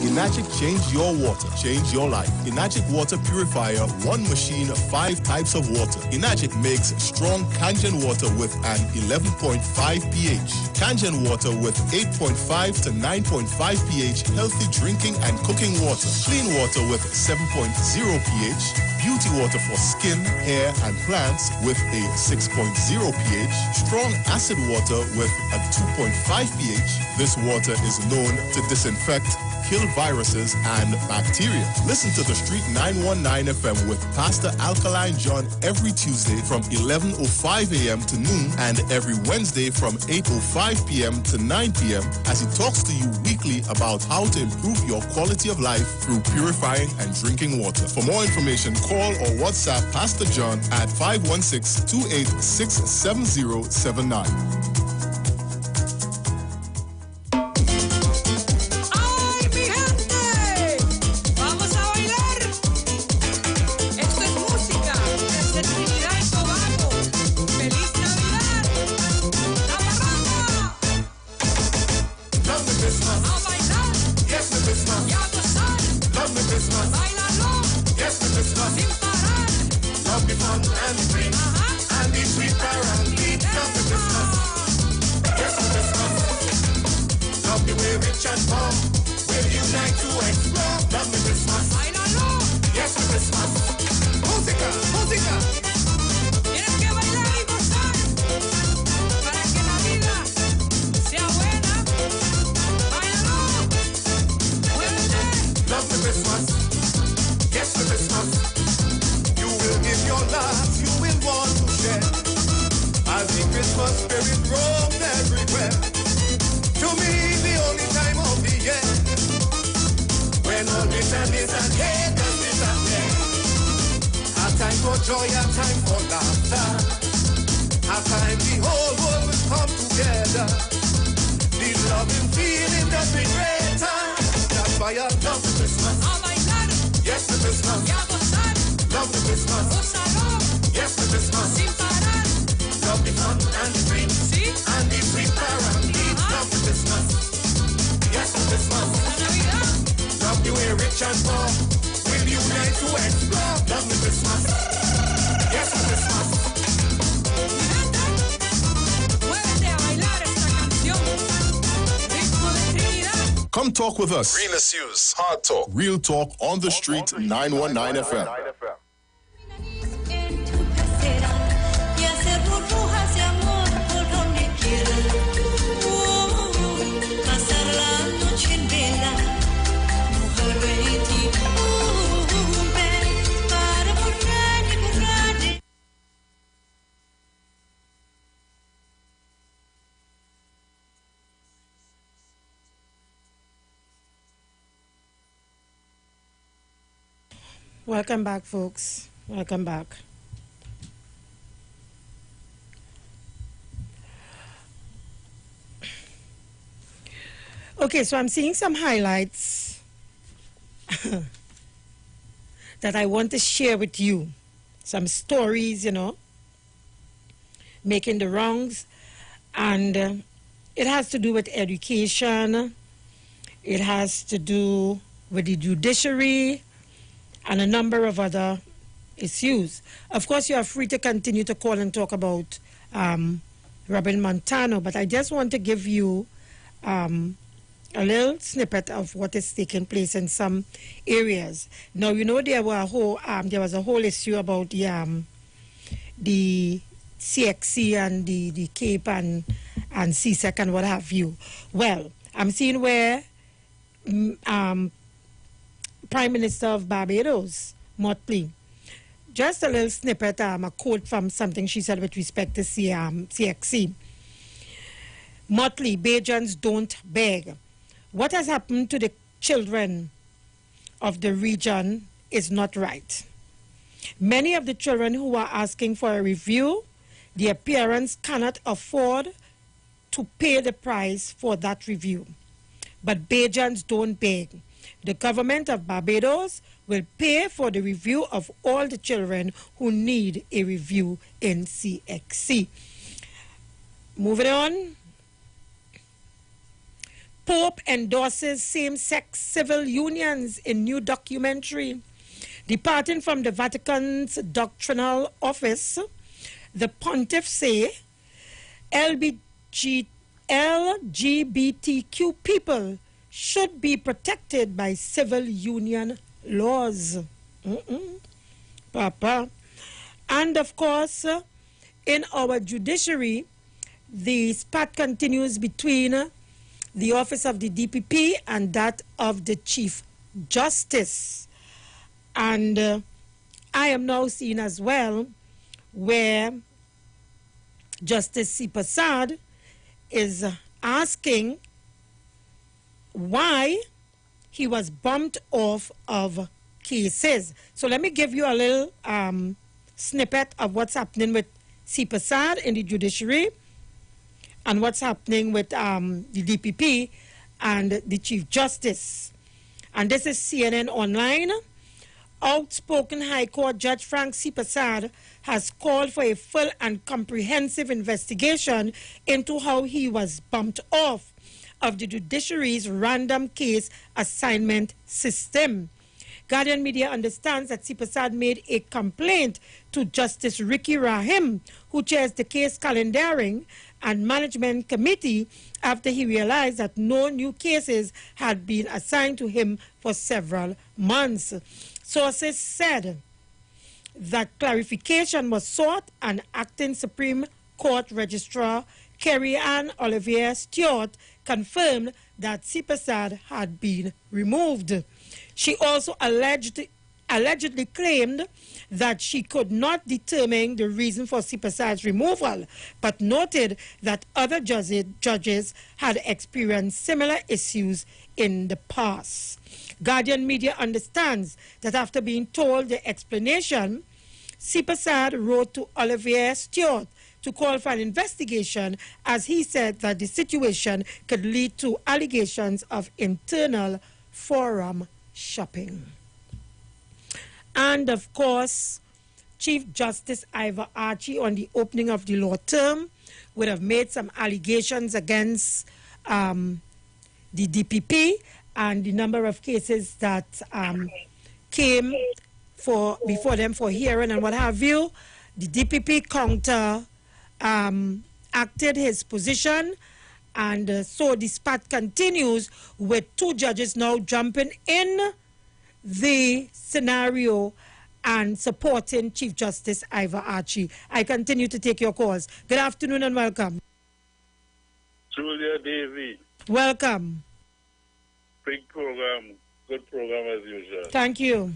Enagic changed your water, change your life. Enagic Water Purifier, one machine, 5 types of water. Enagic makes strong Kangen water with an 11.5 pH. Kangen water with 8.5 to 9.5 pH, healthy drinking and cooking water. Clean water with 7.0 pH. Beauty water for skin, hair, and plants with a 6.0 pH. Strong acid water with a 2.5 pH. This water is known to disinfect, kill viruses and bacteria. Listen to the Street 919 FM with Pastor Alkaline John every Tuesday from 11:05 a.m. to noon and every Wednesday from 8:05 p.m. to 9 p.m. as he talks to you weekly about how to improve your quality of life through purifying and drinking water. For more information, call or WhatsApp Pastor John at 516-286-7079. Come talk with us. Real issues, hard talk. Real talk on the street, 919 FM. Para por Welcome back, folks. Welcome back. Okay, so I'm seeing some highlights that I want to share with you. Some stories, you know, making the wrongs. And it has to do with education. It has to do with the judiciary and a number of other issues. Of course, you are free to continue to call and talk about Robin Montano, but I just want to give you a little snippet of what is taking place in some areas. Now, you know, there was a whole issue about the CXC and the Cape and CSEC and what have you. Well, I'm seeing where Prime Minister of Barbados, Motley, just a little snippet, a quote from something she said with respect to CXC. Motley, Bajans don't beg. What has happened to the children of the region is not right. Many of the children who are asking for a review, their parents cannot afford to pay the price for that review. But Bajans don't beg. The government of Barbados will pay for the review of all the children who need a review in CXC. Moving on. Pope endorses same-sex civil unions in new documentary. Departing from the Vatican's doctrinal office, the pontiff say LGBTQ people should be protected by civil union laws. Papa. And of course, in our judiciary, the spat continues between the office of the DPP and that of the Chief Justice. And I am now seeing as well where Justice C. Prasad is asking why he was bumped off of cases. So let me give you a little snippet of what's happening with C. Prasad in the judiciary and what's happening with the DPP and the Chief Justice. And this is CNN Online. Outspoken High Court Judge Frank C. Prasad has called for a full and comprehensive investigation into how he was bumped off of the judiciary's random case assignment system. Guardian Media understands that C. Prasad made a complaint to Justice Ricky Rahim, who chairs the case calendaring and management committee, after he realized that no new cases had been assigned to him for several months. Sources said that clarification was sought, and Acting Supreme Court Registrar Kerry Ann Olivier Stewart confirmed that C. Prasad had been removed. She also allegedly claimed that she could not determine the reason for C. Prasad's removal, but noted that other judges had experienced similar issues in the past. Guardian Media understands that after being told the explanation, C. Prasad wrote to Olivier Stewart to call for an investigation, as he said that the situation could lead to allegations of internal forum shopping. And of course, Chief Justice Iwer Archie, on the opening of the law term, would have made some allegations against the DPP and the number of cases that came before them for hearing and what have you. The DPP counter acted his position, and so the spat continues with two judges now jumping in the scenario and supporting Chief Justice Iwer Archie. I continue to take your calls. Good afternoon and welcome. Julia Davy. Welcome. Big program, good program as usual. Thank you.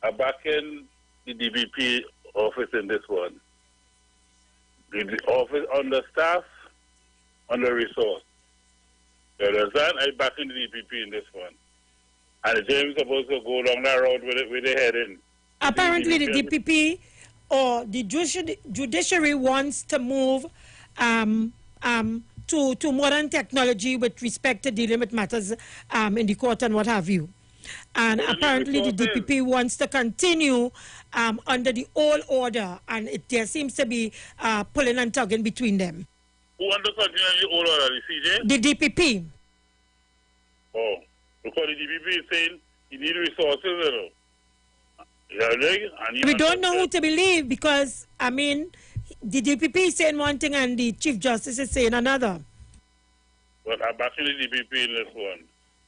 I'm back in the DPP office in this one. The office understaffed, under-resourced. You understand? I'm back in the DPP in this one. And James supposed to go down that road with it heading. Apparently, the DPP or the judiciary wants to move to modern technology with respect to dealing with matters in the court and what have you. And apparently the DPP wants to continue under the old order, and there seems to be pulling and tugging between them. Who wants to continue the old order, the CJ? The DPP. Oh, because the DPP is saying you need resources, you know. We don't know who to believe because, I mean, the DPP is saying one thing and the Chief Justice is saying another. But I'm backing the DPP in this one.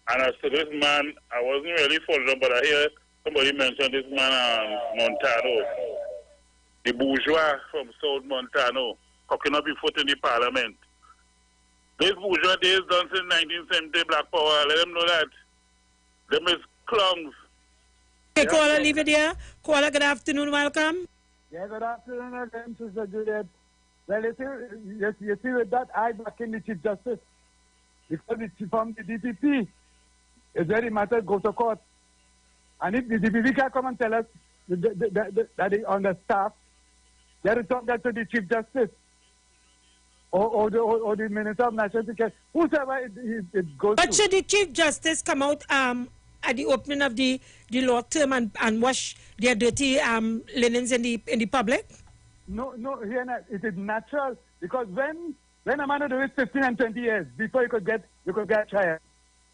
And as to this man, I wasn't really following him, but I hear somebody mention this man, Montano, the bourgeois from South Montano, cooking up his foot in the parliament. This bourgeois days done since 1970, Black Power. Let them know that. Them is clowns. Okay, caller, leave it there. Caller, good afternoon, welcome. Yeah, good afternoon again, Sister Juliet. Well, you see with that, I back in the Chief Justice. Because it's from the DPP, it's very matter go to court. And if the DPP can come and tell us that they understaffed, they return that to the Chief Justice or the Minister of National Security, whosoever it goes But to. should the Chief Justice come out at the opening of the law term and wash their dirty linens in the public? No, it is natural because when a man do it 15 and 20 years before you could get trial.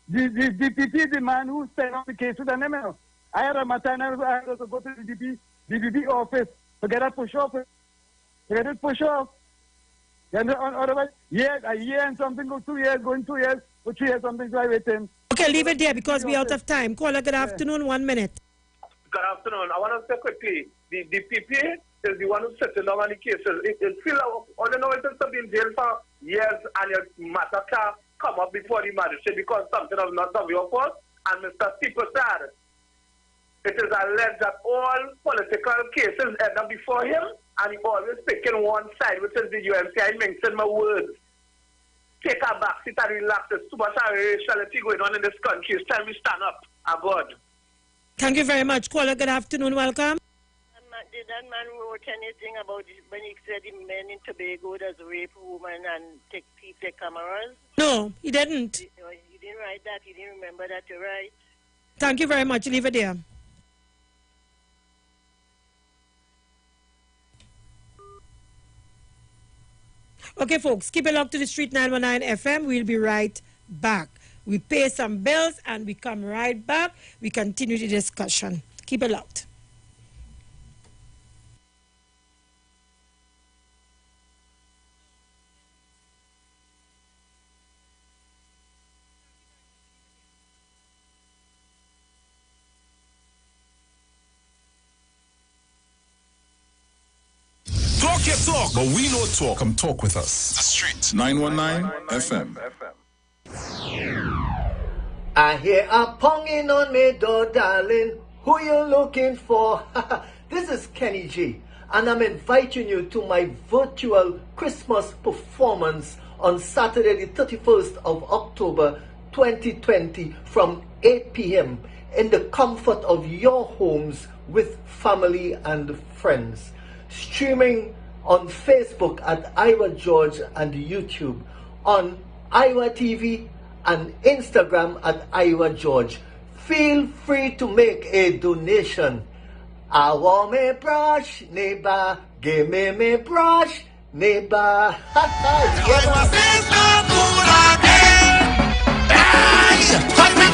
The DPP is the man who set up the cases and them. I had a matter and I had to go to the DPP office to get that push off. To get it push off. Otherwise, a year and something go 2 years, going 2 years, or 3 years, something like waiting. Okay, leave it there because we're out of time. Caller, good afternoon, 1 minute. Good afternoon. I want to say quickly, the DPP is the one who's settling down on the cases. It feel like, I know it's been in jail for years and your matter can come up before the magistrate because something was not of your fault. And Mr. Steeper said, it is alleged that all political cases end up before him and he always picking one side, which is the UMC. I mentioned my words. Take a back, sit and relax. There's too much raciality going on in this country. It's time we stand up. God. Thank you very much. Caller, good afternoon. Welcome. Did that man wrote anything about it when he said the men in Tobago does rape women and take their cameras? No, he didn't. He didn't write that. He didn't remember that to write. Thank you very much. Leave it there. Okay, folks, keep it locked to the Street 919 FM. We'll be right back. We pay some bills and we come right back. We continue the discussion. Keep it locked. Talk your talk, but we know talk. Come talk with us. The Street 919 FM. I hear a ponging on me door, darling. Who you looking for? This is Kenny G, and I'm inviting you to my virtual Christmas performance on Saturday, the 31st of October, 2020, from 8 p.m. in the comfort of your homes with family and friends. Streaming on Facebook at Iwer George and YouTube, on Iwer TV and Instagram at Iwer George. Feel free to make a donation. I want me brush, neighbor. Give me brush, neighbor. We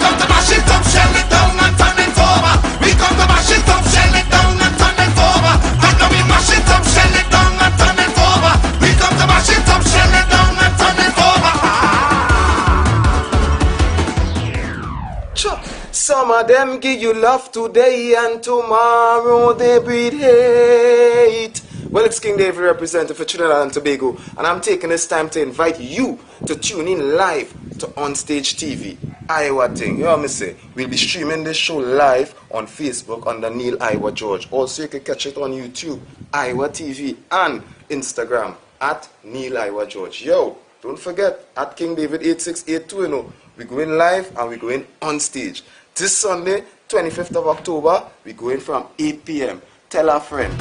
come to mash it up, shell it down and turn it over. We come to mash it up, shell it down and turn it over. And now we mash it up, shell it down and turn it over. We come to mash it up, shell it down and turn it over. Some of them give you love today and tomorrow they breed hate. Well, it's King David representing for Trinidad and Tobago, and I'm taking this time to invite you to tune in live to Onstage TV. Iwer thing, you know what I say? We'll be streaming this show live on Facebook under Neil Iwer George. Also, you can catch it on YouTube, Iwer TV, and Instagram at Neil Iwer George. Yo, don't forget, at King David 8682, you know, we're going live and we're going on stage. This Sunday, 25th of October, we're going from 8 p.m. Tell a friend.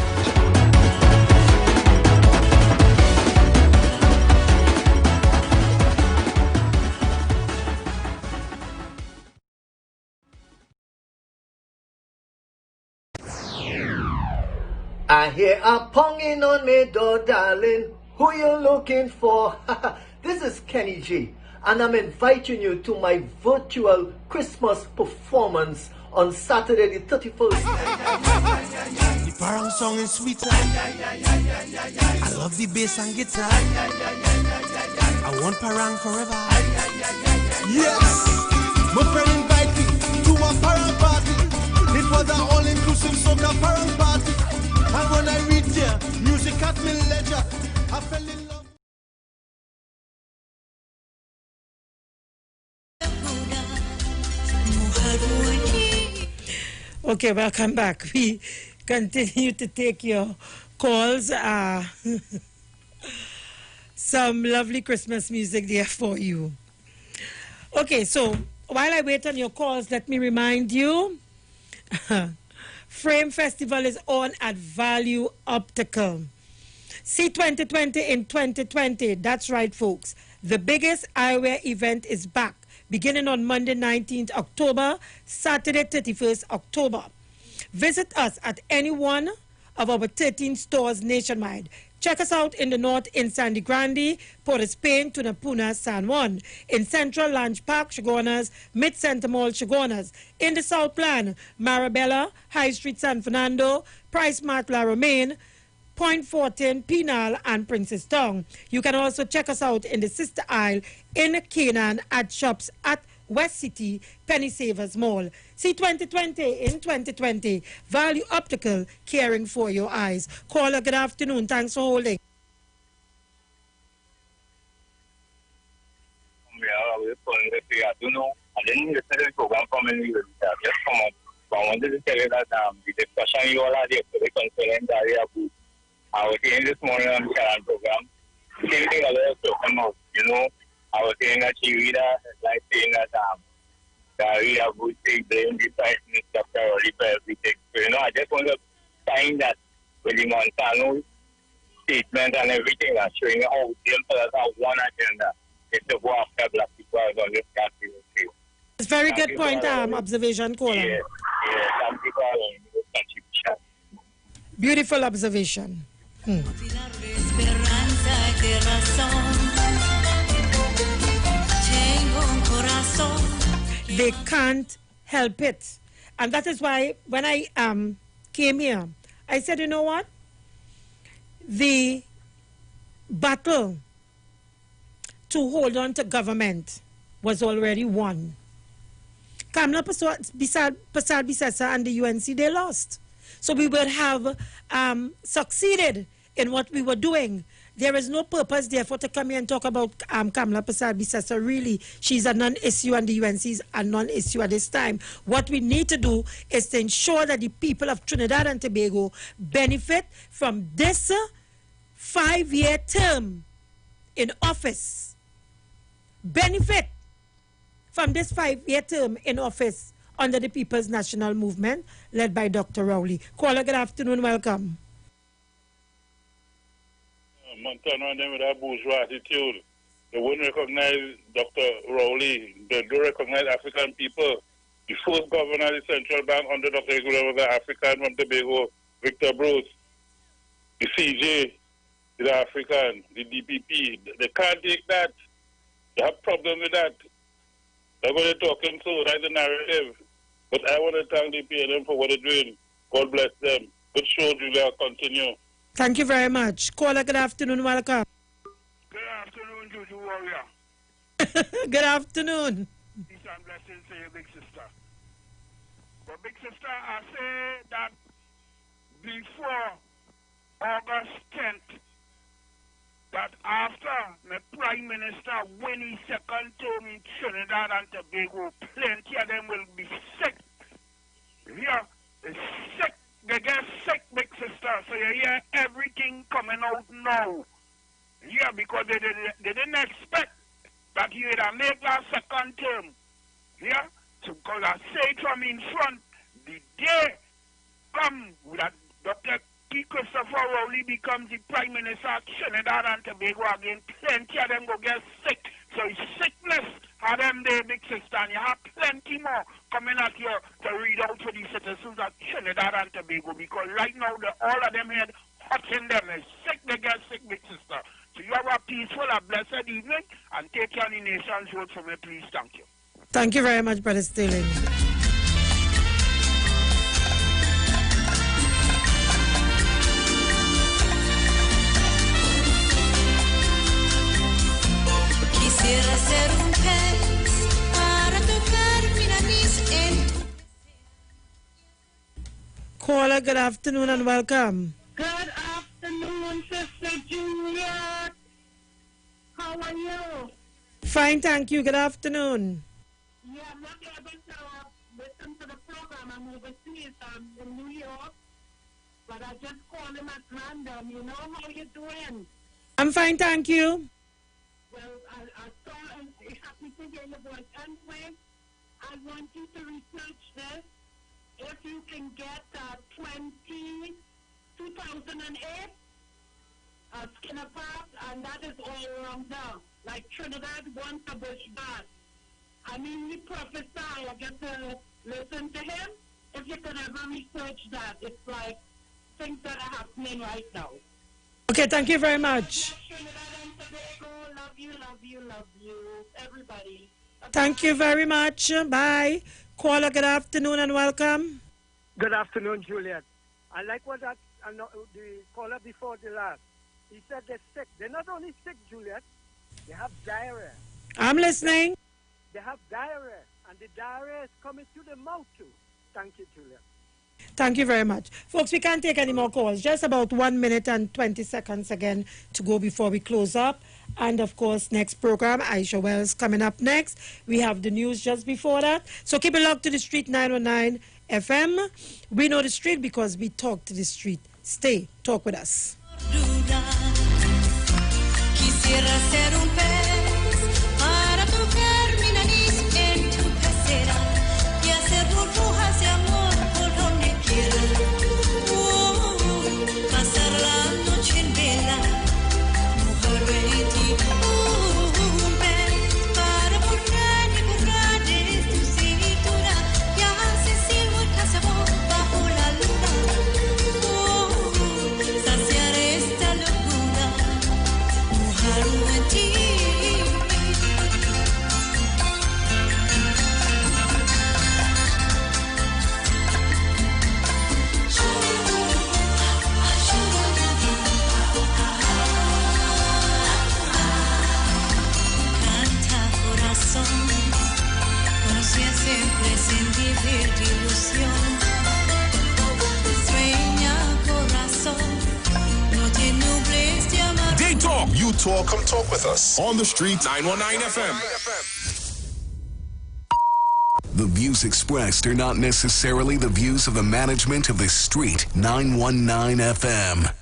I hear a ponging on me door, darling. Who you looking for? This is Kenny G, and I'm inviting you to my virtual Christmas performance on Saturday the 31st. The parang song is sweeter. I love the bass and guitar. I want parang forever. Yes, my friend invited me to a parang party. It was an all-inclusive soca parang party. And when I reached there, music at me leisure. I fell in love. Okay, welcome back. We continue to take your calls. Some lovely Christmas music there for you. Okay, so while I wait on your calls, let me remind you, Frame Festival is on at Value Optical. See 2020 in 2020. That's right, folks. The biggest eyewear event is back, beginning on Monday 19th October, Saturday 31st October. Visit us at any one of our 13 stores nationwide. Check us out in the north in Sandy Grande, Port of Spain, Tunapuna, San Juan. In Central, Lange Park, Chagonas, Mid-Center Mall, Chagonas. In the South Plan, Marabella, High Street, San Fernando, Price Mart, La Romaine, Point Fortin, Penal, and Princess Town. You can also check us out in the Sister Isle, in Canaan, at shops at West City, Penny Savers Mall. See 2020 in 2020. Value Optical, caring for your eyes. Caller, good afternoon. Thanks for holding. I don't know. I didn't listen to the program from any just come up. But I wanted to tell you that the discussion you all had yesterday concerning diarrhea. I was saying this morning on the channel program, same thing I was talking about, I was saying that she read like saying that diarrhea would take blame the Prime Minister thoroughly for everything. So, I just want to find that with the Montano statement and everything that's showing how they'll put us out one agenda is to go after black people on this country. It's very good point, observation, caller. Yeah, thank you for the contribution. Beautiful observation. They can't help it. And that is why when I came here, I said, you know what? The battle to hold on to government was already won. Kamla Persad Bissessa and the UNC, they lost. So we would have succeeded in what we were doing. There is no purpose, therefore, to come here and talk about Kamla Persad Bissessa. Really, she's a non-issue and the UNC is a non-issue at this time. What we need to do is to ensure that the people of Trinidad and Tobago benefit from this 5-year term in office. Benefit from this 5-year term in office under the People's National Movement led by Dr. Rowley. Caller, good afternoon, welcome. Montano and them with that bourgeois attitude. They wouldn't recognize Dr. Rowley. They do recognize African people. The first governor of the central bank under Dr. Igula was an African from Tobago, Victor Bruce. The CJ is African. The DPP. They can't take that. They have problem with that. That's what they're talking to. That's the narrative. But I want to thank the PLM for what they're doing. God bless them. Good show, Julia. Continue. Thank you very much. Caller, good afternoon. Welcome. Good afternoon, Juju Warrior. Good afternoon. Peace and blessings to your big sister. But big sister, I say that before August 10th, that after the Prime Minister win his second term in Trinidad and Tobago, plenty of them will be sick. Yeah, they're sick. They get sick, big sister. So you hear everything coming out now. Yeah, because they didn't expect that you would make that second term. Yeah? So because I say it from in front, the day come that Dr. P. Christopher Rowley becomes the Prime Minister of Trinidad and Tobago again, plenty of them go get sick. So it's sickness of them there, big sister, and you have plenty more coming out here to read out for the citizens of Trinidad and Tobago, because right now all of them had hot in them. They're sick, they get sick, big sister. So you have a peaceful and blessed evening, and take care of the nation's vote for me, please. Thank you. Thank you very much, Brother Sterling. Quisiera ser un pez para tocar mi nariz en tu... Caller, good afternoon and welcome. Good afternoon, Sister Juliet. How are you? Fine, thank you. Good afternoon. Yeah, I'm not able to listen to the program. I'm overseas. I'm in New York. But I just call him at random. You know how you doing? I'm fine, thank you. Well, I saw and happy to hear your voice. Anyway, I want you to research this. If you can get 2008 Skinner Park, and that is all around there. Like Trinidad wants a bush bad. I mean, he prophesy. I get to listen to him. If you could ever research that, it's like things that are happening right now. Okay, thank you very much. Love you, everybody. Thank you very much. Bye. Caller, good afternoon and welcome. Good afternoon, Juliet. I like what the caller before the last. He said they're sick. They're not only sick, Juliet. They have diarrhea. I'm listening. They have diarrhea, and the diarrhea is coming to the mouth too. Thank you, Juliet. Thank you very much. Folks, we can't take any more calls. Just about 1 minute and 20 seconds again to go before we close up. And, of course, next program, Aisha Wells coming up next. We have the news just before that. So keep it locked to the Street 919 FM. We know the street because we talk to the street. Stay. Talk with us. Quisiera ser un pez para tocar mi nariz en tu pecera y hacer burbujas de amor por donde quiera. Pasar la noche en vela, mujer Betty, un pez para borrar y borrar de tu cintura y hacer siluetas de amor bajo la luna. Saciar esta locura, mujer Betty. Conocía siempre sin vivir de ilusión. Sueña corazón, no te nubles de amar. They talk, you talk, come talk with us. On the street, 919 FM. The views expressed are not necessarily the views of the management of the Street 919 FM.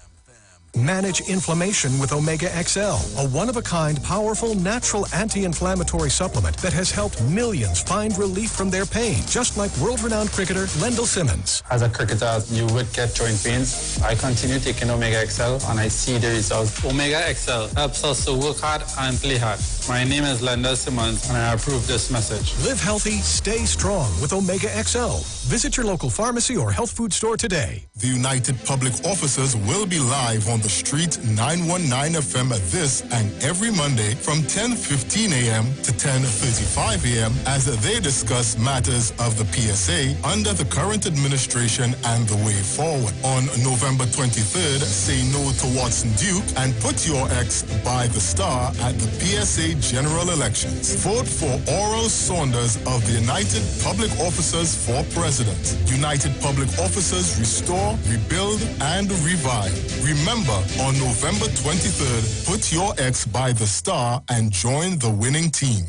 Manage inflammation with Omega XL, a one-of-a-kind, powerful, natural anti-inflammatory supplement that has helped millions find relief from their pain, just like world-renowned cricketer Lendl Simmons. As a cricketer, you would get joint pains. I continue taking Omega XL and I see the results. Omega XL helps us to work hard and play hard. My name is Lendl Simmons and I approve this message. Live healthy, stay strong with Omega XL. Visit your local pharmacy or health food store today. The United Public Officers will be live on the Street 919 FM this and every Monday from 10:15 a.m. to 10:35 a.m. as they discuss matters of the PSA under the current administration and the way forward. On November 23rd, say no to Watson Duke and put your ex by the star at the PSA general elections. Vote for Oral Saunders of the United Public Officers for President. United Public Officers restore, rebuild, and revive. Remember, on November 23rd, put your ex by the star and join the winning team.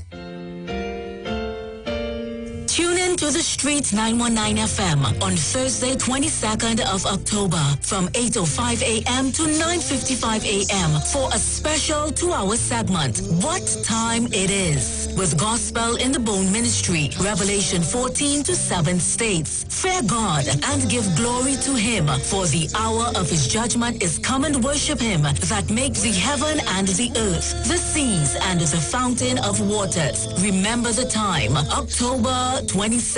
Tune in to to the Street 919 FM on Thursday, 22nd of October from 8:05 a.m. to 9:55 a.m. for a special 2-hour segment, What Time It Is, with Gospel in the Bone Ministry, Revelation 14 to 7 states, fear God and give glory to Him, for the hour of His judgment is come, and worship Him that makes the heaven and the earth, the seas and the fountain of waters. Remember the time, October 22nd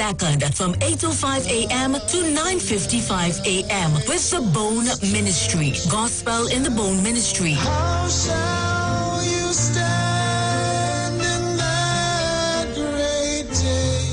from 8:05 a.m. to 9:55 a.m. with the Bone Ministry, Gospel in the Bone Ministry. How shall you stand in that great day?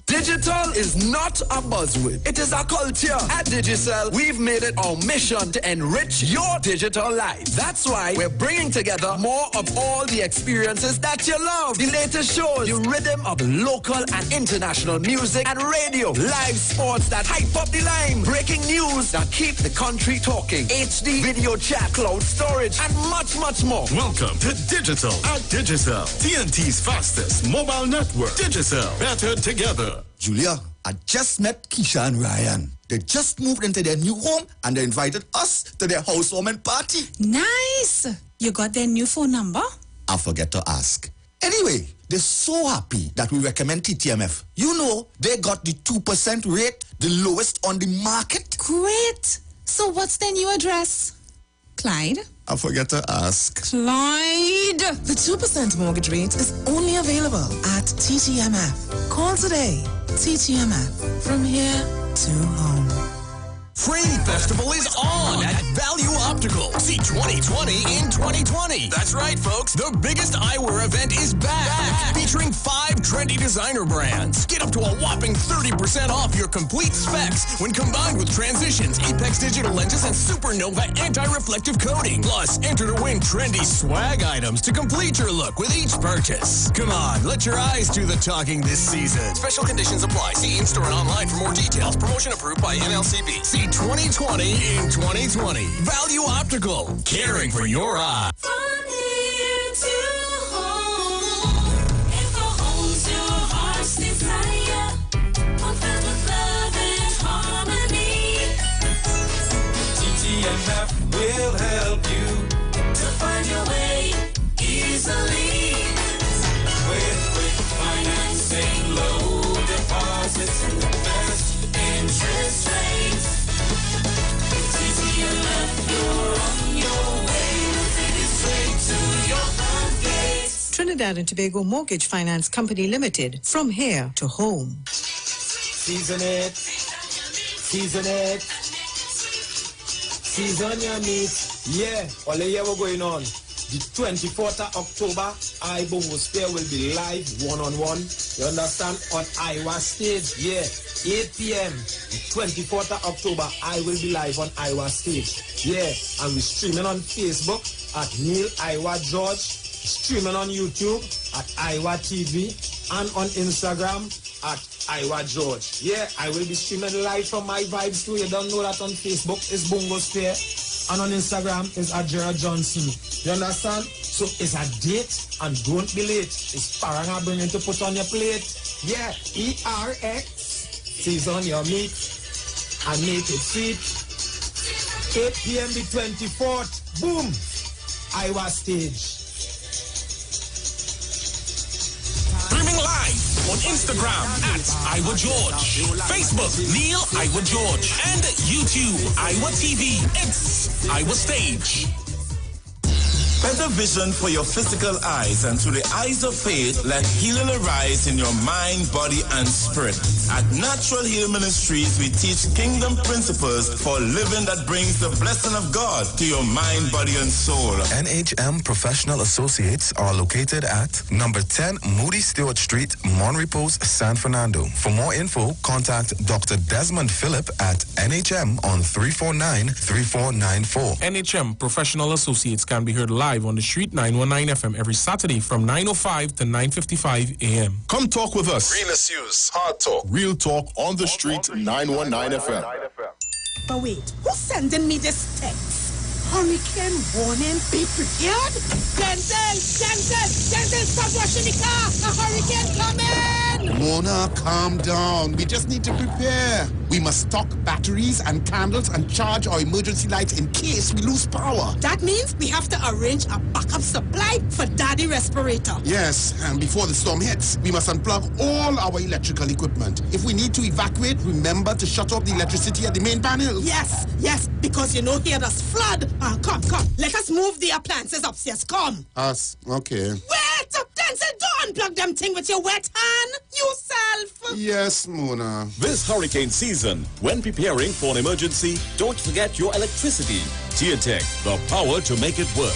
Digital is not a buzzword. It is a culture. At Digicel, we've made it our mission to enrich your digital life. That's why we're bringing together more of all the experiences that you love. The latest shows, the rhythm of local and international music and radio. Live sports that hype up the line. Breaking news that keep the country talking. HD video chat, cloud storage, and much, much more. Welcome to Digital at Digicel, TNT's fastest mobile network. Digicel, better together. Julia, I just met Keisha and Ryan. They just moved into their new home and they invited us to their housewarming party. Nice. You got their new phone number? I forget to ask. Anyway, they're so happy that we recommend TTMF. You know, they got the 2% rate, the lowest on the market. Great. So what's their new address? Clyde? I forget to ask. Clyde! The 2% mortgage rate is only available at TTMF. Call today. TTMF. From here to home. Frame Festival is on at Value Optical. See 2020 in 2020. That's right, folks. The biggest eyewear event is back. Featuring 5 trendy designer brands. Get up to a whopping 30% off your complete specs when combined with Transitions, Apex digital lenses, and Supernova anti-reflective coating. Plus, enter to win trendy swag items to complete your look with each purchase. Come on, let your eyes do the talking this season. Special conditions apply. See in-store and online for more details. Promotion approved by NLCB. See 2020 in 2020. Value Optical, caring for your eye. From here to home, and for home's your heart's desire, fulfilled with love and harmony. TTMF will help you to find your way easily. With quick financing, low deposits, and the best interest rates. Trinidad and Tobago Mortgage Finance Company Limited, from here to home. Season it. Season it. Season your meat. Yeah, all the year we're going on. The 24th of October, iBongo Spear will be live one-on-one. You understand? On Iwer stage. Yeah, 8 p.m. The 24th of October, I will be live on Iwer stage. Yeah, and we're streaming on Facebook at Neil Iwer George, streaming on YouTube at Iwer TV, and on Instagram at Iwer George. Yeah, I will be streaming live from my vibes too. You don't know that on Facebook is Bongo Spear, and on Instagram is at Gerald Johnson. You understand? So it's a date and don't be late. It's parang bringing to put on your plate. Yeah, ERX. Season your meat and make it sweet. 8 p.m. the 24th. Boom! Iwer stage. Streaming live on Instagram at Iwer George, Facebook Neil Iwer George, and YouTube Iwer TV. It's Iwer Stage. Better vision for your physical eyes, and through the eyes of faith, let healing arise in your mind, body, and spirit. At Natural Heal Ministries, we teach kingdom principles for living that brings the blessing of God to your mind, body, and soul. NHM Professional Associates are located at number 10 Moody Stewart Street, Monrepos, San Fernando. For more info, contact Dr. Desmond Phillip at NHM on 349-3494. NHM Professional Associates can be heard live on the Street 919 FM every Saturday from 9:05 to 9:55 a.m. Come talk with us. Real issues, hard talk. Real talk on the street, 919 FM. But wait, who's sending me this text? Hurricane warning, be prepared? Denzel, stop washing the car! A hurricane coming! Mona, calm down. We just need to prepare. We must stock batteries and candles and charge our emergency lights in case we lose power. That means we have to arrange a backup supply for Daddy respirator. Yes, and before the storm hits, we must unplug all our electrical equipment. If we need to evacuate, remember to shut off the electricity at the main panel. Yes, because you know here does flood. Come. Let us move the appliances upstairs. Come. Us? Okay. Wait! Denzel, don't unplug them thing with your wet hand. Yourself. Yes, Mona. This hurricane season, when preparing for an emergency, don't forget your electricity. TNTech, the power to make it work.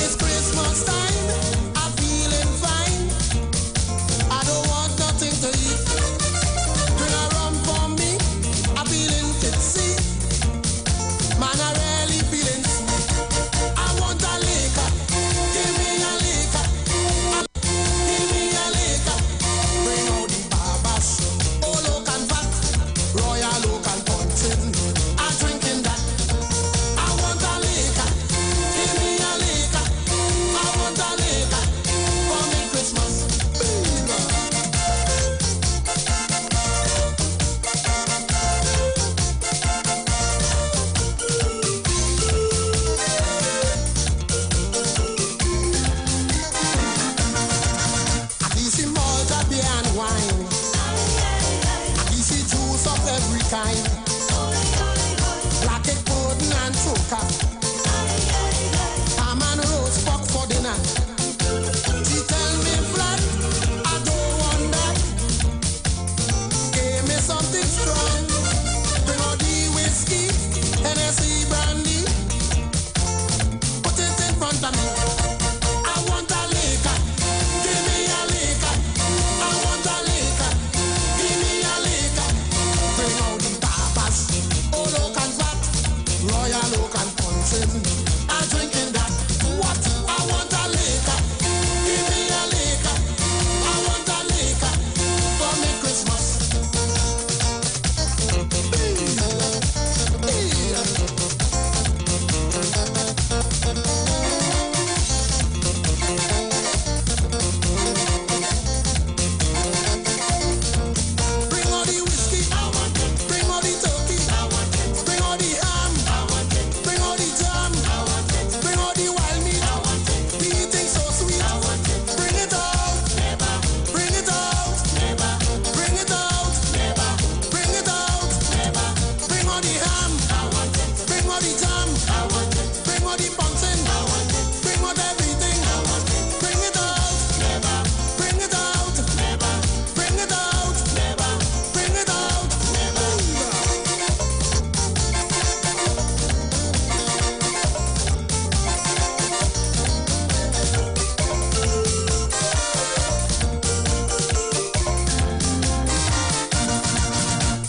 It's Christmas time, I'm feeling fine. I don't want nothing to eat. Bring a rum for me, I'm feeling tipsy. Man, I really feeling sweet. I want a liquor, give me a liquor. Give me a liquor. Bring out the barbers, old oak and fat, royal oak and puncheon. I'm drinking that. I want a liquor, give me a liquor. I want a liquor for me Christmas. I see Malta beer and wine. I see juice of every kind. Black egg pudding and choker. Ham and roast pork for dinner. She tell me flat, I don't want that. Give me something strong. Bring out the whiskey, Hennessy brandy. Put it in front of me. I want a liquor. Give me a liquor. I want a liquor. Give me a liquor. Bring out the tapas, old oak and fat, royal oak and puncheon. I'm drinking that. What? I want a liquor. Give me a liquor. I want a liquor for me Christmas. Bring all the whiskey, I want it. Bring all the turkey, I want it. Bring all the ham, I want it. Bring all the jam, I want it. Bring all the wild meat, I want it. The eating so sweet, I want it. Bring it out, never. Bring it out, never. Bring it out, never. Bring it out, never. Bring all the ham, I want it. Bring all the jam, I want it. Bring all the pumpkin, I want it. Bring all everything, I want it. Bring it out, never. Bring it out, never. Bring it out, never. Bring it out, never.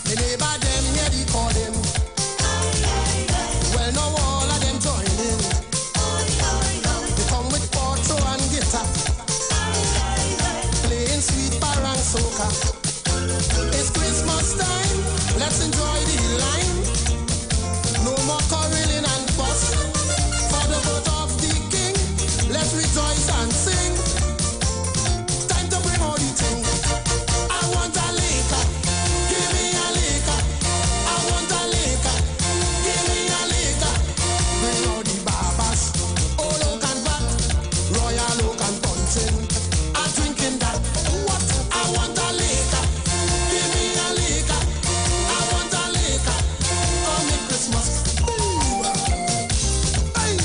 The neighbor them hear the calling. Well, now all of them join in. They come with porto and guitar, playing sweet parang soca. It's Christmas time, let's enjoy the line. No more quarreling and fuss. For the birth of the king, let's rejoice and sing. Time to bring all the things. I want a liquor, give me a liquor. I want a liquor, give me a liquor. Bring all the barbers, old oak and fat, royal oak and puncheon. I'm drinking that. What? I want a liquor, give me a liquor. I want a liquor for me Christmas. Ooh. Hey.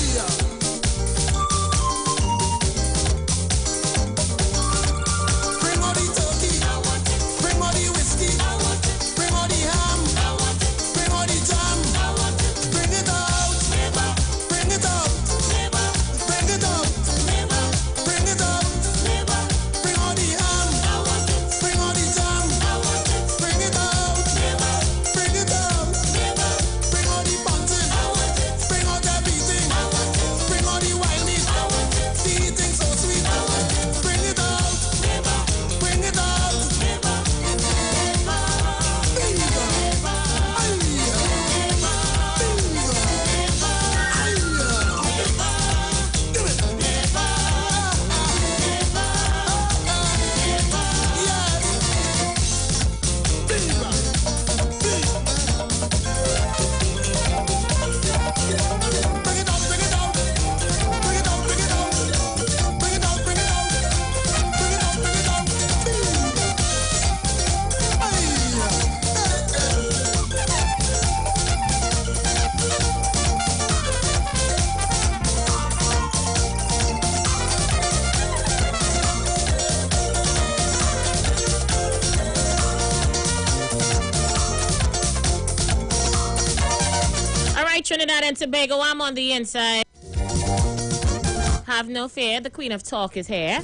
Bring all the turkey, I want it. Bring all the whiskey, I want it. Bring all the ham, I want it. Bring all the jam, I want it. Bring it out, never. Bring it out, never. Bring it out, never. Bring it out, never. Bring all the ham, I want it. Bring all the jam, I want it. Bring it out, never. Bring it out, never. Bring all the pumpkin, I want it. Bring out everything, I want it. Bring all the wild meat, I want it. The eating so sweet, I want it. Bring it out, never. Bring it out, never. Trinidad and Tobago, I'm on the inside. Have no fear, the Queen of Talk is here.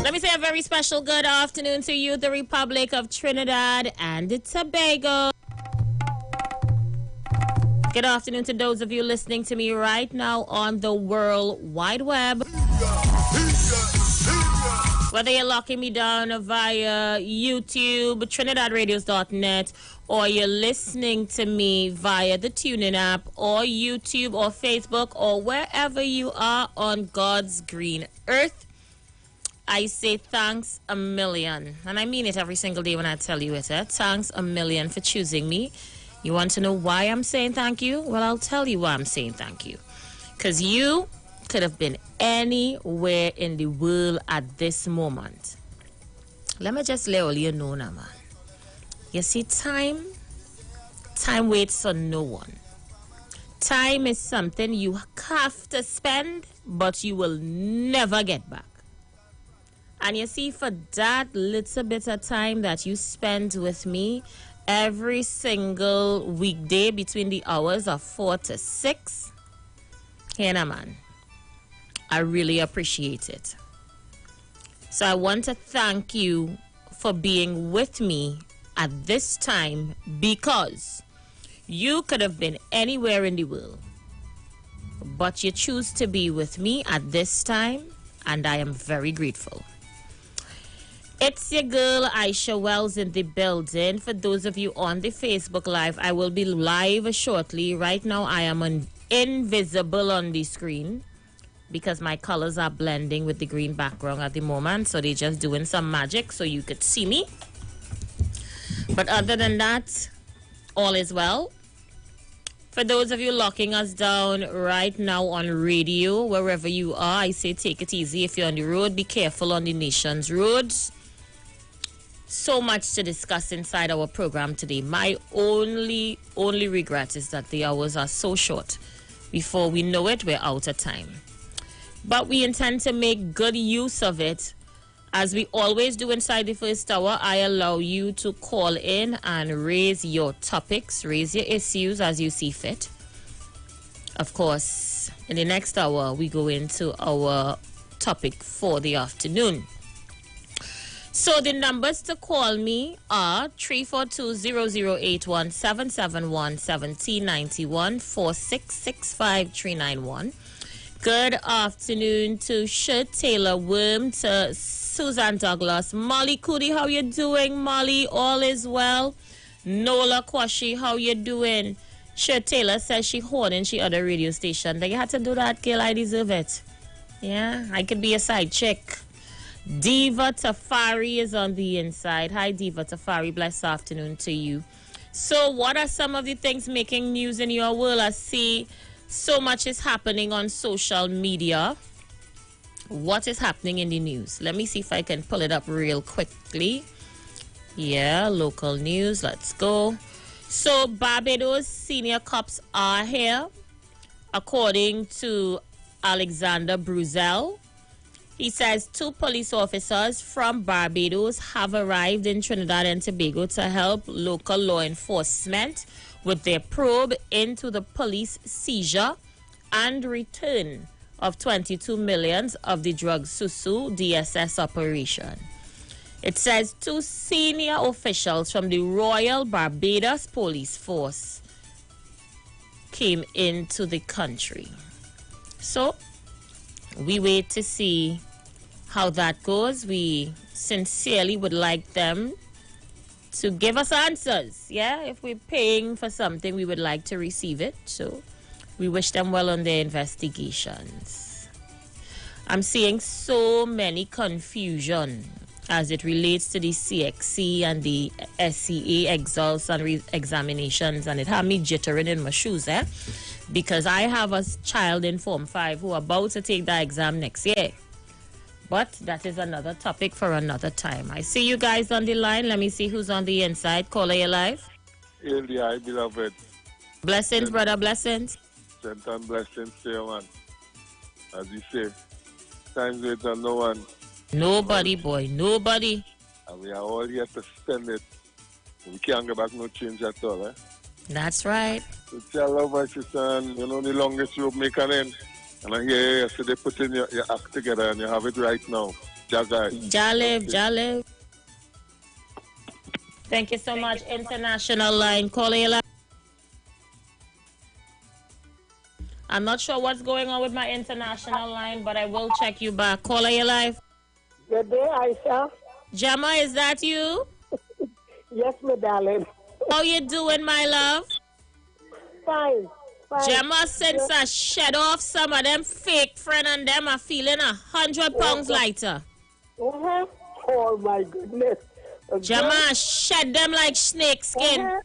Let me say a very special good afternoon to you, the Republic of Trinidad and Tobago. Good afternoon to those of you listening to me right now on the World Wide Web. Whether you're locking me down via YouTube, TrinidadRadios.net, or you're listening to me via the TuneIn app, or YouTube, or Facebook, or wherever you are on God's green earth, I say thanks a million. And I mean it every single day when I tell you it. Thanks a million for choosing me. You want to know why I'm saying thank you? Well, I'll tell you why I'm saying thank you. Because you could have been anywhere in the world at this moment. Let me just let all you know now, man. You see, time waits for no one. Time is something you have to spend, but you will never get back. And you see, for that little bit of time that you spend with me every single weekday between the hours of 4 to 6, here now, man, I really appreciate it. So I want to thank you for being with me at this time, because you could have been anywhere in the world, but you choose to be with me at this time, and I am very grateful. It's your girl Aisha Wells in the building. For those of you on the Facebook Live, I will be live shortly. Right now I am invisible on the screen because my colors are blending with the green background at the moment, so they're just doing some magic so you could see me. But other than that, all is well. For those of you locking us down right now on radio, wherever you are, I say take it easy. If you're on the road, be careful on the nation's roads. So much to discuss inside our program today. My only regret is that the hours are so short. Before we know it, we're out of time. But we intend to make good use of it. As we always do inside the first hour, I allow you to call in and raise your topics, raise your issues as you see fit. Of course, in the next hour, we go into our topic for the afternoon. So the numbers to call me are 342-0081, 771-1791, 4665-391. Good afternoon to Shirt Taylor Worm, to Susan Douglas, Molly Cootie, how you doing, Molly? All is well. Nola Kwashi, how you doing? Shirt Taylor says she hoarding she other radio station. Then you had to do that, girl. I deserve it. Yeah, I could be a side chick. Diva Tafari is on the inside. Hi, Diva Tafari. Blessed afternoon to you. So what are some of the things making news in your world? I see so much is happening on social media. What is happening in the news? Let me see if I can pull it up real quickly. Yeah, local news. Let's go. So Barbados senior cops are here, according to Alexander Bruzel. He says 2 police officers from Barbados have arrived in Trinidad and Tobago to help local law enforcement with their probe into the police seizure and return of 22 million of the drug Susu DSS operation. It says 2 senior officials from the Royal Barbados Police Force came into the country. So we wait to see how that goes. We sincerely would like them to give us answers. Yeah, if we're paying for something, we would like to receive it. So we wish them well on their investigations. I'm seeing so many confusion as it relates to the CXC and the SCA exalts and examinations, and it had me jittering in my shoes, because I have a child in Form 5 who are about to take the exam next year. But that is another topic for another time. I see you guys on the line. Let me see who's on the inside. Caller, you live? LDI, beloved. Blessings, brother, blessings. Sent and blessings to you, man. As you say, times wait on no one. Nobody, boy, nobody. And we are all here to spend it. We can't get back no change at all, That's right. It's your love, my sister, and you know the longest rope make an end. And I hear you say they put in your act together and you have it right now. Jagai. Jalib. Thank you so much. International line. Caller, you live. I'm not sure what's going on with my international line, but I will check you back. Caller, you live. Good day, Aisha. Gemma, is that you? Yes, my darling. How you doing, my love? Fine. Gemma, since I shed off some of them fake friend and them are feeling 100 pounds lighter. Oh my goodness. Gemma, shed them like snake skin.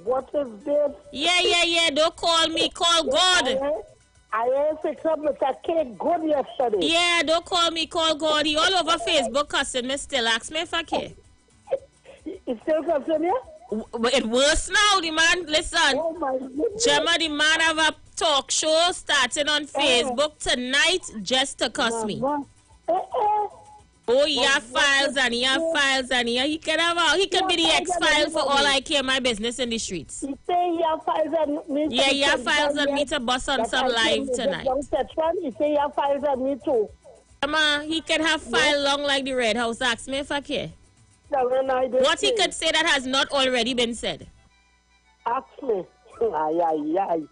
What is this? Yeah. Don't call me. Call God. I fixed up with a cake good yesterday. Yeah, don't call me. Call God. He all over Facebook cussing me still. Ask me if I care. He still cussing you? It worse now, the man. Listen. Oh my goodness. Gemma, the man have a talk show starting on Facebook tonight just to cuss me. Oh, he have files and he have files and he can have he can be the X-file for all I care. My business in the streets. He say he have files and me. Yeah, he have files on me to bust on some live tonight. He say he have files on me too. Gemma, he can have file long like the Red House. Ask me if I care. What he could say that has not already been said? Ask me.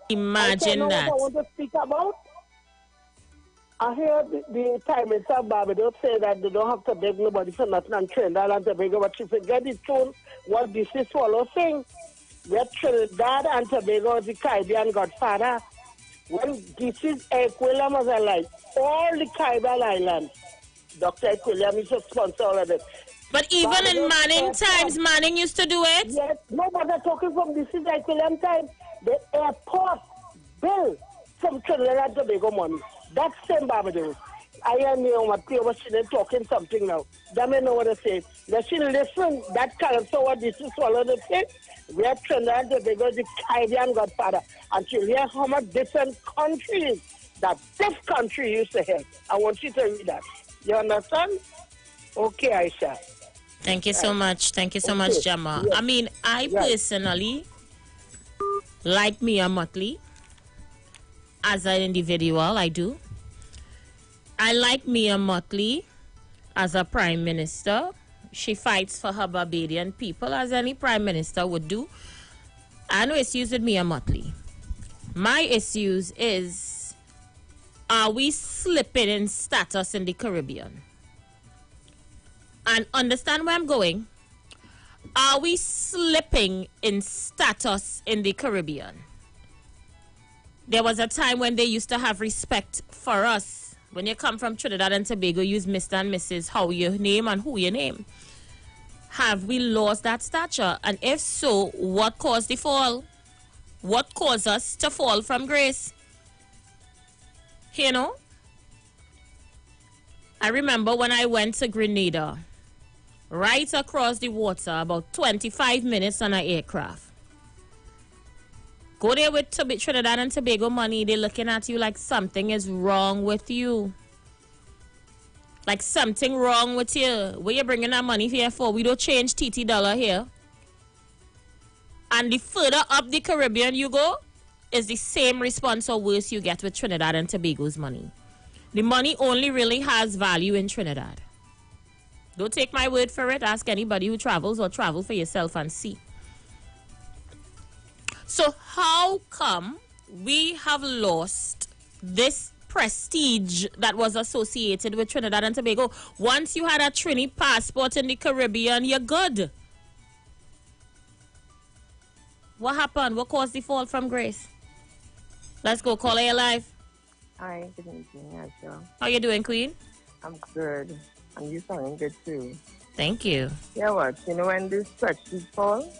Imagine that. I want to speak about. I hear the time in South Barbados say that they don't have to beg nobody for nothing and Trinidad and Tobago, but if you get the tune, what this is swallow thing, that Trinidad and Tobago is the Caribbean godfather. When this is Equilium was alive, all the Caribbean islands, Dr. Equilium is to sponsor all of it. But even in Manning times, Manning used to do it? Yes, no, but I'm talking from this is Equilium time. The airport bill from Trinidad and Tobago money. That's same Barbados. I am here what she talking something now. That may know what I say. That she listen, that current so what this is swallow the thing. We are Trinidad and Tobago, the Caribbean godfather. And she'll hear how much different countries that this country used to have. I want you to read that. You understand? Okay, Aisha. Thank you so much. Thank you so much, Gemma. Yes. I mean, I personally like Mia Mottley as an individual. I do. I like Mia Mottley as a prime minister. She fights for her Barbadian people as any prime minister would do. I know issues with Mia Mottley. My issues is, are we slipping in status in the Caribbean? And understand where I'm going. Are we slipping in status in the Caribbean? There was a time when they used to have respect for us. When you come from Trinidad and Tobago, use Mr. and Mrs. how you name and who you name. Have we lost that stature? And if so, what caused the fall? What caused us to fall from grace? You know? I remember when I went to Grenada, right across the water, about 25 minutes on an aircraft. Go there with Trinidad and Tobago money, they're looking at you like something is wrong with you. Like something wrong with you. Where you bringing that money here for? We don't change TT dollar here. And the further up the Caribbean you go, is the same response or worse you get with Trinidad and Tobago's money. The money only really has value in Trinidad. Don't take my word for it. Ask anybody who travels or travel for yourself and see. So how come we have lost this prestige that was associated with Trinidad and Tobago? Once you had a Trini passport in the Caribbean, you're good. What happened? What caused the fall from grace? Let's go. Call her live. Hi, good evening, Asha. How you doing, Queen? I'm good. And you sounding good too. Thank you. Yeah, what? You know when the stretches fall?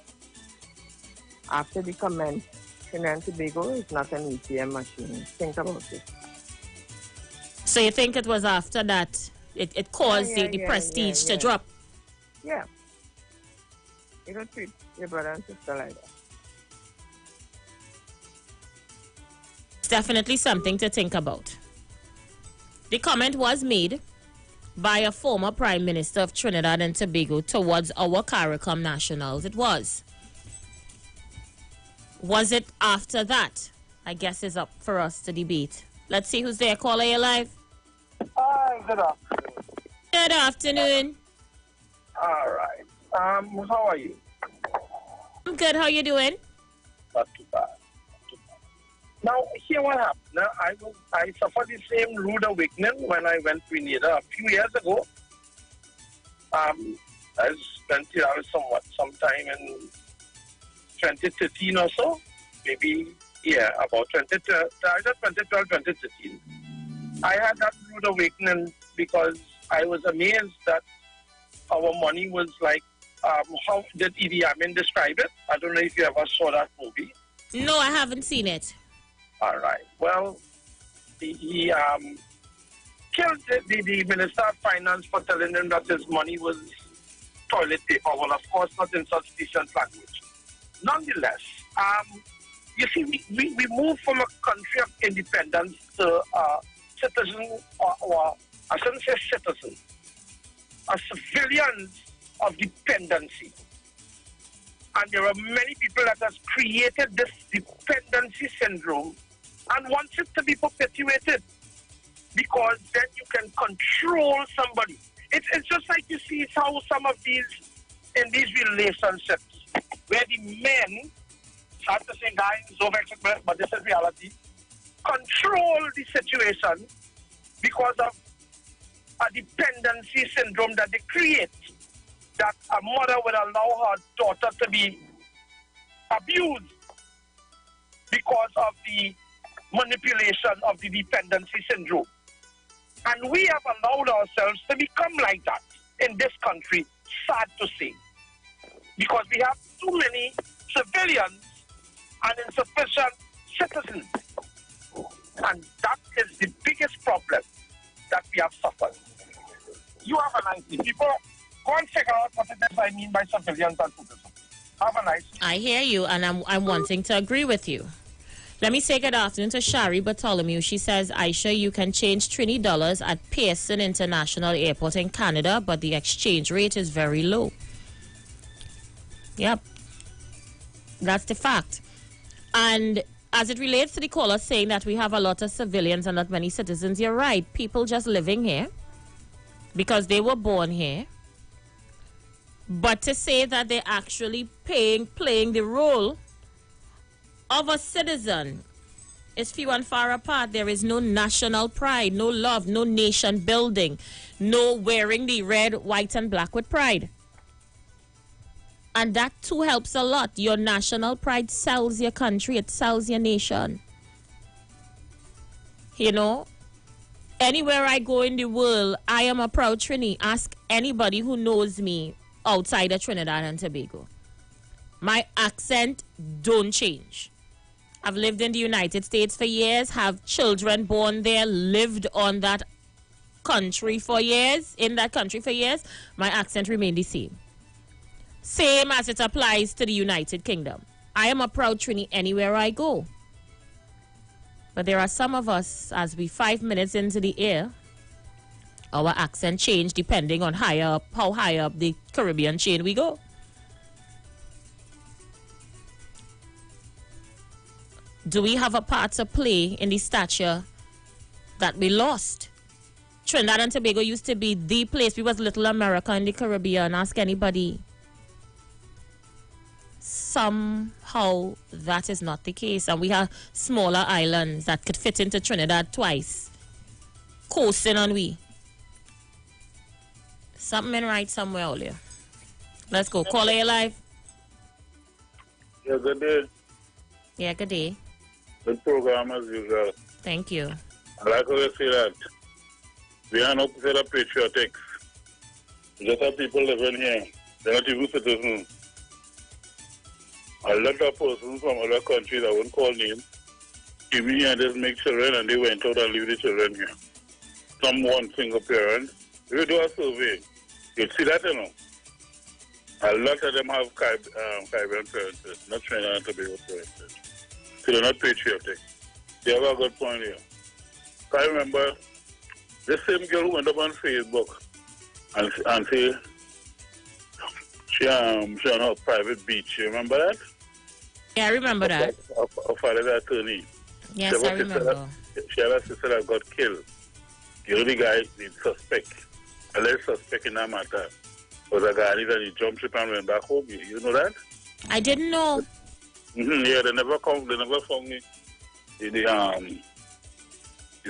After the comment, Trinidad and Tobago is not an ATM machine. Think about it. So you think it was after that it caused the prestige to drop? Yeah. You don't treat your brother and sister like that. It's definitely something to think about. The comment was made by a former Prime Minister of Trinidad and Tobago towards our CARICOM nationals. It was. Was it after that? I guess is up for us to debate. Let's see who's there. Caller, you live. Hi, good afternoon. Good afternoon. All right. How are you? I'm good. How you doing? Not too bad. Now, here what happened. Now, I suffered the same rude awakening when I went to Grenada a few years ago. I was sometime in 2013 or so. Maybe, yeah, about 2012, 2013. I had that rude awakening because I was amazed that our money was like, how did Idi Amin describe it? I don't know if you ever saw that movie. No, I haven't seen it. All right. Well, he killed the Minister of Finance for telling him that his money was toilet paper. Well, of course, not in such decent language. Nonetheless, you see, we moved from a country of independence to citizen, or I shouldn't say citizen, a civilian of dependency. And there are many people that has created this dependency syndrome and wants it to be perpetuated because then you can control somebody. It's just like you see how some of these, in these relationships, where the men, sad to say guys, so vexed, but this is reality, control the situation because of a dependency syndrome that they create, that a mother would allow her daughter to be abused because of the manipulation of the dependency syndrome. And we have allowed ourselves to become like that in this country, sad to say, because we have too many civilians and insufficient citizens. And that is the biggest problem that we have suffered. You have a nice day. People, go and figure out what it is I mean by civilians and citizens. Have a nice day. I hear you, and I'm wanting to agree with you. Let me say good afternoon to Shari Bartholomew. She says, Aisha, you can change $20 at Pearson International Airport in Canada, but the exchange rate is very low. Yep. That's the fact. And as it relates to the caller saying that we have a lot of civilians and not many citizens, you're right. People just living here because they were born here. But to say that they're actually playing the role of a citizen is few and far apart. There is no national pride, no love, no nation building, no wearing the red, white, and black with pride. And that too helps a lot. Your national pride sells your country, it sells your nation. You know, anywhere I go in the world, I am a proud Trini. Ask anybody who knows me outside of Trinidad and Tobago. My accent don't change. I've lived in the United States for years, have children born there, lived on that country for years, in that country for years. My accent remained the same. Same as it applies to the United Kingdom. I am a proud Trini anywhere I go. But there are some of us, as we 5 minutes into the air, our accent change depending on how high up the Caribbean chain we go. Do we have a part to play in the stature that we lost? Trinidad and Tobago used to be the place. We was little America in the Caribbean. Ask anybody. Somehow that is not the case. And we have smaller islands that could fit into Trinidad twice. Coasting on we. Something in right somewhere earlier. Let's go. Caller, you live. Yeah, good day. Yeah, good day. Good program as usual. Thank you. I like how you say that. We are not considered patriotics. Just have people living here. They're not even citizens. A lot of persons from other countries, I won't call names, came here and just make children and they went out and leave the children here. Some one single parent. If you do a survey, you'll see that, you know. A lot of them have Caribbean parents, not Trinidad and Tobago parents. So they're not patriotic. They have a good point here. I remember the same girl who went up on Facebook and say she on her private beach. You remember that? Yeah, I remember that. Her father's attorney. Yes, I remember. She had a sister that got killed. You know the guy, the suspect, alleged suspect in that matter, was a guy and he jumped ship and went back home. You know that? I didn't know. Yeah, they never found me the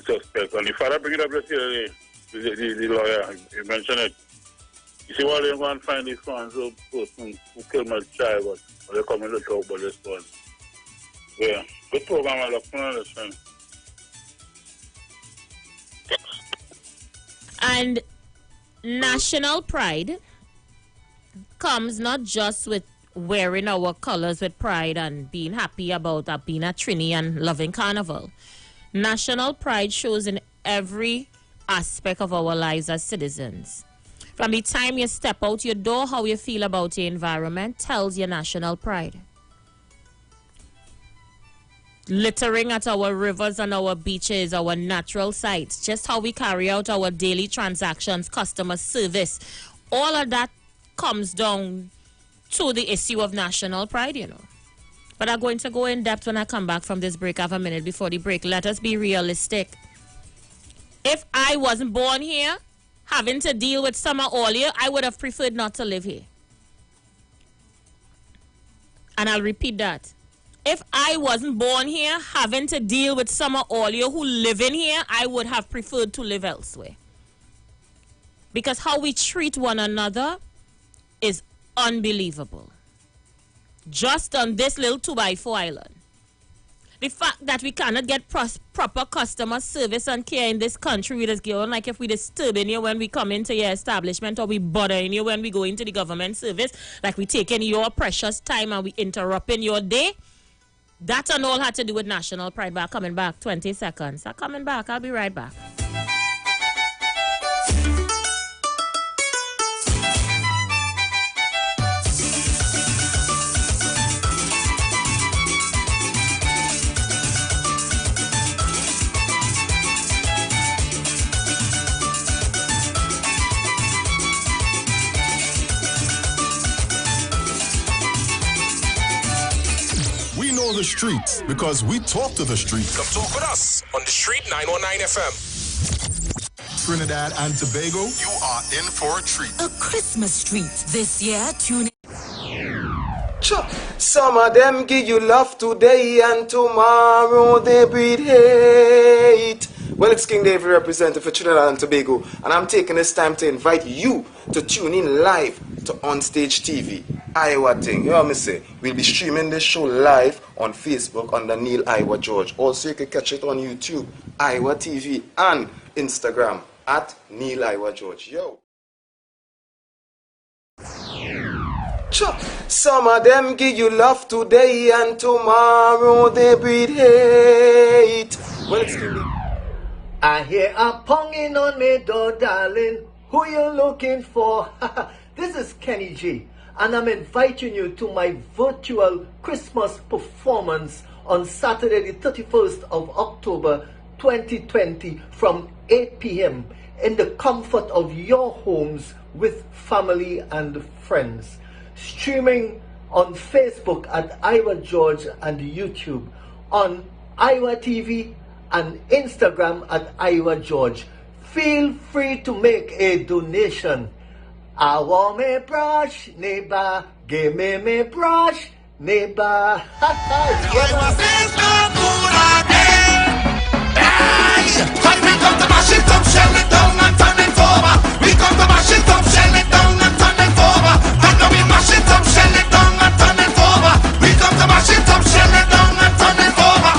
suspect. And the father bring it up yesterday, the lawyer, he mentioned it. You see why they want to find this one person who killed my child, but they come in to talk about this one. Yeah, good program, I love to understand. And national pride comes not just with wearing our colors with pride and being happy about being a Trini and loving carnival. National pride shows in every aspect of our lives as citizens. From the time you step out your door, how you feel about your environment tells your national pride. Littering at our rivers and our beaches, our natural sites, just how we carry out our daily transactions, customer service, all of that comes down to the issue of national pride, you know. But I'm going to go in depth when I come back from this break. I have a minute before the break. Let us be realistic. If I wasn't born here, having to deal with summer all year, I would have preferred not to live here. And I'll repeat that. If I wasn't born here, having to deal with summer all year who live in here, I would have preferred to live elsewhere. Because how we treat one another is unbelievable. Just on this little 2x4 island. The fact that we cannot get proper customer service and care in this country, we just go on like if we disturb in you when we come into your establishment, or we bother in you when we go into the government service, like we taking your precious time and we interrupting your day. That and all had to do with national pride. But coming back, 20 seconds. I'm coming back. I'll be right back. The streets because we talk to the streets. Come talk with us on the Street 919 FM. Trinidad and Tobago, you are in for a treat. A Christmas treat this year. Tune in. Some of them give you love today and tomorrow they breed hate. Well, it's King David, representative for Trinidad and Tobago, and I'm taking this time to invite you to tune in live to Onstage TV. Iwer thing, you know what I say? We'll be streaming this show live on Facebook under Neil Iwer George. Also, you can catch it on YouTube, Iwer TV, and Instagram at Neil Iwer George. Yo. Some of them give you love today and tomorrow they breed hate. Well, it's King David. I hear a ponging on me door, darling. Who you looking for? This is Kenny G, and I'm inviting you to my virtual Christmas performance on Saturday, the 31st of October, 2020, from 8 p.m. in the comfort of your homes with family and friends. Streaming on Facebook at Iwer George and YouTube, on Iwer TV and Instagram at Iwer George. Feel free to make a donation. I want me brush, neighbor. Give me brush, neighbor. We come to mash it up, shell it down and turn it over. We come to mash it up, shell it down and turn it over. And now we mash it up, shell it down and turn it over. We come to mash it up, shell it down and turn it over.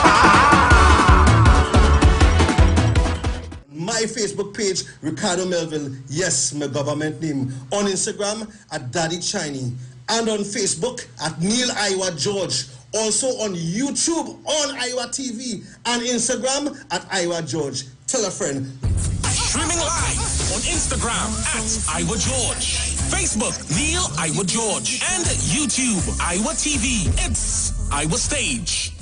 My Facebook page, Ricardo Melville, yes, my government name. On Instagram at Daddy Chinese, and on Facebook at Neil Iwer George. Also on YouTube, on Iwer TV, and Instagram at Iwer George. Tell a friend. Streaming live on Instagram at Iwer George, Facebook Neil Iwer George, and YouTube Iwer TV. It's Iwer Stage.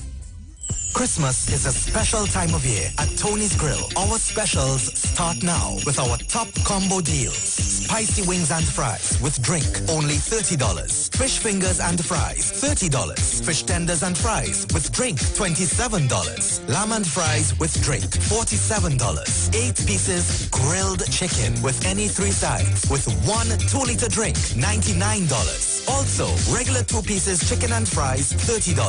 Christmas is a special time of year at Tony's Grill. Our specials start now with our top combo deals. Spicy wings and fries with drink, only $30. Fish fingers and fries, $30. Fish tenders and fries with drink, $27. Lamb and fries with drink, $47. 8 pieces grilled chicken with any 3 sides with 1 2-liter drink, $99. Also, regular 2 pieces chicken and fries, $30.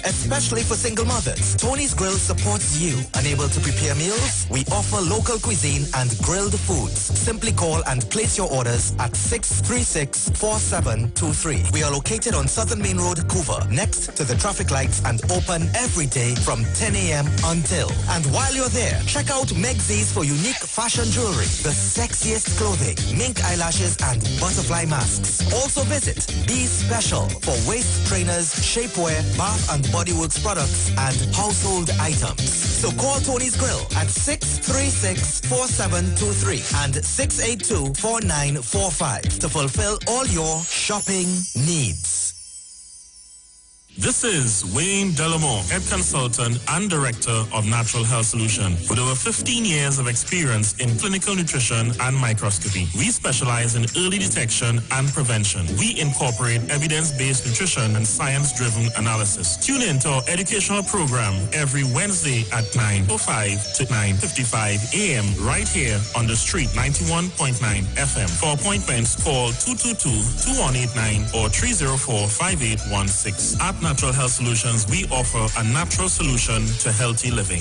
Especially for single mothers, Tony's Grill supports you. Unable to prepare meals? We offer local cuisine and grilled foods. Simply call and place your orders at 636-4723. We are located on Southern Main Road, Couva, next to the traffic lights and open every day from 10 a.m. until. And while you're there, check out Megzi's for unique fashion jewelry, the sexiest clothing, mink eyelashes, and butterfly masks. Also visit Be Special for waist trainers, shapewear, bath and body works products, and household items. So call Tony's Grill at 636-4723 and 682-4945 to fulfill all your shopping needs. This is Wayne Delamore, Head Consultant and Director of Natural Health Solution. With over 15 years of experience in clinical nutrition and microscopy, we specialize in early detection and prevention. We incorporate evidence-based nutrition and science-driven analysis. Tune in to our educational program every Wednesday at 9:05 to 9:55 a.m. right here on the street 91.9 FM. For appointments, call 222-2189 or 304-5816. At Natural Health Solutions, we offer a natural solution to healthy living.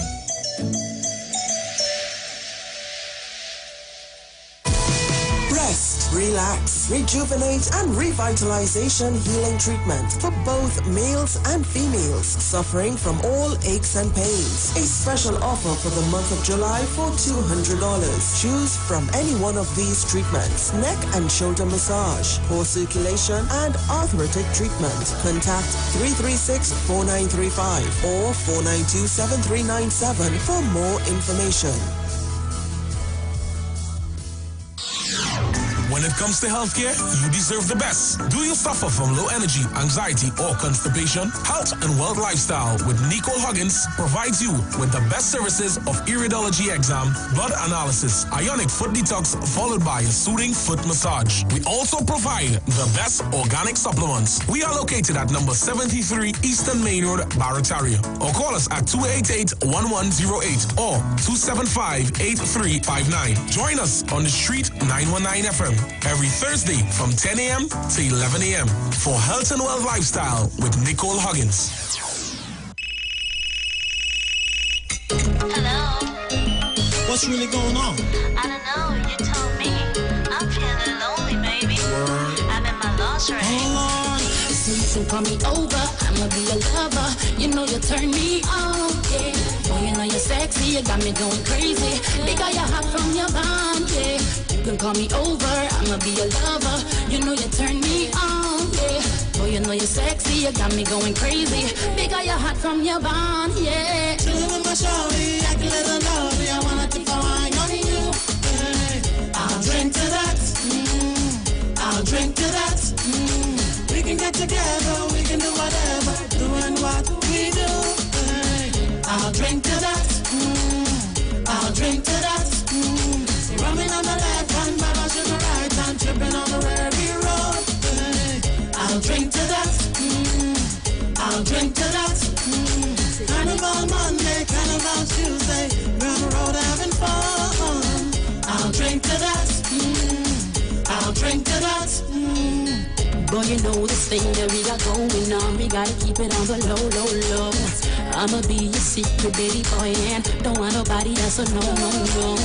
Rest, relax, rejuvenate, and revitalization healing treatment for both males and females suffering from all aches and pains. A special offer for the month of July for $200. Choose from any one of these treatments: neck and shoulder massage, poor circulation, and arthritic treatment. Contact 336-4935 or 492-7397 for more information. When it comes to healthcare, you deserve the best. Do you suffer from low energy, anxiety, or constipation? Health and Wealth Lifestyle with Nicole Huggins provides you with the best services of iridology exam, blood analysis, ionic foot detox, followed by a soothing foot massage. We also provide the best organic supplements. We are located at number 73 Eastern Main Road, Barataria. Or call us at 288-1108 or 275-8359. Join us on the street 919 FM. Every Thursday from 10 a.m. to 11 a.m. for Health and Wealth Lifestyle with Nicole Huggins. Hello. What's really going on? I don't know. You told me. I'm feeling lonely, baby. I'm in my lingerie. So you can call me over. I'ma be a lover. You know you turn me on, yeah. Oh, you know you're sexy. You got me going crazy. Because you're hot from your bond, yeah. You can call me over, I'ma be your lover. You know you turn me on, yeah. Oh, you know you're sexy, you got me going crazy. Because you're hot from your bond, yeah. Chillin' with my shorty, I can let her naughty. I wanna take a wine on you. Hey, I'll drink to that. I'll drink to that. We can get together, we can do whatever. Doing what we do. Hey, I'll drink to that. I'll drink to that. Rubbing on the left hand, babash on the right hand, tripping on the Rary road. Hey, I'll drink to that. I'll drink to that. Carnival Monday, Carnival Tuesday, we're on the road having fun. I'll drink to that. I'll drink to that. Boy, you know this thing that we got going on. We gotta keep it on the low, low, low. I'ma be your secret baby boy and don't want nobody else, so no, no, no.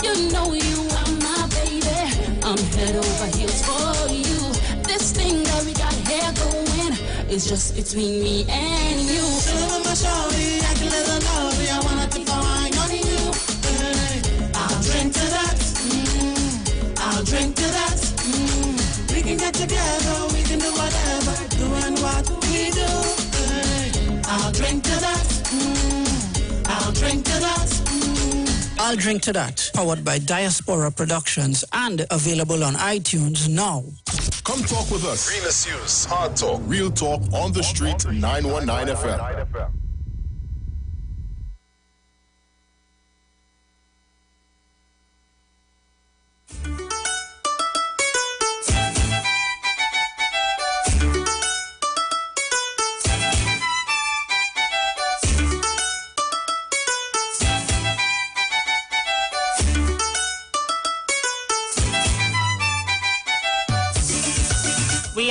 You know you are my baby. I'm head over heels for you. This thing that we got here going is just between me and you. Chillin' with my shorty, I can let her know me. I wanna take a wine on you. Hey, I'll drink to that. I'll drink to that. We can get together, we can do whatever, doing what we do. Hey, I'll drink to that. I'll drink to that. I'll Drink to That, powered by Diaspora Productions and available on iTunes now. Come talk with us. Realest News, Hard Talk, Real Talk on the Street 919 FM.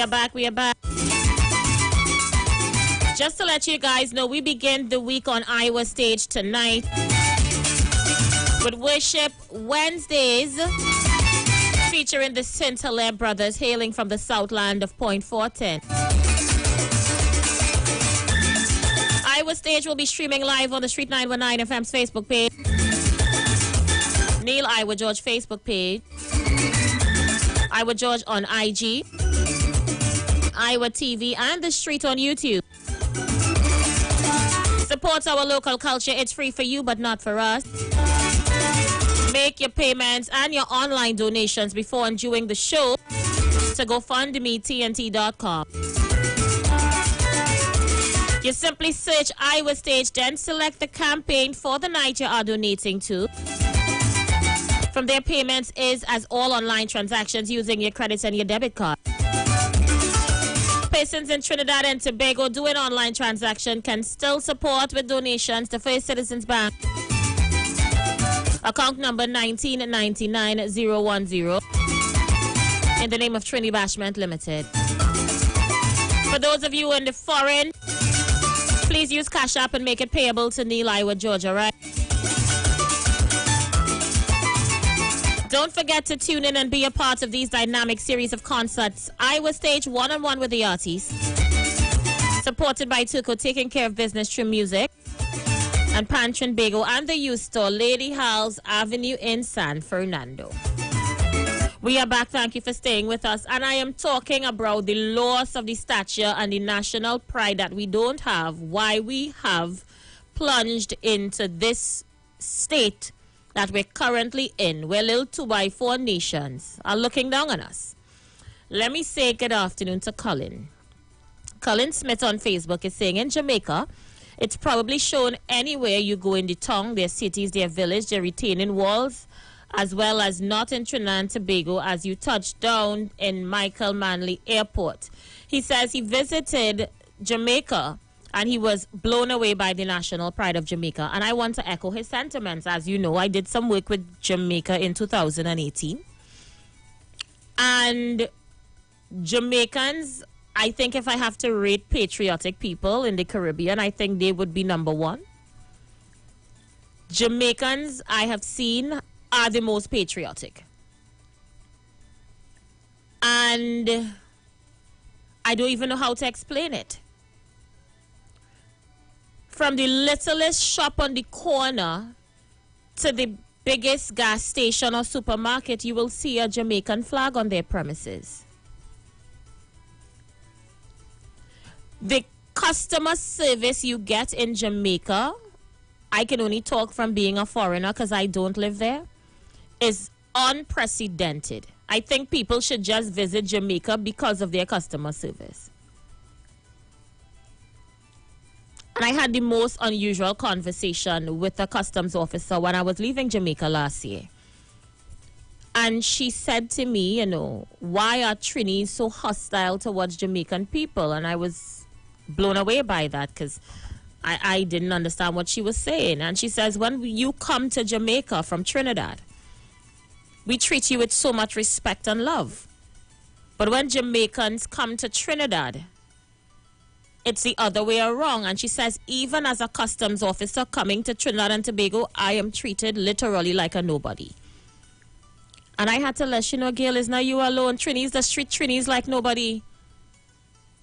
are back. Just to let you guys know, we begin the week on Iwer stage tonight with Worship Wednesdays featuring the St. Hilaire brothers hailing from the Southland of Point Fortin. Iwer stage will be streaming live on the Street 919 FM's Facebook page, Neil Iwer George Facebook page, Iwer George on IG, Iwer TV, and the Street on YouTube. Support our local culture. It's free for you, but not for us. Make your payments and your online donations before and during the show to GoFundMeTNT.com. You simply search Iwer Stage, then select the campaign for the night you are donating to. From there, payments is as all online transactions using your credits and your debit card. Persons in Trinidad and Tobago doing online transaction can still support with donations to First Citizens Bank. Account number 1999010 in the name of Trini Bashment Limited. For those of you in the foreign, please use Cash App and make it payable to Neil Iwer George, all right? Don't forget to tune in and be a part of these dynamic series of concerts. Iwer Stage one-on-one with the artists. Supported by Tuco, taking care of business through music. And Pantrin Bago and the youth store, Lady Hal's Avenue in San Fernando. We are back. Thank you for staying with us. And I am talking about the loss of the stature and the national pride that we don't have, why we have plunged into this state that we're currently in, where little 2x4 nations are looking down on us. Let me say good afternoon to Colin. Colin Smith on Facebook is saying, in Jamaica, it's probably shown anywhere you go in the town, their cities, their village, their retaining walls, as well as not in Trinidad and Tobago as you touch down in Michael Manley Airport. He says he visited Jamaica and he was blown away by the national pride of Jamaica. And I want to echo his sentiments. As you know, I did some work with Jamaica in 2018. And Jamaicans, I think if I have to rate patriotic people in the Caribbean, I think they would be number one. Jamaicans I have seen are the most patriotic. And I don't even know how to explain it. From the littlest shop on the corner to the biggest gas station or supermarket, you will see a Jamaican flag on their premises. The customer service you get in Jamaica, I can only talk from being a foreigner because I don't live there, is unprecedented. I think people should just visit Jamaica because of their customer service. And I had the most unusual conversation with a customs officer when I was leaving Jamaica last year. And she said to me, you know, why are Trinis so hostile towards Jamaican people? And I was blown away by that because I didn't understand what she was saying. And she says, when you come to Jamaica from Trinidad, we treat you with so much respect and love. But when Jamaicans come to Trinidad, it's the other way around. And she says, even as a customs officer coming to Trinidad and Tobago, I am treated literally like a nobody. And I had to let you know, Gail, it's not you alone. Trinis, the street Trinis like nobody.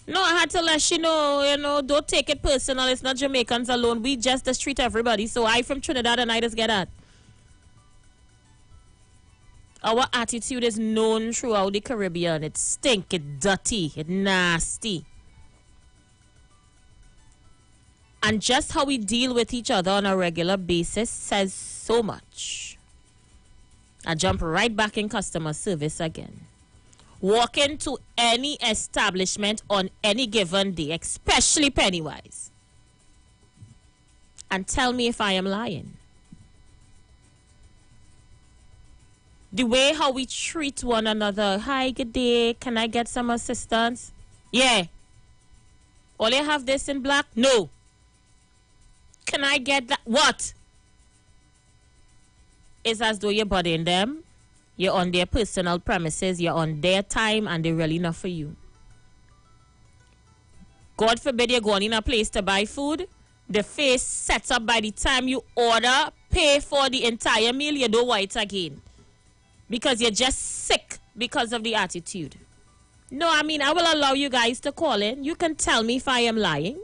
No, I had to let you know, don't take it personal. It's not Jamaicans alone. We just the street everybody. So I from Trinidad and I just get that. Our attitude is known throughout the Caribbean. It's stink, it's dirty, it's nasty. And just how we deal with each other on a regular basis says so much. I jump right back in customer service again. Walk into any establishment on any given day, especially Pennywise, and tell me if I am lying. The way how we treat one another. Hi, good day. Can I get some assistance? Yeah. All you have this in black? No. Can I get that? What? It's as though you're bothering them. You're on their personal premises. You're on their time and they're really not for you. God forbid you're going in a place to buy food. The face sets up by the time you order, pay for the entire meal, you don't want it again. Because you're just sick because of the attitude. No, I mean, I will allow you guys to call in. You can tell me if I am lying.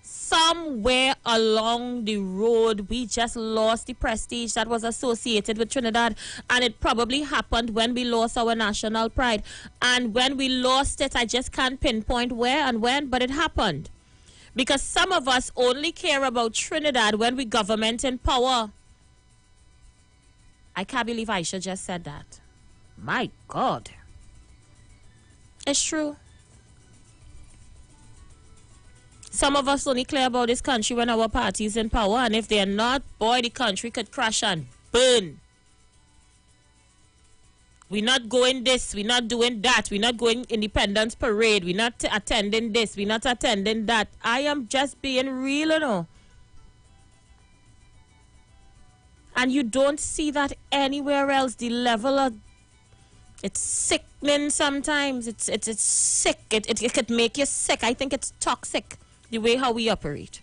Somewhere along the road, we just lost the prestige that was associated with Trinidad. And it probably happened when we lost our national pride. And when we lost it, I just can't pinpoint where and when, but it happened. Because some of us only care about Trinidad when we government in power. I can't believe Aisha just said that. My God. It's true. Some of us only care about this country when our party is in power. And if they're not, boy, the country could crash and burn. We're not going this. We're not doing that. We're not going Independence Parade. We're not attending this. We're not attending that. I am just being real, you know. And you don't see that anywhere else. The level of... It's sickening sometimes. It's sick. It could make you sick. I think it's toxic, the way how we operate.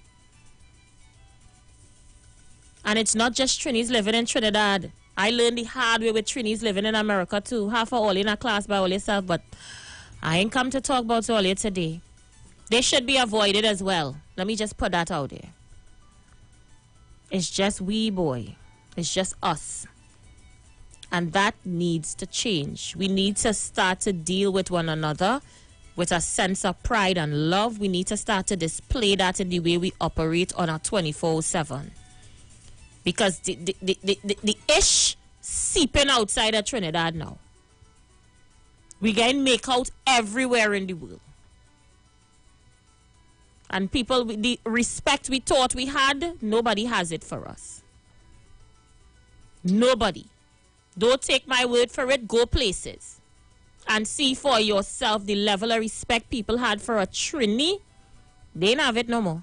And it's not just Trinis living in Trinidad. I learned the hard way with Trinis living in America too. Half of all in a class by all yourself, but I ain't come to talk about all here today. They should be avoided as well. Let me just put that out there. It's just we, boy. It's just us. And that needs to change. We need to start to deal with one another with a sense of pride and love. We need to start to display that in the way we operate on our 24/7. Because the ish seeping outside of Trinidad now. We getting make out everywhere in the world. And people, with the respect we thought we had, nobody has it for us. Nobody. Don't take my word for it. Go places and see for yourself the level of respect people had for a Trini. They don't have it no more.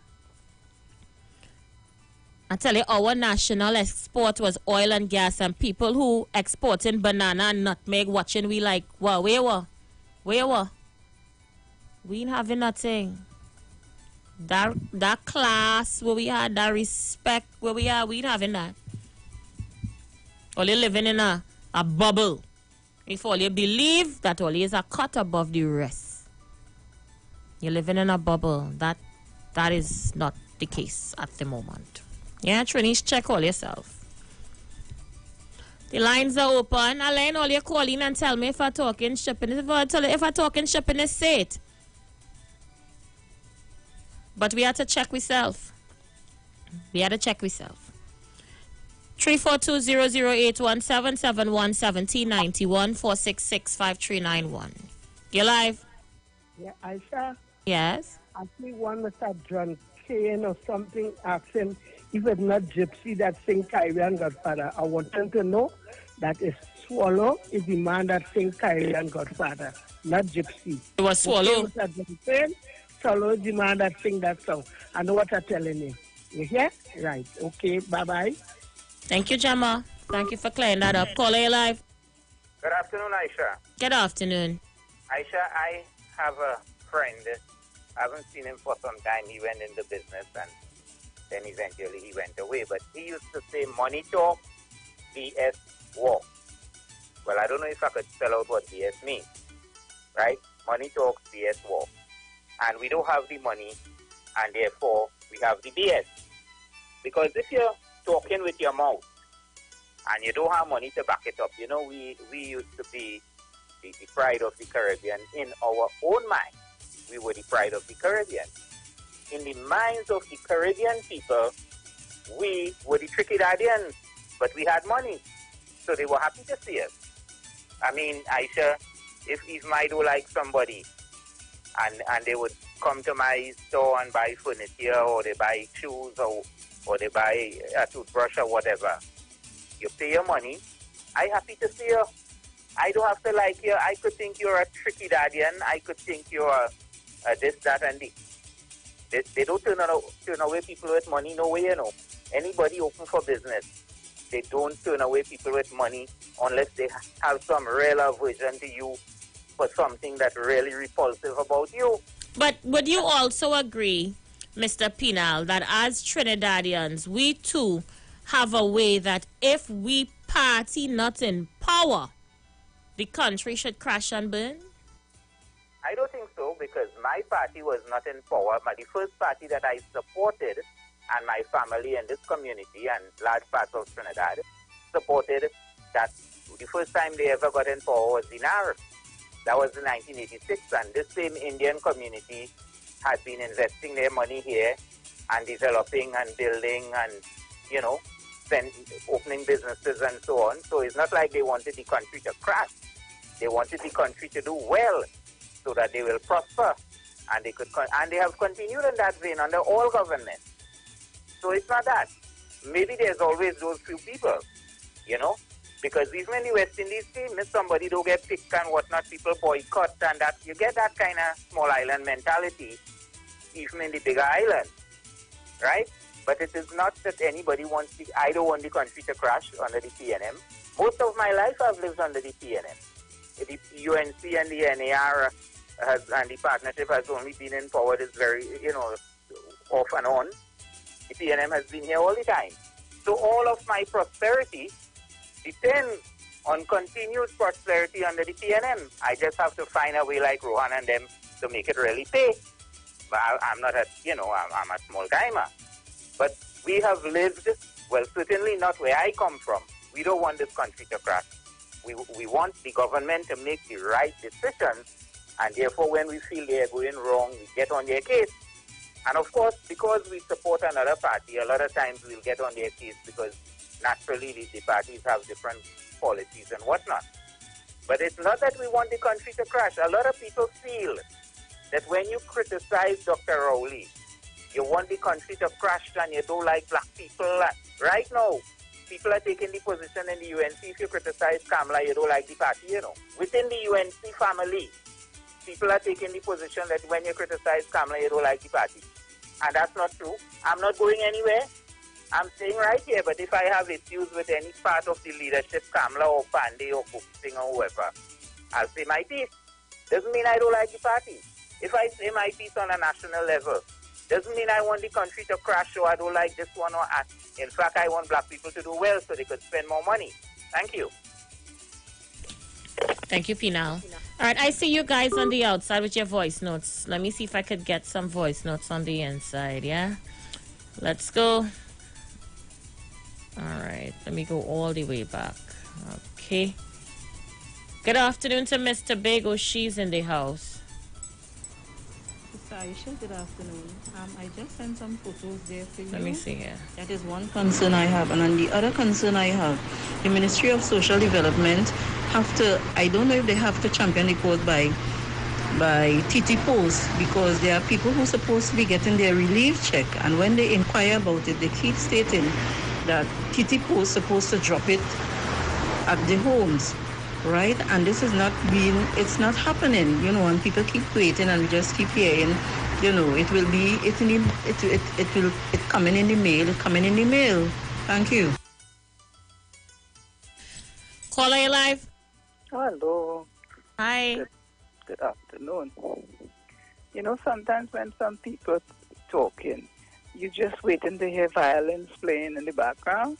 I tell you, our national export was oil and gas, and people who exporting banana and nutmeg watching, we like, wow, where were? We ain't having nothing. That class where we had, that respect where we are, we ain't having that. Only living in a bubble. If all you believe that all is a cut above the rest. You're living in a bubble. That is not the case at the moment. Yeah, Trinis, check all yourself. The lines are open. Alain, all you call in and tell me if I'm talking shipping. If I'm talking shipping, say it. But we have to check ourselves. 342-0081-771-1791-466-5391. You're live. Yeah, Aisha. Yes. I see one Mr. John Kane or something asking if it's not Gypsy that sing Kyrie and Godfather. I want them to know that is Swallow is the man that sings Kyrie and Godfather, not Gypsy. It was Swallow. Okay, Mr. John Kane, Swallow is the man that sings that song. I know what I'm telling you. You hear? Right. Okay, bye-bye. Thank you, Gemma. Thank you for clearing that up. Caller, you live. Good afternoon, Aisha. Good afternoon. Aisha, I have a friend. I haven't seen him for some time. He went into business and then eventually he went away. But he used to say, money talk, BS walk. Well, I don't know if I could spell out what BS means. Right? Money talk, BS walk. And we don't have the money, and therefore we have the BS. Because if you're talking with your mouth and you don't have money to back it up, you know, we used to be the pride of the Caribbean. In our own mind, we were the pride of the Caribbean. In the minds of the Caribbean people, we were the tricky daddians, but we had money, so they were happy to see us. I mean, Aisha, if I do like somebody and they would come to my store and buy furniture, or they buy shoes, or they buy a toothbrush or whatever, you pay your money. I happy to see you. I don't have to like you. I could think you're a tricky daddian. I could think you're a this, that, and this. They don't turn away people with money. No way, you know. Anybody open for business, they don't turn away people with money unless they have some real aversion to you for something that's really repulsive about you. But would you also agree, Mr. Pinal, that as Trinidadians, we too have a way that if we party not in power, the country should crash and burn? I don't think so, because my party was not in power. But the first party that I supported, and my family and this community and large parts of Trinidad supported, that the first time they ever got in power was the NAR. That was in 1986, and this same Indian community had been investing their money here and developing and building and, you know, opening businesses and so on. So it's not like they wanted the country to crash. They wanted the country to do well so that they will prosper, and they could and they have continued in that vein under all governments. So it's not that. Maybe there's always those few people, you know, because even in the West Indies team, if somebody don't get picked and whatnot, people boycott, and that you get that kind of small island mentality, even in the bigger island, right? But it is not that anybody wants the, I don't want the country to crash under the PNM. Most of my life I've lived under the PNM. The UNC and the NAR and the partnership has only been in power is very, you know, off and on. The PNM has been here all the time. So all of my prosperity depends on continued prosperity under the PNM. I just have to find a way like Rohan and them to make it really pay. But I'm not a, you know, I'm a small timer. But we have lived, well, certainly not where I come from. We don't want this country to crash. We want the government to make the right decisions, and therefore when we feel they are going wrong, we get on their case. And of course, because we support another party, a lot of times we'll get on their case because naturally the parties have different policies and whatnot. But it's not that we want the country to crash. A lot of people feel that when you criticize Dr. Rowley, you want the country to crash and you don't like black people. Right now, people are taking the position in the UNC. If you criticize Kamala, you don't like the party, you know. Within the UNC family, people are taking the position that when you criticize Kamala, you don't like the party. And that's not true. I'm not going anywhere. I'm staying right here. But if I have issues with any part of the leadership, Kamala or Pandey or Cook Singh or whoever, I'll say my piece. Doesn't mean I don't like the party. If I say my piece on a national level, doesn't mean I want the country to crash or I don't like this one or that. In fact, I want black people to do well so they could spend more money. Thank you. Thank you, Pinal. All right, I see you guys on the outside with your voice notes. Let me see if I could get some voice notes on the inside, yeah? Let's go. All right, let me go all the way back. Okay. Good afternoon to Mr. Bago. She's in the house. Aisha, good afternoon. I just sent some photos there for you. Let me see here. That is one concern I have. And on the other concern I have, the Ministry of Social Development have to, I don't know if they have to champion the cause by TT Post, because there are people who are supposed to be getting their relief check. And when they inquire about it, they keep stating that TT Post is supposed to drop it at the homes. Right, and this is not being, it's not happening, you know, and people keep waiting and we just keep hearing, you know, it will coming in the mail, Thank you. Caller, you live? Hello. Hi. Good afternoon. You know, sometimes when some people talking, you just waiting to hear violence playing in the background.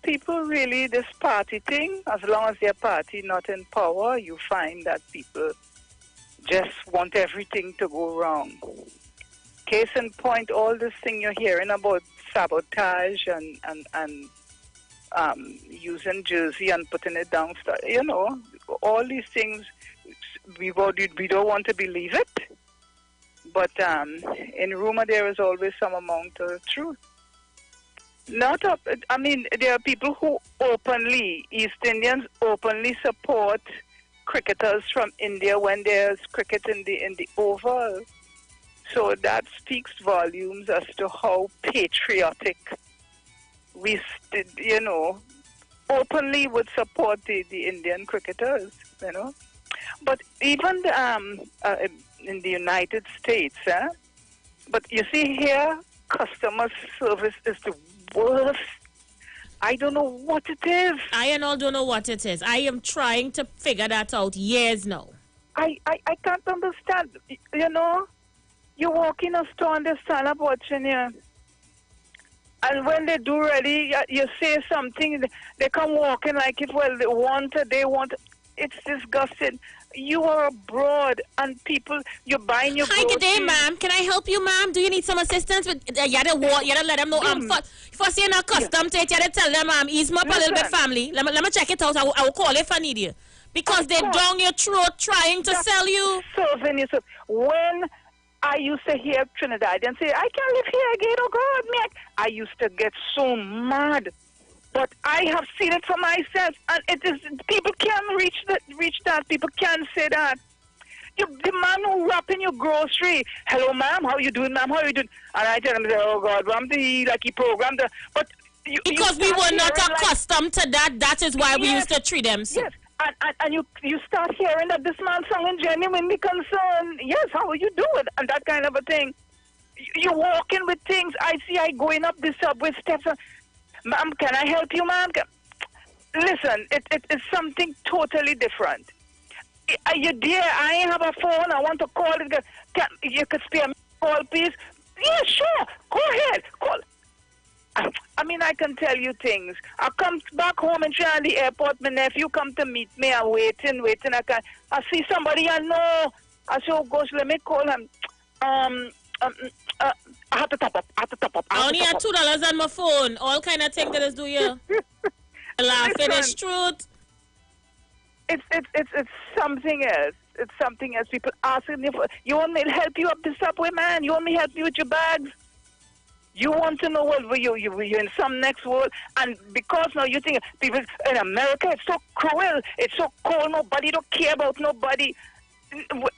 People really, this party thing, as long as their party not in power, you find that people just want everything to go wrong. Case in point, all this thing you're hearing about sabotage and using jersey and putting it down, you know, all these things, we don't want to believe it. But in rumor, there is always some amount of truth. I mean, there are people who openly, East Indians openly support cricketers from India when there's cricket in the Oval. So that speaks volumes as to how patriotic we, you know, openly would support the Indian cricketers, you know. But even in the United States, but you see here, customer service is the worst I don't know what it is. I and all don't know what it is. I am trying to figure that out years now. I can't understand. You know, you walk in a store and they stand up watching you. And when they do ready, you say something, they come walking like it, well, they want. It's disgusting. You are abroad and people, you're buying your Hi, good day, ma'am. Can I help you, ma'am? Do you need some assistance with, you gotta let them know, first you're not accustomed to it, you gotta tell them, ease me up a little bit, family. Let me check it out. I will call if I need you. Because they're down your throat trying to sell you. Serving yourself. When I used to hear Trinidad and say, I can't live here again, oh God, man. I used to get so mad. But I have seen it for myself, and it is people can reach that. People can say that. The man who wrapping your grocery, hello, ma'am, how you doing, ma'am? How you doing? And I tell him, oh God, I'm the lucky program. But because we were not accustomed to that, that is why we used to treat them so. Yes, and you start hearing that this man sounding genuinely concerned. Yes, how are you doing? And that kind of a thing. You're walking with things. I going up the subway steps. Ma'am, can I help you, ma'am? Listen, it's something totally different. You dear, I have a phone. I want to call it. You could spare me a call, please? Yeah, sure. Go ahead. Call. I mean, I can tell you things. I come back home and at the airport. My nephew come to meet me. I'm waiting. I see somebody I know. I say, oh gosh, let me call him. I have to top up. I only had $2 on my phone. All kind of things that is do you. Laughing is truth. It's something else. It's something else. People asking you, you want me to help you up the subway, man? You want me to help you with your bags? You want to know what you're in some next world, and because now you think people in America, it's so cruel, it's so cold, nobody don't care about nobody.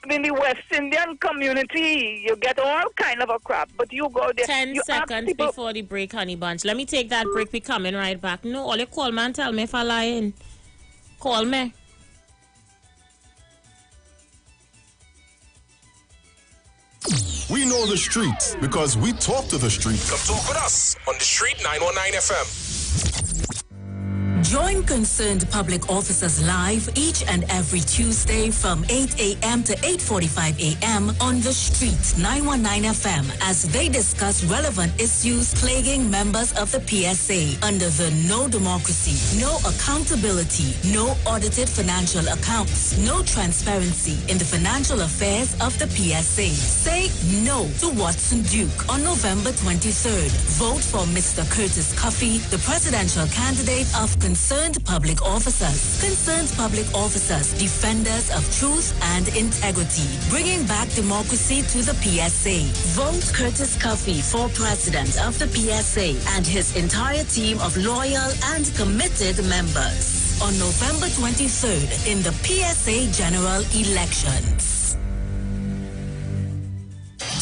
In the West Indian community, you get all kind of a crap, but you go there. 10 seconds before the break, honey bunch. Let me take that break. We coming right back. No, all you call man, tell me if I lying. Call me. We know the streets because we talk to the streets. Come talk with us on the Street 919 FM. Join Concerned Public Officers live each and every Tuesday from 8 a.m. to 8:45 a.m. on the Street 919 FM as they discuss relevant issues plaguing members of the PSA under the No Democracy, No Accountability, No Audited Financial Accounts, No Transparency in the Financial Affairs of the PSA. Say no to Watson Duke on November 23rd. Vote for Mr. Curtis Cuffey, the presidential candidate of Concerned Public Officers. Concerned Public Officers, defenders of truth and integrity, bringing back democracy to the PSA. Vote Curtis Cuffey for president of the PSA and his entire team of loyal and committed members on November 23rd in the PSA general elections.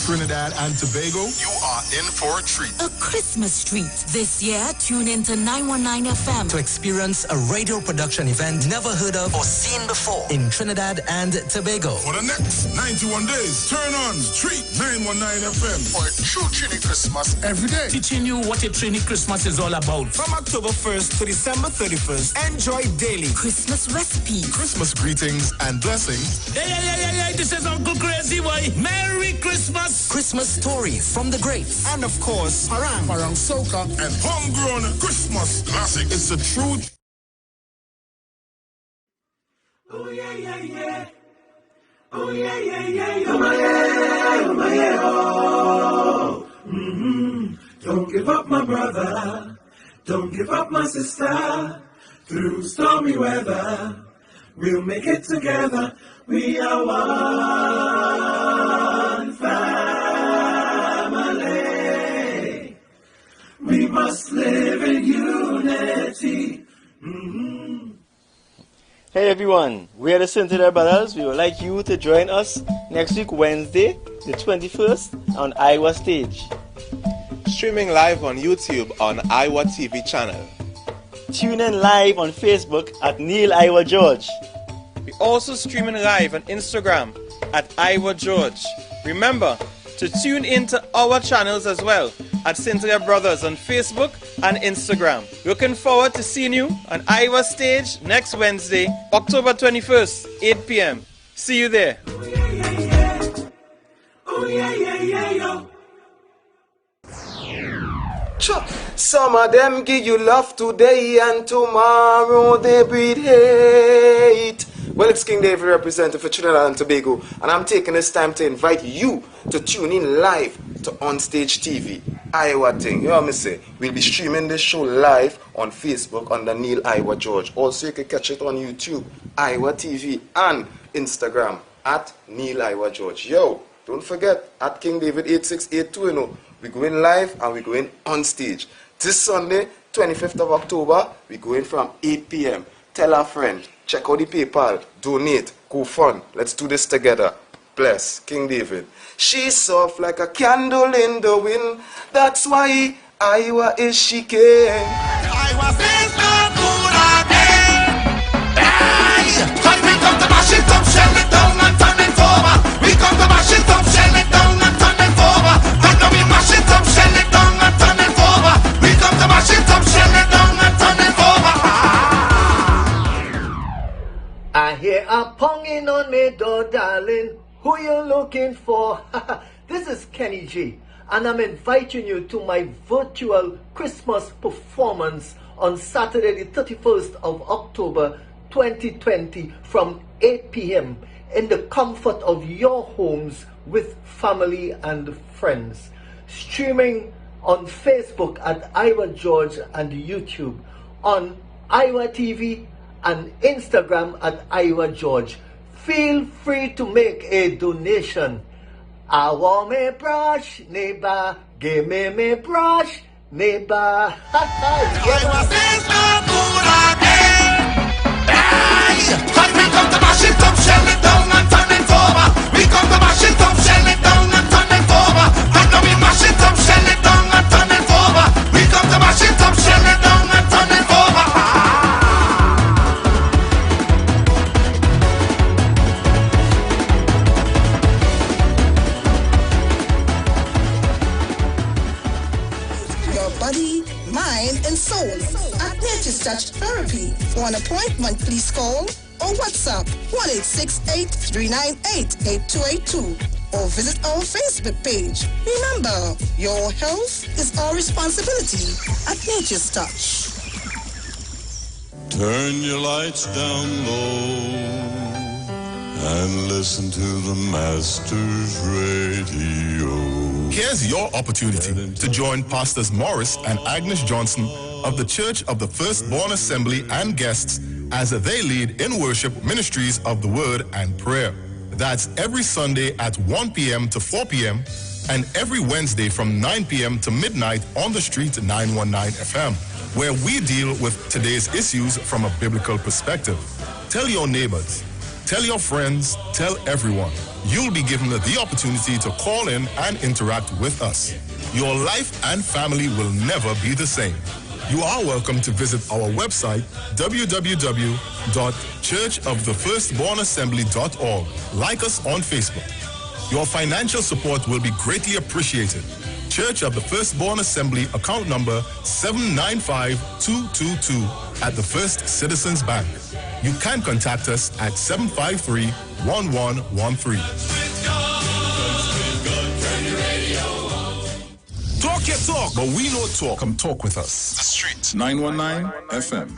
Trinidad and Tobago, you are in for a treat. A Christmas treat. This year, tune into 919 FM to experience a radio production event never heard of or seen before in Trinidad and Tobago. For the next 91 days, turn on Street 919 FM for a true Trini Christmas every day. Teaching you what a Trini Christmas is all about. From October 1st to December 31st, enjoy daily Christmas recipes, Christmas greetings and blessings. Hey, this is Uncle Crazy Boy. Merry Christmas. Christmas stories from the greats. And of course, Parang Soca, and homegrown Christmas classic. It's a true. Oh yeah, yeah, yeah. Oh yeah, yeah, yeah. Oh my yeah, oh my yeah, oh. Don't give up, my brother. Don't give up, my sister. Through stormy weather, we'll make it together. We are one family. We must live in unity. Hey everyone, we are the St. Brothers. We would like you to join us next week, Wednesday, the 21st, on Iwer Stage. Streaming live on YouTube on Iwer TV channel. Tune in live on Facebook at Neil Iwer George. We also streaming live on Instagram at Iwer George. Remember to tune into our channels as well at Cynthia Brothers on Facebook and Instagram. Looking forward to seeing you on Iwer stage next Wednesday, October 21st, 8 p.m. See you there. Some of them give you love today and tomorrow they breed hate. Well, it's King David representing for Trinidad and Tobago, and I'm taking this time to invite you to tune in live to Onstage TV. Iwer thing, you know what I say? We'll be streaming this show live on Facebook under Neil Iwer George. Also, you can catch it on YouTube, Iwer TV, and Instagram at Neil Iwer George. Yo, don't forget, at King David 8682, you know, we're going live and we're going on stage. This Sunday, 25th of October, we're going from 8 p.m. Tell a friend, check out the PayPal, donate, go fun. Let's do this together. Bless, King David. She's soft like a candle in the wind. That's why Iwer is she king. Iwer says no good again. Hey, cause we come to mash it up, shell it down and turn it over. We come to mash it up, shell it down and turn it over. And now we mash it up, shell it down and turn it over. We come to mash it up, shell it down and turn it over. I hear a ponging on me door, darling. Who you looking for? This is Kenny G, and I'm inviting you to my virtual Christmas performance on Saturday the 31st of October 2020 from 8 p.m. in the comfort of your homes with family and friends. Streaming on Facebook at Iwer George and YouTube, on Iwer TV and Instagram at Iwer George. Feel free to make a donation. I want me brush, neighbor. Give me brush, neighbor. Iwer says no good again. Hey, cause we come to mash it up, shell it down and turn it over. We come to mash it up, shell it down and turn it over. And now we mash it up, shell it down and turn it over. We come to mash it up, shell it down and turn it over. Body, mind, and soul at Nature's Touch Therapy. For an appointment, please call or WhatsApp 1-868-398-8282 or visit our Facebook page. Remember, your health is our responsibility at Nature's Touch. Turn your lights down low and listen to the Master's Radio. Here's your opportunity to join Pastors Morris and Agnes Johnson of the Church of the Firstborn Assembly and guests as they lead in worship ministries of the Word and Prayer. That's every Sunday at 1 p.m. to 4 p.m. and every Wednesday from 9 p.m. to midnight on the street 919 FM, where we deal with today's issues from a biblical perspective. Tell your neighbors, tell your friends, tell everyone. You'll be given the opportunity to call in and interact with us. Your life and family will never be the same. You are welcome to visit our website, www.churchofthefirstbornassembly.org. Like us on Facebook. Your financial support will be greatly appreciated. Church of the Firstborn Assembly, account number 795222 at the First Citizens Bank. You can contact us at 753-1113. Talk your talk, but we know talk. Come talk with us. The Street 919 FM.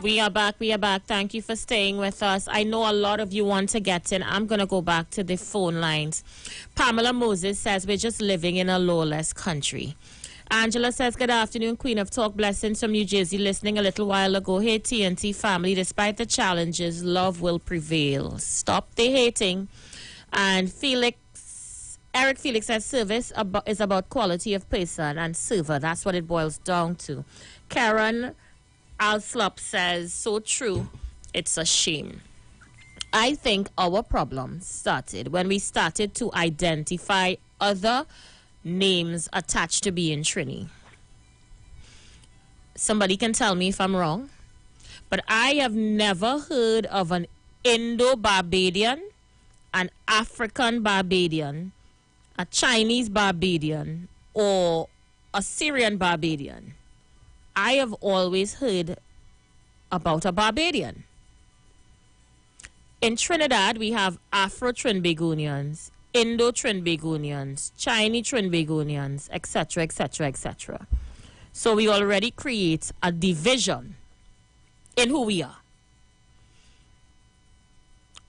We are back. Thank you for staying with us. I know a lot of you want to get in. I'm going to go back to the phone lines. Pamela Moses says we're just living in a lawless country. Angela says, good afternoon, Queen of Talk. Blessings from New Jersey, listening a little while ago. Hey, TNT family, despite the challenges, love will prevail. Stop the hating. And Eric Felix says, service is about quality of person and server. That's what it boils down to. Karen Alslop says, so true, it's a shame. I think our problem started when we started to identify other names attached to being Trini. Somebody can tell me if I'm wrong, but I have never heard of an Indo-Barbadian, an African Barbadian, a Chinese Barbadian, or a Syrian Barbadian, I have always heard about a Barbadian. In Trinidad, we have Afro-Trinbagonians, Indo-Trinbagonians, Chinese Trinbagonians, etc., etc., etc. So we already create a division in who we are.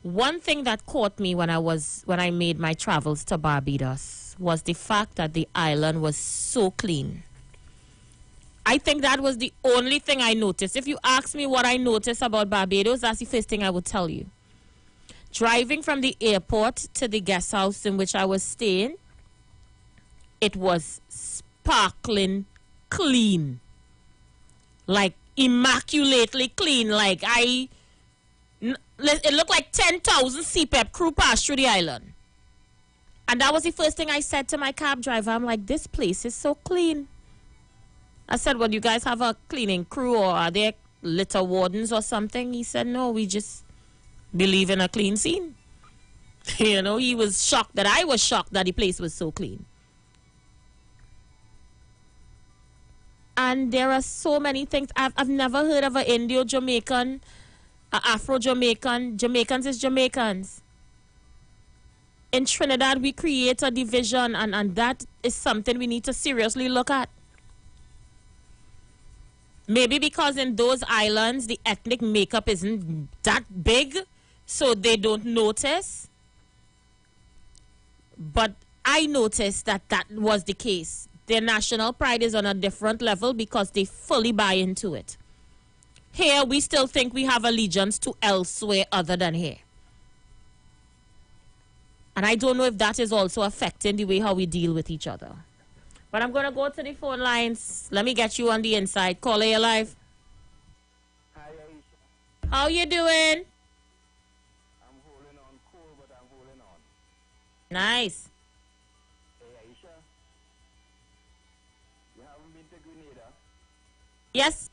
One thing that caught me when I made my travels to Barbados was the fact that the island was so clean. I think that was the only thing I noticed. If you ask me what I noticed about Barbados, that's the first thing I would tell you. Driving from the airport to the guest house in which I was staying, it was sparkling clean. Like immaculately clean. Like it looked like 10,000 CPEP crew passed through the island. And that was the first thing I said to my cab driver. I'm like, this place is so clean. I said, well, you guys have a cleaning crew or are there litter wardens or something? He said, no, we just believe in a clean scene. You know, he was shocked that I was shocked that the place was so clean. And there are so many things. I've never heard of an Indo-Jamaican, an Afro-Jamaican. Jamaicans is Jamaicans. In Trinidad, we create a division, and that is something we need to seriously look at. Maybe because in those islands, the ethnic makeup isn't that big, so they don't notice. But I noticed that was the case. Their national pride is on a different level because they fully buy into it. Here, we still think we have allegiance to elsewhere other than here. And I don't know if that is also affecting the way how we deal with each other. But I'm going to go to the phone lines. Let me get you on the inside. Caller, you live. Hi, Aisha. How you doing? I'm holding on cool, but I'm holding on. Nice. Hey, Aisha. You haven't been to Grenada? Yes,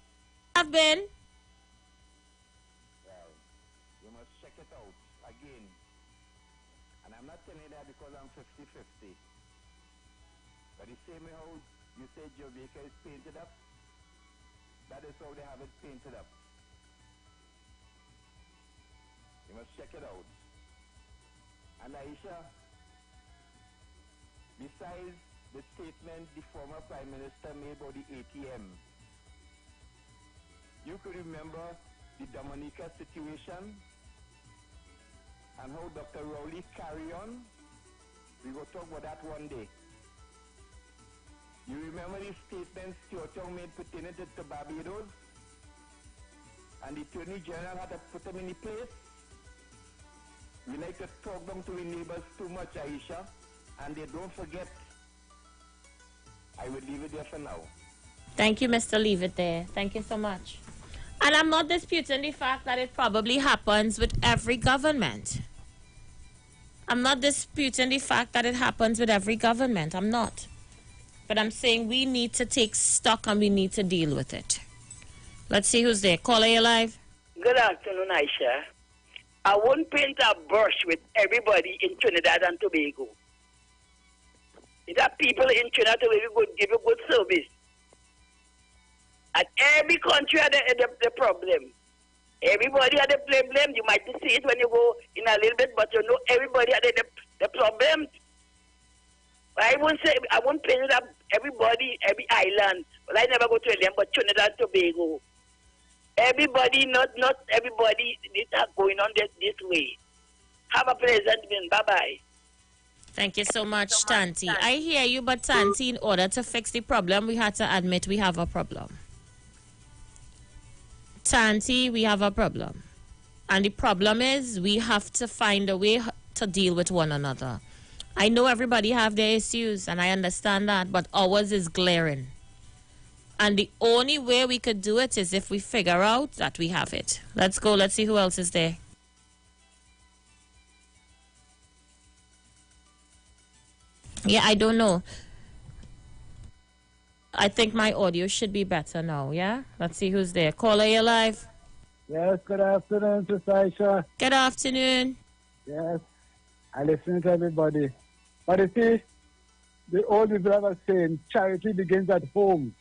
I've been. Well, you must check it out again. And I'm not telling you that because I'm 50-50. But the same way how you say Jamaica is painted up, that is how they have it painted up. You must check it out. And Aisha, besides the statement the former Prime Minister made about the ATM, you could remember the Dominica situation and how Dr. Rowley carry on. We will talk about that one day. You remember the statements Stuart Young made pertaining to Barbados? And the Attorney General had to put them in the place? We like to talk them to the neighbors too much, Aisha, and they don't forget. I will leave it there for now. Thank you, Mr. Leave It There. Thank you so much. And I'm not disputing the fact that it probably happens with every government. I'm not disputing the fact that it happens with every government. I'm not. But I'm saying we need to take stock and we need to deal with it. Let's see who's there. Caller, you live. Good afternoon, Aisha. I won't paint a brush with everybody in Trinidad and Tobago. There are people in Trinidad and Tobago who give you good service. And every country had the problem. Everybody had the problem. You might see it when you go in a little bit, but you know everybody had the problem. I won't paint up everybody, every island. Well, I never go to them, but Trinidad and Tobago. Everybody, not everybody is going on this way. Have a pleasant evening. Bye-bye. Thank you so much, Tanti. I hear you, but Tanti, in order to fix the problem, we had to admit we have a problem. Tanti, we have a problem. And the problem is we have to find a way to deal with one another. I know everybody have their issues, and I understand that, but ours is glaring. And the only way we could do it is if we figure out that we have it. Let's go. Let's see who else is there. Yeah, I don't know. I think my audio should be better now, yeah? Let's see who's there. Caller, you live? Yes, good afternoon, Sister Aisha. Good afternoon. Yes. I listen to everybody. But you see, the old people have a saying, charity begins at home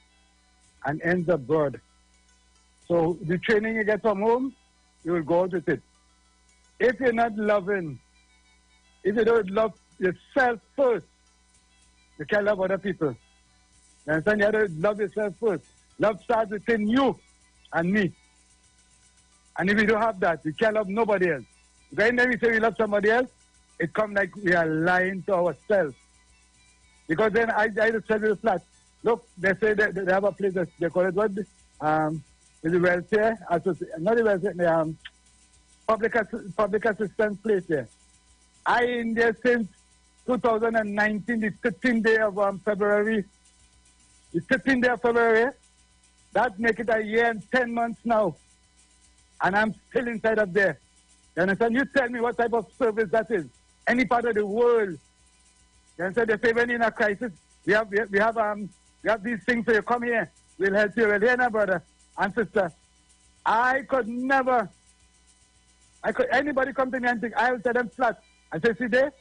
and ends abroad. So the training you get from home, you will go out with it. If you're not loving, if you don't love yourself first, you can't love other people. You understand? You have to love yourself first. Love starts within you and me. And if we don't have that, we can't love nobody else. Because when we say we love somebody else, it comes like we are lying to ourselves. Because then I just said to the flat, look, they say that they have a place, they call it what? Is the welfare, not the welfare, the public assistance place there. I in there since 2019, the 13th day of February. The 13th day of February, that make it a year and 10 months now. And I'm still inside of there. You understand? You tell me what type of service that is. Any part of the world. You understand? They say when in a crisis, we have these things, so you come here, we'll help you. Well, here now, brother and sister. Anybody come to me and think, I'll tell them flat. I say, see there,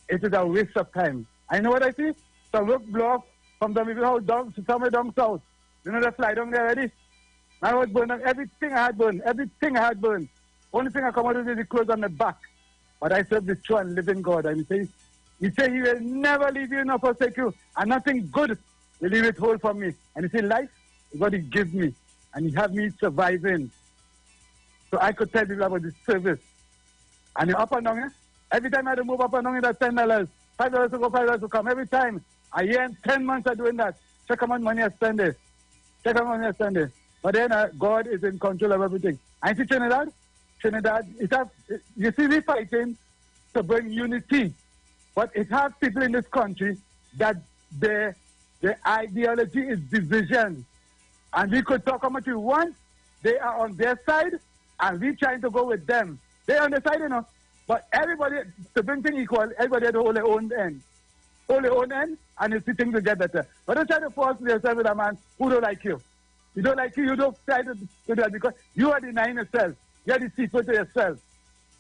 it is a waste of time. I know what I see? Some work block from the people down, somewhere down south. You know the fly down there already? I was burned, everything I had burned. Only thing I come out with is the clothes on the back. But I serve the true and living God. And he say he will never leave you nor forsake you. And nothing good will he withhold from me. And he say life is what he gives me. And he have me surviving. So I could tell people about this service. And up and down, every time I had to move up and down in that $10, $5 to go, $5 to come. Every time. A year and 10 months of doing that. Check how much money I spend there. But then God is in control of everything. And see Trinidad, you see we fighting to bring unity. But it has people in this country that their ideology is division. And we could talk how much we want. They are on their side, and we trying to go with them. They on their side, you know. But everybody, to bring things equal, everybody has to hold their own end. Hold their own end, and you see things will get better. But don't try to force yourself with a man who don't like you. You don't like you don't try to do that because you are denying yourself. You are deceitful to yourself.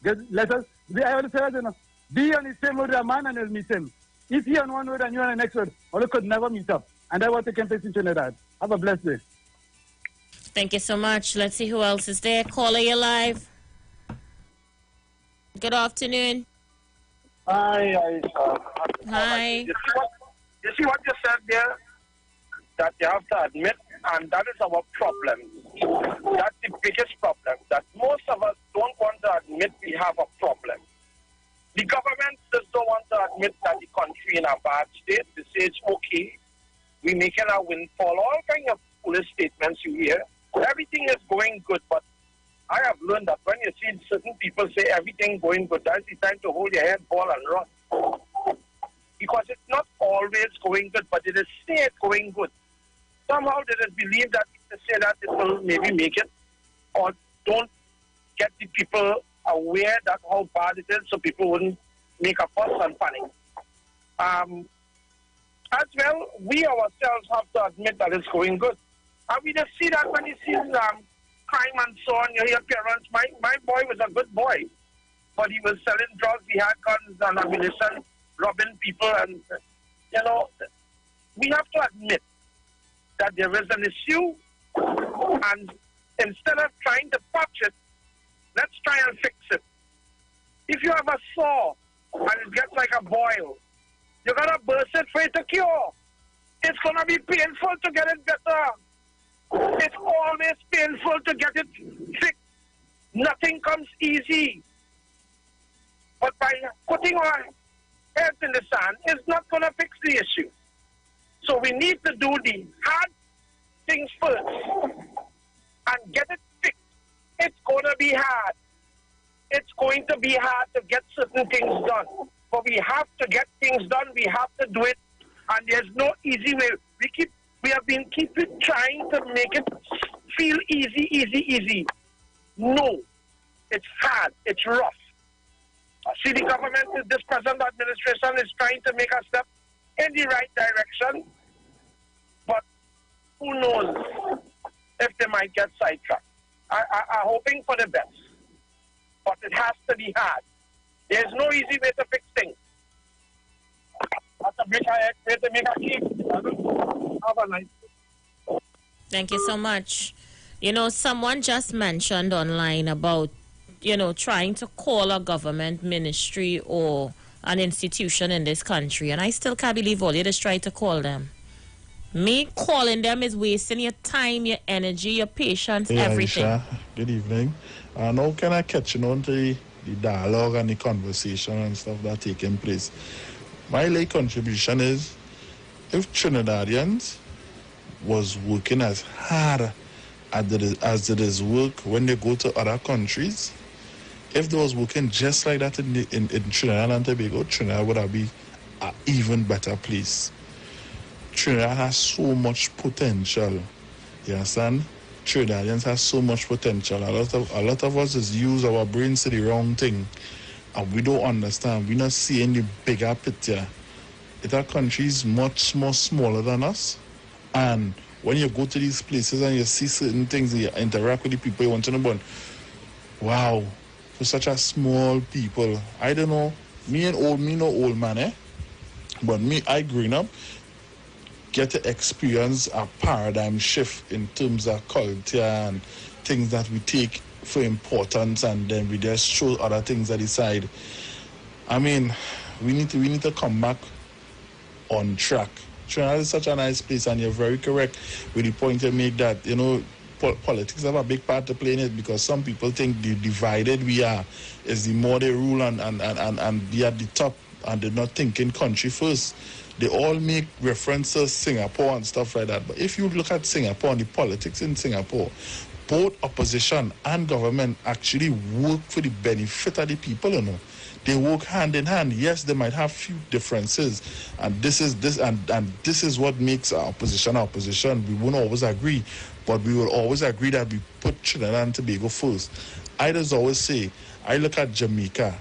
I always say, you know, be on the same road with a man and you'll meet him. If he on one road and you on the next road, or you could never meet up. And that's what they can face in Trinidad. Have a blessed day. Thank you so much. Let's see who else is there. Caller, you live. Good afternoon. Hi. Hi. You see what you said there? That you have to admit, and that is our problem. That's the biggest problem, that most of us don't want to admit we have a problem. The government just don't want to admit that the country in a bad state. They say it's okay. We're making a windfall. All kinds of foolish statements you hear. Everything is going good, but I have learned that when you see certain people say everything going good, that's the time to hold your head, ball, and run. Because it's not always going good, but it is say it's going good. Somehow they just believe that if they say that it will maybe make it, or don't get the people aware that how bad it is so people wouldn't make a fuss and panic. As well, we ourselves have to admit that it's going good. And we just see that when you see crime and so on, you hear parents, my boy was a good boy, but he was selling drugs, he had guns and ammunition, robbing people, and, you know, we have to admit that there is an issue, and instead of trying to patch it, let's try and fix it. If you have a sore and it gets like a boil, you're going to burst it for it to cure. It's going to be painful to get it better. It's always painful to get it fixed. Nothing comes easy. But by putting our heads in the sand, it's not going to fix the issue. So we need to do the hard things first and get it fixed. It's going to be hard. It's going to be hard to get certain things done. But we have to get things done. We have to do it. And there's no easy way. We have been trying to make it feel easy. No. It's hard. It's rough. See, the government, this present administration is trying to make a step in the right direction. But who knows if they might get sidetracked. I'm hoping for the best. But it has to be hard. There's no easy way to fix things. That's a way to make a change. Have a nice day. Thank you so much. You know, someone just mentioned online about, you know, trying to call a government ministry or an institution in this country, and I still can't believe all you just try to call them. Me calling them is wasting your time, your energy, your patience, everything. Aisha, good evening. Now can I catch on to the dialogue and the conversation and stuff that taking place? My late contribution is, if Trinidadians was working as hard as it is work when they go to other countries, if they was working just like that in Trinidad and Tobago, Trinidad would have been an even better place. Trinidad has so much potential. You understand? Trinidadians have so much potential. A lot of us is use our brains to the wrong thing. And we don't understand. We're not seeing the bigger picture. Our country is much more smaller than us. And when you go to these places and you see certain things and you interact with the people, you want to know about, wow, for such a small people. I don't know. Me no old man, eh? But me, I growing up, get to experience a paradigm shift in terms of culture and things that we take for importance, and then we just show other things at the side. I mean, we need to come back on track. Trinidad is such a nice place, and you're very correct with the point you make that, you know, politics have a big part to play in it, because some people think the divided we are is the more they rule and they at the top and they're not thinking country first. They all make references to Singapore and stuff like that. But if you look at Singapore and the politics in Singapore, both opposition and government actually work for the benefit of the people, you know. They work hand in hand. Yes, they might have few differences, and this is what makes our opposition opposition. We won't always agree, but we will always agree that we put Trinidad and Tobago first. I just always say, I look at Jamaica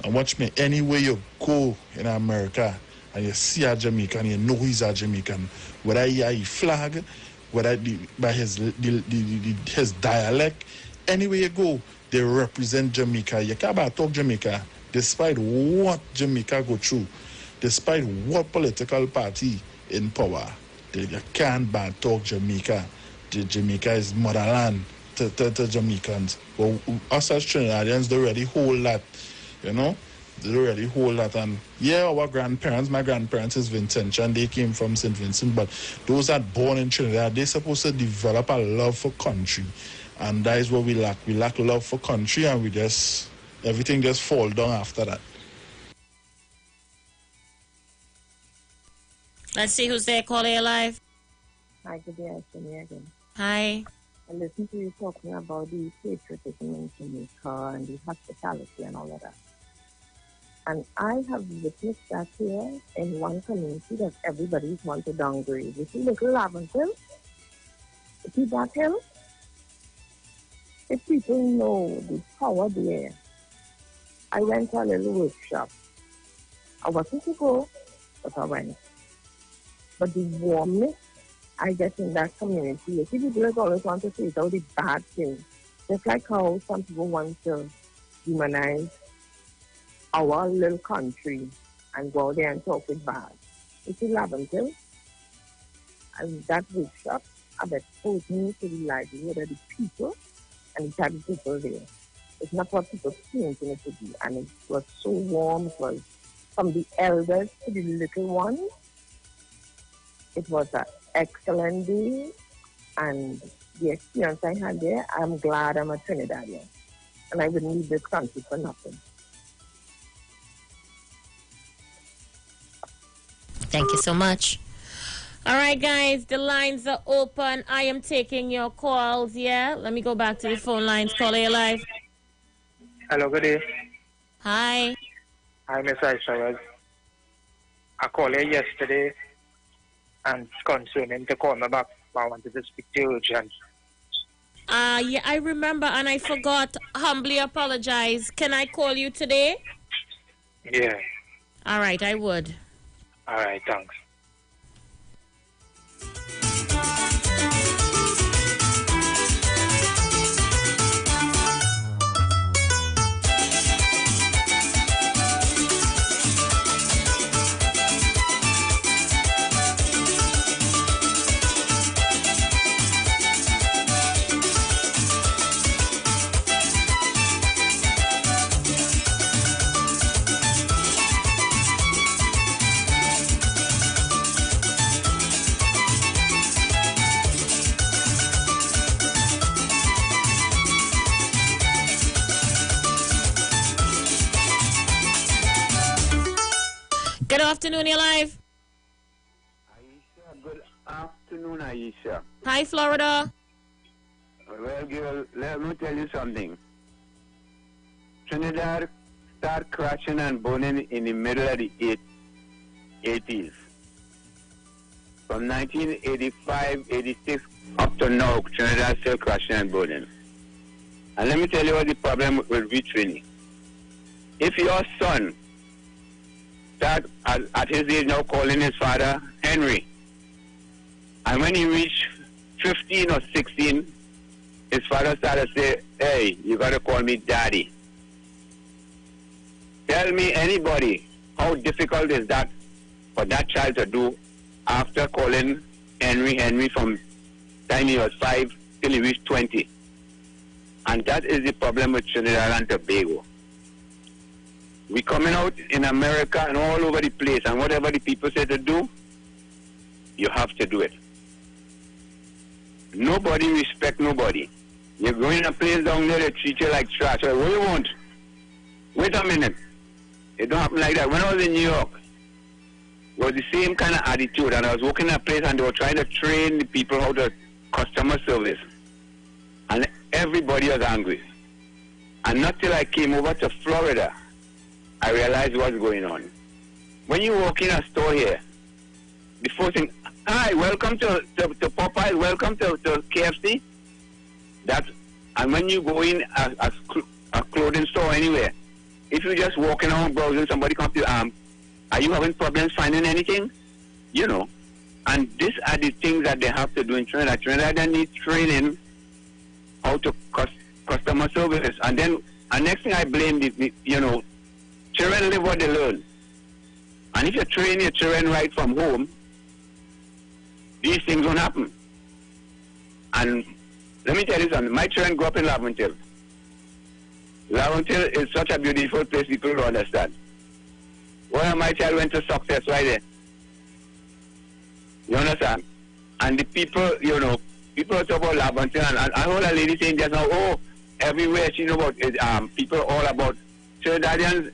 and watch me anywhere you go in America, and you see a Jamaican, you know he's a Jamaican. Whether he has a flag, whether by his dialect, anywhere you go, they represent Jamaica. You can't talk Jamaica, despite what Jamaica go through, despite what political party in power. You can't talk Jamaica. Jamaica is motherland to Jamaicans. But us as Trinidadians, they already hold that, you know. They already hold that. And yeah, our grandparents, my grandparents is Vincentian, they came from St. Vincent, but those that born in Trinidad, they're supposed to develop a love for country. And that is what we lack. We lack love for country, and everything just fall down after that. Let's see who's there. Call it live. Hi, good day, Ashton again. Hi. I listened to you talking about the patriotism in Jamaica and the hospitality and all of that. And I have witnessed that here in one community that everybody's want to downgrade. You see little Laventille? You see that hill? If people know the power there, I went to a little workshop. I wasn't to go, but I went. But the warmness I get in that community, you see, people always want to say all the bad things. Just like how some people want to demonize our little country and go out there and talk with bad. You see, Laventille, and that workshop have exposed me to the livelihood of the people and the type of people there. It's not what people think in it to be. And it was so warm. It was from the elders to the little ones. It was an excellent day. And the experience I had there, I'm glad I'm a Trinidadian. And I wouldn't leave this country for nothing. Thank you so much. All right, guys, the lines are open. I am taking your calls, yeah? Let me go back to the phone lines. Call it live. Hello, good day. Hi. Hi, Miss Aisha. I called you yesterday and concerning to call me back. I wanted to speak to you urgent. Yeah, I remember and I forgot. Humbly apologize. Can I call you today? Yeah. All right, I would. All right, thanks. Good afternoon, you're live. Aisha, good afternoon, Aisha. Hi, Florida. Well, girl, let me tell you something. Trinidad started crashing and burning in the middle of the 80s. From 1985, 86 up to now, Trinidad still crashing and burning. And let me tell you what the problem with retraining. If your son start at his age now calling his father Henry, and when he reached 15 or 16, his father started to say, hey, you got to call me daddy. Tell me, anybody, how difficult is that for that child to do after calling Henry from time he was 5 till he reached 20? And that is the problem with Trinidad and Tobago. We coming out in America and all over the place, and whatever the people say to do, you have to do it. Nobody respect nobody. You go in a place down there, they treat you like trash. What do you want? Wait a minute. It don't happen like that. When I was in New York, it was the same kind of attitude, and I was working in a place and they were trying to train the people how to customer service. And everybody was angry. And not till I came over to Florida, I realized what's going on. When you walk in a store here, the first thing, hi, welcome to Popeye, welcome to KFC. And when you go in a clothing store anywhere, if you're just walking around browsing, somebody comes to you, are you having problems finding anything? You know. And these are the things that they have to do in Trinidad. Trinidad needs training how to customer service. And then, next thing I blame, children live what they learn. And if you train your children right from home, these things won't happen. And let me tell you something. My children grew up in Laventille. Laventille is such a beautiful place, people don't understand. One of my child went to Success right there. You understand? And the people, people talk about Laventille, and I heard a lady saying just now, oh, everywhere she know about it, people all about Trinidadians.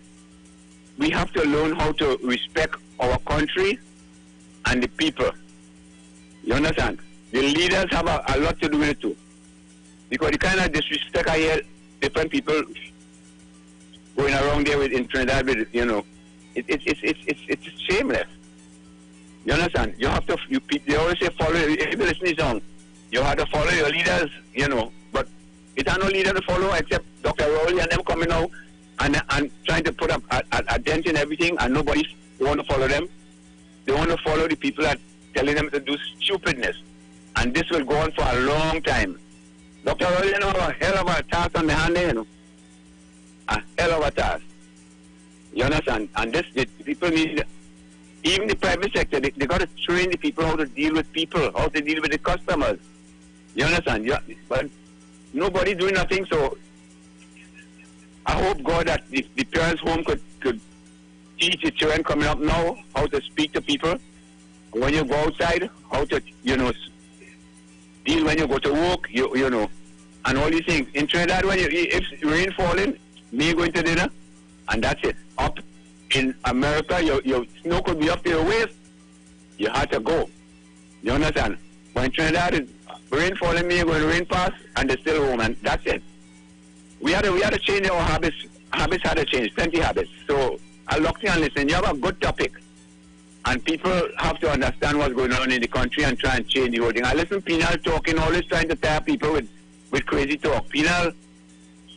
We have to learn how to respect our country and the people. You understand? The leaders have a lot to do with it too. Because the kind of disrespect I hear different people going around there in Trinidad with, it's shameless. You understand? You have to, they always say follow, if you listen to this song, you have to follow your leaders, but it's not no leader to follow except Dr. Rowley and them coming out and trying to put a dent in everything, and nobody want to follow them. They want to follow the people that telling them to do stupidness. And this will go on for a long time. Dr. Rowley, have a hell of a task on the hand there, A hell of a task. You understand? And the people need, even the private sector, they got to train the people how to deal with people, how to deal with the customers. You understand? But nobody doing nothing, so I hope, God, that the parents' home could teach the children coming up now how to speak to people. When you go outside, how to, deal when you go to work, and all these things. In Trinidad, if rain falling, me going to dinner, and that's it. Up in America, your snow could be up to your waist. You had to go. You understand? But in Trinidad, it's rain falling, me going to rain past, and they're still home, and that's it. We had to change our habits. Habits had to change, plenty habits. So I locked in and listen. You have a good topic. And people have to understand what's going on in the country and try and change the whole thing. I listen to Penal talking, always trying to tire people with crazy talk. Penal,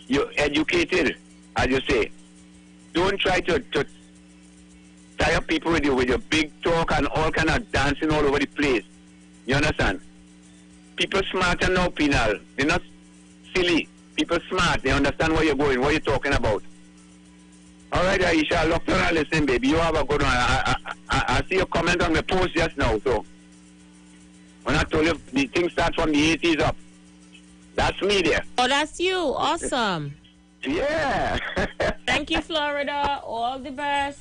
you're educated, as you say. Don't try to tire people with your big talk and all kind of dancing all over the place. You understand? People smarter now, Penal. They're not silly. People smart. They understand where you're going, what you're talking about. All right, Aisha, look down and listen, baby. You have a good one. I see your comment on the post just now. So when I told you the thing starts from the 80s up, that's me there. Oh, that's you. Awesome. Yeah. Thank you, Florida. All the best.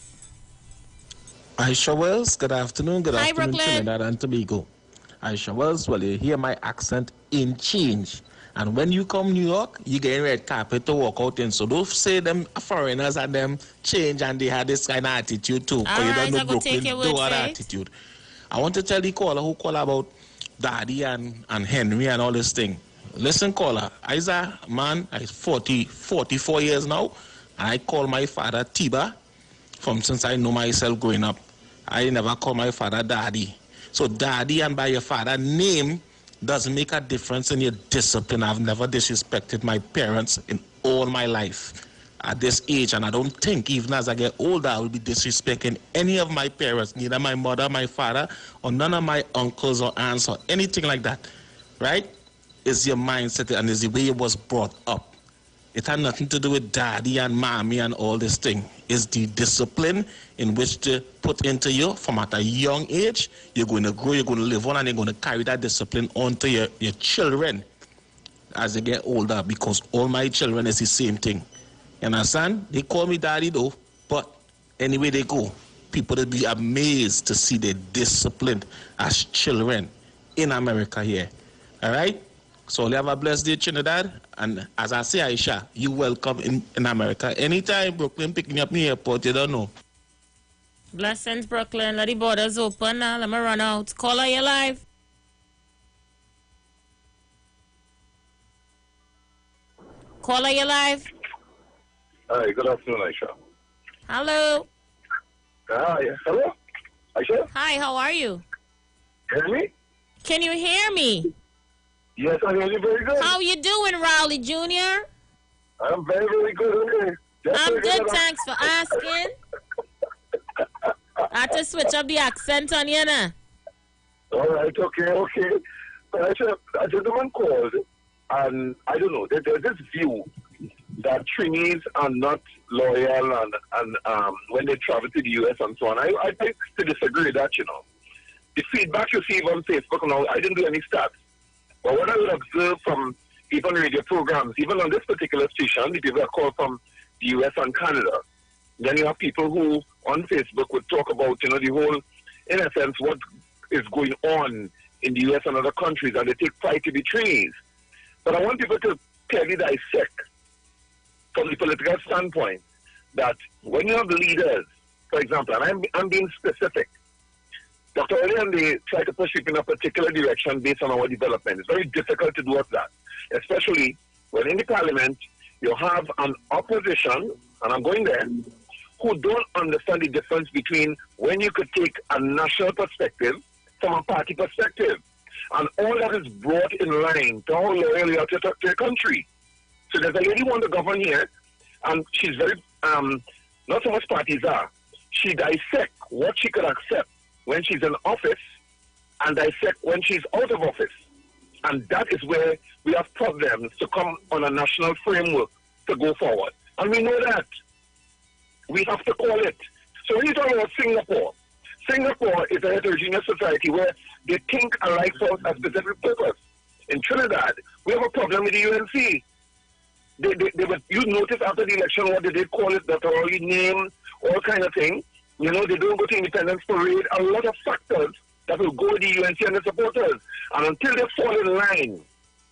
Aisha Wells, good afternoon. Good afternoon, Brooklyn. Trinidad and Tobago. Aisha Wells, well, you hear my accent in change. And when you come New York, you get red carpet to walk out in. So don't say them foreigners and them change and they had this kind of attitude too. Because you don't know Brooklyn do have that attitude. I want to tell the caller who call about Daddy and Henry and all this thing. Listen, caller, I's a man, I'm 44 years now, and I call my father Tiba from since I know myself growing up. I never call my father Daddy. So Daddy and by your father name doesn't make a difference in your discipline. I've never disrespected my parents in all my life at this age, and I don't think even as I get older I will be disrespecting any of my parents, neither my mother, my father, or none of my uncles or aunts or anything like that, right? It's your mindset and it's the way it was brought up. It had nothing to do with daddy and mommy and all this thing. It's the discipline in which to put into you from at a young age. You're going to grow, you're going to live on, and you're going to carry that discipline on to your children as they get older, because all my children is the same thing. You understand? They call me daddy though, but anyway they go, people will be amazed to see the discipline as children in America here. All right? So you have a blessed day, Trinidad. And as I say, Aisha, you welcome in America. Anytime Brooklyn picking up me airport, you don't know. Blessings, Brooklyn. Let the borders open now. Let me run out. Caller, you live. Caller, you live. Hi, good afternoon, Aisha. Hello. Hi, hello, Aisha. Hi, how are you? Hear me? Can you hear me? Yes, I hear you very good. How you doing, Rowley Jr.? I'm very, very good. Okay. I'm good, thanks for asking. I had to switch up the accent on you now. All right, okay. But Aisha, a gentleman called, and I don't know, there's this view that Trinis are not loyal and when they travel to the U.S. and so on. I think to disagree with that, you know. The feedback you see on Facebook now, I didn't do any stats. But what I would observe from even radio programs, even on this particular station, the people are called from the U.S. and Canada, then you have people who on Facebook would talk about, you know, the whole, in a sense, what is going on in the U.S. and other countries, and they take pride to be Trinis. But I want people to clearly dissect from the political standpoint that when you have leaders, for example, and I'm being specific, Dr. Elian, they try to push people in a particular direction based on our development. It's very difficult to do that, especially when in the parliament you have an opposition, and I'm going there, who don't understand the difference between when you could take a national perspective from a party perspective. And all that is brought in line to how loyal you are to your country. So there's a lady who wants to govern here, and she's very, not so much partisan. She dissects what she could accept when she's in office and dissect when she's out of office. And that is where we have problems to come on a national framework to go forward. And we know that. We have to call it. So when you talk about Singapore is a heterogeneous society where they think alike for a specific purpose. In Trinidad, we have a problem with the UNC. You notice after the election what they did call it, that early name, all kind of thing. You know, they don't go to Independence Parade. A lot of factors that will go with the UNC and the supporters. And until they fall in line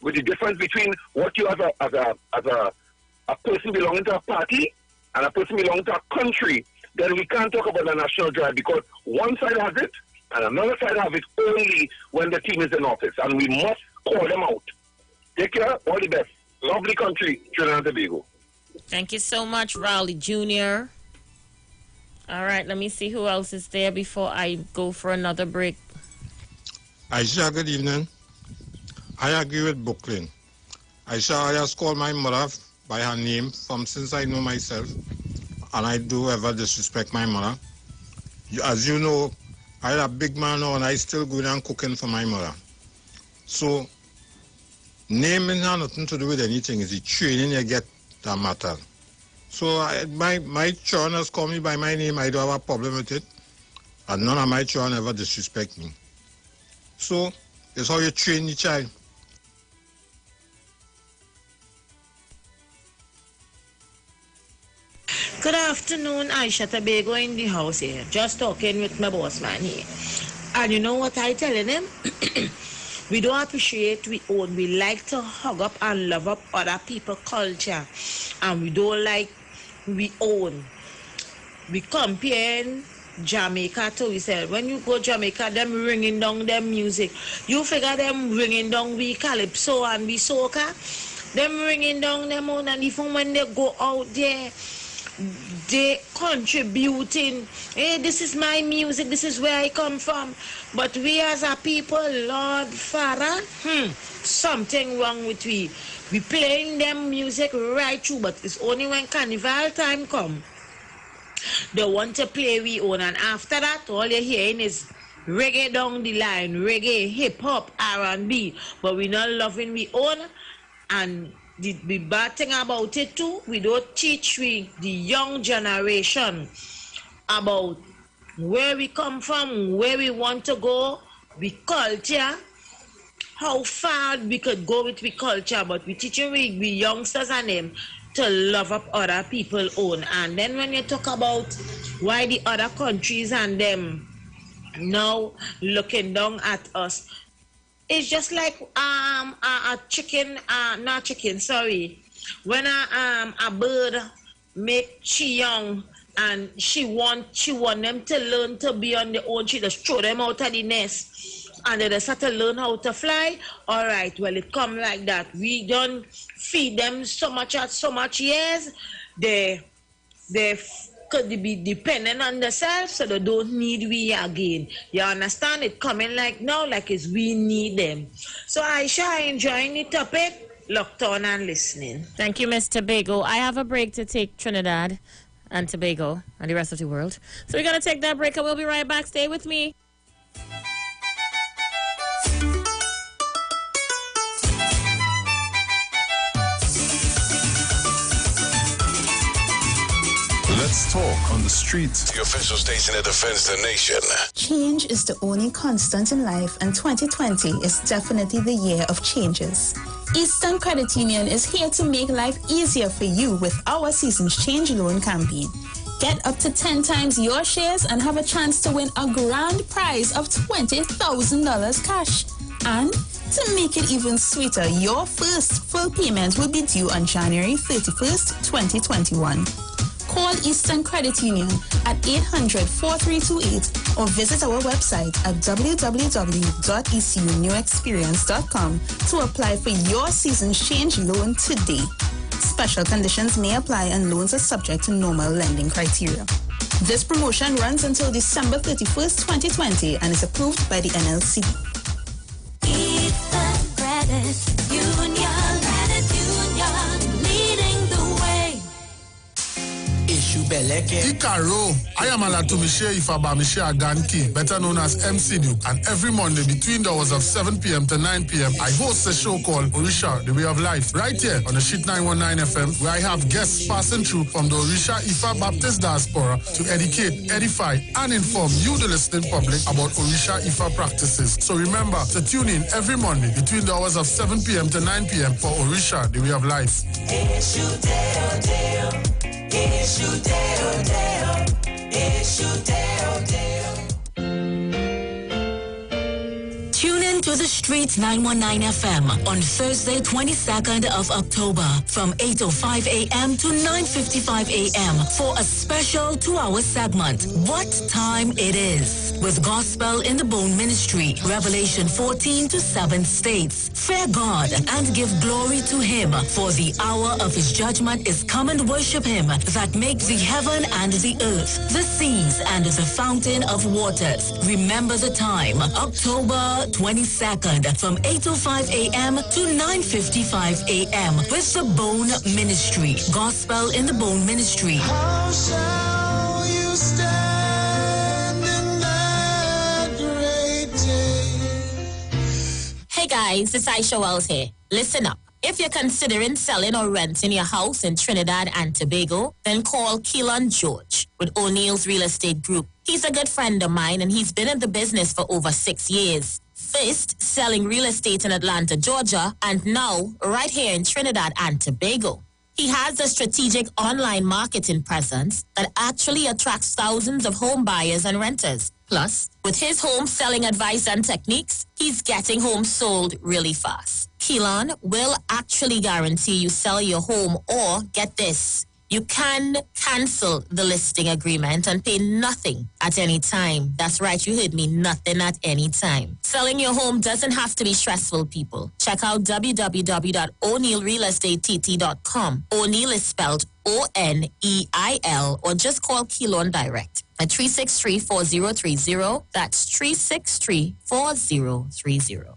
with the difference between what you as a person belonging to a party and a person belonging to a country, then we can't talk about a national drive, because one side has it and another side has it only when the team is in office. And we must call them out. Take care. All the best. Lovely country, Trinidad and Tobago. Thank you so much, Rowley Jr. All right, let me see who else is there before I go for another break. Aisha, good evening. I agree with Brooklyn. Aisha, I just call my mother by her name from since I know myself, and I do ever disrespect my mother. As you know, I'm a big man now, and I still go down cooking for my mother. So, naming has nothing to do with anything. It's the training you get that matter. So my children has called me by my name. I don't have a problem with it. And none of my children ever disrespect me. So it's how you train the child. Good afternoon, Aisha Tobago in the house here. Just talking with my boss man here. And you know what I telling him? We don't appreciate we own. We like to hug up and love up other people's culture. And we don't like we own. We compare Jamaica to ourselves. When you go Jamaica, them ringing down them music. You figure them ringing down we calypso and we soca. Them ringing down them own, and even when they go out there, they contributing. Hey, this is my music, this is where I come from. But we as a people, Lord Father, something wrong with we. We playing them music right through, but it's only when carnival time come. They want to play we own, and after that, all you're hearing is reggae down the line, reggae, hip-hop, R&B, but we not loving we own. And the bad thing about it too, we don't teach the young generation about where we come from, where we want to go, we culture, how far we could go with we culture, but we teaching we youngsters and them to love up other people own. And then when you talk about why the other countries and them now looking down at us, it's just like a chicken, not chicken, sorry. When a bird make she young and she want them to learn to be on their own, she just throw them out of the nest and they just start to learn how to fly. All right, well, it come like that. We don't feed them so much at so much years. They could be dependent on themselves, so they don't need we again. You understand? It coming like now, like it's we need them. So Aisha, enjoying the topic, locked on and listening. Thank you, Miss Tobago. I have a break to take, Trinidad and Tobago and the rest of the world. So we're going to take that break and we'll be right back. Stay with me. Let's talk on the streets. The official station that defends the nation. Change is the only constant in life, and 2020 is definitely the year of changes. Eastern Credit Union is here to make life easier for you with our Seasons Change Loan campaign. Get up to 10 times your shares and have a chance to win a grand prize of $20,000 cash. And to make it even sweeter, your first full payment will be due on January 31st, 2021. Call Eastern Credit Union at 800-4328 or visit our website at www.ecunewexperience.com to apply for your Seasons Change Loan today. Special conditions may apply and loans are subject to normal lending criteria. This promotion runs until December 31st, 2020 and is approved by the NLC. Eastern Credit Union, leading the way. Ikaro, I am Alatumishe Ifabamishe Aganki, better known as MC Duke, and every Monday between the hours of 7 p.m. to 9 p.m. I host a show called Orisha, The Way of Life, right here on the Sheet 919 FM, where I have guests passing through from the Orisha Ifa Baptist Diaspora to educate, edify, and inform you, the listening public, about Orisha Ifa practices. So remember to tune in every Monday between the hours of 7 p.m. to 9 p.m. for Orisha, The Way of Life. Tune in to the Streets 919 FM on Thursday, 22nd of October from 8:05 a.m. to 9:55 a.m. for a special 2-hour segment, What Time It Is, with Gospel in the Bone Ministry. Revelation 14 to 7 states, fear God and give glory to him, for the hour of his judgment is come, and worship him that makes the heaven and the earth, the seas and the fountain of waters. Remember the time, October 22nd from 8:05 a.m. to 9:55 a.m. with the Bone Ministry. Gospel in the Bone Ministry. How shall you stand in that great day? Hey guys, it's Aisha Wells here. Listen up. If you're considering selling or renting your house in Trinidad and Tobago, then call Keelan George with O'Neill's Real Estate Group. He's a good friend of mine and he's been in the business for over 6 years. First, selling real estate in Atlanta, Georgia, and now right here in Trinidad and Tobago. He has a strategic online marketing presence that actually attracts thousands of home buyers and renters. Plus, with his home selling advice and techniques, he's getting homes sold really fast. Keelan will actually guarantee you sell your home, or get this, you can cancel the listing agreement and pay nothing at any time. That's right, you heard me, nothing at any time. Selling your home doesn't have to be stressful, people. Check out www.o'neillrealestatetT.com. O'Neill is spelled O-N-E-I-L, or just call Keelan direct at 363-4030. That's 363-4030.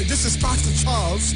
This is Pastor Charles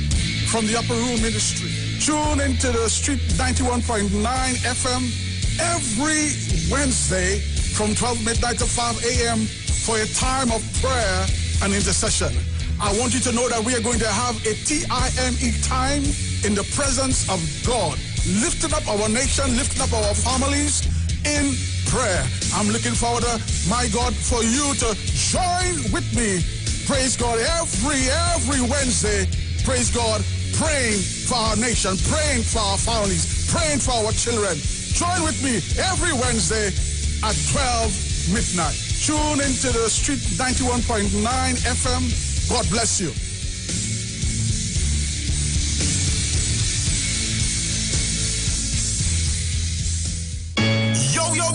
from the Upper Room Ministry. Tune into the Street 91.9 FM every Wednesday from 12 midnight to 5 a.m. for a time of prayer and intercession. I want you to know that we are going to have a TIME time in the presence of God, lifting up our nation, lifting up our families in prayer. I'm looking forward to, my God, for you to join with me. Praise God, every Wednesday, praise God, praying for our nation, praying for our families, praying for our children. Join with me every Wednesday at 12 midnight. Tune into the Street 91.9 FM. God bless you.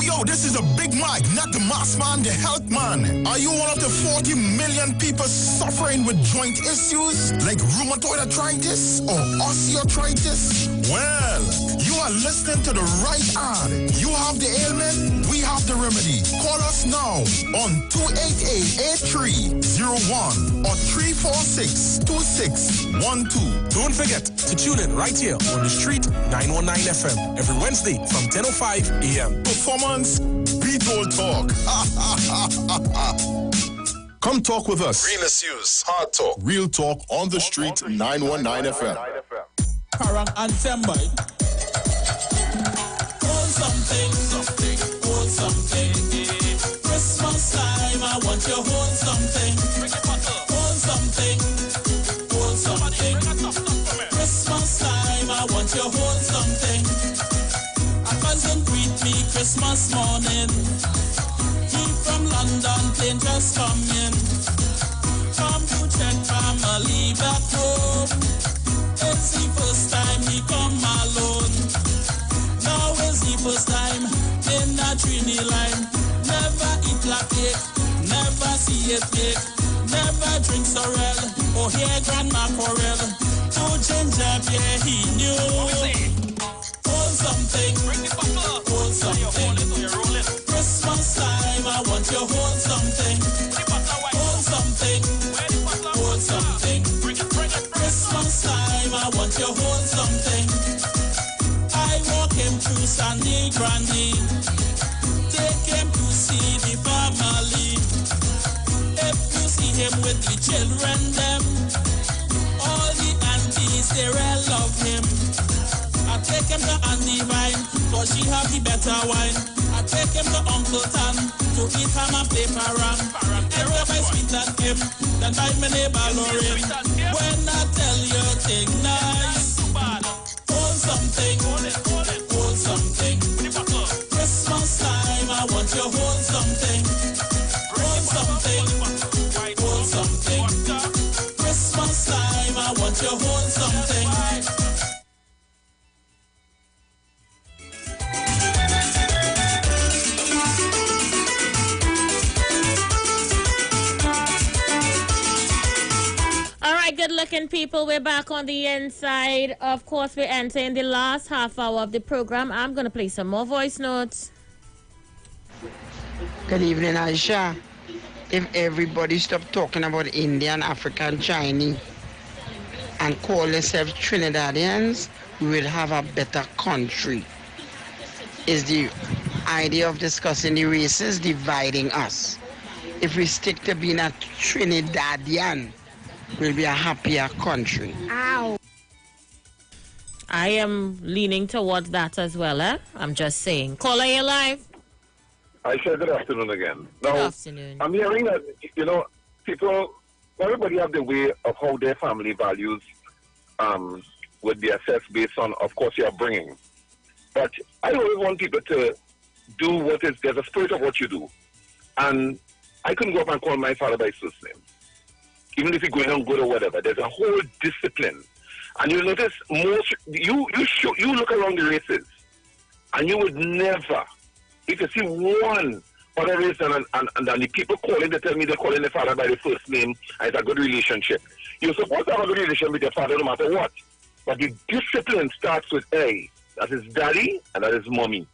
Yo, this is a Big Mike, not the mass man, the health man. Are you one of the 40 million people suffering with joint issues like rheumatoid arthritis or osteoarthritis? Well, you are listening to the right ad. You have the ailment, we have the remedy. Call us now on 288-8301 or 346-2612. Don't forget to tune in right here on the Street 919 FM every Wednesday from 10:05 a.m. Performance Beat All Talk. Come talk with us. Real issues, hard talk. Real talk on the Street 919 FM. Karang and Sembai. Hold something, hold something. Christmas time, I want you to hold something. Hold something, hold something. Christmas time, I want you to hold something. A cousin greet me Christmas morning. He from London, plane just come in. Come to check family back home. It's the first time he come alone. Now is the first time in a Trini line. Never eat black cake, never see it bake. Never drink sorrel or hear grandma quarrel. To ginger beer he knew. Hold something, hold something. Christmas time, I want you to hold something. Hold something, hold something. Christmas time, I want you to hold something. I walk him through Sandy Grandy. Take him to see the family. If you see him with the children, them, all the aunties, they all love him. I take him to Andy Vine, cause she have the better wine. I take him to Uncle Tan to eat ham and paper ram. Everybody sweet than him, then buy my neighbor Lorraine. When I tell you thing nice, hold something, hold something. Christmas time, I want you to hold something. Hold something, hold something. Christmas time, I want you to hold something. Good looking people, we're back on the inside. Of course, we're entering the last half hour of the program. I'm going to play some more voice notes. Good evening, Aisha. If everybody stopped talking about Indian, African, Chinese and call themselves Trinidadians, we would have a better country. Is the idea of discussing the races dividing us. If we stick to being a Trinidadian, we'll be a happier country. Ow. I am leaning towards that as well, I'm just saying. Caller, you live. I said good afternoon again. Good Now, afternoon. I'm hearing that, people, everybody have the way of how their family values would be assessed based on, of course, your bringing. But I always want people to do there's a spirit of what you do. And I couldn't go up and call my father by his first name. Even if you're going on good or whatever, there's a whole discipline. And you notice you look around the races, and you would never, if you see one other race and the people calling, they tell me they're calling their father by the first name, and it's a good relationship. You're supposed to have a good relationship with your father no matter what. But the discipline starts with A. That is daddy and that is mommy.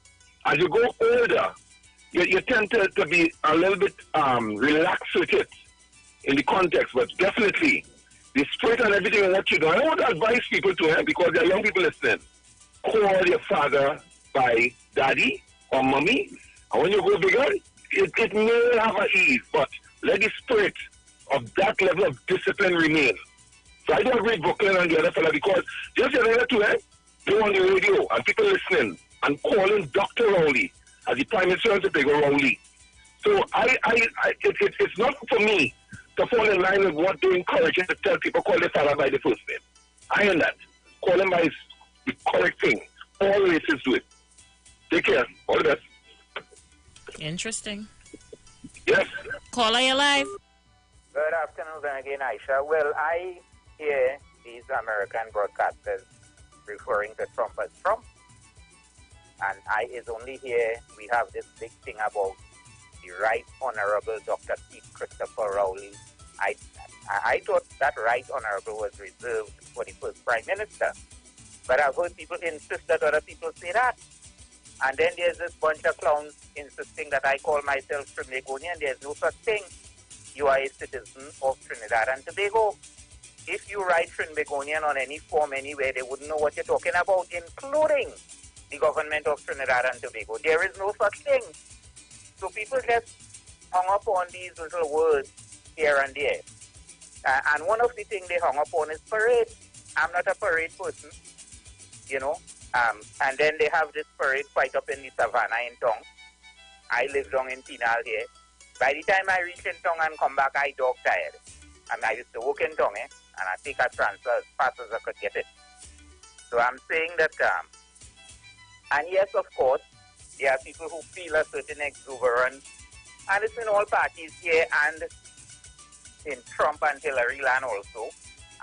As you go older, you tend to be a little bit relaxed with it in the context, but definitely the spirit and everything and what you do. I want to advise people to because there are young people listening. Call your father by daddy or mommy, and when you go bigger, it may have an ease, but let the spirit of that level of discipline remain. So I don't agree with Brooklyn and the other fella because just the other two, they're on the radio and people listening and calling Dr. Rowley as the Prime Minister and they go Rowley. So it's not for me to fall in line with what they encourage to tell people call their father by the first name. I am that. Call him by the correct thing. All races do it. Take care. All the best. Interesting. Yes. Caller, you live. Good afternoon again, Aisha. Well, I hear these American broadcasters referring to Trump as Trump. And it's only here we have this big thing about the Right Honorable Dr. Keith Christopher Rowley. I thought that Right Honorable was reserved for the first Prime Minister. But I've heard people insist that other people say that. And then there's this bunch of clowns insisting that I call myself Trinbagonian. There's no such thing. You are a citizen of Trinidad and Tobago. If you write Trinbagonian on any form anywhere, they wouldn't know what you're talking about, including the government of Trinidad and Tobago. There is no such thing. So people just hung up on these little words here and there. And one of the things they hung up on is parade. I'm not a parade person, and then they have this parade quite up in the savannah in Tong. I live down in Pinal here. By the time I reach in Tong and come back, I dog tired. I used to work in Tong, and I take a transfer as fast as I could get it. So I'm saying that, and yes, of course, there are people who feel a certain exuberance, and it's in all parties here and in Trump and Hillary land also,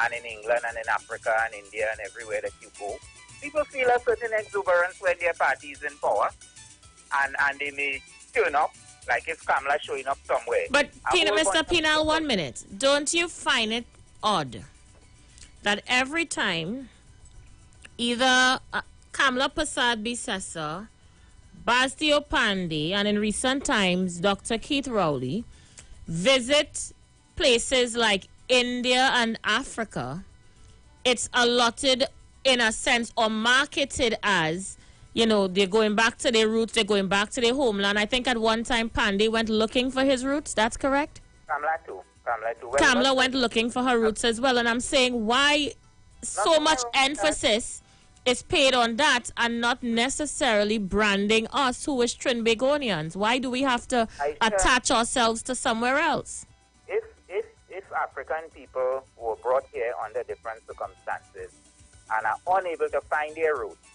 and in England and in Africa and India and everywhere that you go. People feel a certain exuberance when their party is in power, and they may turn up, like if Kamala showing up somewhere. But, Mr. Pinal, 1 minute. Don't you find it odd that every time either Kamala Prasad Bissessa, Bastio Pandey, and in recent times, Dr. Keith Rowley, visit places like India and Africa, it's allotted in a sense or marketed as, they're going back to their roots, they're going back to their homeland. I think at one time Pandey went looking for his roots, that's correct? Kamala too. Kamala went looking for her roots as well, and I'm saying why so much emphasis is paid on that and not necessarily branding us who is Trinbagonians. Why do we have to attach ourselves to somewhere else? If African people were brought here under different circumstances and are unable to find their roots,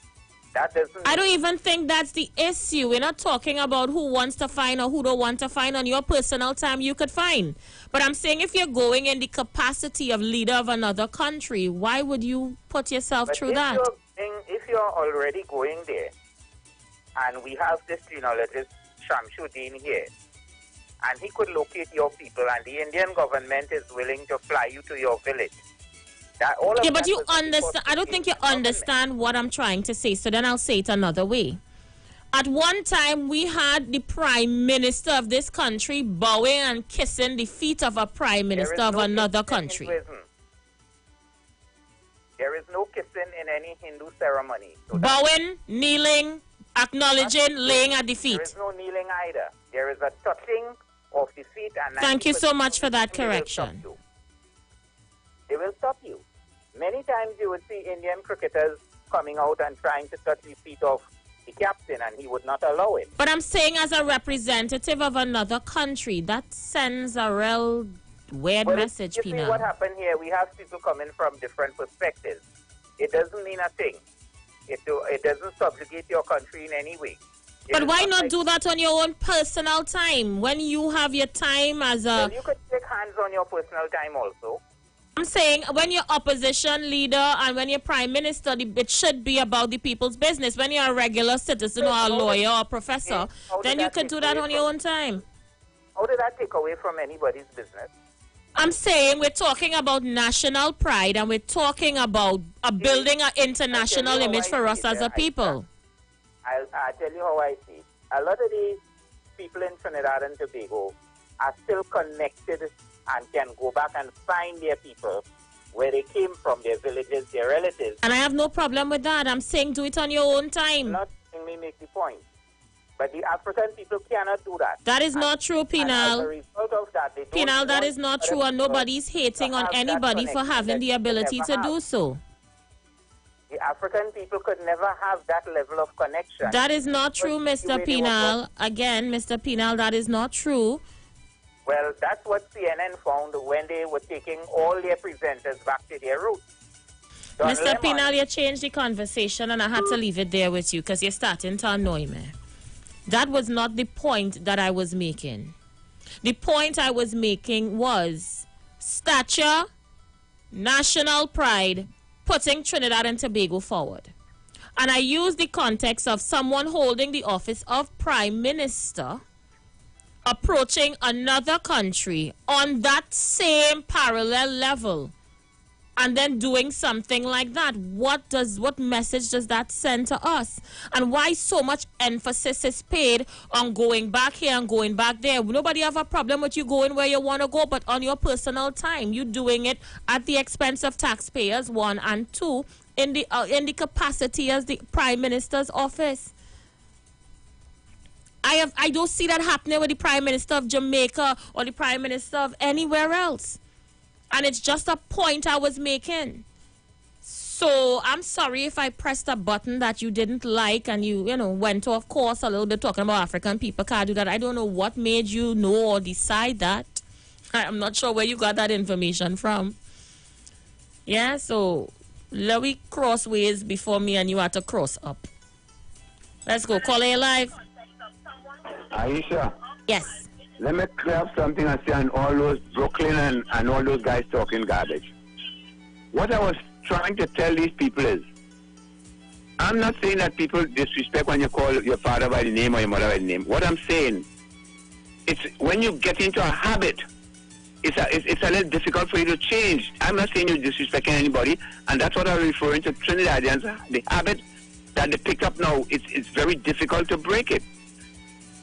that doesn't... I don't even think that's the issue. We're not talking about who wants to find or who don't want to find. On your personal time, you could find. But I'm saying if you're going in the capacity of leader of another country, why would you put yourself through that? If you're already going there, and we have this genealogist, Shamsuddin, here, and he could locate your people, and the Indian government is willing to fly you to your village. But you understand. I don't think you understand what I'm trying to say, so then I'll say it another way. At one time, we had the Prime Minister of this country bowing and kissing the feet of a Prime Minister of another country. There is no kissing in any Hindu ceremony. So bowing, kneeling, acknowledging, laying at the feet. There is no kneeling either. There is a touching of the feet. And thank you so much for that correction. They will stop you. Many times you will see Indian cricketers coming out and trying to touch the feet of the captain, and he would not allow it. But I'm saying as a representative of another country, that sends a real weird message, you see Pina. what happened here, we have people coming from different perspectives. It doesn't mean a thing. It doesn't subjugate your country in any way. But why not do that on your own personal time when you have your time as a... Well, you could take hands on your personal time also. I'm saying when you're opposition leader and when you're prime minister, it should be about the people's business. When you're a regular citizen or a lawyer or a professor, then you could do that on your own time. How did that take away from anybody's business? I'm saying we're talking about national pride and we're talking about building an international image for us as a people. I'll tell you how I see it. A lot of these people in Trinidad and Tobago are still connected and can go back and find their people where they came from, their villages, their relatives. And I have no problem with that. I'm saying do it on your own time. Not letting me make the point. But the African people cannot do that. That is not true, Pinal. As a result of that, they don't Pinal, that want is not true, and nobody's hating on anybody for having the ability to do so. The African people could never have that level of connection. That is not true, Mr. Pinal. Again, Mr. Pinal, that is not true. Well, that's what CNN found when they were taking all their presenters back to their roots. Mr. Pinal, you changed the conversation, and I had to leave it there with you because you're starting to annoy me. That was not the point that I was making. The point I was making was stature, national pride, putting Trinidad and Tobago forward. And I used the context of someone holding the office of Prime Minister approaching another country on that same parallel level and then doing something like that. What message does that send to us? And why so much emphasis is paid on going back here and going back there? Nobody have a problem with you going where you want to go, but on your personal time, you doing it at the expense of taxpayers, one, and two, in the capacity as the Prime Minister's office. I don't see that happening with the Prime Minister of Jamaica or the Prime Minister of anywhere else. And it's just a point I was making. So I'm sorry if I pressed a button that you didn't like and you went off course a little bit talking about African people can't do that. I don't know what made you know or decide that. I'm not sure where you got that information from. Yeah, so let we cross ways before me and you had to cross up. Let's go. Call A Live. Aisha. Yes. Let me clear up something I say on all those Brooklyn and all those guys talking garbage. What I was trying to tell these people is, I'm not saying that people disrespect when you call your father by the name or your mother by the name. What I'm saying, it's when you get into a habit, it's a little difficult for you to change. I'm not saying you're disrespecting anybody, and that's what I'm referring to Trinidadians. The habit that they pick up now, it's very difficult to break it.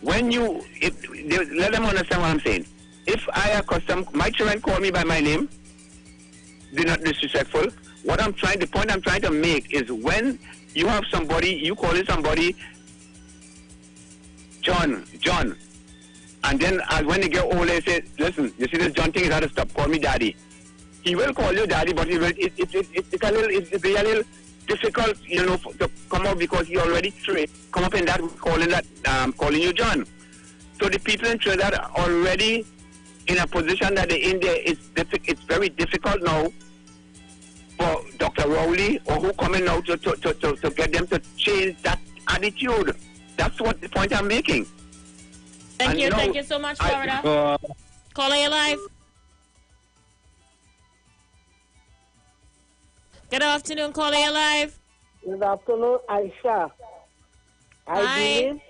When let them understand what I'm saying. If I accustom my children call me by my name, they're not disrespectful. The point I'm trying to make is when you have somebody, you calling somebody John, and then when they get older, they say, listen, you see this John thing, you got to stop, call me daddy. He will call you daddy, but it's a little difficult, to come up because he already come up in that calling you John. So the people in Trinidad are already in a position that they're in there. It's very difficult now for Dr. Rowley or who coming now to get them to change that attitude. That's what the point I'm making. Thank you so much, Florida. Caller, you live. Good afternoon, caller, you live. Good afternoon, Aisha. I believe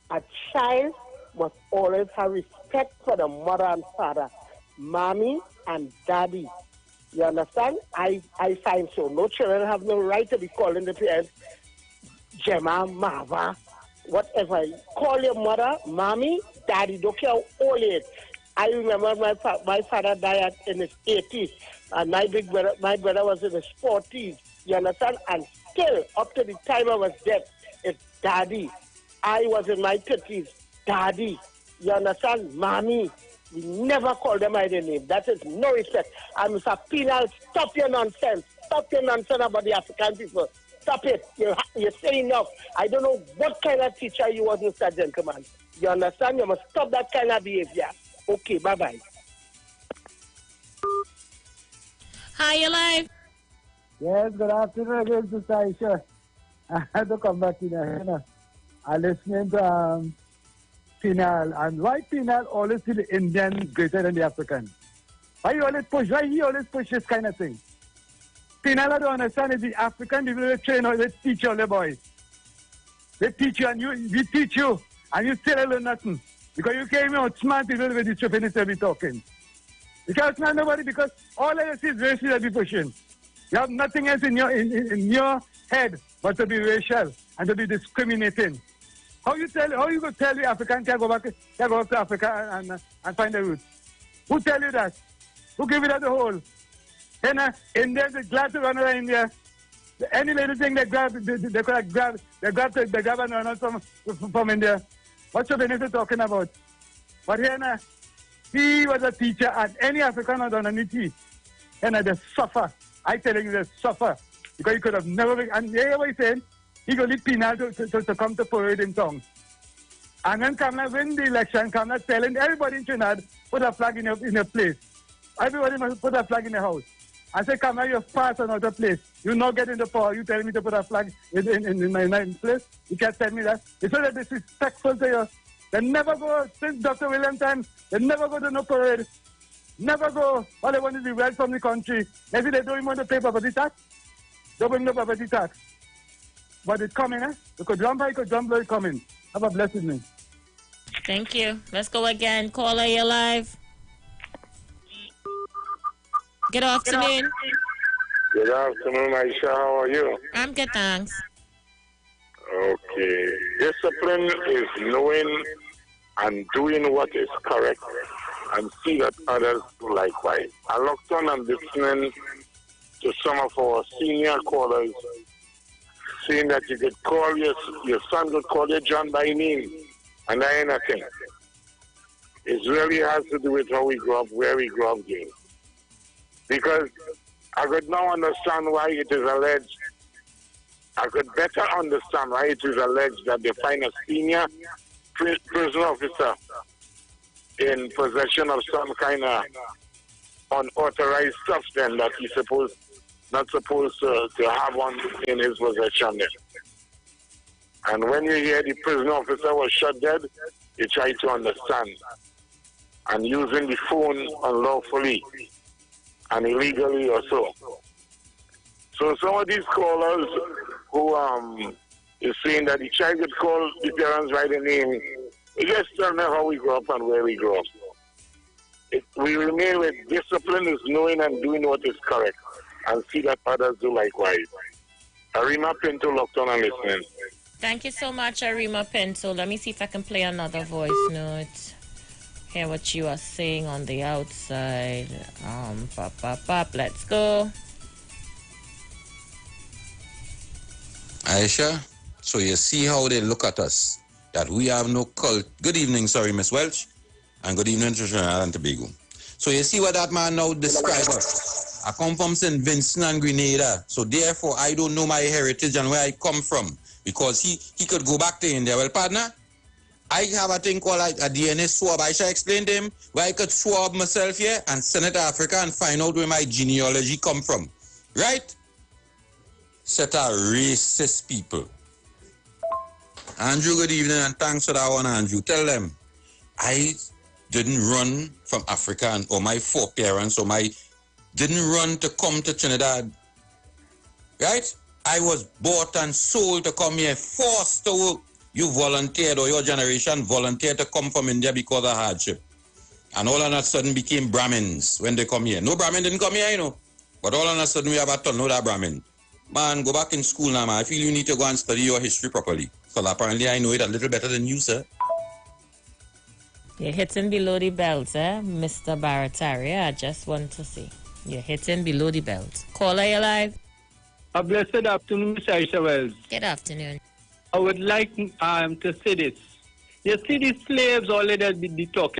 a child must always have respect for the mother and father, mommy and daddy. You understand? I find so. No children have no right to be calling the parents Gemma, Mava, whatever. Call your mother, mommy, daddy. Don't care how old it is. I remember my father died in his 80s, and my brother was in his 40s. You understand? And still, up to the time of his death, it's daddy. I was in my 30s, daddy. You understand? Mommy. We never call them by their name. That is no respect. And Mr. Penal, stop your nonsense. Stop your nonsense about the African people. stop it. You're saying enough. I don't know what kind of teacher you was, Mr. Gentleman. You understand? You must stop that kind of behavior. Okay, bye-bye. Hi, you live? Yes, good afternoon again, Sister Aisha. I had to come back in here. I'm listening to Penal. And why Penal always see the Indian greater than the African? Why he always push this kind of thing? Penal, I don't understand is the African people they train or they teach all the boys. They teach you and we teach you and you still learn nothing. Because you can't even outsmart people with the stupidness they be talking. You can't smart nobody because all I see is racism that be pushing. You have nothing else in your head but to be racial and to be discriminating. How you go tell the African can go back to Africa and find the roots? Who tell you that? Who give you that the whole? And Indians are glad to run around India. Any little thing they grab, they grab and run out from India. What's the benefit talking about? But here now, he was a teacher and any African on any tea. And they suffer. I telling you, they suffer. Because he could have never been, and you hear what he's saying? He got leave Penal to come to parade in tongue. And then Kamala win the election, Kamala telling everybody in Trinidad, put a flag in your place. Everybody must put a flag in the house. I say, Kamala, you're fast another place. You not get in the power. You telling me to put a flag in my place? You can't tell me that. It's so that disrespectful to you. They never go, since Dr. William time, they never go to no parade. Never go. All they want is the wealth from the country. Maybe they don't even want to pay property tax. Don't bring no property tax. But it's coming, eh? Because jump blow coming. Have a blessed evening. Thank you. Let's go again. Caller, you're live. Good afternoon. Good afternoon, Aisha. How are you? I'm good, thanks. Okay. Discipline is knowing and doing what is correct and see that others do likewise. I looked on and listening to some of our senior callers saying that you could call your son could call you John by name and that ain't nothing. It really has to do with how we grew up, where we grew up, James. Because I could now understand why it is alleged. I could better understand why it is alleged that they find a senior prison officer in possession of some kind of unauthorized stuff then that he's not supposed to have one in his possession then. And when you hear the prison officer was shot dead, you try to understand. And using the phone unlawfully and illegally or so. So some of these callers who is saying that the child could call the parents by the name, we just don't know how we grew up and where we grew up. We remain with discipline is knowing and doing what is correct and see that others do likewise. Arima Pinto locked on and listening. Thank you so much, Arima Pinto. Let me see if I can play another voice note. Hear what you are saying on the outside. Let's go. Aisha, so you see how they look at us. That we have no cult. Good evening, sorry, Miss Welch. And good evening to Trinidad and Tobago. So you see what that man now described us. I come from St. Vincent and Grenada. So therefore, I don't know my heritage and where I come from. Because he could go back to India. Well, partner, I have a thing called a DNA swab. I shall explain to him where I could swab myself here and send it to Africa and find out where my genealogy come from. Right? Set of racist people. Andrew, good evening, and thanks for that one, Andrew. Tell them, I didn't run from Africa, or my foreparents, didn't run to come to Trinidad. Right? I was bought and sold to come here, forced to work. You volunteered, or your generation volunteered to come from India because of hardship. And all of a sudden became Brahmins when they come here. No Brahmin didn't come here, you know. But all of a sudden we have a ton of that Brahmin. Man, go back in school now, man. I feel you need to go and study your history properly. Because apparently I know it a little better than you, sir. You're hitting below the belt, Mr. Baratari. I just want to see. You're hitting below the belt. Caller, you live. A blessed afternoon, Miss Aisha Wells. Good afternoon. I would like to say this. You see, these slaves, all that be talking